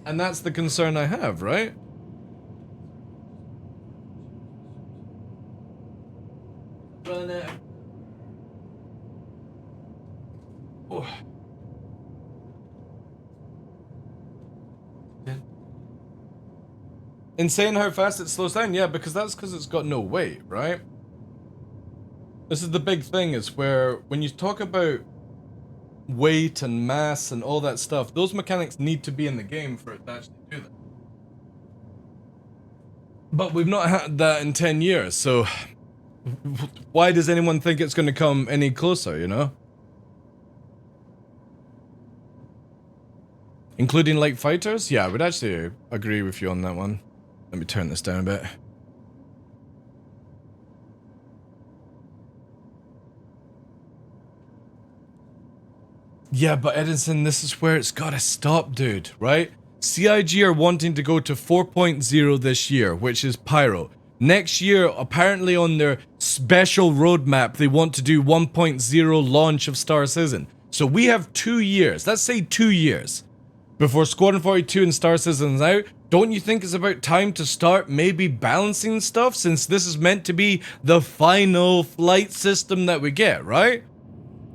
And that's the concern I have, right? Oh. Insane how fast it slows down, yeah, because it's got no weight, right? This is the big thing, is where when you talk about weight and mass and all that stuff, those mechanics need to be in the game for it to actually do that. But we've not had that in 10 years, so why does anyone think it's going to come any closer, you know? Including light fighters? Yeah, I would actually agree with you on that one. Let me turn this down a bit. Yeah, but Edison, this is where it's gotta stop, dude, right? CIG are wanting to go to 4.0 this year, which is Pyro. Next year, apparently on their special roadmap, they want to do 1.0 launch of Star Citizen. So we have 2 years, let's say 2 years, before Squadron 42 and Star Citizen's out. Don't you think it's about time to start maybe balancing stuff, since this is meant to be the final flight system that we get, right?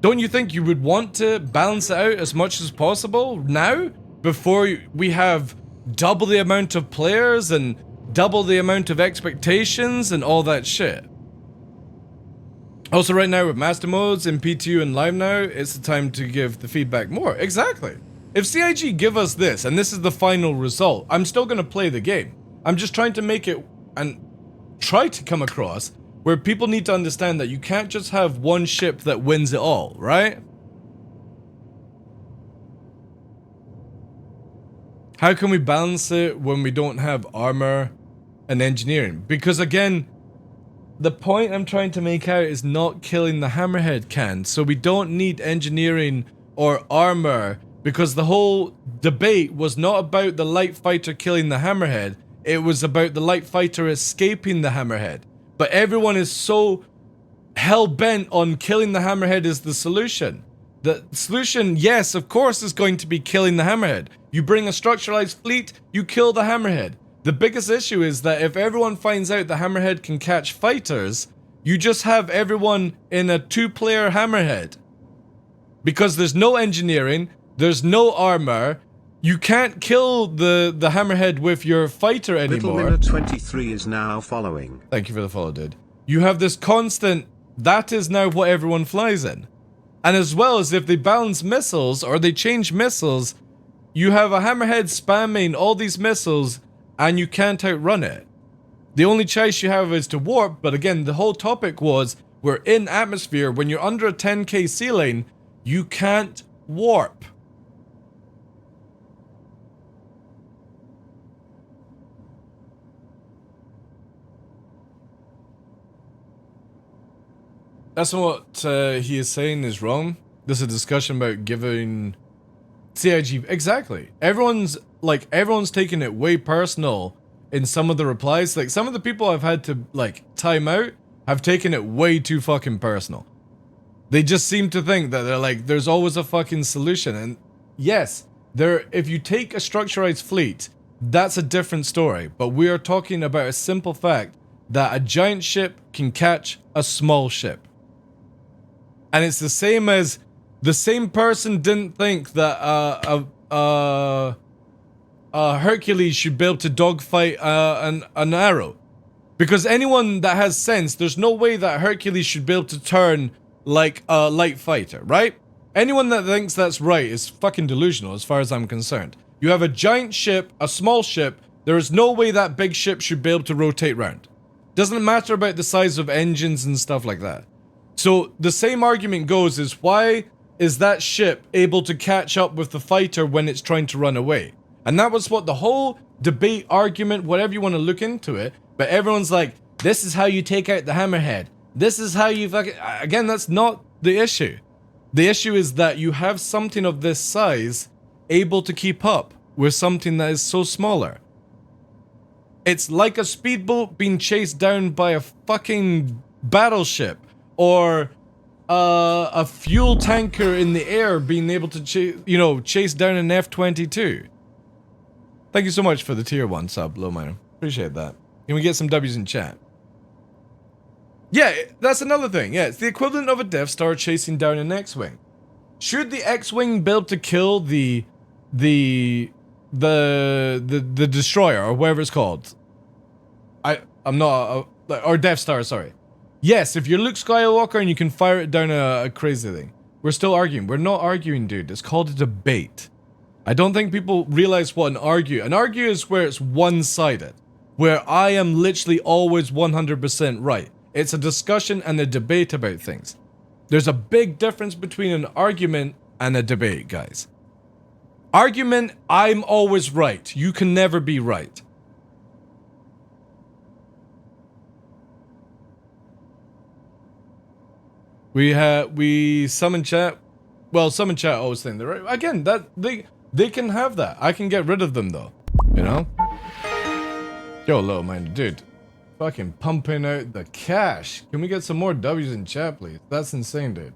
Don't you think you would want to balance it out as much as possible now, before we have double the amount of players and double the amount of expectations and all that shit? Also, right now with master modes in P2 and live now, it's the time to give the feedback more. Exactly. If CIG give us this, and this is the final result, I'm still going to play the game. I'm just trying to make it and try to come across where people need to understand that you can't just have one ship that wins it all, right? How can we balance it when we don't have armor and engineering? Because again, the point I'm trying to make out is not killing the hammerhead can. So we don't need engineering or armor, because the whole debate was not about the light fighter killing the hammerhead. It was about the light fighter escaping the hammerhead. But everyone is so hell-bent on killing the hammerhead is the solution. The solution, yes, of course, is going to be killing the hammerhead. You bring a structuralized fleet, you kill the hammerhead. The biggest issue is that if everyone finds out the hammerhead can catch fighters, you just have everyone in a 2-player hammerhead. Because there's no engineering, there's no armor, you can't kill the hammerhead with your fighter anymore. Little Minute 23 is now following. Thank you for the follow, dude. You have this constant, that is now what everyone flies in. And as well as if they balance missiles or they change missiles, you have a hammerhead spamming all these missiles and you can't outrun it. The only choice you have is to warp, but again, the whole topic was, we're in atmosphere, when you're under a 10k ceiling, you can't warp. That's what he is saying is wrong. There's a discussion about giving CIG... Exactly. Everyone's taking it way personal in some of the replies. Like, some of the people I've had to, like, time out have taken it way too fucking personal. They just seem to think that they're like, there's always a fucking solution. And yes, if you take a structurized fleet, that's a different story. But we are talking about a simple fact that a giant ship can catch a small ship. And it's the same as the same person didn't think that Hercules should be able to dogfight an arrow. Because anyone that has sense, there's no way that Hercules should be able to turn like a light fighter, right? Anyone that thinks that's right is fucking delusional as far as I'm concerned. You have a giant ship, a small ship, there is no way that big ship should be able to rotate round. Doesn't matter about the size of engines and stuff like that. So the same argument goes is, why is that ship able to catch up with the fighter when it's trying to run away? And that was what the whole debate, argument, whatever you want to look into it, but everyone's like, this is how you take out the hammerhead. This is how you fucking... Again, that's not the issue. The issue is that you have something of this size able to keep up with something that is so smaller. It's like a speedboat being chased down by a fucking battleship, or a fuel tanker in the air being able to chase down an F-22. Thank you so much for the tier 1 sub, Low Miner. Appreciate that. Can we get some W's in chat? Yeah, that's another thing. Yeah, it's the equivalent of a Death Star chasing down an X-Wing. Should the X-Wing be able to kill the destroyer, or whatever it's called? I'm not... or Death Star, sorry. Yes, if you're Luke Skywalker and you can fire it down a crazy thing. We're still arguing. We're not arguing, dude. It's called a debate. I don't think people realize what an argue... An argue is where it's one-sided. Where I am literally always 100% right. It's a discussion and a debate about things. There's a big difference between an argument and a debate, guys. Argument, I'm always right. You can never be right. We summon chat. Well, summon chat always think they're right. Again, that they can have that. I can get rid of them though. You know? Yo, low minded dude. Fucking pumping out the cash. Can we get some more W's in chat, please? That's insane, dude.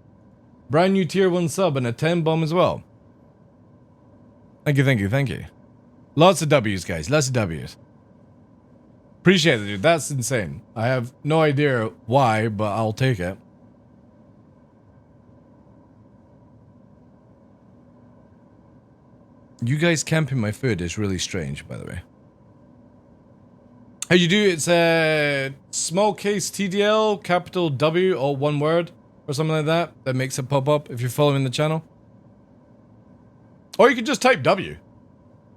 Brand new tier 1 sub and a 10 bomb as well. Thank you, thank you, thank you. Lots of W's, guys. Lots of W's. Appreciate it, dude. That's insane. I have no idea why, but I'll take it. You guys camping my food is really strange, by the way. How you do? It's a small case TDL, capital W, all one word, or something like that. That makes it pop up if you're following the channel. Or you can just type W.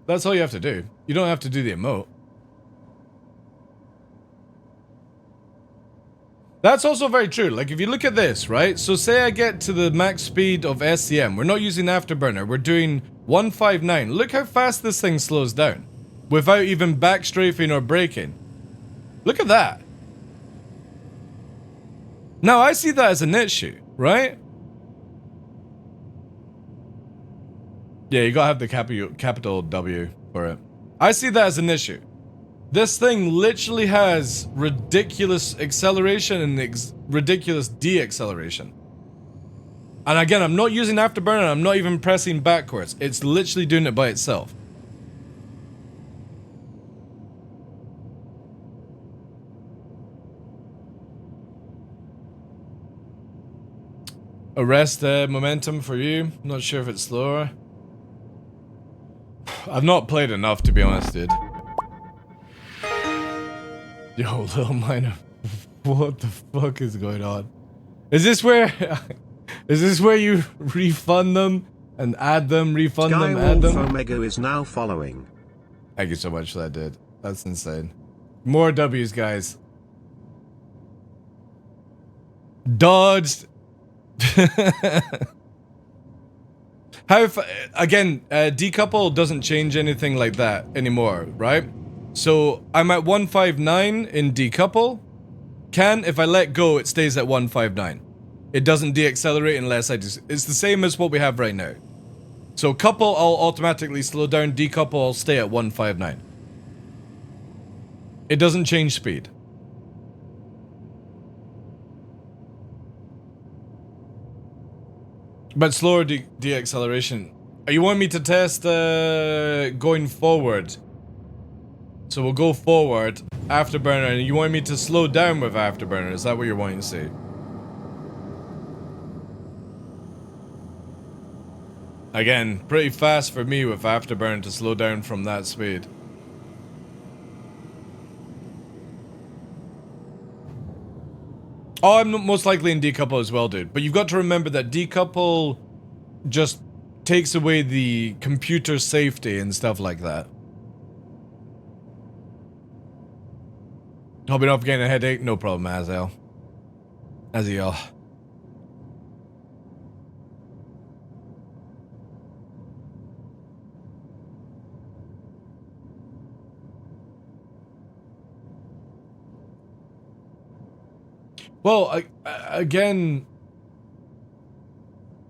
That's all you have to do. You don't have to do the emote. That's also very true. Like, if you look at this, right? So say I get to the max speed of SCM. We're not using Afterburner. We're doing 159. Look how fast this thing slows down. Without even backstrafing or braking. Look at that. Now, I see that as an issue, right? Yeah, you gotta have the capital W for it. I see that as an issue. This thing literally has ridiculous acceleration and ridiculous deacceleration. And again, I'm not using Afterburner, I'm not even pressing backwards. It's literally doing it by itself. Arrest momentum for you. Not sure if it's slower. I've not played enough, to be honest, dude. Yo, little miner, what the fuck is going on? Is this where you refund them and add them, refund them, add them? Omega is now following. Thank you so much for that, dude. That's insane. More W's, guys. Dodged. Again, decouple doesn't change anything like that anymore, right? So I'm at 159 in decouple. If I let go, it stays at 159. It doesn't deaccelerate unless I just... It's the same as what we have right now. So couple, I'll automatically slow down. Decouple, I'll stay at 159. It doesn't change speed. But slower deacceleration. You want me to test going forward? So we'll go forward, Afterburner, and you want me to slow down with Afterburner? Is that what you're wanting to see? Again, pretty fast for me with Afterburner to slow down from that speed. Oh, I'm most likely in decouple as well, dude. But you've got to remember that decouple just takes away the computer safety and stuff like that. Hope you're not getting a headache. No problem, Azel. Aziel. Well, again,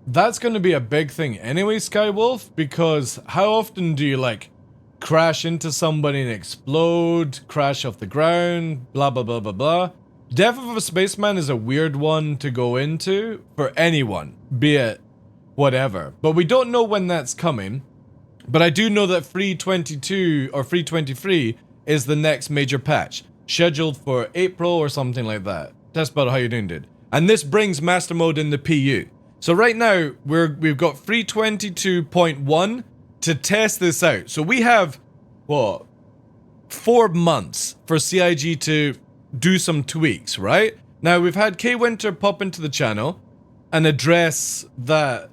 that's going to be a big thing anyway, Skywolf, because how often do you, like, crash into somebody and explode, crash off the ground, blah, blah, blah, blah, blah. Death of a spaceman is a weird one to go into for anyone, be it whatever. But we don't know when that's coming. But I do know that 322 or 323 is the next major patch, scheduled for April or something like that. That's about how you're doing, dude. And this brings Master Mode in the PU. So right now, we've got 322.1 to test this out. So we have, what, 4 months for CIG to do some tweaks, right? Now, we've had K Winter pop into the channel and address that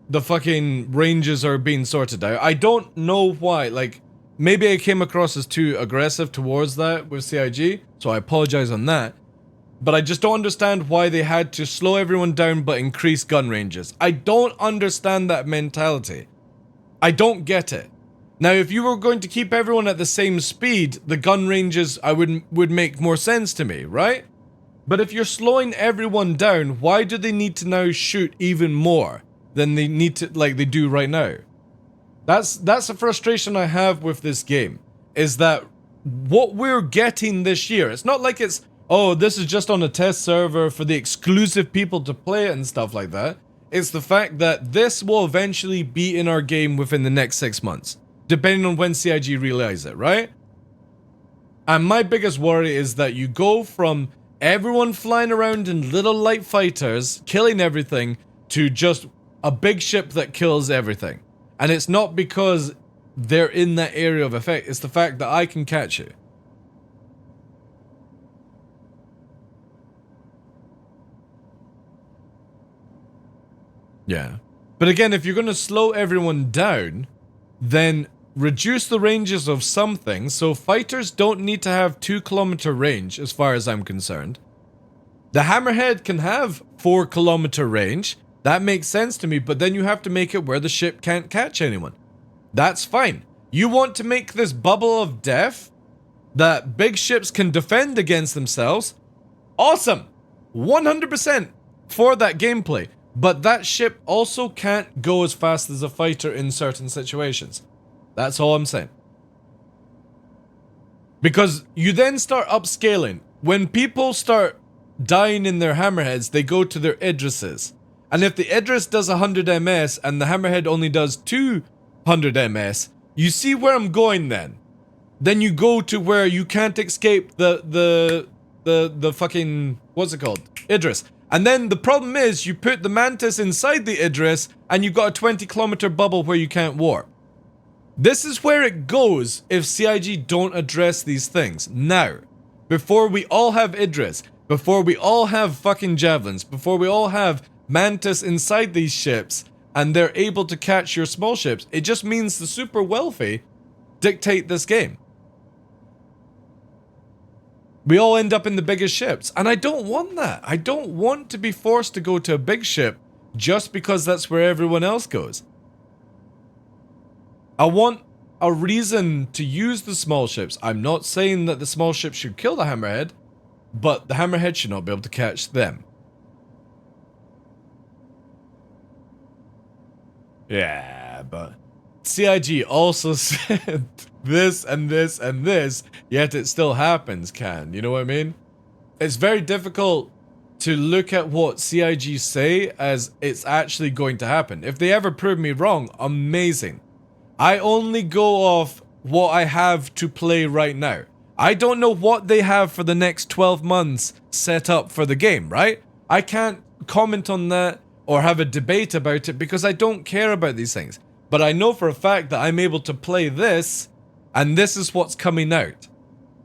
the fucking ranges are being sorted out. I don't know why, like, maybe I came across as too aggressive towards that with CIG, so I apologize on that. But I just don't understand why they had to slow everyone down but increase gun ranges. I don't understand that mentality. I don't get it. Now, if you were going to keep everyone at the same speed, the gun ranges would make more sense to me, right? But if you're slowing everyone down, why do they need to now shoot even more than they need to, like they do right now? That's a frustration I have with this game, is that what we're getting this year, it's not like it's, oh, this is just on a test server for the exclusive people to play it and stuff like that. It's the fact that this will eventually be in our game within the next 6 months. depending on when CIG realize it, right? And my biggest worry is that you go from everyone flying around in little light fighters, killing everything, to just a big ship that kills everything. And it's not because they're in that area of effect, it's the fact that I can catch you. Yeah. But again, if you're going to slow everyone down, then reduce the ranges of some things, so fighters don't need to have 2-kilometer range, as far as I'm concerned. The Hammerhead can have 4-kilometer range. That makes sense to me, but then you have to make it where the ship can't catch anyone. That's fine. You want to make this bubble of death that big ships can defend against themselves? Awesome! 100% for that gameplay. But that ship also can't go as fast as a fighter in certain situations. That's all I'm saying. Because you then start upscaling. When people start dying in their Hammerheads, they go to their Idrises. And if the Idris does 100 MS and the Hammerhead only does 200 MS, you see where I'm going then. Then you go to where you can't escape the fucking, what's it called? Idris. And then the problem is you put the Mantis inside the Idris and you've got a 20-kilometer bubble where you can't warp. This is where it goes if CIG don't address these things. Now, before we all have Idris, before we all have fucking Javelins, before we all have Mantis inside these ships and they're able to catch your small ships, it just means the super wealthy dictate this game. We all end up in the biggest ships, and I don't want that. I don't want to be forced to go to a big ship just because that's where everyone else goes. I want a reason to use the small ships. I'm not saying that the small ships should kill the Hammerhead, but the Hammerhead should not be able to catch them. Yeah, but CIG also said this and this and this, yet it still happens, you know what I mean? It's very difficult to look at what CIG say as it's actually going to happen. If they ever prove me wrong, amazing. I only go off what I have to play right now. I don't know what they have for the next 12 months set up for the game, right? I can't comment on that or have a debate about it because I don't care about these things. But I know for a fact that I'm able to play this, and this is what's coming out.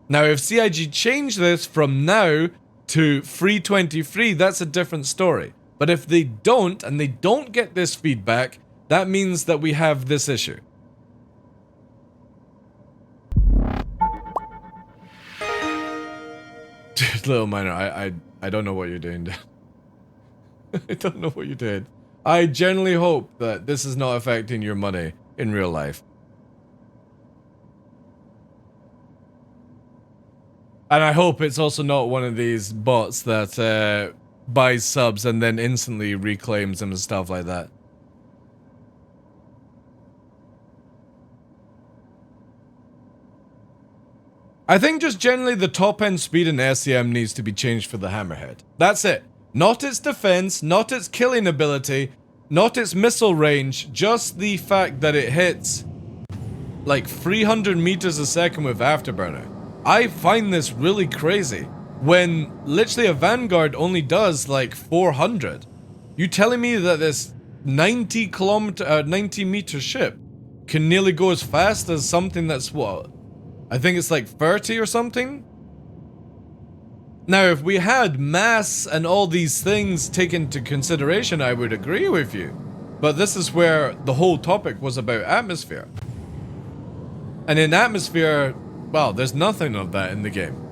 Now, if CIG change this from now to free 23, that's a different story. But if they don't, and they don't get this feedback, that means that we have this issue. Dude, Little Minor, I don't know what you're doing. I don't know what you did. I genuinely hope that this is not affecting your money in real life. And I hope it's also not one of these bots that buys subs and then instantly reclaims them and stuff like that. I think just generally the top end speed in SCM needs to be changed for the Hammerhead. That's it. Not its defense, not its killing ability, not its missile range, just the fact that it hits like 300 meters a second with Afterburner. I find this really crazy when literally a Vanguard only does like 400. You telling me that this 90 meter ship can nearly go as fast as something that's what? I think it's like 30 or something? Now, if we had mass and all these things taken into consideration, I would agree with you. But this is where the whole topic was about atmosphere. And in atmosphere, well, there's nothing of that in the game.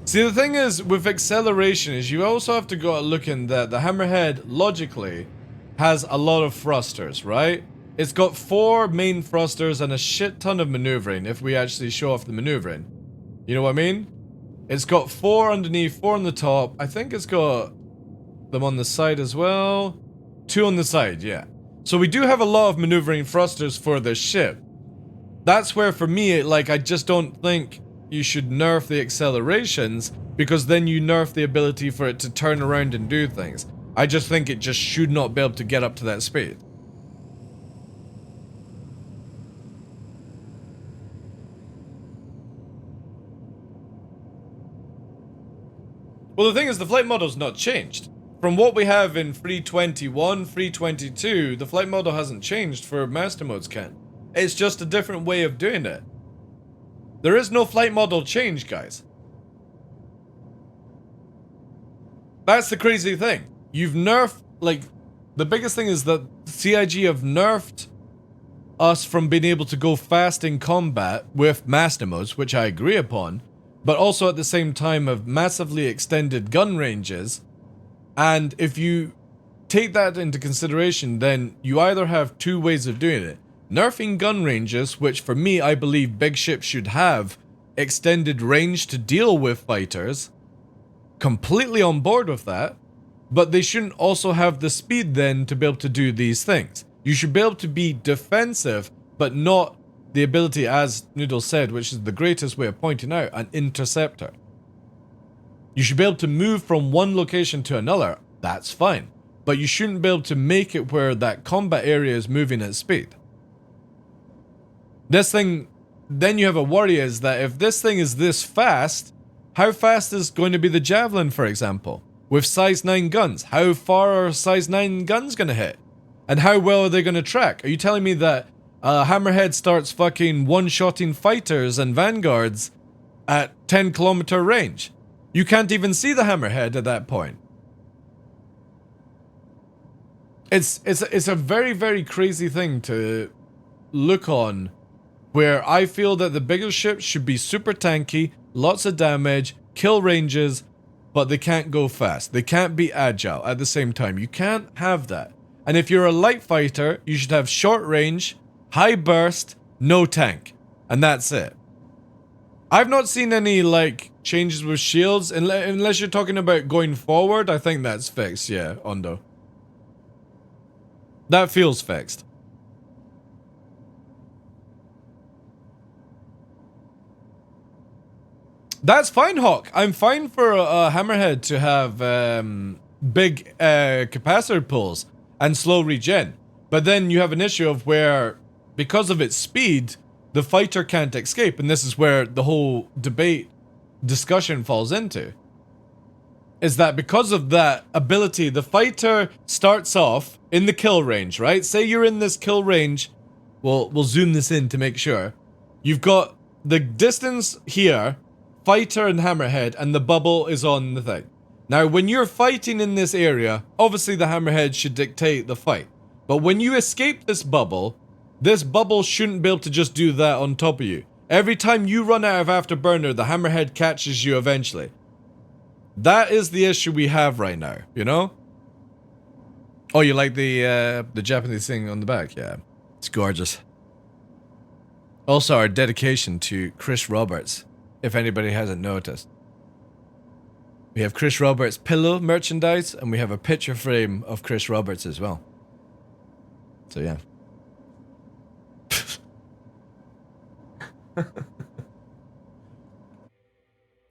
See, the thing is, with acceleration, is you also have to go looking that the Hammerhead, logically, has a lot of thrusters, right? It's got 4 main thrusters and a shit ton of maneuvering, if we actually show off the maneuvering. You know what I mean? It's got 4 underneath, 4 on the top. I think it's got them on the side as well. 2 on the side, yeah. So we do have a lot of maneuvering thrusters for this ship. That's where, for me, like, I just don't think you should nerf the accelerations, because then you nerf the ability for it to turn around and do things. I just think it just should not be able to get up to that speed. Well, the thing is, the flight model's not changed. From what we have in 321, 322, the flight model hasn't changed for master modes, Ken. It's just a different way of doing it. There is no flight model change, guys. That's the crazy thing. You've nerfed, like, the biggest thing is that CIG have nerfed us from being able to go fast in combat with master modes, which I agree upon, but also at the same time have massively extended gun ranges. And if you take that into consideration, then you either have two ways of doing it. Nerfing gun ranges, which for me, I believe big ships should have extended range to deal with fighters. Completely on board with that. But they shouldn't also have the speed then to be able to do these things. You should be able to be defensive, but not the ability, as Noodle said, which is the greatest way of pointing out, an interceptor. You should be able to move from one location to another, that's fine. But you shouldn't be able to make it where that combat area is moving at speed. This thing, then you have a worry is that if this thing is this fast, how fast is going to be the Javelin, for example? With size 9 guns, how far are size 9 guns going to hit? And how well are they going to track? Are you telling me that Hammerhead starts fucking one-shotting fighters and vanguards at 10-kilometer range? You can't even see the Hammerhead at that point. It's a very, very crazy thing to look on, where I feel that the bigger ships should be super tanky, lots of damage, kill ranges, but they can't go fast. They can't be agile at the same time. You can't have that. And if you're a light fighter, you should have short range, high burst, no tank. And that's it. I've not seen any, like, changes with shields, unless you're talking about going forward. I think that's fixed, yeah, Ondo. That feels fixed. That's fine, Hawk. I'm fine for a Hammerhead to have big capacitor pulls and slow regen. But then you have an issue of where, because of its speed, the fighter can't escape. And this is where the whole discussion falls into. Is that because of that ability, the fighter starts off in the kill range, right? Say you're in this kill range. We'll zoom this in to make sure. You've got the distance here, fighter and Hammerhead, and the bubble is on the thing. Now, when you're fighting in this area, obviously the Hammerhead should dictate the fight. But when you escape this bubble shouldn't be able to just do that on top of you. Every time you run out of afterburner, the Hammerhead catches you eventually. That is the issue we have right now, you know? Oh, you like the Japanese thing on the back? Yeah, it's gorgeous. Also, our dedication to Chris Roberts, if anybody hasn't noticed. We have Chris Roberts pillow merchandise, and we have a picture frame of Chris Roberts as well. So yeah.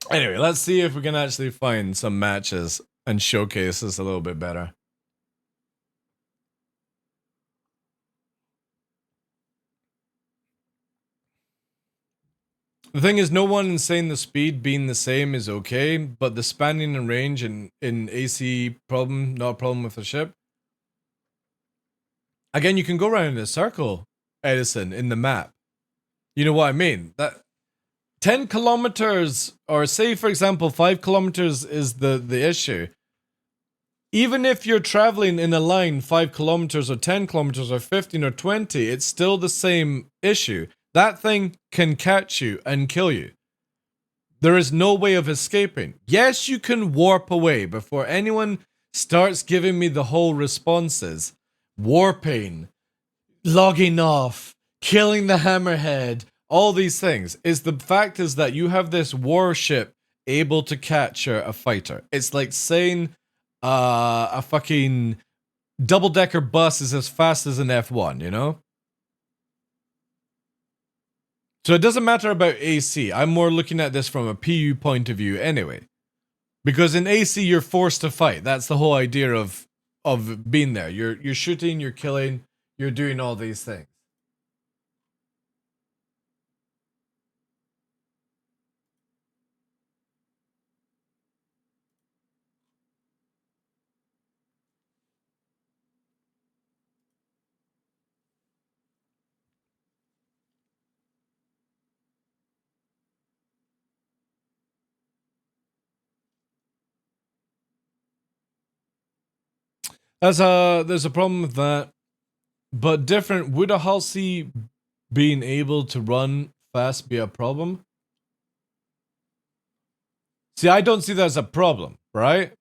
Anyway, let's see if we can actually find some matches and showcase this a little bit better. The thing is, no one is saying the speed being the same is okay, but the spanning and range in AC problem, not a problem with the ship. Again, you can go around in a circle, Edison, in the map. You know what I mean? That 10 kilometers, or say for example 5 kilometers is the issue. Even if you're traveling in a line 5 kilometers or 10 kilometers or 15 or 20, it's still the same issue. That thing can catch you and kill you. There is no way of escaping. Yes, you can warp away. Before anyone starts giving me the whole responses, warping, logging off, killing the Hammerhead, all these things, is the fact is that you have this warship able to capture a fighter. It's like saying a fucking double-decker bus is as fast as an F1, you know? So it doesn't matter about AC. I'm more looking at this from a PU point of view anyway. Because in AC, you're forced to fight. That's the whole idea of of being there. You're shooting, you're killing, you're doing all these things. There's a problem with that, but different. Would a Hull C being able to run fast be a problem? See, I don't see that as a problem, right?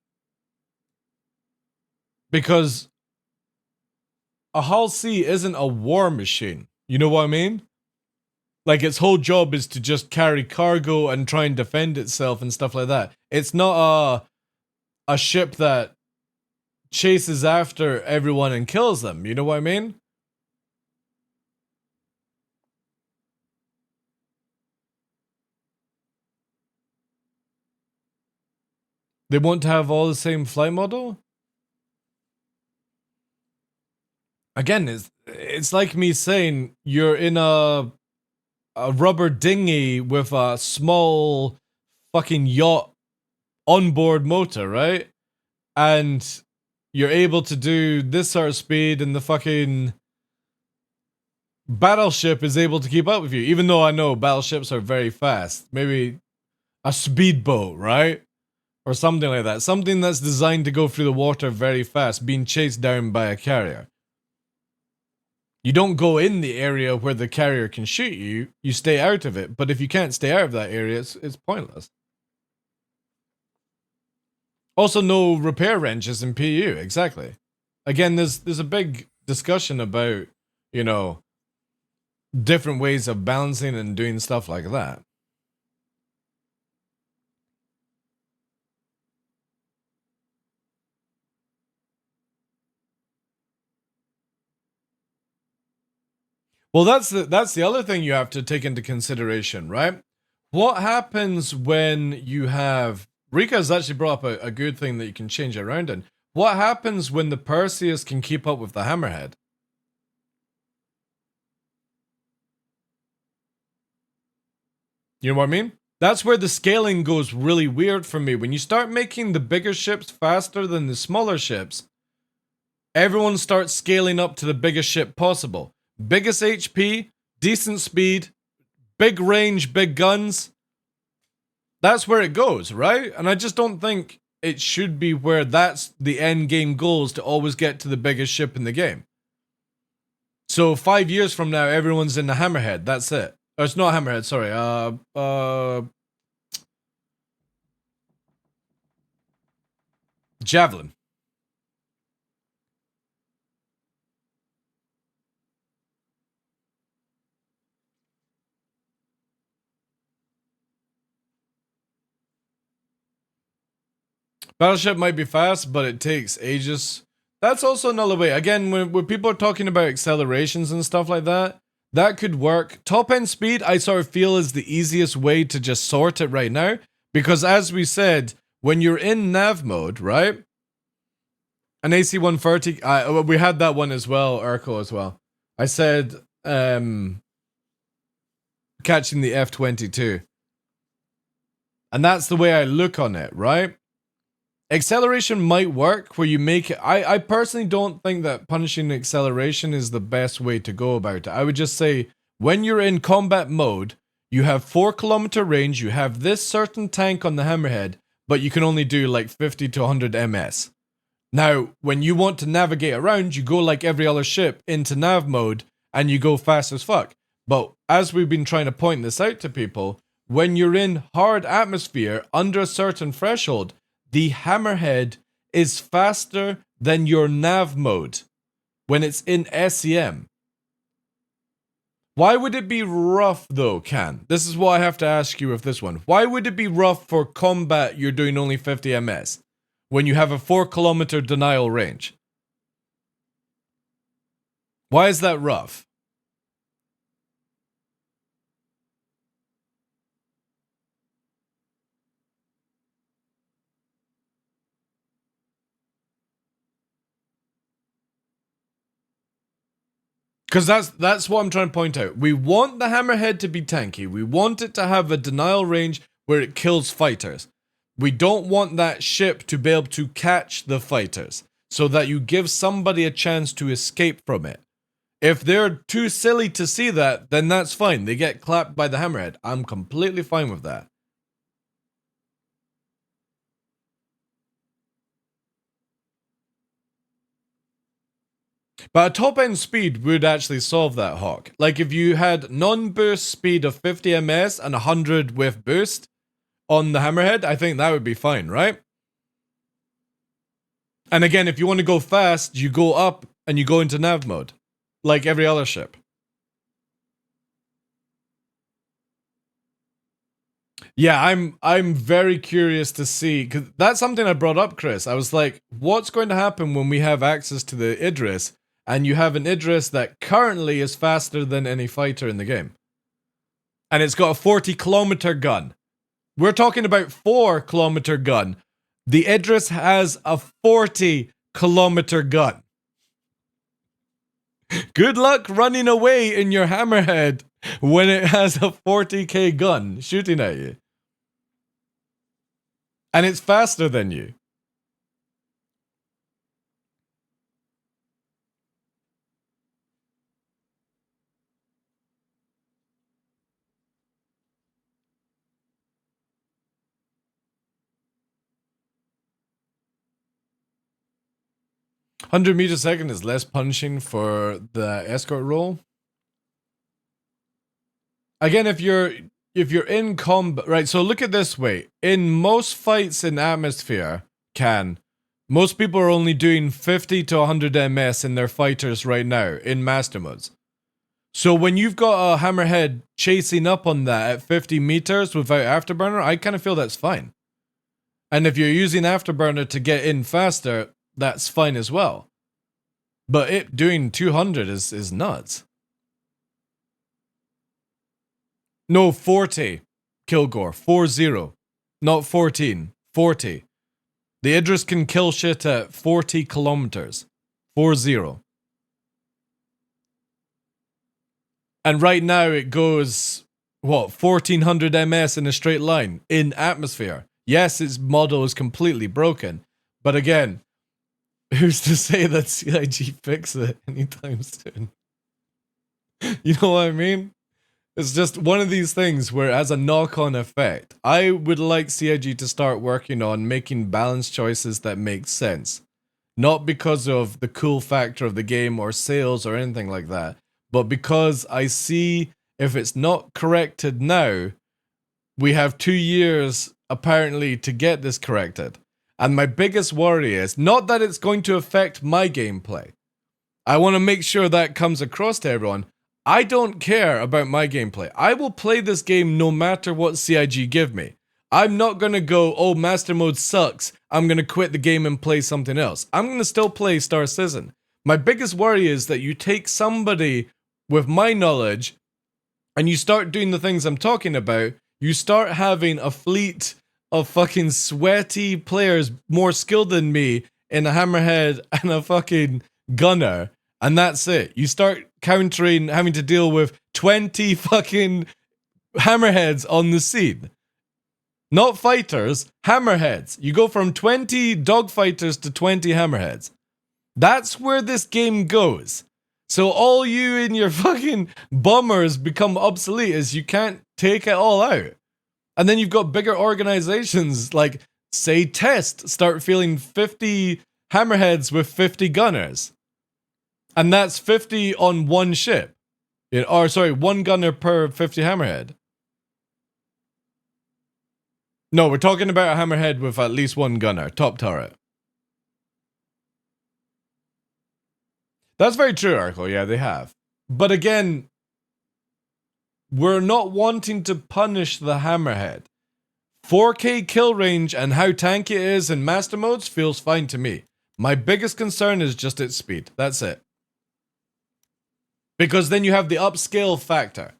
Because a Hull C isn't a war machine. You know what I mean? Like, its whole job is to just carry cargo and try and defend itself and stuff like that. It's not a ship that chases after everyone and kills them. You know what I mean? They want to have all the same flight model? Again, it's like me saying you're in a rubber dinghy with a small fucking yacht onboard motor, right? And you're able to do this sort of speed, and the fucking battleship is able to keep up with you. Even though I know battleships are very fast. Maybe a speedboat, right? Or something like that. Something that's designed to go through the water very fast, being chased down by a carrier. You don't go in the area where the carrier can shoot you, you stay out of it. But if you can't stay out of that area, it's pointless. Also, no repair wrenches in PU, exactly. Again, there's a big discussion about, you know, different ways of balancing and doing stuff like that. Well, that's the other thing you have to take into consideration, right? What happens when you have... Rika's actually brought up a good thing that you can change around in. What happens when the Perseus can keep up with the Hammerhead? You know what I mean? That's where the scaling goes really weird for me. When you start making the bigger ships faster than the smaller ships, everyone starts scaling up to the biggest ship possible. Biggest HP, decent speed, big range, big guns. That's where it goes, right? And I just don't think it should be where that's the end game goal, is to always get to the biggest ship in the game. So 5 years from now, everyone's in the Hammerhead. That's it. Oh, it's not Hammerhead, sorry. Javelin. Battleship might be fast, but it takes ages. That's also another way. Again, when people are talking about accelerations and stuff like that, that could work. Top end speed, I sort of feel, is the easiest way to just sort it right now. Because as we said, when you're in nav mode, right? An AC-130, we had that one as well, Urkel as well. I said, catching the F-22. And that's the way I look on it, right? Acceleration might work where you make it... I personally don't think that punishing acceleration is the best way to go about it. I would just say, when you're in combat mode, you have 4 kilometer range, you have this certain tank on the Hammerhead, but you can only do like 50 to 100 ms. Now, when you want to navigate around, you go like every other ship into nav mode, and you go fast as fuck. But as we've been trying to point this out to people, when you're in hard atmosphere under a certain threshold, the Hammerhead is faster than your nav mode when it's in SEM. Why would it be rough though, Can? This is what I have to ask you with this one. Why would it be rough for combat you're doing only 50 ms when you have a 4 kilometer denial range? Why is that rough? Because that's what I'm trying to point out. We want the Hammerhead to be tanky. We want it to have a denial range where it kills fighters. We don't want that ship to be able to catch the fighters so that you give somebody a chance to escape from it. If they're too silly to see that, then that's fine. They get clapped by the Hammerhead. I'm completely fine with that. But a top-end speed would actually solve that, Hawk. Like if you had non-boost speed of 50 ms and 100 with boost on the Hammerhead, I think that would be fine, right? And again, if you want to go fast, you go up and you go into nav mode, like every other ship. Yeah, I'm very curious to see, because that's something I brought up, Chris. I was like, what's going to happen when we have access to the Idris, and you have an Idris that currently is faster than any fighter in the game? And it's got a 40-kilometer gun. We're talking about 4-kilometer gun. The Idris has a 40-kilometer gun. Good luck running away in your Hammerhead when it has a 40k gun shooting at you. And it's faster than you. $100 meters a second is less punishing for the escort role. Again, if you're in combat, right? So look at this way. In most fights in Atmosphere, most people are only doing 50 to 100 ms in their fighters right now in master modes. So when you've got a Hammerhead chasing up on that at 50 meters without Afterburner, I kind of feel that's fine. And if you're using Afterburner to get in faster, that's fine as well. But it doing 200 is nuts. No, 40. Kilgore. 40. Not 14. 40. The Idris can kill shit at 40 kilometers. 40. And right now it goes, what, 1400 ms in a straight line in Atmosphere. Yes, its model is completely broken. But again, who's to say that CIG fix it anytime soon? You know what I mean? It's just one of these things where it has a knock-on effect. I would like CIG to start working on making balanced choices that make sense. Not because of the cool factor of the game or sales or anything like that, but because I see if it's not corrected now, we have 2 years apparently to get this corrected. And my biggest worry is not that it's going to affect my gameplay. I want to make sure that comes across to everyone. I don't care about my gameplay. I will play this game no matter what CIG give me. I'm not going to go, oh, Master Mode sucks. I'm going to quit the game and play something else. I'm going to still play Star Citizen. My biggest worry is that you take somebody with my knowledge and you start doing the things I'm talking about. You start having a fleet of fucking sweaty players more skilled than me in a Hammerhead and a fucking gunner. And that's it. You start countering, having to deal with 20 fucking Hammerheads on the scene. Not fighters, Hammerheads. You go from 20 dogfighters to 20 Hammerheads. That's where this game goes. So all you and your fucking bombers become obsolete as you can't take it all out. And then you've got bigger organizations like, say, Test start feeling 50 Hammerheads with 50 gunners. And that's 50 on one ship. Or, sorry, one gunner per 50 Hammerhead. No, we're talking about a Hammerhead with at least one gunner, top turret. That's very true, Arco. Yeah, they have. But again, we're not wanting to punish the Hammerhead. 4K kill range and how tanky it is in master modes feels fine to me. My biggest concern is just its speed. That's it. Because then you have the upscale factor.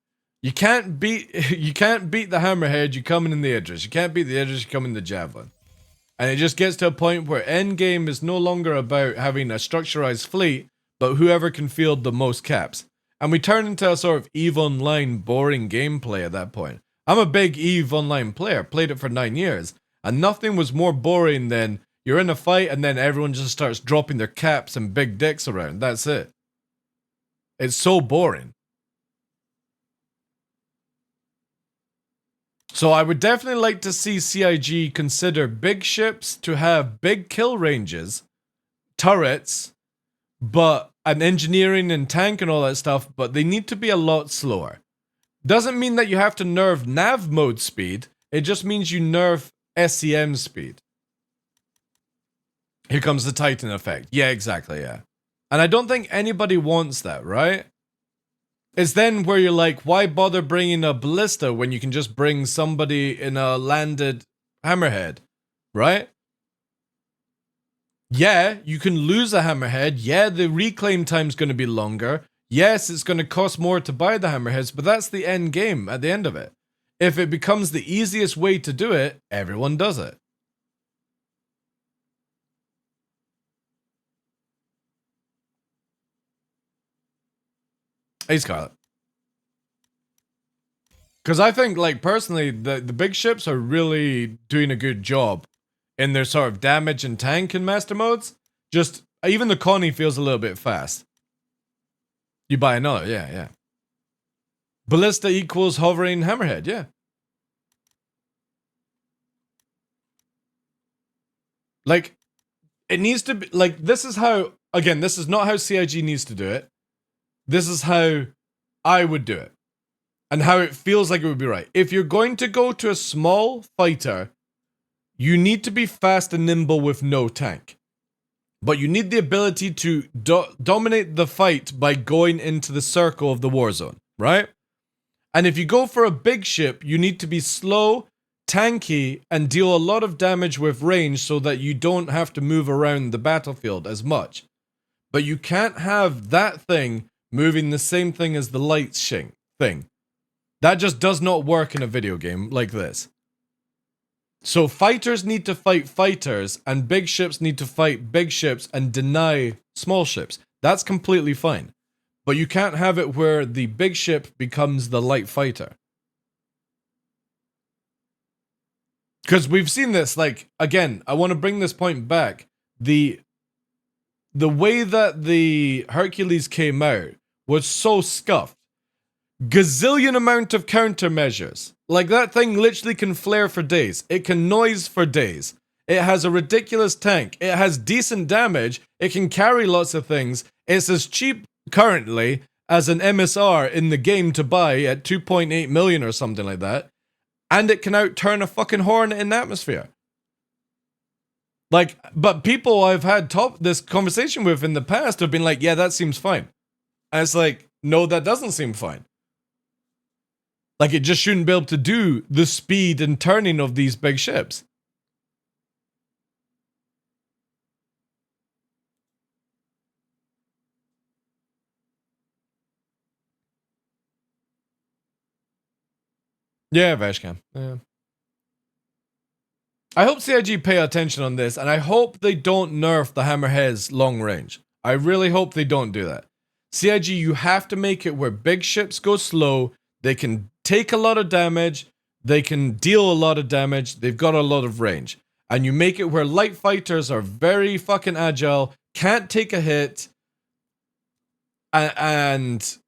You can't beat the Hammerhead, you come in the Idris. You can't beat the Idris, you come in the Javelin. And it just gets to a point where endgame is no longer about having a structurized fleet, but whoever can field the most caps. And we turn into a sort of EVE Online boring gameplay at that point. I'm a big EVE Online player, played it for 9 years, and nothing was more boring than you're in a fight and then everyone just starts dropping their caps and big dicks around. That's it. It's so boring. So I would definitely like to see CIG consider big ships to have big kill ranges, turrets, but and engineering and tank and all that stuff, but they need to be a lot slower. Doesn't mean that you have to nerf nav mode speed, it just means you nerf SCM speed. Here comes the Titan effect. Yeah, exactly, yeah. And I don't think anybody wants that, right? It's then where you're like, why bother bringing a ballista when you can just bring somebody in a landed hammerhead, right? Yeah, you can lose a hammerhead. Yeah, the reclaim time's going to be longer. Yes, it's going to cost more to buy the hammerheads, but that's the end game at the end of it. If it becomes the easiest way to do it, everyone does it. Hey, Scarlet. Because I think, like, personally, the big ships are really doing a good job in their sort of damage and tank and master modes. Just, even the Connie feels a little bit fast. You buy another, yeah. Ballista equals hovering hammerhead, yeah. Like, it needs to be, like, this is how, again, this is not how CIG needs to do it. This is how I would do it. And how it feels like it would be right. If you're going to go to a small fighter, you need to be fast and nimble with no tank. But you need the ability to dominate the fight by going into the circle of the war zone, right? And if you go for a big ship, you need to be slow, tanky, and deal a lot of damage with range so that you don't have to move around the battlefield as much. But you can't have that thing moving the same thing as the light thing. That just does not work in a video game like this. So fighters need to fight fighters, and big ships need to fight big ships and deny small ships. That's completely fine. But you can't have it where the big ship becomes the light fighter. Because we've seen this, like, again, I want to bring this point back. The way that the Hercules came out was so scuffed. Gazillion amount of countermeasures. Like, that thing literally can flare for days. It can noise for days. It has a ridiculous tank. It has decent damage. It can carry lots of things. It's as cheap currently as an MSR in the game to buy at 2.8 million or something like that. And it can outturn a fucking Hornet in the atmosphere. Like, but people I've had this conversation with in the past have been like, yeah, that seems fine. And it's like, no, that doesn't seem fine. Like, it just shouldn't be able to do the speed and turning of these big ships. Yeah, Vashcam. Yeah. I hope CIG pay attention on this, and I hope they don't nerf the Hammerhead's long range. I really hope they don't do that. CIG, you have to make it where big ships go slow, they can take a lot of damage, they can deal a lot of damage, they've got a lot of range. And you make it where light fighters are very fucking agile, can't take a hit, and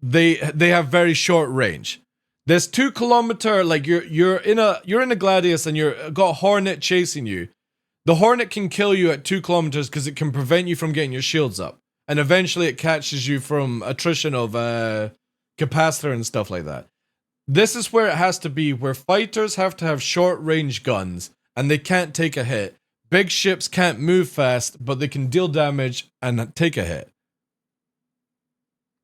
they have very short range. This 2 kilometer, like you're in a Gladius and you've got a Hornet chasing you. The Hornet can kill you at 2 kilometers because it can prevent you from getting your shields up. And eventually it catches you from attrition of capacitor and stuff like that. This is where it has to be, where fighters have to have short range guns and they can't take a hit. Big ships can't move fast, but they can deal damage and take a hit.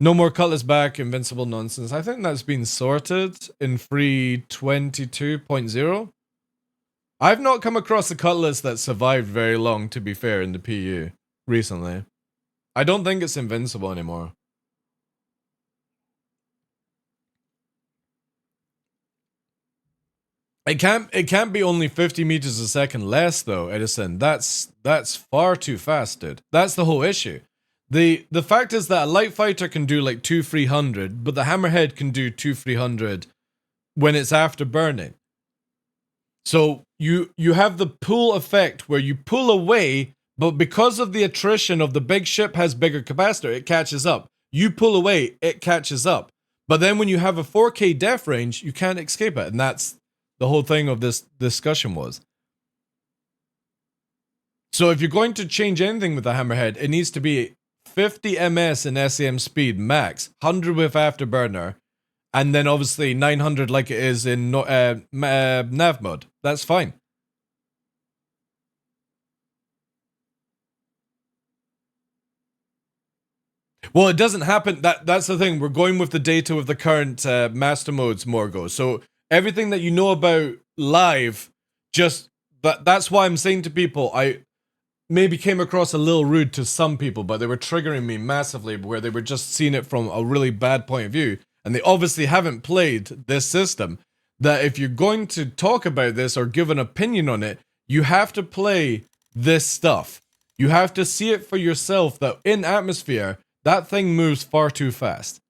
No more Cutlass back, invincible nonsense. I think that's been sorted in free 22.0. I've not come across a Cutlass that survived very long, to be fair, in the PU recently. I don't think it's invincible anymore. It can't be only 50 meters a second less though, Edison. That's far too fast, dude. That's the whole issue. The fact is that a light fighter can do like 200-300, but the hammerhead can do 200-300 when it's after burning. So you have the pull effect where you pull away, but because of the attrition of the big ship has bigger capacitor, it catches up. You pull away, it catches up. But then when you have a 4K def range, you can't escape it. And that's the whole thing of this discussion was. So if you're going to change anything with the hammerhead, it needs to be 50 ms in SAM speed max, 100 with afterburner, and then obviously 900 like it is in nav mode. That's fine. Well, it doesn't happen. That's the thing. We're going with the data with the current master modes, Morgo. So everything that you know about live, just that's why I'm saying to people, I maybe came across a little rude to some people, but they were triggering me massively where they were just seeing it from a really bad point of view. And they obviously haven't played this system. That if you're going to talk about this or give an opinion on it, you have to play this stuff. You have to see it for yourself that in atmosphere, that thing moves far too fast.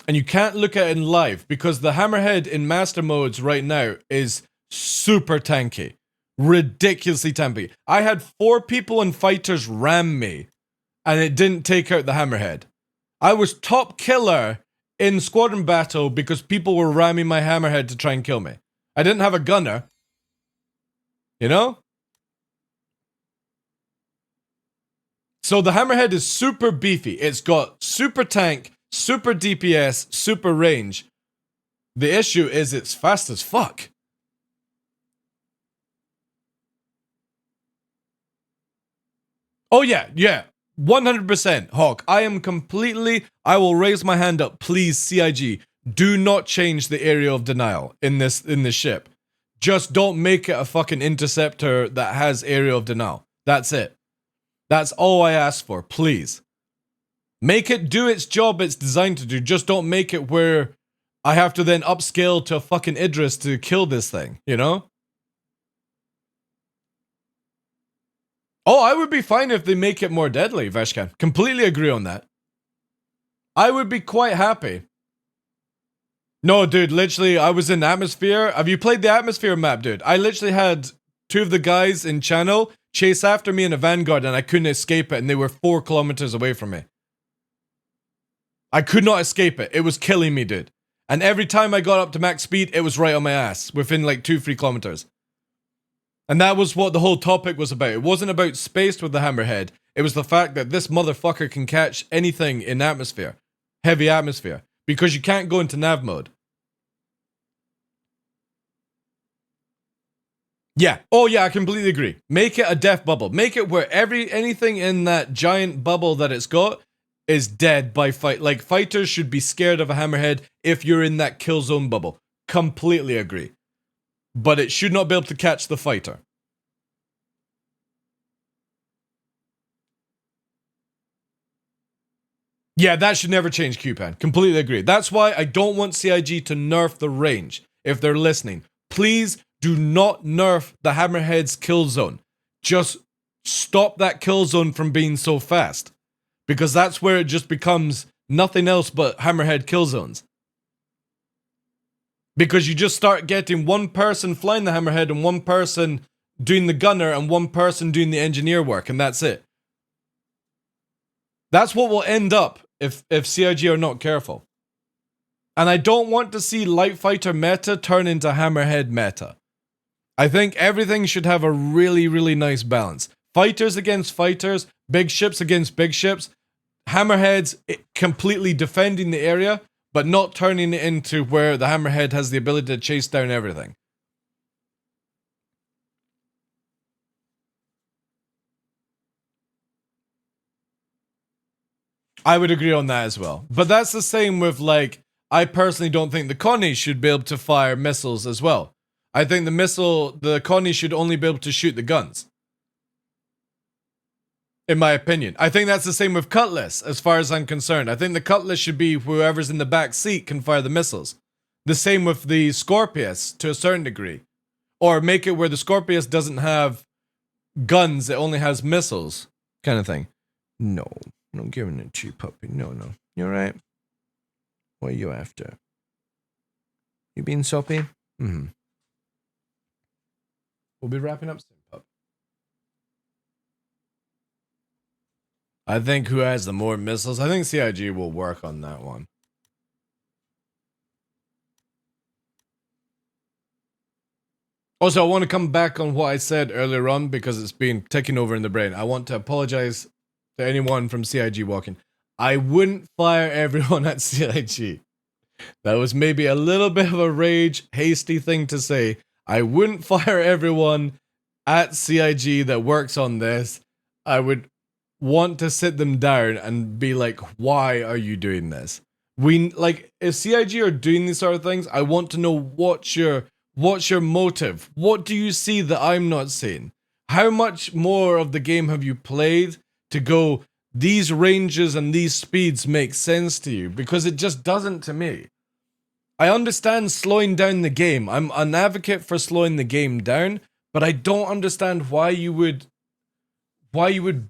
And you can't look at it in live because the hammerhead in master modes right now is super tanky. Ridiculously tanky. I had 4 people and fighters ram me and it didn't take out the hammerhead. I was top killer in squadron battle because people were ramming my hammerhead to try and kill me. I didn't have a gunner. You know? So the hammerhead is super beefy. It's got super tank, super DPS, super range. The issue is it's fast as fuck. Oh yeah, 100%, Hawk. I will raise my hand up. Please, CIG, do not change the area of denial in this ship. Just don't make it a fucking interceptor that has area of denial. That's it. That's all I ask for, please. Make it do its job it's designed to do. Just don't make it where I have to then upscale to a fucking Idris to kill this thing, you know? Oh, I would be fine if they make it more deadly, Veshkan. Completely agree on that. I would be quite happy. No, dude, literally, I was in Atmosphere. Have you played the Atmosphere map, dude? I literally had 2 of the guys in channel chase after me in a Vanguard and I couldn't escape it and they were 4 kilometers away from me. I could not escape it. It was killing me, dude. And every time I got up to max speed, it was right on my ass within like 2-3 kilometers. And that was what the whole topic was about. It wasn't about space with the hammerhead. It was the fact that this motherfucker can catch anything in atmosphere. Heavy atmosphere. Because you can't go into nav mode. Yeah. Oh yeah, I completely agree. Make it a death bubble. Make it where anything in that giant bubble that it's got is dead by fight. Like, fighters should be scared of a hammerhead if you're in that kill zone bubble. Completely agree. But it should not be able to catch the fighter. Yeah, that should never change, QPan. Completely agree. That's why I don't want CIG to nerf the range, if they're listening. Please do not nerf the hammerhead's kill zone. Just stop that kill zone from being so fast. Because that's where it just becomes nothing else but hammerhead kill zones. Because you just start getting one person flying the hammerhead and one person doing the gunner and one person doing the engineer work, and that's it. That's what will end up if CIG are not careful. And I don't want to see light fighter meta turn into hammerhead meta. I think everything should have a really, really nice balance. Fighters against fighters, big ships against big ships, hammerheads completely defending the area, but not turning it into where the hammerhead has the ability to chase down everything. I would agree on that as well. But that's the same with, like, I personally don't think the Connie should be able to fire missiles as well. I think the Connie should only be able to shoot the guns. In my opinion. I think that's the same with Cutlass, as far as I'm concerned. I think the Cutlass should be whoever's in the back seat can fire the missiles. The same with the Scorpius, to a certain degree. Or make it where the Scorpius doesn't have guns, it only has missiles, kind of thing. No, I'm not giving it to you, puppy. No. You alright? What are you after? You being soppy? Mm-hmm. We'll be wrapping up soon, pup. I think who has the more missiles? I think CIG will work on that one. Also, I want to come back on what I said earlier on because it's been taking over in the brain. I want to apologize to anyone from CIG walking. I wouldn't fire everyone at CIG. That was maybe a little bit of a rage, hasty thing to say. I wouldn't fire everyone at CIG that works on this. I would want to sit them down and be like, why are you doing this? If CIG are doing these sort of things, I want to know what's your motive? What do you see that I'm not seeing? How much more of the game have you played to go, these ranges and these speeds make sense to you? Because it just doesn't to me. I understand slowing down the game. I'm an advocate for slowing the game down, but I don't understand why you would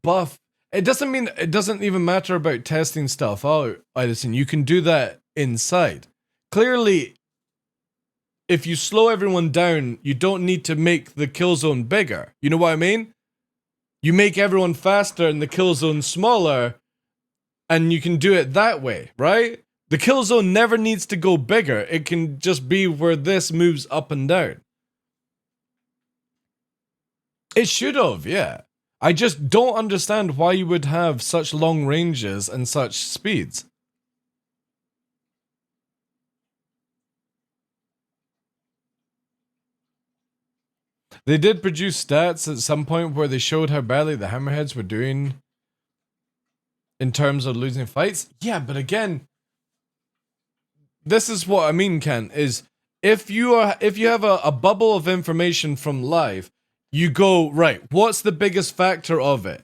buff. It doesn't even matter about testing stuff out, Edison. You can do that inside. Clearly, if you slow everyone down, you don't need to make the kill zone bigger. You know what I mean? You make everyone faster and the kill zone smaller, and you can do it that way, right? The kill zone never needs to go bigger. It can just be where this moves up and down. It should have, yeah. I just don't understand why you would have such long ranges and such speeds. They did produce stats at some point where they showed how badly the Hammerheads were doing in terms of losing fights. Yeah, but again, this is what I mean, Ken, is if you have a bubble of information from live, you go, right, what's the biggest factor of it?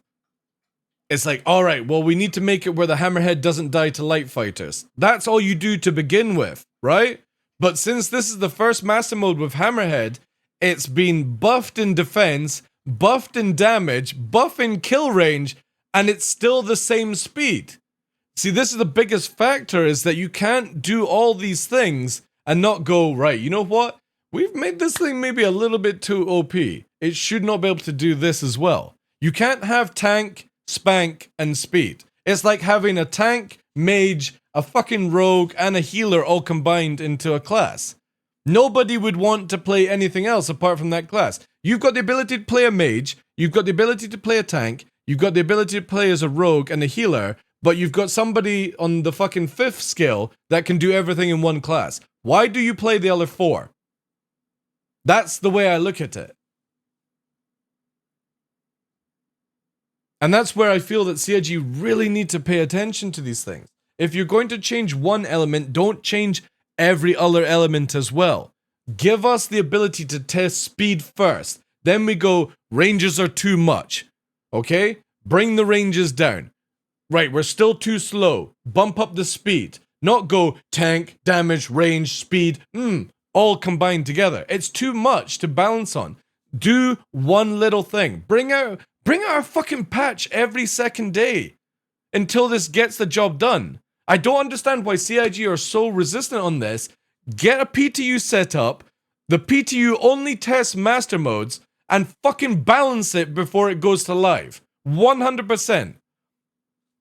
It's like, all right, well, we need to make it where the Hammerhead doesn't die to light fighters. That's all you do to begin with, right? But since this is the first master mode with Hammerhead, it's been buffed in defense, buffed in damage, buffed in kill range, and it's still the same speed. See, this is the biggest factor, is that you can't do all these things and not go, right, you know what? We've made this thing maybe a little bit too OP. It should not be able to do this as well. You can't have tank, spank, and speed. It's like having a tank, mage, a fucking rogue, and a healer all combined into a class. Nobody would want to play anything else apart from that class. You've got the ability to play a mage, you've got the ability to play a tank, you've got the ability to play as a rogue and a healer, but you've got somebody on the fucking 5th skill that can do everything in one class. Why do you play the other 4? That's the way I look at it. And that's where I feel that CIG really need to pay attention to these things. If you're going to change one element, don't change every other element as well. Give us the ability to test speed first. Then we go, ranges are too much. Okay? Bring the ranges down. Right, we're still too slow. Bump up the speed. Not go tank, damage, range, speed, all combined together. It's too much to balance on. Do one little thing. Bring out a fucking patch every second day until this gets the job done. I don't understand why CIG are so resistant on this. Get a PTU set up. The PTU only tests master modes and fucking balance it before it goes to live. 100%.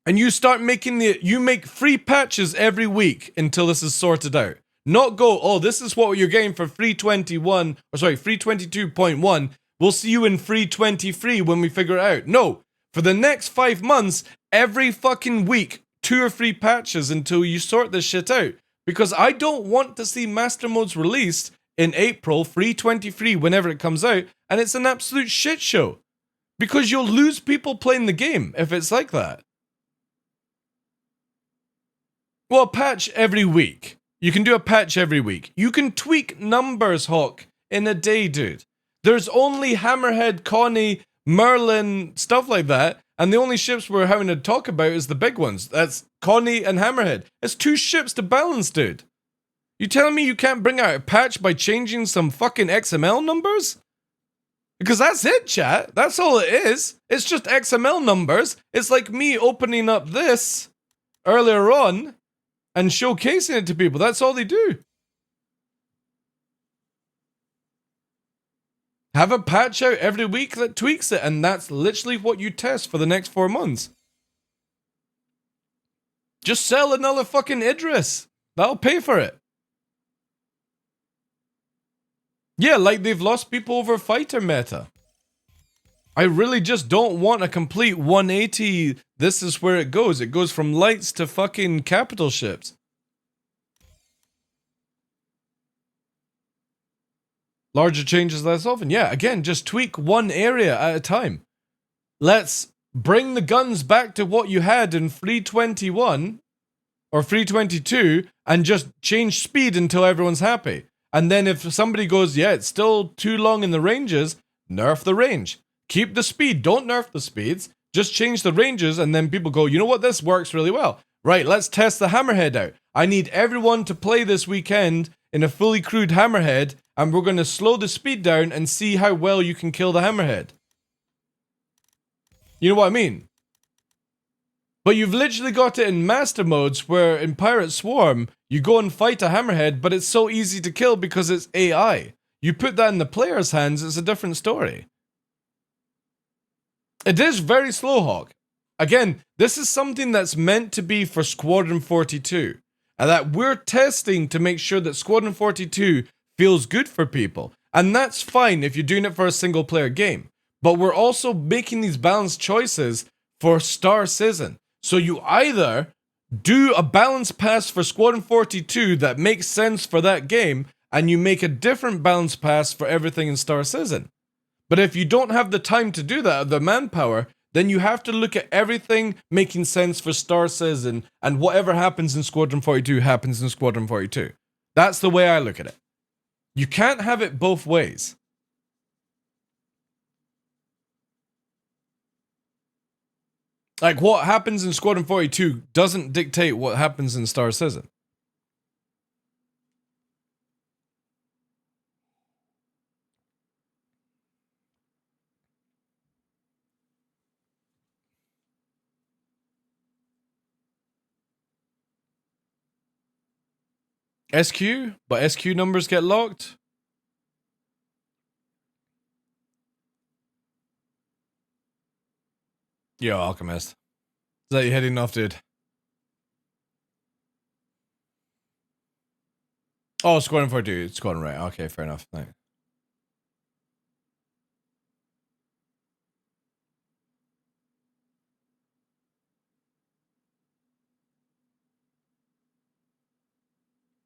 And you start making you make free patches every week until this is sorted out. Not go, oh, this is what you're getting for free 22.1. We'll see you in free 23 when we figure it out. No, for the next 5 months, every fucking week, 2 or 3 patches until you sort this shit out. Because I don't want to see master modes released in April, free 23, whenever it comes out, and it's an absolute shit show. Because you'll lose people playing the game if it's like that. Well, a patch every week. You can do a patch every week. You can tweak numbers, Hawk, in a day, dude. There's only Hammerhead, Connie, Merlin, stuff like that, and the only ships we're having to talk about is the big ones. That's Connie and Hammerhead. It's 2 ships to balance, dude. You telling me you can't bring out a patch by changing some fucking XML numbers? Because that's it, chat. That's all it is. It's just XML numbers. It's like me opening up this earlier on and showcasing it to people. That's all they do. Have a patch out every week that tweaks it, and that's literally what you test for the next 4 months. Just sell another fucking Idris. That'll pay for it. Yeah, like they've lost people over fighter meta. I really just don't want a complete 180. This is where it goes. It goes from lights to fucking capital ships. Larger changes less often. Yeah, again, just tweak one area at a time. Let's bring the guns back to what you had in 321 or 322 and just change speed until everyone's happy. And then if somebody goes, yeah, it's still too long in the ranges, nerf the range. Keep the speed. Don't nerf the speeds. Just change the ranges, and then people go, you know what? This works really well. Right, let's test the Hammerhead out. I need everyone to play this weekend in a fully crewed Hammerhead, and we're going to slow the speed down and see how well you can kill the Hammerhead. You know what I mean? But you've literally got it in master modes where in Pirate Swarm, you go and fight a Hammerhead, but it's so easy to kill because it's AI. You put that in the player's hands, it's a different story. It is very Slowhawk. Again, this is something that's meant to be for Squadron 42. And that we're testing to make sure that Squadron 42 feels good for people. And that's fine if you're doing it for a single player game. But we're also making these balanced choices for Star Citizen. So you either do a balance pass for Squadron 42 that makes sense for that game, and you make a different balance pass for everything in Star Citizen. But if you don't have the time to do that, or the manpower, then you have to look at everything making sense for Star Citizen, and whatever happens in Squadron 42 happens in Squadron 42. That's the way I look at it. You can't have it both ways. Like, what happens in Squadron 42 doesn't dictate what happens in Star Citizen. SQ? But SQ numbers get locked? Yo, Alchemist. Is that you heading off, dude? Oh, Squadron 42. Squadron, right. Okay, fair enough. Thanks.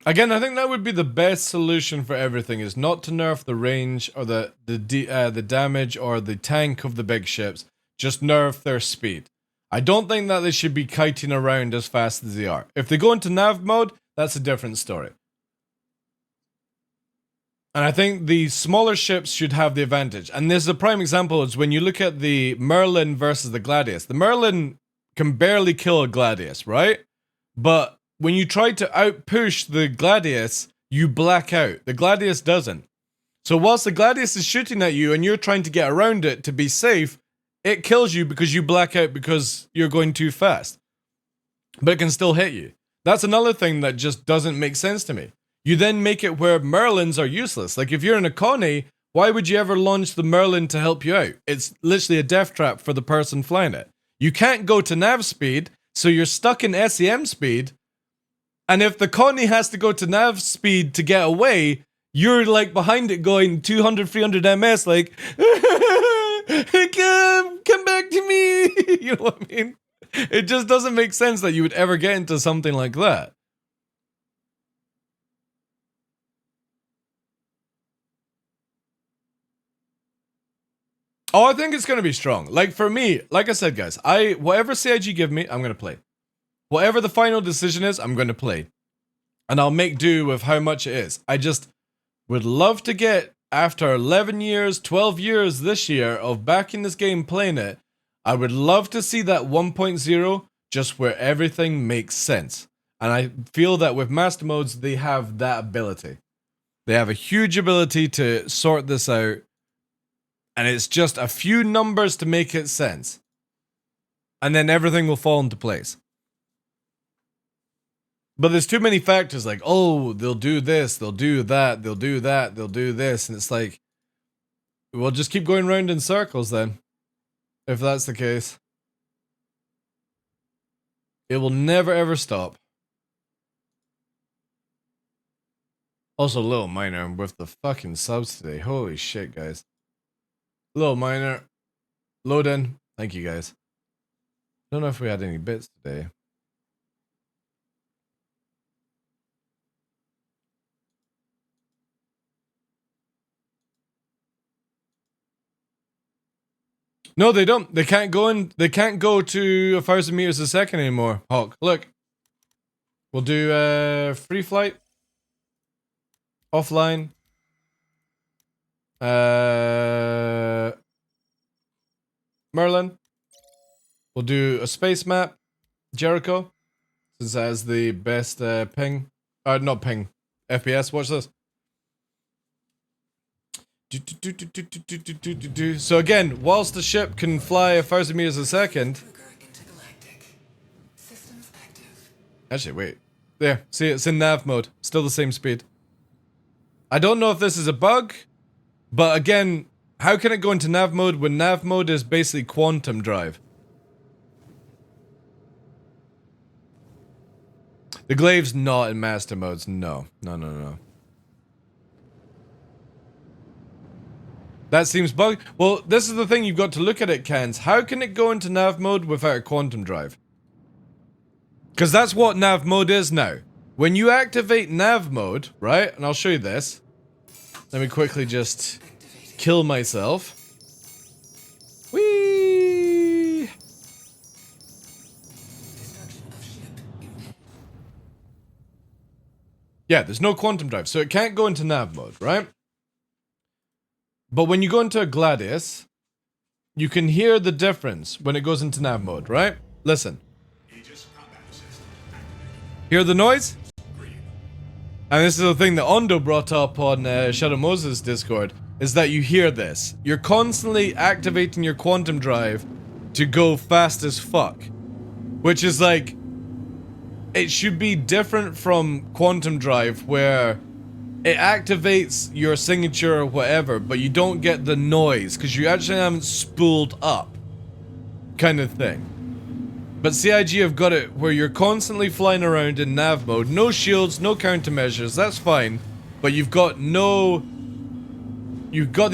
Again, I think that would be the best solution for everything, is not to nerf the range or the damage or the tank of the big ships. Just nerf their speed. I don't think that they should be kiting around as fast as they are. If they go into nav mode, that's a different story. And I think the smaller ships should have the advantage. And this is a prime example, is when you look at the Merlin versus the Gladius. The Merlin can barely kill a Gladius, right? But when you try to outpush the Gladius, you black out. The Gladius doesn't. So whilst the Gladius is shooting at you and you're trying to get around it to be safe, it kills you because you black out because you're going too fast. But it can still hit you. That's another thing that just doesn't make sense to me. You then make it where Merlins are useless. Like, if you're in a Connie, why would you ever launch the Merlin to help you out? It's literally a death trap for the person flying it. You can't go to nav speed, so you're stuck in SEM speed. And if the Connie has to go to nav speed to get away, you're like behind it going 200, 300 MS, like, come back to me. You know what I mean? It just doesn't make sense that you would ever get into something like that. Oh, I think it's going to be strong. Like, for me, like I said, guys, whatever CIG give me, I'm going to play. Whatever the final decision is, I'm going to play. And I'll make do with how much it is. I just would love to get, after 11 years, 12 years this year of backing this game, playing it, I would love to see that 1.0 just where everything makes sense. And I feel that with master modes, they have that ability. They have a huge ability to sort this out And it's just a few numbers to make it sense. And then everything will fall into place. But there's too many factors like, oh, they'll do this, they'll do that, they'll do that, they'll do this. And it's like, we'll just keep going round in circles then. If that's the case. It will never ever stop. Also, Little Minor with the fucking subs today. Holy shit, guys. Little Minor. Load in. Thank you, guys. Don't know if we had any bits today. No, they don't. They can't go in. They can't go to 1,000 meters a second anymore. Hawk, look. We'll do free flight. Offline. Merlin. We'll do a space map. Jericho. Since that has the best ping. Not ping. FPS. Watch this. So again, whilst the ship can fly 1,000 meters a second. Actually, wait. There. See, it's in nav mode. Still the same speed. I don't know if this is a bug. But again, how can it go into nav mode when nav mode is basically quantum drive? The Glaive's not in master modes. No. No. That seems bugged. Well, this is the thing you've got to look at it, Cans. How can it go into nav mode without a quantum drive? Because that's what nav mode is now. When you activate nav mode, right? And I'll show you this. Let me quickly just kill myself. Whee! Yeah, there's no quantum drive, so it can't go into nav mode, right? But when you go into a Gladius, you can hear the difference when it goes into nav mode, right? Listen. Hear the noise? And this is the thing that Ondo brought up on Shadow Moses Discord, is that you hear this. You're constantly activating your quantum drive to go fast as fuck. Which is like, it should be different from quantum drive where it activates your signature or whatever, but you don't get the noise because you actually haven't spooled up, kind of thing. But CIG have got it where you're constantly flying around in nav mode, no shields, no countermeasures, that's fine, but you've got the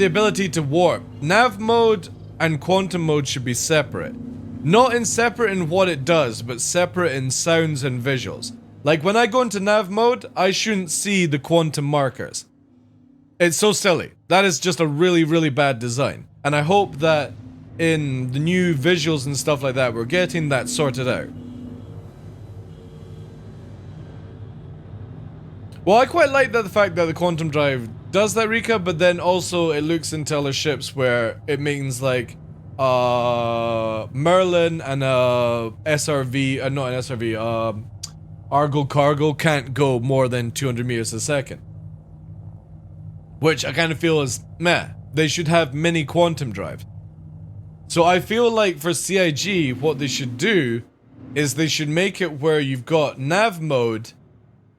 ability to warp. Nav mode and quantum mode should be separate. Not in separate in what it does, but separate in sounds and visuals. Like when I go into nav mode, I shouldn't see the quantum markers. It's so silly. That is just a really, really bad design. And I hope that in the new visuals and stuff like that, we're getting that sorted out. Well, I quite like the fact that the quantum drive does that, Rika, but then also it looks into other ships where it means like Merlin and SRV, not an SRV, Argo Cargo can't go more than 200 meters a second. Which I kind of feel is meh. They should have mini quantum drive. So I feel like for CIG, what they should do is they should make it where you've got nav mode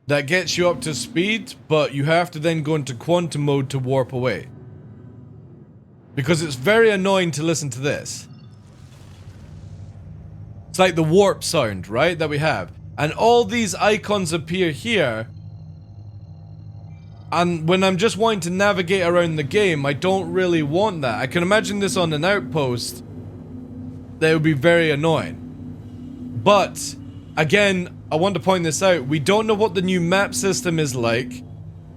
that gets you up to speed, but you have to then go into quantum mode to warp away. Because it's very annoying to listen to this. It's like the warp sound, right, that we have. And all these icons appear here. And when I'm just wanting to navigate around the game, I don't really want that. I can imagine this on an outpost. That would be very annoying. But, again, I want to point this out. We don't know what the new map system is like.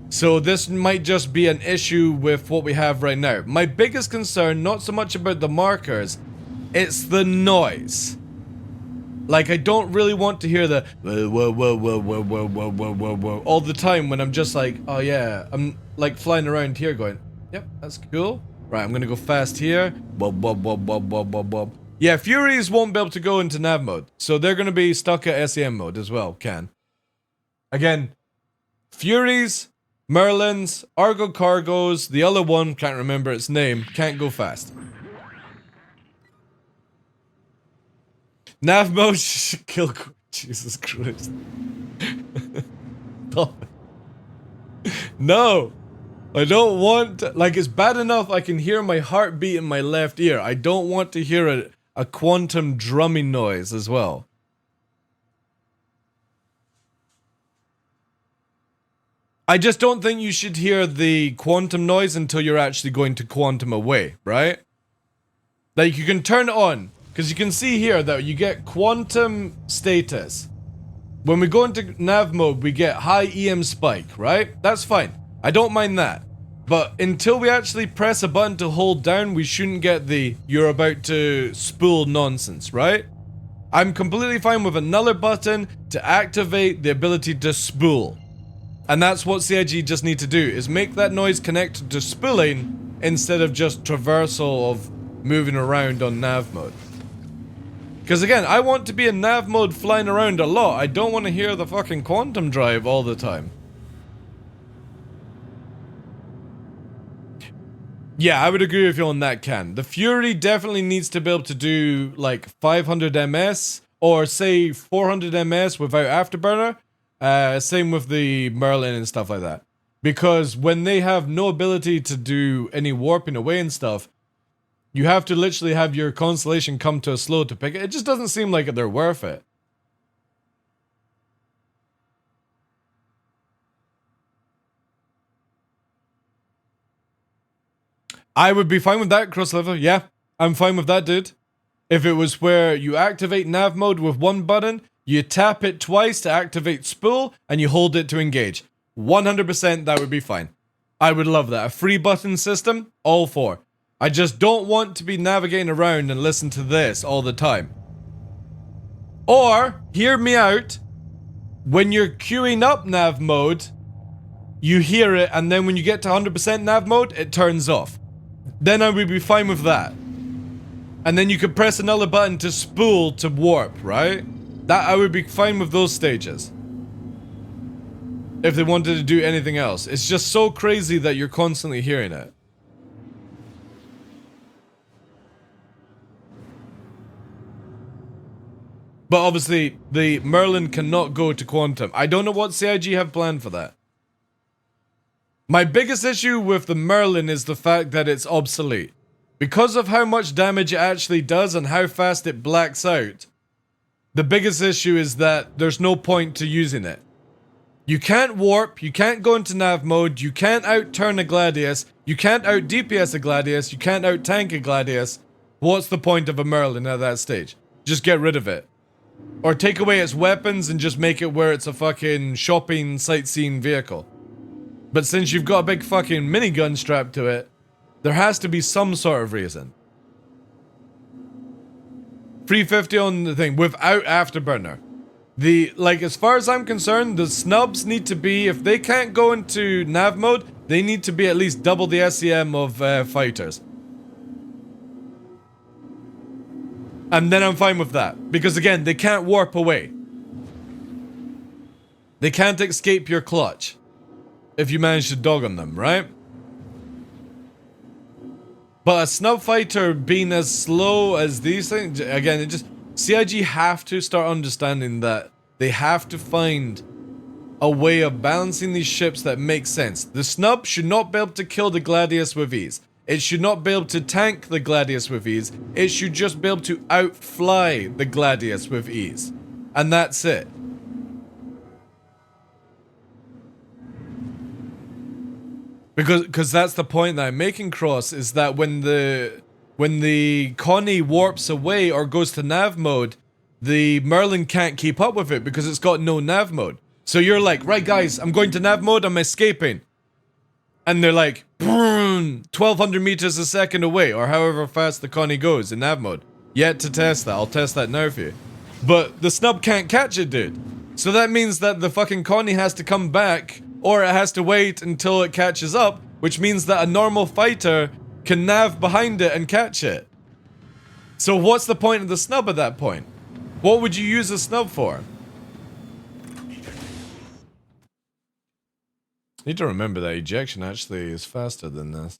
So this might just be an issue with what we have right now. My biggest concern, not so much about the markers, it's the noise. Like, I don't really want to hear the whoa all the time when I'm just like, oh yeah, I'm like flying around here going, yep, that's cool. Right, I'm gonna go fast here. Yeah, Furies won't be able to go into nav mode, so they're gonna be stuck at SEM mode as well, Again, Furies Merlins, Argo Cargos, the other one, can't remember its name, can't go fast. Nav mode should kill. Jesus Christ. Stop it. No! I don't want to, like, it's bad enough I can hear my heartbeat in my left ear. I don't want to hear a quantum drumming noise as well. I just don't think you should hear the quantum noise until you're actually going to quantum away, right? Like, you can turn it on, because you can see here that you get quantum status. When we go into nav mode, we get high EM spike, right? That's fine. I don't mind that. But until we actually press a button to hold down, we shouldn't get the you're about to spool nonsense, right? I'm completely fine with another button to activate the ability to spool. And that's what CIG just need to do, is make that noise connected to spooling instead of just traversal of moving around on nav mode. Because again, I want to be in nav mode flying around a lot. I don't want to hear the fucking quantum drive all the time. Yeah, I would agree with you on that, Can. The Fury definitely needs to be able to do like 500 ms or say 400 ms without Afterburner. Same with the Merlin and stuff like that. Because when they have no ability to do any warping away and stuff, you have to literally have your constellation come to a slow to pick it. It just doesn't seem like they're worth it. I would be fine with that, Crossliver. Yeah, I'm fine with that, dude. If it was where you activate nav mode with one button, you tap it twice to activate spool, and you hold it to engage. 100% that would be fine. I would love that. A free button system, all for. I just don't want to be navigating around and listen to this all the time. Or, hear me out, when you're queuing up nav mode, you hear it, and then when you get to 100% nav mode, it turns off. Then I would be fine with that. And then you could press another button to spool to warp, right? That I would be fine with those stages. If they wanted to do anything else. It's just so crazy that you're constantly hearing it. But obviously, the Merlin cannot go to quantum. I don't know what CIG have planned for that. My biggest issue with the Merlin is the fact that it's obsolete. Because of how much damage it actually does and how fast it blacks out, the biggest issue is that there's no point to using it. You can't warp, you can't go into nav mode, you can't out-turn a Gladius, you can't out-DPS a Gladius, you can't out-tank a Gladius. What's the point of a Merlin at that stage? Just get rid of it. Or take away its weapons and just make it where it's a fucking shopping, sightseeing vehicle. But since you've got a big fucking minigun strapped to it, there has to be some sort of reason. 350 on the thing, without Afterburner. Like, as far as I'm concerned, the snubs need to be, if they can't go into nav mode, they need to be at least double the SEM of fighters. And then I'm fine with that. Because again, they can't warp away. They can't escape your clutch. If you manage to dog on them, right? But a snub fighter being as slow as these things, again, it just... CIG have to start understanding that they have to find a way of balancing these ships that makes sense. The snub should not be able to kill the Gladius with ease. It should not be able to tank the Gladius with ease. It should just be able to outfly the Gladius with ease. And that's it. Because that's the point that I'm making, Cross, is that when the Connie warps away or goes to nav mode, the Merlin can't keep up with it because it's got no nav mode. So you're like, right guys, I'm going to nav mode, I'm escaping. And they're like, 1200 meters a second away, or however fast the Connie goes in nav mode. Yet to test that, I'll test that now for you. But the snub can't catch it, dude. So that means that the fucking Connie has to come back, or it has to wait until it catches up, which means that a normal fighter can nav behind it and catch it. So what's the point of the snub at that point? What would you use a snub for? Need to remember that ejection actually is faster than this.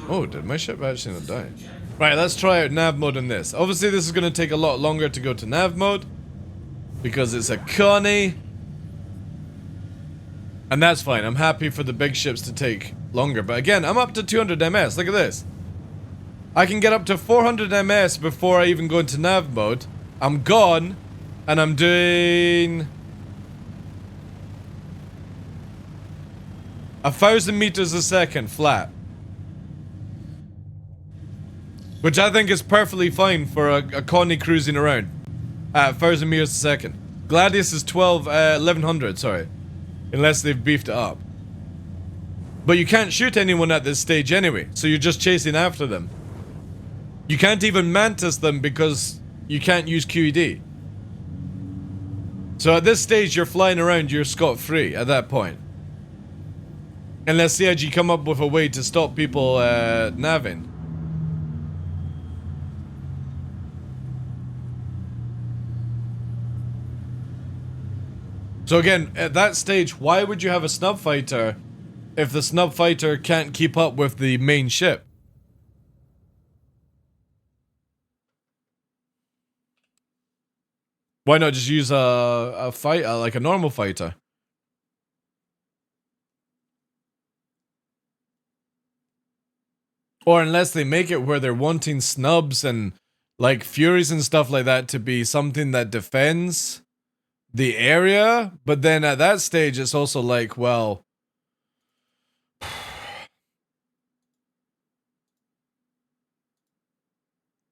Oh, did my ship actually not die? Right, let's try out nav mode in this. Obviously, this is going to take a lot longer to go to nav mode because it's a Connie. And that's fine. I'm happy for the big ships to take longer. But again, I'm up to 200 ms. Look at this. I can get up to 400 ms before I even go into nav mode. I'm gone, and I'm doing 1,000 meters a second flat. Which I think is perfectly fine for a Connie cruising around at 1,000 meters a second. Gladius is 1,100, sorry. Unless they've beefed it up. But you can't shoot anyone at this stage anyway, so you're just chasing after them. You can't even mantis them because you can't use QED. So at this stage, you're flying around, you're scot-free at that point. Unless CIG come up with a way to stop people naving. So again, at that stage, why would you have a snub fighter if the snub fighter can't keep up with the main ship? Why not just use a fighter, like a normal fighter? Or unless they make it where they're wanting snubs and like Furies and stuff like that to be something that defends the area, but then at that stage it's also like, well,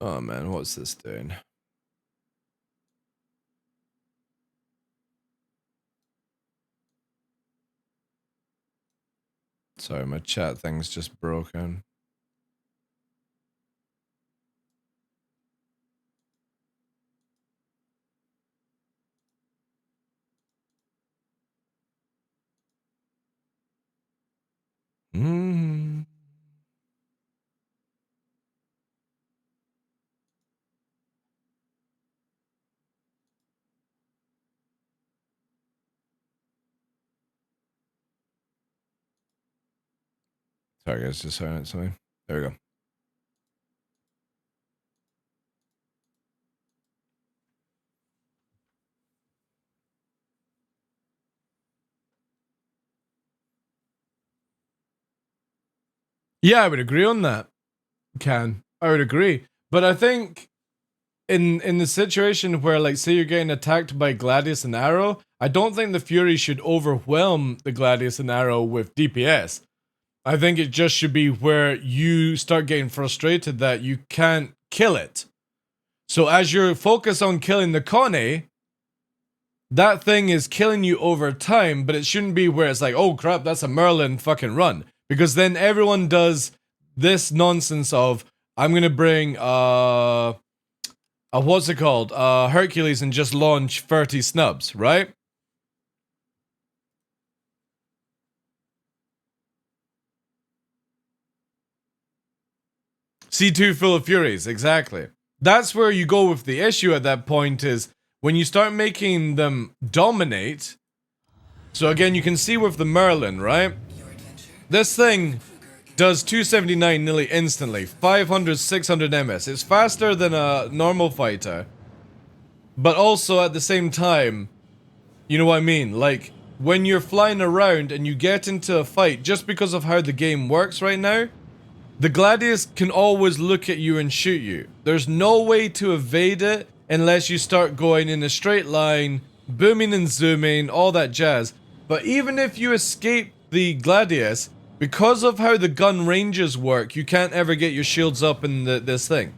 oh man, what's this doing? Sorry, my chat thing's just broken. Sorry guys, just saying something. There we go. Yeah, I would agree on that. I would agree. But I think in the situation where, like, say you're getting attacked by Gladius and Arrow, I don't think the Fury should overwhelm the Gladius and Arrow with DPS. I think it just should be where you start getting frustrated that you can't kill it. So as you're focused on killing the Connie, that thing is killing you over time, but it shouldn't be where it's like, oh crap, that's a Merlin fucking run. Because then everyone does this nonsense of, I'm gonna bring, what's it called? Hercules and just launch 30 snubs, right? C2 full of Furies, exactly. That's where you go with the issue at that point is when you start making them dominate. So again, you can see with the Merlin, right? This thing does 279 nearly instantly, 500, 600 ms. It's faster than a normal fighter. But also at the same time, you know what I mean? Like, when you're flying around and you get into a fight, just because of how the game works right now, the Gladius can always look at you and shoot you. There's no way to evade it unless you start going in a straight line, booming and zooming, all that jazz. But even if you escape the Gladius, because of how the gun ranges work, you can't ever get your shields up in this thing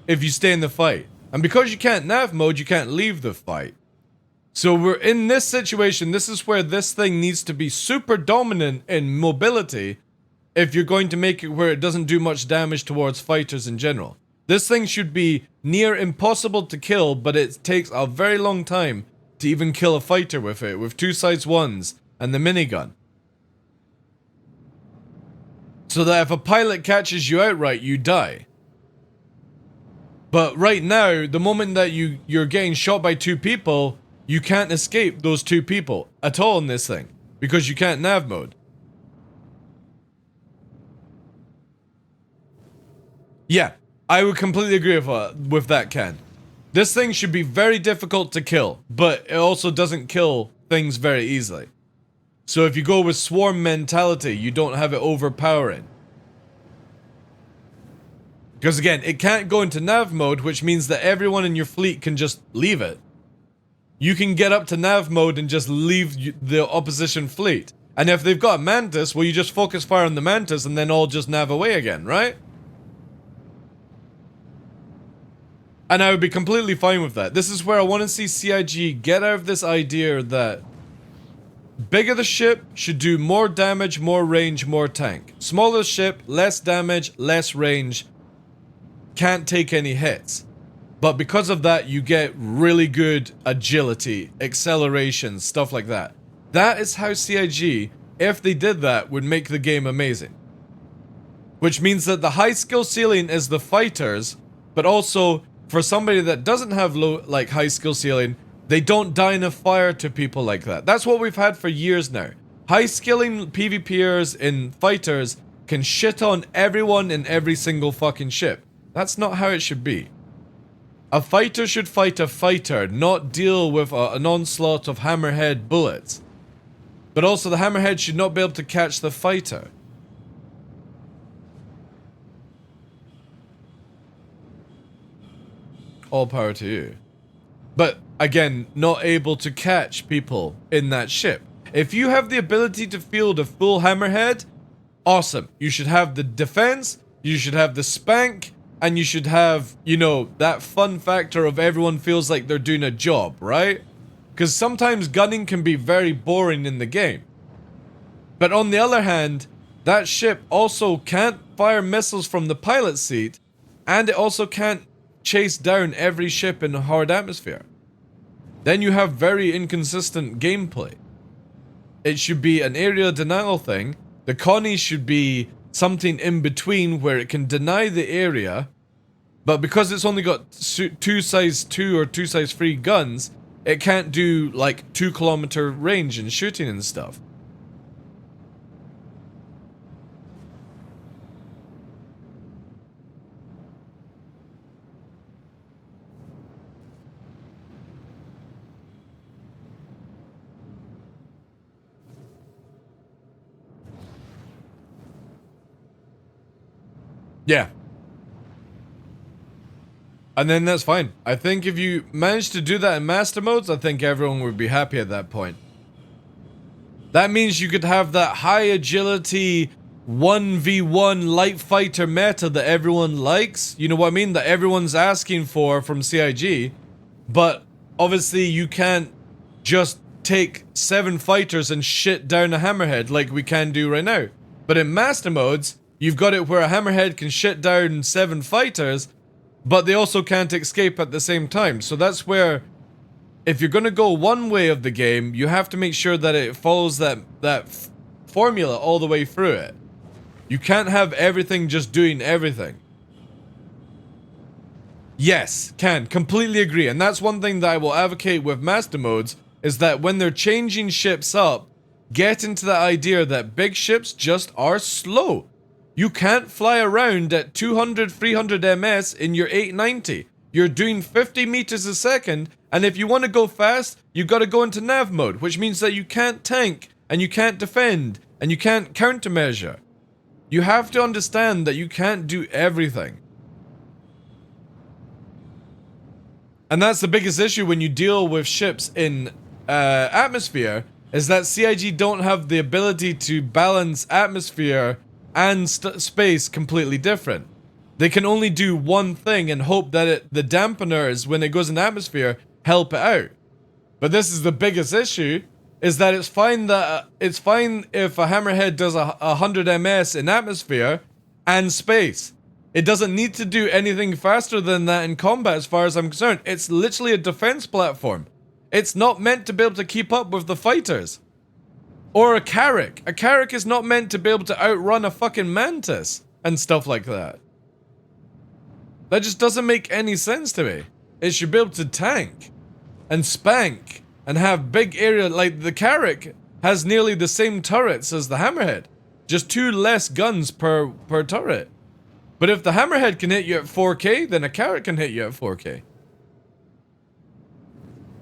if you stay in the fight. And because you can't nav mode, you can't leave the fight. So we're in this situation. This is where this thing needs to be super dominant in mobility if you're going to make it where it doesn't do much damage towards fighters in general. This thing should be near impossible to kill, but it takes a very long time to even kill a fighter with it, with 2 sides 1s and the minigun. So that if a pilot catches you outright, you die. But right now, the moment that you're getting shot by 2 people, you can't escape those 2 people at all in this thing. Because you can't nav mode. Yeah, I would completely agree with that, Ken. This thing should be very difficult to kill, but it also doesn't kill things very easily. So if you go with swarm mentality, you don't have it overpowering. Because again, it can't go into nav mode, which means that everyone in your fleet can just leave it. You can get up to nav mode and just leave the opposition fleet. And if they've got a Mantis, well, you just focus fire on the Mantis and then all just nav away again, right? And I would be completely fine with that. This is where I want to see CIG get out of this idea that bigger the ship should do more damage, more range, more tank. Smaller ship, less damage, less range, can't take any hits. But because of that, you get really good agility, acceleration, stuff like that. That is how CIG, if they did that, would make the game amazing. Which means that the high skill ceiling is the fighters, but also for somebody that doesn't have high skill ceiling, they don't die in a fire to people like that. That's what we've had for years now. High skilling PvPers in fighters can shit on everyone in every single fucking ship. That's not how it should be. A fighter should fight a fighter, not deal with an onslaught of hammerhead bullets. But also the hammerhead should not be able to catch the fighter. All power to you. But again, not able to catch people in that ship. If you have the ability to field a full hammerhead, awesome. You should have the defense, you should have the spank, and you should have, you know, that fun factor of everyone feels like they're doing a job, right? Because sometimes gunning can be very boring in the game. But on the other hand, that ship also can't fire missiles from the pilot seat, and it also can't chase down every ship in a hard atmosphere. Then you have very inconsistent gameplay. It should be an area denial thing. The Connie should be something in between where it can deny the area, but because it's only got 2 size 2 or 2 size 3 guns, it can't do like 2 kilometer range and shooting and stuff. Yeah. And then that's fine. I think if you manage to do that in master modes, I think everyone would be happy at that point. That means you could have that high agility 1v1 light fighter meta that everyone likes. You know what I mean? That everyone's asking for from CIG. But obviously you can't just take 7 fighters and shit down a hammerhead like we can do right now. But in master modes, you've got it where a hammerhead can shit down 7 fighters, but they also can't escape at the same time. So that's where, if you're going to go one way of the game, you have to make sure that it follows that formula all the way through it. You can't have everything just doing everything. Yes, can completely agree. And that's one thing that I will advocate with master modes, is that when they're changing ships up, get into the idea that big ships just are slow. You can't fly around at 200, 300 ms in your 890. You're doing 50 meters a second, and if you want to go fast, you've got to go into nav mode, which means that you can't tank, and you can't defend, and you can't countermeasure. You have to understand that you can't do everything. And that's the biggest issue when you deal with ships in atmosphere, is that CIG don't have the ability to balance atmosphere and space completely different. They can only do one thing and hope that the dampeners, when it goes in atmosphere, help it out. But this is the biggest issue, is that it's fine if a hammerhead does 100 ms in atmosphere and space. It doesn't need to do anything faster than that in combat as far as I'm concerned. It's literally a defense platform. It's not meant to be able to keep up with the fighters. Or a Carrack. A Carrack is not meant to be able to outrun a fucking Mantis and stuff like that. That just doesn't make any sense to me. It should be able to tank and spank and have big area. Like the Carrack has nearly the same turrets as the Hammerhead. Just 2 less guns per turret. But if the Hammerhead can hit you at 4K, then a Carrack can hit you at 4K.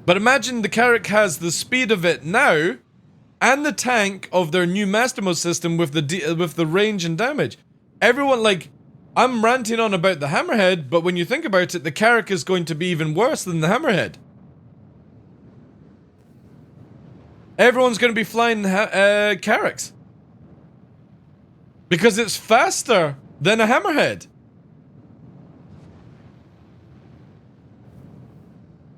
But imagine the Carrack has the speed of it now and the tank of their new Master Mode system with the range and damage. Everyone, like, I'm ranting on about the Hammerhead, but when you think about it, the Carrack is going to be even worse than the Hammerhead. Everyone's going to be flying Carracks. Because it's faster than a Hammerhead.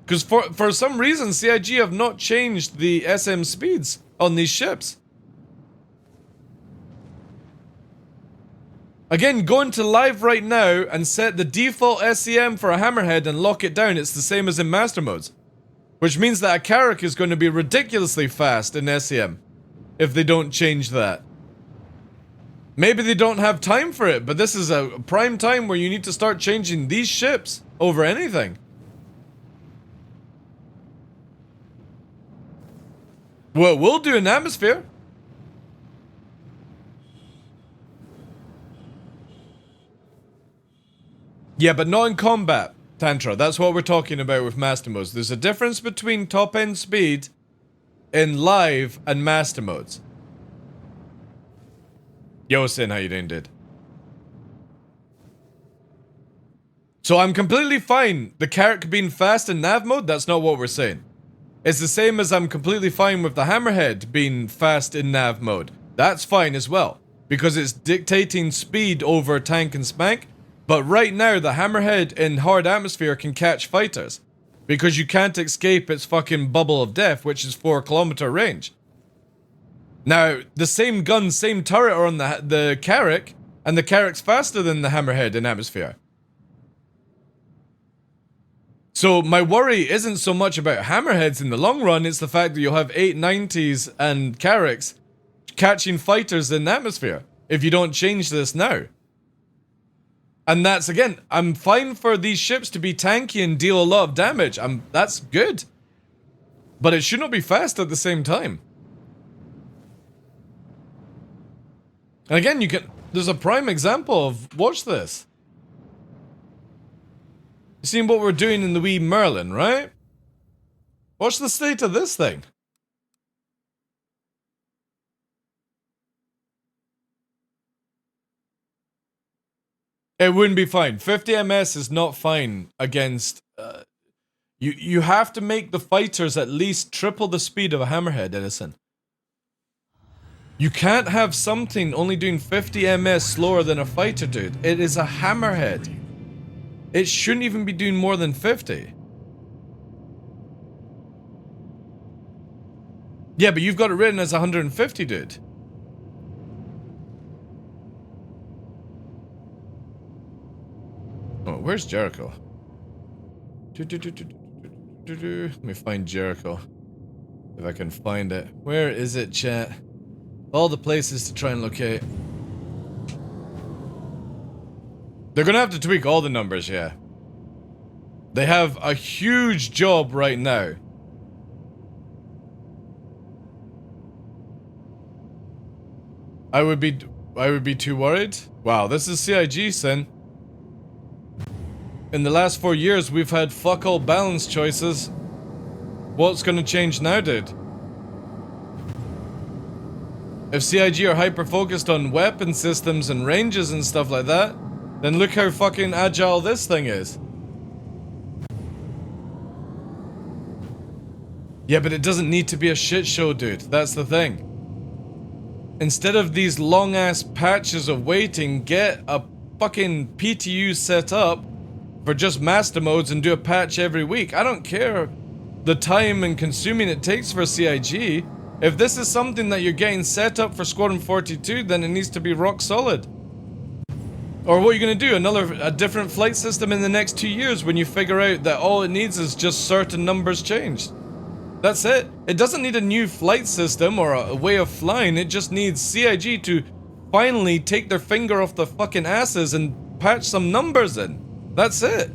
Because for some reason, CIG have not changed the SM speeds on these ships. Again, go into live right now and set the default SCM for a Hammerhead and lock it down. It's the same as in Master Modes. Which means that a Carrack is going to be ridiculously fast in SCM. If they don't change that. Maybe they don't have time for it, but this is a prime time where you need to start changing these ships over anything. Well, we'll do an atmosphere. Yeah, but not in combat, Tantra. That's what we're talking about with Master Modes. There's a difference between top-end speed in live and Master Modes. Yo, Sin, how you doing, dude? So I'm completely fine. The Carrack being fast in nav mode, that's not what we're saying. It's the same as I'm completely fine with the Hammerhead being fast in nav mode. That's fine as well. Because it's dictating speed over tank and spank. But right now, the Hammerhead in hard atmosphere can catch fighters. Because you can't escape its fucking bubble of death, which is 4-kilometer range. Now, the same gun, same turret are on the Carrack, and the Carrack's faster than the Hammerhead in atmosphere. So my worry isn't so much about Hammerheads in the long run, it's the fact that you'll have 890s and Carracks catching fighters in the atmosphere, if you don't change this now. And that's, again, I'm fine for these ships to be tanky and deal a lot of damage. That's good. But it should not be fast at the same time. And again, there's a prime example of, watch this. You seen what we're doing in the wee Merlin, right? What's the state of this thing? It wouldn't be fine. 50 MS is not fine against... You have to make the fighters at least triple the speed of a Hammerhead, Edison. You can't have something only doing 50 MS slower than a fighter, dude. It is a Hammerhead. It shouldn't even be doing more than 50. Yeah, but you've got it written as 150, dude. Oh, where's Jericho? Let me find Jericho. If I can find it. Where is it, chat? All the places to try and locate. They're gonna have to tweak all the numbers, yeah. They have a huge job right now. I would be too worried. Wow, this is CIG, Sin. In the last 4 years, we've had fuck all balance choices. What's gonna change now, dude? If CIG are hyper-focused on weapon systems and ranges and stuff like that, then look how fucking agile this thing is. Yeah, but it doesn't need to be a shit show, dude. That's the thing. Instead of these long-ass patches of waiting, get a fucking PTU set up for just master modes and do a patch every week. I don't care the time and consuming it takes for CIG. If this is something that you're getting set up for Squadron 42, then it needs to be rock solid. Or what are you going to do? A different flight system in the next 2 years when you figure out that all it needs is just certain numbers changed? That's it. It doesn't need a new flight system or a way of flying. It just needs CIG to finally take their finger off the fucking asses and patch some numbers in. That's it.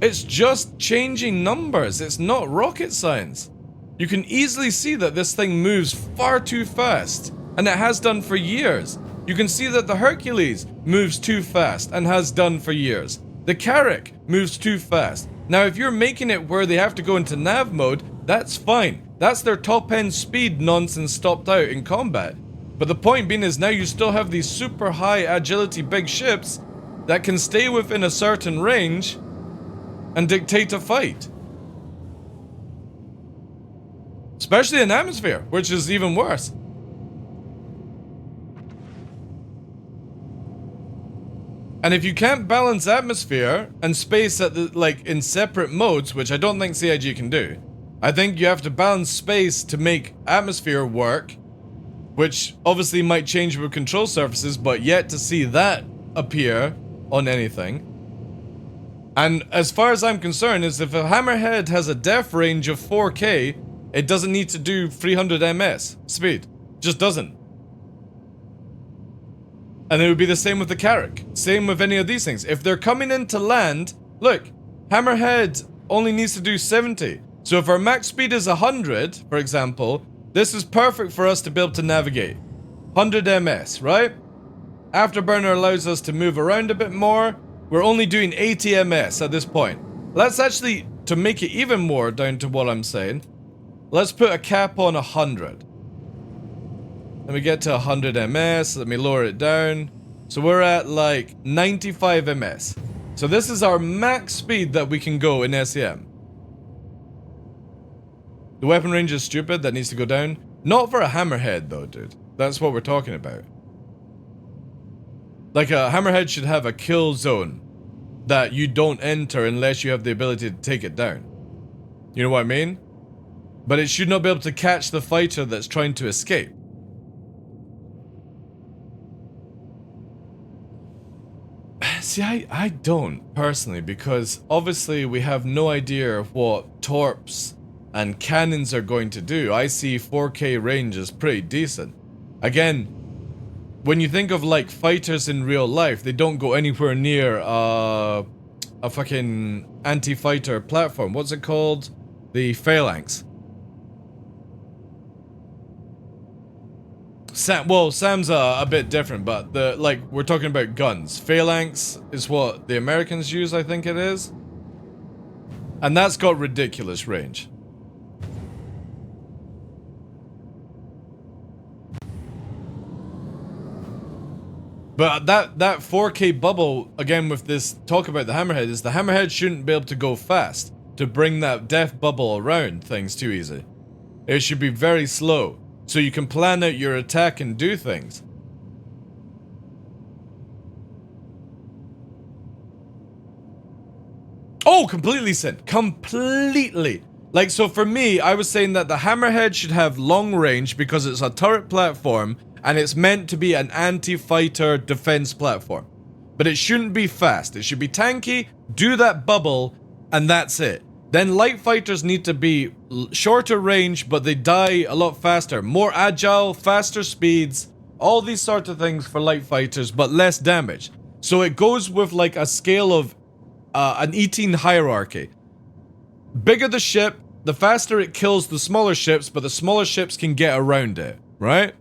It's just changing numbers. It's not rocket science. You can easily see that this thing moves far too fast, and it has done for years. You can see that the Hercules moves too fast and has done for years. The Carrack moves too fast. Now, if you're making it where they have to go into nav mode, that's fine. That's their top end speed nonsense stopped out in combat. But the point being is now you still have these super high agility big ships that can stay within a certain range and dictate a fight. Especially in atmosphere, which is even worse. And if you can't balance atmosphere and space at the, like, in separate modes, which I don't think CIG can do, I think you have to balance space to make atmosphere work, which obviously might change with control surfaces, but yet to see that appear on anything. And as far as I'm concerned, is if a Hammerhead has a def range of 4K, it doesn't need to do 300 ms speed. Just doesn't. And it would be the same with the Carrack. Same with any of these things. If they're coming into land, look, Hammerhead only needs to do 70. So if our max speed is 100, for example, this is perfect for us to be able to navigate. 100 ms, right? Afterburner allows us to move around a bit more. We're only doing 80 ms at this point. Let's actually, to make it even more down to what I'm saying, let's put a cap on 100. Let me get to 100 ms, let me lower it down. So we're at like 95 ms. So this is our max speed that we can go in SEM. The weapon range is stupid, that needs to go down. Not for a Hammerhead though, dude. That's what we're talking about. Like a Hammerhead should have a kill zone that you don't enter unless you have the ability to take it down. You know what I mean? But it should not be able to catch the fighter that's trying to escape. See, I don't, personally, because obviously we have no idea of what torps and cannons are going to do. I see 4K range is pretty decent. Again, when you think of like fighters in real life, they don't go anywhere near a fucking anti-fighter platform. What's it called? The Phalanx. Sam's a bit different, but we're talking about guns. Phalanx is what the Americans use, I think it is. And that's got ridiculous range. But that 4K bubble, again with this talk about the Hammerhead, is the Hammerhead shouldn't be able to go fast to bring that death bubble around things too easy. It should be very slow, so you can plan out your attack and do things. Oh, completely, Sin. Completely. Like, so for me, I was saying that the Hammerhead should have long range because it's a turret platform and it's meant to be an anti-fighter defense platform. But it shouldn't be fast. It should be tanky, do that bubble, and that's it. Then light fighters need to be shorter range, but they die a lot faster. More agile, faster speeds, all these sort of things for light fighters, but less damage. So it goes with like a scale of an eating hierarchy. Bigger the ship, the faster it kills the smaller ships, but the smaller ships can get around it, right?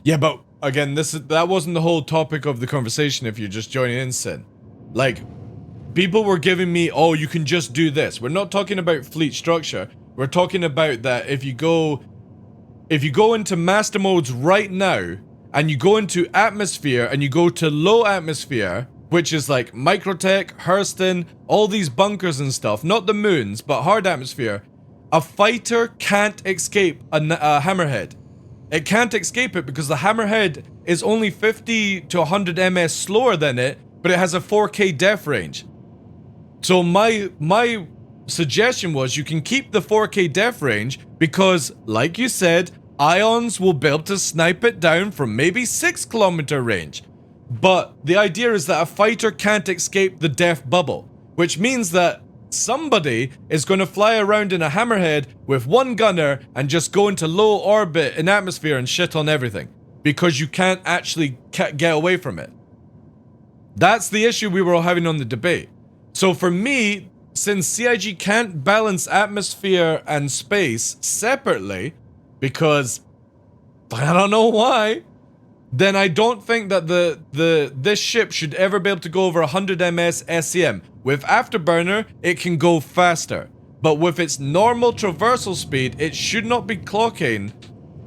Yeah, but again, that wasn't the whole topic of the conversation if you're just joining in, Sin. Like, people were giving me, oh, you can just do this. We're not talking about fleet structure. We're talking about that if you go into master modes right now, and you go into atmosphere, and you go to low atmosphere, which is like Microtech, Hurston, all these bunkers and stuff, not the moons, but hard atmosphere, a fighter can't escape a Hammerhead. It can't escape it because the Hammerhead is only 50 to 100 ms slower than it, but it has a 4K def range. So my suggestion was you can keep the 4K def range because, like you said, Ions will be able to snipe it down from maybe 6 kilometer range. But the idea is that a fighter can't escape the death bubble, which means that somebody is going to fly around in a hammerhead with one gunner and just go into low orbit in atmosphere and shit on everything, because you can't actually get away from it. That's the issue we were all having on the debate. So for me, since CIG can't balance atmosphere and space separately, because I don't know why, then I don't think that this ship should ever be able to go over 100 ms SCM. With Afterburner, it can go faster, but with its normal traversal speed, it should not be clocking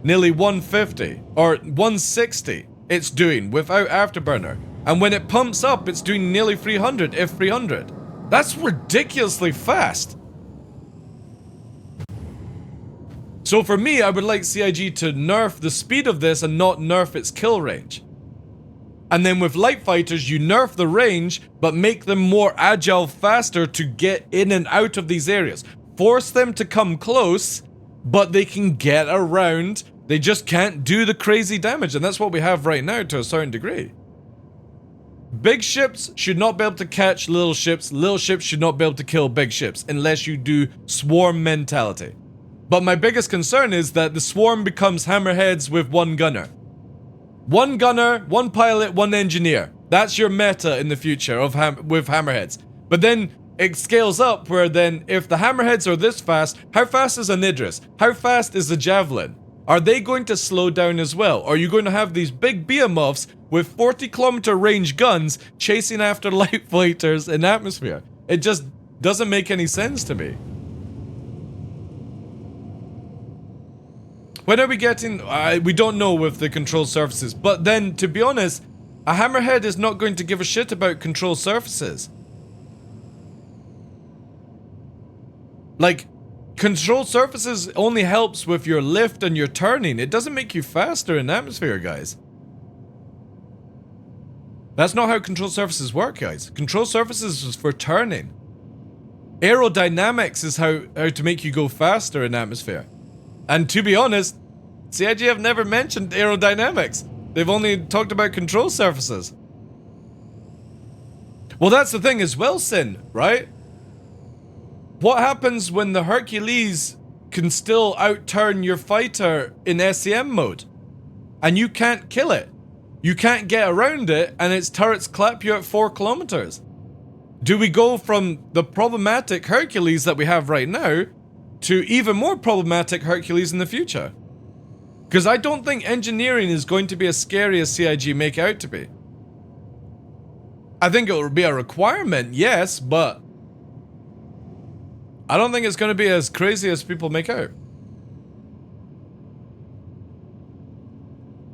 nearly 150 or 160 it's doing without Afterburner. And when it pumps up, it's doing nearly 300, if 300. That's ridiculously fast. So for me, I would like CIG to nerf the speed of this and not nerf its kill range. And then with light fighters, you nerf the range, but make them more agile faster to get in and out of these areas. Force them to come close, but they can get around. They just can't do the crazy damage, and that's what we have right now to a certain degree. Big ships should not be able to catch little ships. Little ships should not be able to kill big ships unless you do swarm mentality. But my biggest concern is that the swarm becomes hammerheads with one gunner. One gunner, one pilot, one engineer. That's your meta in the future of with hammerheads. But then it scales up where then if the hammerheads are this fast, how fast is an Idris? How fast is the javelin? Are they going to slow down as well? Or are you going to have these big behemoths with 40 kilometer range guns chasing after light fighters in atmosphere? It just doesn't make any sense to me. When are we getting... we don't know with the control surfaces. But then, to be honest, a hammerhead is not going to give a shit about control surfaces. Like, control surfaces only helps with your lift and your turning. It doesn't make you faster in atmosphere, guys. That's not how control surfaces work, guys. Control surfaces is for turning. Aerodynamics is how to make you go faster in atmosphere. And to be honest, CIG have never mentioned aerodynamics. They've only talked about control surfaces. Well, that's the thing as well, Sin, right? What happens when the Hercules can still outturn your fighter in SCM mode? And you can't kill it. You can't get around it, and its turrets clap you at 4 kilometers. Do we go from the problematic Hercules that we have right now to even more problematic Hercules in the future? Because I don't think engineering is going to be as scary as CIG make out to be. I think it will be a requirement, yes, but I don't think it's going to be as crazy as people make out.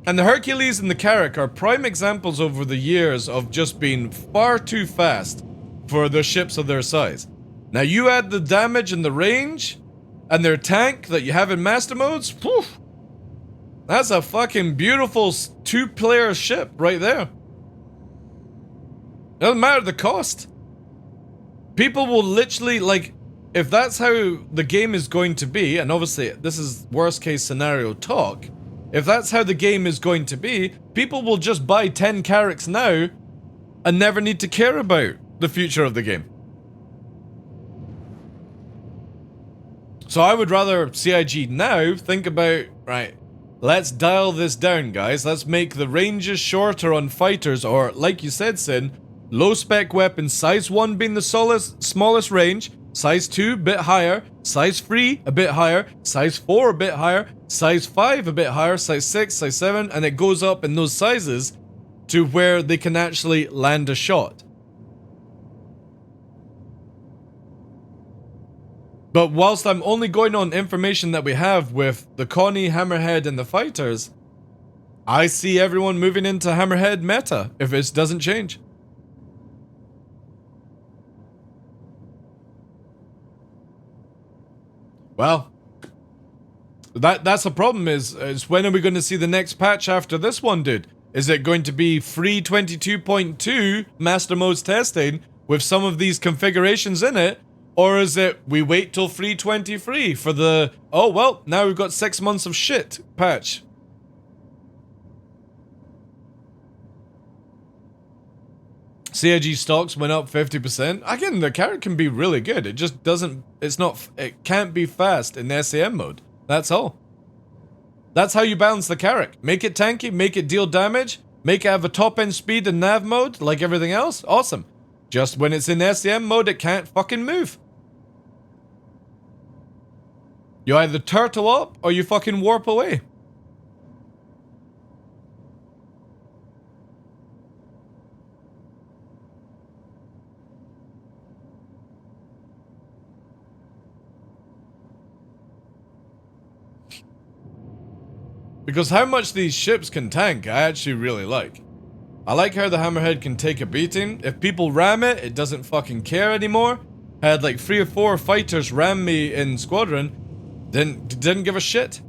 And the Hercules and the Carrack are prime examples over the years of just being far too fast for the ships of their size. Now you add the damage and the range and their tank that you have in master modes, poof, that's a fucking beautiful 2-player ship right there. Doesn't matter the cost. People will literally, like, if that's how the game is going to be, and obviously this is worst case scenario talk, if that's how the game is going to be, people will just buy 10 Carracks now and never need to care about the future of the game. So I would rather CIG now think about, right, let's dial this down, guys. Let's make the ranges shorter on fighters, or like you said, Sin, low spec weapons, size 1 being the smallest range, size 2 a bit higher, size 3 a bit higher, size 4 a bit higher, size 5 a bit higher, size 6, size 7, and it goes up in those sizes to where they can actually land a shot. But whilst I'm only going on information that we have with the Connie, Hammerhead, and the fighters, I see everyone moving into Hammerhead meta if it doesn't change. Well, that's the problem is when are we going to see the next patch after this one, dude? Is it going to be free 22.2 master modes testing with some of these configurations in it? Or is it we wait till 323 for the, oh well, now we've got 6 months of shit patch? CIG stocks went up 50%. Again, the carrot can be really good. It just doesn't, it can't be fast in SAM mode. That's all. That's how you balance the carrot. Make it tanky, make it deal damage, make it have a top end speed in nav mode like everything else. Awesome. Just when it's in SAM mode, it can't fucking move. You either turtle up or you fucking warp away. Because how much these ships can tank, I actually really like. I like how the Hammerhead can take a beating. If people ram it, it doesn't fucking care anymore. I had like 3 or 4 fighters ram me in Squadron. Didn't give a shit.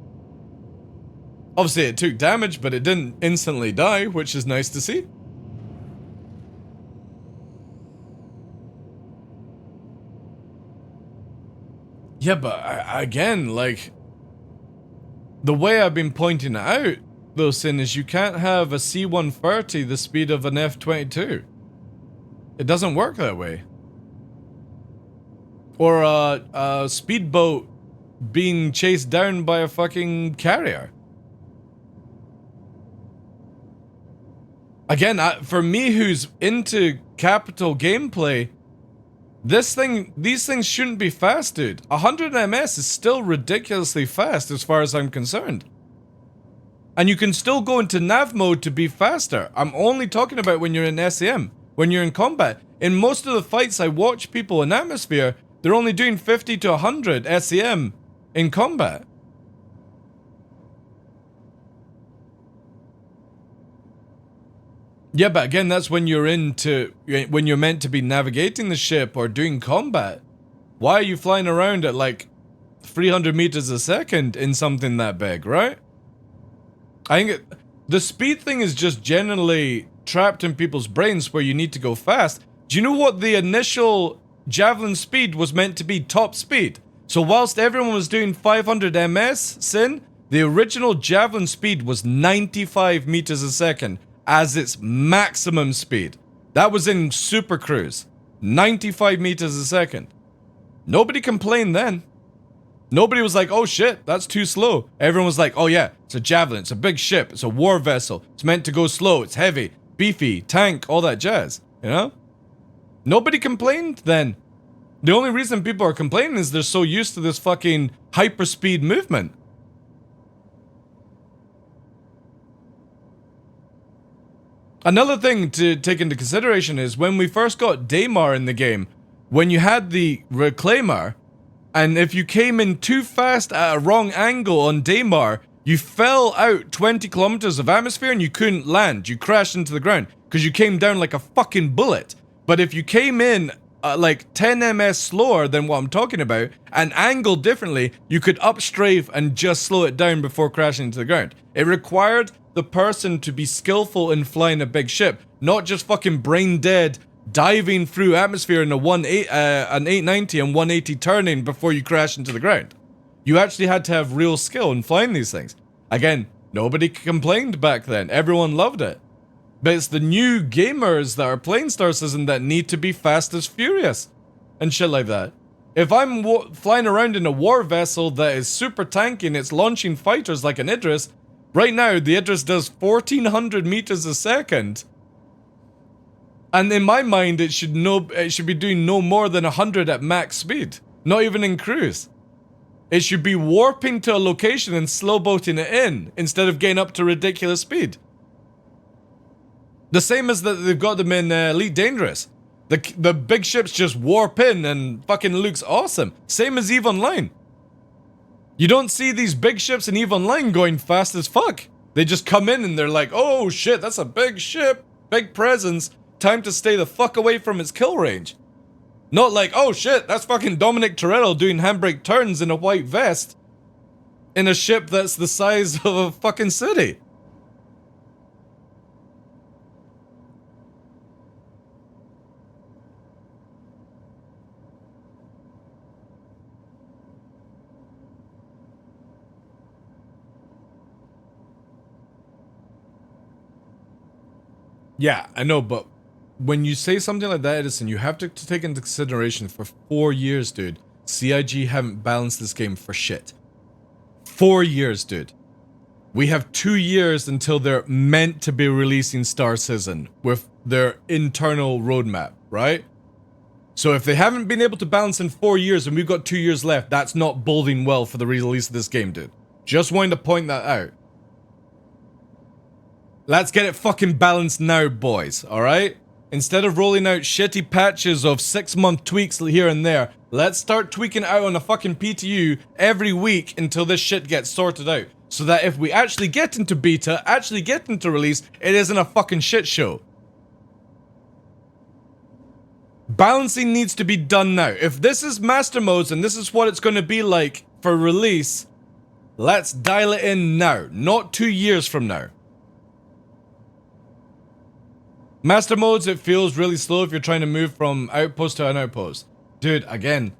Obviously it took damage, but it didn't instantly die, which is nice to see. Yeah, but again, like, the way I've been pointing out, though, Sin, is you can't have a C-130 the speed of an F-22. It doesn't work that way. Or a speedboat being chased down by a fucking carrier. Again, for me who's into capital gameplay, these things shouldn't be fast, dude. 100 ms is still ridiculously fast as far as I'm concerned. And you can still go into nav mode to be faster. I'm only talking about when you're in SAM, when you're in combat. In most of the fights I watch people in Atmosphere, they're only doing 50 to 100 SAM in combat. Yeah, but again, that's when you're meant to be navigating the ship or doing combat. Why are you flying around at like 300 meters a second in something that big, right? I think the speed thing is just generally trapped in people's brains where you need to go fast. Do you know what the initial Javelin speed was meant to be? Top speed. So whilst everyone was doing 500 ms, Sin, the original Javelin speed was 95 meters a second as its maximum speed. That was in Super Cruise. 95 meters a second. Nobody complained then. Nobody was like, oh shit, that's too slow. Everyone was like, oh yeah, it's a Javelin, it's a big ship, it's a war vessel, it's meant to go slow, it's heavy, beefy, tank, all that jazz, you know? Nobody complained then. The only reason people are complaining is they're so used to this fucking hyperspeed movement. Another thing to take into consideration is when we first got Daymar in the game, when you had the Reclaimer, and if you came in too fast at a wrong angle on Daymar, you fell out 20 kilometers of atmosphere and you couldn't land. You crashed into the ground because you came down like a fucking bullet. But if you came in like 10 ms slower than what I'm talking about and angled differently, you could upstrafe and just slow it down before crashing into the ground. It required the person to be skillful in flying a big ship, not just fucking brain dead diving through atmosphere in an 890 and 180 turning before you crash into the ground. You actually had to have real skill in flying these things. Again, nobody complained back then. Everyone loved it. But it's the new gamers that are playing Star Citizen that need to be fast as furious and shit like that. If I'm flying around in a war vessel that is super tanky and it's launching fighters like an Idris, right now the Idris does 1400 meters a second. And in my mind, it should be doing no more than 100 at max speed. Not even in cruise. It should be warping to a location and slow boating it in, instead of getting up to ridiculous speed. The same as that they've got them in Elite Dangerous. The big ships just warp in and fucking looks awesome. Same as EVE Online. You don't see these big ships in EVE Online going fast as fuck. They just come in and they're like, oh shit, that's a big ship. Big presence. Time to stay the fuck away from its kill range. Not like, oh shit, that's fucking Dominic Toretto doing handbrake turns in a white vest in a ship that's the size of a fucking city. Yeah, I know, but when you say something like that, Edison, you have to take into consideration for 4 years, dude. CIG haven't balanced this game for shit. 4 years, dude. We have 2 years until they're meant to be releasing Star Citizen with their internal roadmap, right? So if they haven't been able to balance in 4 years and we've got 2 years left, that's not boding well for the release of this game, dude. Just wanting to point that out. Let's get it fucking balanced now, boys, alright? Instead of rolling out shitty patches of 6-month tweaks here and there, let's start tweaking out on a fucking PTU every week until this shit gets sorted out. So that if we actually get into beta, actually get into release, it isn't a fucking shit show. Balancing needs to be done now. If this is master modes and this is what it's going to be like for release, let's dial it in now, not 2 years from now. Master modes, it feels really slow if you're trying to move from outpost to an outpost. Dude, again,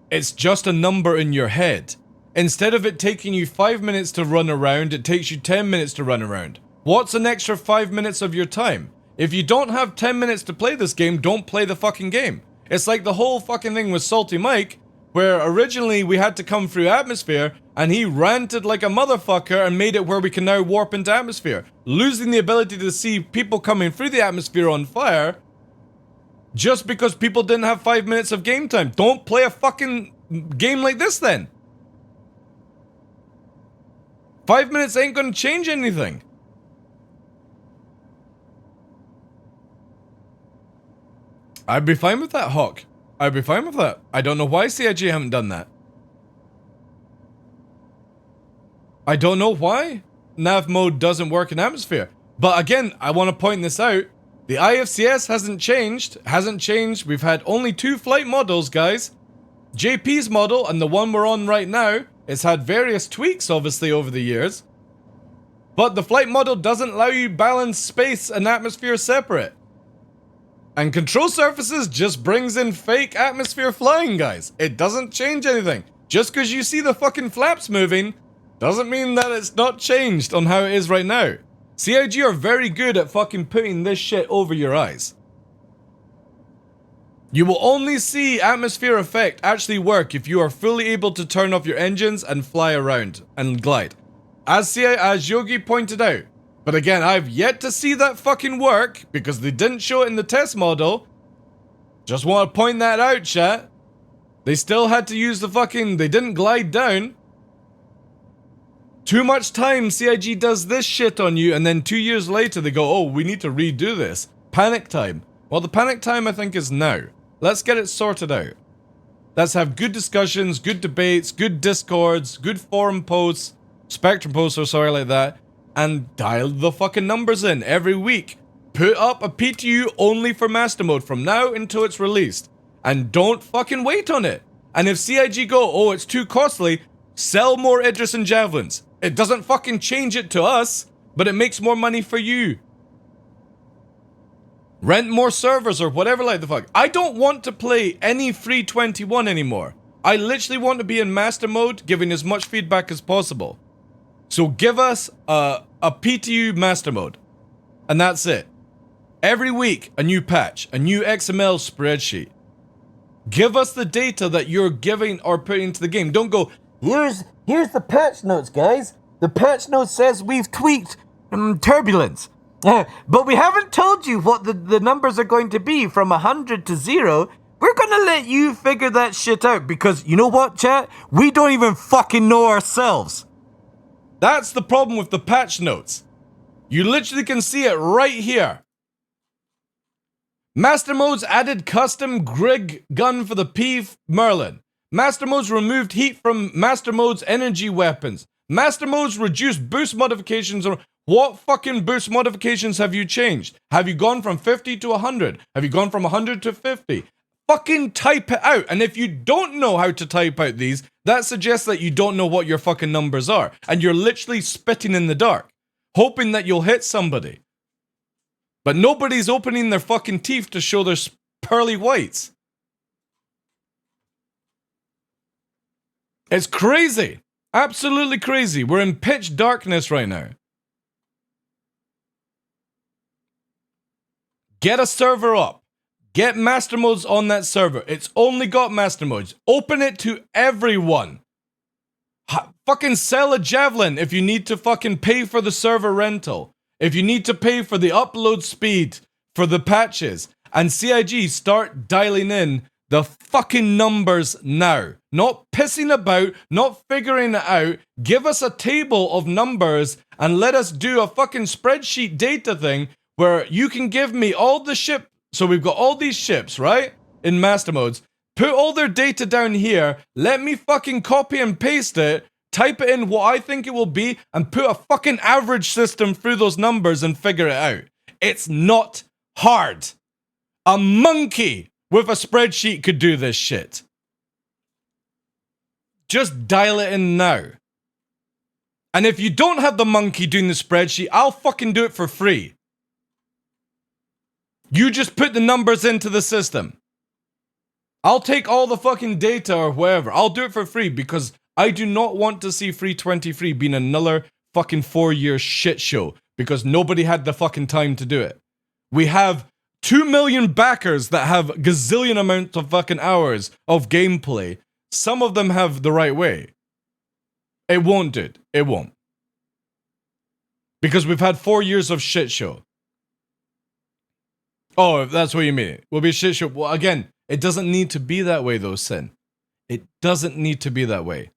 it's just a number in your head. Instead of it taking you 5 minutes to run around, it takes you 10 minutes to run around. What's an extra 5 minutes of your time? If you don't have 10 minutes to play this game, don't play the fucking game. It's like the whole fucking thing with Salty Mike, where originally we had to come through atmosphere, and he ranted like a motherfucker and made it where we can now warp into atmosphere. Losing the ability to see people coming through the atmosphere on fire, just because people didn't have 5 minutes of game time. Don't play a fucking game like this then. 5 minutes ain't gonna change anything. I'd be fine with that, Hawk. I'd be fine with that. I don't know why CIG haven't done that. I don't know why nav mode doesn't work in atmosphere. But again, I want to point this out. The IFCS hasn't changed. We've had only 2 flight models, guys. JP's model and the one we're on right now, it's had various tweaks, obviously, over the years. But the flight model doesn't allow you balance space and atmosphere separate. And control surfaces just brings in fake atmosphere flying, guys. It doesn't change anything. Just because you see the fucking flaps moving, doesn't mean that it's not changed on how it is right now. CIG are very good at fucking putting this shit over your eyes. You will only see atmosphere effect actually work if you are fully able to turn off your engines and fly around and glide. As Yogi pointed out. But again, I've yet to see that fucking work because they didn't show it in the test model. Just want to point that out, chat. They still had to use the fucking... They didn't glide down. Too much time CIG does this shit on you and then 2 years later they go, oh, we need to redo this. Panic time. Well, the panic time I think is now. Let's get it sorted out. Let's have good discussions, good debates, good discords, good forum posts, Spectrum posts or sorry like that. And dial the fucking numbers in every week. Put up a PTU only for Master Mode from now until it's released. And don't fucking wait on it. And if CIG go, oh, it's too costly, sell more Idris and Javelins. It doesn't fucking change it to us, but it makes more money for you. Rent more servers or whatever like the fuck. I don't want to play any free 21 anymore. I literally want to be in Master Mode, giving as much feedback as possible. So give us a PTU Master Mode. And that's it. Every week, a new patch, a new XML spreadsheet. Give us the data that you're giving or putting into the game. Don't go, here's the patch notes, guys. The patch note says we've tweaked turbulence. But we haven't told you what the numbers are going to be from 100 to 0. We're gonna let you figure that shit out because, you know what, chat? We don't even fucking know ourselves. That's the problem with the patch notes. You literally can see it right here. Master Modes added custom Grig gun for the P Merlin. Master Modes removed heat from Master Modes energy weapons. Master Modes reduced boost modifications. What fucking boost modifications have you changed? Have you gone from 50 to 100? Have you gone from 100 to 50? Fucking type it out. And if you don't know how to type out these, that suggests that you don't know what your fucking numbers are. And you're literally spitting in the dark, hoping that you'll hit somebody. But nobody's opening their fucking teeth to show their pearly whites. It's crazy. Absolutely crazy. We're in pitch darkness right now. Get a server up. Get master modes on that server. It's only got master modes. Open it to everyone. Fucking sell a javelin if you need to fucking pay for the server rental. If you need to pay for the upload speed for the patches. And CIG, start dialing in the fucking numbers now. Not pissing about, not figuring it out. Give us a table of numbers and let us do a fucking spreadsheet data thing where you can give me all the ship. So we've got all these ships, right? In master modes. Put all their data down here. Let me fucking copy and paste it. Type it in what I think it will be and put a fucking average system through those numbers and figure it out. It's not hard. A monkey with a spreadsheet could do this shit. Just dial it in now. And if you don't have the monkey doing the spreadsheet, I'll fucking do it for free. You just put the numbers into the system. I'll take all the fucking data or whatever. I'll do it for free because I do not want to see Free 23 being another fucking 4-year shit show because nobody had the fucking time to do it. We have 2 million backers that have gazillion amounts of fucking hours of gameplay. Some of them have the right way. It won't, dude. It won't. Because we've had 4 years of shit show. Oh, if that's what you mean. Will be a shit show. Well, again, it doesn't need to be that way though, Sin. It doesn't need to be that way.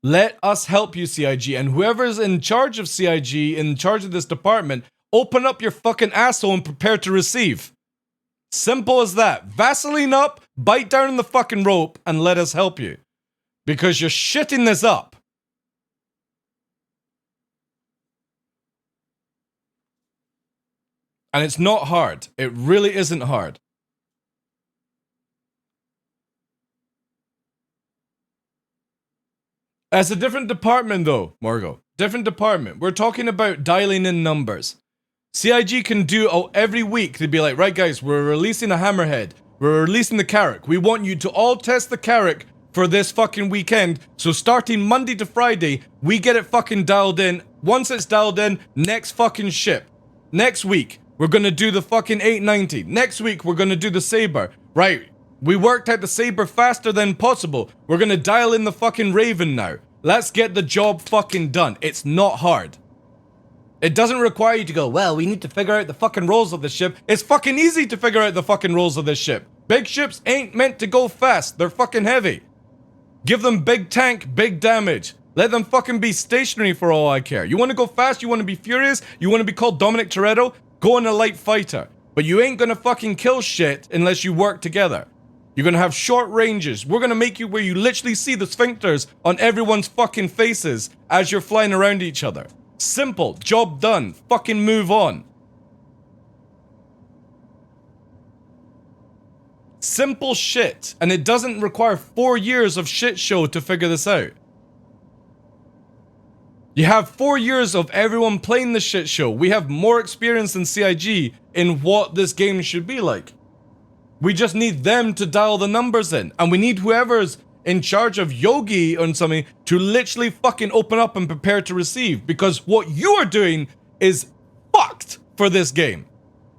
Let us help you, CIG, and whoever's in charge of CIG, in charge of this department, open up your fucking asshole and prepare to receive. Simple as that. Vaseline up, bite down on the fucking rope, and let us help you. Because you're shitting this up. And it's not hard. It really isn't hard. As a different department though, Margo. Different department. We're talking about dialing in numbers. CIG can do every week. They'd be like, right guys, we're releasing a Hammerhead. We're releasing the Carrack. We want you to all test the Carrack for this fucking weekend. So starting Monday to Friday, we get it fucking dialed in. Once it's dialed in, next fucking ship. Next week, we're gonna do the fucking 890. Next week, we're gonna do the Saber. Right. We worked out the Saber faster than possible. We're gonna dial in the fucking Raven now. Let's get the job fucking done. It's not hard. It doesn't require you to go, well, we need to figure out the fucking roles of the ship. It's fucking easy to figure out the fucking roles of this ship. Big ships ain't meant to go fast. They're fucking heavy. Give them big tank, big damage. Let them fucking be stationary for all I care. You want to go fast? You want to be furious? You want to be called Dominic Toretto? Go on a light fighter. But you ain't gonna fucking kill shit unless you work together. You're gonna have short ranges. We're gonna make you where you literally see the sphincters on everyone's fucking faces as you're flying around each other. Simple. Job done. Fucking move on. Simple shit. And it doesn't require 4 years of shit show to figure this out. You have 4 years of everyone playing the shit show. We have more experience than CIG in what this game should be like. We just need them to dial the numbers in. And we need whoever's in charge of Yogi on something to literally fucking open up and prepare to receive. Because what you are doing is fucked for this game.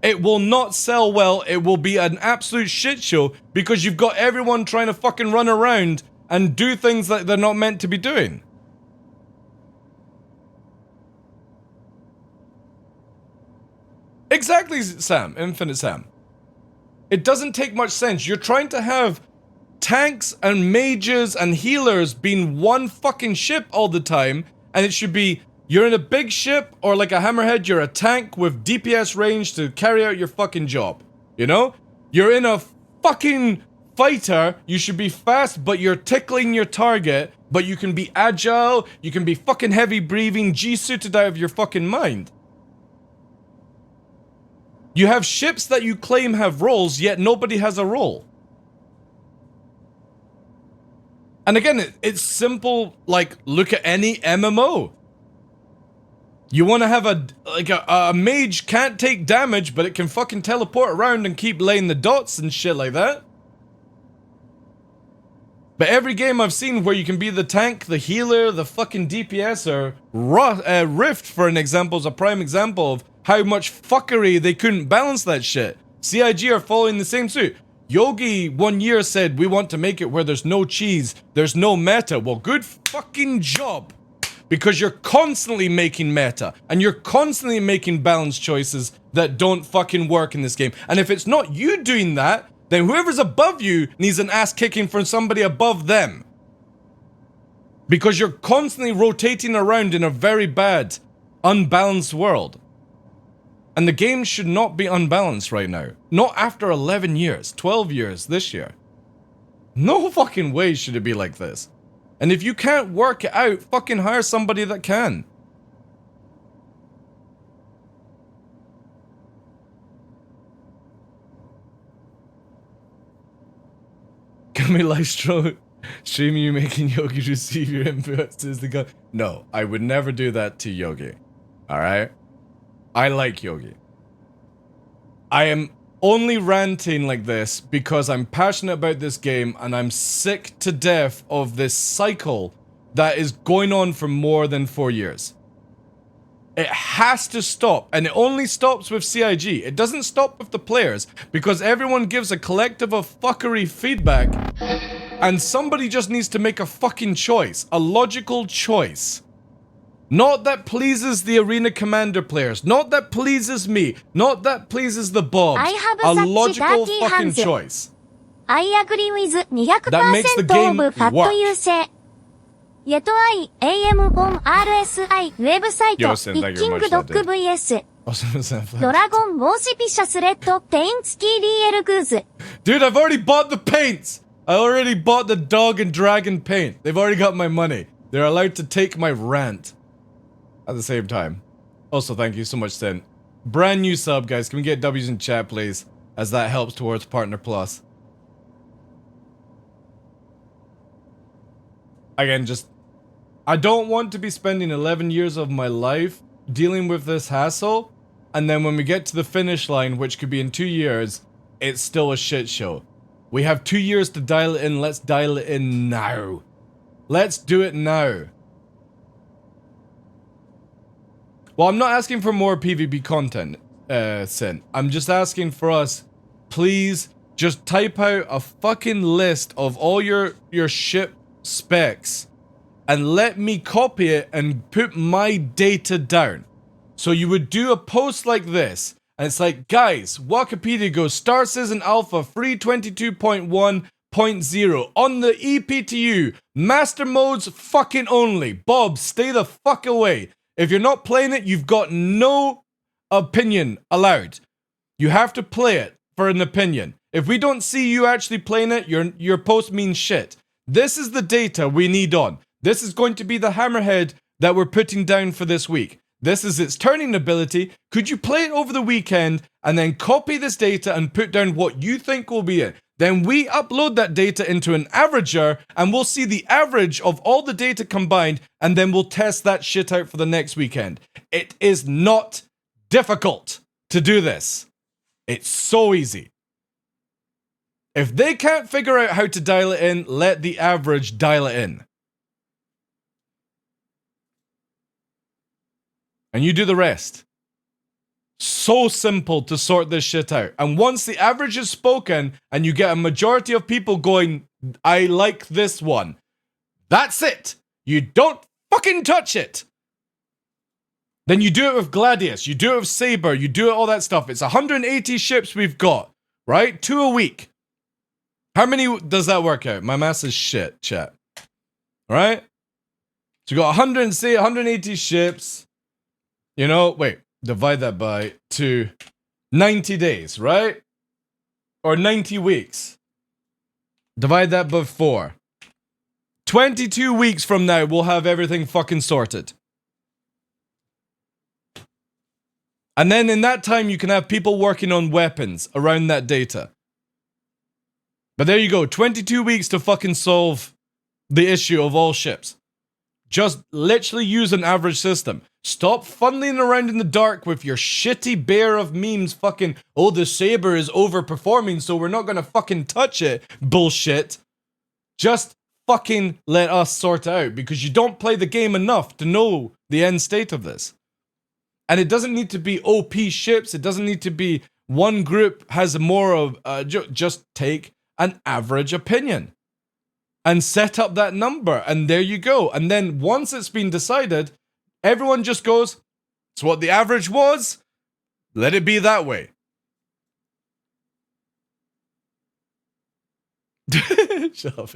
It will not sell well. It will be an absolute shit show because you've got everyone trying to fucking run around and do things that they're not meant to be doing. Exactly, Sam. Infinite Sam. It doesn't take much sense. You're trying to have tanks and mages and healers being one fucking ship all the time, and it should be you're in a big ship or like a Hammerhead, you're a tank with DPS range to carry out your fucking job. You know? You're in a fucking fighter, you should be fast, but you're tickling your target, but you can be agile, you can be fucking heavy breathing, G-suited out of your fucking mind. You have ships that you claim have roles, yet nobody has a role. And again, it's simple, like, look at any MMO. You want to have a mage can't take damage, but it can fucking teleport around and keep laying the dots and shit like that. But every game I've seen where you can be the tank, the healer, the fucking DPS, or Rift, for an example, is a prime example of how much fuckery they couldn't balance that shit. CIG are following the same suit. Yogi 1 year said, we want to make it where there's no cheese, there's no meta. Well, good fucking job. Because you're constantly making meta, and you're constantly making balanced choices that don't fucking work in this game. And if it's not you doing that, then whoever's above you needs an ass kicking from somebody above them. Because you're constantly rotating around in a very bad, unbalanced world. And the game should not be unbalanced right now. Not after 11 years, 12 years this year. No fucking way should it be like this. And if you can't work it out, fucking hire somebody that can. Can we live stream you making Yogi receive your inputs as the gun? No, I would never do that to Yogi. Alright? I like Yogi. I am only ranting like this because I'm passionate about this game and I'm sick to death of this cycle that is going on for more than 4 years. It has to stop, and it only stops with CIG. It doesn't stop with the players because everyone gives a collective of fuckery feedback and somebody just needs to make a fucking choice, a logical choice. Not that pleases the Arena Commander players. Not that pleases me. Not that pleases the Bobs. I have a such logical dirty fucking hands. choice. I agree with 200% That makes the game of fat work. 優勢。Yet I AM on RSI ウェブサイト Yosin, thank you very much, ピッキングドッグ VS ド Dude, ラゴンボーシピシャスレッドペインツキー DL グーズ I've already bought the paints. I already bought the dog and dragon paint. They've already got my money. They're allowed to take my rant. At the same time. Also, thank you so much, Sin. Brand new sub, guys. Can we get W's in chat, please? As that helps towards Partner Plus. Again, just... I don't want to be spending 11 years of my life dealing with this hassle, and then when we get to the finish line, which could be in 2 years, it's still a shit show. We have 2 years to dial it in. Let's dial it in now. Let's do it now. Well, I'm not asking for more PvP content, Sin. I'm just asking for us, please, just type out a fucking list of all your ship specs and let me copy it and put my data down. So you would do a post like this, and it's like, guys, Wikipedia goes, Star Citizen Alpha 322.1.0 on the EPTU, master modes fucking only. Bob, stay the fuck away. If you're not playing it, you've got no opinion allowed. You have to play it for an opinion. If we don't see you actually playing it, your post means shit. This is the data we need on. This is going to be the hammerhead that we're putting down for this week. This is its turning ability. Could you play it over the weekend and then copy this data and put down what you think will be it? Then we upload that data into an averager and we'll see the average of all the data combined and then we'll test that shit out for the next weekend. It is not difficult to do this. It's so easy. If they can't figure out how to dial it in, let the average dial it in. And you do the rest. So simple to sort this shit out. And once the average is spoken and you get a majority of people going, I like this one, that's it. You don't fucking touch it. Then you do it with Gladius, you do it with Saber, you do it all that stuff. It's 180 ships we've got, right? 2 a week. How many does that work out? My math is shit, chat. Right? So you got 180 ships. You know, wait, divide that by 90 days, right? Or 90 weeks. Divide that by 4. 22 weeks from now, we'll have everything fucking sorted. And then in that time, you can have people working on weapons around that data. But there you go, 22 weeks to fucking solve the issue of all ships. Just literally use an average system. Stop funneling around in the dark with your shitty bear of memes fucking, oh, the Saber is overperforming, so we're not gonna fucking touch it. Bullshit. Just fucking let us sort it out, because you don't play the game enough to know the end state of this. And it doesn't need to be OP ships. It doesn't need to be one group has more of, just take an average opinion and set up that number. And there you go. And then once it's been decided, everyone just goes, it's what the average was. Let it be that way. Shut up.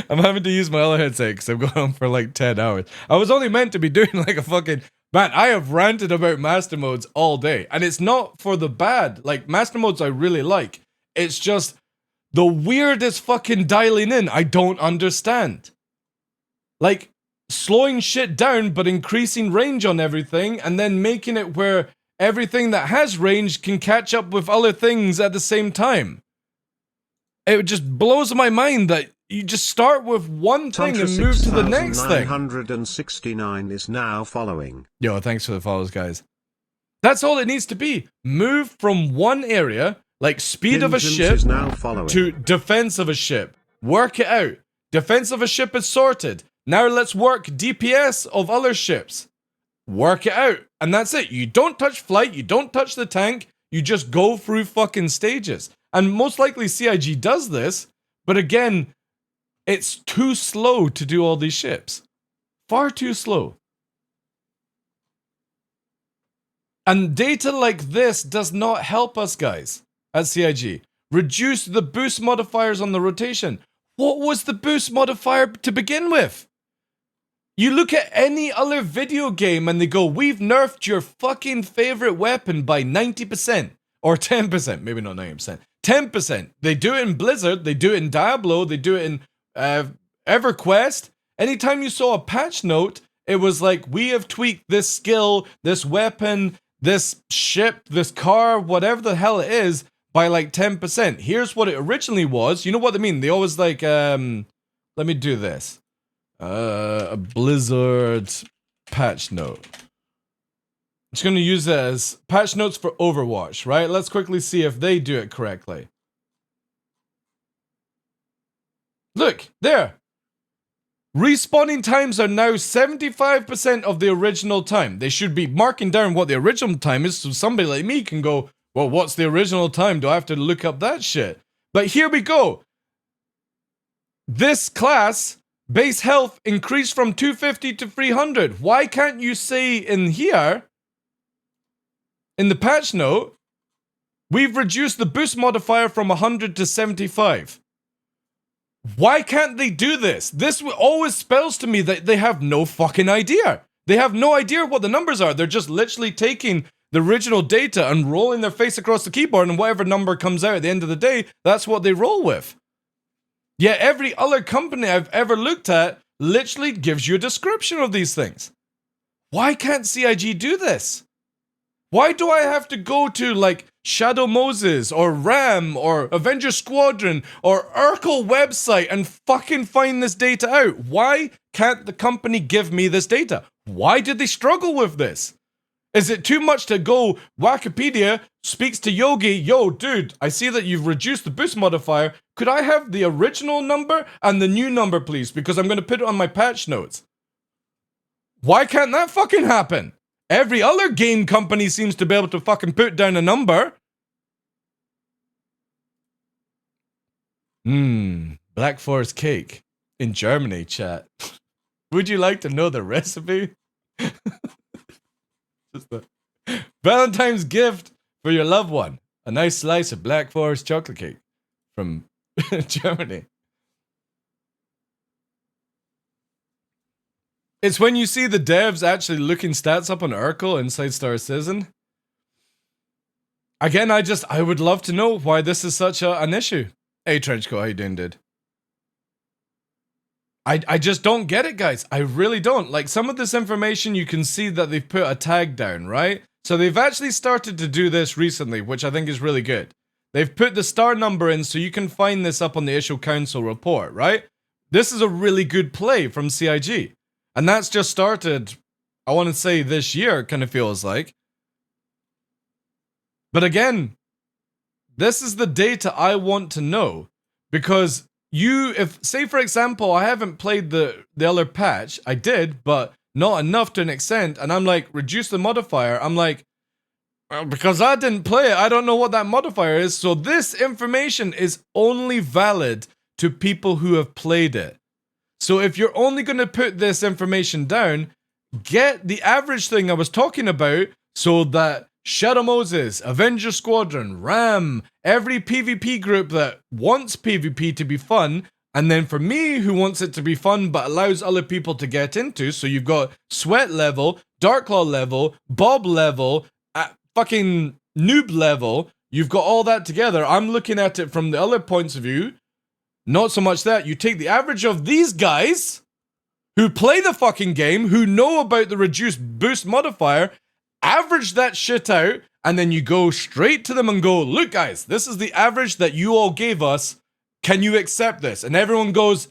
I'm having to use my other headset because I've gone on for like 10 hours. I was only meant to be doing like a fucking... Man, I have ranted about master modes all day. And it's not for the bad. Like, master modes I really like. It's just the weirdest fucking dialing in I don't understand. Like, slowing shit down but increasing range on everything and then making it where everything that has range can catch up with other things at the same time. It just blows my mind that you just start with one thing and move to the next thing. 969 is now following. Yo, thanks for the follows, guys. That's all it needs to be. Move from one area, like speed of a ship, to defense of a ship. Work it out. Defense of a ship is sorted. Now let's work DPS of other ships. Work it out. And that's it. You don't touch flight. You don't touch the tank. You just go through fucking stages. And most likely CIG does this. But again, it's too slow to do all these ships. Far too slow. And data like this does not help us, guys, at CIG. Reduce the boost modifiers on the rotation. What was the boost modifier to begin with? You look at any other video game and they go, we've nerfed your fucking favorite weapon by 90%. Or 10%, maybe not 90%. 10%. They do it in Blizzard, they do it in Diablo, they do it in EverQuest. Anytime you saw a patch note, it was like, we have tweaked this skill, this weapon, this ship, this car, whatever the hell it is, by like 10%. Here's what it originally was. You know what they mean? They always like, let me do this. A Blizzard patch note. I'm just going to use it as patch notes for Overwatch, right? Let's quickly see if they do it correctly. Look, there. Respawning times are now 75% of the original time. They should be marking down what the original time is so somebody like me can go, well, what's the original time? Do I have to look up that shit? But here we go. This class, base health increased from 250 to 300. Why can't you say in here, in the patch note, we've reduced the boost modifier from 100 to 75? Why can't they do this? This always spells to me that they have no fucking idea. They have no idea what the numbers are. They're just literally taking the original data and rolling their face across the keyboard, and whatever number comes out at the end of the day, that's what they roll with. Yet every other company I've ever looked at literally gives you a description of these things. Why can't CIG do this? Why do I have to go to like Shadow Moses or RAM or Avenger Squadron or Urkel website and fucking find this data out? Why can't the company give me this data? Why did they struggle with this? Is it too much to go, Wikipedia speaks to Yogi, yo dude, I see that you've reduced the boost modifier. Could I have the original number and the new number please? Because I'm going to put it on my patch notes. Why can't that fucking happen? Every other game company seems to be able to fucking put down a number. Black Forest cake in Germany, chat. Would you like to know the recipe? Just a Valentine's gift for your loved one. A nice slice of Black Forest chocolate cake from Germany. It's when you see the devs actually looking stats up on Urkel inside Star Citizen. Again, I would love to know why this is such an issue. Hey, Trenchcoat, how you doing, dude? I just don't get it, guys. I really don't. Like, some of this information, you can see that they've put a tag down, right? So they've actually started to do this recently, which I think is really good. They've put the star number in so you can find this up on the Issue Council report, right? This is a really good play from CIG. And that's just started, I want to say this year, kind of feels like. But again, this is the data I want to know. Because if, say for example, I haven't played the other patch, I did, but not enough to an extent. And I'm like, reduce the modifier. I'm like, well, because I didn't play it, I don't know what that modifier is. So this information is only valid to people who have played it. So if you're only going to put this information down, get the average thing I was talking about so that Shadow Moses, Avenger Squadron, Ram, every PvP group that wants PvP to be fun, and then for me who wants it to be fun but allows other people to get into, so you've got Sweat level, Darklaw level, Bob level, fucking noob level, you've got all that together. I'm looking at it from the other points of view. Not so much that. You take the average of these guys who play the fucking game, who know about the reduced boost modifier, average that shit out, and then you go straight to them and go, look guys, this is the average that you all gave us. Can you accept this? And everyone goes,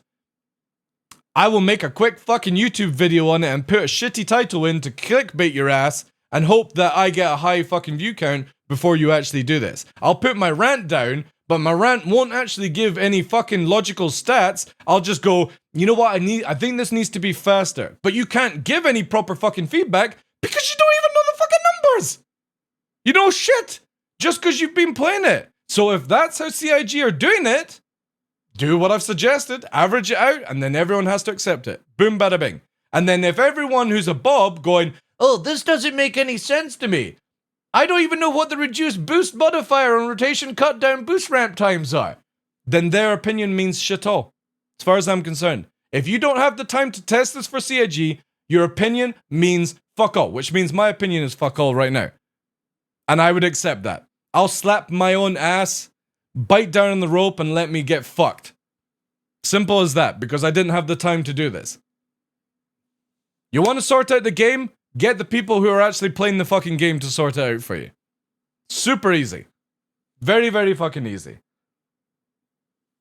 I will make a quick fucking YouTube video on it and put a shitty title in to clickbait your ass and hope that I get a high fucking view count before you actually do this. I'll put my rant down, but my rant won't actually give any fucking logical stats. I'll just go, you know what, I think this needs to be faster. But you can't give any proper fucking feedback because you don't even know the fucking numbers. You know shit, just because you've been playing it. So if that's how CIG are doing it, do what I've suggested, average it out, and then everyone has to accept it. Boom, bada bing. And then if everyone who's a Bob going, oh, this doesn't make any sense to me. I don't even know what the reduced boost modifier and rotation cut down boost ramp times are. Then their opinion means shit all, as far as I'm concerned. If you don't have the time to test this for CIG, your opinion means fuck all, which means my opinion is fuck all right now. And I would accept that. I'll slap my own ass, bite down on the rope, and let me get fucked. Simple as that, because I didn't have the time to do this. You want to sort out the game? Get the people who are actually playing the fucking game to sort it out for you. Super easy. Very, very fucking easy.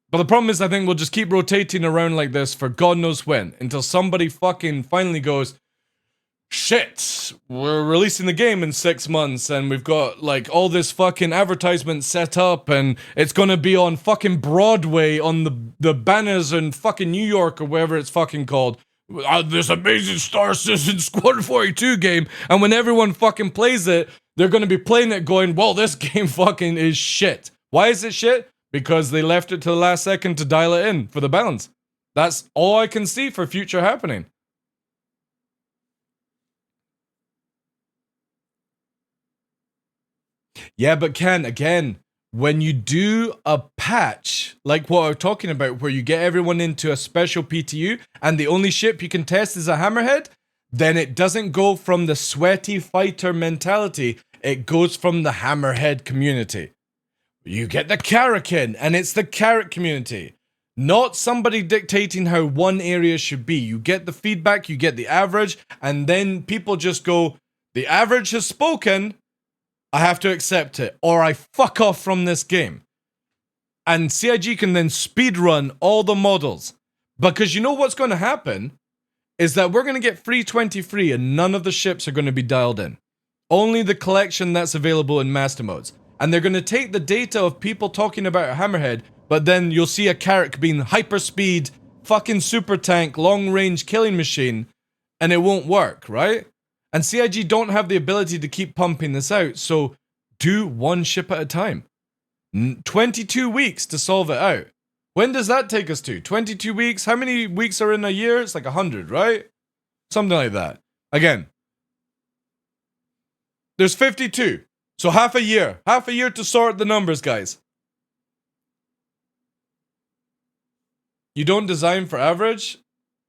But the problem is, I think we'll just keep rotating around like this for God knows when, until somebody fucking finally goes, shit, we're releasing the game in 6 months, and we've got, like, all this fucking advertisement set up, and it's gonna be on fucking Broadway, on the banners in fucking New York, or wherever it's fucking called. This amazing Star Citizen Squad 42 game, and when everyone fucking plays it, they're gonna be playing it going, well, this game fucking is shit. Why is it shit? Because they left it to the last second to dial it in for the balance. That's all I can see for future happening. Yeah, but Ken, again, when you do a patch, like what I'm talking about, where you get everyone into a special PTU, and the only ship you can test is a Hammerhead, then it doesn't go from the sweaty fighter mentality, it goes from the Hammerhead community. You get the Karakin, and it's the Carrot community. Not somebody dictating how one area should be. You get the feedback, you get the average, and then people just go, the average has spoken, I have to accept it, or I fuck off from this game. And CIG can then speedrun all the models. Because you know what's going to happen? Is that we're going to get free 23 and none of the ships are going to be dialed in. Only the collection that's available in master modes. And they're going to take the data of people talking about a Hammerhead, but then you'll see a Carrack being hyperspeed, fucking super tank, long range killing machine, and it won't work, right? And CIG don't have the ability to keep pumping this out, so do one ship at a time. 22 weeks to solve it out. When does that take us to? 22 weeks? How many weeks are in a year? It's like 100, right? Something like that. Again, there's 52. So half a year. Half a year to sort the numbers, guys. You don't design for average?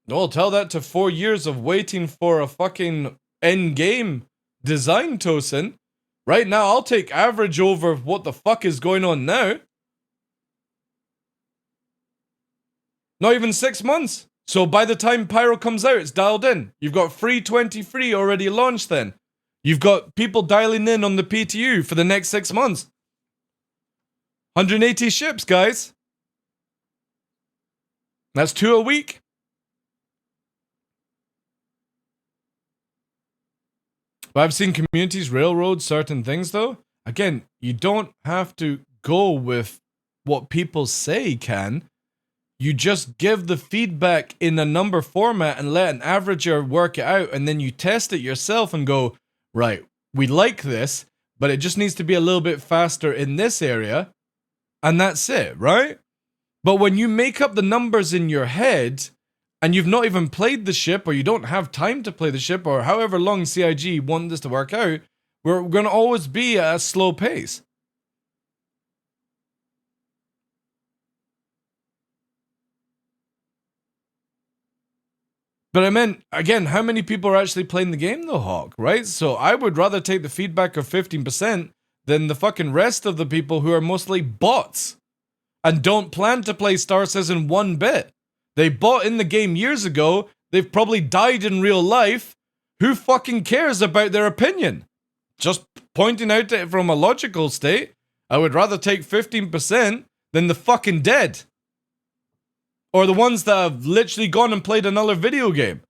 No, tell that to 4 years of waiting for a fucking end game design, Tosin. Right now, I'll take average over what the fuck is going on now. Not even 6 months. So by the time Pyro comes out, it's dialed in. You've got free 23 already launched then. You've got people dialing in on the PTU for the next 6 months. 180 ships, guys. That's 2 a week. But I've seen communities railroad certain things, though. Again, you don't have to go with what people say can. you just give the feedback in a number format and let an averager work it out, and then you test it yourself and go, right, we like this, but it just needs to be a little bit faster in this area, and that's it, right? But when you make up the numbers in your head, and you've not even played the ship, or you don't have time to play the ship, or however long CIG want this to work out, we're going to always be at a slow pace. But I meant, again, how many people are actually playing the game though, Hawk, right? So I would rather take the feedback of 15% than the fucking rest of the people who are mostly bots and don't plan to play Star Citizen one bit. They bought in the game years ago, they've probably died in real life. Who fucking cares about their opinion? Just pointing out it from a logical state, I would rather take 15% than the fucking dead. Or the ones that have literally gone and played another video game.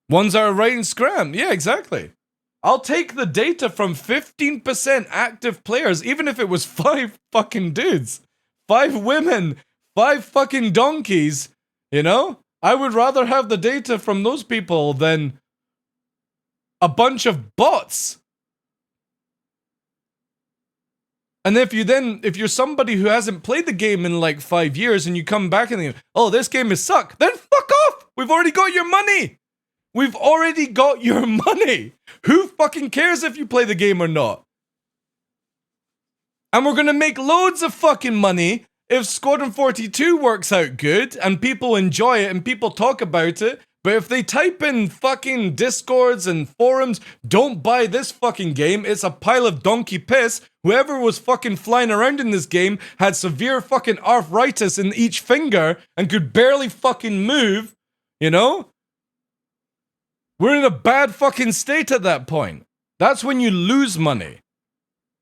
Ones that are writing scram. Yeah, exactly. I'll take the data from 15% active players, even if it was 5 fucking dudes. 5 women. 5 fucking donkeys. You know? I would rather have the data from those people than a bunch of bots. And if you're somebody who hasn't played the game in like 5 years and you come back and you, oh, this game is suck, then fuck off! We've already got your money! We've already got your money! Who fucking cares if you play the game or not? And we're gonna make loads of fucking money if Squadron 42 works out good and people enjoy it and people talk about it. But if they type in fucking discords and forums, don't buy this fucking game, it's a pile of donkey piss. Whoever was fucking flying around in this game had severe fucking arthritis in each finger and could barely fucking move, you know? We're in a bad fucking state at that point. That's when you lose money.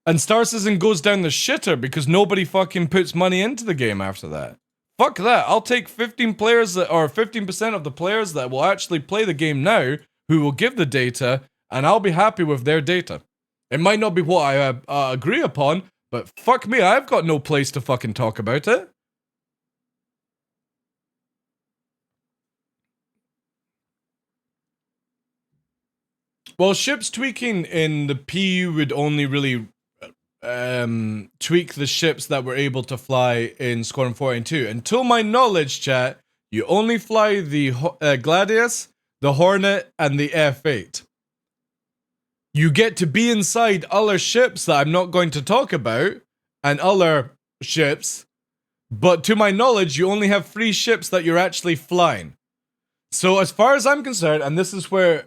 And Star Citizen goes down the shitter because nobody fucking puts money into the game after that. Fuck that. I'll take 15 players or 15% of the players that will actually play the game now who will give the data, and I'll be happy with their data. It might not be what I agree upon, but fuck me, I've got no place to fucking talk about it. Well, ships tweaking in the PU would only really tweak the ships that were able to fly in Squadron 42. Until my knowledge, chat, you only fly the Gladius, the Hornet, and the F8. You get to be inside other ships that I'm not going to talk about, and other ships, but to my knowledge, you only have 3 ships that you're actually flying. So as far as I'm concerned, and this is where,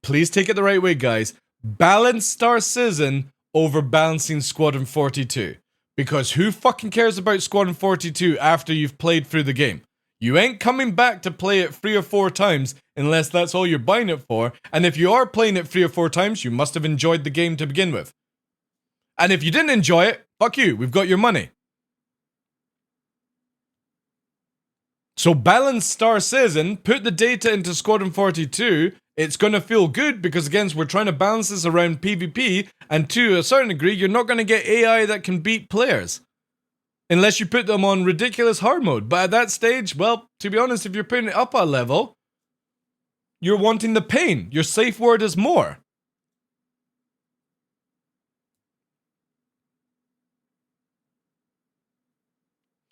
please take it the right way, guys, balance Star Citizen over balancing Squadron 42. Because who fucking cares about Squadron 42 after you've played through the game? You ain't coming back to play it 3 or 4 times unless that's all you're buying it for. And if you are playing it 3 or 4 times, you must have enjoyed the game to begin with. And if you didn't enjoy it, fuck you, we've got your money. So balance Star Citizen, put the data into Squadron 42, it's going to feel good because, again, we're trying to balance this around PvP, and to a certain degree, you're not going to get AI that can beat players. Unless you put them on ridiculous hard mode. But at that stage, well, to be honest, if you're putting it up a level, you're wanting the pain. Your safe word is more.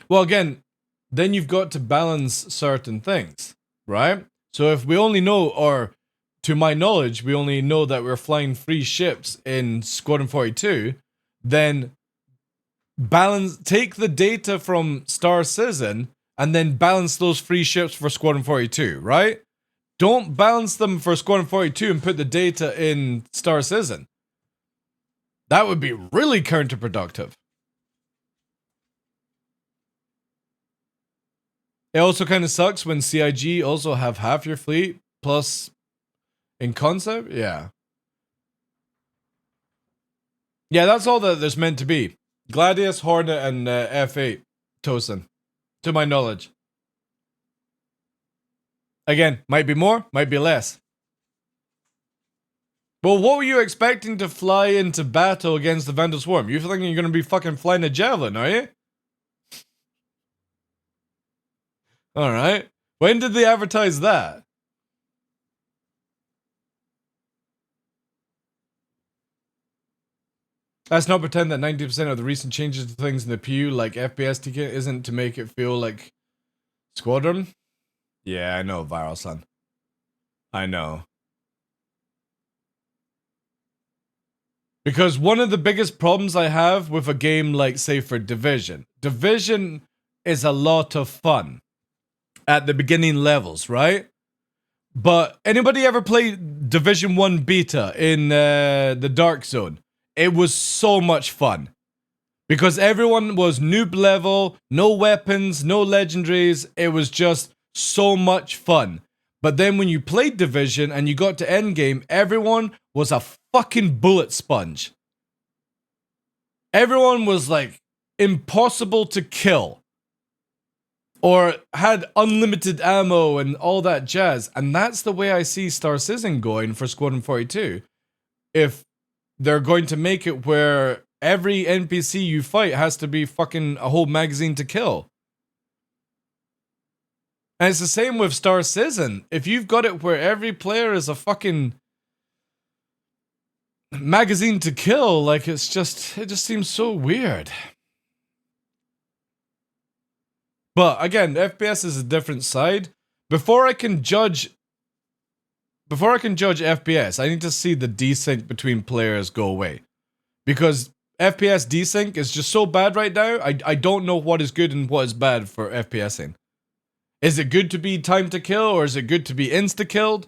Well, again, then you've got to balance certain things, right? So if we only know, or to my knowledge, we only know that we're flying 3 ships in Squadron 42, then take the data from Star Citizen and then balance those 3 ships for Squadron 42, right? Don't balance them for Squadron 42 and put the data in Star Citizen. That would be really counterproductive. It also kind of sucks when CIG also have half your fleet plus in concept. Yeah, that's all that there's meant to be. Gladius, Hornet, and F8 Tosin, to my knowledge. Again, might be more, might be less. Well, what were you expecting to fly into battle against the Vandal Swarm? You thinking you're gonna be fucking flying a javelin, are you? Alright. When did they advertise that? Let's not pretend that 90% of the recent changes to things in the PU, like FPS ticket, isn't to make it feel like Squadron. Yeah, I know, Viral Son. I know. Because one of the biggest problems I have with a game like, say, for Division. Division is a lot of fun at the beginning levels, right? But anybody ever play Division 1 beta in the Dark Zone? It was so much fun. Because everyone was noob level, no weapons, no legendaries. It was just so much fun. But then when you played Division and you got to endgame, everyone was a fucking bullet sponge. Everyone was like impossible to kill. Or had unlimited ammo and all that jazz. And that's the way I see Star Citizen going for Squadron 42. If they're going to make it where every NPC you fight has to be fucking a whole magazine to kill. And it's the same with Star Citizen. If you've got it where every player is a fucking magazine to kill, like it just seems so weird. But again, FPS is a different side. Before I can judge FPS, I need to see the desync between players go away. Because FPS desync is just so bad right now, I don't know what is good and what is bad for FPSing. Is it good to be time to kill or is it good to be insta-killed?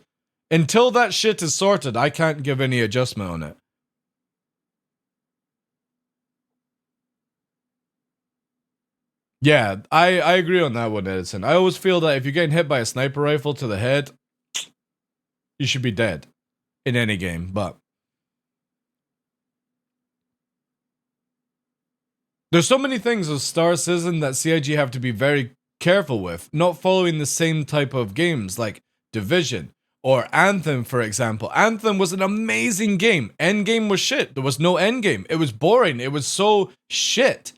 Until that shit is sorted, I can't give any adjustment on it. Yeah, I agree on that one, Edison. I always feel that if you're getting hit by a sniper rifle to the head, you should be dead in any game, but there's so many things with Star Citizen that CIG have to be very careful with, not following the same type of games like Division or Anthem, for example. Anthem was an amazing game. Endgame was shit. There was no endgame. It was boring. It was so shit.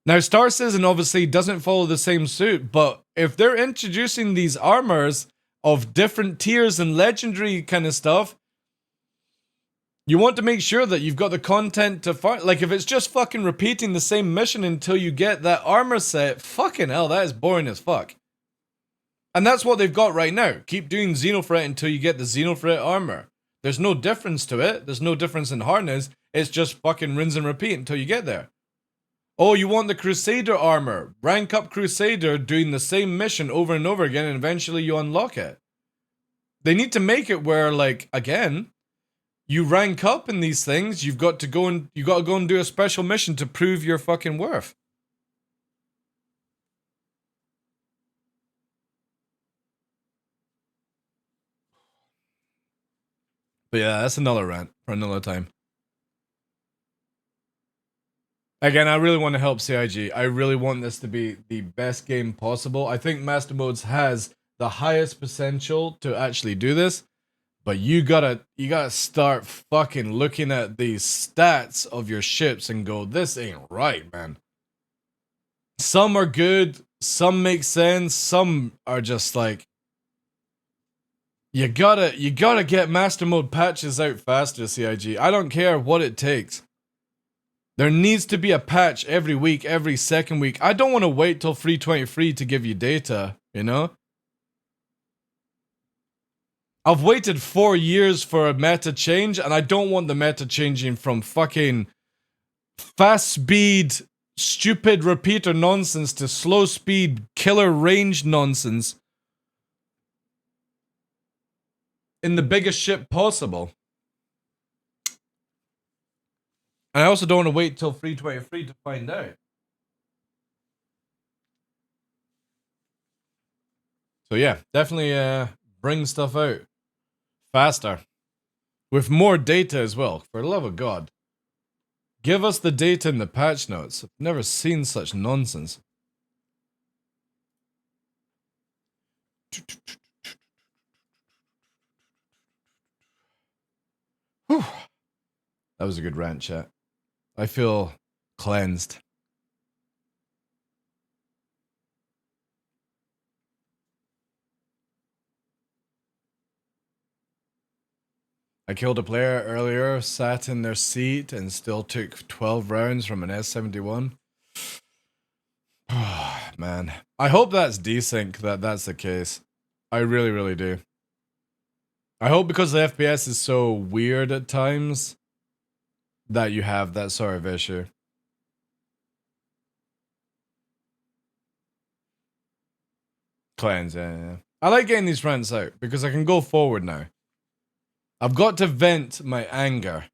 Now, Star Citizen obviously doesn't follow the same suit, but if they're introducing these armors of different tiers and legendary kind of stuff, you want to make sure that you've got the content to fight. Like, if it's just fucking repeating the same mission until you get that armor set, fucking hell, that is boring as fuck. And that's what they've got right now. Keep doing Xenothreat until you get the Xenothreat armor. There's no difference to it. There's no difference in hardness. It's just fucking rinse and repeat until you get there. Oh, you want the Crusader armor. Rank up Crusader doing the same mission over and over again and eventually you unlock it. They need to make it where, like, again, you rank up in these things, you got to go and do a special mission to prove your fucking worth. But yeah, that's another rant for another time. Again, I really want to help CIG. I really want this to be the best game possible. I think Master Modes has the highest potential to actually do this. But you gotta start fucking looking at the stats of your ships and go, this ain't right, man. Some are good, some make sense, some are just like, you gotta get master mode patches out faster, CIG. I don't care what it takes. There needs to be a patch every week, every second week. I don't want to wait till 323 to give you data, you know? I've waited 4 years for a meta change, and I don't want the meta changing from fucking fast speed, stupid repeater nonsense to slow speed, killer range nonsense in the biggest ship possible. And I also don't want to wait till 323 to find out. So yeah, definitely bring stuff out faster. With more data as well, for the love of God. Give us the data in the patch notes. I've never seen such nonsense. That was a good rant, chat. I feel cleansed. I killed a player earlier, sat in their seat, and still took 12 rounds from an S71. Man, I hope that's desync, that's the case. I really, really do. I hope because the FPS is so weird at times that you have that sort of issue. Cleanse, yeah. I like getting these rants out because I can go forward now. I've got to vent my anger,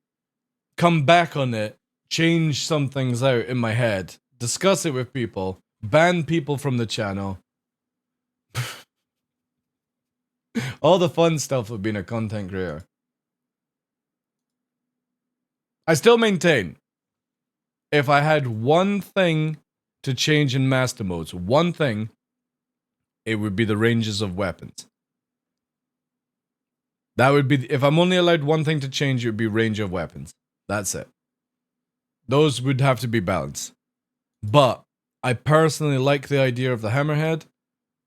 come back on it, change some things out in my head, discuss it with people, ban people from the channel. All the fun stuff of being a content creator. I still maintain, if I had one thing to change in master modes, one thing, it would be the ranges of weapons. That would be, if I'm only allowed one thing to change, it would be range of weapons. That's it. Those would have to be balanced. But I personally like the idea of the hammerhead.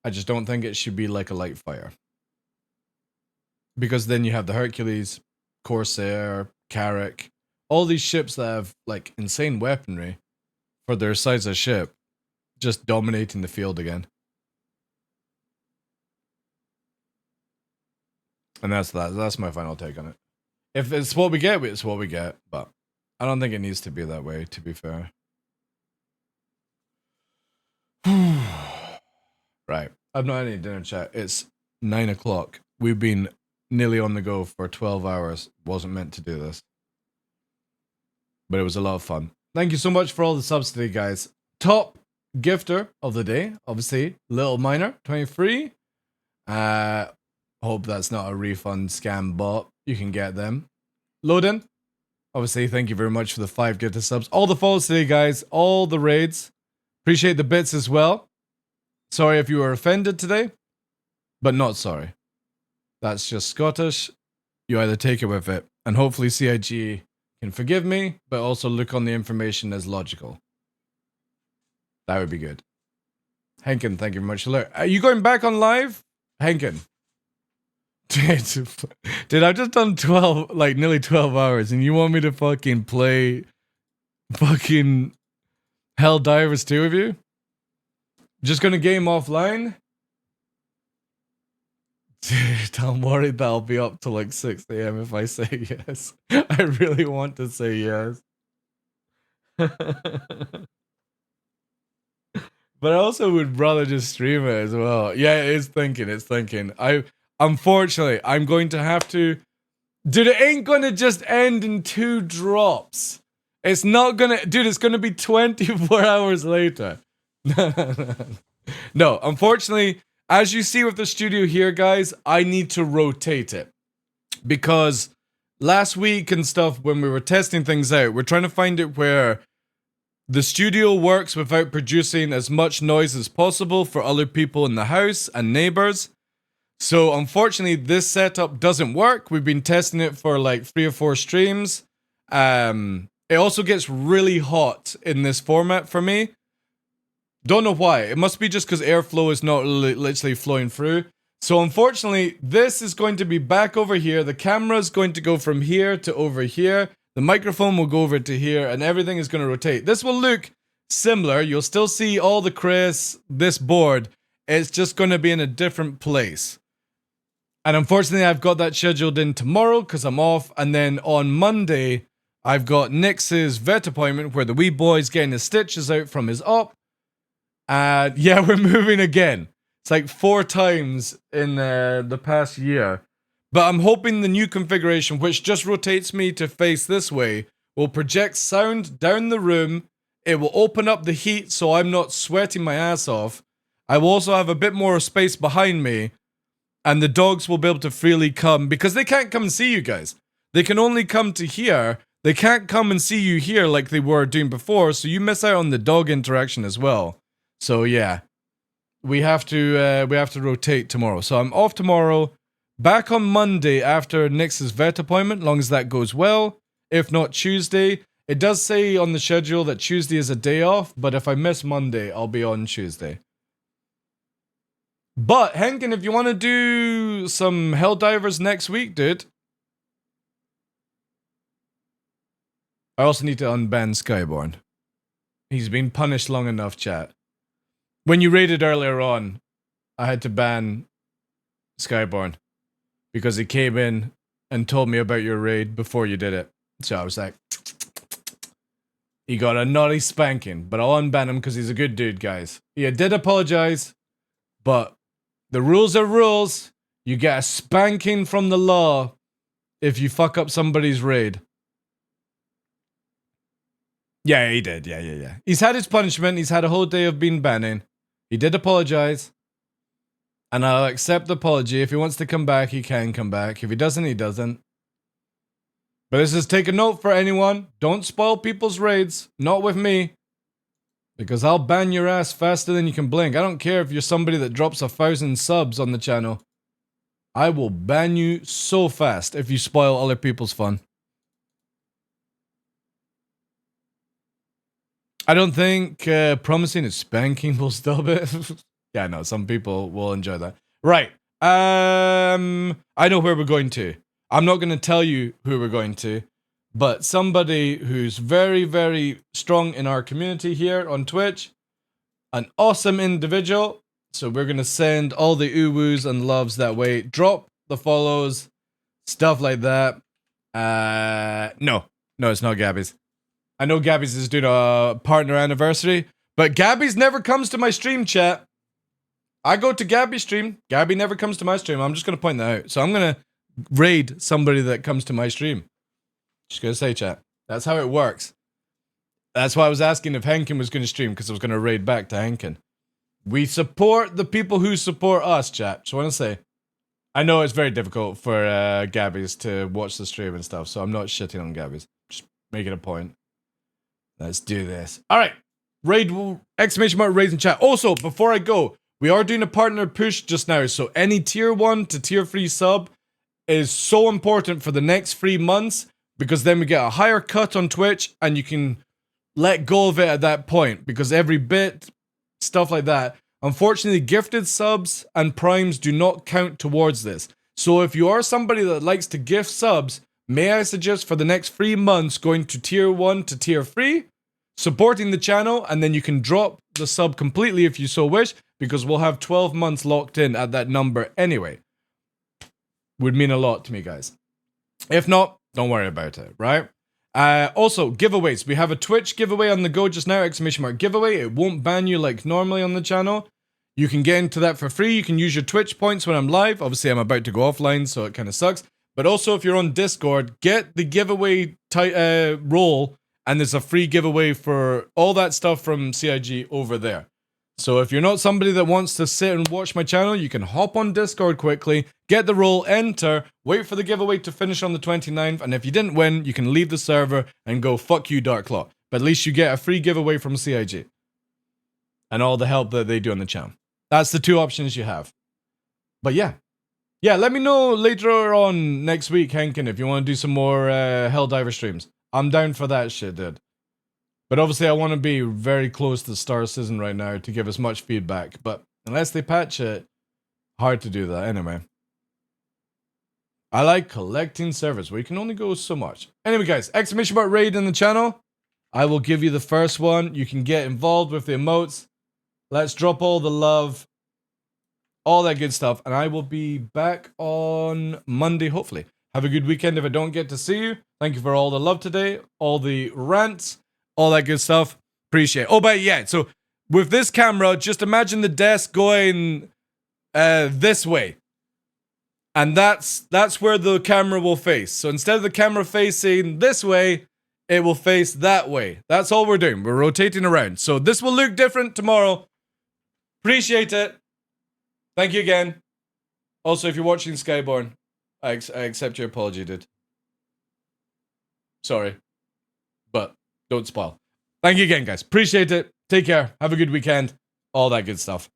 I just don't think it should be like a light fire. Because then you have the Hercules, Corsair, Carrack, all these ships that have like insane weaponry for their size of ship, just dominating the field again. And that's my final take on it. If it's what we get, it's what we get, but I don't think it needs to be that way, to be fair. Right. I've not had any dinner, chat. It's 9 o'clock. We've been nearly on the go for 12 hours. Wasn't meant to do this. But it was a lot of fun. Thank you so much for all the subs today, guys. Top gifter of the day, obviously, Little Miner, 23. Hope that's not a refund scam bot. You can get them. Loden, obviously, thank you very much for the 5 gifted subs. All the follows today, guys. All the raids. Appreciate the bits as well. Sorry if you were offended today, but not sorry. That's just Scottish. You either take it with it, and hopefully CIG can forgive me, but also look on the information as logical. That would be good. Henkin, thank you very much. Are you going back on live? Henkin. Dude, I've just done 12, like nearly 12 hours, and you want me to fucking play fucking Helldivers 2 with you? Just gonna game offline? Dude, I'm worried that I'll be up till like 6 AM if I say yes. I really want to say yes. But I also would rather just stream it as well. Yeah, it's thinking. Unfortunately, I'm going to have to... Dude, it ain't gonna just end in 2 drops. It's not gonna... Dude, it's gonna be 24 hours later. No, unfortunately, as you see with the studio here, guys, I need to rotate it. Because last week and stuff, when we were testing things out, we're trying to find it where the studio works without producing as much noise as possible for other people in the house and neighbors. So unfortunately, this setup doesn't work. We've been testing it for like 3 or 4 streams. It also gets really hot in this format for me. Don't know why. It must be just because airflow is not literally flowing through. So unfortunately, this is going to be back over here. The camera is going to go from here to over here. The microphone will go over to here, and everything is going to rotate. This will look similar. You'll still see all the Chris, this board. It's just going to be in a different place. And unfortunately, I've got that scheduled in tomorrow because I'm off. And then on Monday, I've got Nix's vet appointment where the wee boy's getting his stitches out from his op. Yeah, we're moving again. It's like 4 times in the past year. But I'm hoping the new configuration, which just rotates me to face this way, will project sound down the room. It will open up the heat so I'm not sweating my ass off. I will also have a bit more space behind me. And the dogs will be able to freely come, because they can't come and see you guys. They can only come to here. They can't come and see you here like they were doing before, so you miss out on the dog interaction as well. So yeah, we have to rotate tomorrow. So I'm off tomorrow, back on Monday after Nix's vet appointment, long as that goes well. If not Tuesday. It does say on the schedule that Tuesday is a day off, but if I miss Monday, I'll be on Tuesday. But, Henkin, if you want to do some Helldivers next week, dude. I also need to unban Skyborn. He's been punished long enough, chat. When you raided earlier on, I had to ban Skyborn. Because he came in and told me about your raid before you did it. So I was like... He got a naughty spanking, but I'll unban him because he's a good dude, guys. He did apologize, but the rules are rules. You get a spanking from the law if you fuck up somebody's raid. Yeah, he did. Yeah. He's had his punishment. He's had a whole day of being banning. He did apologize. And I'll accept the apology. If he wants to come back, he can come back. If he doesn't, he doesn't. But this is take a note for anyone. Don't spoil people's raids. Not with me. Because I'll ban your ass faster than you can blink. I don't care if you're somebody that drops 1,000 subs on the channel. I will ban you so fast if you spoil other people's fun. I don't think promising a spanking will stop it. Yeah, no, some people will enjoy that. Right. I know where we're going to. I'm not going to tell you who we're going to, but somebody who's very, very strong in our community here on Twitch, an awesome individual. So we're going to send all the uwoos and loves that way. Drop the follows, stuff like that. No, it's not Gabby's. I know Gabby's is doing a partner anniversary, but Gabby's never comes to my stream, chat. I go to Gabby's stream. Gabby never comes to my stream. I'm just going to point that out. So I'm going to raid somebody that comes to my stream. Just going to say, chat. That's how it works. That's why I was asking if Henkin was going to stream, because I was going to raid back to Henkin. We support the people who support us, chat. Just want to say. I know it's very difficult for Gabby's to watch the stream and stuff, so I'm not shitting on Gabby's. Just making a point. Let's do this. All right. Raid, exclamation mark, raise in chat. Also, before I go, we are doing a partner push just now. So any tier 1 to tier 3 sub is so important for the next 3 months, because then we get a higher cut on Twitch and you can let go of it at that point, because every bit, stuff like that. Unfortunately, gifted subs and primes do not count towards this. So if you are somebody that likes to gift subs, may I suggest for the next 3 months going to tier 1 to tier 3, supporting the channel, and then you can drop the sub completely if you so wish, because we'll have 12 months locked in at that number anyway. Would mean a lot to me, guys. If not, don't worry about it, right? Also, giveaways. We have a Twitch giveaway on the go just now, exclamation mark giveaway. It won't ban you like normally on the channel. You can get into that for free. You can use your Twitch points when I'm live. Obviously, I'm about to go offline, so it kind of sucks. But also, if you're on Discord, get the giveaway role, and there's a free giveaway for all that stuff from CIG over there. So if you're not somebody that wants to sit and watch my channel, you can hop on Discord quickly, get the role, enter, wait for the giveaway to finish on the 29th, and if you didn't win, you can leave the server and go fuck you, TheDarkLaw. But at least you get a free giveaway from CIG. And all the help that they do on the channel. That's the 2 options you have. But yeah. Yeah, let me know later on next week, Henkin, if you want to do some more Helldiver streams. I'm down for that shit, dude. But obviously, I want to be very close to Star Citizen right now to give as much feedback. But unless they patch it, hard to do that anyway. I like collecting servers, where you can only go so much. Anyway, guys, exclamation mark raid in the channel. I will give you the first one. You can get involved with the emotes. Let's drop all the love. All that good stuff. And I will be back on Monday, hopefully. Have a good weekend if I don't get to see you. Thank you for all the love today. All the rants. All that good stuff. Appreciate it. Oh, but yeah, so with this camera, just imagine the desk going this way. And that's where the camera will face. So instead of the camera facing this way, it will face that way. That's all we're doing. We're rotating around. So this will look different tomorrow. Appreciate it. Thank you again. Also, if you're watching Skyborn, I accept your apology, dude. Sorry. But don't spoil. Thank you again, guys. Appreciate it. Take care. Have a good weekend. All that good stuff.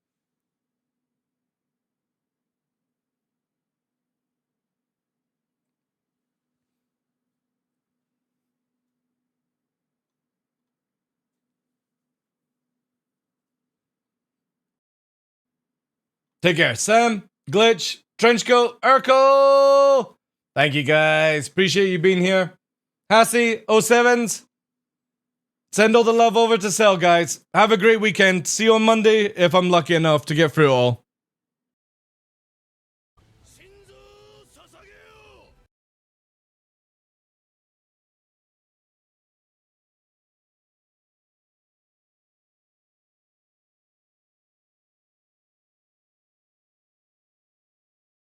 Take care. Sam, Glitch, Trenchcoat, Urkel. Thank you guys. Appreciate you being here. Hassie, 07s. Send all the love over to Cell, guys. Have a great weekend. See you on Monday if I'm lucky enough to get through it all.